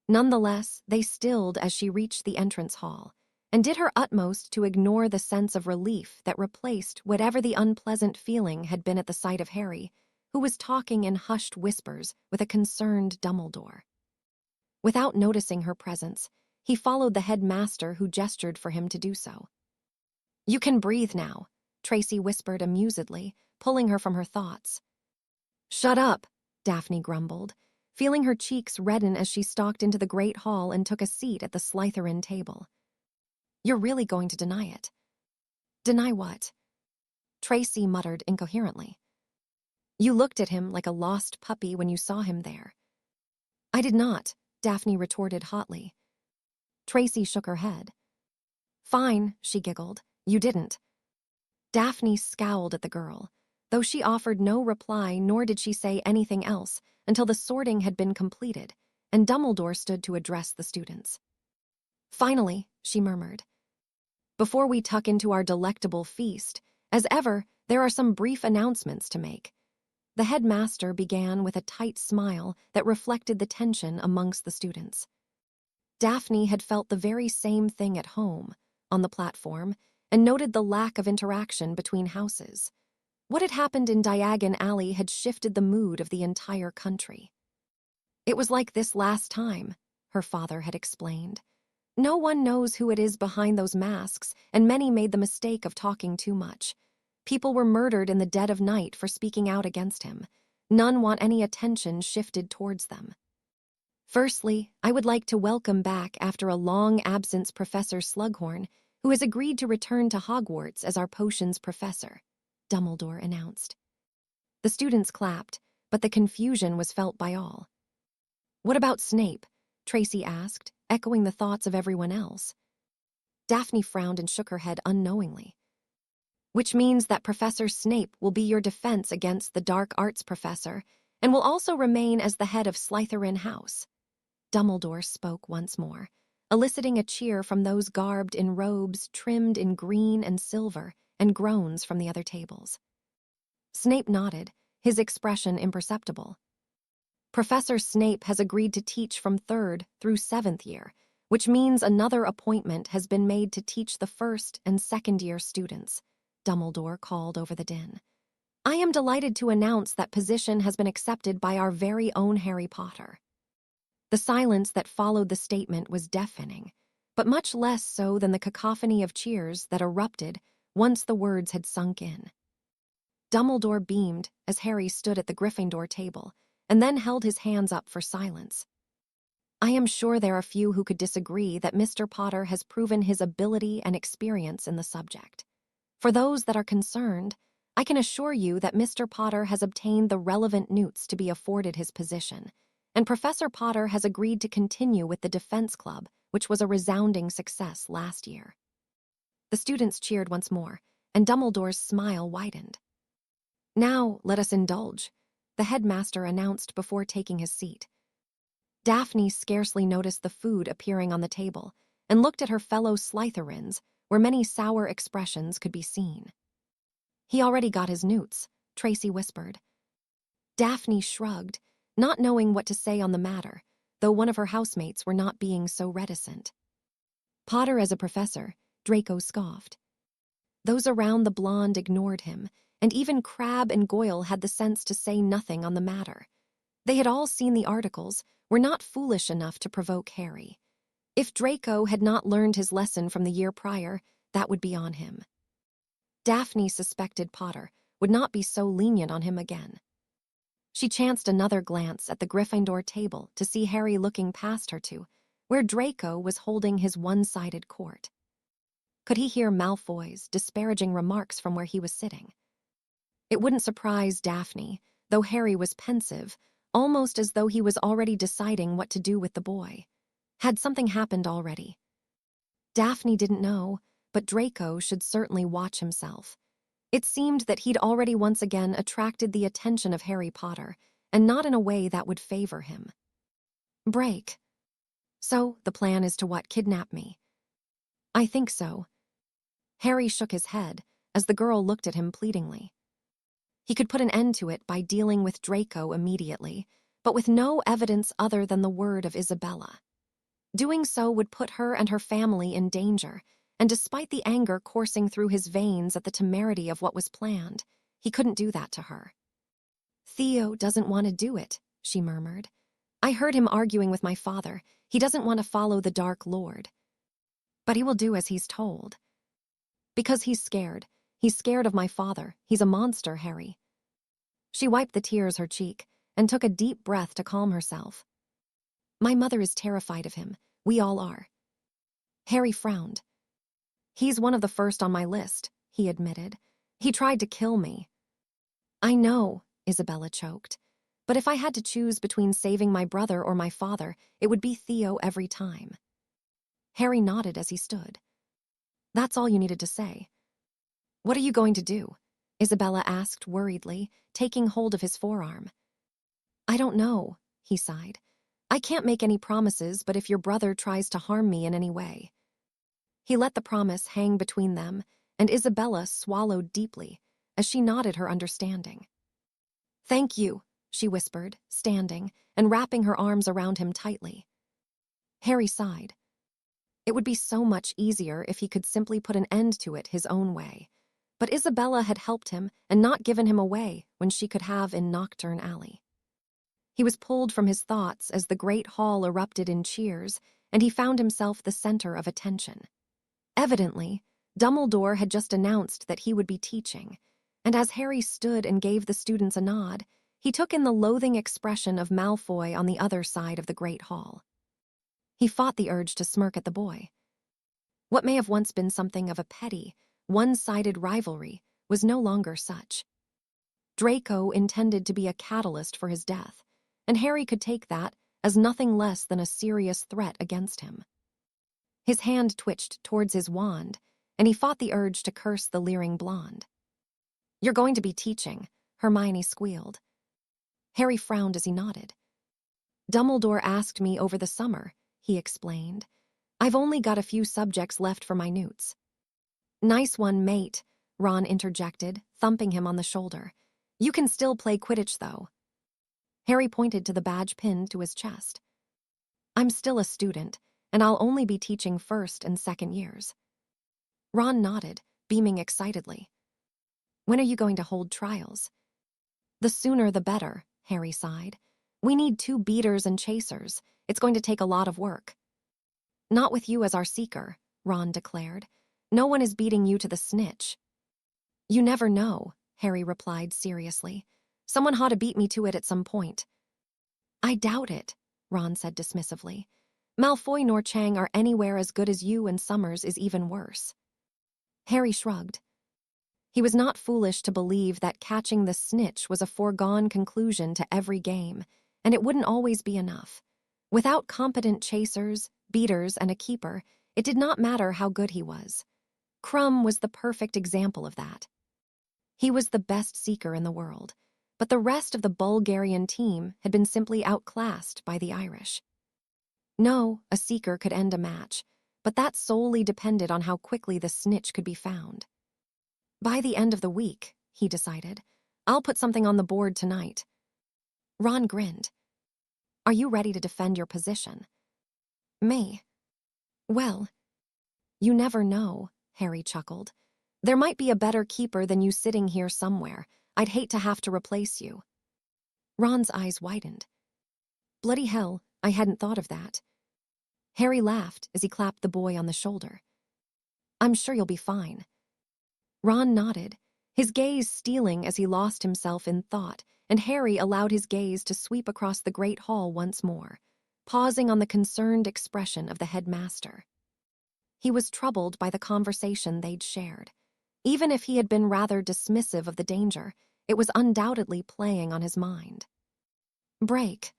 Speaker 1: Nonetheless, they stilled as she reached the entrance hall, and did her utmost to ignore the sense of relief that replaced whatever the unpleasant feeling had been at the sight of Harry, who was talking in hushed whispers with a concerned Dumbledore. Without noticing her presence, he followed the headmaster who gestured for him to do so. "You can breathe now," Tracy whispered amusedly, pulling her from her thoughts. "Shut up," Daphne grumbled, feeling her cheeks redden as she stalked into the great hall and took a seat at the Slytherin table. "You're really going to deny it?" "Deny what?" Tracy muttered incoherently. "You looked at him like a lost puppy when you saw him there." "I did not," Daphne retorted hotly. Tracy shook her head. "Fine," she giggled. "You didn't." Daphne scowled at the girl, though she offered no reply nor did she say anything else until the sorting had been completed and Dumbledore stood to address the students. "Finally," she murmured, "before we tuck into our delectable feast, as ever, there are some brief announcements to make." The headmaster began with a tight smile that reflected the tension amongst the students. Daphne had felt the very same thing at home, on the platform, and noted the lack of interaction between houses. What had happened in Diagon Alley had shifted the mood of the entire country. "It was like this last time," her father had explained. "No one knows who it is behind those masks, and many made the mistake of talking too much. People were murdered in the dead of night for speaking out against him. None want any attention shifted towards them. Firstly, I would like to welcome back after a long absence Professor Slughorn, who has agreed to return to Hogwarts as our potions professor," Dumbledore announced. The students clapped, but the confusion was felt by all. "What about Snape?" Tracy asked, echoing the thoughts of everyone else. Daphne frowned and shook her head unknowingly. "Which means that Professor Snape will be your defense against the dark arts professor, and will also remain as the head of Slytherin House." Dumbledore spoke once more, eliciting a cheer from those garbed in robes trimmed in green and silver, and groans from the other tables. Snape nodded, his expression imperceptible. "Professor Snape has agreed to teach from 3rd through 7th year, which means another appointment has been made to teach the 1st and 2nd year students," Dumbledore called over the din. "I am delighted to announce that position has been accepted by our very own Harry Potter." The silence that followed the statement was deafening, but much less so than the cacophony of cheers that erupted once the words had sunk in. Dumbledore beamed as Harry stood at the Gryffindor table, and then held his hands up for silence. "I am sure there are few who could disagree that Mr. Potter has proven his ability and experience in the subject. For those that are concerned, I can assure you that Mr. Potter has obtained the relevant newts to be afforded his position, and Professor Potter has agreed to continue with the Defense Club, which was a resounding success last year." The students cheered once more, and Dumbledore's smile widened. "Now, let us indulge," the headmaster announced before taking his seat. Daphne scarcely noticed the food appearing on the table, and looked at her fellow Slytherins, where many sour expressions could be seen. "He already got his newts," Tracy whispered. Daphne shrugged, not knowing what to say on the matter, though one of her housemates were not being so reticent. "Potter as a professor," Draco scoffed. Those around the blonde ignored him, and even Crabbe and Goyle had the sense to say nothing on the matter. They had all seen the articles, were not foolish enough to provoke Harry. If Draco had not learned his lesson from the year prior, that would be on him. Daphne suspected Potter would not be so lenient on him again. She chanced another glance at the Gryffindor table to see Harry looking past her to where Draco was holding his one-sided court. Could he hear Malfoy's disparaging remarks from where he was sitting? It wouldn't surprise Daphne, though Harry was pensive, almost as though he was already deciding what to do with the boy. Had something happened already? Daphne didn't know, but Draco should certainly watch himself. It seemed that he'd already once again attracted the attention of Harry Potter, and not in a way that would favor him. Break. So, the plan is to what, kidnap me? I think so. Harry shook his head as the girl looked at him pleadingly. He could put an end to it by dealing with Draco immediately, but with no evidence other than the word of Isabella. Doing so would put her and her family in danger, and despite the anger coursing through his veins at the temerity of what was planned, he couldn't do that to her. Theo doesn't want to do it, she murmured. I heard him arguing with my father. He doesn't want to follow the Dark Lord. But he will do as he's told. Because he's scared. He's scared of my father. He's a monster, Harry. She wiped the tears her cheek and took a deep breath to calm herself. My mother is terrified of him. We all are. Harry frowned. He's one of the first on my list, he admitted. He tried to kill me. I know, Isabella choked. But if I had to choose between saving my brother or my father, it would be Theo every time. Harry nodded as he stood. That's all you needed to say. What are you going to do? Isabella asked worriedly, taking hold of his forearm. I don't know, he sighed. I can't make any promises, but if your brother tries to harm me in any way. He let the promise hang between them, and Isabella swallowed deeply as she nodded her understanding. Thank you, she whispered, standing and wrapping her arms around him tightly. Harry sighed. It would be so much easier if he could simply put an end to it his own way. But Isabella had helped him and not given him away when she could have in Knockturn Alley. He was pulled from his thoughts as the great hall erupted in cheers, and he found himself the center of attention. Evidently, Dumbledore had just announced that he would be teaching, and as Harry stood and gave the students a nod, he took in the loathing expression of Malfoy on the other side of the great hall. He fought the urge to smirk at the boy. What may have once been something of a petty, one-sided rivalry was no longer such. Draco intended to be a catalyst for his death, and Harry could take that as nothing less than a serious threat against him. His hand twitched towards his wand, and he fought the urge to curse the leering blonde. You're going to be teaching, Hermione squealed. Harry frowned as he nodded. Dumbledore asked me over the summer, he explained. I've only got a few subjects left for my newts. Nice one, mate, Ron interjected, thumping him on the shoulder. You can still play Quidditch, though. Harry pointed to the badge pinned to his chest. I'm still a student, and I'll only be teaching first and second years. Ron nodded, beaming excitedly. When are you going to hold trials? The sooner the better, Harry sighed. We need 2 beaters and chasers. It's going to take a lot of work. Not with you as our seeker, Ron declared. No one is beating you to the snitch. You never know, Harry replied seriously. Someone ought to beat me to it at some point. I doubt it, Ron said dismissively. Malfoy nor Chang are anywhere as good as you, and Summers is even worse. Harry shrugged. He was not foolish to believe that catching the snitch was a foregone conclusion to every game, and it wouldn't always be enough. Without competent chasers, beaters, and a keeper, it did not matter how good he was. Crumb was the perfect example of that. He was the best seeker in the world, but the rest of the Bulgarian team had been simply outclassed by the Irish. No, a seeker could end a match, but that solely depended on how quickly the snitch could be found. By the end of the week, he decided, I'll put something on the board tonight. Ron grinned. Are you ready to defend your position? Me? Well, you never know, Harry chuckled. There might be a better keeper than you sitting here somewhere. I'd hate to have to replace you. Ron's eyes widened. Bloody hell, I hadn't thought of that. Harry laughed as he clapped the boy on the shoulder. I'm sure you'll be fine. Ron nodded, his gaze stealing as he lost himself in thought, and Harry allowed his gaze to sweep across the great hall once more, pausing on the concerned expression of the headmaster. He was troubled by the conversation they'd shared. Even if he had been rather dismissive of the danger, it was undoubtedly playing on his mind. Break.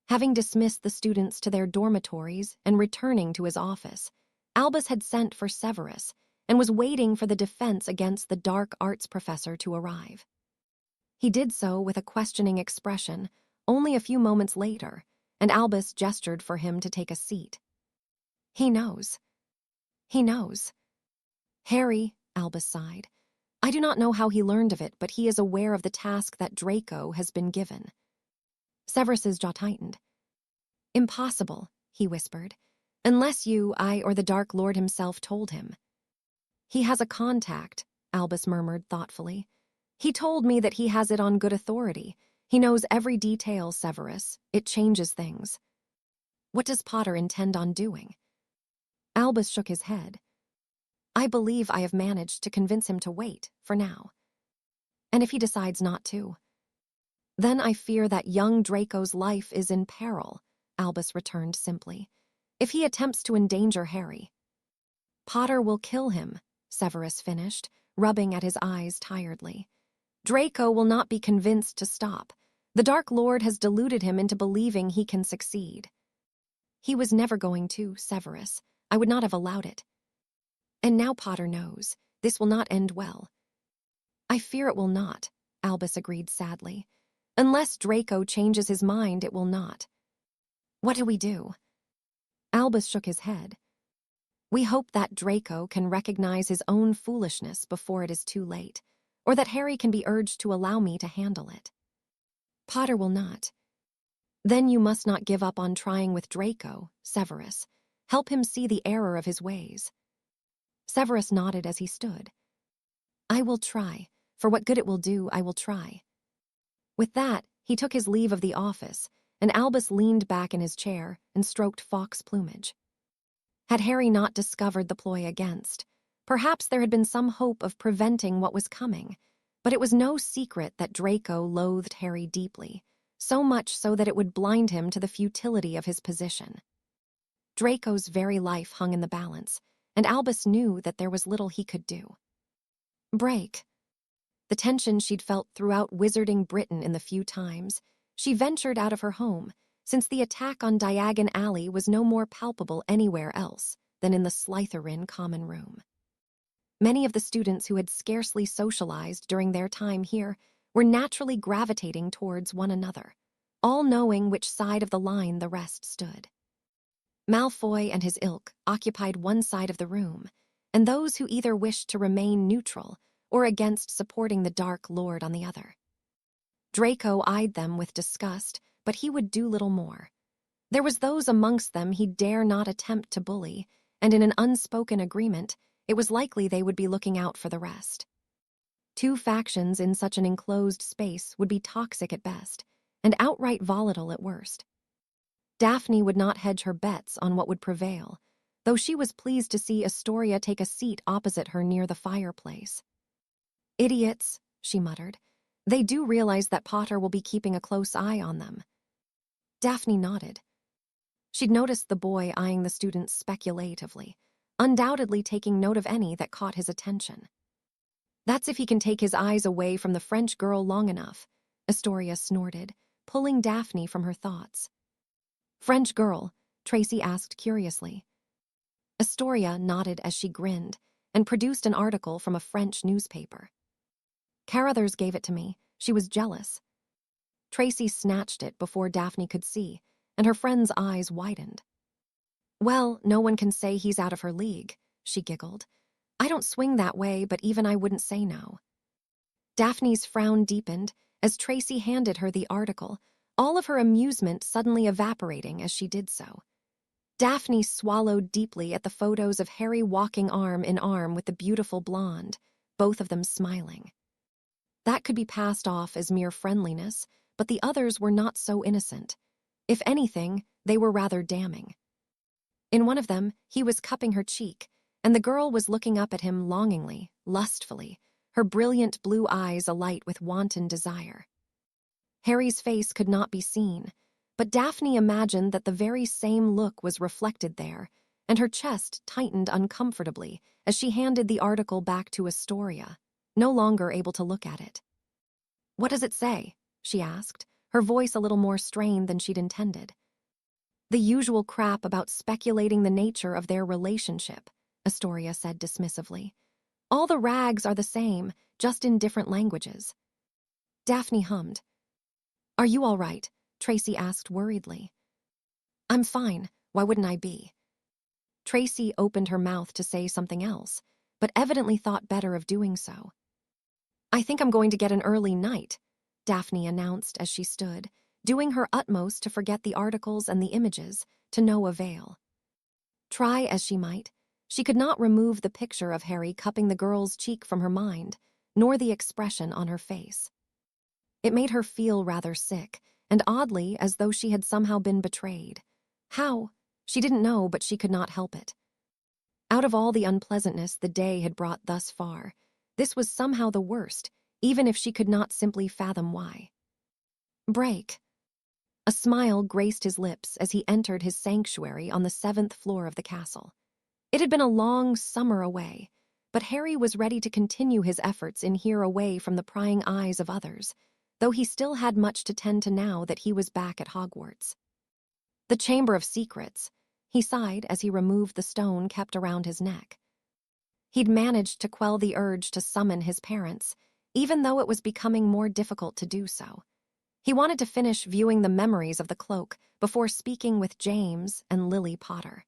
Speaker 1: Having dismissed the students to their dormitories and returning to his office, Albus had sent for Severus and was waiting for the defense against the dark arts professor to arrive. He did so with a questioning expression only a few moments later, and Albus gestured for him to take a seat. He knows. He knows. Harry, Albus sighed. I do not know how he learned of it, but he is aware of the task that Draco has been given. Severus's jaw tightened. Impossible, he whispered, unless you, I, or the Dark Lord himself told him. He has a contact, Albus murmured thoughtfully. He told me that he has it on good authority. He knows every detail, Severus. It changes things. What does Potter intend on doing? Albus shook his head. I believe I have managed to convince him to wait, for now. And if he decides not to? Then I fear that young Draco's life is in peril, Albus returned simply. If he attempts to endanger Harry. Potter will kill him, Severus finished, rubbing at his eyes tiredly. Draco will not be convinced to stop. The Dark Lord has deluded him into believing he can succeed. He was never going to, Severus. I would not have allowed it. And now Potter knows. This will not end well. I fear it will not, Albus agreed sadly. Unless Draco changes his mind, it will not. What do we do? Albus shook his head. We hope that Draco can recognize his own foolishness before it is too late, or that Harry can be urged to allow me to handle it. Potter will not. Then you must not give up on trying with Draco, Severus. Help him see the error of his ways. Severus nodded as he stood. I will try. For what good it will do, I will try. With that, he took his leave of the office, and Albus leaned back in his chair and stroked Fawkes' plumage. Had Harry not discovered the ploy against, perhaps there had been some hope of preventing what was coming, but it was no secret that Draco loathed Harry deeply, so much so that it would blind him to the futility of his position. Draco's very life hung in the balance, and Albus knew that there was little he could do. Break. The tension she'd felt throughout wizarding Britain in the few times she ventured out of her home, since the attack on Diagon Alley was no more palpable anywhere else than in the Slytherin common room. Many of the students who had scarcely socialized during their time here were naturally gravitating towards one another, all knowing which side of the line the rest stood. Malfoy and his ilk occupied one side of the room, and those who either wished to remain neutral or against supporting the Dark Lord on the other. Draco eyed them with disgust, but he would do little more. There was those amongst them he dare not attempt to bully, and in an unspoken agreement, it was likely they would be looking out for the rest. Two factions in such an enclosed space would be toxic at best, and outright volatile at worst. Daphne would not hedge her bets on what would prevail, though she was pleased to see Astoria take a seat opposite her near the fireplace. Idiots, she muttered. They do realize that Potter will be keeping a close eye on them. Daphne nodded. She'd noticed the boy eyeing the students speculatively, undoubtedly taking note of any that caught his attention. That's if he can take his eyes away from the French girl long enough, Astoria snorted, pulling Daphne from her thoughts. French girl? Tracy asked curiously. Astoria nodded as she grinned and produced an article from a French newspaper. Carruthers gave it to me. She was jealous. Tracy snatched it before Daphne could see, and her friend's eyes widened. Well, no one can say he's out of her league, she giggled. I don't swing that way, but even I wouldn't say no. Daphne's frown deepened as Tracy handed her the article, all of her amusement suddenly evaporating as she did so. Daphne swallowed deeply at the photos of Harry walking arm in arm with the beautiful blonde, both of them smiling. That could be passed off as mere friendliness, but the others were not so innocent. If anything, they were rather damning. In one of them, he was cupping her cheek, and the girl was looking up at him longingly, lustfully, her brilliant blue eyes alight with wanton desire. Harry's face could not be seen, but Daphne imagined that the very same look was reflected there, and her chest tightened uncomfortably as she handed the article back to Astoria, no longer able to look at it. "What does it say?" she asked, her voice a little more strained than she'd intended. "The usual crap about speculating the nature of their relationship," Astoria said dismissively. "All the rags are the same, just in different languages." Daphne hummed. "Are you all right?" Tracy asked worriedly. "I'm fine. Why wouldn't I be?" Tracy opened her mouth to say something else, but evidently thought better of doing so. "I think I'm going to get an early night," Daphne announced as she stood, doing her utmost to forget the articles and the images, to no avail. Try as she might, she could not remove the picture of Harry cupping the girl's cheek from her mind, nor the expression on her face. It made her feel rather sick, and oddly as though she had somehow been betrayed. How? She didn't know, but she could not help it. Out of all the unpleasantness the day had brought thus far, this was somehow the worst, even if she could not simply fathom why. Break. A smile graced his lips as he entered his sanctuary on the 7th floor of the castle. It had been a long summer away, but Harry was ready to continue his efforts in here away from the prying eyes of others, though he still had much to tend to now that he was back at Hogwarts. The Chamber of Secrets, he sighed as he removed the stone kept around his neck. He'd managed to quell the urge to summon his parents, even though it was becoming more difficult to do so. He wanted to finish viewing the memories of the cloak before speaking with James and Lily Potter.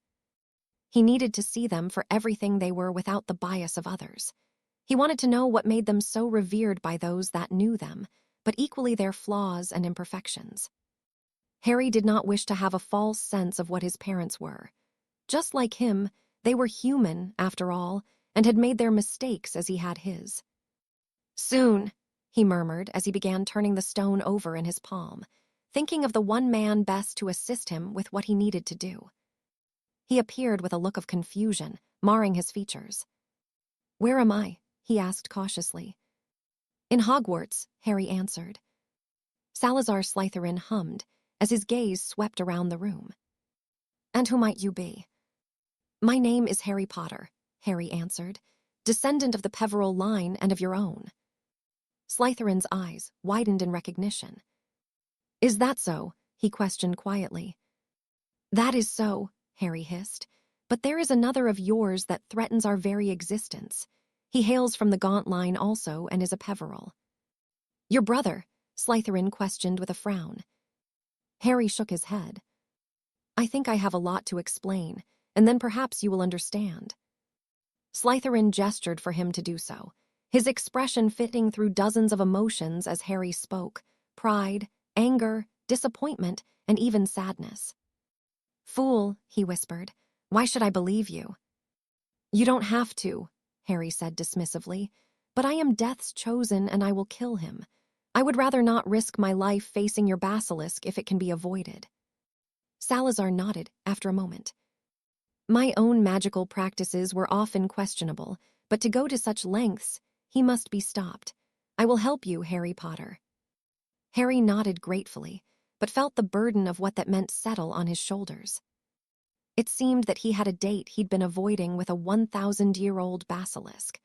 Speaker 1: He needed to see them for everything they were without the bias of others. He wanted to know what made them so revered by those that knew them, but equally their flaws and imperfections. Harry did not wish to have a false sense of what his parents were. Just like him, they were human, after all, and had made their mistakes as he had his. "Soon," he murmured as he began turning the stone over in his palm, thinking of the one man best to assist him with what he needed to do. He appeared with a look of confusion, marring his features. "Where am I?" he asked cautiously. "In Hogwarts," Harry answered. Salazar Slytherin hummed as his gaze swept around the room. "And who might you be?" "My name is Harry Potter," Harry answered, "descendant of the Peveril line and of your own." Slytherin's eyes widened in recognition. "Is that so?" he questioned quietly. "That is so," Harry hissed, "but there is another of yours that threatens our very existence. He hails from the Gaunt line also and is a Peveril." "Your brother?" Slytherin questioned with a frown. Harry shook his head. "I think I have a lot to explain, and then perhaps you will understand." Slytherin gestured for him to do so, his expression fitting through dozens of emotions as Harry spoke: pride, anger, disappointment, and even sadness. "Fool," he whispered, "why should I believe you?" "You don't have to," Harry said dismissively, "but I am Death's chosen and I will kill him. I would rather not risk my life facing your basilisk if it can be avoided." Salazar nodded after a moment. "My own magical practices were often questionable, but to go to such lengths, he must be stopped. I will help you, Harry Potter." Harry nodded gratefully, but felt the burden of what that meant settle on his shoulders. It seemed that he had a date he'd been avoiding with a 1,000-year-old basilisk.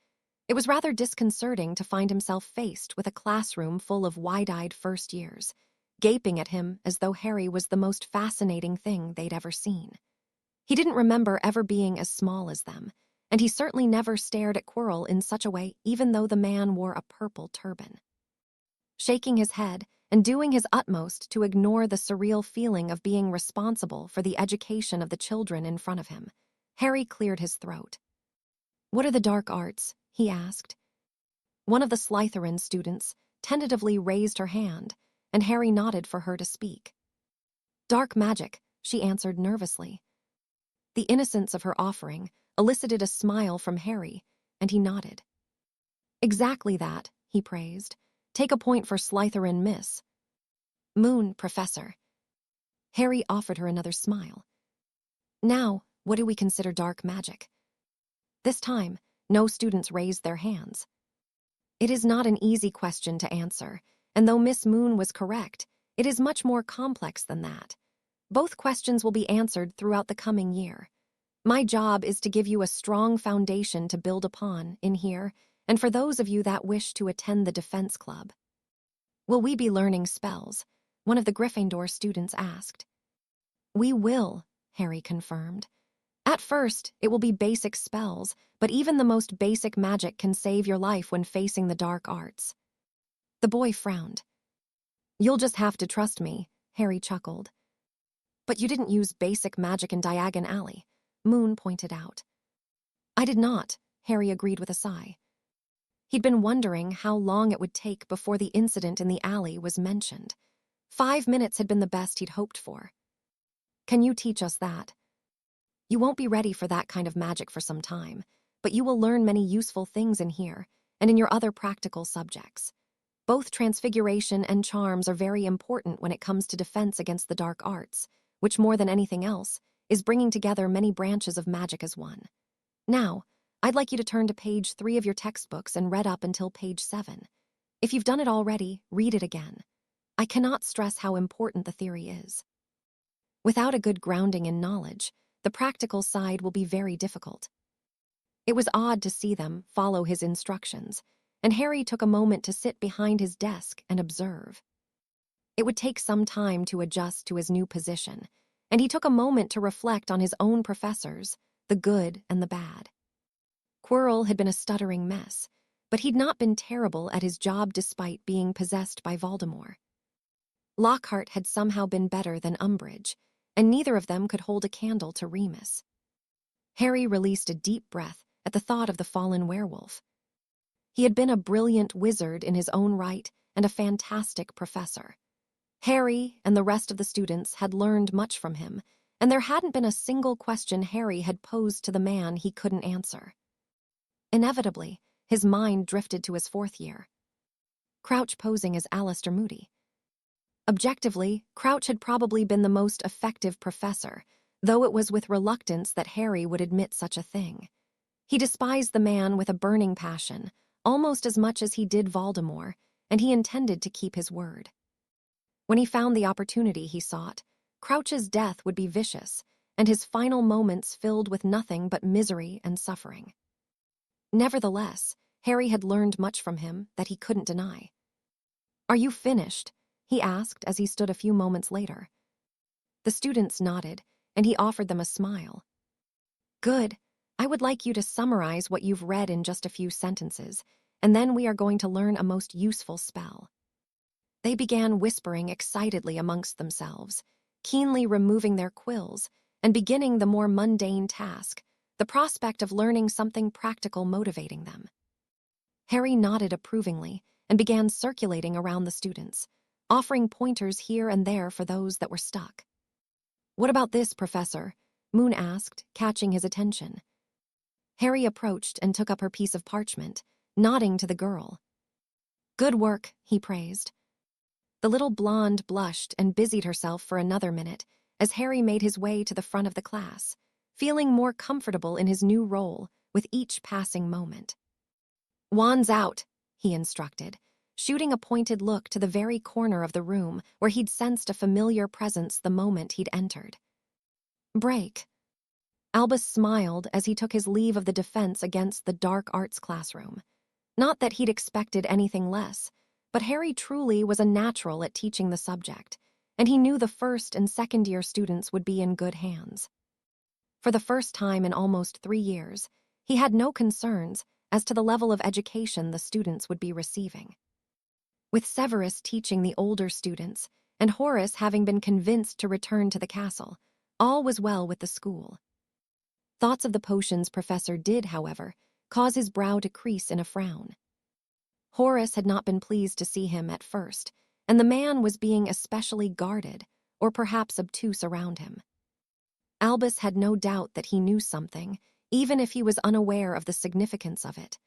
Speaker 1: It was rather disconcerting to find himself faced with a classroom full of wide-eyed first years, gaping at him as though Harry was the most fascinating thing they'd ever seen. He didn't remember ever being as small as them, and he certainly never stared at Quirrell in such a way even though the man wore a purple turban. Shaking his head and doing his utmost to ignore the surreal feeling of being responsible for the education of the children in front of him, Harry cleared his throat. "What are the dark arts?" he asked. One of the Slytherin students tentatively raised her hand, and Harry nodded for her to speak. "Dark magic," she answered nervously. The innocence of her offering elicited a smile from Harry, and he nodded. Exactly that, he praised. Take a point for Slytherin, miss. Moon, Professor. Harry offered her another smile. Now, what do we consider dark magic? This time, no students raised their hands. It is not an easy question to answer, and though Miss Moon was correct, it is much more complex than that. Both questions will be answered throughout the coming year. My job is to give you a strong foundation to build upon in here, and for those of you that wish to attend the Defense Club. Will we be learning spells? One of the Gryffindor students asked. We will, Harry confirmed. At first, it will be basic spells, but even the most basic magic can save your life when facing the dark arts. The boy frowned. You'll just have to trust me, Harry chuckled. But you didn't use basic magic in Diagon Alley, Moon pointed out. I did not, Harry agreed with a sigh. He'd been wondering how long it would take before the incident in the alley was mentioned. 5 minutes had been the best he'd hoped for. Can you teach us that? You won't be ready for that kind of magic for some time, but you will learn many useful things in here and in your other practical subjects. Both transfiguration and charms are very important when it comes to defense against the dark arts, which more than anything else is bringing together many branches of magic as one. Now, I'd like you to turn to page 3 of your textbooks and read up until page 7. If you've done it already, read it again. I cannot stress how important the theory is. Without a good grounding in knowledge, the practical side will be very difficult. It was odd to see them follow his instructions, and Harry took a moment to sit behind his desk and observe. It would take some time to adjust to his new position, and he took a moment to reflect on his own professors, the good and the bad. Quirrell had been a stuttering mess, but he'd not been terrible at his job despite being possessed by Voldemort. Lockhart had somehow been better than Umbridge, and neither of them could hold a candle to Remus. Harry released a deep breath at the thought of the fallen werewolf. He had been a brilliant wizard in his own right and a fantastic professor. Harry and the rest of the students had learned much from him, and there hadn't been a single question Harry had posed to the man he couldn't answer. Inevitably, his mind drifted to his 4th year. Crouch posing as Alistair Moody. Objectively, Crouch had probably been the most effective professor, though it was with reluctance that Harry would admit such a thing. He despised the man with a burning passion, almost as much as he did Voldemort, and he intended to keep his word. When he found the opportunity he sought, Crouch's death would be vicious, and his final moments filled with nothing but misery and suffering. Nevertheless, Harry had learned much from him that he couldn't deny. Are you finished? He asked as he stood a few moments later. The students nodded, and he offered them a smile. Good. I would like you to summarize what you've read in just a few sentences, and then we are going to learn a most useful spell. They began whispering excitedly amongst themselves, keenly removing their quills, and beginning the more mundane task, the prospect of learning something practical motivating them. Harry nodded approvingly and began circulating around the students, offering pointers here and there for those that were stuck. What about this, Professor? Moon asked, catching his attention. Harry approached and took up her piece of parchment, nodding to the girl. Good work, he praised. The little blonde blushed and busied herself for another minute as Harry made his way to the front of the class, feeling more comfortable in his new role with each passing moment. Wands out, he instructed, shooting a pointed look to the very corner of the room where he'd sensed a familiar presence the moment he'd entered. Break. Albus smiled as he took his leave of the defense against the dark arts classroom. Not that he'd expected anything less, but Harry truly was a natural at teaching the subject, and he knew the 1st and 2nd year students would be in good hands. For the first time in almost 3 years, he had no concerns as to the level of education the students would be receiving. With Severus teaching the older students, and Horace having been convinced to return to the castle, all was well with the school. Thoughts of the potions Professor did, however, cause his brow to crease in a frown. Horace had not been pleased to see him at first, and the man was being especially guarded, or perhaps obtuse around him. Albus had no doubt that he knew something, even if he was unaware of the significance of it.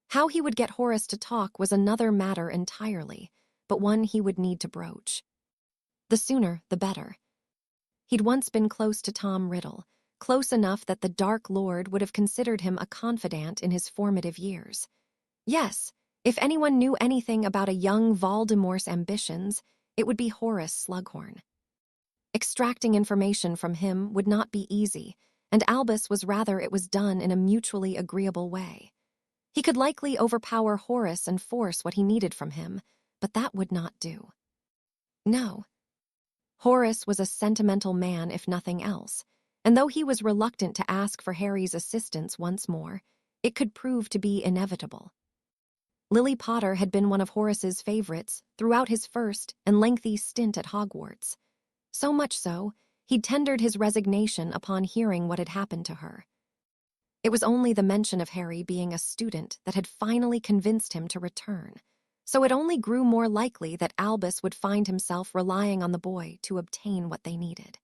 Speaker 1: How he would get Horace to talk was another matter entirely, but one he would need to broach. The sooner, the better. He'd once been close to Tom Riddle, close enough that the Dark Lord would have considered him a confidant in his formative years. Yes, if anyone knew anything about a young Voldemort's ambitions, it would be Horace Slughorn. Extracting information from him would not be easy, and Albus was rather it was done in a mutually agreeable way. He could likely overpower Horace and force what he needed from him, but that would not do. No. Horace was a sentimental man if nothing else, and though he was reluctant to ask for Harry's assistance once more, it could prove to be inevitable. Lily Potter had been one of Horace's favorites throughout his first and lengthy stint at Hogwarts. So much so, he'd tendered his resignation upon hearing what had happened to her. It was only the mention of Harry being a student that had finally convinced him to return, so it only grew more likely that Albus would find himself relying on the boy to obtain what they needed.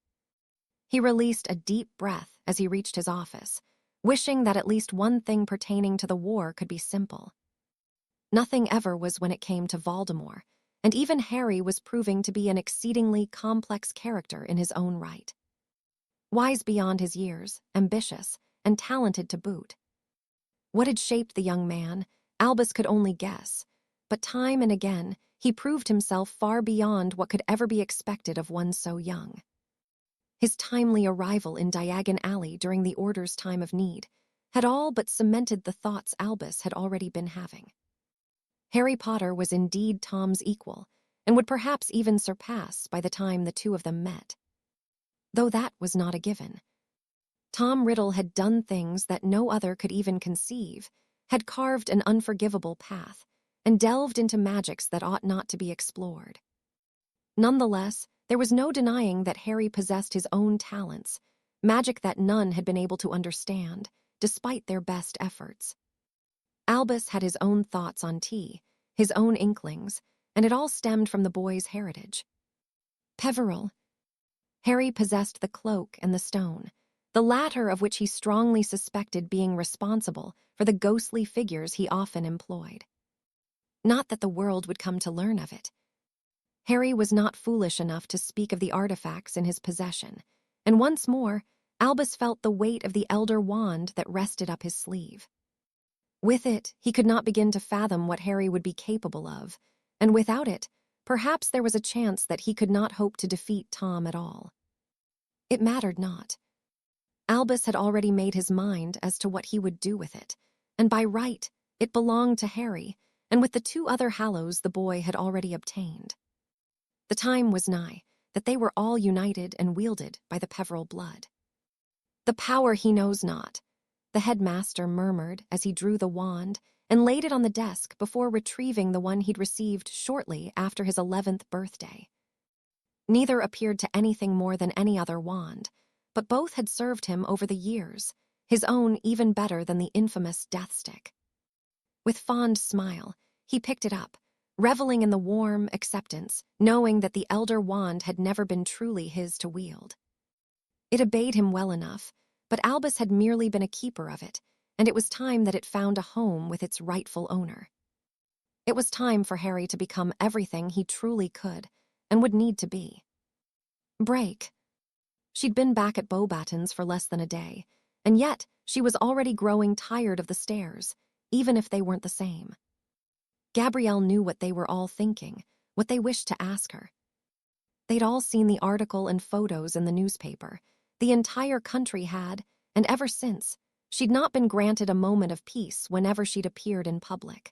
Speaker 1: He released a deep breath as he reached his office, wishing that at least one thing pertaining to the war could be simple. Nothing ever was when it came to Voldemort, and even Harry was proving to be an exceedingly complex character in his own right. Wise beyond his years, ambitious, and talented to boot. What had shaped the young man, Albus could only guess, but time and again he proved himself far beyond what could ever be expected of one so young. His timely arrival in Diagon Alley during the Order's time of need had all but cemented the thoughts Albus had already been having. Harry Potter was indeed Tom's equal, and would perhaps even surpass by the time the two of them met. Though that was not a given. Tom Riddle had done things that no other could even conceive, had carved an unforgivable path, and delved into magics that ought not to be explored. Nonetheless, there was no denying that Harry possessed his own talents, magic that none had been able to understand, despite their best efforts. Albus had his own thoughts on tea, his own inklings, and it all stemmed from the boy's heritage. Peveril. Harry possessed the cloak and the stone, the latter of which he strongly suspected being responsible for the ghostly figures he often employed. Not that the world would come to learn of it. Harry was not foolish enough to speak of the artifacts in his possession, and once more, Albus felt the weight of the Elder Wand that rested up his sleeve. With it, he could not begin to fathom what Harry would be capable of, and without it, perhaps there was a chance that he could not hope to defeat Tom at all. It mattered not. Albus had already made his mind as to what he would do with it, and by right, it belonged to Harry, and with the two other Hallows the boy had already obtained. The time was nigh that they were all united and wielded by the Peveril blood. The power he knows not, the headmaster murmured as he drew the wand and laid it on the desk before retrieving the one he'd received shortly after his 11th birthday. Neither appeared to anything more than any other wand, but both had served him over the years, his own even better than the infamous death stick. With fond smile, he picked it up, reveling in the warm acceptance, knowing that the Elder Wand had never been truly his to wield. It obeyed him well enough, but Albus had merely been a keeper of it, and it was time that it found a home with its rightful owner. It was time for Harry to become everything he truly could, and would need to be. Break. She'd been back at Beauxbatons for less than a day, and yet she was already growing tired of the stairs, even if they weren't the same. Gabrielle knew what they were all thinking, what they wished to ask her. They'd all seen the article and photos in the newspaper. The entire country had, and ever since, she'd not been granted a moment of peace whenever she'd appeared in public.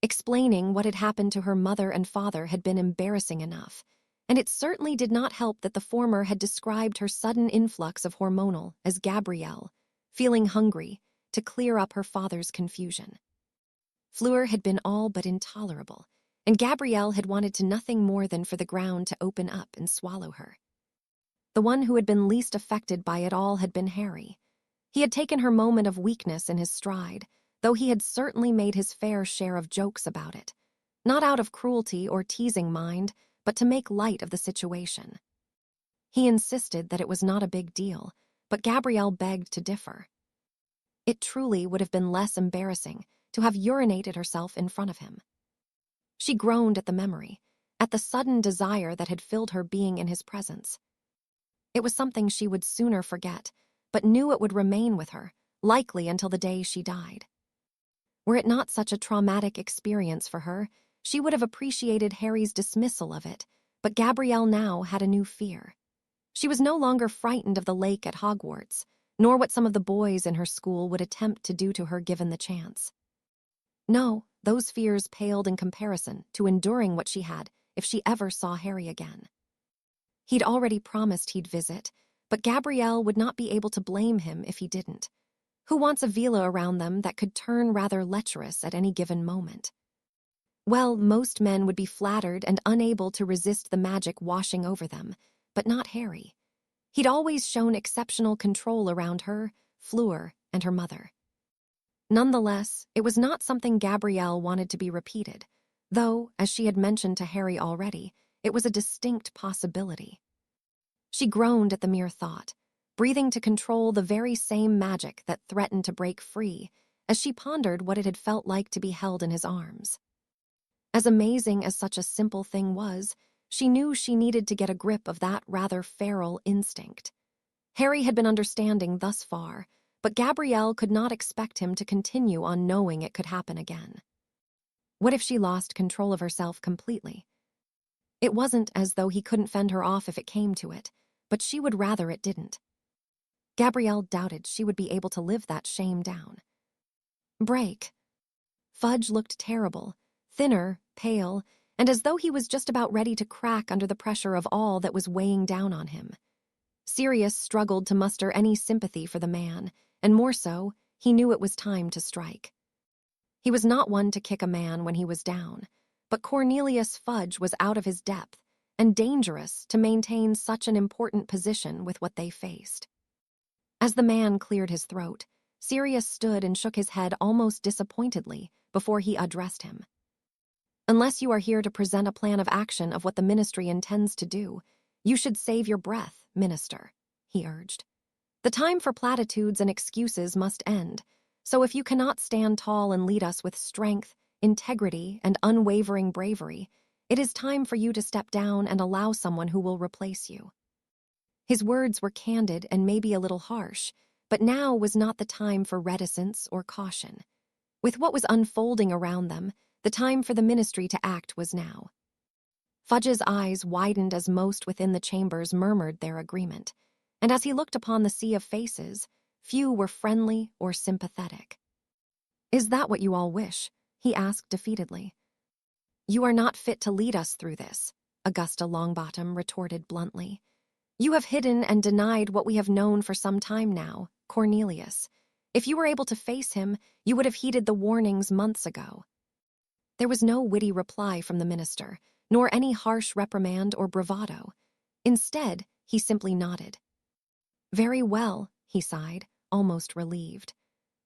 Speaker 1: Explaining what had happened to her mother and father had been embarrassing enough, and it certainly did not help that the former had described her sudden influx of hormonal as Gabrielle, feeling hungry, to clear up her father's confusion. Fleur had been all but intolerable, and Gabrielle had wanted to nothing more than for the ground to open up and swallow her. The one who had been least affected by it all had been Harry. He had taken her moment of weakness in his stride, though he had certainly made his fair share of jokes about it, not out of cruelty or teasing mind, but to make light of the situation. He insisted that it was not a big deal, but Gabrielle begged to differ. It truly would have been less embarrassing to have urinated herself in front of him. She groaned at the memory, at the sudden desire that had filled her being in his presence. It was something she would sooner forget, but knew it would remain with her, likely until the day she died. Were it not such a traumatic experience for her, she would have appreciated Harry's dismissal of it, but Gabrielle now had a new fear. She was no longer frightened of the lake at Hogwarts, nor what some of the boys in her school would attempt to do to her given the chance. No, those fears paled in comparison to enduring what she had if she ever saw Harry again. He'd already promised he'd visit, but Gabrielle would not be able to blame him if he didn't. Who wants a villa around them that could turn rather lecherous at any given moment? Well, most men would be flattered and unable to resist the magic washing over them, but not Harry. He'd always shown exceptional control around her, Fleur, and her mother. Nonetheless, it was not something Gabrielle wanted to be repeated, though, as she had mentioned to Harry already, it was a distinct possibility. She groaned at the mere thought, breathing to control the very same magic that threatened to break free, as she pondered what it had felt like to be held in his arms. As amazing as such a simple thing was, she knew she needed to get a grip of that rather feral instinct. Harry had been understanding thus far, but Gabrielle could not expect him to continue on knowing it could happen again. What if she lost control of herself completely? It wasn't as though he couldn't fend her off if it came to it, but she would rather it didn't. Gabrielle doubted she would be able to live that shame down. Break. Fudge looked terrible, thinner, pale, and as though he was just about ready to crack under the pressure of all that was weighing down on him. Sirius struggled to muster any sympathy for the man, and more so, he knew it was time to strike. He was not one to kick a man when he was down, but Cornelius Fudge was out of his depth and dangerous to maintain such an important position with what they faced. As the man cleared his throat, Sirius stood and shook his head almost disappointedly before he addressed him. Unless you are here to present a plan of action of what the ministry intends to do, you should save your breath, Minister, he urged. The time for platitudes and excuses must end, so if you cannot stand tall and lead us with strength, integrity, and unwavering bravery, it is time for you to step down and allow someone who will replace you. His words were candid and maybe a little harsh, but now was not the time for reticence or caution. With what was unfolding around them, the time for the ministry to act was now. Fudge's eyes widened as most within the chambers murmured their agreement, and as he looked upon the sea of faces, few were friendly or sympathetic. "Is that what you all wish?" he asked defeatedly. "You are not fit to lead us through this," Augusta Longbottom retorted bluntly. "You have hidden and denied what we have known for some time now, Cornelius. If you were able to face him, you would have heeded the warnings months ago." There was no witty reply from the minister, nor any harsh reprimand or bravado. Instead, he simply nodded. "Very well," he sighed, almost relieved.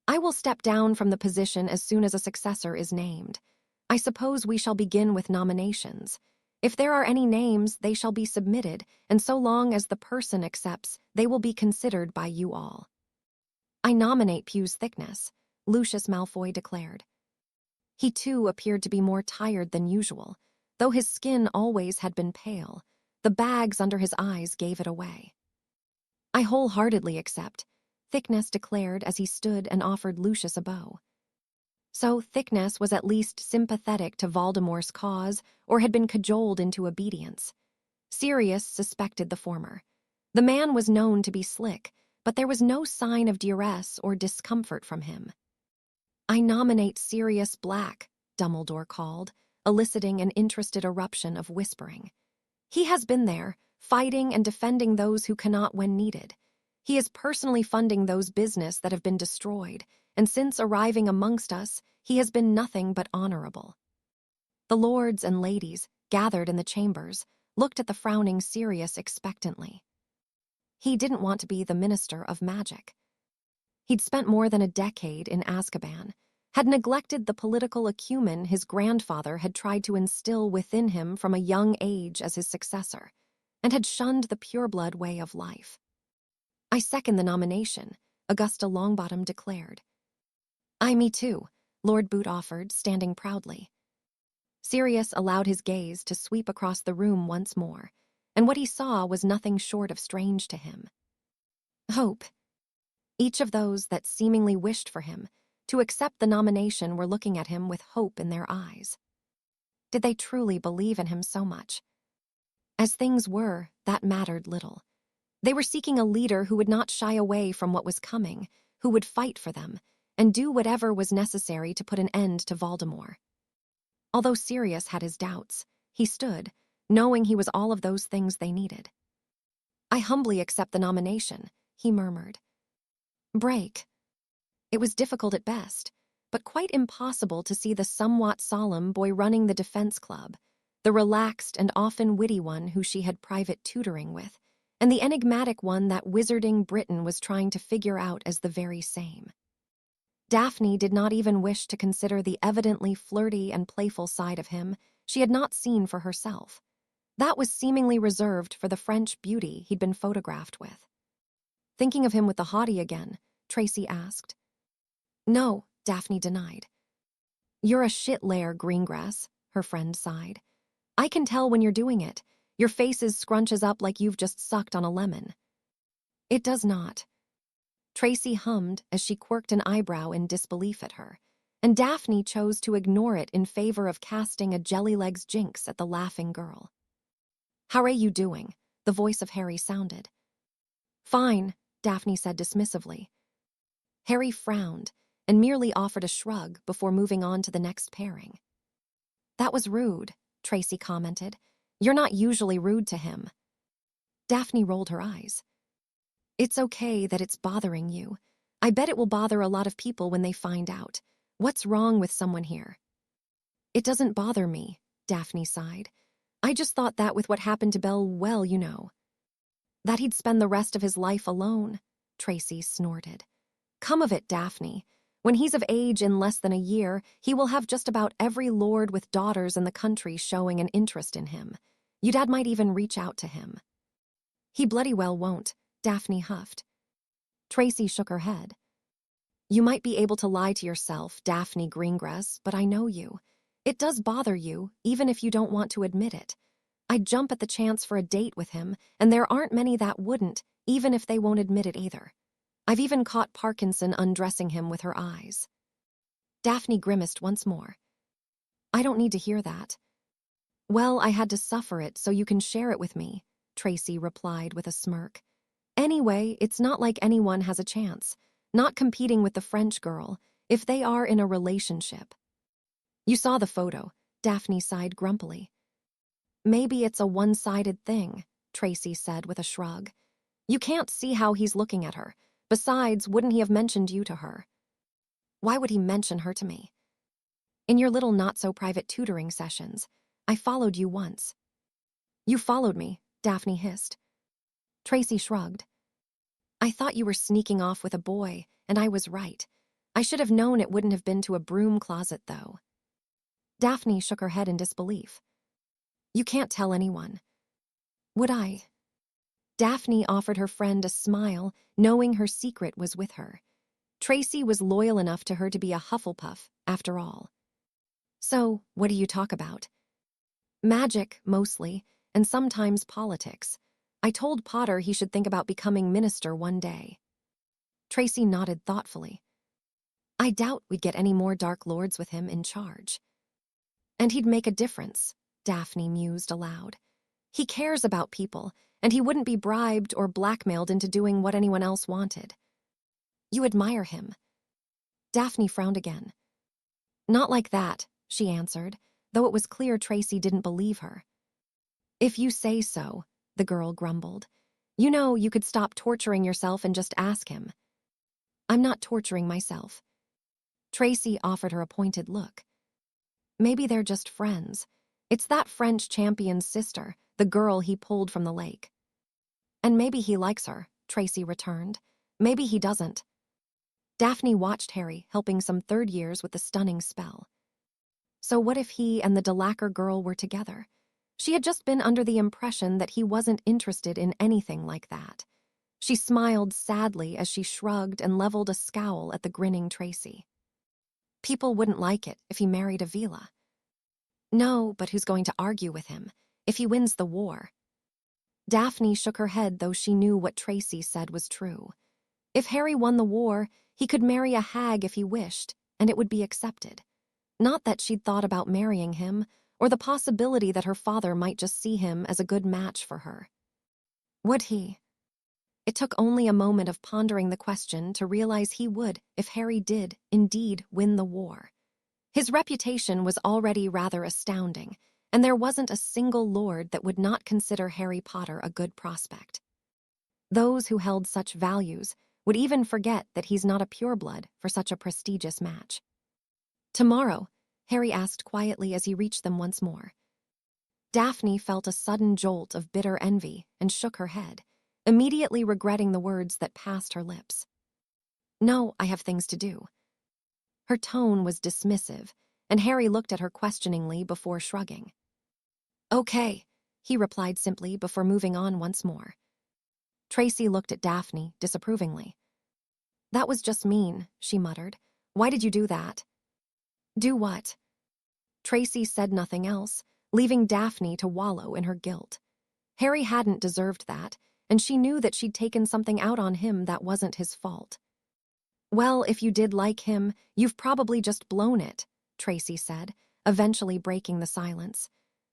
Speaker 1: "I will step down from the position as soon as a successor is named. I suppose we shall begin with nominations. If there are any names, they shall be submitted, and so long as the person accepts, they will be considered by you all." "I nominate Pew's Thickness," Lucius Malfoy declared. He too appeared to be more tired than usual, though his skin always had been pale. The bags under his eyes gave it away. "I wholeheartedly accept," Thickness declared as he stood and offered Lucius a bow. So Thickness was at least sympathetic to Voldemort's cause or had been cajoled into obedience. Sirius suspected the former. The man was known to be slick, but there was no sign of duress or discomfort from him. "I nominate Sirius Black," Dumbledore called, eliciting an interested eruption of whispering. "He has been there, fighting and defending those who cannot when needed. He is personally funding those business that have been destroyed, and since arriving amongst us, he has been nothing but honorable." The lords and ladies, gathered in the chambers, looked at the frowning Sirius expectantly. He didn't want to be the Minister of Magic. He'd spent more than a decade in Azkaban, had neglected the political acumen his grandfather had tried to instill within him from a young age as his successor, and had shunned the pureblood way of life. "I second the nomination," Augusta Longbottom declared. Me too," Lord Boot offered, standing proudly. Sirius allowed his gaze to sweep across the room once more, and what he saw was nothing short of strange to him. Hope. Each of those that seemingly wished for him to accept the nomination were looking at him with hope in their eyes. Did they truly believe in him so much? As things were, that mattered little. They were seeking a leader who would not shy away from what was coming, who would fight for them, and do whatever was necessary to put an end to Voldemort. Although Sirius had his doubts, he stood, knowing he was all of those things they needed. "I humbly accept the nomination," he murmured. Break. It was difficult at best, but quite impossible to see the somewhat solemn boy running the defense club, the relaxed and often witty one who she had private tutoring with, and the enigmatic one that wizarding Britain was trying to figure out as the very same. Daphne did not even wish to consider the evidently flirty and playful side of him she had not seen for herself. That was seemingly reserved for the French beauty he'd been photographed with. "Thinking of him with the hottie again?" Tracy asked. "No," Daphne denied. "You're a shit-layer, Greengrass," her friend sighed. "I can tell when you're doing it. Your face scrunches up like you've just sucked on a lemon." "It does not." Tracy hummed as she quirked an eyebrow in disbelief at her, and Daphne chose to ignore it in favor of casting a jelly-legs jinx at the laughing girl. "How are you doing?" the voice of Harry sounded. "Fine," Daphne said dismissively. Harry frowned and merely offered a shrug before moving on to the next pairing. "That was rude," Tracy commented. "You're not usually rude to him." Daphne rolled her eyes. "It's okay that it's bothering you. I bet it will bother a lot of people when they find out. What's wrong with someone here?" "It doesn't bother me," Daphne sighed. "I just thought that with what happened to Belle, well, you know." "That he'd spend the rest of his life alone," Tracy snorted. "Come of it, Daphne. When he's of age in less than a year, he will have just about every lord with daughters in the country showing an interest in him. Your dad might even reach out to him." "He bloody well won't," Daphne huffed. Tracy shook her head. "You might be able to lie to yourself, Daphne Greengrass, but I know you. It does bother you, even if you don't want to admit it. I'd jump at the chance for a date with him, and there aren't many that wouldn't, even if they won't admit it either. I've even caught Parkinson undressing him with her eyes." Daphne grimaced once more. "I don't need to hear that." "Well, I had to suffer it so you can share it with me," Tracy replied with a smirk. "Anyway, it's not like anyone has a chance, not competing with the French girl, if they are in a relationship." "You saw the photo," Daphne sighed grumpily. "Maybe it's a one-sided thing," Tracy said with a shrug. "You can't see how he's looking at her. Besides, wouldn't he have mentioned you to her?" "Why would he mention her to me?" "In your little not-so-private tutoring sessions. I followed you once." "You followed me," Daphne hissed. Tracy shrugged. "I thought you were sneaking off with a boy, and I was right. I should have known it wouldn't have been to a broom closet, though." Daphne shook her head in disbelief. "You can't tell anyone." "Would I?" Daphne offered her friend a smile, knowing her secret was with her. Tracy was loyal enough to her to be a Hufflepuff, after all. "So, what do you talk about?" "Magic, mostly, and sometimes politics. I told Potter he should think about becoming minister one day." Tracy nodded thoughtfully. "I doubt we'd get any more Dark Lords with him in charge." "And he'd make a difference," Daphne mused aloud. "He cares about people, and he wouldn't be bribed or blackmailed into doing what anyone else wanted." "You admire him." Daphne frowned again. "Not like that," she answered, though it was clear Tracy didn't believe her. "If you say so," the girl grumbled. "You know, you could stop torturing yourself and just ask him." "I'm not torturing myself." Tracy offered her a pointed look. "Maybe they're just friends. It's that French champion's sister, the girl he pulled from the lake." "And maybe he likes her," Tracy returned. "Maybe he doesn't." Daphne watched Harry helping some third years with the stunning spell. So what if he and the Delacour girl were together? She had just been under the impression that he wasn't interested in anything like that. She smiled sadly as she shrugged and leveled a scowl at the grinning Tracy. People wouldn't like it if he married Avila. No, but who's going to argue with him if he wins the war? Daphne shook her head, though she knew what Tracy said was true. If Harry won the war, he could marry a hag if he wished, and it would be accepted. Not that she'd thought about marrying him, or the possibility that her father might just see him as a good match for her. Would he? It took only a moment of pondering the question to realize he would if Harry did, indeed, win the war. His reputation was already rather astounding, and there wasn't a single lord that would not consider Harry Potter a good prospect. Those who held such values would even forget that he's not a pureblood for such a prestigious match. Tomorrow, Harry asked quietly as he reached them once more. Daphne felt a sudden jolt of bitter envy and shook her head, immediately regretting the words that passed her lips. No, I have things to do. Her tone was dismissive, and Harry looked at her questioningly before shrugging. Okay, he replied simply before moving on once more. Tracy looked at Daphne disapprovingly. That was just mean, she muttered. Why did you do that? Do what? Tracy said nothing else, leaving Daphne to wallow in her guilt. Harry hadn't deserved that, and she knew that she'd taken something out on him that wasn't his fault. Well, if you did like him, you've probably just blown it, Tracy said, eventually breaking the silence.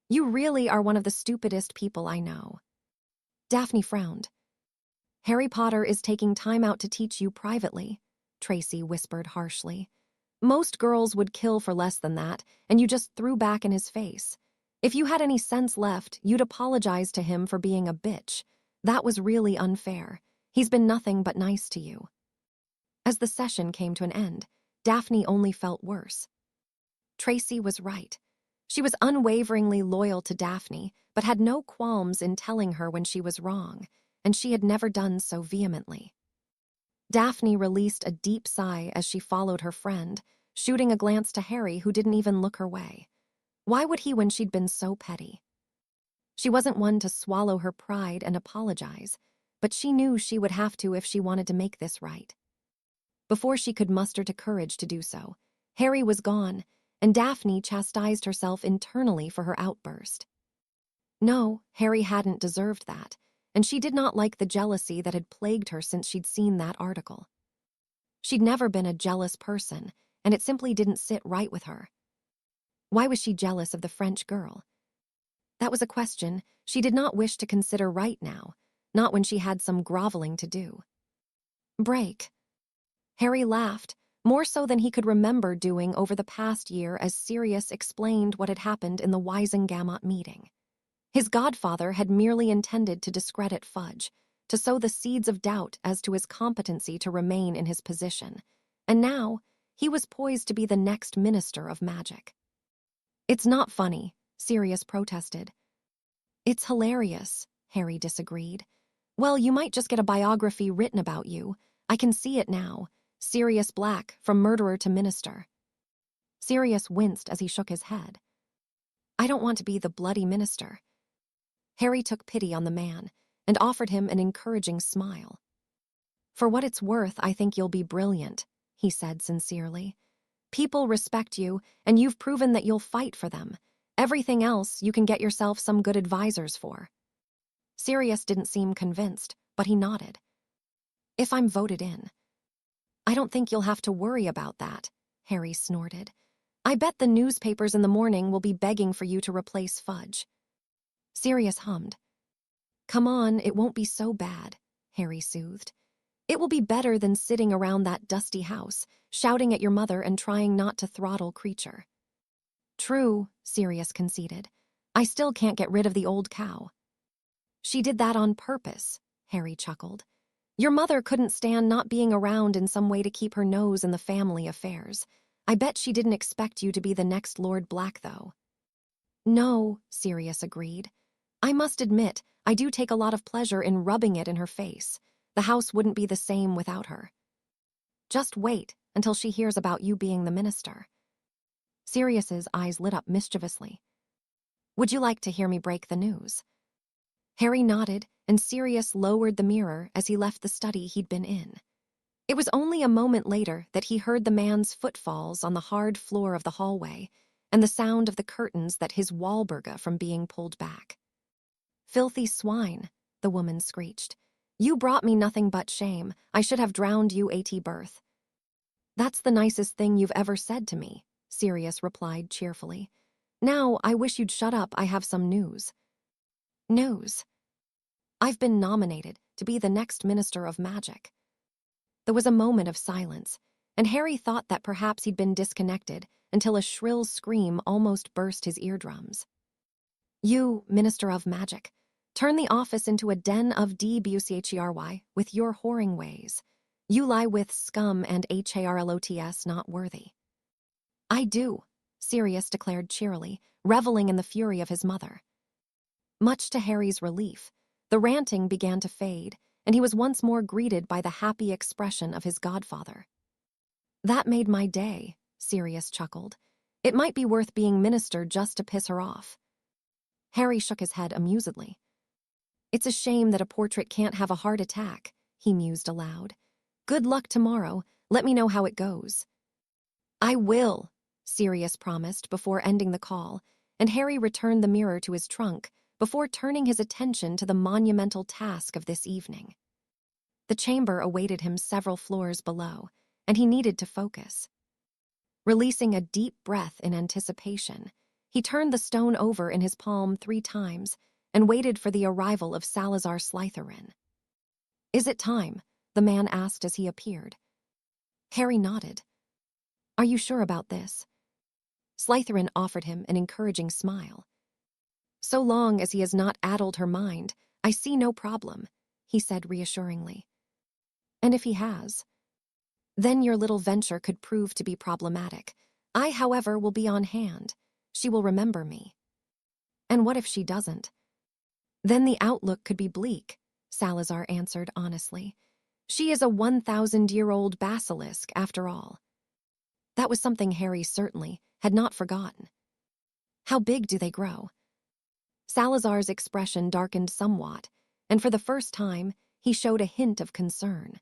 Speaker 1: You really are one of the stupidest people I know. Daphne frowned. Harry Potter is taking time out to teach you privately, Tracy whispered harshly. Most girls would kill for less than that, and you just threw back in his face. If you had any sense left, you'd apologize to him for being a bitch. That was really unfair. He's been nothing but nice to you. As the session came to an end, Daphne only felt worse. Tracy was right. She was unwaveringly loyal to Daphne, but had no qualms in telling her when she was wrong, and she had never done so vehemently. Daphne released a deep sigh as she followed her friend, shooting a glance to Harry, who didn't even look her way. Why would he when she'd been so petty? She wasn't one to swallow her pride and apologize, but she knew she would have to if she wanted to make this right. Before she could muster the courage to do so, Harry was gone, and Daphne chastised herself internally for her outburst. No, Harry hadn't deserved that, and she did not like the jealousy that had plagued her since she'd seen that article. She'd never been a jealous person, and it simply didn't sit right with her. Why was she jealous of the French girl? That was a question she did not wish to consider right now, not when she had some groveling to do. Break. Harry laughed, more so than he could remember doing over the past year, as Sirius explained what had happened in the Wisengamot meeting. His godfather had merely intended to discredit Fudge, to sow the seeds of doubt as to his competency to remain in his position, and now he was poised to be the next minister of magic. It's not funny, Sirius protested. It's hilarious, Harry disagreed. Well, you might just get a biography written about you. I can see it now. Sirius Black, from murderer to minister. Sirius winced as he shook his head. I don't want to be the bloody minister. Harry took pity on the man and offered him an encouraging smile. For what it's worth, I think you'll be brilliant, he said sincerely. People respect you, and you've proven that you'll fight for them. Everything else you can get yourself some good advisors for. Sirius didn't seem convinced, but he nodded. If I'm voted in. I don't think you'll have to worry about that, Harry snorted. I bet the newspapers in the morning will be begging for you to replace Fudge. Sirius hummed. Come on, it won't be so bad, Harry soothed. It will be better than sitting around that dusty house, shouting at your mother and trying not to throttle Creature. True, Sirius conceded. I still can't get rid of the old cow. She did that on purpose, Harry chuckled. Your mother couldn't stand not being around in some way to keep her nose in the family affairs. I bet she didn't expect you to be the next Lord Black, though. No, Sirius agreed. I must admit, I do take a lot of pleasure in rubbing it in her face. The house wouldn't be the same without her. Just wait until she hears about you being the minister. Sirius's eyes lit up mischievously. Would you like to hear me break the news?" Harry nodded, and Sirius lowered the mirror as he left the study he'd been in. It was only a moment later that he heard the man's footfalls on the hard floor of the hallway and the sound of the curtains that his Wahlberga from being pulled back. "Filthy swine," the woman screeched. "You brought me nothing but shame. I should have drowned you at birth." "That's the nicest thing you've ever said to me," Sirius replied cheerfully. "Now, I wish you'd shut up. I have some news." "News?" "I've been nominated to be the next Minister of Magic." There was a moment of silence, and Harry thought that perhaps he'd been disconnected until a shrill scream almost burst his eardrums. "You, Minister of Magic, turn the office into a den of debauchery with your whoring ways. You lie with scum and harlots not worthy." "I do," Sirius declared cheerily, reveling in the fury of his mother. Much to Harry's relief, the ranting began to fade, and he was once more greeted by the happy expression of his godfather. "That made my day," Sirius chuckled. "It might be worth being minister just to piss her off." Harry shook his head amusedly. "It's a shame that a portrait can't have a heart attack," he mused aloud. "Good luck tomorrow. Let me know how it goes." "I will," Sirius promised before ending the call, and Harry returned the mirror to his trunk before turning his attention to the monumental task of this evening. The chamber awaited him several floors below, and he needed to focus. Releasing a deep breath in anticipation, he turned the stone over in his palm 3 times and waited for the arrival of Salazar Slytherin. "Is it time?" the man asked as he appeared. Harry nodded. "Are you sure about this?" Slytherin offered him an encouraging smile. "So long as he has not addled her mind, I see no problem," he said reassuringly. "And if he has? Then your little venture could prove to be problematic. I, however, will be on hand. She will remember me." "And what if she doesn't?" "Then the outlook could be bleak," Salazar answered honestly. "She is a 1,000-year-old basilisk, after all." That was something Harry certainly had not forgotten. "How big do they grow?" Salazar's expression darkened somewhat, and for the first time, he showed a hint of concern.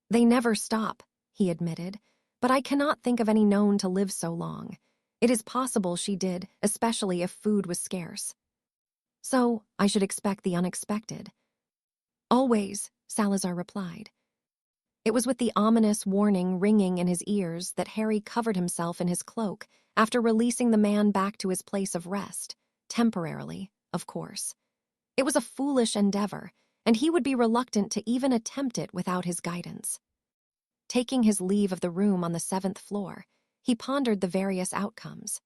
Speaker 1: "They never stop," he admitted, "but I cannot think of any known to live so long. It is possible she did, especially if food was scarce. So, I should expect the unexpected." "Always," Salazar replied. It was with the ominous warning ringing in his ears that Harry covered himself in his cloak after releasing the man back to his place of rest, temporarily, of course. It was a foolish endeavor, and he would be reluctant to even attempt it without his guidance. Taking his leave of the room on the 7th floor, he pondered the various outcomes.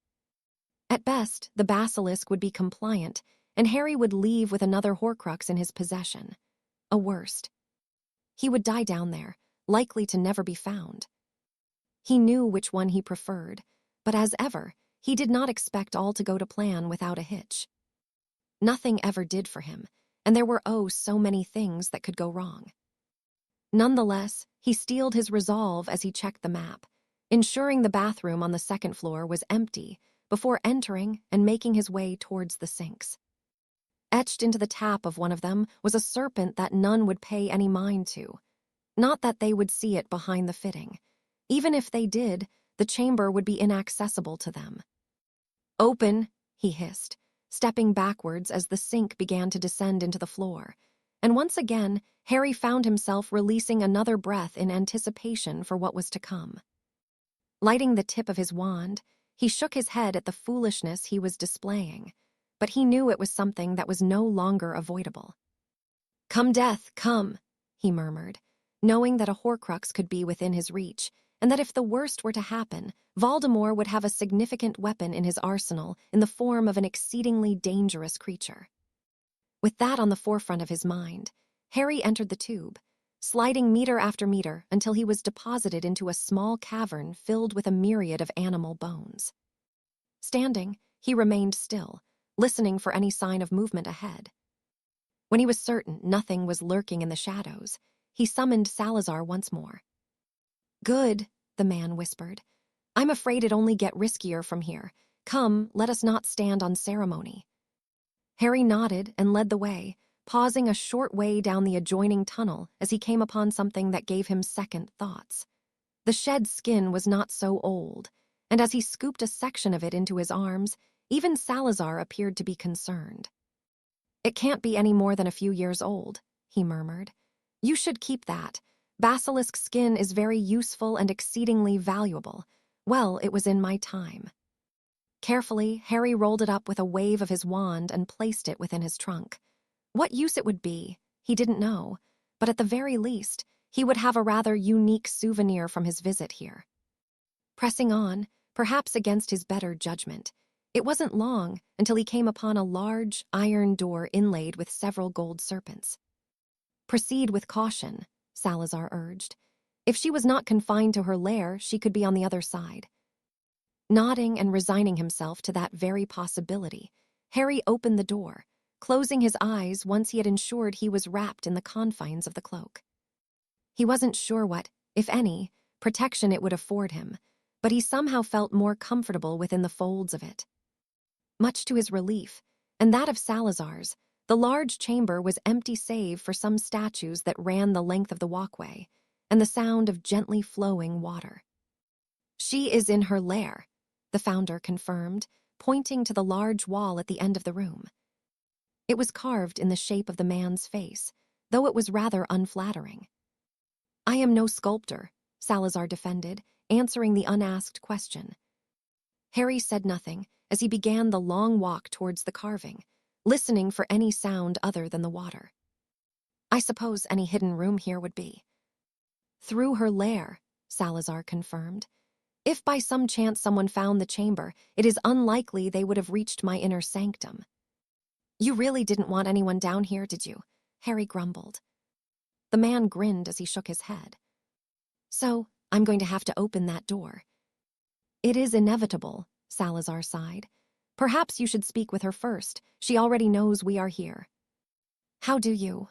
Speaker 1: At best, the basilisk would be compliant, and Harry would leave with another Horcrux in his possession. A worst. He would die down there, likely to never be found. He knew which one he preferred, but as ever, he did not expect all to go to plan without a hitch. Nothing ever did for him, and there were so many things that could go wrong. Nonetheless, he steeled his resolve as he checked the map, ensuring the bathroom on the 2nd floor was empty before entering and making his way towards the sinks. Etched into the tap of one of them was a serpent that none would pay any mind to. Not that they would see it behind the fitting. Even if they did, the chamber would be inaccessible to them. "Open," he hissed, stepping backwards as the sink began to descend into the floor. And once again, Harry found himself releasing another breath in anticipation for what was to come. Lighting the tip of his wand, he shook his head at the foolishness he was displaying, but he knew it was something that was no longer avoidable. "Come, death, come," he murmured, knowing that a Horcrux could be within his reach, and that if the worst were to happen, Voldemort would have a significant weapon in his arsenal in the form of an exceedingly dangerous creature. With that on the forefront of his mind, Harry entered the tube, sliding meter after meter until he was deposited into a small cavern filled with a myriad of animal bones. Standing, he remained still, listening for any sign of movement ahead. When he was certain nothing was lurking in the shadows, he summoned Salazar once more. "Good," the man whispered. "I'm afraid it only get riskier from here. Come, let us not stand on ceremony. Harry nodded and led the way, pausing a short way down the adjoining tunnel as he came upon something that gave him second thoughts. The shed skin was not so old, and as he scooped a section of it into his arms, even Salazar appeared to be concerned. "It can't be any more than a few years old," he murmured. "You should keep that. Basilisk skin is very useful and exceedingly valuable. Well, it was in my time." Carefully, Harry rolled it up with a wave of his wand and placed it within his trunk. What use it would be, he didn't know, but at the very least, he would have a rather unique souvenir from his visit here. Pressing on, perhaps against his better judgment, it wasn't long until he came upon a large iron door inlaid with several gold serpents. "Proceed with caution," Salazar urged. If she was not confined to her lair, she could be on the other side. Nodding and resigning himself to that very possibility, Harry opened the door, closing his eyes once he had ensured he was wrapped in the confines of the cloak. He wasn't sure what, if any, protection it would afford him, but he somehow felt more comfortable within the folds of it. Much to his relief, and that of Salazar's, the large chamber was empty save for some statues that ran the length of the walkway, and the sound of gently flowing water. "She is in her lair," the founder confirmed, pointing to the large wall at the end of the room. It was carved in the shape of the man's face, though it was rather unflattering. "I am no sculptor," Salazar defended, answering the unasked question. Harry said nothing as he began the long walk towards the carving, listening for any sound other than the water. "I suppose any hidden room here would be." "Through her lair," Salazar confirmed. "If by some chance someone found the chamber, it is unlikely they would have reached my inner sanctum." "You really didn't want anyone down here, did you?" Harry grumbled. The man grinned as he shook his head. "So, I'm going to have to open that door." "It is inevitable," Salazar sighed. "Perhaps you should speak with her first. She already knows we are here." "How do you?"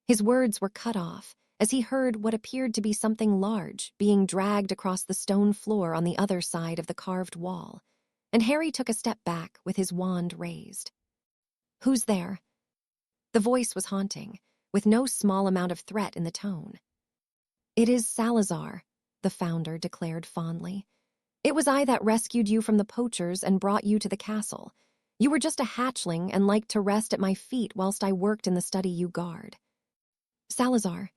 Speaker 1: His words were cut off as he heard what appeared to be something large being dragged across the stone floor on the other side of the carved wall, and Harry took a step back with his wand raised. "Who's there?" The voice was haunting, with no small amount of threat in the tone. "It is Salazar," the founder declared fondly. "It was I that rescued you from the poachers and brought you to the castle. You were just a hatchling and liked to rest at my feet whilst I worked in the study you guard." "Salazar."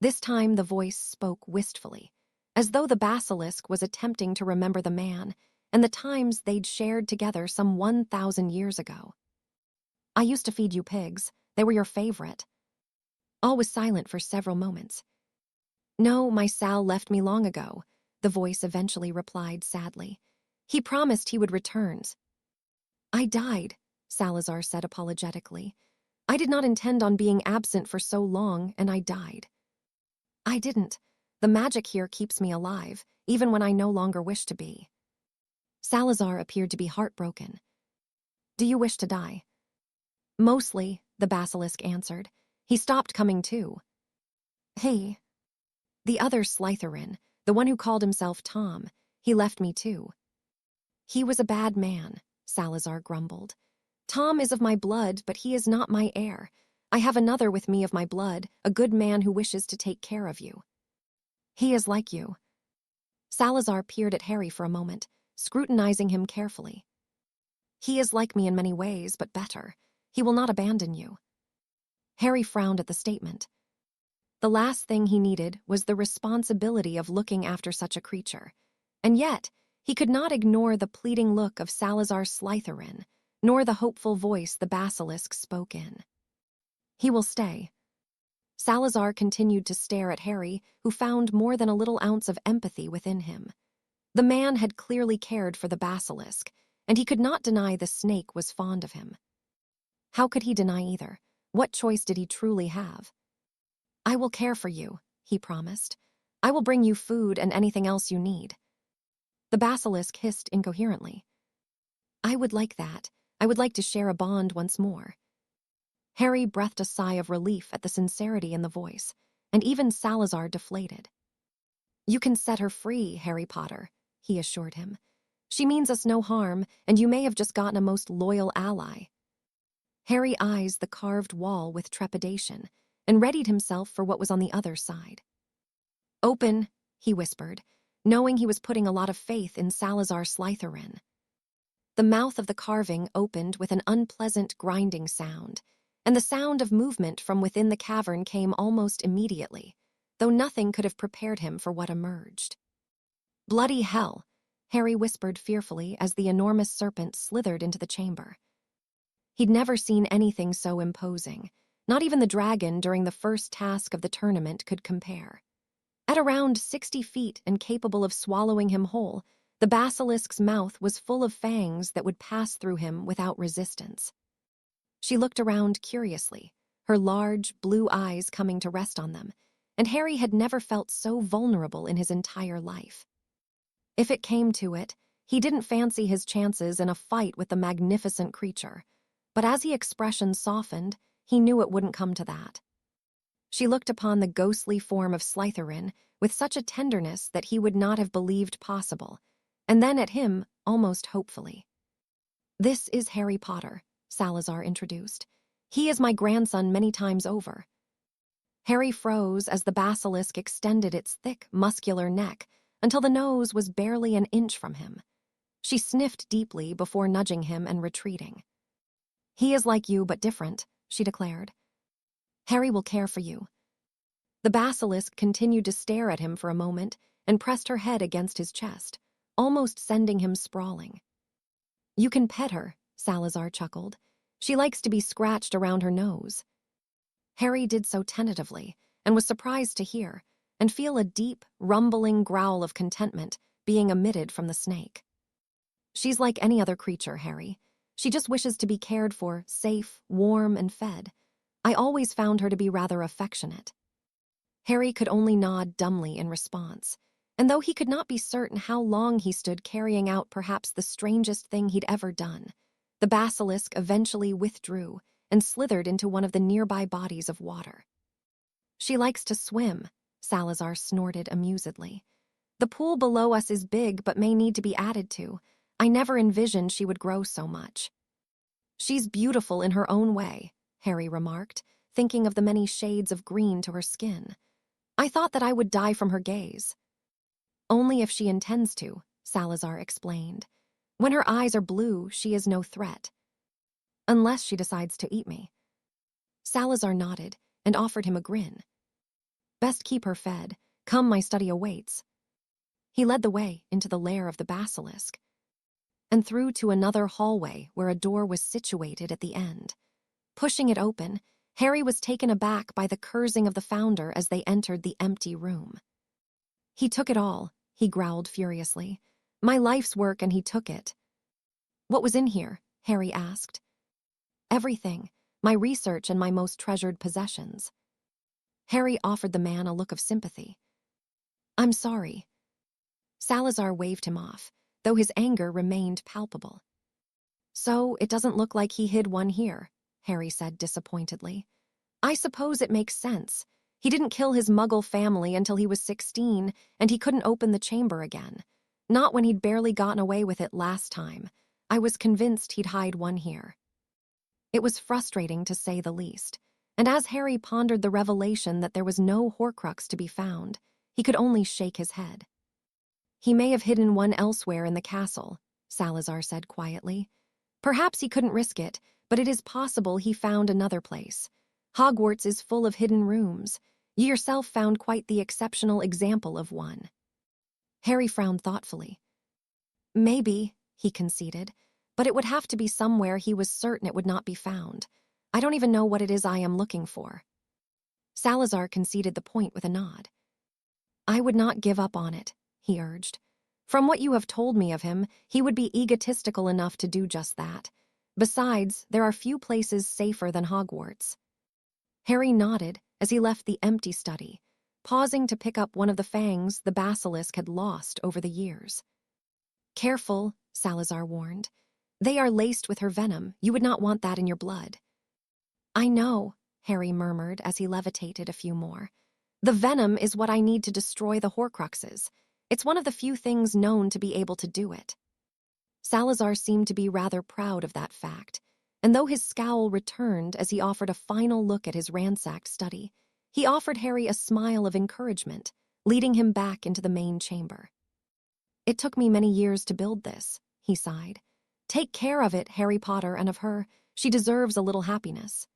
Speaker 1: This time the voice spoke wistfully, as though the basilisk was attempting to remember the man and the times they'd shared together some 1,000 years ago. "I used to feed you pigs. They were your favorite." All was silent for several moments. "No, my Sal left me long ago," the voice eventually replied sadly. "He promised he would return." "I died," Salazar said apologetically. "I did not intend on being absent for so long, and I died." "I didn't. The magic here keeps me alive, even when I no longer wish to be." Salazar appeared to be heartbroken. "Do you wish to die?" "Mostly," the basilisk answered. "He stopped coming too." "Hey." "The other Slytherin, the one who called himself Tom, he left me too." "He was a bad man," Salazar grumbled. "Tom is of my blood, but he is not my heir. I have another with me of my blood, a good man who wishes to take care of you." "He is like you." Salazar peered at Harry for a moment, scrutinizing him carefully. "He is like me in many ways, but better. He will not abandon you." Harry frowned at the statement. The last thing he needed was the responsibility of looking after such a creature, and yet he could not ignore the pleading look of Salazar Slytherin, nor the hopeful voice the basilisk spoke in. "He will stay." Salazar continued to stare at Harry, who found more than a little ounce of empathy within him. The man had clearly cared for the basilisk, and he could not deny the snake was fond of him. How could he deny either? What choice did he truly have? "I will care for you," he promised. "I will bring you food and anything else you need." The basilisk hissed incoherently. "I would like that. I would like to share a bond once more." Harry breathed a sigh of relief at the sincerity in the voice, and even Salazar deflated. "You can set her free, Harry Potter," he assured him. She means us no harm, and you may have just gotten a most loyal ally. Harry eyes the carved wall with trepidation and readied himself for what was on the other side. Open, he whispered, knowing he was putting a lot of faith in Salazar Slytherin. The mouth of the carving opened with an unpleasant grinding sound, and the sound of movement from within the cavern came almost immediately, though nothing could have prepared him for what emerged. Bloody hell, Harry whispered fearfully as the enormous serpent slithered into the chamber. He'd never seen anything so imposing. Not even the dragon during the first task of the tournament could compare. At around 60 feet and capable of swallowing him whole, the basilisk's mouth was full of fangs that would pass through him without resistance. She looked around curiously, her large, blue eyes coming to rest on them, and Harry had never felt so vulnerable in his entire life. If it came to it, he didn't fancy his chances in a fight with the magnificent creature, but as the expression softened, he knew it wouldn't come to that. She looked upon the ghostly form of Slytherin with such a tenderness that he would not have believed possible, and then at him almost hopefully. "This is Harry Potter," Salazar introduced. "He is my grandson many times over." Harry froze as the basilisk extended its thick, muscular neck until the nose was barely an inch from him. She sniffed deeply before nudging him and retreating. "He is like you, but different," she declared. "Harry will care for you." The basilisk continued to stare at him for a moment and pressed her head against his chest, almost sending him sprawling. "You can pet her," Salazar chuckled. "She likes to be scratched around her nose." Harry did so tentatively and was surprised to hear and feel a deep, rumbling growl of contentment being emitted from the snake. "She's like any other creature, Harry. She just wishes to be cared for, safe, warm, and fed. I always found her to be rather affectionate." Harry could only nod dumbly in response, and though he could not be certain how long he stood carrying out perhaps the strangest thing he'd ever done, the basilisk eventually withdrew and slithered into one of the nearby bodies of water. "She likes to swim," Salazar snorted amusedly. "The pool below us is big but may need to be added to. I never envisioned she would grow so much." "She's beautiful in her own way," Harry remarked, thinking of the many shades of green to her skin. "I thought that I would die from her gaze." "Only if she intends to," Salazar explained. "When her eyes are blue, she is no threat. Unless she decides to eat me." Salazar nodded and offered him a grin. "Best keep her fed. Come, my study awaits." He led the way into the lair of the basilisk and through to another hallway where a door was situated at the end. Pushing it open, Harry was taken aback by the cursing of the founder as they entered the empty room. "He took it all," he growled furiously. "My life's work and he took it." "What was in here?" Harry asked. "Everything. My research and my most treasured possessions." Harry offered the man a look of sympathy. "I'm sorry." Salazar waved him off, though his anger remained palpable. "So it doesn't look like he hid one here," Harry said disappointedly. "I suppose it makes sense. He didn't kill his Muggle family until he was 16, and he couldn't open the chamber again. Not when he'd barely gotten away with it last time. I was convinced he'd hide one here." It was frustrating to say the least, and as Harry pondered the revelation that there was no Horcrux to be found, he could only shake his head. "He may have hidden one elsewhere in the castle," Salazar said quietly. "Perhaps he couldn't risk it, but it is possible he found another place. Hogwarts is full of hidden rooms. You yourself found quite the exceptional example of one." Harry frowned thoughtfully. "Maybe," he conceded, "but it would have to be somewhere he was certain it would not be found. I don't even know what it is I am looking for." Salazar conceded the point with a nod. "I would not give up on it," he urged. "From what you have told me of him, he would be egotistical enough to do just that. Besides, there are few places safer than Hogwarts." Harry nodded as he left the empty study, pausing to pick up one of the fangs the basilisk had lost over the years. "Careful," Salazar warned. "They are laced with her venom. You would not want that in your blood." "I know," Harry murmured as he levitated a few more. "The venom is what I need to destroy the Horcruxes. It's one of the few things known to be able to do it." Salazar seemed to be rather proud of that fact, and though his scowl returned as he offered a final look at his ransacked study, he offered Harry a smile of encouragement, leading him back into the main chamber. "It took me many years to build this," he sighed. "Take care of it, Harry Potter, and of her. She deserves a little happiness."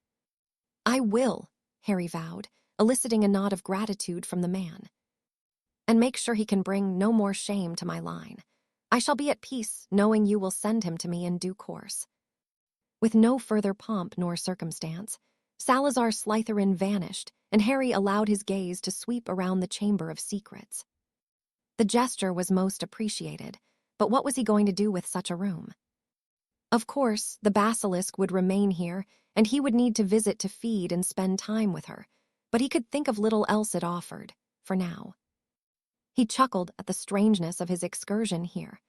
Speaker 1: "I will," Harry vowed, eliciting a nod of gratitude from the man. "And make sure he can bring no more shame to my line. I shall be at peace, knowing you will send him to me in due course." With no further pomp nor circumstance, Salazar Slytherin vanished, and Harry allowed his gaze to sweep around the Chamber of Secrets. The gesture was most appreciated, but what was he going to do with such a room? Of course, the basilisk would remain here, and he would need to visit to feed and spend time with her, but he could think of little else it offered, for now. He chuckled at the strangeness of his excursion here.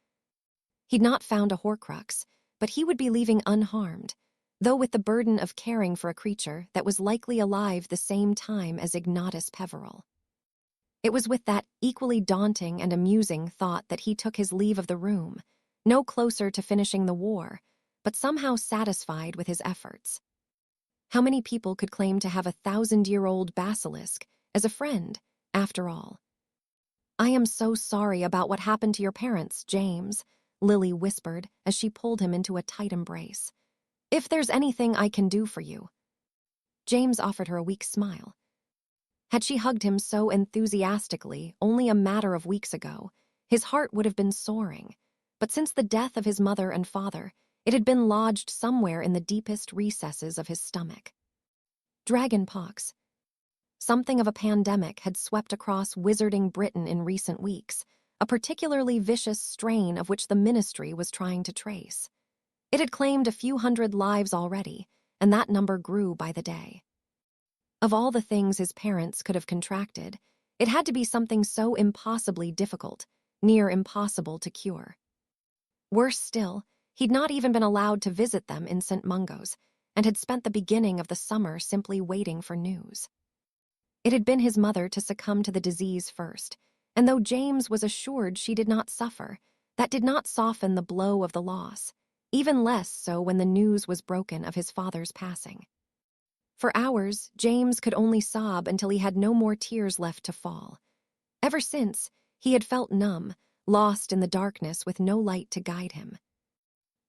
Speaker 1: He'd not found a Horcrux, but he would be leaving unharmed, though with the burden of caring for a creature that was likely alive the same time as Ignatus Peveril. It was with that equally daunting and amusing thought that he took his leave of the room, no closer to finishing the war, but somehow satisfied with his efforts. How many people could claim to have a 1,000-year-old basilisk as a friend, after all? "I am so sorry about what happened to your parents, James," Lily whispered as she pulled him into a tight embrace. "If there's anything I can do for you." James offered her a weak smile. Had she hugged him so enthusiastically only a matter of weeks ago, his heart would have been soaring, but since the death of his mother and father, it had been lodged somewhere in the deepest recesses of his stomach. Dragon pox. Something of a pandemic had swept across wizarding Britain in recent weeks, a particularly vicious strain of which the ministry was trying to trace. It had claimed a few hundred lives already, and that number grew by the day. Of all the things his parents could have contracted, it had to be something so impossibly difficult, near impossible to cure. Worse still, he'd not even been allowed to visit them in St. Mungo's, and had spent the beginning of the summer simply waiting for news. It had been his mother to succumb to the disease first, and though James was assured she did not suffer, that did not soften the blow of the loss, even less so when the news was broken of his father's passing. For hours, James could only sob until he had no more tears left to fall. Ever since, he had felt numb, lost in the darkness with no light to guide him.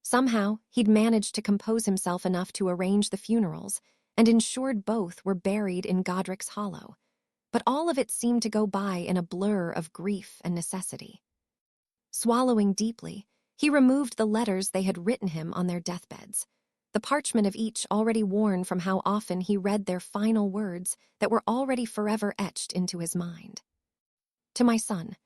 Speaker 1: Somehow, he'd managed to compose himself enough to arrange the funerals, and ensured both were buried in Godric's Hollow. But all of it seemed to go by in a blur of grief and necessity. Swallowing deeply, he removed the letters they had written him on their deathbeds, the parchment of each already worn from how often he read their final words that were already forever etched into his mind. "To my son,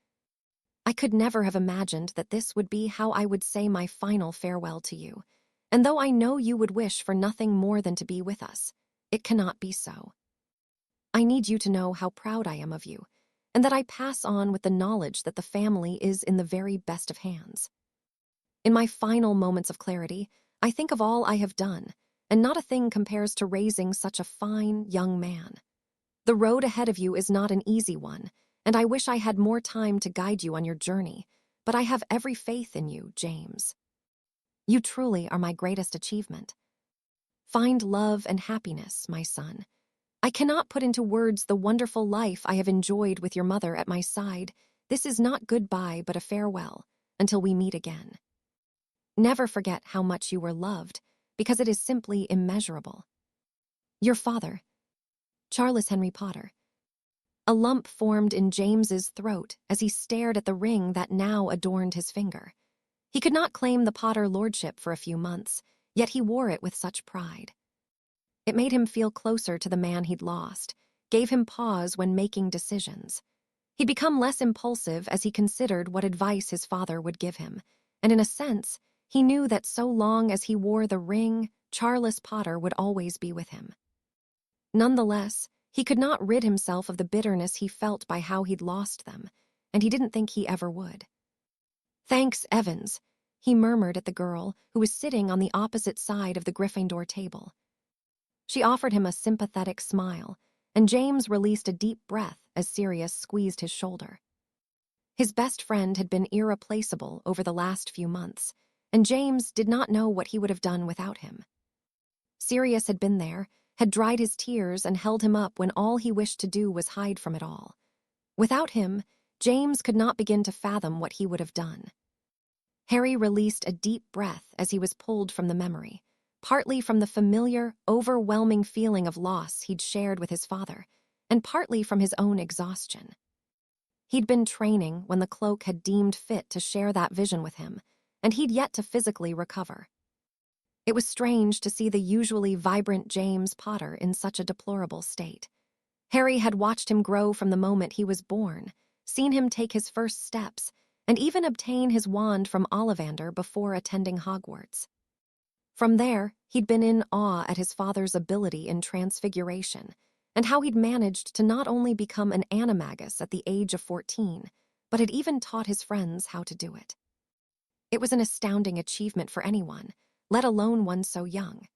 Speaker 1: I could never have imagined that this would be how I would say my final farewell to you, and though I know you would wish for nothing more than to be with us, it cannot be so. I need you to know how proud I am of you, and that I pass on with the knowledge that the family is in the very best of hands. In my final moments of clarity, I think of all I have done, and not a thing compares to raising such a fine young man. The road ahead of you is not an easy one, and I wish I had more time to guide you on your journey, but I have every faith in you, James. You truly are my greatest achievement. Find love and happiness, my son. I cannot put into words the wonderful life I have enjoyed with your mother at my side. This is not goodbye but a farewell, until we meet again. Never forget how much you were loved, because it is simply immeasurable. Your father, Charles Henry Potter." A lump formed in James's throat as he stared at the ring that now adorned his finger. He could not claim the Potter lordship for a few months, yet he wore it with such pride. It made him feel closer to the man he'd lost, gave him pause when making decisions. He'd become less impulsive as he considered what advice his father would give him, and in a sense, he knew that so long as he wore the ring, Charles Potter would always be with him. Nonetheless, he could not rid himself of the bitterness he felt by how he'd lost them, and he didn't think he ever would. "Thanks, Evans," he murmured at the girl who was sitting on the opposite side of the Gryffindor table. She offered him a sympathetic smile, and James released a deep breath as Sirius squeezed his shoulder. His best friend had been irreplaceable over the last few months, and James did not know what he would have done without him. Sirius had been there, had dried his tears and held him up when all he wished to do was hide from it all. Without him, James could not begin to fathom what he would have done. Harry released a deep breath as he was pulled from the memory, partly from the familiar, overwhelming feeling of loss he'd shared with his father, and partly from his own exhaustion. He'd been training when the cloak had deemed fit to share that vision with him, and he'd yet to physically recover. It was strange to see the usually vibrant James Potter in such a deplorable state. Harry had watched him grow from the moment he was born, seen him take his first steps, and even obtain his wand from Ollivander before attending Hogwarts. From there, he'd been in awe at his father's ability in transfiguration, and how he'd managed to not only become an animagus at the age of 14, but had even taught his friends how to do it. It was an astounding achievement for anyone, let alone one so young.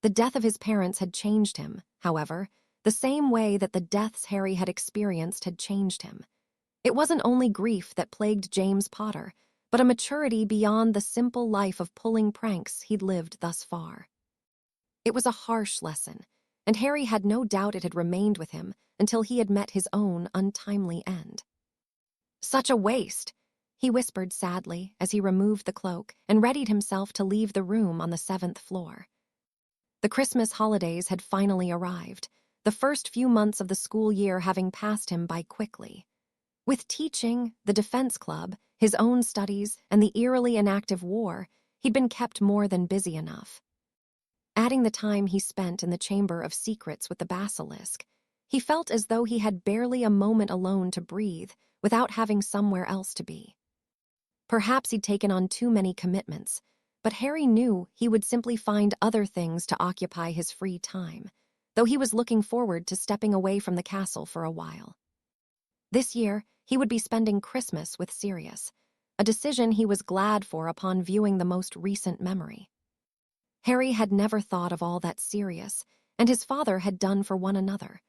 Speaker 1: The death of his parents had changed him, however, the same way that the deaths Harry had experienced had changed him. It wasn't only grief that plagued James Potter, but a maturity beyond the simple life of pulling pranks he'd lived thus far. It was a harsh lesson, and Harry had no doubt it had remained with him until he had met his own untimely end. "Such a waste," he whispered sadly as he removed the cloak and readied himself to leave the room on the 7th floor. The Christmas holidays had finally arrived, the first few months of the school year having passed him by quickly. With teaching, the defense club, his own studies, and the eerily inactive war, he'd been kept more than busy enough. Adding the time he spent in the Chamber of Secrets with the basilisk, he felt as though he had barely a moment alone to breathe without having somewhere else to be. Perhaps he'd taken on too many commitments, but Harry knew he would simply find other things to occupy his free time, though he was looking forward to stepping away from the castle for a while. This year, he would be spending Christmas with Sirius, a decision he was glad for upon viewing the most recent memory. Harry had never thought of all that Sirius and his father had done for one another,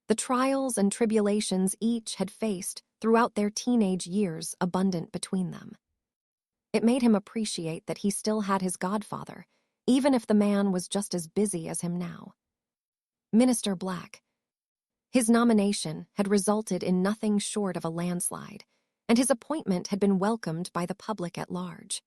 Speaker 1: the trials and tribulations each had faced throughout their teenage years abundant between them. It made him appreciate that he still had his godfather, even if the man was just as busy as him now. Minister Black. His nomination had resulted in nothing short of a landslide, and his appointment had been welcomed by the public at large.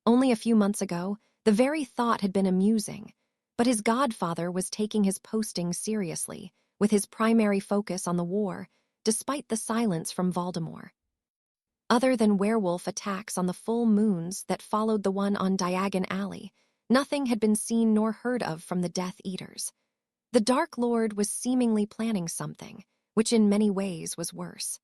Speaker 1: Only a few months ago, the very thought had been amusing, but his godfather was taking his posting seriously, with his primary focus on the war, despite the silence from Voldemort. Other than werewolf attacks on the full moons that followed the one on Diagon Alley, nothing had been seen nor heard of from the Death Eaters. The Dark Lord was seemingly planning something, which in many ways was worse.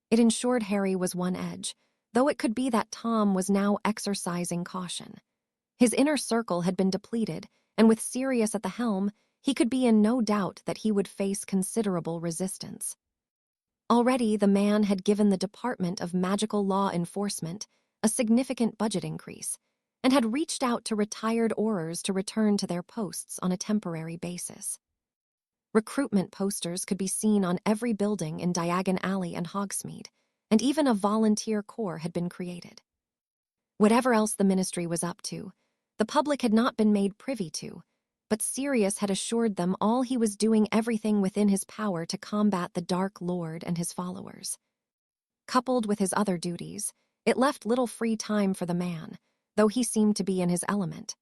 Speaker 1: It ensured Harry was one edge, though it could be that Tom was now exercising caution. His inner circle had been depleted, and with Sirius at the helm, he could be in no doubt that he would face considerable resistance. Already the man had given the Department of Magical Law Enforcement a significant budget increase, and had reached out to retired Aurors to return to their posts on a temporary basis. Recruitment posters could be seen on every building in Diagon Alley and Hogsmeade, and even a volunteer corps had been created. Whatever else the ministry was up to, the public had not been made privy to, but Sirius had assured them all he was doing everything within his power to combat the Dark Lord and his followers. Coupled with his other duties, it left little free time for the man, though he seemed to be in his element.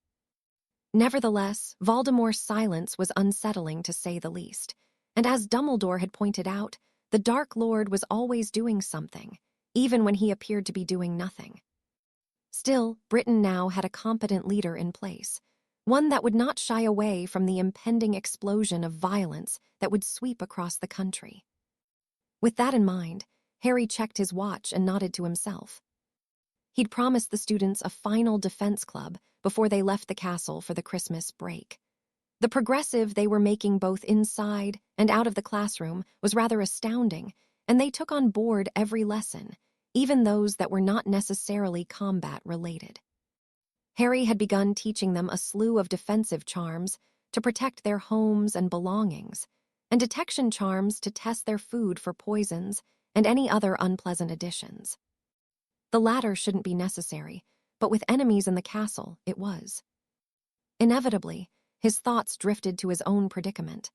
Speaker 1: Nevertheless, Voldemort's silence was unsettling to say the least, and as Dumbledore had pointed out, the Dark Lord was always doing something, even when he appeared to be doing nothing. Still, Britain now had a competent leader in place, one that would not shy away from the impending explosion of violence that would sweep across the country. With that in mind, Harry checked his watch and nodded to himself. He'd promised the students a final defense club before they left the castle for the Christmas break. The progressive they were making both inside and out of the classroom was rather astounding, and they took on board every lesson, even those that were not necessarily combat-related. Harry had begun teaching them a slew of defensive charms to protect their homes and belongings, and detection charms to test their food for poisons and any other unpleasant additions. The latter shouldn't be necessary, but with enemies in the castle, it was. Inevitably, his thoughts drifted to his own predicament.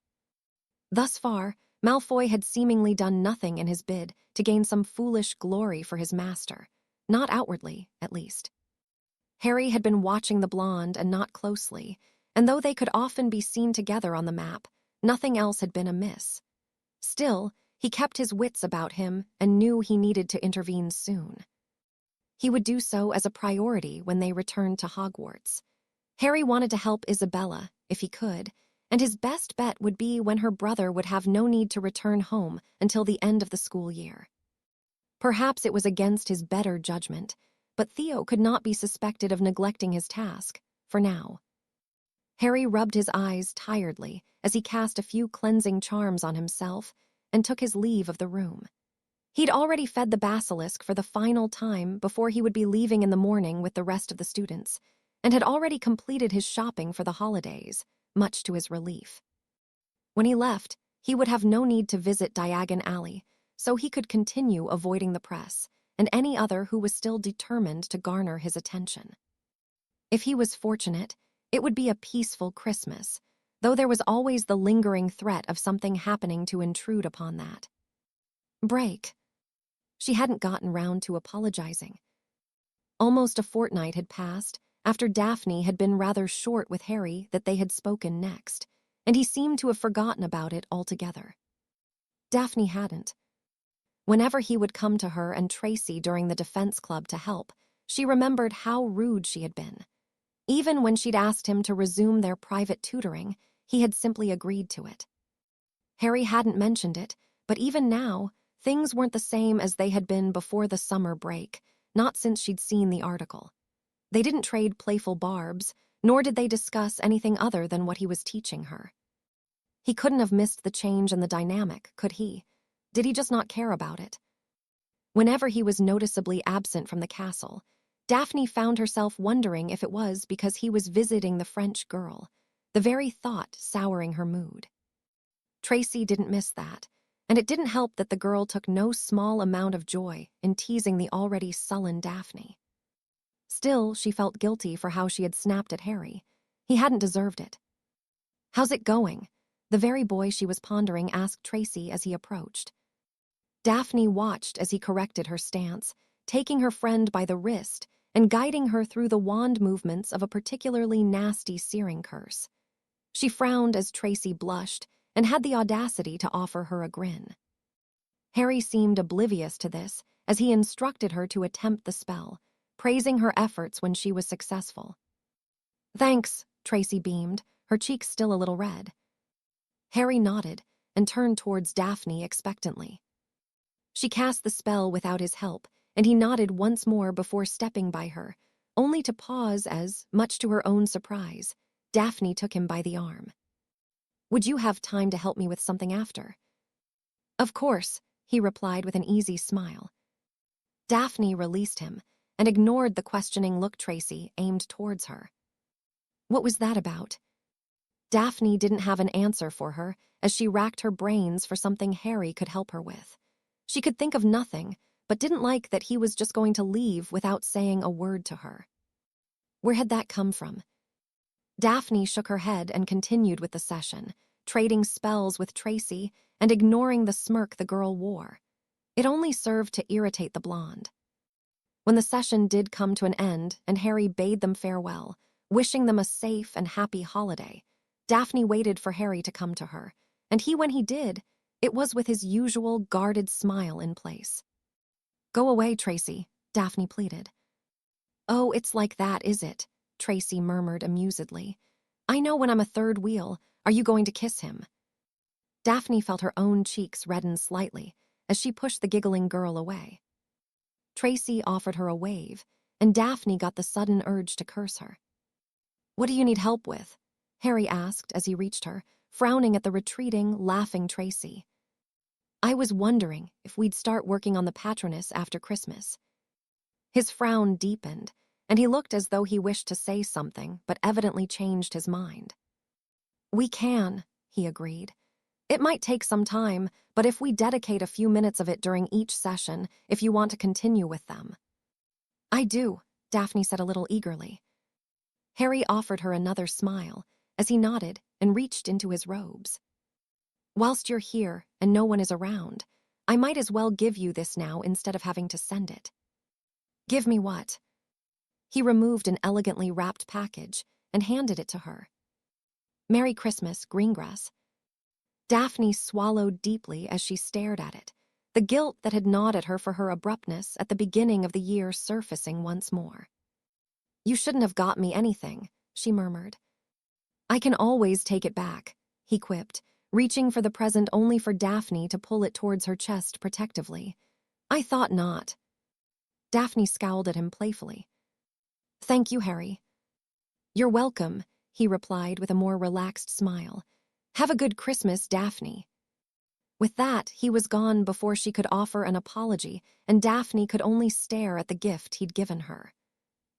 Speaker 1: Thus far, Malfoy had seemingly done nothing in his bid to gain some foolish glory for his master, not outwardly, at least. Harry had been watching the blonde and not closely, and though they could often be seen together on the map, nothing else had been amiss. Still, he kept his wits about him and knew he needed to intervene soon. He would do so as a priority when they returned to Hogwarts. Harry wanted to help Isabella, if he could, and his best bet would be when her brother would have no need to return home until the end of the school year. Perhaps it was against his better judgment, but Theo could not be suspected of neglecting his task, for now. Harry rubbed his eyes tiredly as he cast a few cleansing charms on himself and took his leave of the room. He'd already fed the basilisk for the final time before he would be leaving in the morning with the rest of the students, and had already completed his shopping for the holidays, much to his relief. When he left, he would have no need to visit Diagon Alley, so he could continue avoiding the press and any other who was still determined to garner his attention. If he was fortunate, it would be a peaceful Christmas, though there was always the lingering threat of something happening to intrude upon that. Break. She hadn't gotten round to apologizing. Almost a fortnight had passed after Daphne had been rather short with Harry that they had spoken next, and he seemed to have forgotten about it altogether. Daphne hadn't. Whenever he would come to her and Tracy during the defense club to help, she remembered how rude she had been. Even when she'd asked him to resume their private tutoring, he had simply agreed to it. Harry hadn't mentioned it, but even now, things weren't the same as they had been before the summer break, not since she'd seen the article. They didn't trade playful barbs, nor did they discuss anything other than what he was teaching her. He couldn't have missed the change in the dynamic, could he? Did he just not care about it? Whenever he was noticeably absent from the castle, Daphne found herself wondering if it was because he was visiting the French girl, the very thought souring her mood. Tracy didn't miss that, and it didn't help that the girl took no small amount of joy in teasing the already sullen Daphne. Still, she felt guilty for how she had snapped at Harry. He hadn't deserved it. "How's it going?" the very boy she was pondering asked Tracy as he approached. Daphne watched as he corrected her stance, taking her friend by the wrist and guiding her through the wand movements of a particularly nasty searing curse. She frowned as Tracy blushed and had the audacity to offer her a grin. Harry seemed oblivious to this as he instructed her to attempt the spell, praising her efforts when she was successful. "Thanks," Tracy beamed, her cheeks still a little red. Harry nodded and turned towards Daphne expectantly. She cast the spell without his help, and he nodded once more before stepping by her, only to pause as, much to her own surprise, Daphne took him by the arm. "Would you have time to help me with something after?" "Of course," he replied with an easy smile. Daphne released him and ignored the questioning look Tracy aimed towards her. What was that about? Daphne didn't have an answer for her as she racked her brains for something Harry could help her with. She could think of nothing, but didn't like that he was just going to leave without saying a word to her. Where had that come from? Daphne shook her head and continued with the session, trading spells with Tracy and ignoring the smirk the girl wore. It only served to irritate the blonde. When the session did come to an end and Harry bade them farewell, wishing them a safe and happy holiday, Daphne waited for Harry to come to her, and when he did, it was with his usual guarded smile in place. "Go away, Tracy," Daphne pleaded. "Oh, it's like that, is it?" Tracy murmured amusedly. "I know when I'm a third wheel. Are you going to kiss him?" Daphne felt her own cheeks redden slightly as she pushed the giggling girl away. Tracy offered her a wave, and Daphne got the sudden urge to curse her. "What do you need help with?" Harry asked as he reached her, frowning at the retreating, laughing Tracy. "I was wondering if we'd start working on the Patronus after Christmas." His frown deepened, and he looked as though he wished to say something, but evidently changed his mind. "We can," he agreed. "It might take some time, but if we dedicate a few minutes of it during each session, if you want to continue with them." "I do," Daphne said a little eagerly. Harry offered her another smile as he nodded and reached into his robes. Whilst you're here and no one is around, I might as well give you this now instead of having to send it. Give me what? He removed an elegantly wrapped package and handed it to her. Merry Christmas, Greengrass. Daphne swallowed deeply as she stared at it, the guilt that had gnawed at her for her abruptness at the beginning of the year surfacing once more. You shouldn't have got me anything, she murmured. I can always take it back, he quipped, reaching for the present only for Daphne to pull it towards her chest protectively. I thought not. Daphne scowled at him playfully. Thank you, Harry. You're welcome, he replied with a more relaxed smile. Have a good Christmas, Daphne. With that, he was gone before she could offer an apology, and Daphne could only stare at the gift he'd given her.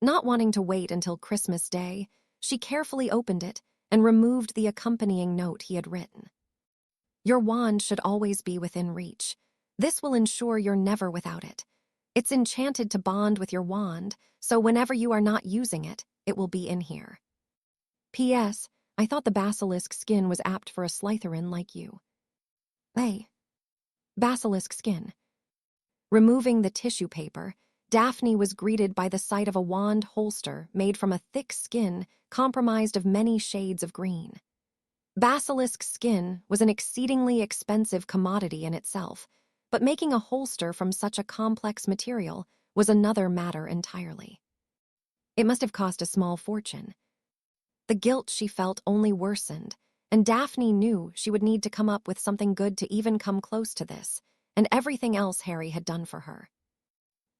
Speaker 1: Not wanting to wait until Christmas Day, she carefully opened it and removed the accompanying note he had written. Your wand should always be within reach. This will ensure you're never without it. It's enchanted to bond with your wand, so whenever you are not using it, it will be in here. P.S. I thought the basilisk skin was apt for a Slytherin like you. Hey. Basilisk skin. Removing the tissue paper, Daphne was greeted by the sight of a wand holster made from a thick skin comprised of many shades of green. Basilisk skin was an exceedingly expensive commodity in itself, but making a holster from such a complex material was another matter entirely. It must have cost a small fortune. The guilt she felt only worsened, and Daphne knew she would need to come up with something good to even come close to this, and everything else Harry had done for her.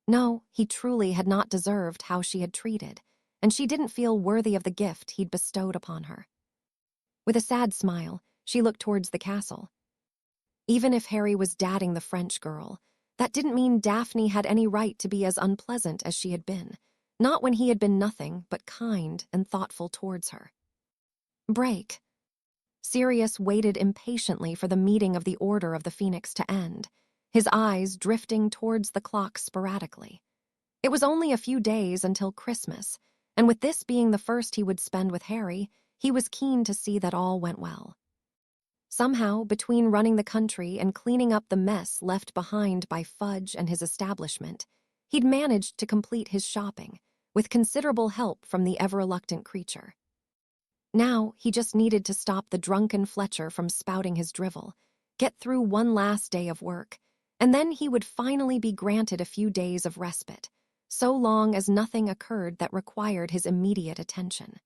Speaker 1: No, he truly had not deserved how she had treated, and she didn't feel worthy of the gift he'd bestowed upon her. With a sad smile, she looked towards the castle. Even if Harry was dating the French girl, that didn't mean Daphne had any right to be as unpleasant as she had been, not when he had been nothing but kind and thoughtful towards her. Break. Sirius waited impatiently for the meeting of the Order of the Phoenix to end, his eyes drifting towards the clock sporadically. It was only a few days until Christmas, and with this being the first he would spend with Harry, he was keen to see that all went well. Somehow, between running the country and cleaning up the mess left behind by Fudge and his establishment, he'd managed to complete his shopping, with considerable help from the ever-reluctant creature. Now, he just needed to stop the drunken Fletcher from spouting his drivel, get through one last day of work, and then he would finally be granted a few days of respite, so long as nothing occurred that required his immediate attention.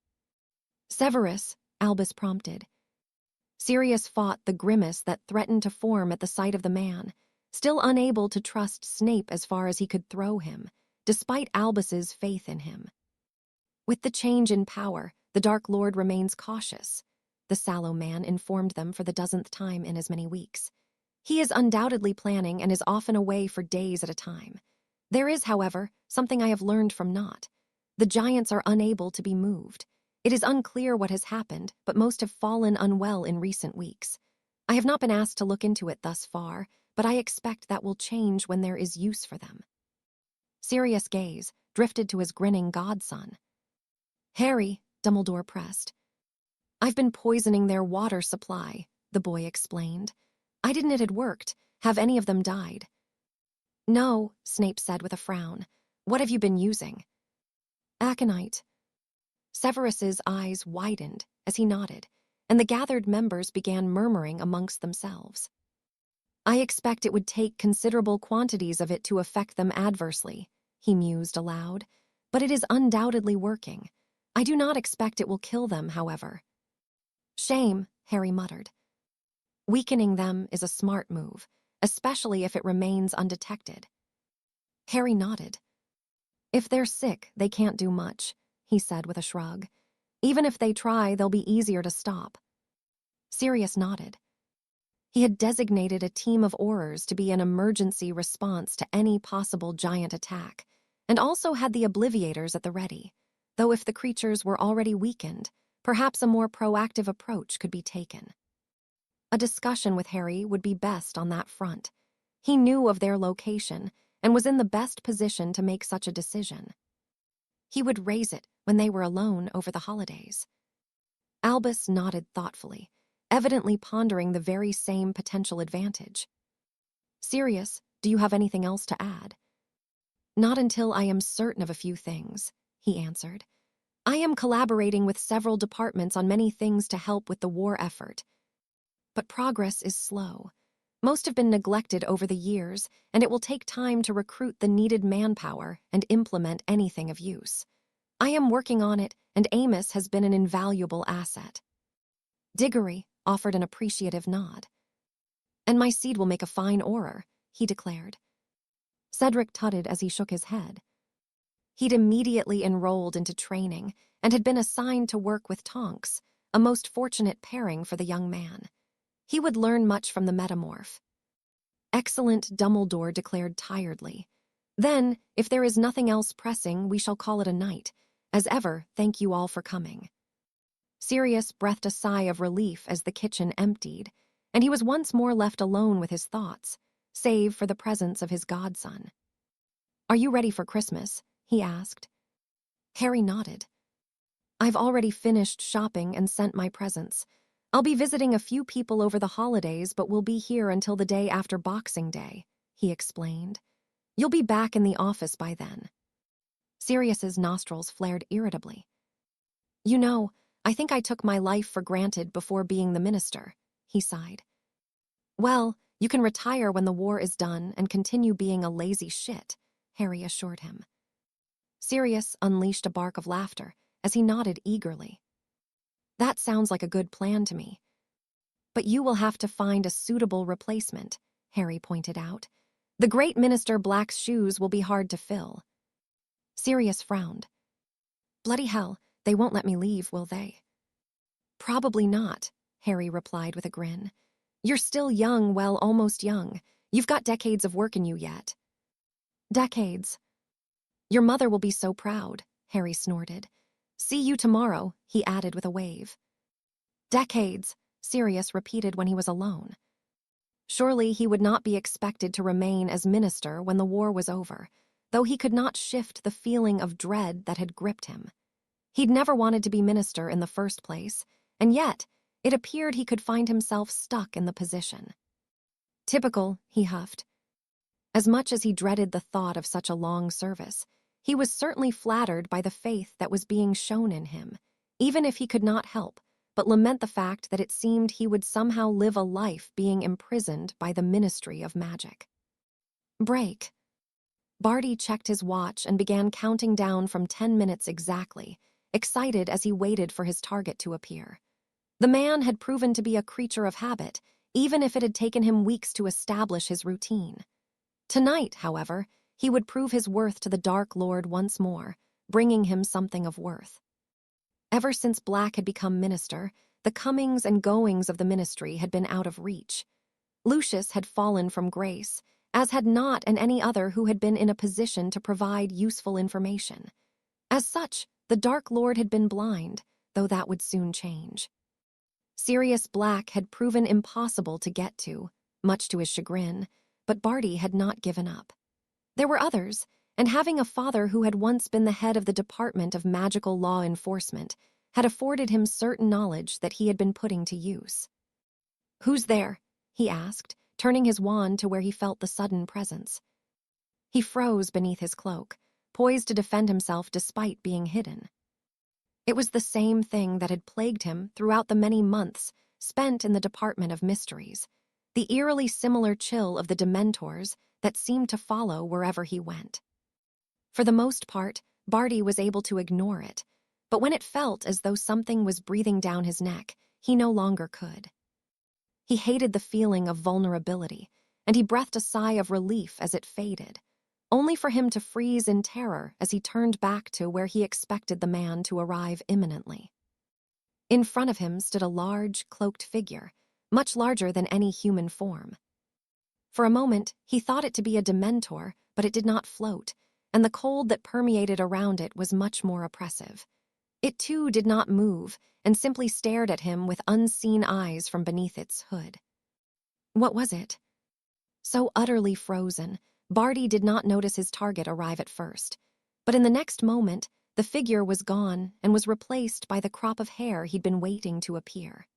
Speaker 1: Severus, Albus prompted. Sirius fought the grimace that threatened to form at the sight of the man, still unable to trust Snape as far as he could throw him, despite Albus's faith in him. With the change in power, the Dark Lord remains cautious, the sallow man informed them for the dozenth time in as many weeks. He is undoubtedly planning and is often away for days at a time. There is, however, something I have learned from Nott. The giants are unable to be moved. It is unclear what has happened, but most have fallen unwell in recent weeks. I have not been asked to look into it thus far, but I expect that will change when there is use for them. Sirius' gaze drifted to his grinning godson. Harry, Dumbledore pressed. I've been poisoning their water supply, the boy explained. I didn't it had worked. Have any of them died? No, Snape said with a frown. What have you been using? Aconite. Severus's eyes widened as he nodded, and the gathered members began murmuring amongst themselves. I expect it would take considerable quantities of it to affect them adversely, he mused aloud, but it is undoubtedly working. I do not expect it will kill them, however. Shame, Harry muttered. Weakening them is a smart move, especially if it remains undetected. Harry nodded. If they're sick, they can't do much, he said with a shrug. Even if they try, they'll be easier to stop. Sirius nodded. He had designated a team of Aurors to be an emergency response to any possible giant attack, and also had the Obliviators at the ready, though if the creatures were already weakened, perhaps a more proactive approach could be taken. A discussion with Harry would be best on that front. He knew of their location and was in the best position to make such a decision. He would raise it when they were alone over the holidays. Albus nodded thoughtfully, evidently pondering the very same potential advantage. Sirius, do you have anything else to add? Not until I am certain of a few things, he answered. I am collaborating with several departments on many things to help with the war effort. But progress is slow. Most have been neglected over the years, and it will take time to recruit the needed manpower and implement anything of use. I am working on it, and Amos has been an invaluable asset. Diggory offered an appreciative nod. And my seed will make a fine orer, he declared. Cedric tutted as he shook his head. He'd immediately enrolled into training and had been assigned to work with Tonks, a most fortunate pairing for the young man. He would learn much from the metamorph. Excellent, Dumbledore declared tiredly. Then, if there is nothing else pressing, we shall call it a night. As ever, thank you all for coming. Sirius breathed a sigh of relief as the kitchen emptied, and he was once more left alone with his thoughts, save for the presence of his godson. Are you ready for Christmas? He asked. Harry nodded. I've already finished shopping and sent my presents. I'll be visiting a few people over the holidays, but will be here until the day after Boxing Day, he explained. You'll be back in the office by then. Sirius's nostrils flared irritably. You know, I think I took my life for granted before being the minister, he sighed. Well, you can retire when the war is done and continue being a lazy shit, Harry assured him. Sirius unleashed a bark of laughter as he nodded eagerly. That sounds like a good plan to me. But you will have to find a suitable replacement, Harry pointed out. The great Minister Black's shoes will be hard to fill. Sirius frowned. Bloody hell, they won't let me leave, will they? Probably not, Harry replied with a grin. You're still young, well, almost young. You've got decades of work in you yet. Decades. Your mother will be so proud, Harry snorted. See you tomorrow, he added with a wave. Decades, Sirius repeated when he was alone. Surely he would not be expected to remain as minister when the war was over, though he could not shift the feeling of dread that had gripped him. He'd never wanted to be minister in the first place, and yet it appeared he could find himself stuck in the position. Typical, he huffed. As much as he dreaded the thought of such a long service, he was certainly flattered by the faith that was being shown in him, even if he could not help but lament the fact that it seemed he would somehow live a life being imprisoned by the Ministry of Magic. Break. Barty checked his watch and began counting down from 10 minutes exactly, excited as he waited for his target to appear. The man had proven to be a creature of habit, even if it had taken him weeks to establish his routine. Tonight, however, he would prove his worth to the Dark Lord once more, bringing him something of worth. Ever since Black had become minister, the comings and goings of the ministry had been out of reach. Lucius had fallen from grace, as had Not and any other who had been in a position to provide useful information. As such, the Dark Lord had been blind, though that would soon change. Sirius Black had proven impossible to get to, much to his chagrin, but Barty had not given up. There were others, and having a father who had once been the head of the Department of Magical Law Enforcement had afforded him certain knowledge that he had been putting to use. "Who's there?" he asked, turning his wand to where he felt the sudden presence. He froze beneath his cloak, poised to defend himself despite being hidden. It was the same thing that had plagued him throughout the many months spent in the Department of Mysteries, the eerily similar chill of the Dementors that seemed to follow wherever he went. For the most part, Barty was able to ignore it, but when it felt as though something was breathing down his neck, he no longer could. He hated the feeling of vulnerability, and he breathed a sigh of relief as it faded, only for him to freeze in terror as he turned back to where he expected the man to arrive imminently. In front of him stood a large, cloaked figure, much larger than any human form. For a moment, he thought it to be a Dementor, but it did not float, and the cold that permeated around it was much more oppressive. It too did not move, and simply stared at him with unseen eyes from beneath its hood. What was it? So utterly frozen, Barty did not notice his target arrive at first, but in the next moment, The figure was gone and was replaced by the crop of hair he'd been waiting to appear.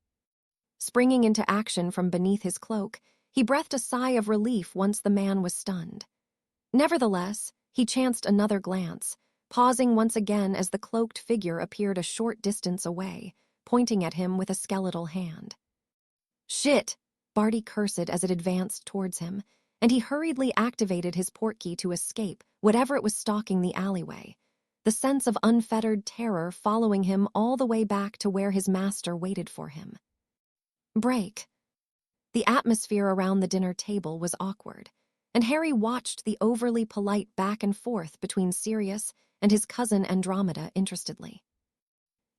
Speaker 1: Springing into action from beneath his cloak, he breathed a sigh of relief once the man was stunned. Nevertheless, he chanced another glance, pausing once again as the cloaked figure appeared a short distance away, pointing at him with a skeletal hand. "Shit!" Barty cursed as it advanced towards him, and he hurriedly activated his portkey to escape whatever it was stalking the alleyway, the sense of unfettered terror following him all the way back to where his master waited for him. Break. The atmosphere around the dinner table was awkward, and Harry watched the overly polite back and forth between Sirius and his cousin Andromeda interestedly.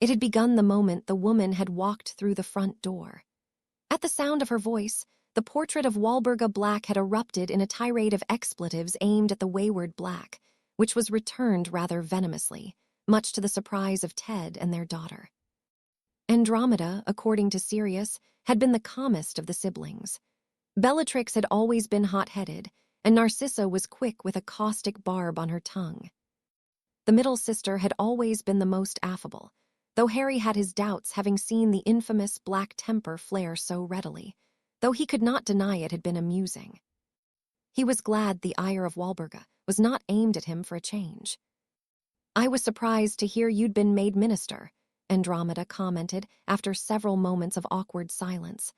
Speaker 1: It had begun the moment the woman had walked through the front door. At the sound of her voice, the portrait of Walburga Black had erupted in a tirade of expletives aimed at the wayward Black, which was returned rather venomously, much to the surprise of Ted and their daughter. Andromeda, according to Sirius, had been the calmest of the siblings. Bellatrix had always been hot-headed, and Narcissa was quick with a caustic barb on her tongue. The middle sister had always been the most affable, though Harry had his doubts having seen the infamous black temper flare so readily, though he could not deny it had been amusing. He was glad the ire of Walburga was not aimed at him for a change. "I was surprised to hear you'd been made minister," Andromeda commented after several moments of awkward silence.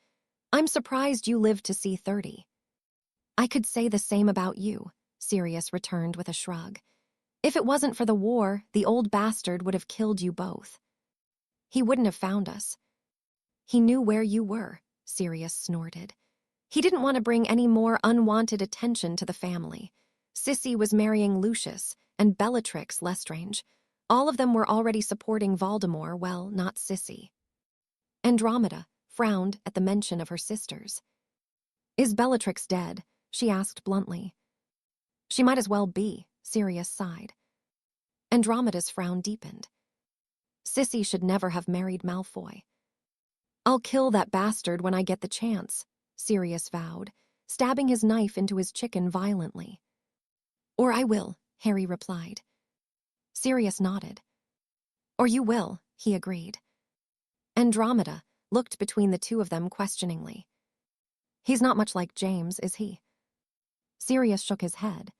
Speaker 1: "I'm surprised you lived to see 30. "I could say the same about you," Sirius returned with a shrug. "If it wasn't for the war, the old bastard would have killed you both. He wouldn't have found us." "He knew where you were," Sirius snorted. "He didn't want to bring any more unwanted attention to the family. Sissy was marrying Lucius, and Bellatrix Lestrange. All of them were already supporting Voldemort, well, not Sissy." Andromeda frowned at the mention of her sisters. "Is Bellatrix dead?" she asked bluntly. "She might as well be," Sirius sighed. Andromeda's frown deepened. "Sissy should never have married Malfoy." "I'll kill that bastard when I get the chance," Sirius vowed, stabbing his knife into his chicken violently. "Or I will," Harry replied. Sirius nodded. "Or you will," he agreed. Andromeda looked between the two of them questioningly. "He's not much like James, is he?" Sirius shook his head.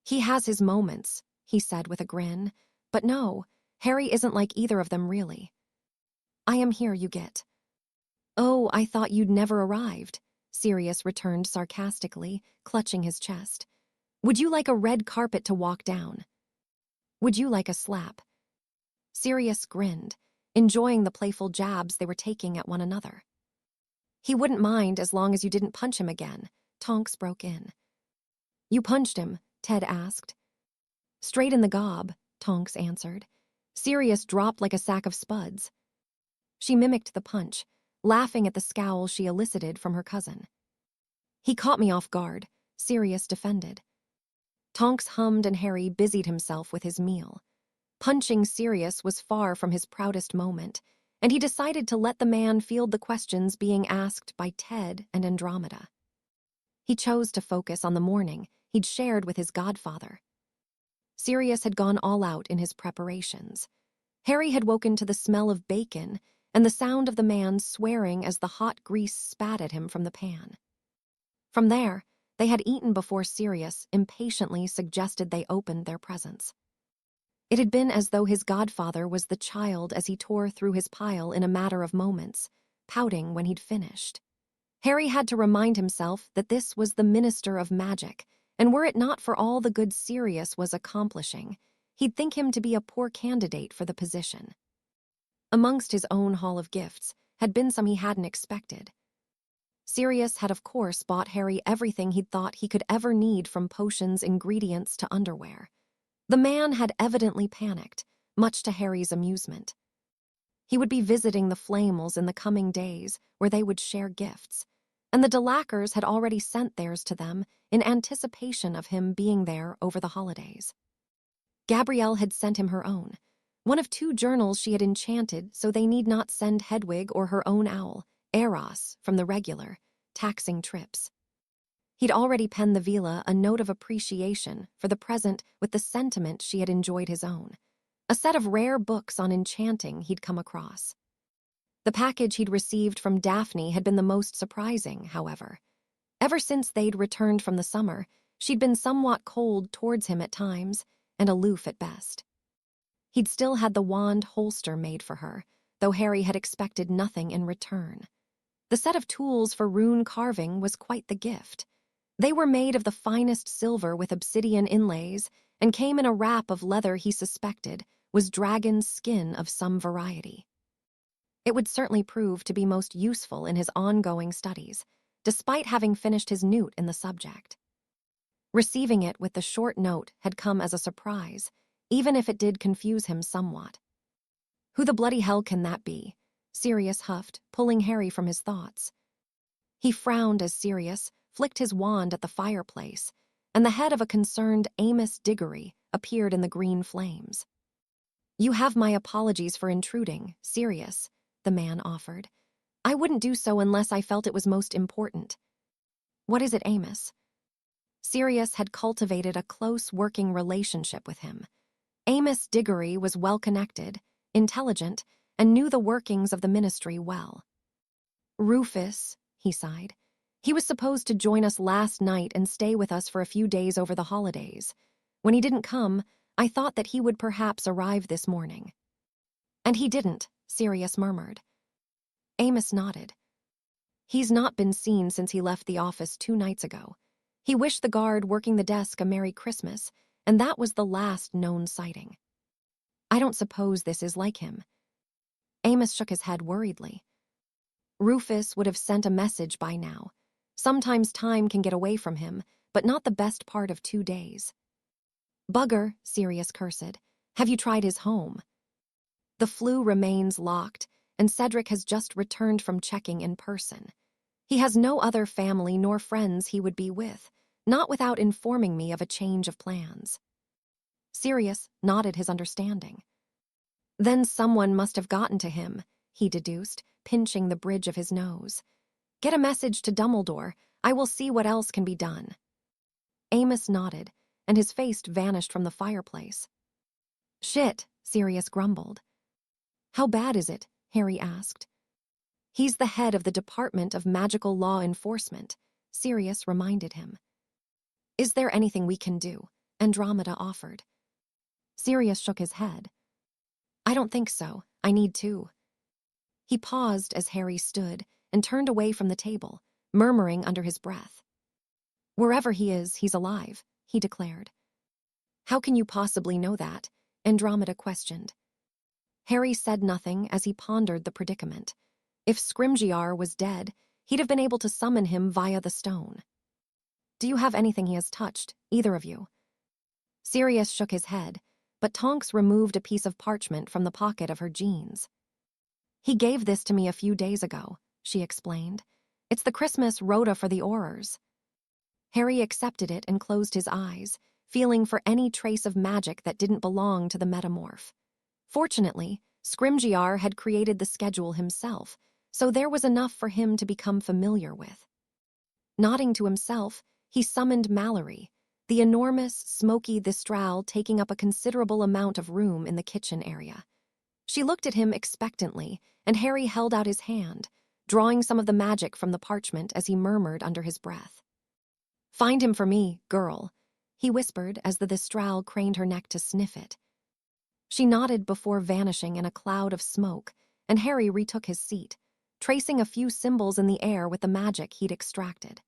Speaker 1: "He has his moments," he said with a grin. "But no, Harry isn't like either of them really. I am here, you get." "Oh, I thought you'd never arrived," Sirius returned sarcastically, clutching his chest. "Would you like a red carpet to walk down? Would you like a slap?" Sirius grinned, enjoying the playful jabs they were taking at one another. "He wouldn't mind as long as you didn't punch him again," Tonks broke in. "You punched him?" Ted asked. "Straight in the gob," Tonks answered. Sirius dropped like a sack of spuds. She mimicked the punch, laughing at the scowl she elicited from her cousin. "He caught me off guard," Sirius defended. Tonks hummed and Harry busied himself with his meal. Punching Sirius was far from his proudest moment, and he decided to let the man field the questions being asked by Ted and Andromeda. He chose to focus on the morning he'd shared with his godfather. Sirius had gone all out in his preparations. Harry had woken to the smell of bacon and the sound of the man swearing as the hot grease spat at him from the pan. From there, they had eaten before Sirius impatiently suggested they opened their presents. It had been as though his godfather was the child as he tore through his pile in a matter of moments, pouting when he'd finished. Harry had to remind himself that this was the Minister of Magic, and were it not for all the good Sirius was accomplishing, he'd think him to be a poor candidate for the position. Amongst his own haul of gifts had been some he hadn't expected. Sirius had of course bought Harry everything he'd thought he could ever need, from potions, ingredients to underwear. The man had evidently panicked, much to Harry's amusement. He would be visiting the Flamels in the coming days, where they would share gifts, and the Delacours had already sent theirs to them in anticipation of him being there over the holidays. Gabrielle had sent him her own, one of 2 journals she had enchanted so they need not send Hedwig or her own owl, Eros, from the regular, taxing trips. He'd already penned the Vila a note of appreciation for the present with the sentiment she had enjoyed his own. a set of rare books on enchanting he'd come across. The package he'd received from Daphne had been the most surprising, however. Ever since they'd returned from the summer, she'd been somewhat cold towards him at times and aloof at best. He'd still had the wand holster made for her, though Harry had expected nothing in return. The set of tools for rune carving was quite the gift. They were made of the finest silver with obsidian inlays and came in a wrap of leather he suspected was dragon's skin of some variety. It would certainly prove to be most useful in his ongoing studies, despite having finished his newt in the subject. Receiving it with the short note had come as a surprise, even if it did confuse him somewhat. Who the bloody hell can that be? Sirius huffed, pulling Harry from his thoughts. He frowned as Sirius flicked his wand at the fireplace, and the head of a concerned Amos Diggory appeared in the green flames. "You have my apologies for intruding, Sirius," the man offered. "I wouldn't do so unless I felt it was most important." "What is it, Amos?" Sirius had cultivated a close working relationship with him. Amos Diggory was well-connected, intelligent, and knew the workings of the ministry well. "Rufus," he sighed. "He was supposed to join us last night and stay with us for a few days over the holidays. When he didn't come, I thought that he would perhaps arrive this morning." "And he didn't," Sirius murmured. Amos nodded. "He's not been seen since he left the office 2 nights ago. He wished the guard working the desk a Merry Christmas, and that was the last known sighting. I don't suppose this is like him." Amos shook his head worriedly. "Rufus would have sent a message by now. Sometimes time can get away from him, but not the best part of 2 days." "Bugger," Sirius cursed. "Have you tried his home?" "The flue remains locked, and Cedric has just returned from checking in person. He has no other family nor friends he would be with, not without informing me of a change of plans." Sirius nodded his understanding. "Then someone must have gotten to him," he deduced, pinching the bridge of his nose. "Get a message to Dumbledore. I will see what else can be done." Amos nodded, and his face vanished from the fireplace. "Shit," Sirius grumbled. "How bad is it?" Harry asked. "He's the head of the Department of Magical Law Enforcement," Sirius reminded him. "Is there anything we can do?" Andromeda offered. Sirius shook his head. "I don't think so. I need to." He paused as Harry stood and turned away from the table, murmuring under his breath. "Wherever he is, he's alive," he declared. "How can you possibly know that?" Andromeda questioned. Harry said nothing as he pondered the predicament. If Scrimgeour was dead, he'd have been able to summon him via the stone. "Do you have anything he has touched, either of you?" Sirius shook his head, but Tonks removed a piece of parchment from the pocket of her jeans. "He gave this to me a few days ago," she explained. "It's the Christmas rota for the Aurors." Harry accepted it and closed his eyes, feeling for any trace of magic that didn't belong to the metamorph. Fortunately, Scrimgeour had created the schedule himself, so there was enough for him to become familiar with. Nodding to himself, he summoned Mallory, the enormous, smoky Thistral taking up a considerable amount of room in the kitchen area. She looked at him expectantly, and Harry held out his hand, drawing some of the magic from the parchment as he murmured under his breath. "Find him for me, girl," he whispered as the Thistral craned her neck to sniff it. She nodded before vanishing in a cloud of smoke, and Harry retook his seat, tracing a few symbols in the air with the magic he'd extracted.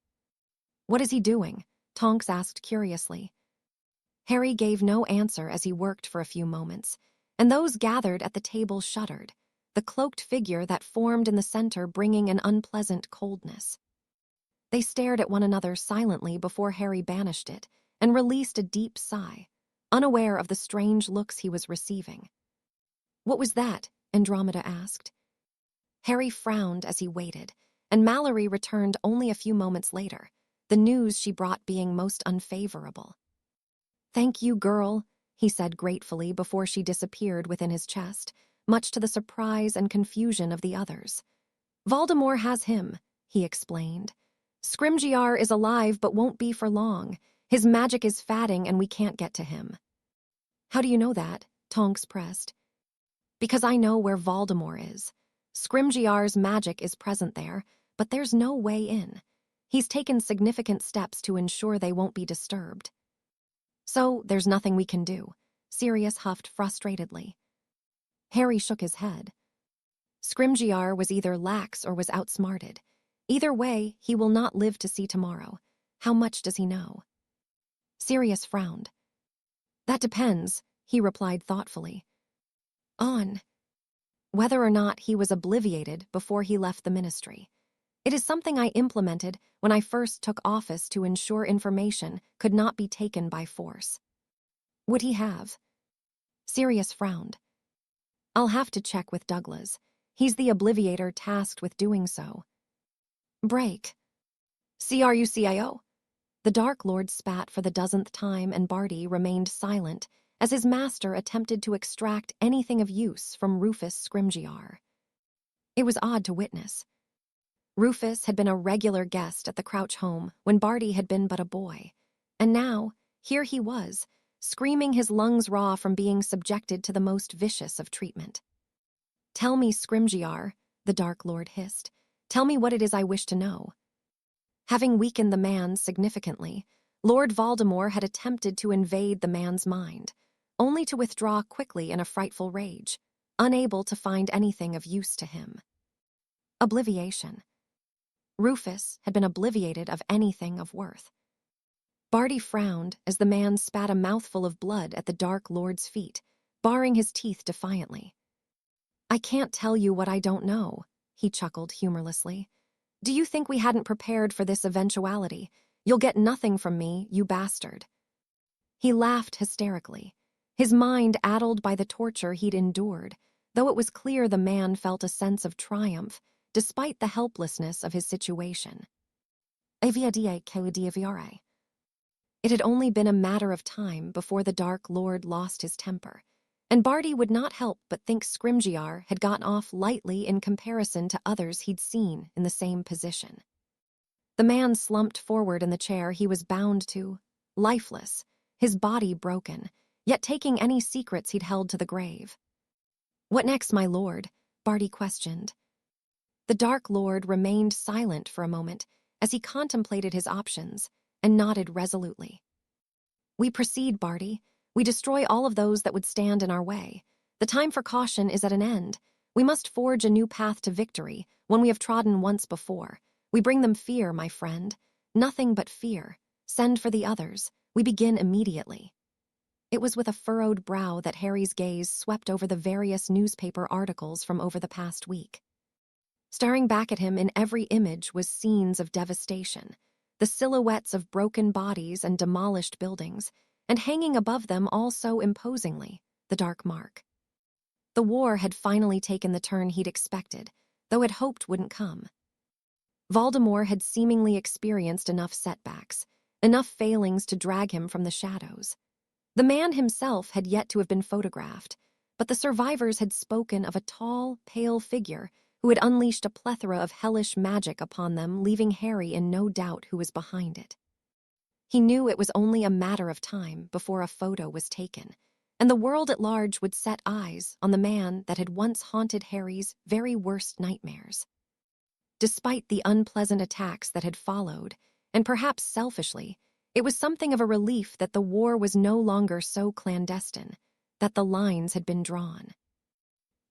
Speaker 1: "What is he doing?" Tonks asked curiously. Harry gave no answer as he worked for a few moments, and those gathered at the table shuddered, the cloaked figure that formed in the center bringing an unpleasant coldness. They stared at one another silently before Harry banished it and released a deep sigh, unaware of the strange looks he was receiving. "What was that?" Andromeda asked. Harry frowned as he waited, and Mallory returned only a few moments later, the news she brought being most unfavorable. "Thank you, girl," he said gratefully before she disappeared within his chest, much to the surprise and confusion of the others. "Voldemort has him," he explained. "Scrimgeour is alive but won't be for long. His magic is fatting and we can't get to him." "How do you know that?" Tonks pressed. Because I know where Voldemort is. Scrimgeour's magic is present there, but there's no way in. He's taken significant steps to ensure they won't be disturbed. So there's nothing we can do, Sirius huffed frustratedly. Harry shook his head. Scrimgeour was either lax or was outsmarted. Either way, he will not live to see tomorrow. How much does he know? Sirius frowned. That depends, he replied thoughtfully. On whether or not he was obliviated before he left the ministry. It is something I implemented when I first took office to ensure information could not be taken by force. Would he have? Sirius frowned. I'll have to check with Douglas. He's the obliviator tasked with doing so. Break. CRUCIO? The Dark Lord spat for the dozenth time and Barty remained silent as his master attempted to extract anything of use from Rufus Scrimgeour. It was odd to witness. Rufus had been a regular guest at the Crouch home when Barty had been but a boy, and now, here he was, screaming his lungs raw from being subjected to the most vicious of treatment. Tell me, Scrimgeour, the Dark Lord hissed. Tell me what it is I wish to know. Having weakened the man significantly, Lord Voldemort had attempted to invade the man's mind, only to withdraw quickly in a frightful rage, unable to find anything of use to him. Obliviation. Rufus had been obliviated of anything of worth. Barty frowned as the man spat a mouthful of blood at the Dark Lord's feet, baring his teeth defiantly. I can't tell you what I don't know, he chuckled humorlessly. Do you think we hadn't prepared for this eventuality? You'll get nothing from me, you bastard. He laughed hysterically, his mind addled by the torture he'd endured, though it was clear the man felt a sense of triumph, despite the helplessness of his situation. It had only been a matter of time before the Dark Lord lost his temper, and Barty would not help but think Scrimgeour had gotten off lightly in comparison to others he'd seen in the same position. The man slumped forward in the chair he was bound to, lifeless, his body broken, yet taking any secrets he'd held to the grave. What next, my lord? Barty questioned. The Dark Lord remained silent for a moment as he contemplated his options and nodded resolutely. We proceed, Barty. We destroy all of those that would stand in our way. The time for caution is at an end. We must forge a new path to victory, one we have trodden once before. We bring them fear, my friend. Nothing but fear. Send for the others. We begin immediately. It was with a furrowed brow that Harry's gaze swept over the various newspaper articles from over the past week. Staring back at him in every image was scenes of devastation, the silhouettes of broken bodies and demolished buildings, and hanging above them all so imposingly, the Dark Mark. The war had finally taken the turn he'd expected, though had hoped wouldn't come. Voldemort had seemingly experienced enough setbacks, enough failings to drag him from the shadows. The man himself had yet to have been photographed, but the survivors had spoken of a tall, pale figure who had unleashed a plethora of hellish magic upon them, leaving Harry in no doubt who was behind it. He knew it was only a matter of time before a photo was taken, and the world at large would set eyes on the man that had once haunted Harry's very worst nightmares. Despite the unpleasant attacks that had followed, and perhaps selfishly, it was something of a relief that the war was no longer so clandestine, that the lines had been drawn.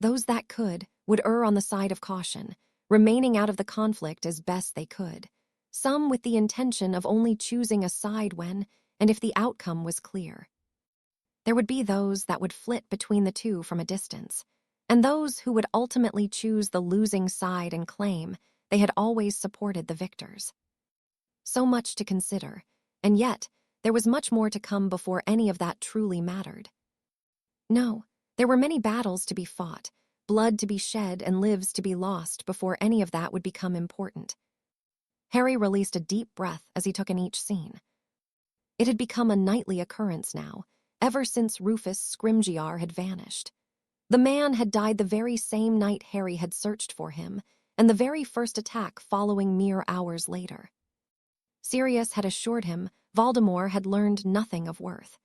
Speaker 1: Those that could would err on the side of caution, remaining out of the conflict as best they could, some with the intention of only choosing a side when and if the outcome was clear. There would be those that would flit between the two from a distance, and those who would ultimately choose the losing side and claim they had always supported the victors. So much to consider, and yet there was much more to come before any of that truly mattered. No, there were many battles to be fought, blood to be shed and lives to be lost before any of that would become important. Harry released a deep breath as he took in each scene. It had become a nightly occurrence now, ever since Rufus Scrimgeour had vanished. The man had died the very same night Harry had searched for him, and the very first attack following mere hours later. Sirius had assured him Voldemort had learned nothing of worth.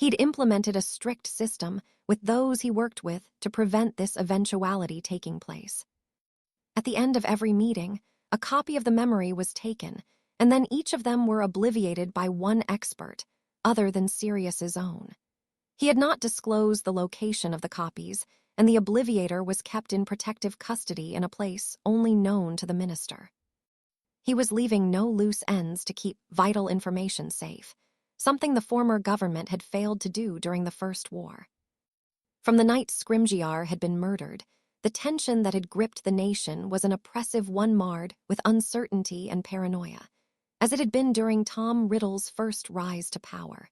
Speaker 1: He'd implemented a strict system with those he worked with to prevent this eventuality taking place. At the end of every meeting, a copy of the memory was taken, and then each of them were obliterated by one expert, other than Sirius's own. He had not disclosed the location of the copies, and the obliviator was kept in protective custody in a place only known to the minister. He was leaving no loose ends to keep vital information safe, something the former government had failed to do during the First War. From the night Scrimgeour had been murdered, the tension that had gripped the nation was an oppressive one marred with uncertainty and paranoia, as it had been during Tom Riddle's first rise to power.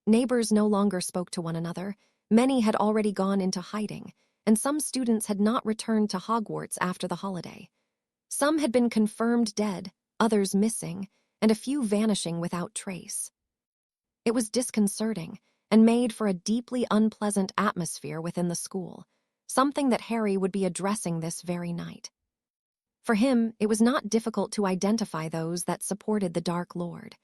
Speaker 1: Neighbors no longer spoke to one another, many had already gone into hiding, and some students had not returned to Hogwarts after the holiday. Some had been confirmed dead, others missing, and a few vanishing without trace. It was disconcerting and made for a deeply unpleasant atmosphere within the school, something that Harry would be addressing this very night. For him, it was not difficult to identify those that supported the Dark Lord.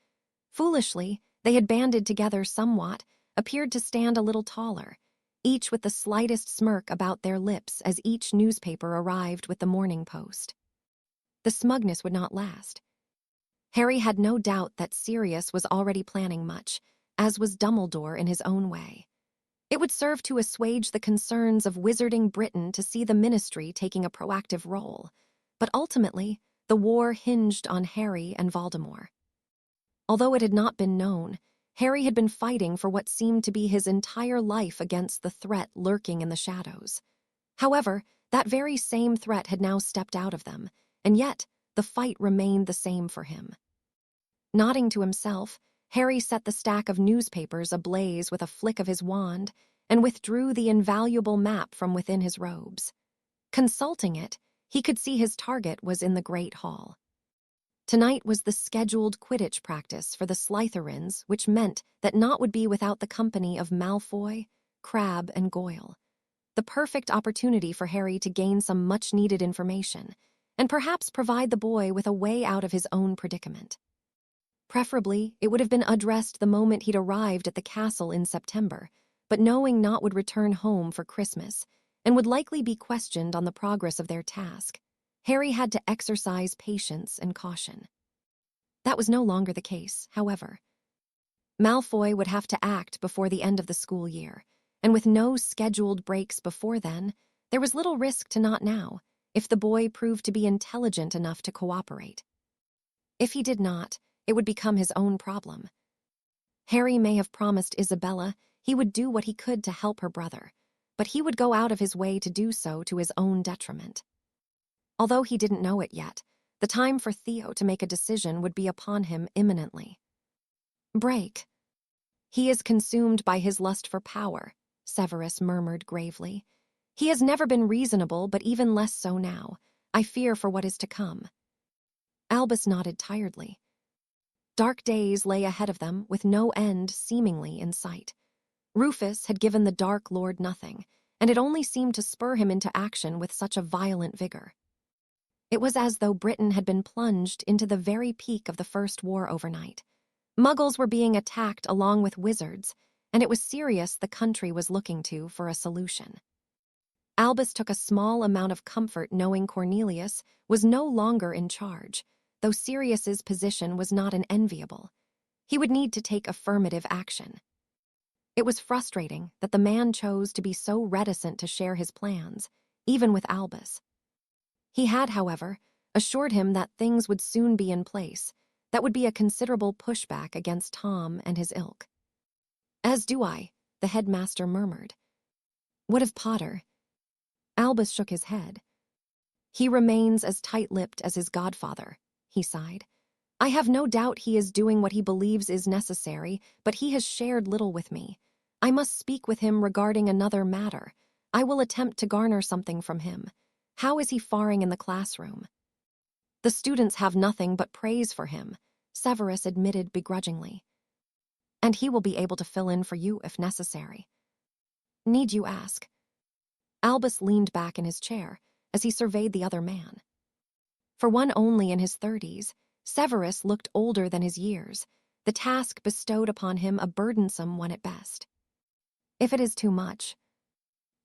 Speaker 1: Foolishly, they had banded together somewhat, appeared to stand a little taller, each with the slightest smirk about their lips as each newspaper arrived with the Morning Post. The smugness would not last. Harry had no doubt that Sirius was already planning much, as was Dumbledore in his own way. It would serve to assuage the concerns of wizarding Britain to see the Ministry taking a proactive role, but ultimately, the war hinged on Harry and Voldemort. Although it had not been known, Harry had been fighting for what seemed to be his entire life against the threat lurking in the shadows. However, that very same threat had now stepped out of them, and yet the fight remained the same for him. Nodding to himself, Harry set the stack of newspapers ablaze with a flick of his wand and withdrew the invaluable map from within his robes. Consulting it, he could see his target was in the Great Hall. Tonight was the scheduled Quidditch practice for the Slytherins, which meant that Nott would be without the company of Malfoy, Crabbe, and Goyle. The perfect opportunity for Harry to gain some much-needed information, and perhaps provide the boy with a way out of his own predicament. Preferably, it would have been addressed the moment he'd arrived at the castle in September, but knowing Nott would return home for Christmas, and would likely be questioned on the progress of their task, Harry had to exercise patience and caution. That was no longer the case, however. Malfoy would have to act before the end of the school year, and with no scheduled breaks before then, there was little risk to Nott now, if the boy proved to be intelligent enough to cooperate. If he did not, it would become his own problem. Harry may have promised Isabella he would do what he could to help her brother, but he would go out of his way to do so to his own detriment. Although he didn't know it yet, the time for Theo to make a decision would be upon him imminently. Break. He is consumed by his lust for power, Severus murmured gravely. He has never been reasonable, but even less so now. I fear for what is to come. Albus nodded tiredly. Dark days lay ahead of them, with no end seemingly in sight. Rufus had given the Dark Lord nothing, and it only seemed to spur him into action with such a violent vigor. It was as though Britain had been plunged into the very peak of the First War overnight. Muggles were being attacked along with wizards, and it was Sirius the country was looking to for a solution. Albus took a small amount of comfort knowing Cornelius was no longer in charge, though Sirius's position was not an enviable. He would need to take affirmative action. It was frustrating that the man chose to be so reticent to share his plans, even with Albus. He had, however, assured him that things would soon be in place, that would be a considerable pushback against Tom and his ilk. As do I, the headmaster murmured. What of Potter? Albus shook his head. He remains as tight-lipped as his godfather, he sighed. I have no doubt he is doing what he believes is necessary, but he has shared little with me. I must speak with him regarding another matter. I will attempt to garner something from him. How is he faring in the classroom? The students have nothing but praise for him, Severus admitted begrudgingly. And he will be able to fill in for you if necessary. Need you ask? Albus leaned back in his chair as he surveyed the other man. For one only in his 30s, Severus looked older than his years, the task bestowed upon him a burdensome one at best. If it is too much,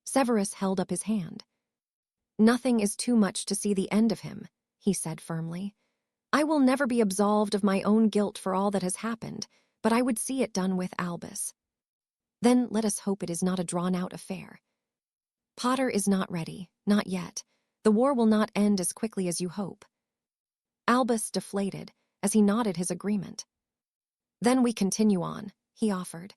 Speaker 1: Severus held up his hand. Nothing is too much to see the end of him, he said firmly. I will never be absolved of my own guilt for all that has happened, but I would see it done with Albus. Then let us hope it is not a drawn-out affair. Potter is not ready, not yet. The war will not end as quickly as you hope. Albus deflated as he nodded his agreement. Then we continue on, he offered.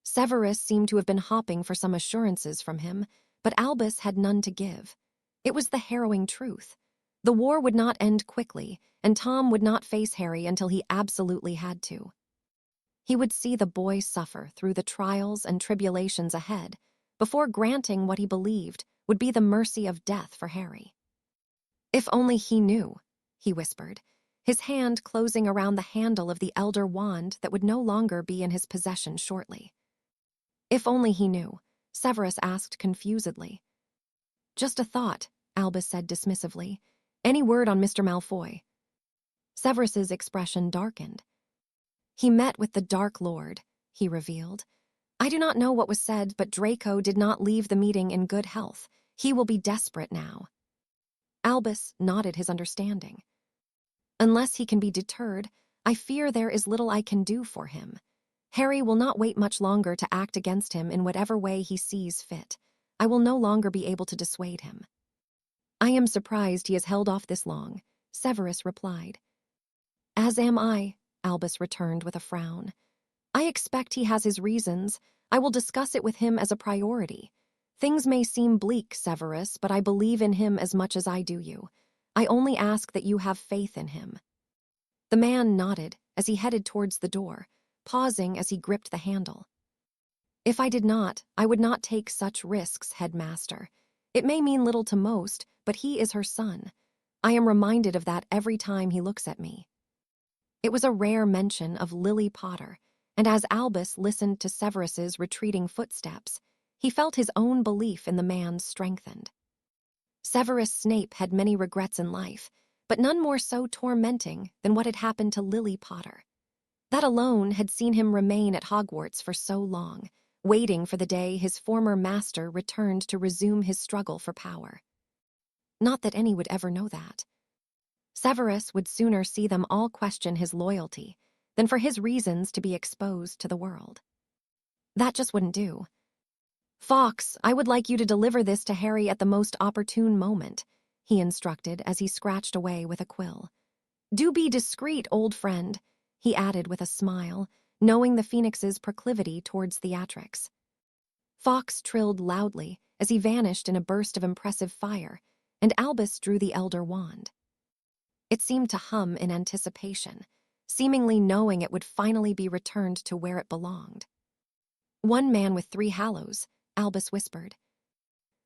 Speaker 1: Severus seemed to have been hopping for some assurances from him, but Albus had none to give. It was the harrowing truth. The war would not end quickly, and Tom would not face Harry until he absolutely had to. He would see the boy suffer through the trials and tribulations ahead, before granting what he believed would be the mercy of death for Harry. If only he knew, he whispered, his hand closing around the handle of the elder wand that would no longer be in his possession shortly. If only he knew, Severus asked confusedly. Just a thought, Albus said dismissively. Any word on Mr. Malfoy? Severus's expression darkened. He met with the Dark Lord, he revealed. I do not know what was said, but Draco did not leave the meeting in good health. He will be desperate now. Albus nodded his understanding. Unless he can be deterred, I fear there is little I can do for him. Harry will not wait much longer to act against him in whatever way he sees fit. I will no longer be able to dissuade him. I am surprised he has held off this long, Severus replied. As am I, Albus returned with a frown. I expect he has his reasons. I will discuss it with him as a priority. Things may seem bleak, Severus, but I believe in him as much as I do you. I only ask that you have faith in him. The man nodded as he headed towards the door, pausing as he gripped the handle. If I did not, I would not take such risks, headmaster. It may mean little to most, but he is her son. I am reminded of that every time he looks at me. It was a rare mention of Lily Potter, and as Albus listened to Severus's retreating footsteps, he felt his own belief in the man strengthened. Severus Snape had many regrets in life, but none more so tormenting than what had happened to Lily Potter. That alone had seen him remain at Hogwarts for so long, waiting for the day his former master returned to resume his struggle for power. Not that any would ever know that. Severus would sooner see them all question his loyalty than for his reasons to be exposed to the world. That just wouldn't do. Fawkes, I would like you to deliver this to Harry at the most opportune moment, he instructed as he scratched away with a quill. Do be discreet, old friend, he added with a smile, knowing the Phoenix's proclivity towards theatrics. Fawkes trilled loudly as he vanished in a burst of impressive fire, and Albus drew the elder wand. It seemed to hum in anticipation, seemingly knowing it would finally be returned to where it belonged. One man with 3 hallows, Albus whispered.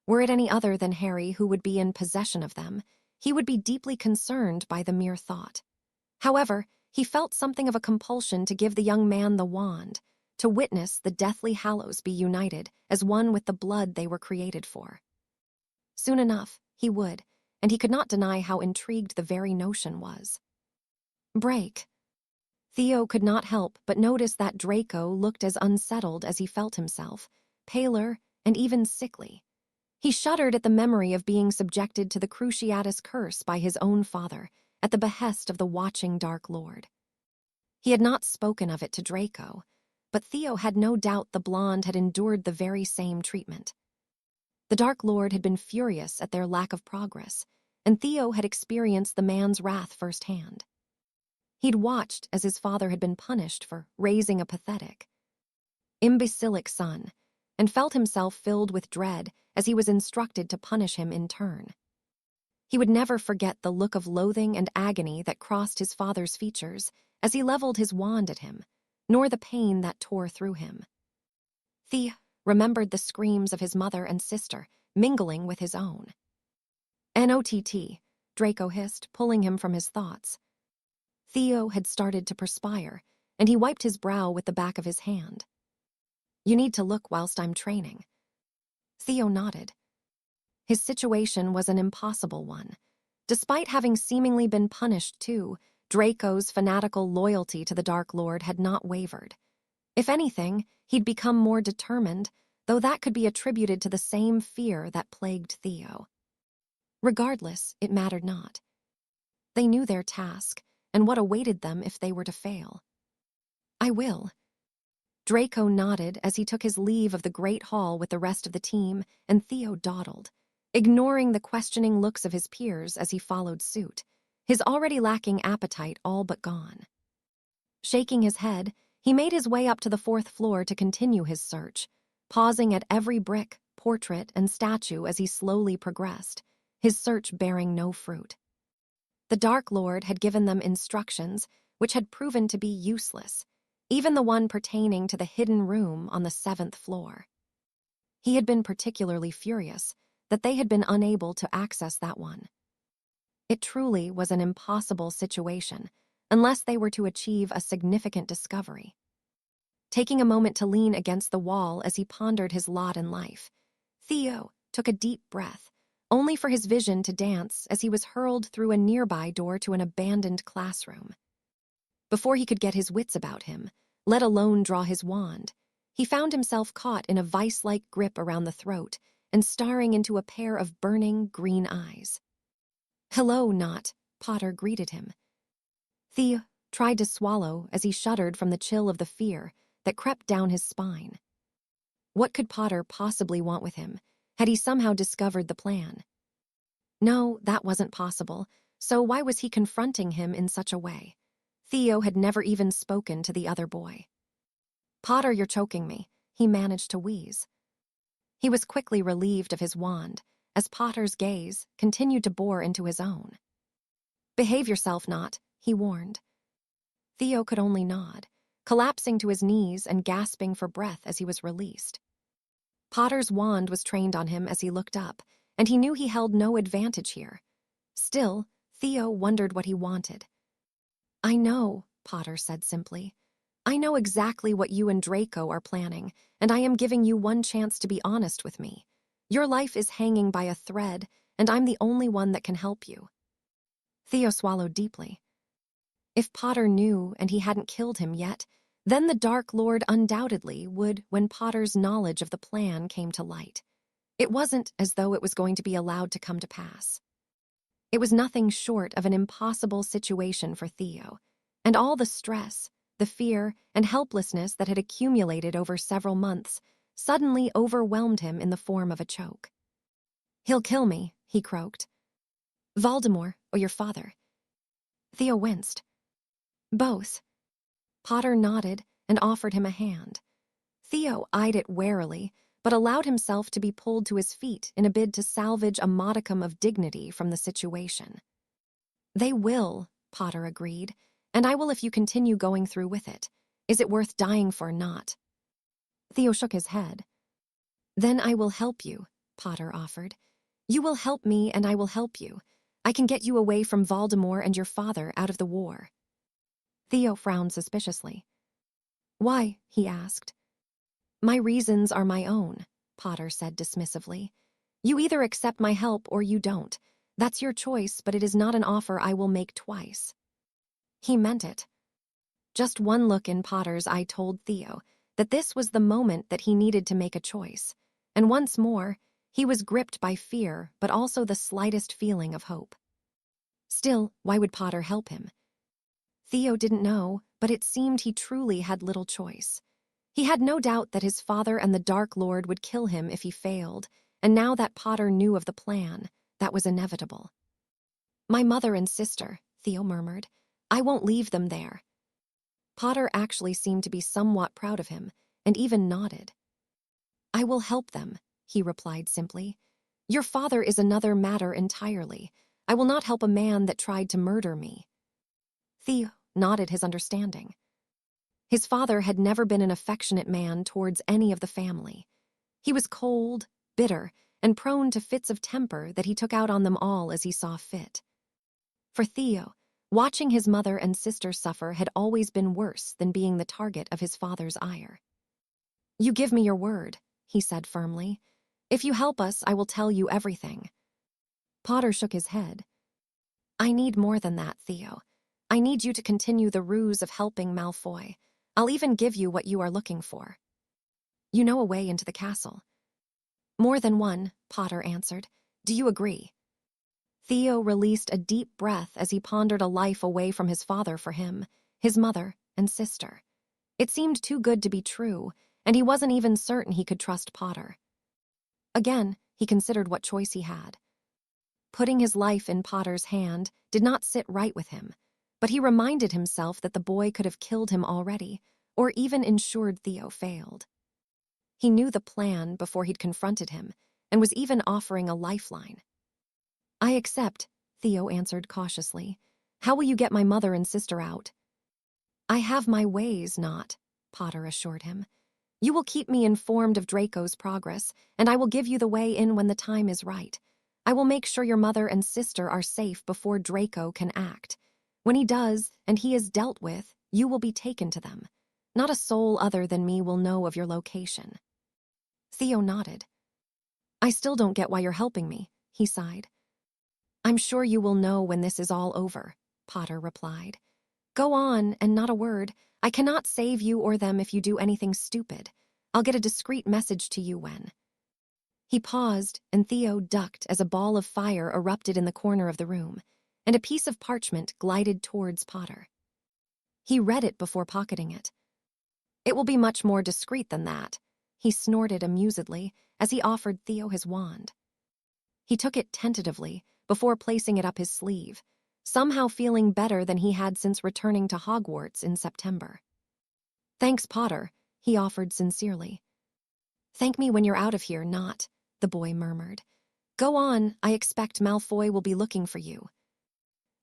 Speaker 1: Were it any other than Harry who would be in possession of them, he would be deeply concerned by the mere thought. However, he felt something of a compulsion to give the young man the wand, to witness the deathly hallows be united as one with the blood they were created for. Soon enough, he would, and he could not deny how intrigued the very notion was. Break. Theo could not help but notice that Draco looked as unsettled as he felt himself, paler and even sickly. He shuddered at the memory of being subjected to the Cruciatus curse by his own father, at the behest of the watching Dark Lord. He had not spoken of it to Draco, but Theo had no doubt the blonde had endured the very same treatment. The Dark Lord had been furious at their lack of progress, and Theo had experienced the man's wrath firsthand. He'd watched as his father had been punished for raising a pathetic, imbecilic son, and felt himself filled with dread as he was instructed to punish him in turn. He would never forget the look of loathing and agony that crossed his father's features as he leveled his wand at him, nor the pain that tore through him. Theo remembered the screams of his mother and sister, mingling with his own. "Not," Draco hissed, pulling him from his thoughts. Theo had started to perspire, and he wiped his brow with the back of his hand. You need to look whilst I'm training. Theo nodded. His situation was an impossible one. Despite having seemingly been punished too, Draco's fanatical loyalty to the Dark Lord had not wavered. If anything, he'd become more determined, though that could be attributed to the same fear that plagued Theo. Regardless, it mattered not. They knew their task, and what awaited them if they were to fail. "I will." Draco nodded as he took his leave of the Great Hall with the rest of the team, and Theo dawdled, ignoring the questioning looks of his peers as he followed suit, his already lacking appetite all but gone. Shaking his head, he made his way up to the 4th floor to continue his search, pausing at every brick, portrait, and statue as he slowly progressed, his search bearing no fruit. The Dark Lord had given them instructions which had proven to be useless, even the one pertaining to the hidden room on the 7th floor. He had been particularly furious that they had been unable to access that one. It truly was an impossible situation, unless they were to achieve a significant discovery. Taking a moment to lean against the wall as he pondered his lot in life, Theo took a deep breath, only for his vision to dance as he was hurled through a nearby door to an abandoned classroom. Before he could get his wits about him, let alone draw his wand, he found himself caught in a vice-like grip around the throat and staring into a pair of burning green eyes. "Hello, Not," Potter greeted him. Theo tried to swallow as he shuddered from the chill of the fear that crept down his spine. What could Potter possibly want with him? Had he somehow discovered the plan? No, that wasn't possible, so why was he confronting him in such a way? Theo had never even spoken to the other boy. "Potter, you're choking me," he managed to wheeze. He was quickly relieved of his wand, as Potter's gaze continued to bore into his own. "Behave yourself, Not," he warned. Theo could only nod, collapsing to his knees and gasping for breath as he was released. Potter's wand was trained on him as he looked up, and he knew he held no advantage here. Still, Theo wondered what he wanted. "I know," Potter said simply. "I know exactly what you and Draco are planning, and I am giving you one chance to be honest with me. Your life is hanging by a thread, and I'm the only one that can help you." Theo swallowed deeply. If Potter knew and he hadn't killed him yet, then the Dark Lord undoubtedly would when Potter's knowledge of the plan came to light. It wasn't as though it was going to be allowed to come to pass. It was nothing short of an impossible situation for Theo, and all the stress, the fear, and helplessness that had accumulated over several months suddenly overwhelmed him in the form of a choke. "He'll kill me," he croaked. "Voldemort or your father?" Theo winced. "Both." Potter nodded and offered him a hand. Theo eyed it warily, but allowed himself to be pulled to his feet in a bid to salvage a modicum of dignity from the situation. "They will," Potter agreed, "and I will if you continue going through with it. Is it worth dying for, Not?" Theo shook his head. "Then I will help you," Potter offered. "You will help me and I will help you. I can get you away from Voldemort and your father out of the war." Theo frowned suspiciously. "Why?" he asked. "My reasons are my own," Potter said dismissively. "You either accept my help or you don't. That's your choice, but it is not an offer I will make twice." He meant it. Just one look in Potter's eye told Theo that this was the moment that he needed to make a choice, and once more, he was gripped by fear but also the slightest feeling of hope. Still, why would Potter help him? Theo didn't know, but it seemed he truly had little choice. He had no doubt that his father and the Dark Lord would kill him if he failed, and now that Potter knew of the plan, that was inevitable. "My mother and sister," Theo murmured. "I won't leave them there." Potter actually seemed to be somewhat proud of him, and even nodded. "I will help them," he replied simply. "Your father is another matter entirely. I will not help a man that tried to murder me." Theo nodded his understanding. His father had never been an affectionate man towards any of the family. He was cold, bitter, and prone to fits of temper that he took out on them all as he saw fit. For Theo, watching his mother and sister suffer had always been worse than being the target of his father's ire. "You give me your word," he said firmly. "If you help us, I will tell you everything." Potter shook his head. "I need more than that, Theo. I need you to continue the ruse of helping Malfoy. I'll even give you what you are looking for. You know a way into the castle. More than one, Potter answered. Do you agree? Theo released a deep breath as he pondered a life away from his father for him, his mother, and sister. It seemed too good to be true, and he wasn't even certain he could trust Potter. Again, he considered what choice he had. Putting his life in Potter's hand did not sit right with him, but he reminded himself that the boy could have killed him already, or even ensured Theo failed. He knew the plan before he'd confronted him, and was even offering a lifeline. I accept, Theo answered cautiously. How will you get my mother and sister out? I have my ways, not, Potter assured him. You will keep me informed of Draco's progress, and I will give you the way in when the time is right. I will make sure your mother and sister are safe before Draco can act. When he does, and he is dealt with, you will be taken to them. Not a soul other than me will know of your location. Theo nodded. I still don't get why you're helping me, he sighed. I'm sure you will know when this is all over, Potter replied. Go on, and not a word. I cannot save you or them if you do anything stupid. I'll get a discreet message to you when. He paused, and Theo ducked as a ball of fire erupted in the corner of the room, and a piece of parchment glided towards Potter. He read it before pocketing it. It will be much more discreet than that, he snorted amusedly as he offered Theo his wand. He took it tentatively before placing it up his sleeve, somehow feeling better than he had since returning to Hogwarts in September. Thanks, Potter, he offered sincerely. Thank me when you're out of here, not, the boy murmured. Go on, I expect Malfoy will be looking for you.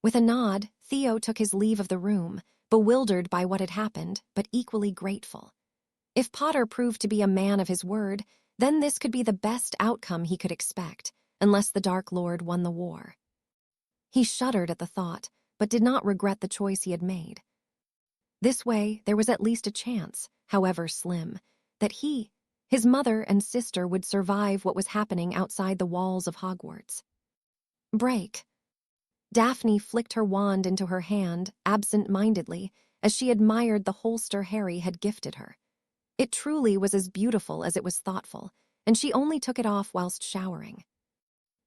Speaker 1: With a nod, Theo took his leave of the room, bewildered by what had happened, but equally grateful. If Potter proved to be a man of his word, then this could be the best outcome he could expect, unless the Dark Lord won the war. He shuddered at the thought, but did not regret the choice he had made. This way, there was at least a chance, however slim, that he, his mother and sister would survive what was happening outside the walls of Hogwarts. Break. Daphne flicked her wand into her hand, absent-mindedly, as she admired the holster Harry had gifted her. It truly was as beautiful as it was thoughtful, and she only took it off whilst showering.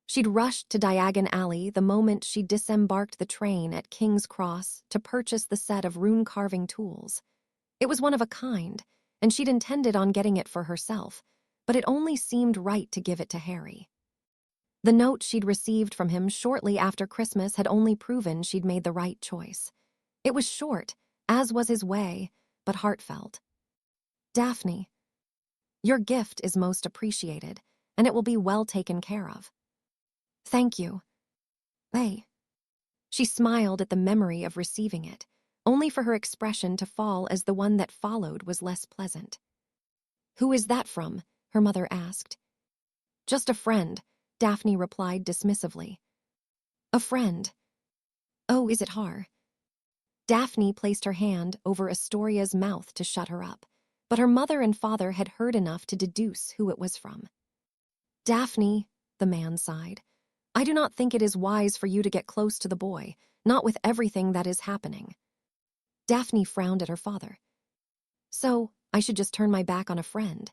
Speaker 1: She'd rushed to Diagon Alley the moment she disembarked the train at King's Cross to purchase the set of rune-carving tools. It was one of a kind, and she'd intended on getting it for herself, but it only seemed right to give it to Harry. The note she'd received from him shortly after Christmas had only proven she'd made the right choice. It was short, as was his way, but heartfelt. Daphne, your gift is most appreciated, and it will be well taken care of. Thank you. Hey. She smiled at the memory of receiving it, only for her expression to fall as the one that followed was less pleasant. Who is that from? Her mother asked. Just a friend, Daphne replied dismissively. A friend. Oh, is it Har? Daphne placed her hand over Astoria's mouth to shut her up, but her mother and father had heard enough to deduce who it was from. Daphne, the man sighed. I do not think it is wise for you to get close to the boy, not with everything that is happening. Daphne frowned at her father. So, I should just turn my back on a friend.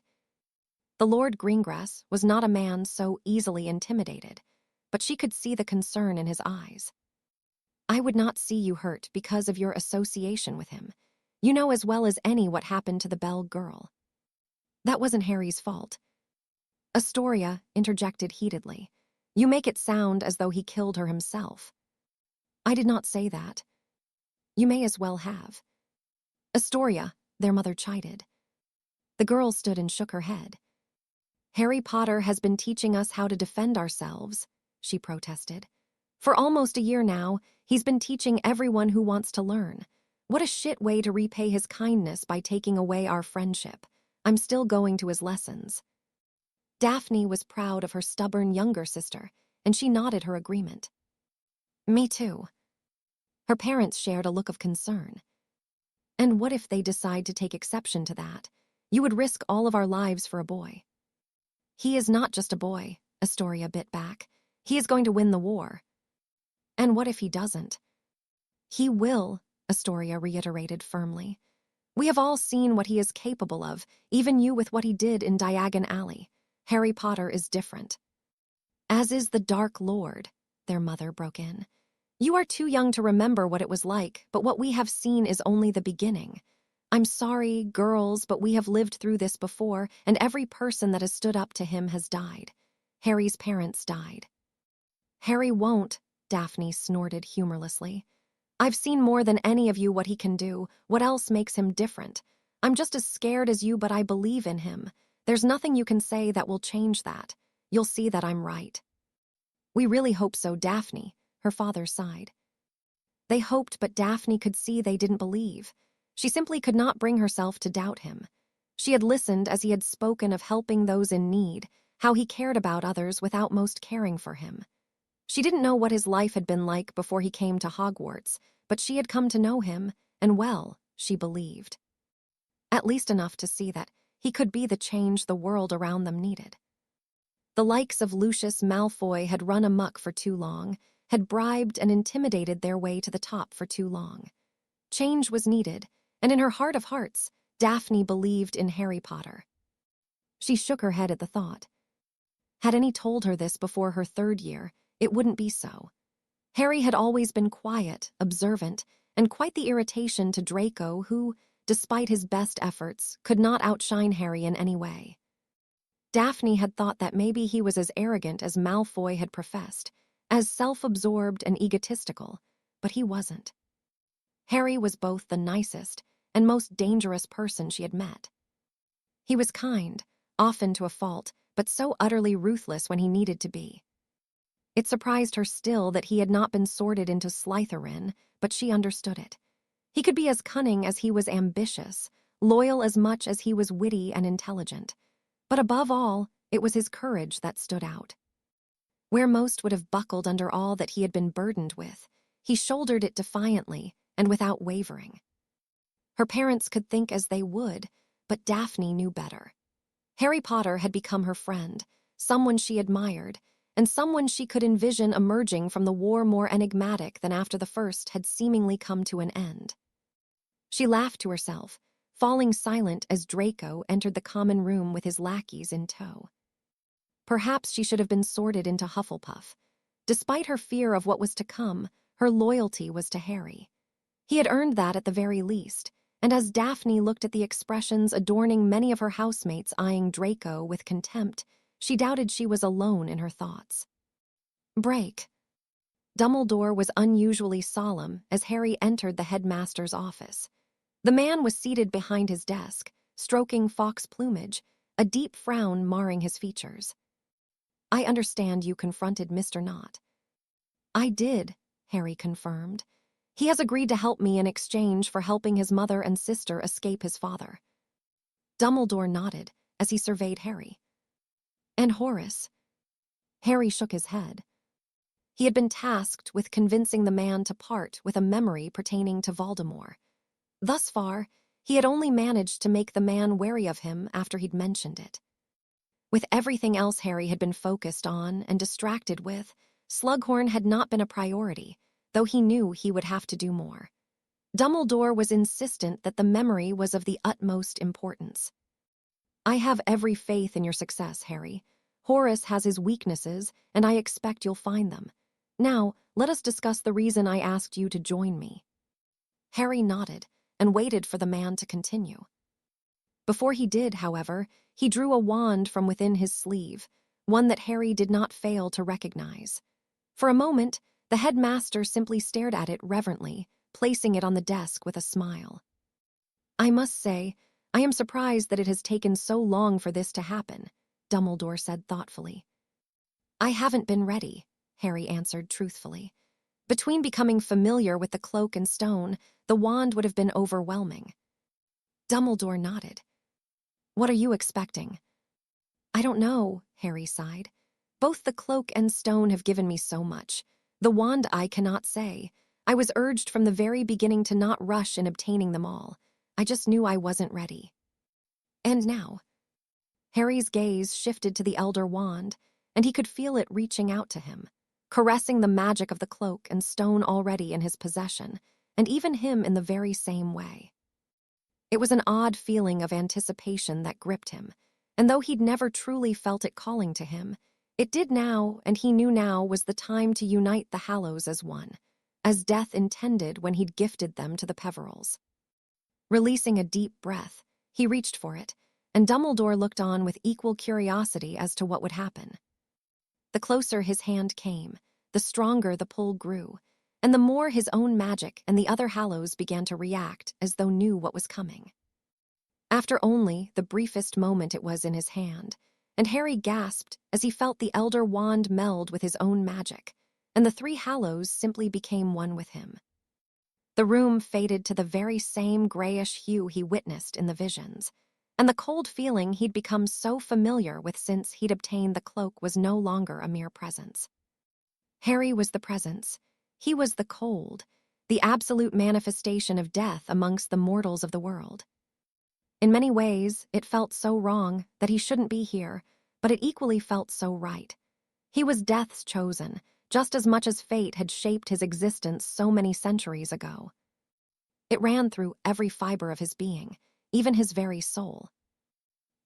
Speaker 1: The Lord Greengrass was not a man so easily intimidated, but she could see the concern in his eyes. I would not see you hurt because of your association with him. You know as well as any what happened to the Bell girl. That wasn't Harry's fault. Astoria interjected heatedly. You make it sound as though he killed her himself. I did not say that. You may as well have. Astoria, their mother chided. The girl stood and shook her head. Harry Potter has been teaching us how to defend ourselves, she protested. For almost a year now, he's been teaching everyone who wants to learn. What a shit way to repay his kindness by taking away our friendship. I'm still going to his lessons. Daphne was proud of her stubborn younger sister, and she nodded her agreement. Me too. Her parents shared a look of concern. And what if they decide to take exception to that? You would risk all of our lives for a boy. He is not just a boy, Astoria bit back. He is going to win the war. And what if he doesn't? He will, Astoria reiterated firmly. We have all seen what he is capable of, even you with what he did in Diagon Alley. Harry Potter is different. As is the Dark Lord, their mother broke in. You are too young to remember what it was like, but what we have seen is only the beginning. I'm sorry, girls, but we have lived through this before, and every person that has stood up to him has died. Harry's parents died. Harry won't, Daphne snorted humorlessly. I've seen more than any of you what he can do. What else makes him different? I'm just as scared as you, but I believe in him. There's nothing you can say that will change that. You'll see that I'm right. We really hope so, Daphne, her father sighed. They hoped, but Daphne could see they didn't believe. She simply could not bring herself to doubt him. She had listened as he had spoken of helping those in need, how he cared about others without most caring for him. She didn't know what his life had been like before he came to Hogwarts, but she had come to know him, and well, she believed. At least enough to see that he could be the change the world around them needed. The likes of Lucius Malfoy had run amok for too long, had bribed and intimidated their way to the top for too long. Change was needed, and in her heart of hearts, Daphne believed in Harry Potter. She shook her head at the thought. Had any told her this before her 3rd year, it wouldn't be so. Harry had always been quiet, observant, and quite the irritation to Draco who, despite his best efforts, could not outshine Harry in any way. Daphne had thought that maybe he was as arrogant as Malfoy had professed, as self-absorbed and egotistical, but he wasn't. Harry was both the nicest and most dangerous person she had met. He was kind, often to a fault, but so utterly ruthless when he needed to be. It surprised her still that he had not been sorted into Slytherin, but she understood it. He could be as cunning as he was ambitious, loyal as much as he was witty and intelligent. But above all, it was his courage that stood out. Where most would have buckled under all that he had been burdened with, he shouldered it defiantly and without wavering. Her parents could think as they would, but Daphne knew better. Harry Potter had become her friend, someone she admired, and someone she could envision emerging from the war more enigmatic than after the first had seemingly come to an end. She laughed to herself, falling silent as Draco entered the common room with his lackeys in tow. Perhaps she should have been sorted into Hufflepuff. Despite her fear of what was to come, her loyalty was to Harry. He had earned that at the very least, and as Daphne looked at the expressions adorning many of her housemates eyeing Draco with contempt, she doubted she was alone in her thoughts. Break. Dumbledore was unusually solemn as Harry entered the headmaster's office. The man was seated behind his desk, stroking fox plumage, a deep frown marring his features. I understand you confronted Mr. Knott. I did, Harry confirmed. He has agreed to help me in exchange for helping his mother and sister escape his father. Dumbledore nodded as he surveyed Harry. And Horace? Harry shook his head. He had been tasked with convincing the man to part with a memory pertaining to Voldemort. Thus far, he had only managed to make the man wary of him after he'd mentioned it. With everything else Harry had been focused on and distracted with, Slughorn had not been a priority, though he knew he would have to do more. Dumbledore was insistent that the memory was of the utmost importance. I have every faith in your success, Harry. Horace has his weaknesses, and I expect you'll find them. Now, let us discuss the reason I asked you to join me. Harry nodded and waited for the man to continue. Before he did, however, he drew a wand from within his sleeve, one that Harry did not fail to recognize. For a moment, the headmaster simply stared at it reverently, placing it on the desk with a smile. I must say, I am surprised that it has taken so long for this to happen, Dumbledore said thoughtfully. I haven't been ready, Harry answered truthfully. Between becoming familiar with the cloak and stone, the wand would have been overwhelming. Dumbledore nodded. What are you expecting? I don't know, Harry sighed. Both the cloak and stone have given me so much. The wand I cannot say. I was urged from the very beginning to not rush in obtaining them all. I just knew I wasn't ready. And now? Harry's gaze shifted to the elder wand, and he could feel it reaching out to him, caressing the magic of the cloak and stone already in his possession. and even him in the very same way. It was an odd feeling of anticipation that gripped him, and though he'd never truly felt it calling to him, it did now, and he knew now was the time to unite the Hallows as one, as death intended when he'd gifted them to the Peverils. Releasing a deep breath, he reached for it, and Dumbledore looked on with equal curiosity as to what would happen. The closer his hand came, the stronger the pull grew, and the more his own magic and the other Hallows began to react as though knew what was coming. After only the briefest moment it was in his hand, and Harry gasped as he felt the Elder Wand meld with his own magic, and the three Hallows simply became one with him. The room faded to the very same grayish hue he witnessed in the visions, and the cold feeling he'd become so familiar with since he'd obtained the cloak was no longer a mere presence. Harry was the presence. He was the cold, the absolute manifestation of death amongst the mortals of the world. In many ways, it felt so wrong that he shouldn't be here, but it equally felt so right. He was death's chosen, just as much as fate had shaped his existence so many centuries ago. It ran through every fiber of his being, even his very soul.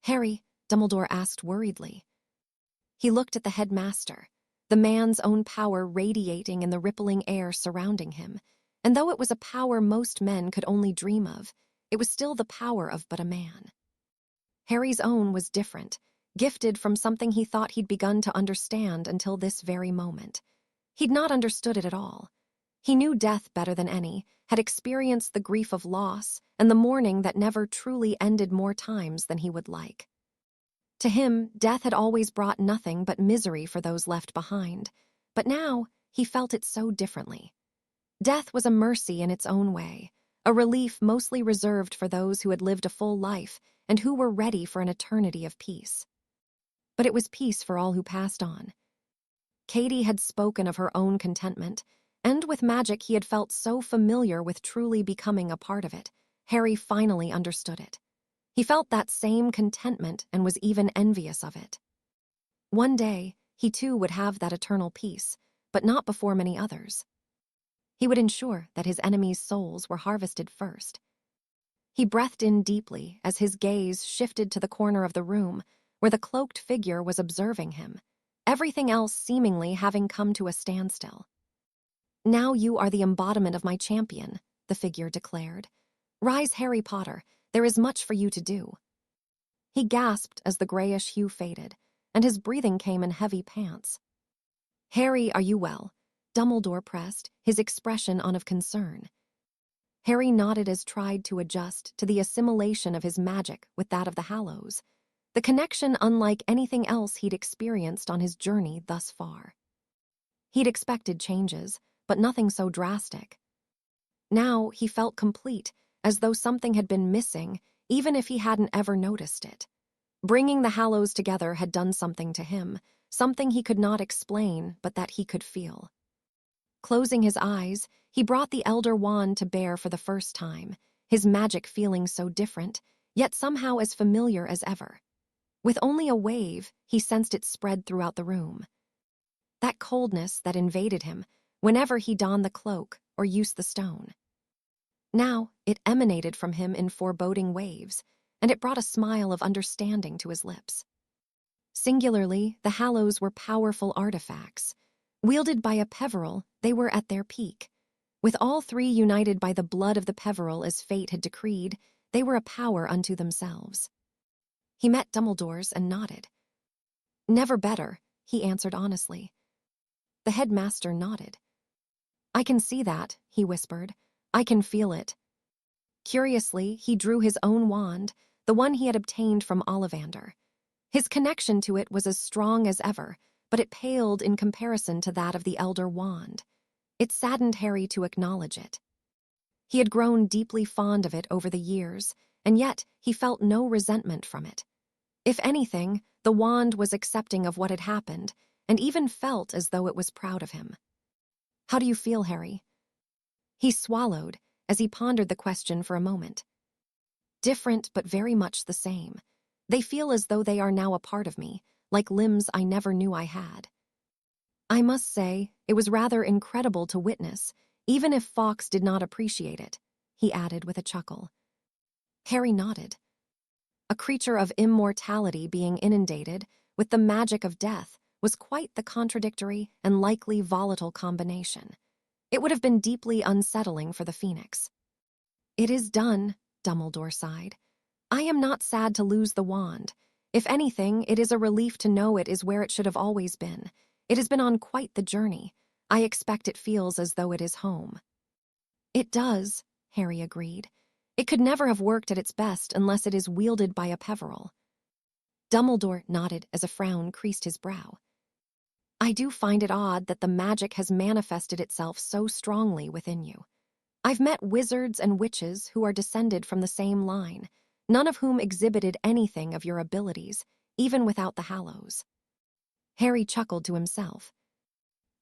Speaker 1: "Harry," Dumbledore asked worriedly. He looked at the headmaster, the man's own power radiating in the rippling air surrounding him, and though it was a power most men could only dream of, it was still the power of but a man. Harry's own was different, gifted from something he thought he'd begun to understand until this very moment. He'd not understood it at all. He knew death better than any, had experienced the grief of loss and the mourning that never truly ended more times than he would like. To him, death had always brought nothing but misery for those left behind, but now he felt it so differently. Death was a mercy in its own way, a relief mostly reserved for those who had lived a full life and who were ready for an eternity of peace. But it was peace for all who passed on. Katie had spoken of her own contentment, and with magic he had felt so familiar with truly becoming a part of it. Harry finally understood it. He felt that same contentment and was even envious of it. One day, he too would have that eternal peace, but not before many others. He would ensure that his enemies' souls were harvested first. He breathed in deeply as his gaze shifted to the corner of the room where the cloaked figure was observing him, everything else seemingly having come to a standstill. "Now you are the embodiment of my champion," the figure declared. "Rise, Harry Potter, there is much for you to do." He gasped as the grayish hue faded, and his breathing came in heavy pants. "Harry, are you well?" Dumbledore pressed, his expression one of concern. Harry nodded as tried to adjust to the assimilation of his magic with that of the Hallows, the connection unlike anything else he'd experienced on his journey thus far. He'd expected changes, but nothing so drastic. Now he felt complete, as though something had been missing, even if he hadn't ever noticed it. Bringing the Hallows together had done something to him, something he could not explain, but that he could feel. Closing his eyes, he brought the Elder Wand to bear for the first time, his magic feeling so different, yet somehow as familiar as ever. With only a wave, he sensed it spread throughout the room. That coldness that invaded him whenever he donned the cloak or used the stone. Now it emanated from him in foreboding waves, and it brought a smile of understanding to his lips. Singularly, the Hallows were powerful artifacts. Wielded by a Peveril, they were at their peak. With all three united by the blood of the Peveril as fate had decreed, they were a power unto themselves. He met Dumbledore's and nodded. "Never better," he answered honestly. The headmaster nodded. "I can see that," he whispered. "I can feel it." Curiously, he drew his own wand, the one he had obtained from Ollivander. His connection to it was as strong as ever, but it paled in comparison to that of the Elder Wand. It saddened Harry to acknowledge it. He had grown deeply fond of it over the years, and yet he felt no resentment from it. If anything, the wand was accepting of what had happened, and even felt as though it was proud of him. "How do you feel, Harry?" He swallowed as he pondered the question for a moment. "Different, but very much the same. They feel as though they are now a part of me, like limbs I never knew I had. I must say, it was rather incredible to witness, even if Fawkes did not appreciate it, he added with a chuckle. Harry nodded. A creature of immortality being inundated with the magic of death was quite the contradictory and likely volatile combination. It would have been deeply unsettling for the Phoenix. It is done, Dumbledore sighed. I am not sad to lose the wand. If anything, it is a relief to know it is where it should have always been. It has been on quite the journey. I expect it feels as though it is home. It does, Harry agreed. It could never have worked at its best unless it is wielded by a Peveril. Dumbledore nodded as a frown creased his brow. I do find it odd that the magic has manifested itself so strongly within you. I've met wizards and witches who are descended from the same line, none of whom exhibited anything of your abilities, even without the Hallows. Harry chuckled to himself.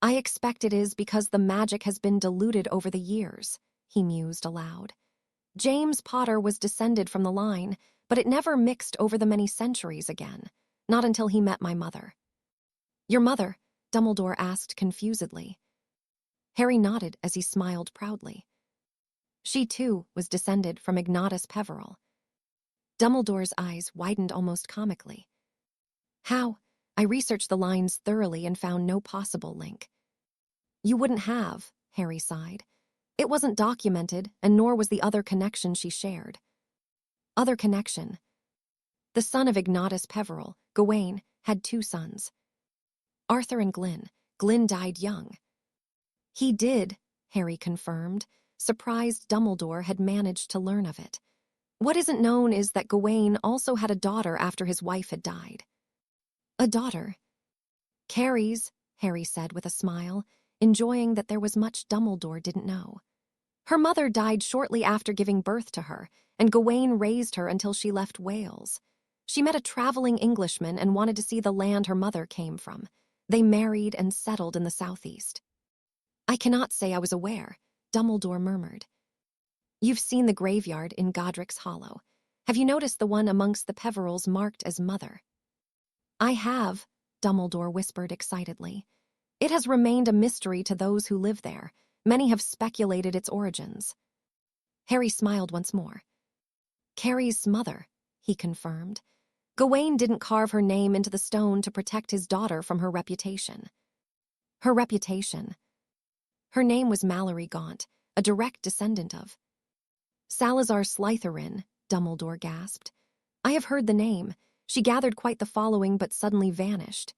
Speaker 1: I expect it is because the magic has been diluted over the years, he mused aloud. James Potter was descended from the line, but it never mixed over the many centuries again, not until he met my mother. Your mother? Dumbledore asked confusedly. Harry nodded as he smiled proudly. She, too, was descended from Ignatus Peveril. Dumbledore's eyes widened almost comically. How? I researched the lines thoroughly and found no possible link. You wouldn't have, Harry sighed. It wasn't documented, and nor was the other connection she shared. Other connection. The son of Ignatus Peveril, Gawain, had 2 sons. Arthur and Glyn. Glyn died young. He did, Harry confirmed, surprised Dumbledore had managed to learn of it. What isn't known is that Gawain also had a daughter after his wife had died. A daughter? Carrie's, Harry said with a smile, enjoying that there was much Dumbledore didn't know. Her mother died shortly after giving birth to her, and Gawain raised her until she left Wales. She met a traveling Englishman and wanted to see the land her mother came from. They married and settled in the southeast. I cannot say I was aware, Dumbledore murmured. You've seen the graveyard in Godric's Hollow. Have you noticed the one amongst the Peverils marked as Mother? I have, Dumbledore whispered excitedly. It has remained a mystery to those who live there. Many have speculated its origins. Harry smiled once more. Carrie's mother, he confirmed. Gawain didn't carve her name into the stone to protect his daughter from her reputation. Her reputation. Her name was Mallory Gaunt, a direct descendant of Salazar Slytherin, Dumbledore gasped. I have heard the name. She gathered quite the following but suddenly vanished.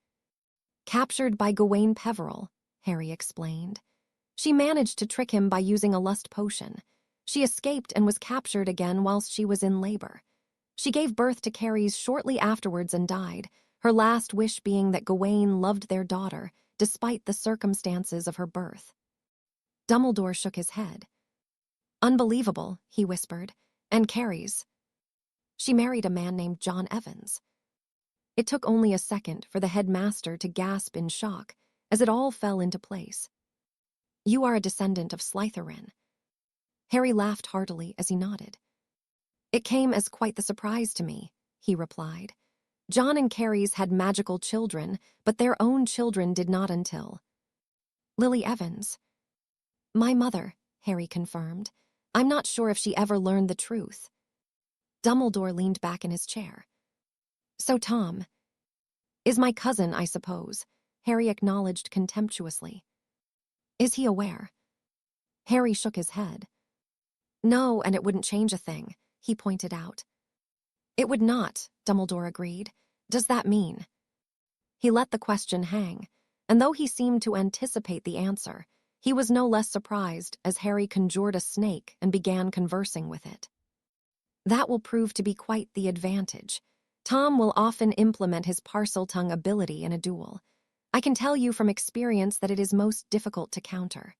Speaker 1: Captured by Gawain Peveril, Harry explained. She managed to trick him by using a lust potion. She escaped and was captured again whilst she was in labor. She gave birth to Carries shortly afterwards and died, her last wish being that Gawain loved their daughter, despite the circumstances of her birth. Dumbledore shook his head. Unbelievable, he whispered, and Carries. She married a man named John Evans. It took only a second for the headmaster to gasp in shock as it all fell into place. You are a descendant of Slytherin. Harry laughed heartily as he nodded. It came as quite the surprise to me, he replied. John and Carries had magical children, but their own children did not until Lily Evans. My mother, Harry confirmed. I'm not sure if she ever learned the truth. Dumbledore leaned back in his chair. So Tom is my cousin, I suppose, Harry acknowledged contemptuously. Is he aware? Harry shook his head. No, and it wouldn't change a thing, he pointed out. It would not, Dumbledore agreed. Does that mean? He let the question hang, and though he seemed to anticipate the answer, he was no less surprised as Harry conjured a snake and began conversing with it. That will prove to be quite the advantage. Tom will often implement his Parseltongue ability in a duel. I can tell you from experience that it is most difficult to counter.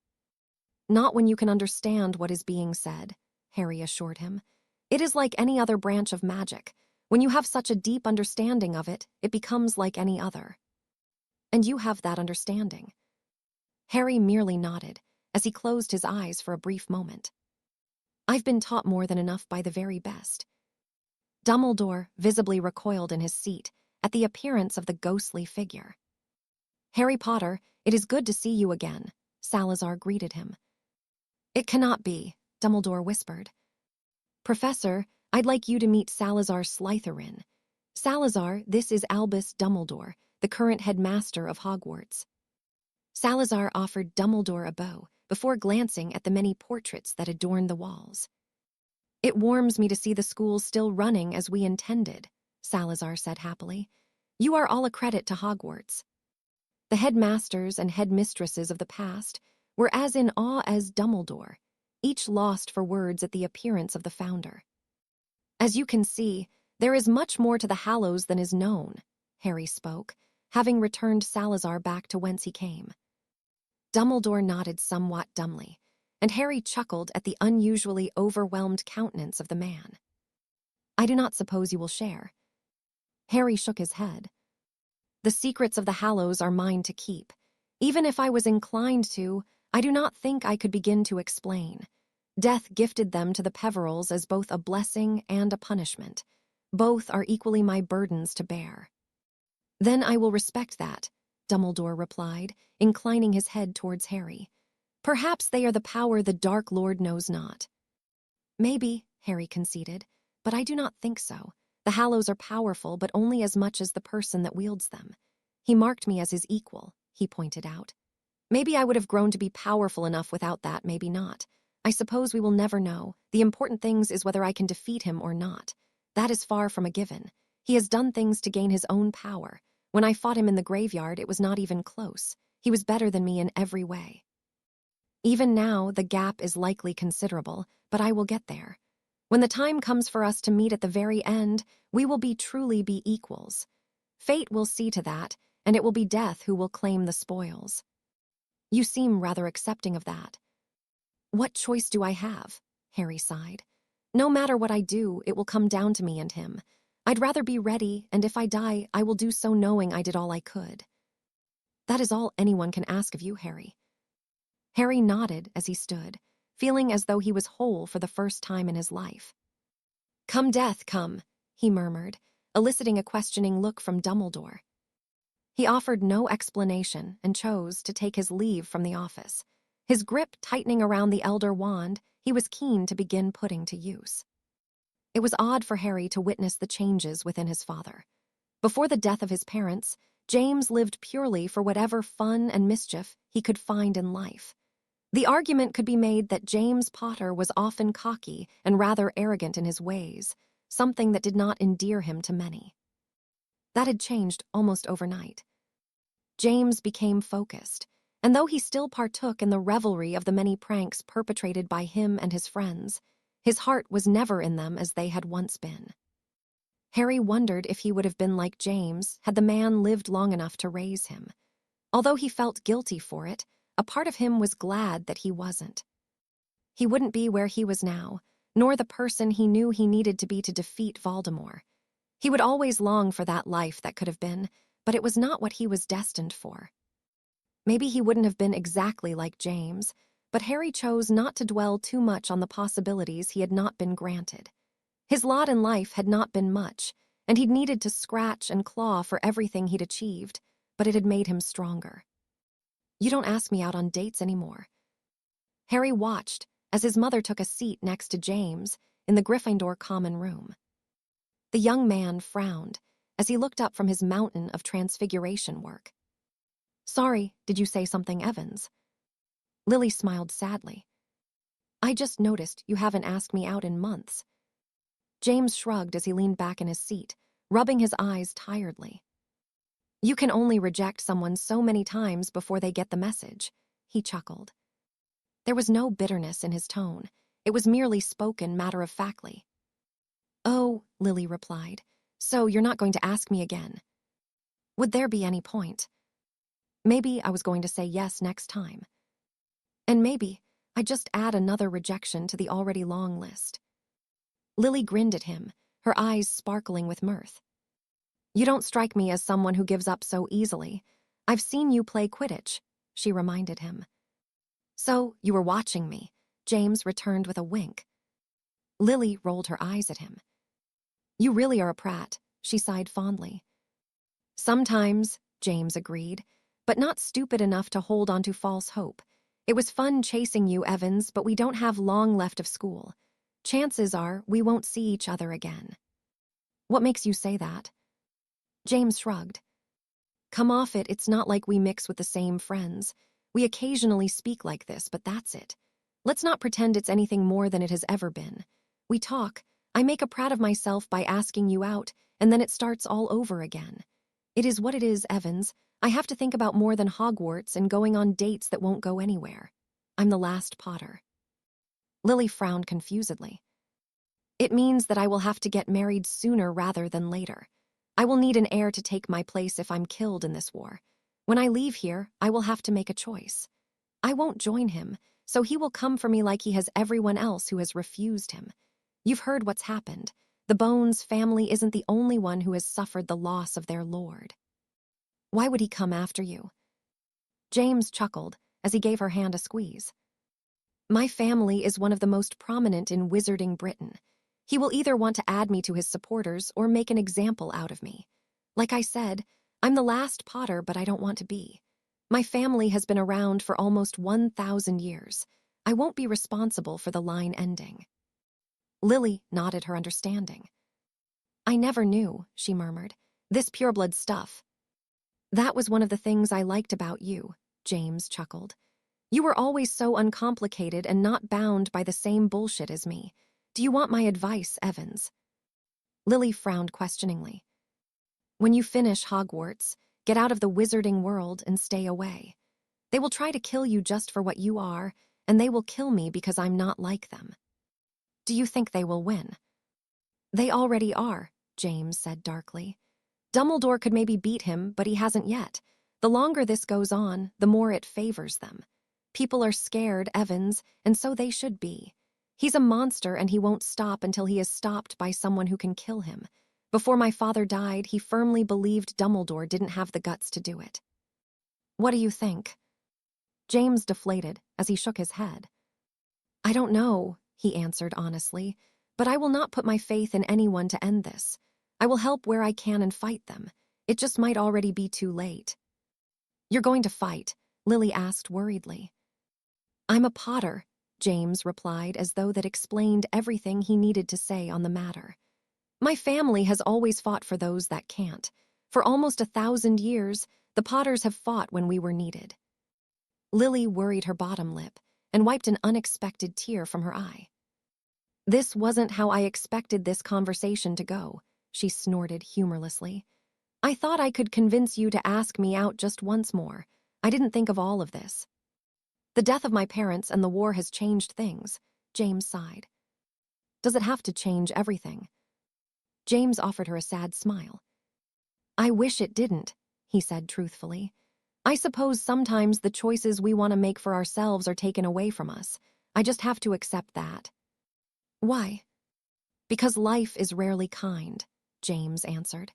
Speaker 1: Not when you can understand what is being said, Harry assured him. It is like any other branch of magic. When you have such a deep understanding of it, it becomes like any other. And you have that understanding. Harry merely nodded as he closed his eyes for a brief moment. I've been taught more than enough by the very best. Dumbledore visibly recoiled in his seat at the appearance of the ghostly figure. Harry Potter, it is good to see you again, Salazar greeted him. It cannot be, Dumbledore whispered. Professor, I'd like you to meet Salazar Slytherin. Salazar, this is Albus Dumbledore, the current headmaster of Hogwarts. Salazar offered Dumbledore a bow before glancing at the many portraits that adorned the walls. It warms me to see the school still running as we intended, Salazar said happily. You are all a credit to Hogwarts. The headmasters and headmistresses of the past were as in awe as Dumbledore, each lost for words at the appearance of the founder. As you can see, there is much more to the Hallows than is known, Harry spoke, having returned Salazar back to whence he came. Dumbledore nodded somewhat dumbly, and Harry chuckled at the unusually overwhelmed countenance of the man. I do not suppose you will share. Harry shook his head. The secrets of the Hallows are mine to keep. Even if I was inclined to, I do not think I could begin to explain. Death gifted them to the Peverils as both a blessing and a punishment. Both are equally my burdens to bear. Then I will respect that, Dumbledore replied, inclining his head towards Harry. Perhaps they are the power the Dark Lord knows not. Maybe, Harry conceded, but I do not think so. The Hallows are powerful, but only as much as the person that wields them. He marked me as his equal, he pointed out. Maybe I would have grown to be powerful enough without that, maybe not. I suppose we will never know. The important thing is whether I can defeat him or not. That is far from a given. He has done things to gain his own power. When I fought him in the graveyard, it was not even close. He was better than me in every way. Even now, the gap is likely considerable, but I will get there. When the time comes for us to meet at the very end, we will truly be equals. Fate will see to that, and it will be death who will claim the spoils. You seem rather accepting of that. What choice do I have? Harry sighed. No matter what I do, it will come down to me and him. I'd rather be ready, and if I die, I will do so knowing I did all I could. That is all anyone can ask of you, Harry. Harry nodded as he stood, feeling as though he was whole for the first time in his life. Come, death, come, he murmured, eliciting a questioning look from Dumbledore. He offered no explanation and chose to take his leave from the office. His grip tightening around the elder wand, he was keen to begin putting to use. It was odd for Harry to witness the changes within his father. Before the death of his parents, James lived purely for whatever fun and mischief he could find in life. The argument could be made that James Potter was often cocky and rather arrogant in his ways, something that did not endear him to many. That had changed almost overnight. James became focused, and though he still partook in the revelry of the many pranks perpetrated by him and his friends, his heart was never in them as they had once been. Harry wondered if he would have been like James had the man lived long enough to raise him. Although he felt guilty for it, a part of him was glad that he wasn't. He wouldn't be where he was now, nor the person he knew he needed to be to defeat Voldemort. He would always long for that life that could have been, but it was not what he was destined for. Maybe he wouldn't have been exactly like James, but Harry chose not to dwell too much on the possibilities he had not been granted. His lot in life had not been much, and he'd needed to scratch and claw for everything he'd achieved, but it had made him stronger. You don't ask me out on dates anymore. Harry watched as his mother took a seat next to James in the Gryffindor common room. The young man frowned as he looked up from his mountain of transfiguration work. Sorry, did you say something, Evans? Lily smiled sadly. I just noticed you haven't asked me out in months. James shrugged as he leaned back in his seat, rubbing his eyes tiredly. You can only reject someone so many times before they get the message, he chuckled. There was no bitterness in his tone. It was merely spoken matter-of-factly. Oh, Lily replied, so you're not going to ask me again. Would there be any point? Maybe I was going to say yes next time. And maybe I'd just add another rejection to the already long list. Lily grinned at him, her eyes sparkling with mirth. You don't strike me as someone who gives up so easily. I've seen you play Quidditch, she reminded him. So, you were watching me, James returned with a wink. Lily rolled her eyes at him. You really are a prat, she sighed fondly. Sometimes, James agreed, but not stupid enough to hold on to false hope. It was fun chasing you, Evans, but we don't have long left of school. Chances are we won't see each other again. What makes you say that? James shrugged. Come off it, it's not like we mix with the same friends. We occasionally speak like this, but that's it. Let's not pretend it's anything more than it has ever been. We talk, I make a prat of myself by asking you out, and then it starts all over again. It is what it is, Evans. I have to think about more than Hogwarts and going on dates that won't go anywhere. I'm the last Potter. Lily frowned confusedly. It means that I will have to get married sooner rather than later. I will need an heir to take my place if I'm killed in this war. When I leave here, I will have to make a choice. I won't join him, so he will come for me like he has everyone else who has refused him. You've heard what's happened. The Bones family isn't the only one who has suffered the loss of their lord. Why would he come after you? James chuckled as he gave her hand a squeeze. My family is one of the most prominent in wizarding Britain. He will either want to add me to his supporters or make an example out of me. Like I said, I'm the last Potter, but I don't want to be. My family has been around for almost 1,000 years. I won't be responsible for the line ending. Lily nodded her understanding. I never knew, she murmured. This pureblood stuff. That was one of the things I liked about you, James chuckled. You were always so uncomplicated and not bound by the same bullshit as me. Do you want my advice, Evans? Lily frowned questioningly. When you finish Hogwarts, get out of the wizarding world and stay away. They will try to kill you just for what you are, and they will kill me because I'm not like them. Do you think they will win? They already are, James said darkly. Dumbledore could maybe beat him, but he hasn't yet. The longer this goes on, the more it favors them. People are scared, Evans, and so they should be. He's a monster and he won't stop until he is stopped by someone who can kill him. Before my father died, he firmly believed Dumbledore didn't have the guts to do it. What do you think? James deflated as he shook his head. I don't know, he answered honestly, but I will not put my faith in anyone to end this. I will help where I can and fight them. It just might already be too late. You're going to fight? Lily asked worriedly. I'm a Potter, James replied as though that explained everything he needed to say on the matter. My family has always fought for those that can't. For almost 1,000 years, the Potters have fought when we were needed. Lily worried her bottom lip and wiped an unexpected tear from her eye. This wasn't how I expected this conversation to go, she snorted humorlessly. I thought I could convince you to ask me out just once more. I didn't think of all of this. The death of my parents and the war has changed things, James sighed. Does it have to change everything? James offered her a sad smile. I wish it didn't, he said truthfully. I suppose sometimes the choices we want to make for ourselves are taken away from us. I just have to accept that. Why? Because life is rarely kind, James answered.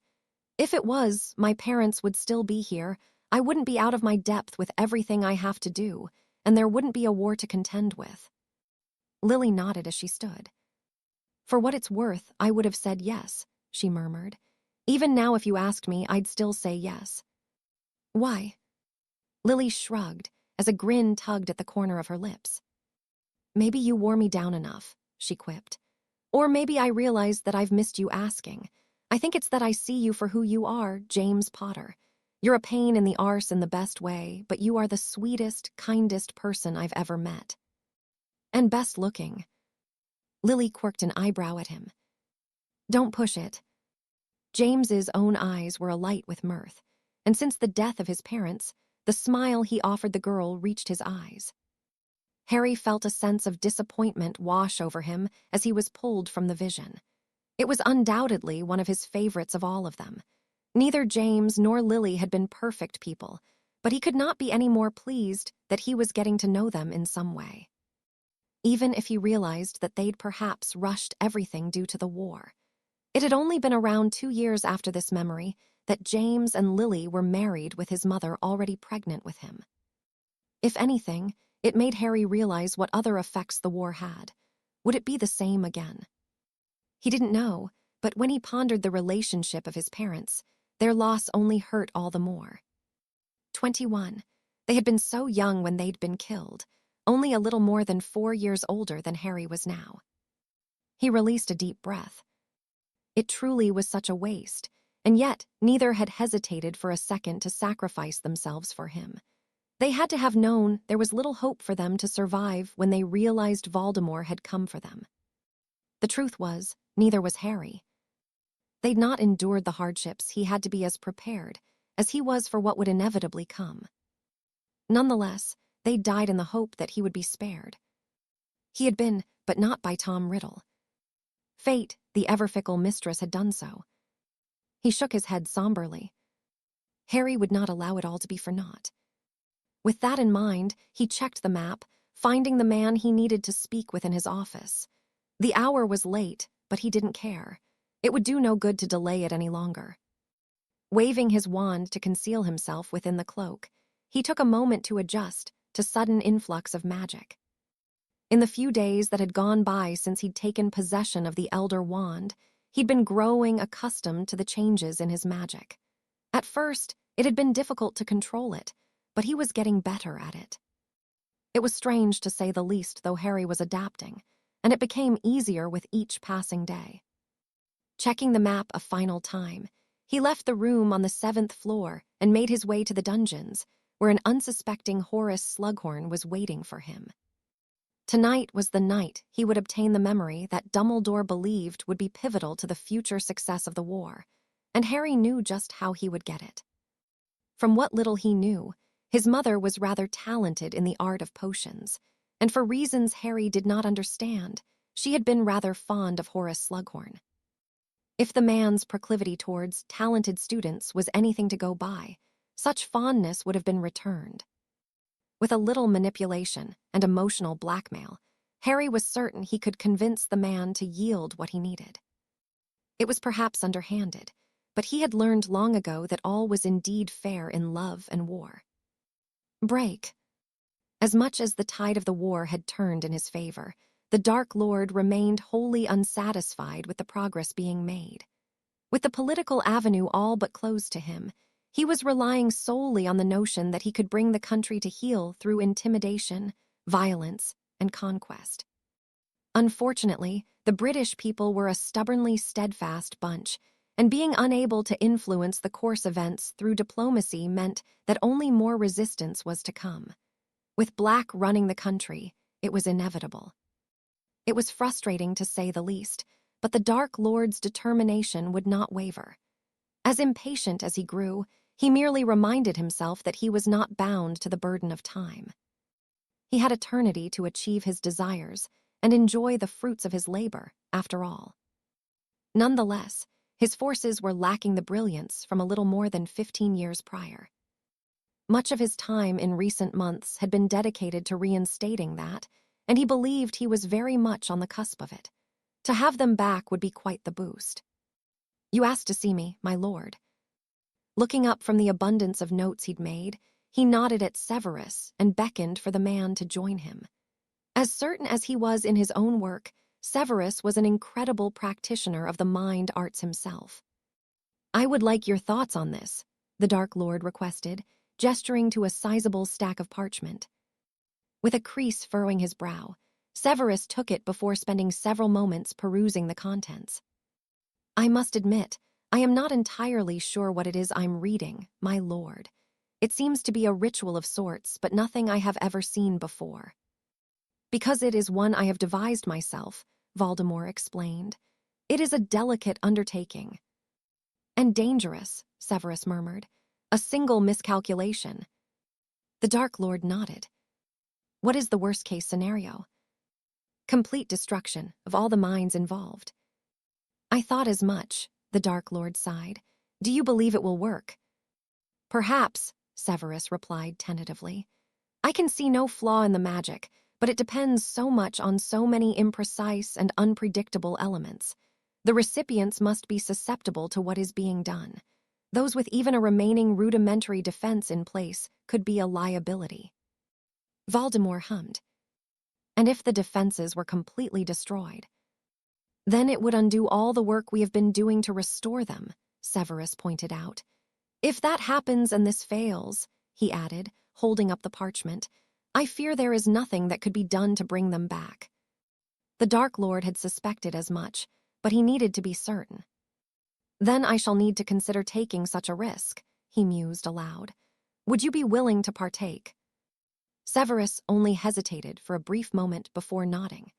Speaker 1: If it was, my parents would still be here. I wouldn't be out of my depth with everything I have to do, and there wouldn't be a war to contend with. Lily nodded as she stood. For what it's worth, I would have said yes, she murmured. Even now, if you asked me, I'd still say yes. Why? Lily shrugged as a grin tugged at the corner of her lips. Maybe you wore me down enough, she quipped. Or maybe I realized that I've missed you asking. I think it's that I see you for who you are, James Potter. You're a pain in the arse in the best way, but you are the sweetest, kindest person I've ever met. And best looking. Lily quirked an eyebrow at him. Don't push it. James's own eyes were alight with mirth, and since the death of his parents, the smile he offered the girl reached his eyes. Harry felt a sense of disappointment wash over him as he was pulled from the vision. It was undoubtedly one of his favorites of all of them. Neither James nor Lily had been perfect people, but he could not be any more pleased that he was getting to know them in some way. Even if he realized that they'd perhaps rushed everything due to the war. It had only been around 2 years after this memory that James and Lily were married with his mother already pregnant with him. If anything, it made Harry realize what other effects the war had. Would it be the same again? He didn't know, but when he pondered the relationship of his parents, their loss only hurt all the more. 21. They had been so young when they'd been killed. only a little more than 4 years older than Harry was now. He released a deep breath. It truly was such a waste, and yet neither had hesitated for a second to sacrifice themselves for him. They had to have known there was little hope for them to survive when they realized Voldemort had come for them. The truth was, neither was Harry. They'd not endured the hardships he had to be as prepared as he was for what would inevitably come. Nonetheless, they died in the hope that he would be spared. He had been, but not by Tom Riddle. Fate, the ever-fickle mistress, had done so. He shook his head somberly. Harry would not allow it all to be for naught. With that in mind, he checked the map, finding the man he needed to speak with in his office. The hour was late, but he didn't care. It would do no good to delay it any longer. Waving his wand to conceal himself within the cloak, he took a moment to adjust to sudden influx of magic. In the few days that had gone by since he'd taken possession of the Elder Wand, he'd been growing accustomed to the changes in his magic. At first, it had been difficult to control it, but he was getting better at it. It was strange to say the least, though Harry was adapting, and it became easier with each passing day. Checking the map a final time, he left the room on the 7th floor and made his way to the dungeons, where an unsuspecting Horace Slughorn was waiting for him. Tonight was the night he would obtain the memory that Dumbledore believed would be pivotal to the future success of the war, and Harry knew just how he would get it. From what little he knew, his mother was rather talented in the art of potions, and for reasons Harry did not understand, she had been rather fond of Horace Slughorn. If the man's proclivity towards talented students was anything to go by, such fondness would have been returned. With a little manipulation and emotional blackmail, Harry was certain he could convince the man to yield what he needed. It was perhaps underhanded, but he had learned long ago that all was indeed fair in love and war. Break. As much as the tide of the war had turned in his favor, the Dark Lord remained wholly unsatisfied with the progress being made. With the political avenue all but closed to him, he was relying solely on the notion that he could bring the country to heel through intimidation, violence, and conquest. Unfortunately, the British people were a stubbornly steadfast bunch, and being unable to influence the course events through diplomacy meant that only more resistance was to come. With Black running the country, it was inevitable. It was frustrating to say the least, but the Dark Lord's determination would not waver. As impatient as he grew, he merely reminded himself that he was not bound to the burden of time. He had eternity to achieve his desires and enjoy the fruits of his labor, after all. Nonetheless, his forces were lacking the brilliance from a little more than 15 years prior. Much of his time in recent months had been dedicated to reinstating that, and he believed he was very much on the cusp of it. To have them back would be quite the boost. "You asked to see me, my lord." Looking up from the abundance of notes he'd made, he nodded at Severus and beckoned for the man to join him. As certain as he was in his own work, Severus was an incredible practitioner of the mind arts himself. "I would like your thoughts on this," the Dark Lord requested, gesturing to a sizable stack of parchment. With a crease furrowing his brow, Severus took it before spending several moments perusing the contents. "I must admit, I am not entirely sure what it is I'm reading, my lord. It seems to be a ritual of sorts, but nothing I have ever seen before." "Because it is one I have devised myself," Voldemort explained. "It is a delicate undertaking." "And dangerous," Severus murmured. "A single miscalculation." The Dark Lord nodded. "What is the worst-case scenario?" "Complete destruction of all the minds involved." "I thought as much," the Dark Lord sighed. "Do you believe it will work?" "Perhaps," Severus replied tentatively. "I can see no flaw in the magic, but it depends so much on so many imprecise and unpredictable elements. The recipients must be susceptible to what is being done. Those with even a remaining rudimentary defense in place could be a liability." Voldemort hummed. "And if the defenses were completely destroyed?" "Then it would undo all the work we have been doing to restore them," Severus pointed out. "If that happens and this fails," he added, holding up the parchment, I fear there is nothing that could be done to bring them back. The Dark Lord had suspected as much, but he needed to be certain. Then I shall need to consider taking such a risk, he mused aloud. Would you be willing to partake? Severus only hesitated for a brief moment before nodding.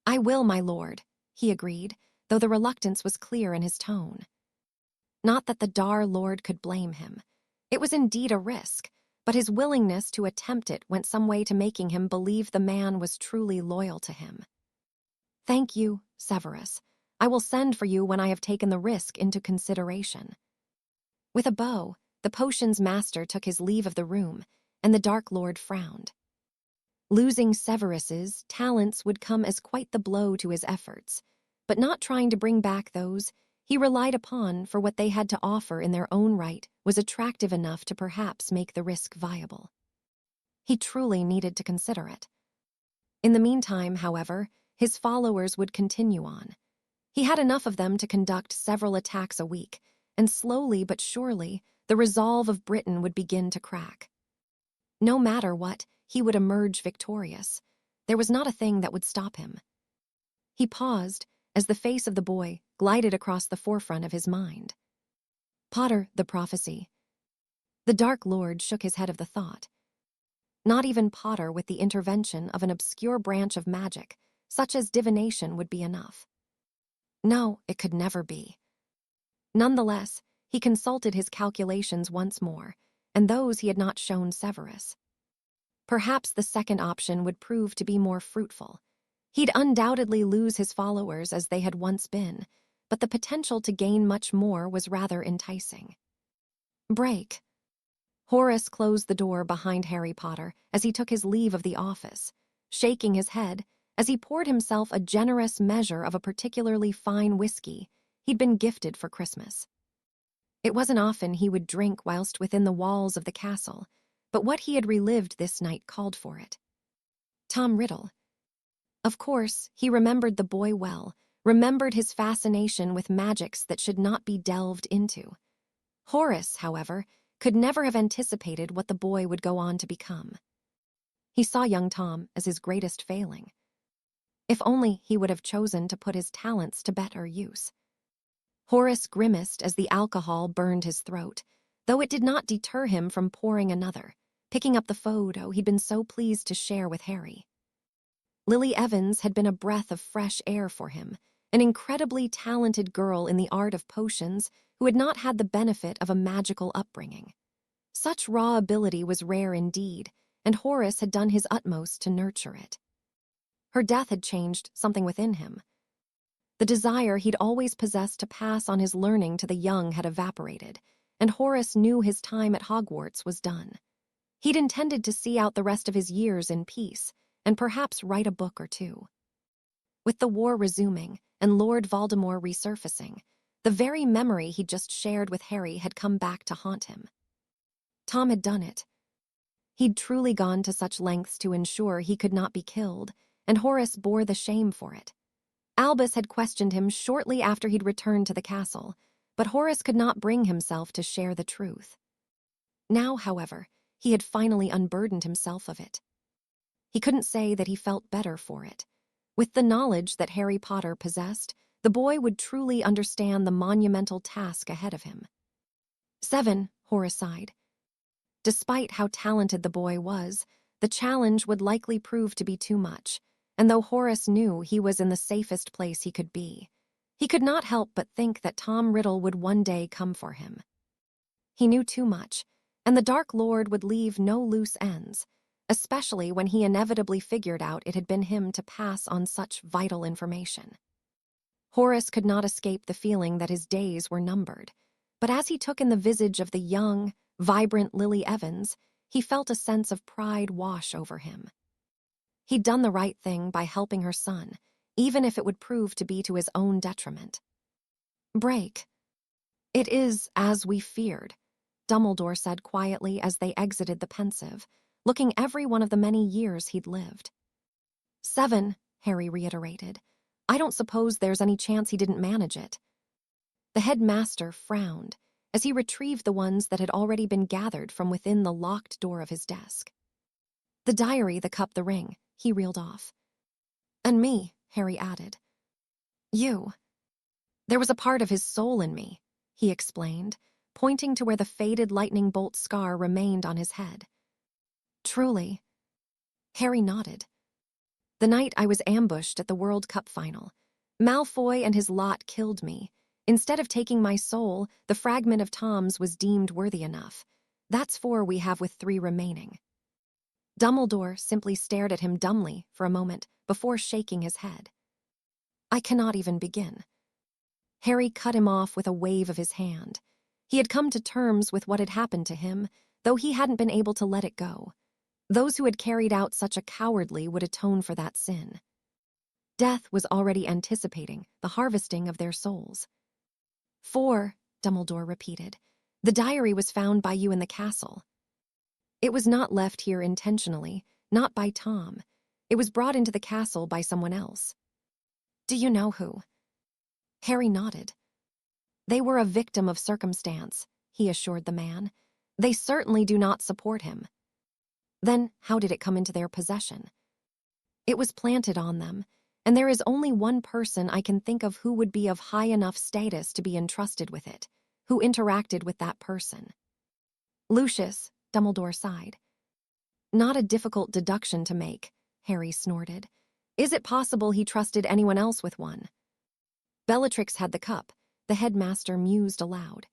Speaker 1: I will, my lord, he agreed, though the reluctance was clear in his tone. Not that the Dar Lord could blame him. It was indeed a risk, but his willingness to attempt it went some way to making him believe the man was truly loyal to him. Thank you, Severus. I will send for you when I have taken the risk into consideration. With a bow, the potion's master took his leave of the room, and the Dark Lord frowned. Losing Severus's talents would come as quite the blow to his efforts, but not trying to bring back those he relied upon for what they had to offer in their own right was attractive enough to perhaps make the risk viable. He truly needed to consider it. In the meantime, however, his followers would continue on. He had enough of them to conduct several attacks a week, and slowly but surely, the resolve of Britain would begin to crack. No matter what, he would emerge victorious. There was not a thing that would stop him. He paused as the face of the boy glided across the forefront of his mind. Potter, the prophecy. The Dark Lord shook his head of the thought. Not even Potter with the intervention of an obscure branch of magic, such as divination, would be enough. No, it could never be. Nonetheless, he consulted his calculations once more, and those he had not shown Severus. Perhaps the second option would prove to be more fruitful. He'd undoubtedly lose his followers as they had once been, but the potential to gain much more was rather enticing. Break. Horace closed the door behind Harry Potter as he took his leave of the office, shaking his head as he poured himself a generous measure of a particularly fine whiskey he'd been gifted for Christmas. It wasn't often he would drink whilst within the walls of the castle, but what he had relived this night called for it. Tom Riddle. Of course, he remembered the boy well, remembered his fascination with magics that should not be delved into. Horace, however, could never have anticipated what the boy would go on to become. He saw young Tom as his greatest failing. If only he would have chosen to put his talents to better use. Horace grimaced as the alcohol burned his throat, though it did not deter him from pouring another, picking up the photo he'd been so pleased to share with Harry. Lily Evans had been a breath of fresh air for him, an incredibly talented girl in the art of potions who had not had the benefit of a magical upbringing. Such raw ability was rare indeed, and Horace had done his utmost to nurture it. Her death had changed something within him. The desire he'd always possessed to pass on his learning to the young had evaporated, and Horace knew his time at Hogwarts was done. He'd intended to see out the rest of his years in peace, and perhaps write a book or two. With the war resuming and Lord Voldemort resurfacing, the very memory he'd just shared with Harry had come back to haunt him. Tom had done it. He'd truly gone to such lengths to ensure he could not be killed, and Horace bore the shame for it. Albus had questioned him shortly after he'd returned to the castle, but Horace could not bring himself to share the truth. Now, however, he had finally unburdened himself of it. He couldn't say that he felt better for it. With the knowledge that Harry Potter possessed, the boy would truly understand the monumental task ahead of him. 7, Horace sighed. Despite how talented the boy was, the challenge would likely prove to be too much, and though Horace knew he was in the safest place he could be, he could not help but think that Tom Riddle would one day come for him. He knew too much, and the Dark Lord would leave no loose ends, especially when he inevitably figured out it had been him to pass on such vital information. Horace could not escape the feeling that his days were numbered, but as he took in the visage of the young, vibrant Lily Evans, he felt a sense of pride wash over him. He'd done the right thing by helping her son, even if it would prove to be to his own detriment. Break. It is as we feared, Dumbledore said quietly as they exited the pensive, looking every one of the many years he'd lived. 7, Harry reiterated. I don't suppose there's any chance he didn't manage it. The headmaster frowned as he retrieved the ones that had already been gathered from within the locked door of his desk. The diary, the cup, the ring, he reeled off. And me, Harry added. You. There was a part of his soul in me, he explained, pointing to where the faded lightning bolt scar remained on his head. Truly. Harry nodded. The night I was ambushed at the World Cup final, Malfoy and his lot killed me. Instead of taking my soul, the fragment of Tom's was deemed worthy enough. That's 4 we have with 3 remaining. Dumbledore simply stared at him dumbly for a moment before shaking his head. I cannot even begin. Harry cut him off with a wave of his hand. He had come to terms with what had happened to him, though he hadn't been able to let it go. Those who had carried out such a cowardly would atone for that sin. Death was already anticipating the harvesting of their souls. 4, Dumbledore repeated. The diary was found by you in the castle. It was not left here intentionally, not by Tom. It was brought into the castle by someone else. Do you know who? Harry nodded. They were a victim of circumstance, he assured the man. They certainly do not support him. Then how did it come into their possession? It was planted on them, and there is only one person I can think of who would be of high enough status to be entrusted with it, who interacted with that person. Lucius, Dumbledore sighed. Not a difficult deduction to make, Harry snorted. Is it possible he trusted anyone else with one? Bellatrix had the cup, the headmaster mused aloud.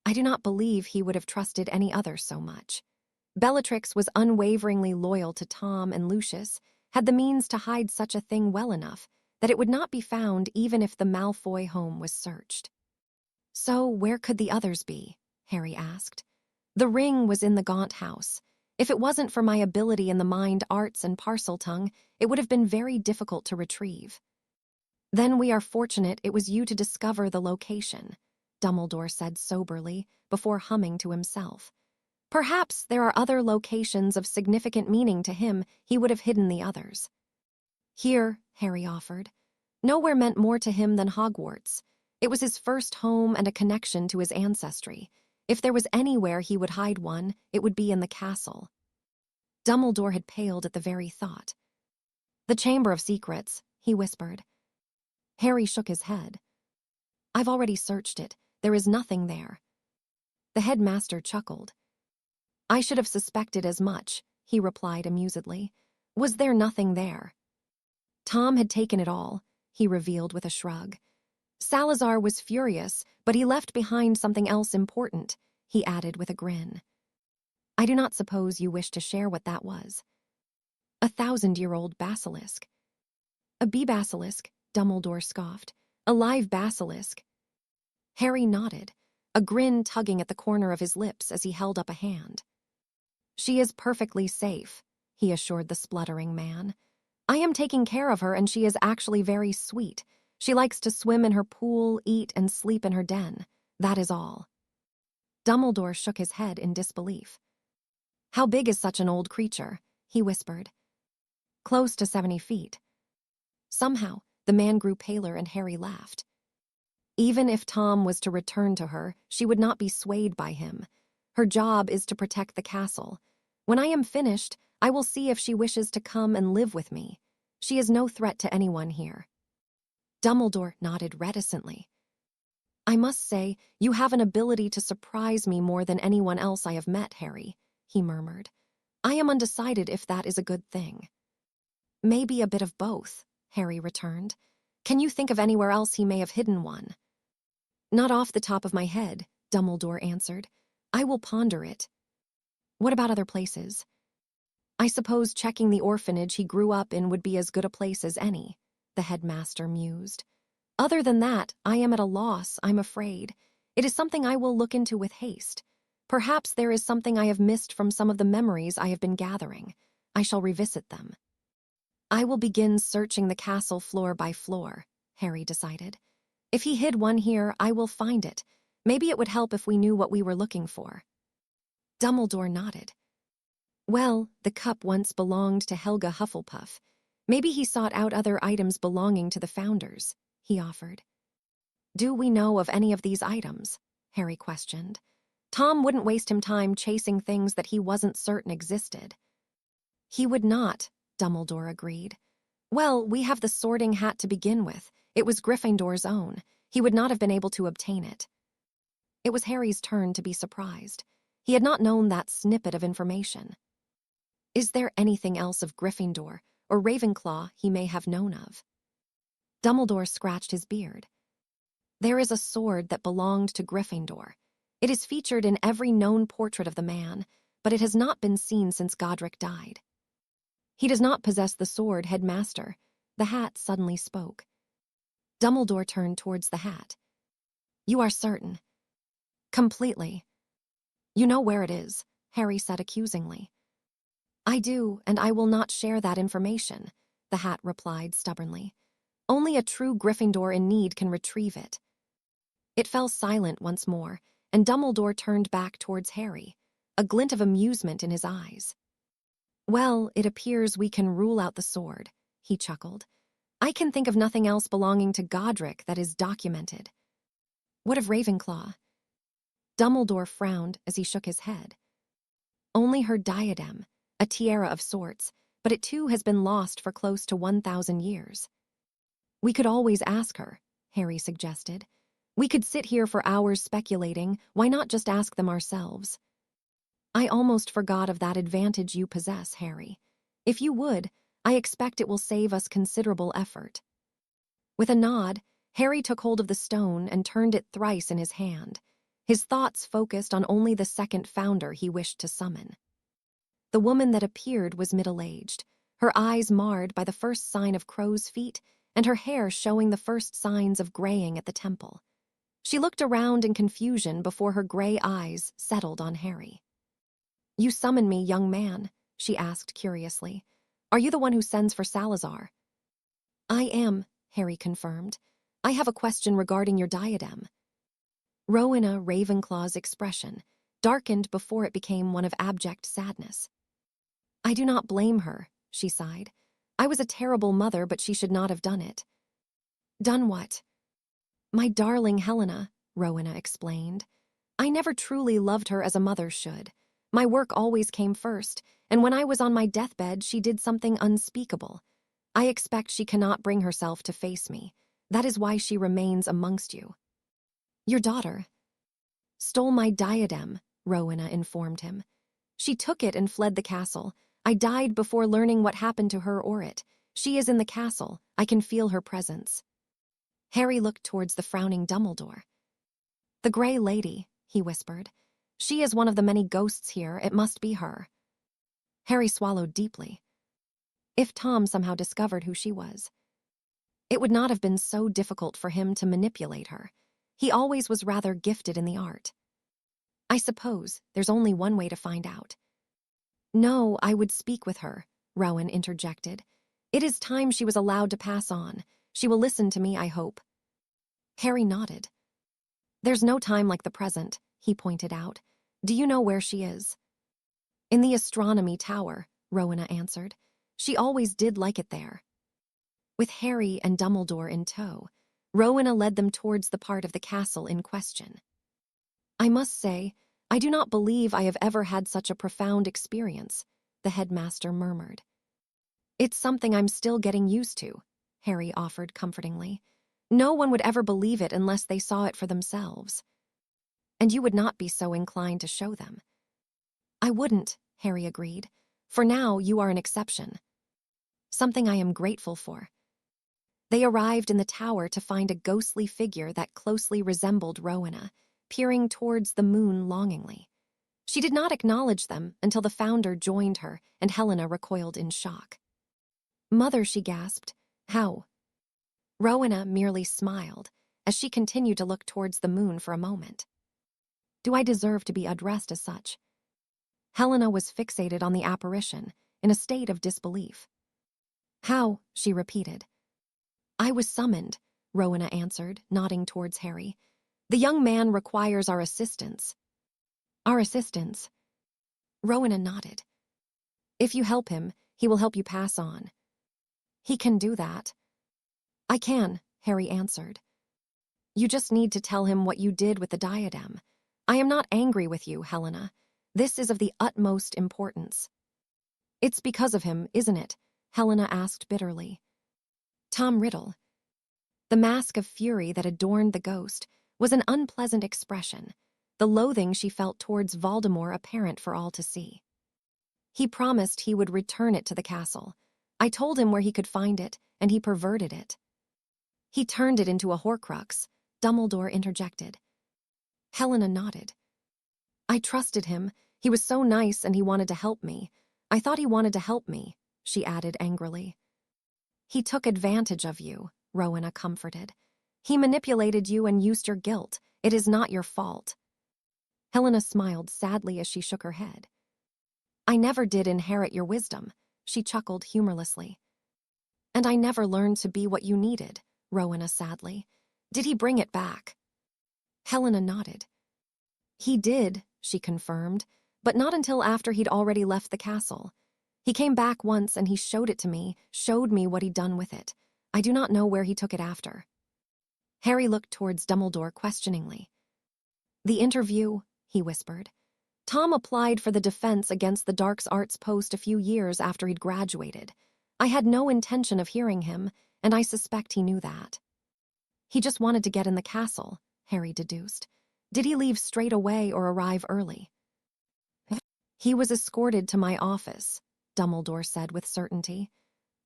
Speaker 1: I do not believe he would have trusted any other so much. Bellatrix was unwaveringly loyal to Tom, and Lucius had the means to hide such a thing well enough that it would not be found even if the Malfoy home was searched. So where could the others be? Harry asked. The ring was in the Gaunt house. If it wasn't for my ability in the mind arts and Parseltongue, it would have been very difficult to retrieve. Then we are fortunate it was you to discover the location, Dumbledore said soberly, before humming to himself. Perhaps there are other locations of significant meaning to him he would have hidden the others. Here, Harry offered. Nowhere meant more to him than Hogwarts. It was his first home and a connection to his ancestry. If there was anywhere he would hide one, it would be in the castle. Dumbledore had paled at the very thought. The Chamber of Secrets, he whispered. Harry shook his head. I've already searched it. There is nothing there. The headmaster chuckled. I should have suspected as much, he replied amusedly. Was there nothing there? Tom had taken it all, he revealed with a shrug. Salazar was furious, but he left behind something else important, he added with a grin. I do not suppose you wish to share what that was. 1,000-year-old basilisk. A bee-basilisk, Dumbledore scoffed. A live basilisk. Harry nodded, a grin tugging at the corner of his lips as he held up a hand. She is perfectly safe, he assured the spluttering man. I am taking care of her, and she is actually very sweet. She likes to swim in her pool, eat, and sleep in her den. That is all. Dumbledore shook his head in disbelief. How big is such an old creature? He whispered. Close to 70 feet. Somehow, the man grew paler and Harry laughed. Even if Tom was to return to her, she would not be swayed by him. Her job is to protect the castle. When I am finished, I will see if she wishes to come and live with me. She is no threat to anyone here. Dumbledore nodded reticently. I must say, you have an ability to surprise me more than anyone else I have met, Harry, he murmured. I am undecided if that is a good thing. Maybe a bit of both, Harry returned. Can you think of anywhere else he may have hidden one? Not off the top of my head, Dumbledore answered. I will ponder it. What about other places? I suppose checking the orphanage he grew up in would be as good a place as any, the headmaster mused. Other than that, I am at a loss, I'm afraid. It is something I will look into with haste. Perhaps there is something I have missed from some of the memories I have been gathering. I shall revisit them. I will begin searching the castle floor by floor, Harry decided. If he hid one here, I will find it. Maybe it would help if we knew what we were looking for. Dumbledore nodded. Well, the cup once belonged to Helga Hufflepuff. Maybe he sought out other items belonging to the founders, he offered. Do we know of any of these items? Harry questioned. Tom wouldn't waste him time chasing things that he wasn't certain existed. He would not, Dumbledore agreed. Well, we have the sorting hat to begin with. It was Gryffindor's own. He would not have been able to obtain it. It was Harry's turn to be surprised. He had not known that snippet of information. Is there anything else of Gryffindor or Ravenclaw he may have known of? Dumbledore scratched his beard. There is a sword that belonged to Gryffindor. It is featured in every known portrait of the man, but it has not been seen since Godric died. He does not possess the sword, Headmaster. The hat suddenly spoke. Dumbledore turned towards the hat. You are certain? Completely. You know where it is, Harry said accusingly. I do, and I will not share that information, the hat replied stubbornly. Only a true Gryffindor in need can retrieve it. It fell silent once more, and Dumbledore turned back towards Harry, a glint of amusement in his eyes. Well, it appears we can rule out the sword, he chuckled. I can think of nothing else belonging to Godric that is documented. What of Ravenclaw? Dumbledore frowned as he shook his head. Only her diadem, a tiara of sorts, but it too has been lost for close to 1,000 years. We could always ask her, Harry suggested. We could sit here for hours speculating, why not just ask them ourselves? I almost forgot of that advantage you possess, Harry. If you would, I expect it will save us considerable effort. With a nod, Harry took hold of the stone and turned it thrice in his hand. His thoughts focused on only the second founder he wished to summon. The woman that appeared was middle-aged, her eyes marred by the first sign of crow's feet and her hair showing the first signs of graying at the temple. She looked around in confusion before her gray eyes settled on Harry. You summon me, young man, she asked curiously. Are you the one who sends for Salazar? I am, Harry confirmed. I have a question regarding your diadem. Rowena Ravenclaw's expression darkened before it became one of abject sadness. I do not blame her, she sighed. I was a terrible mother, but she should not have done it. Done what? My darling Helena, Rowena explained. I never truly loved her as a mother should. My work always came first, and when I was on my deathbed, she did something unspeakable. I expect she cannot bring herself to face me. That is why she remains amongst you. Your daughter stole my diadem, Rowena informed him. She took it and fled the castle. I died before learning what happened to her or it. She is in the castle. I can feel her presence. Harry looked towards the frowning Dumbledore. The Grey Lady, he whispered. She is one of the many ghosts here. It must be her. Harry swallowed deeply. If Tom somehow discovered who she was, it would not have been so difficult for him to manipulate her. He always was rather gifted in the art. I suppose there's only one way to find out. No, I would speak with her, Rowan interjected. It is time she was allowed to pass on. She will listen to me, I hope. Harry nodded. There's no time like the present, he pointed out. Do you know where she is? In the astronomy tower, Rowena answered. She always did like it there. With Harry and Dumbledore in tow, Rowena led them towards the part of the castle in question. I must say, I do not believe I have ever had such a profound experience, the headmaster murmured. It's something I'm still getting used to, Harry offered comfortingly. No one would ever believe it unless they saw it for themselves. And you would not be so inclined to show them. I wouldn't, Harry agreed. For now, you are an exception. Something I am grateful for. They arrived in the tower to find a ghostly figure that closely resembled Rowena, peering towards the moon longingly. She did not acknowledge them until the founder joined her and Helena recoiled in shock. Mother, she gasped. How? Rowena merely smiled as she continued to look towards the moon for a moment. Do I deserve to be addressed as such? Helena was fixated on the apparition, in a state of disbelief. How? She repeated. I was summoned, Rowena answered, nodding towards Harry. The young man requires our assistance. Our assistance? Rowena nodded. If you help him, he will help you pass on. He can do that. I can, Harry answered. You just need to tell him what you did with the diadem. I am not angry with you, Helena. This is of the utmost importance. It's because of him, isn't it? Helena asked bitterly. Tom Riddle. The mask of fury that adorned the ghost was an unpleasant expression, the loathing she felt towards Voldemort apparent for all to see. He promised he would return it to the castle. I told him where he could find it, and he perverted it. He turned it into a Horcrux, Dumbledore interjected. Helena nodded. I trusted him. He was so nice and he wanted to help me. I thought he wanted to help me, she added angrily. He took advantage of you, Rowena comforted. He manipulated you and used your guilt. It is not your fault. Helena smiled sadly as she shook her head. I never did inherit your wisdom, she chuckled humorlessly. And I never learned to be what you needed, Rowena sadly. Did he bring it back? Helena nodded. He did, she confirmed, but not until after he'd already left the castle. He came back once and he showed it to me, showed me what he'd done with it. I do not know where he took it after. Harry looked towards Dumbledore questioningly. The interview, he whispered. Tom applied for the defense against the Dark Arts post a few years after he'd graduated. I had no intention of hearing him, and I suspect he knew that. He just wanted to get in the castle, Harry deduced. Did he leave straight away or arrive early? He was escorted to my office, Dumbledore said with certainty.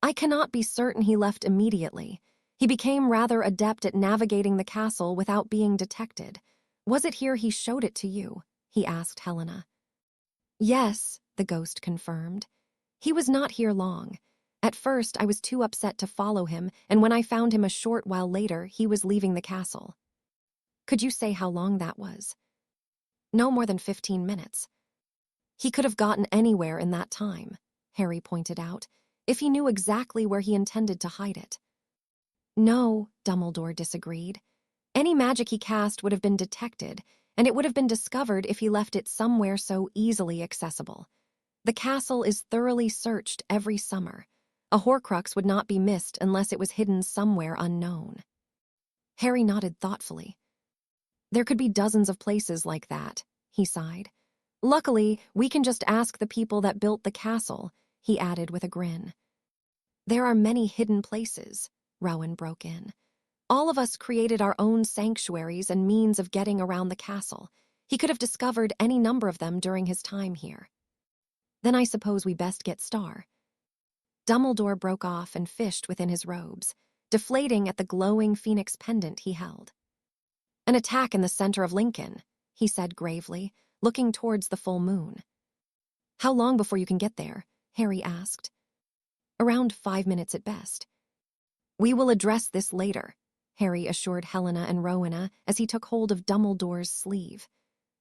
Speaker 1: I cannot be certain he left immediately. He became rather adept at navigating the castle without being detected. Was it here he showed it to you? He asked Helena. Yes, the ghost confirmed. He was not here long. At first, I was too upset to follow him, and when I found him a short while later, he was leaving the castle. Could you say how long that was? No more than 15 minutes. He could have gotten anywhere in that time, Harry pointed out, if he knew exactly where he intended to hide it. No, Dumbledore disagreed. Any magic he cast would have been detected, and it would have been discovered if he left it somewhere so easily accessible. The castle is thoroughly searched every summer. A Horcrux would not be missed unless it was hidden somewhere unknown. Harry nodded thoughtfully. There could be dozens of places like that, he sighed. Luckily, we can just ask the people that built the castle, he added with a grin. There are many hidden places, Rowan broke in. All of us created our own sanctuaries and means of getting around the castle. He could have discovered any number of them during his time here. Then I suppose we best get Star. Dumbledore broke off and fished within his robes, deflating at the glowing phoenix pendant he held. An attack in the center of Lincoln, he said gravely, looking towards the full moon. How long before you can get there? Harry asked. Around 5 minutes at best. We will address this later, Harry assured Helena and Rowena as he took hold of Dumbledore's sleeve.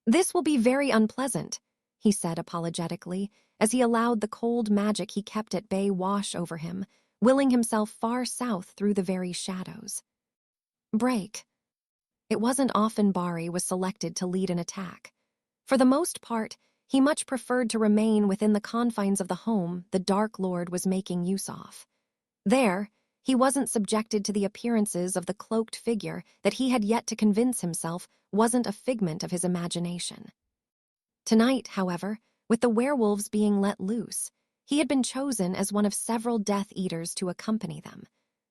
Speaker 1: This will be very unpleasant, he said apologetically, as he allowed the cold magic he kept at bay wash over him, willing himself far south through the very shadows. Break. It wasn't often Barry was selected to lead an attack. For the most part, he much preferred to remain within the confines of the home the Dark Lord was making use of. There, he wasn't subjected to the appearances of the cloaked figure that he had yet to convince himself wasn't a figment of his imagination. Tonight, however, with the werewolves being let loose, he had been chosen as one of several Death Eaters to accompany them,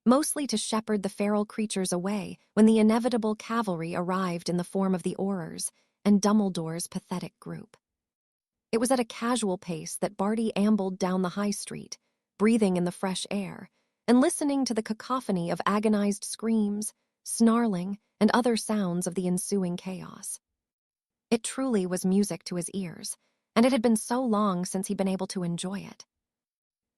Speaker 1: mostly to shepherd the feral creatures away when the inevitable cavalry arrived in the form of the Aurors and Dumbledore's pathetic group. It was at a casual pace that Barty ambled down the high street, breathing in the fresh air, and listening to the cacophony of agonized screams, snarling, and other sounds of the ensuing chaos. It truly was music to his ears, and it had been so long since he'd been able to enjoy it.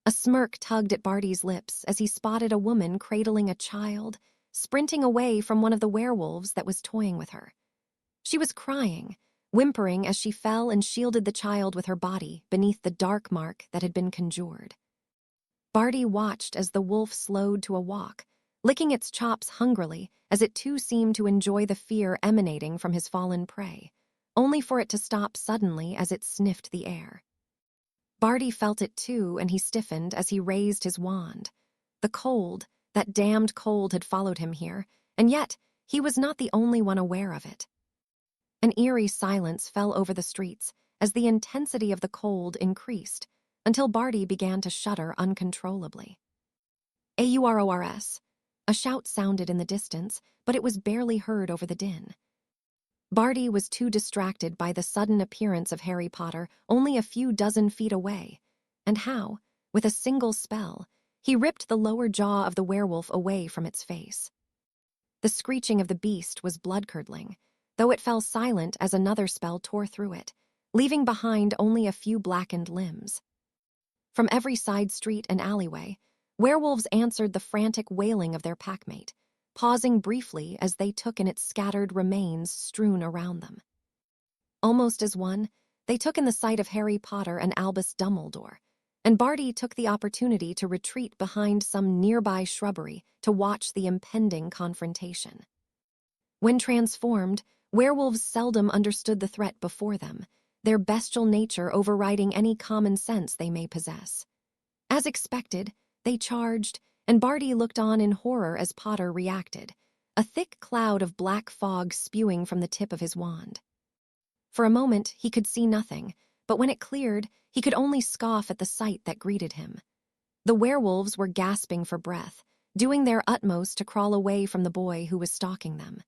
Speaker 1: A smirk tugged at Barty's lips as he spotted a woman cradling a child, sprinting away from one of the werewolves that was toying with her. She was crying, whimpering as she fell and shielded the child with her body beneath the dark mark that had been conjured. Barty watched as the wolf slowed to a walk, licking its chops hungrily as it too seemed to enjoy the fear emanating from his fallen prey, only for it to stop suddenly as it sniffed the air. Barty felt it too, and he stiffened as he raised his wand. The cold, that damned cold, had followed him here, and yet he was not the only one aware of it. An eerie silence fell over the streets as the intensity of the cold increased, until Barty began to shudder uncontrollably. "Aurors!" A shout sounded in the distance, but it was barely heard over the din. Barty was too distracted by the sudden appearance of Harry Potter only a few dozen feet away, and how, with a single spell, he ripped the lower jaw of the werewolf away from its face. The screeching of the beast was blood-curdling, though it fell silent as another spell tore through it, leaving behind only a few blackened limbs. From every side street and alleyway, werewolves answered the frantic wailing of their packmate, pausing briefly as they took in its scattered remains strewn around them. Almost as one, they took in the sight of Harry Potter and Albus Dumbledore, and Barty took the opportunity to retreat behind some nearby shrubbery to watch the impending confrontation. When transformed, werewolves seldom understood the threat before them, their bestial nature overriding any common sense they may possess. As expected, they charged, and Barty looked on in horror as Potter reacted, a thick cloud of black fog spewing from the tip of his wand. For a moment, he could see nothing, but when it cleared, he could only scoff at the sight that greeted him. The werewolves were gasping for breath, doing their utmost to crawl away from the boy who was stalking them.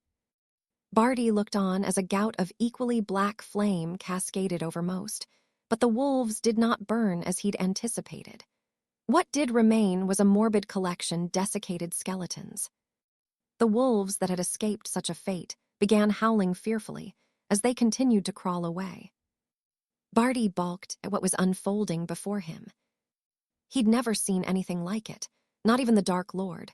Speaker 1: Barty looked on as a gout of equally black flame cascaded over most, but the wolves did not burn as he'd anticipated. What did remain was a morbid collection desiccated skeletons. The wolves that had escaped such a fate began howling fearfully as they continued to crawl away. Barty balked at what was unfolding before him. He'd never seen anything like it, not even the Dark Lord.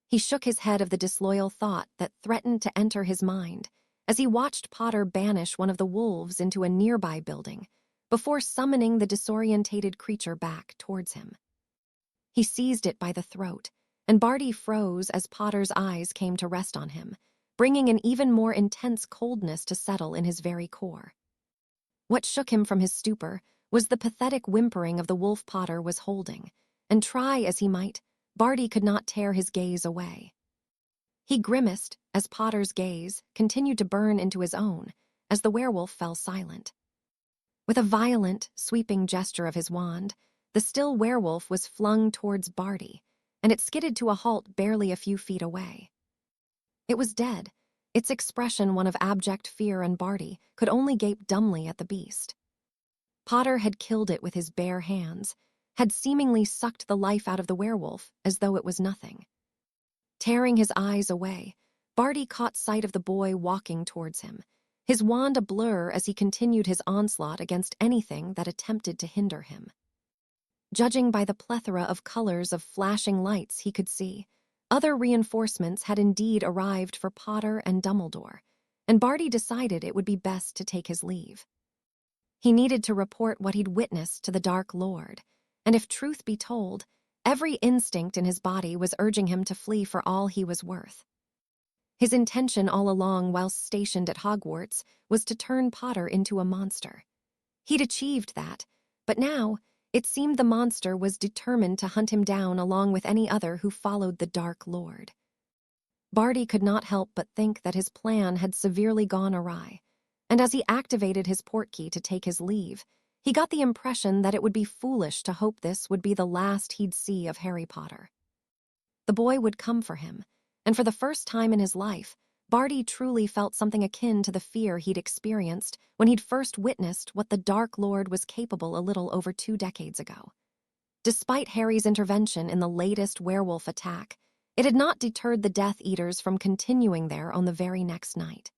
Speaker 1: He shook his head of the disloyal thought that threatened to enter his mind as he watched Potter banish one of the wolves into a nearby building before summoning the disorientated creature back towards him. He seized it by the throat, and Barty froze as Potter's eyes came to rest on him, bringing an even more intense coldness to settle in his very core. What shook him from his stupor was the pathetic whimpering of the wolf Potter was holding, and try as he might, Barty could not tear his gaze away. He grimaced as Potter's gaze continued to burn into his own as the werewolf fell silent. With a violent, sweeping gesture of his wand, the still werewolf was flung towards Barty, and it skidded to a halt barely a few feet away. It was dead, its expression one of abject fear, and Barty could only gape dumbly at the beast. Potter had killed it with his bare hands, had seemingly sucked the life out of the werewolf as though it was nothing. Tearing his eyes away, Barty caught sight of the boy walking towards him, his wand a blur as he continued his onslaught against anything that attempted to hinder him. Judging by the plethora of colors of flashing lights he could see, other reinforcements had indeed arrived for Potter and Dumbledore, and Barty decided it would be best to take his leave. He needed to report what he'd witnessed to the Dark Lord, and if truth be told, every instinct in his body was urging him to flee for all he was worth. His intention all along whilst stationed at Hogwarts was to turn Potter into a monster. He'd achieved that, but now it seemed the monster was determined to hunt him down along with any other who followed the Dark Lord. Barty could not help but think that his plan had severely gone awry, and as he activated his portkey to take his leave, he got the impression that it would be foolish to hope this would be the last he'd see of Harry Potter. The boy would come for him, and for the first time in his life, Barty truly felt something akin to the fear he'd experienced when he'd first witnessed what the Dark Lord was capable a little over 2 decades ago. Despite Harry's intervention in the latest werewolf attack, it had not deterred the Death Eaters from continuing there on the very next night.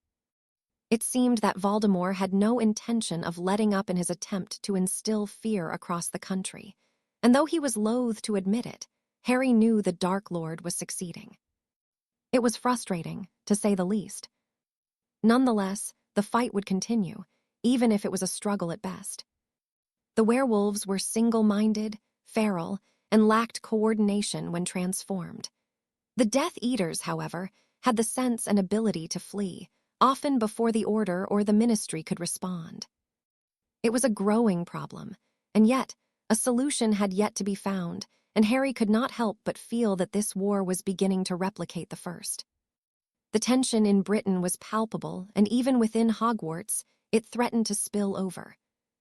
Speaker 1: It seemed that Voldemort had no intention of letting up in his attempt to instill fear across the country, and though he was loath to admit it, Harry knew the Dark Lord was succeeding. It was frustrating, to say the least. Nonetheless, the fight would continue, even if it was a struggle at best. The werewolves were single-minded, feral, and lacked coordination when transformed. The Death Eaters, however, had the sense and ability to flee, often before the Order or the Ministry could respond. It was a growing problem, and yet a solution had yet to be found, and Harry could not help but feel that this war was beginning to replicate the first. The tension in Britain was palpable, and even within Hogwarts, it threatened to spill over.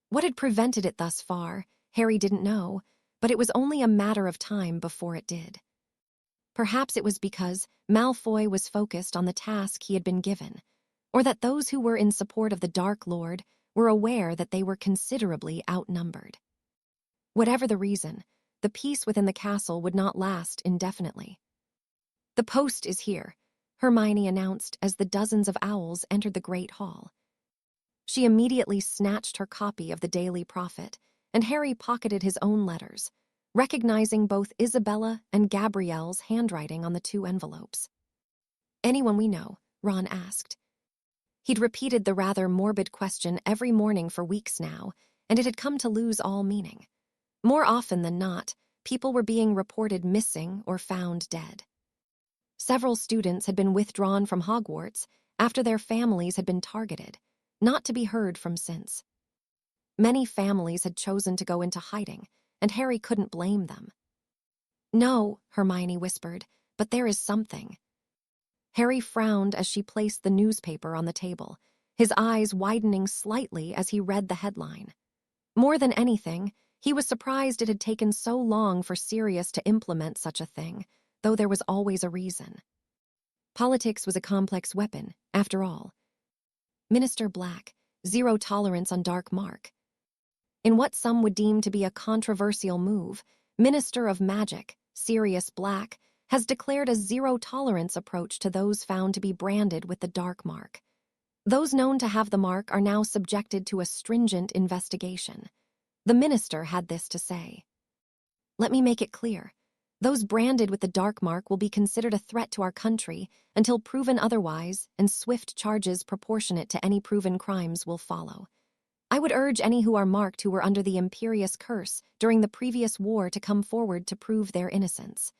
Speaker 1: What had prevented it thus far, Harry didn't know, but it was only a matter of time before it did. Perhaps it was because Malfoy was focused on the task he had been given, or that those who were in support of the Dark Lord were aware that they were considerably outnumbered. Whatever the reason, the peace within the castle would not last indefinitely. "The post is here," Hermione announced as the dozens of owls entered the Great Hall. She immediately snatched her copy of the Daily Prophet, and Harry pocketed his own letters, recognizing both Isabella and Gabrielle's handwriting on the two envelopes. "Anyone we know?" Ron asked. He'd repeated the rather morbid question every morning for weeks now, and it had come to lose all meaning. More often than not, people were being reported missing or found dead. Several students had been withdrawn from Hogwarts after their families had been targeted, not to be heard from since. Many families had chosen to go into hiding, and Harry couldn't blame them. "No," Hermione whispered, "but there is something." Harry frowned as she placed the newspaper on the table, his eyes widening slightly as he read the headline. More than anything, he was surprised it had taken so long for Sirius to implement such a thing, though there was always a reason. Politics was a complex weapon, after all. Minister Black, zero tolerance on dark mark. In what some would deem to be a controversial move, Minister of Magic, Sirius Black, has declared a zero-tolerance approach to those found to be branded with the dark mark. Those known to have the mark are now subjected to a stringent investigation. The minister had this to say. "Let me make it clear. Those branded with the dark mark will be considered a threat to our country until proven otherwise, and swift charges proportionate to any proven crimes will follow. I would urge any who are marked who were under the Imperious Curse during the previous war to come forward to prove their innocence.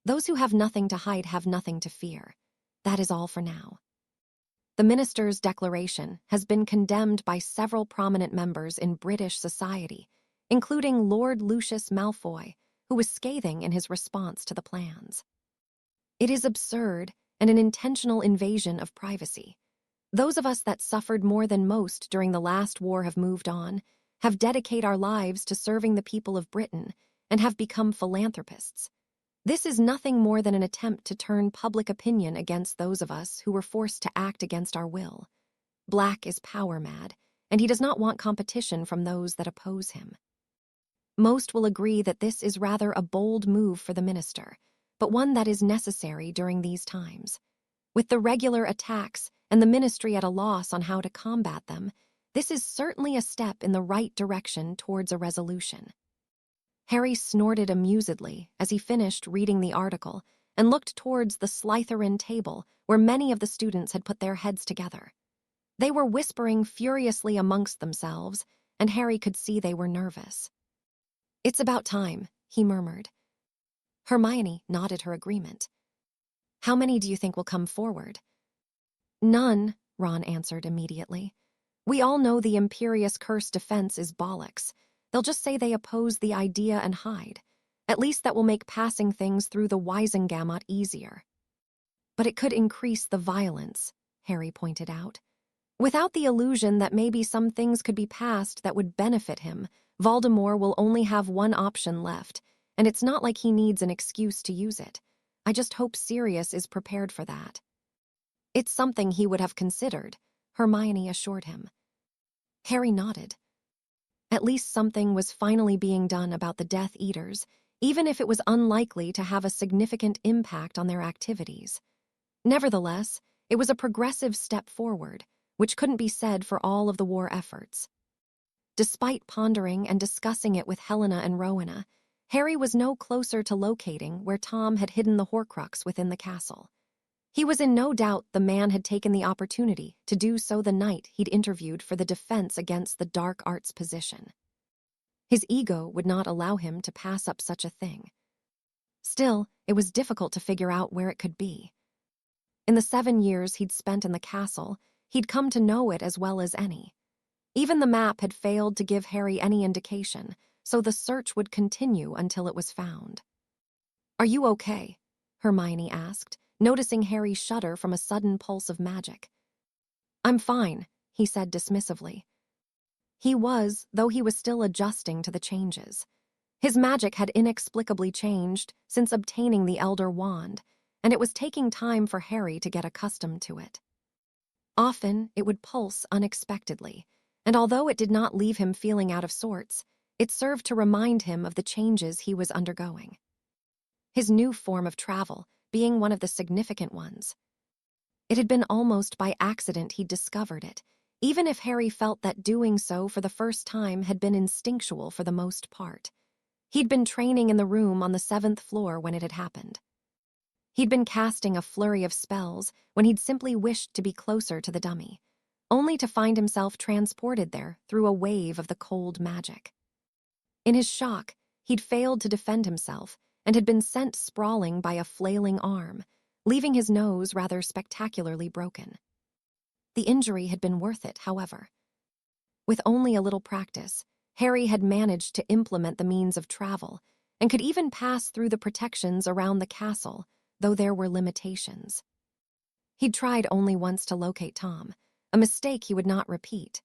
Speaker 1: Those who have nothing to hide have nothing to fear. That is all for now." The minister's declaration has been condemned by several prominent members in British society, including Lord Lucius Malfoy, who was scathing in his response to the plans. "It is absurd and an intentional invasion of privacy. Those of us that suffered more than most during the last war have moved on, have dedicated our lives to serving the people of Britain, and have become philanthropists. This is nothing more than an attempt to turn public opinion against those of us who were forced to act against our will. Black is power-mad, and he does not want competition from those that oppose him." Most will agree that this is rather a bold move for the minister, but one that is necessary during these times. With the regular attacks and the ministry at a loss on how to combat them, this is certainly a step in the right direction towards a resolution. Harry snorted amusedly as he finished reading the article and looked towards the Slytherin table where many of the students had put their heads together. They were whispering furiously amongst themselves, and Harry could see they were nervous. "It's about time," he murmured. Hermione nodded her agreement. "How many do you think will come forward?" "None," Ron answered immediately. "We all know the Imperious Curse defense is bollocks. They'll just say they oppose the idea and hide. At least that will make passing things through the Wisengamot easier." "But it could increase the violence," Harry pointed out. "Without the illusion that maybe some things could be passed that would benefit him, Voldemort will only have one option left, and it's not like he needs an excuse to use it. I just hope Sirius is prepared for that." "It's something he would have considered," Hermione assured him. Harry nodded. At least something was finally being done about the Death Eaters, even if it was unlikely to have a significant impact on their activities. Nevertheless, it was a progressive step forward, which couldn't be said for all of the war efforts. Despite pondering and discussing it with Helena and Rowena, Harry was no closer to locating where Tom had hidden the Horcrux within the castle. He was in no doubt the man had taken the opportunity to do so the night he'd interviewed for the defense against the dark arts position. His ego would not allow him to pass up such a thing. Still, it was difficult to figure out where it could be. In the 7 years he'd spent in the castle, he'd come to know it as well as any. Even the map had failed to give Harry any indication, so the search would continue until it was found. "Are you okay?" Hermione asked, noticing Harry shudder from a sudden pulse of magic. "I'm fine," he said dismissively. He was, though he was still adjusting to the changes. His magic had inexplicably changed since obtaining the Elder Wand, and it was taking time for Harry to get accustomed to it. Often, it would pulse unexpectedly, and although it did not leave him feeling out of sorts, it served to remind him of the changes he was undergoing. His new form of travel being one of the significant ones. It had been almost by accident he'd discovered it, even if Harry felt that doing so for the first time had been instinctual for the most part. He'd been training in the room on the 7th floor when it had happened. He'd been casting a flurry of spells when he'd simply wished to be closer to the dummy, only to find himself transported there through a wave of the cold magic. In his shock, he'd failed to defend himself and had been sent sprawling by a flailing arm, leaving his nose rather spectacularly broken. The injury had been worth it, however. With only a little practice, Harry had managed to implement the means of travel and could even pass through the protections around the castle, though there were limitations. He'd tried only once to locate Tom, a mistake he would not repeat.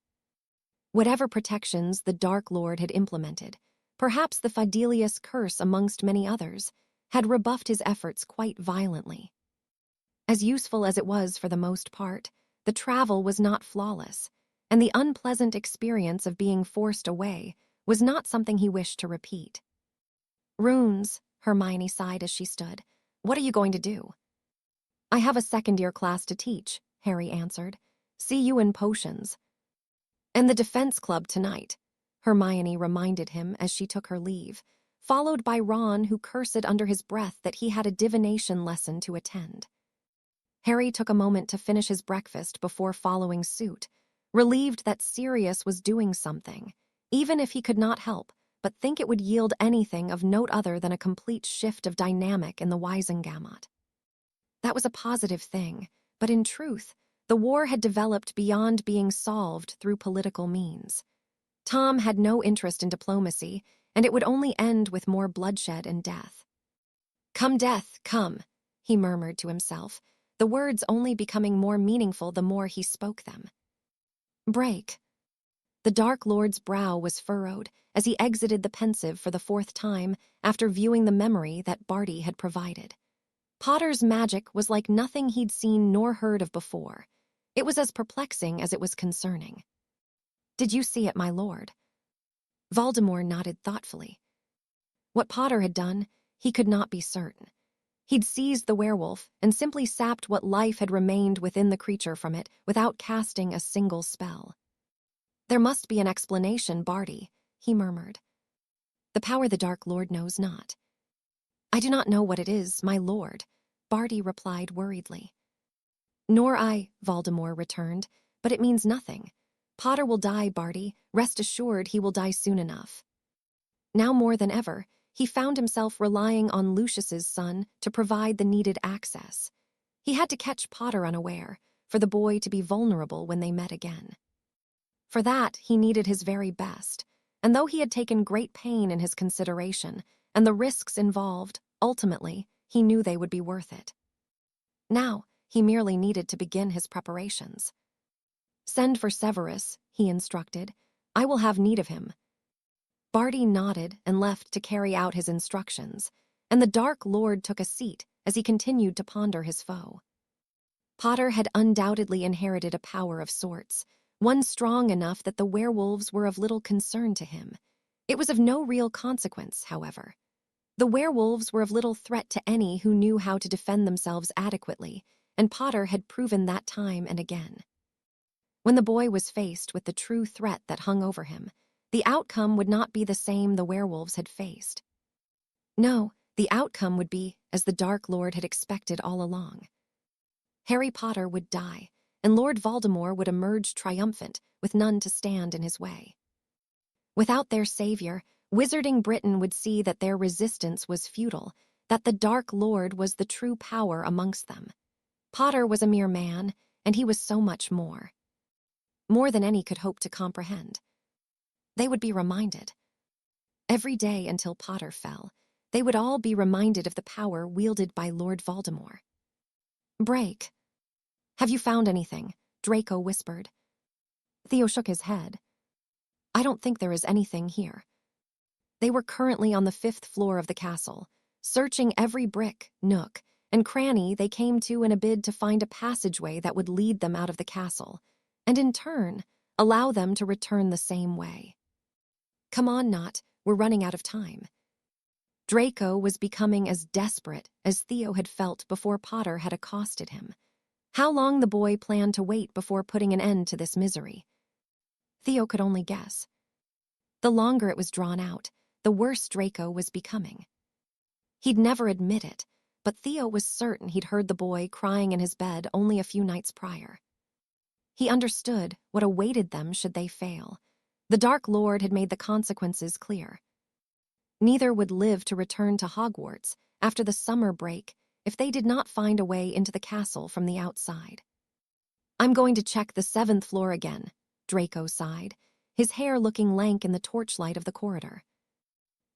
Speaker 1: Whatever protections the Dark Lord had implemented, perhaps the Fidelius curse amongst many others, had rebuffed his efforts quite violently. As useful as it was for the most part, the travel was not flawless, and the unpleasant experience of being forced away was not something he wished to repeat. "Runes," Hermione sighed as she stood. "What are you going to do?" "I have a second-year class to teach," Harry answered. "See you in potions." "And the defense club tonight," Hermione reminded him as she took her leave, followed by Ron, who cursed under his breath that he had a divination lesson to attend. Harry took a moment to finish his breakfast before following suit, relieved that Sirius was doing something, even if he could not help but think it would yield anything of note other than a complete shift of dynamic in the Wisengamot. That was a positive thing, but in truth, the war had developed beyond being solved through political means. Tom had no interest in diplomacy, and it would only end with more bloodshed and death. "Come, death, come," he murmured to himself, the words only becoming more meaningful the more he spoke them. "Break." The Dark Lord's brow was furrowed as he exited the pensive for the 4th time after viewing the memory that Barty had provided. Potter's magic was like nothing he'd seen nor heard of before. It was as perplexing as it was concerning. "Did you see it, my lord?" Voldemort nodded thoughtfully. What Potter had done, he could not be certain. He'd seized the werewolf and simply sapped what life had remained within the creature from it without casting a single spell. "There must be an explanation, Barty," he murmured. "The power the Dark Lord knows not." "I do not know what it is, my lord," Barty replied worriedly. "Nor I," Voldemort returned, "but it means nothing. Potter will die, Barty. Rest assured he will die soon enough." Now more than ever, he found himself relying on Lucius's son to provide the needed access. He had to catch Potter unaware, for the boy to be vulnerable when they met again. For that, he needed his very best, and though he had taken great pain in his consideration, and the risks involved, ultimately, he knew they would be worth it. Now, he merely needed to begin his preparations. "Send for Severus," he instructed. "I will have need of him." Barty nodded and left to carry out his instructions, and the Dark Lord took a seat as he continued to ponder his foe. Potter had undoubtedly inherited a power of sorts, one strong enough that the werewolves were of little concern to him. It was of no real consequence, however. The werewolves were of little threat to any who knew how to defend themselves adequately, and Potter had proven that time and again. When the boy was faced with the true threat that hung over him, the outcome would not be the same the werewolves had faced. No, the outcome would be as the Dark Lord had expected all along. Harry Potter would die, and Lord Voldemort would emerge triumphant, with none to stand in his way. Without their savior, Wizarding Britain would see that their resistance was futile, that the Dark Lord was the true power amongst them. Potter was a mere man, and he was so much more. More than any could hope to comprehend. They would be reminded. Every day until Potter fell, they would all be reminded of the power wielded by Lord Voldemort. "Break." "Have you found anything?" Draco whispered. Theo shook his head. I don't think there is anything here. They were currently on the 5th floor of the castle, searching every brick, nook, and cranny they came to in a bid to find a passageway that would lead them out of the castle, and in turn, allow them to return the same way. Come on, Not, we're running out of time. Draco was becoming as desperate as Theo had felt before Potter had accosted him. How long the boy planned to wait before putting an end to this misery? Theo could only guess. The longer it was drawn out, the worse Draco was becoming. He'd never admit it, but Theo was certain he'd heard the boy crying in his bed only a few nights prior. He understood what awaited them should they fail. The Dark Lord had made the consequences clear. Neither would live to return to Hogwarts after the summer break if they did not find a way into the castle from the outside. I'm going to check the 7th floor again, Draco sighed, his hair looking lank in the torchlight of the corridor.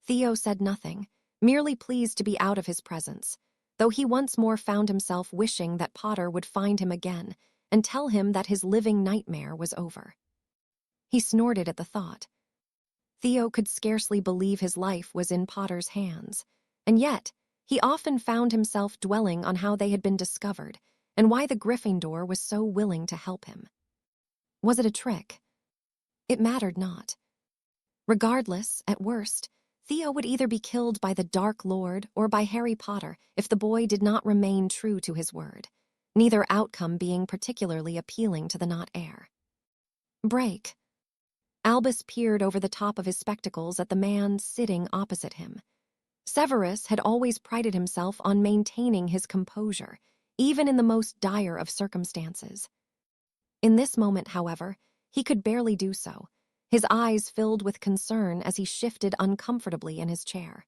Speaker 1: Theo said nothing, merely pleased to be out of his presence, though he once more found himself wishing that Potter would find him again and tell him that his living nightmare was over. He snorted at the thought. Theo could scarcely believe his life was in Potter's hands, and yet he often found himself dwelling on how they had been discovered and why the Gryffindor was so willing to help him. Was it a trick? It mattered not. Regardless, at worst, Theo would either be killed by the Dark Lord or by Harry Potter if the boy did not remain true to his word, neither outcome being particularly appealing to the Not heir. Break. Albus peered over the top of his spectacles at the man sitting opposite him. Severus had always prided himself on maintaining his composure, even in the most dire of circumstances. In this moment, however, he could barely do so, his eyes filled with concern as he shifted uncomfortably in his chair.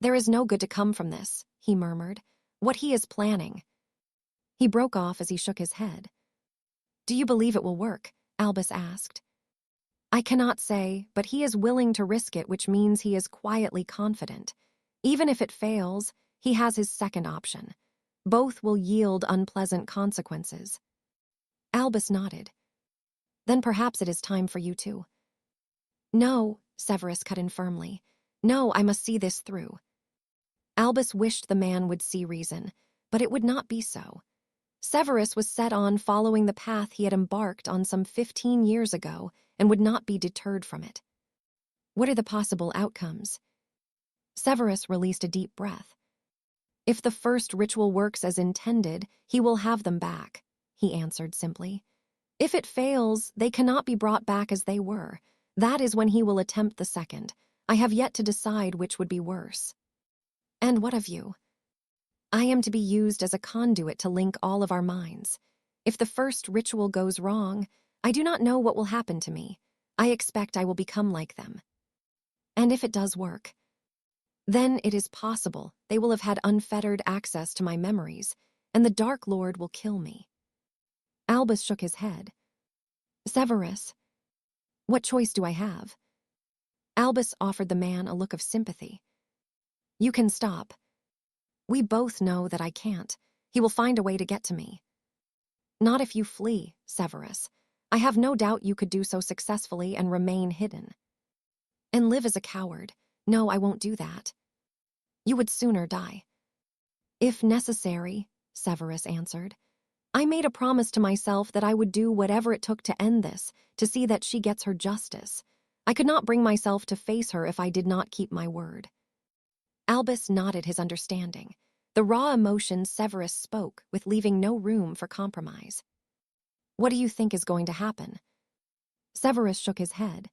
Speaker 1: There is no good to come from this, he murmured. What he is planning. He broke off as he shook his head. Do you believe it will work? Albus asked. I cannot say, but he is willing to risk it, which means he is quietly confident. Even if it fails, he has his second option. Both will yield unpleasant consequences. Albus nodded. Then perhaps it is time for you too. No, Severus cut in firmly. No, I must see this through. Albus wished the man would see reason, but it would not be so. Severus was set on following the path he had embarked on some 15 years ago and would not be deterred from it. What are the possible outcomes? Severus released a deep breath. If the first ritual works as intended, he will have them back, he answered simply. If it fails, they cannot be brought back as they were. That is when he will attempt the second. I have yet to decide which would be worse. And what of you? I am to be used as a conduit to link all of our minds. If the first ritual goes wrong, I do not know what will happen to me. I expect I will become like them. And if it does work, then it is possible they will have had unfettered access to my memories, and the Dark Lord will kill me. Albus shook his head. Severus, what choice do I have? Albus offered the man a look of sympathy. You can stop. We both know that I can't. He will find a way to get to me. Not if you flee, Severus. I have no doubt you could do so successfully and remain hidden. And live as a coward. No, I won't do that. You would sooner die. If necessary, Severus answered. I made a promise to myself that I would do whatever it took to end this, to see that she gets her justice. I could not bring myself to face her if I did not keep my word. Albus nodded his understanding. The raw emotion Severus spoke with leaving no room for compromise. What do you think is going to happen? Severus shook his head.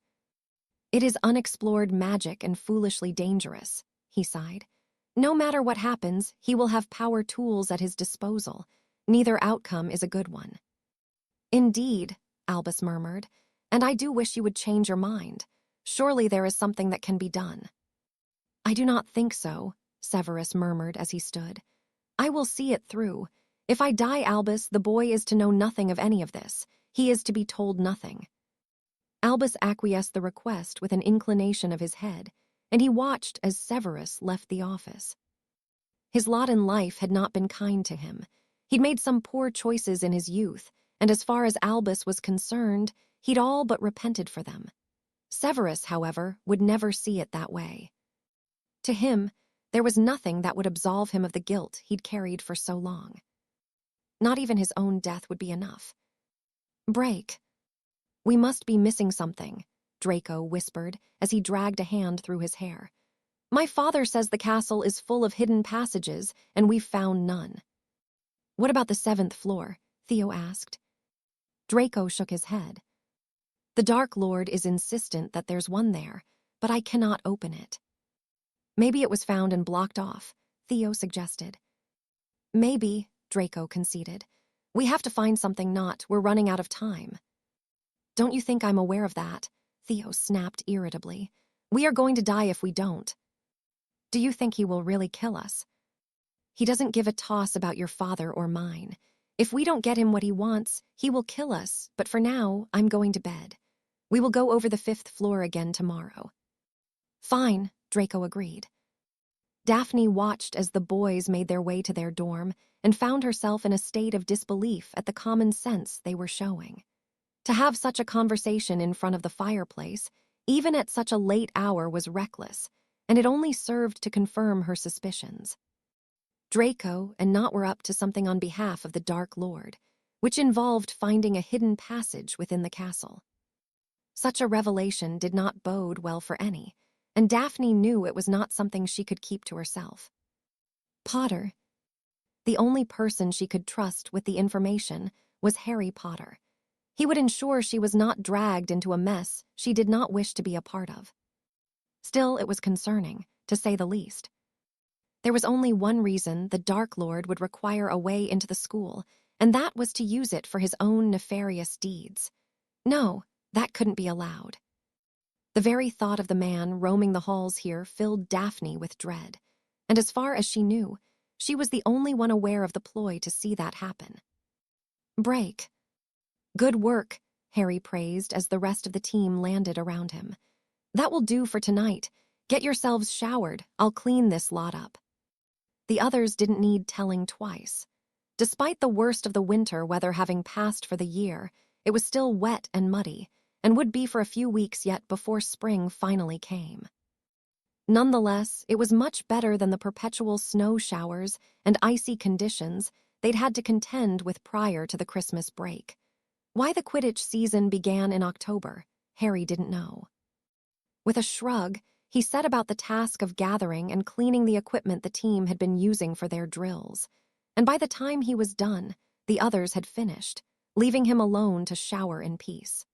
Speaker 1: It is unexplored magic and foolishly dangerous, he sighed. No matter what happens, he will have power tools at his disposal. Neither outcome is a good one. Indeed, Albus murmured, and I do wish you would change your mind. Surely there is something that can be done. I do not think so, Severus murmured as he stood. I will see it through. If I die, Albus, the boy is to know nothing of any of this. He is to be told nothing. Albus acquiesced the request with an inclination of his head, and he watched as Severus left the office. His lot in life had not been kind to him. He'd made some poor choices in his youth, and as far as Albus was concerned, he'd all but repented for them. Severus, however, would never see it that way. To him, there was nothing that would absolve him of the guilt he'd carried for so long. Not even his own death would be enough. "Break. We must be missing something," Draco whispered as he dragged a hand through his hair. "My father says the castle is full of hidden passages, and we've found none." "What about the 7th floor?" Theo asked. Draco shook his head. "The Dark Lord is insistent that there's one there, but I cannot open it." "Maybe it was found and blocked off," Theo suggested. "Maybe," Draco conceded. "We have to find something, we're running out of time." "Don't you think I'm aware of that?" Theo snapped irritably. "We are going to die if we don't." "Do you think he will really kill us?" "He doesn't give a toss about your father or mine. If we don't get him what he wants, he will kill us, but for now, I'm going to bed. We will go over the 5th floor again tomorrow." "Fine," Draco agreed. Daphne watched as the boys made their way to their dorm and found herself in a state of disbelief at the common sense they were showing. To have such a conversation in front of the fireplace, even at such a late hour, was reckless, and it only served to confirm her suspicions. Draco and Not were up to something on behalf of the Dark Lord, which involved finding a hidden passage within the castle. Such a revelation did not bode well for any, and Daphne knew it was not something she could keep to herself. Potter. The only person she could trust with the information was Harry Potter. He would ensure she was not dragged into a mess she did not wish to be a part of. Still, it was concerning, to say the least. There was only one reason the Dark Lord would require a way into the school, and that was to use it for his own nefarious deeds. No, that couldn't be allowed. The very thought of the man roaming the halls here filled Daphne with dread, and as far as she knew, she was the only one aware of the ploy to see that happen. "Break." "Good work," Harry praised as the rest of the team landed around him. "That will do for tonight. Get yourselves showered. I'll clean this lot up." The others didn't need telling twice. Despite the worst of the winter weather having passed for the year, it was still wet and muddy, and would be for a few weeks yet before spring finally came. Nonetheless, it was much better than the perpetual snow showers and icy conditions they'd had to contend with prior to the Christmas break. Why the Quidditch season began in October, Harry didn't know. With a shrug, he set about the task of gathering and cleaning the equipment the team had been using for their drills, and by the time he was done, the others had finished, leaving him alone to shower in peace.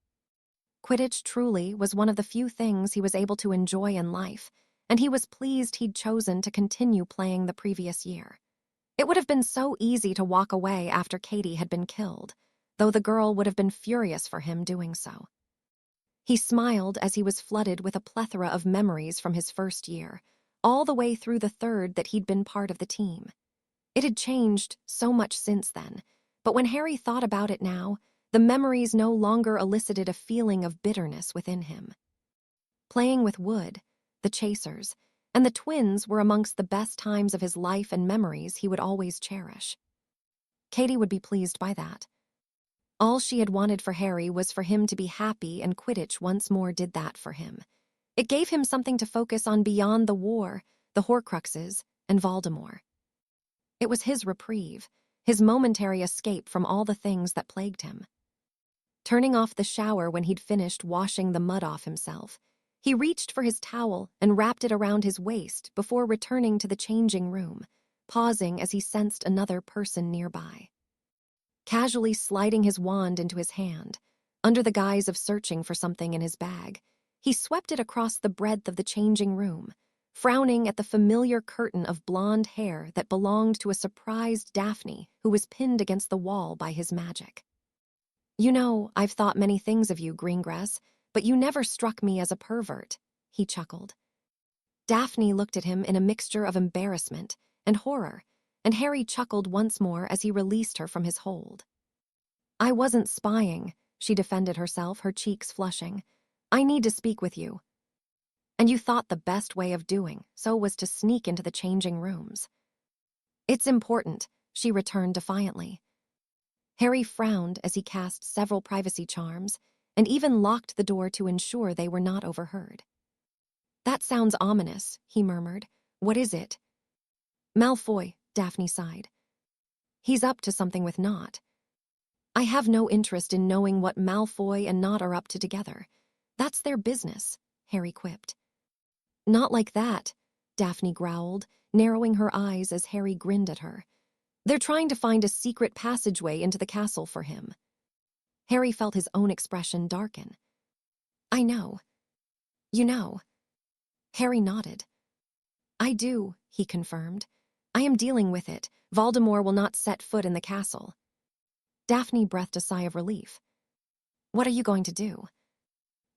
Speaker 1: Quidditch truly was one of the few things he was able to enjoy in life, and he was pleased he'd chosen to continue playing the previous year. It would have been so easy to walk away after Katie had been killed, though the girl would have been furious for him doing so. He smiled as he was flooded with a plethora of memories from his first year, all the way through the 3rd that he'd been part of the team. It had changed so much since then, but when Harry thought about it now, the memories no longer elicited a feeling of bitterness within him. Playing with Wood, the Chasers, and the twins were amongst the best times of his life and memories he would always cherish. Katie would be pleased by that. All she had wanted for Harry was for him to be happy, and Quidditch once more did that for him. It gave him something to focus on beyond the war, the Horcruxes, and Voldemort. It was his reprieve, his momentary escape from all the things that plagued him. Turning off the shower when he'd finished washing the mud off himself, he reached for his towel and wrapped it around his waist before returning to the changing room, pausing as he sensed another person nearby. Casually sliding his wand into his hand, under the guise of searching for something in his bag, he swept it across the breadth of the changing room, frowning at the familiar curtain of blonde hair that belonged to a surprised Daphne who was pinned against the wall by his magic. "You know, I've thought many things of you, Greengrass, but you never struck me as a pervert," he chuckled. Daphne looked at him in a mixture of embarrassment and horror, and Harry chuckled once more as he released her from his hold. "I wasn't spying," she defended herself, her cheeks flushing. "I need to speak with you." "And you thought the best way of doing so was to sneak into the changing rooms." "It's important," she returned defiantly. Harry frowned as he cast several privacy charms, and even locked the door to ensure they were not overheard. "That sounds ominous," he murmured. "What is it?" "Malfoy," Daphne sighed. "He's up to something with Nott." "I have no interest in knowing what Malfoy and Nott are up to together. That's their business," Harry quipped. "Not like that," Daphne growled, narrowing her eyes as Harry grinned at her. "They're trying to find a secret passageway into the castle for him." Harry felt his own expression darken. "I know. You know." Harry nodded. "I do," he confirmed. "I am dealing with it. Voldemort will not set foot in the castle." Daphne breathed a sigh of relief. "What are you going to do?"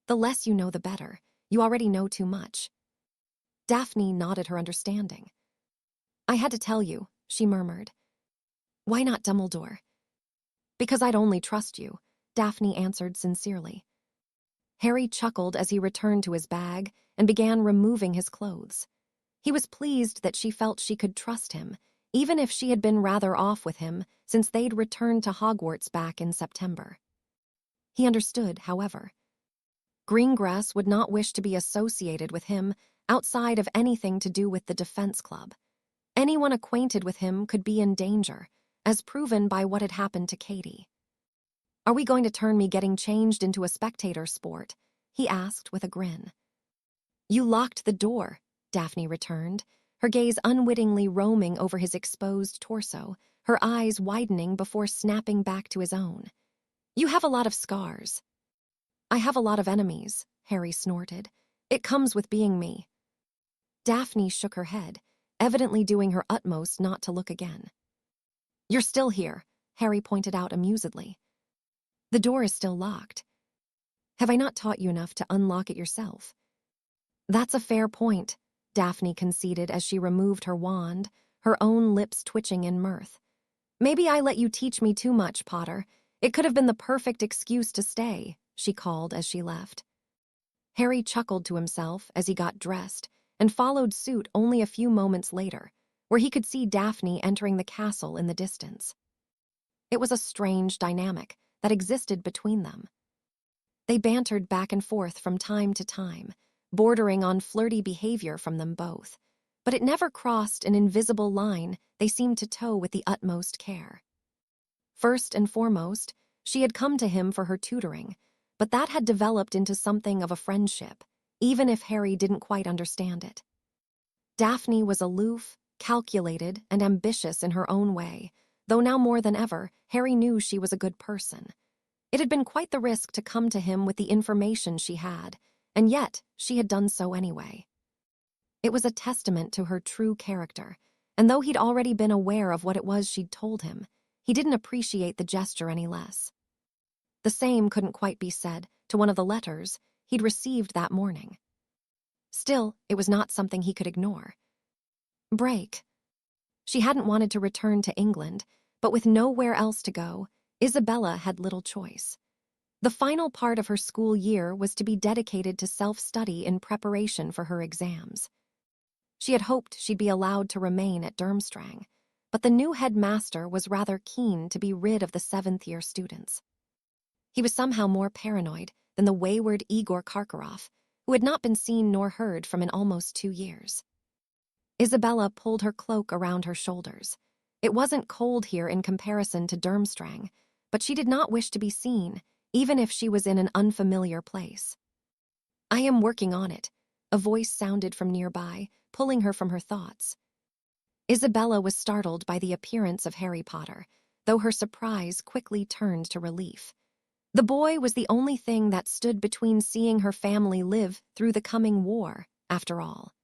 Speaker 1: "The less you know, the better. You already know too much." Daphne nodded her understanding. "I had to tell you," she murmured. "Why not Dumbledore?" "Because I'd only trust you," Daphne answered sincerely. Harry chuckled as he returned to his bag and began removing his clothes. He was pleased that she felt she could trust him, even if she had been rather off with him since they'd returned to Hogwarts back in September. He understood, however. Greengrass would not wish to be associated with him outside of anything to do with the Defense Club. Anyone acquainted with him could be in danger, as proven by what had happened to Katie. "Are we going to turn me getting changed into a spectator sport?" he asked with a grin. "You locked the door," Daphne returned, her gaze unwittingly roaming over his exposed torso, her eyes widening before snapping back to his own. "You have a lot of scars." "I have a lot of enemies," Harry snorted. "It comes with being me." Daphne shook her head, evidently doing her utmost not to look again. "You're still here," Harry pointed out amusedly. "The door is still locked." "Have I not taught you enough to unlock it yourself?" "That's a fair point," Daphne conceded as she removed her wand, her own lips twitching in mirth. "Maybe I let you teach me too much, Potter. It could have been the perfect excuse to stay," she called as she left. Harry chuckled to himself as he got dressed and followed suit only a few moments later, where he could see Daphne entering the castle in the distance. It was a strange dynamic that existed between them. They bantered back and forth from time to time, bordering on flirty behavior from them both, but it never crossed an invisible line they seemed to toe with the utmost care. First and foremost, she had come to him for her tutoring, but that had developed into something of a friendship, even if Harry didn't quite understand it. Daphne was aloof, calculated, and ambitious in her own way, though now more than ever, Harry knew she was a good person. It had been quite the risk to come to him with the information she had, and yet she had done so anyway. It was a testament to her true character, and though he'd already been aware of what it was she'd told him, he didn't appreciate the gesture any less. The same couldn't quite be said to one of the letters he'd received that morning. Still, it was not something he could ignore. Break. She hadn't wanted to return to England, but with nowhere else to go, Isabella had little choice. The final part of her school year was to be dedicated to self-study in preparation for her exams. She had hoped she'd be allowed to remain at Durmstrang, but the new headmaster was rather keen to be rid of the seventh-year students. He was somehow more paranoid than the wayward Igor Karkaroff, who had not been seen nor heard from in almost 2 years. Isabella pulled her cloak around her shoulders. It wasn't cold here in comparison to Durmstrang, but she did not wish to be seen, even if she was in an unfamiliar place. "I am working on it," a voice sounded from nearby, pulling her from her thoughts. Isabella was startled by the appearance of Harry Potter, though her surprise quickly turned to relief. The boy was the only thing that stood between seeing her family live through the coming war, after all.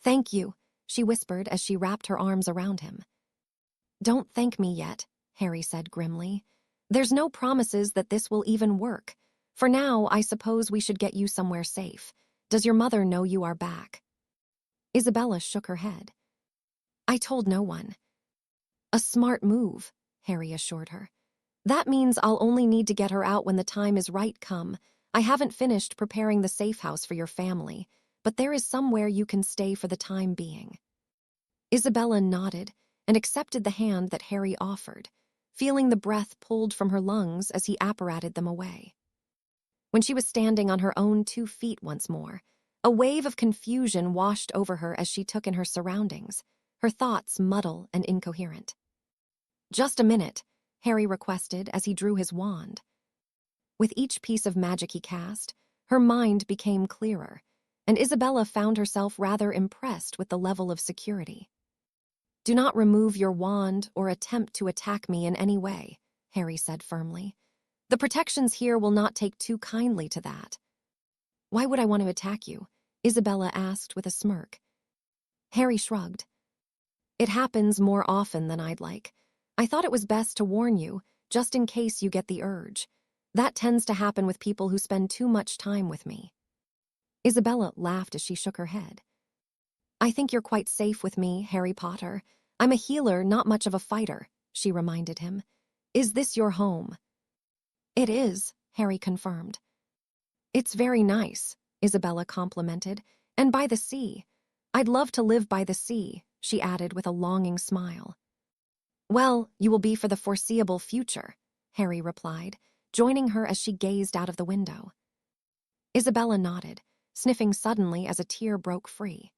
Speaker 1: "Thank you," she whispered as she wrapped her arms around him. "Don't thank me yet," Harry said grimly. "There's no promises that this will even work. For now, I suppose we should get you somewhere safe. Does your mother know you are back?" Isabella shook her head. "I told no one." "A smart move," Harry assured her. "That means I'll only need to get her out when the time is right come. I haven't finished preparing the safe house for your family, but there is somewhere you can stay for the time being." Isabella nodded and accepted the hand that Harry offered, feeling the breath pulled from her lungs as he apparated them away. When she was standing on her own 2 feet once more, a wave of confusion washed over her as she took in her surroundings, her thoughts muddled and incoherent. "Just a minute," Harry requested as he drew his wand. With each piece of magic he cast, her mind became clearer, and Isabella found herself rather impressed with the level of security. "Do not remove your wand or attempt to attack me in any way," Harry said firmly. "The protections here will not take too kindly to that." "Why would I want to attack you?" Isabella asked with a smirk. Harry shrugged. "It happens more often than I'd like. I thought it was best to warn you, just in case you get the urge. That tends to happen with people who spend too much time with me." Isabella laughed as she shook her head. "I think you're quite safe with me, Harry Potter. I'm a healer, not much of a fighter," she reminded him. "Is this your home?" "It is," Harry confirmed. "It's very nice," Isabella complimented, "and by the sea. I'd love to live by the sea," she added with a longing smile. "Well, you will be for the foreseeable future," Harry replied, joining her as she gazed out of the window. Isabella nodded, sniffing suddenly as a tear broke free.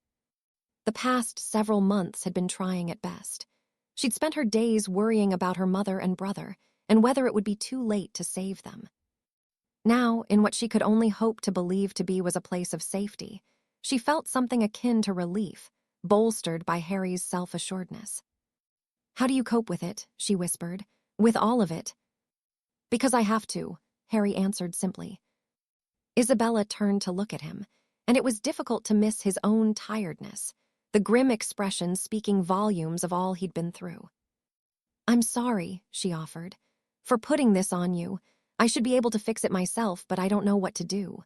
Speaker 1: The past several months had been trying at best. She'd spent her days worrying about her mother and brother, and whether it would be too late to save them. Now, in what she could only hope to believe to be was a place of safety, she felt something akin to relief, bolstered by Harry's self-assuredness. "How do you cope with it?" she whispered. "With all of it?" "Because I have to," Harry answered simply. Isabella turned to look at him, and it was difficult to miss his own tiredness, the grim expression speaking volumes of all he'd been through. "I'm sorry," she offered, "for putting this on you. I should be able to fix it myself, but I don't know what to do."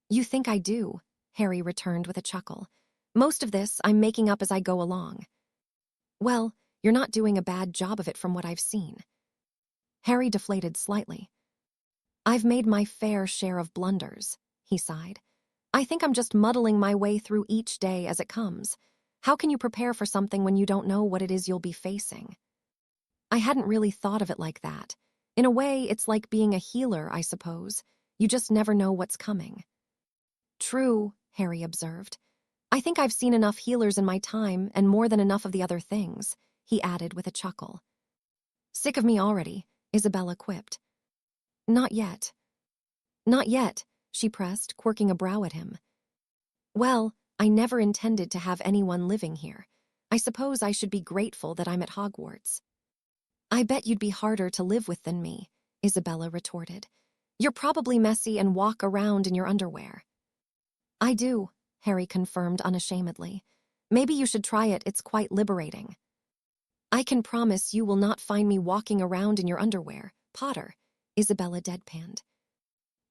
Speaker 1: "You think I do," Harry returned with a chuckle. "Most of this I'm making up as I go along." "Well, you're not doing a bad job of it from what I've seen." Harry deflated slightly. "I've made my fair share of blunders," he sighed. "I think I'm just muddling my way through each day as it comes. How can you prepare for something when you don't know what it is you'll be facing?" "I hadn't really thought of it like that. In a way, it's like being a healer, I suppose. You just never know what's coming." "True," Harry observed. "I think I've seen enough healers in my time, and more than enough of the other things," he added with a chuckle. "Sick of me already," Isabella quipped. "Not yet." "Not yet," she pressed, quirking a brow at him. "Well, I never intended to have anyone living here. I suppose I should be grateful that I'm at Hogwarts." "I bet you'd be harder to live with than me," Isabella retorted. "You're probably messy and walk around in your underwear." "I do," Harry confirmed unashamedly. "Maybe you should try it, it's quite liberating." "I can promise you will not find me walking around in your underwear, Potter," Isabella deadpanned.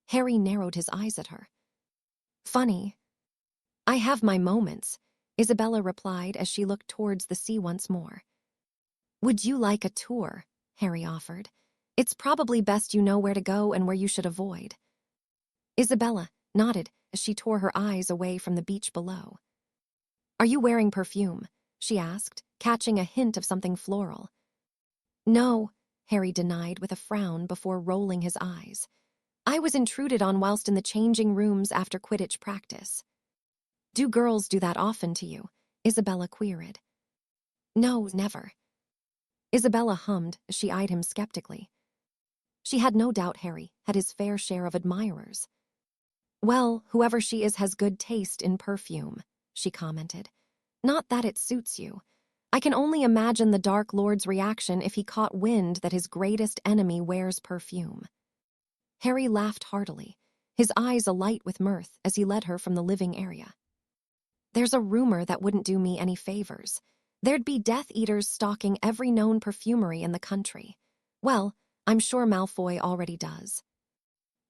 Speaker 1: Harry narrowed his eyes at her. "Funny." "I have my moments," Isabella replied as she looked towards the sea once more. "Would you like a tour?" Harry offered. "It's probably best you know where to go and where you should avoid." Isabella nodded as she tore her eyes away from the beach below. "Are you wearing perfume?" she asked, catching a hint of something floral. "No," Harry denied with a frown before rolling his eyes. "I was intruded on whilst in the changing rooms after Quidditch practice." "Do girls do that often to you?" Isabella queried. "No, never." Isabella hummed as she eyed him skeptically. She had no doubt Harry had his fair share of admirers. "Well, whoever she is has good taste in perfume," she commented. "Not that it suits you. I can only imagine the Dark Lord's reaction if he caught wind that his greatest enemy wears perfume." Harry laughed heartily, his eyes alight with mirth as he led her from the living area. "There's a rumor that wouldn't do me any favors. There'd be Death Eaters stalking every known perfumery in the country. Well, I'm sure Malfoy already does."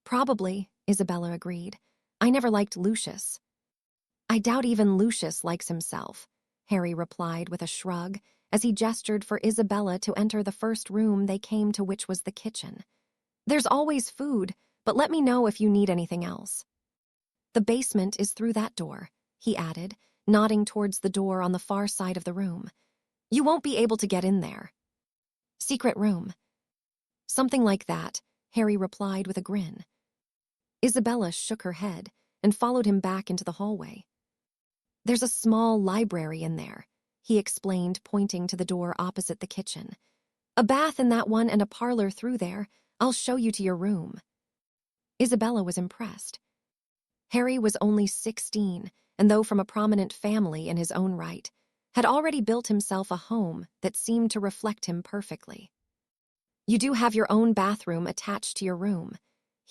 Speaker 1: "Probably," Isabella agreed. "I never liked Lucius." "I doubt even Lucius likes himself," Harry replied with a shrug as he gestured for Isabella to enter the first room they came to, which was the kitchen. "There's always food, but let me know if you need anything else." "The basement is through that door," he added, nodding towards the door on the far side of the room. "You won't be able to get in there." "Secret room." "Something like that," Harry replied with a grin. Isabella shook her head and followed him back into the hallway. There's a small library in there, he explained, pointing to the door opposite the kitchen. A bath in that one and a parlor through there. I'll show you to your room. Isabella was impressed. Harry was only 16, and though from a prominent family in his own right, had already built himself a home that seemed to reflect him perfectly. You do have your own bathroom attached to your room,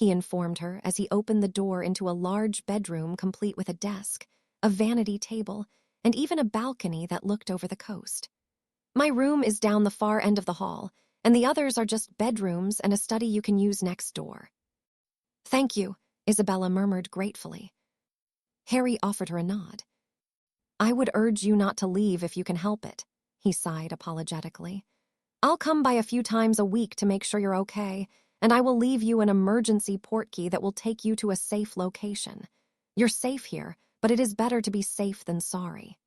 Speaker 1: he informed her as he opened the door into a large bedroom complete with a desk, a vanity table, and even a balcony that looked over the coast. My room is down the far end of the hall, and the others are just bedrooms and a study you can use next door. Thank you, Isabella murmured gratefully. Harry offered her a nod. I would urge you not to leave if you can help it, he sighed apologetically. I'll come by a few times a week to make sure you're okay, and I will leave you an emergency portkey that will take you to a safe location. You're safe here, but it is better to be safe than sorry.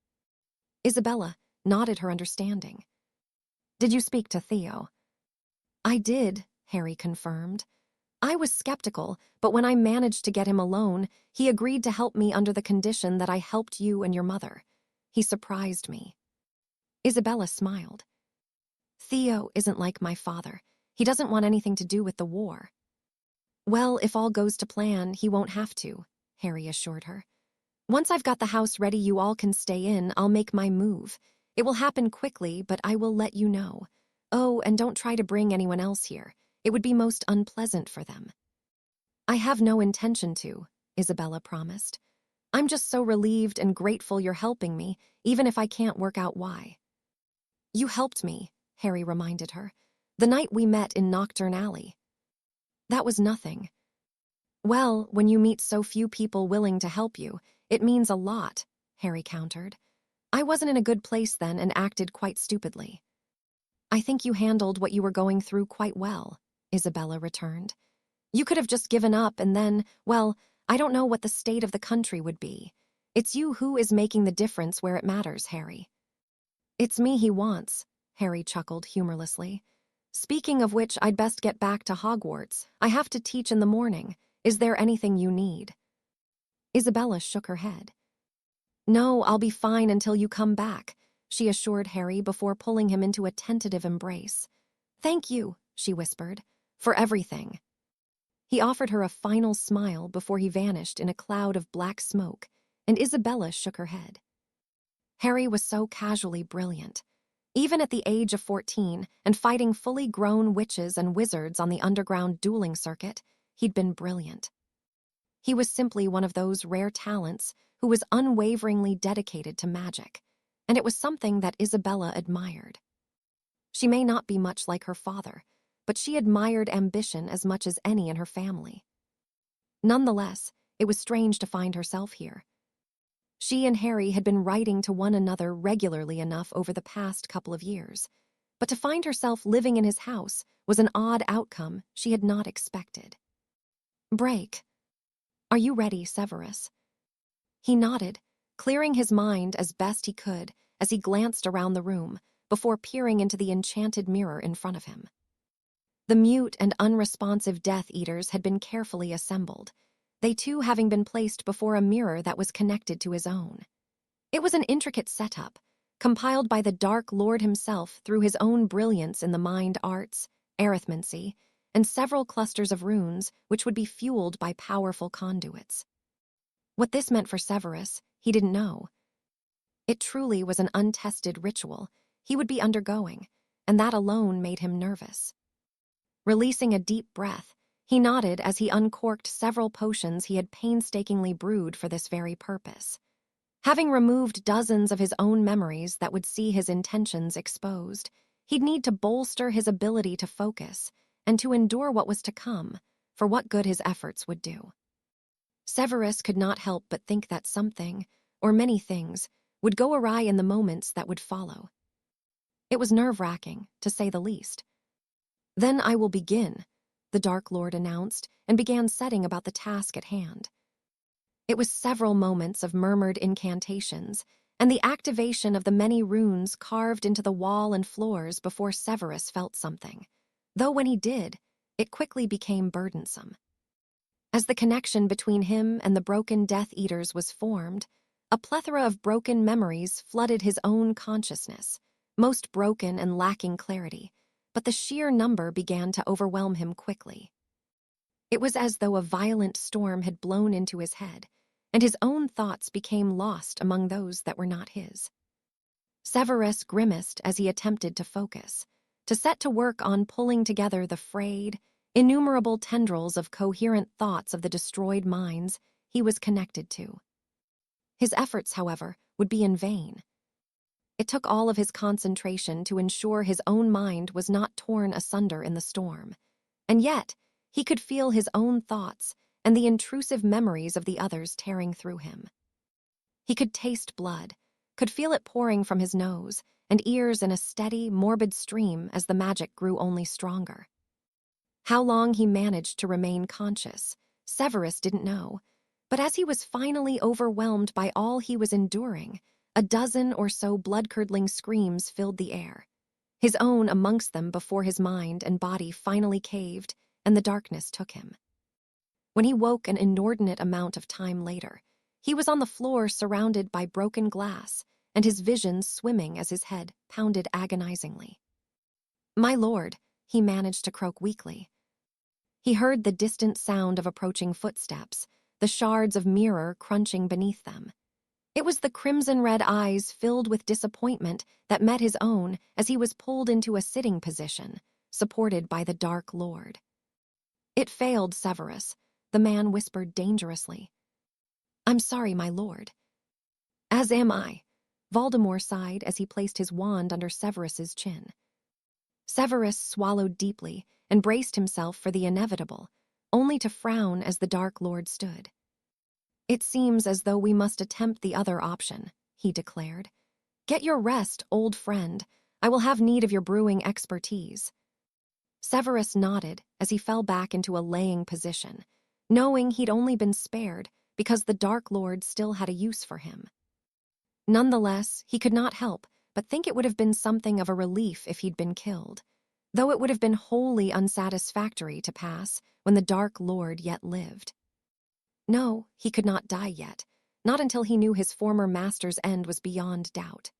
Speaker 1: Isabella nodded her understanding. Did you speak to Theo? I did, Harry confirmed. I was skeptical, but when I managed to get him alone, he agreed to help me under the condition that I helped you and your mother. He surprised me. Isabella smiled. Theo isn't like my father. He doesn't want anything to do with the war. Well, if all goes to plan, he won't have to, Harry assured her. Once I've got the house ready you all can stay in, I'll make my move. It will happen quickly, but I will let you know. Oh, and don't try to bring anyone else here. It would be most unpleasant for them. I have no intention to, Isabella promised. I'm just so relieved and grateful you're helping me, even if I can't work out why. You helped me, Harry reminded her. The night we met in Nocturne Alley. That was nothing. Well, when you meet so few people willing to help you, it means a lot, Harry countered. I wasn't in a good place then and acted quite stupidly. I think you handled what you were going through quite well, Isabella returned. You could have just given up and then, well, I don't know what the state of the country would be. It's you who is making the difference where it matters, Harry. It's me he wants, Harry chuckled humorlessly. Speaking of which, I'd best get back to Hogwarts. I have to teach in the morning. Is there anything you need? Isabella shook her head. No, I'll be fine until you come back, she assured Harry before pulling him into a tentative embrace. Thank you, she whispered, for everything. He offered her a final smile before he vanished in a cloud of black smoke, and Isabella shook her head. Harry was so casually brilliant. Even at the age of 14 and fighting fully grown witches and wizards on the underground dueling circuit, he'd been brilliant. He was simply one of those rare talents who was unwaveringly dedicated to magic, and it was something that Isabella admired. She may not be much like her father, but she admired ambition as much as any in her family. Nonetheless, it was strange to find herself here. She and Harry had been writing to one another regularly enough over the past couple of years, but to find herself living in his house was an odd outcome she had not expected. Break. Are you ready, Severus? He nodded, clearing his mind as best he could as he glanced around the room before peering into the enchanted mirror in front of him. The mute and unresponsive Death Eaters had been carefully assembled, they too having been placed before a mirror that was connected to his own. It was an intricate setup, compiled by the Dark Lord himself through his own brilliance in the mind arts, arithmancy, and several clusters of runes which would be fueled by powerful conduits. What this meant for Severus, he didn't know. It truly was an untested ritual he would be undergoing, and that alone made him nervous. Releasing a deep breath, he nodded as he uncorked several potions he had painstakingly brewed for this very purpose. Having removed dozens of his own memories that would see his intentions exposed, he'd need to bolster his ability to focus and to endure what was to come, for what good his efforts would do. Severus could not help but think that something, or many things, would go awry in the moments that would follow. It was nerve-wracking, to say the least. Then I will begin, the Dark Lord announced, and began setting about the task at hand. It was several moments of murmured incantations, and the activation of the many runes carved into the wall and floors before Severus felt something, though when he did, it quickly became burdensome. As the connection between him and the broken Death Eaters was formed, a plethora of broken memories flooded his own consciousness, most broken and lacking clarity, but the sheer number began to overwhelm him quickly. It was as though a violent storm had blown into his head, and his own thoughts became lost among those that were not his. Severus grimaced as he attempted to focus, to set to work on pulling together the frayed, innumerable tendrils of coherent thoughts of the destroyed minds he was connected to. His efforts, however, would be in vain. It took all of his concentration to ensure his own mind was not torn asunder in the storm, and yet he could feel his own thoughts and the intrusive memories of the others tearing through him. He could taste blood, could feel it pouring from his nose and ears in a steady, morbid stream as the magic grew only stronger. How long he managed to remain conscious, Severus didn't know, but as he was finally overwhelmed by all he was enduring, a dozen or so blood-curdling screams filled the air, his own amongst them before his mind and body finally caved and the darkness took him. When he woke an inordinate amount of time later, he was on the floor surrounded by broken glass and his visions swimming as his head pounded agonizingly. "My lord," he managed to croak weakly. He heard the distant sound of approaching footsteps, the shards of mirror crunching beneath them. It was the crimson-red eyes filled with disappointment that met his own as he was pulled into a sitting position, supported by the Dark Lord. "It failed, Severus," the man whispered dangerously. "I'm sorry, my lord." "As am I," Voldemort sighed as he placed his wand under Severus's chin. Severus swallowed deeply and braced himself for the inevitable, only to frown as the Dark Lord stood. "It seems as though we must attempt the other option," he declared. "Get your rest, old friend. I will have need of your brewing expertise." Severus nodded as he fell back into a laying position, knowing he'd only been spared because the Dark Lord still had a use for him. Nonetheless, he could not help but think it would have been something of a relief if he'd been killed, though it would have been wholly unsatisfactory to pass when the Dark Lord yet lived. No, he could not die yet, not until he knew his former master's end was beyond doubt.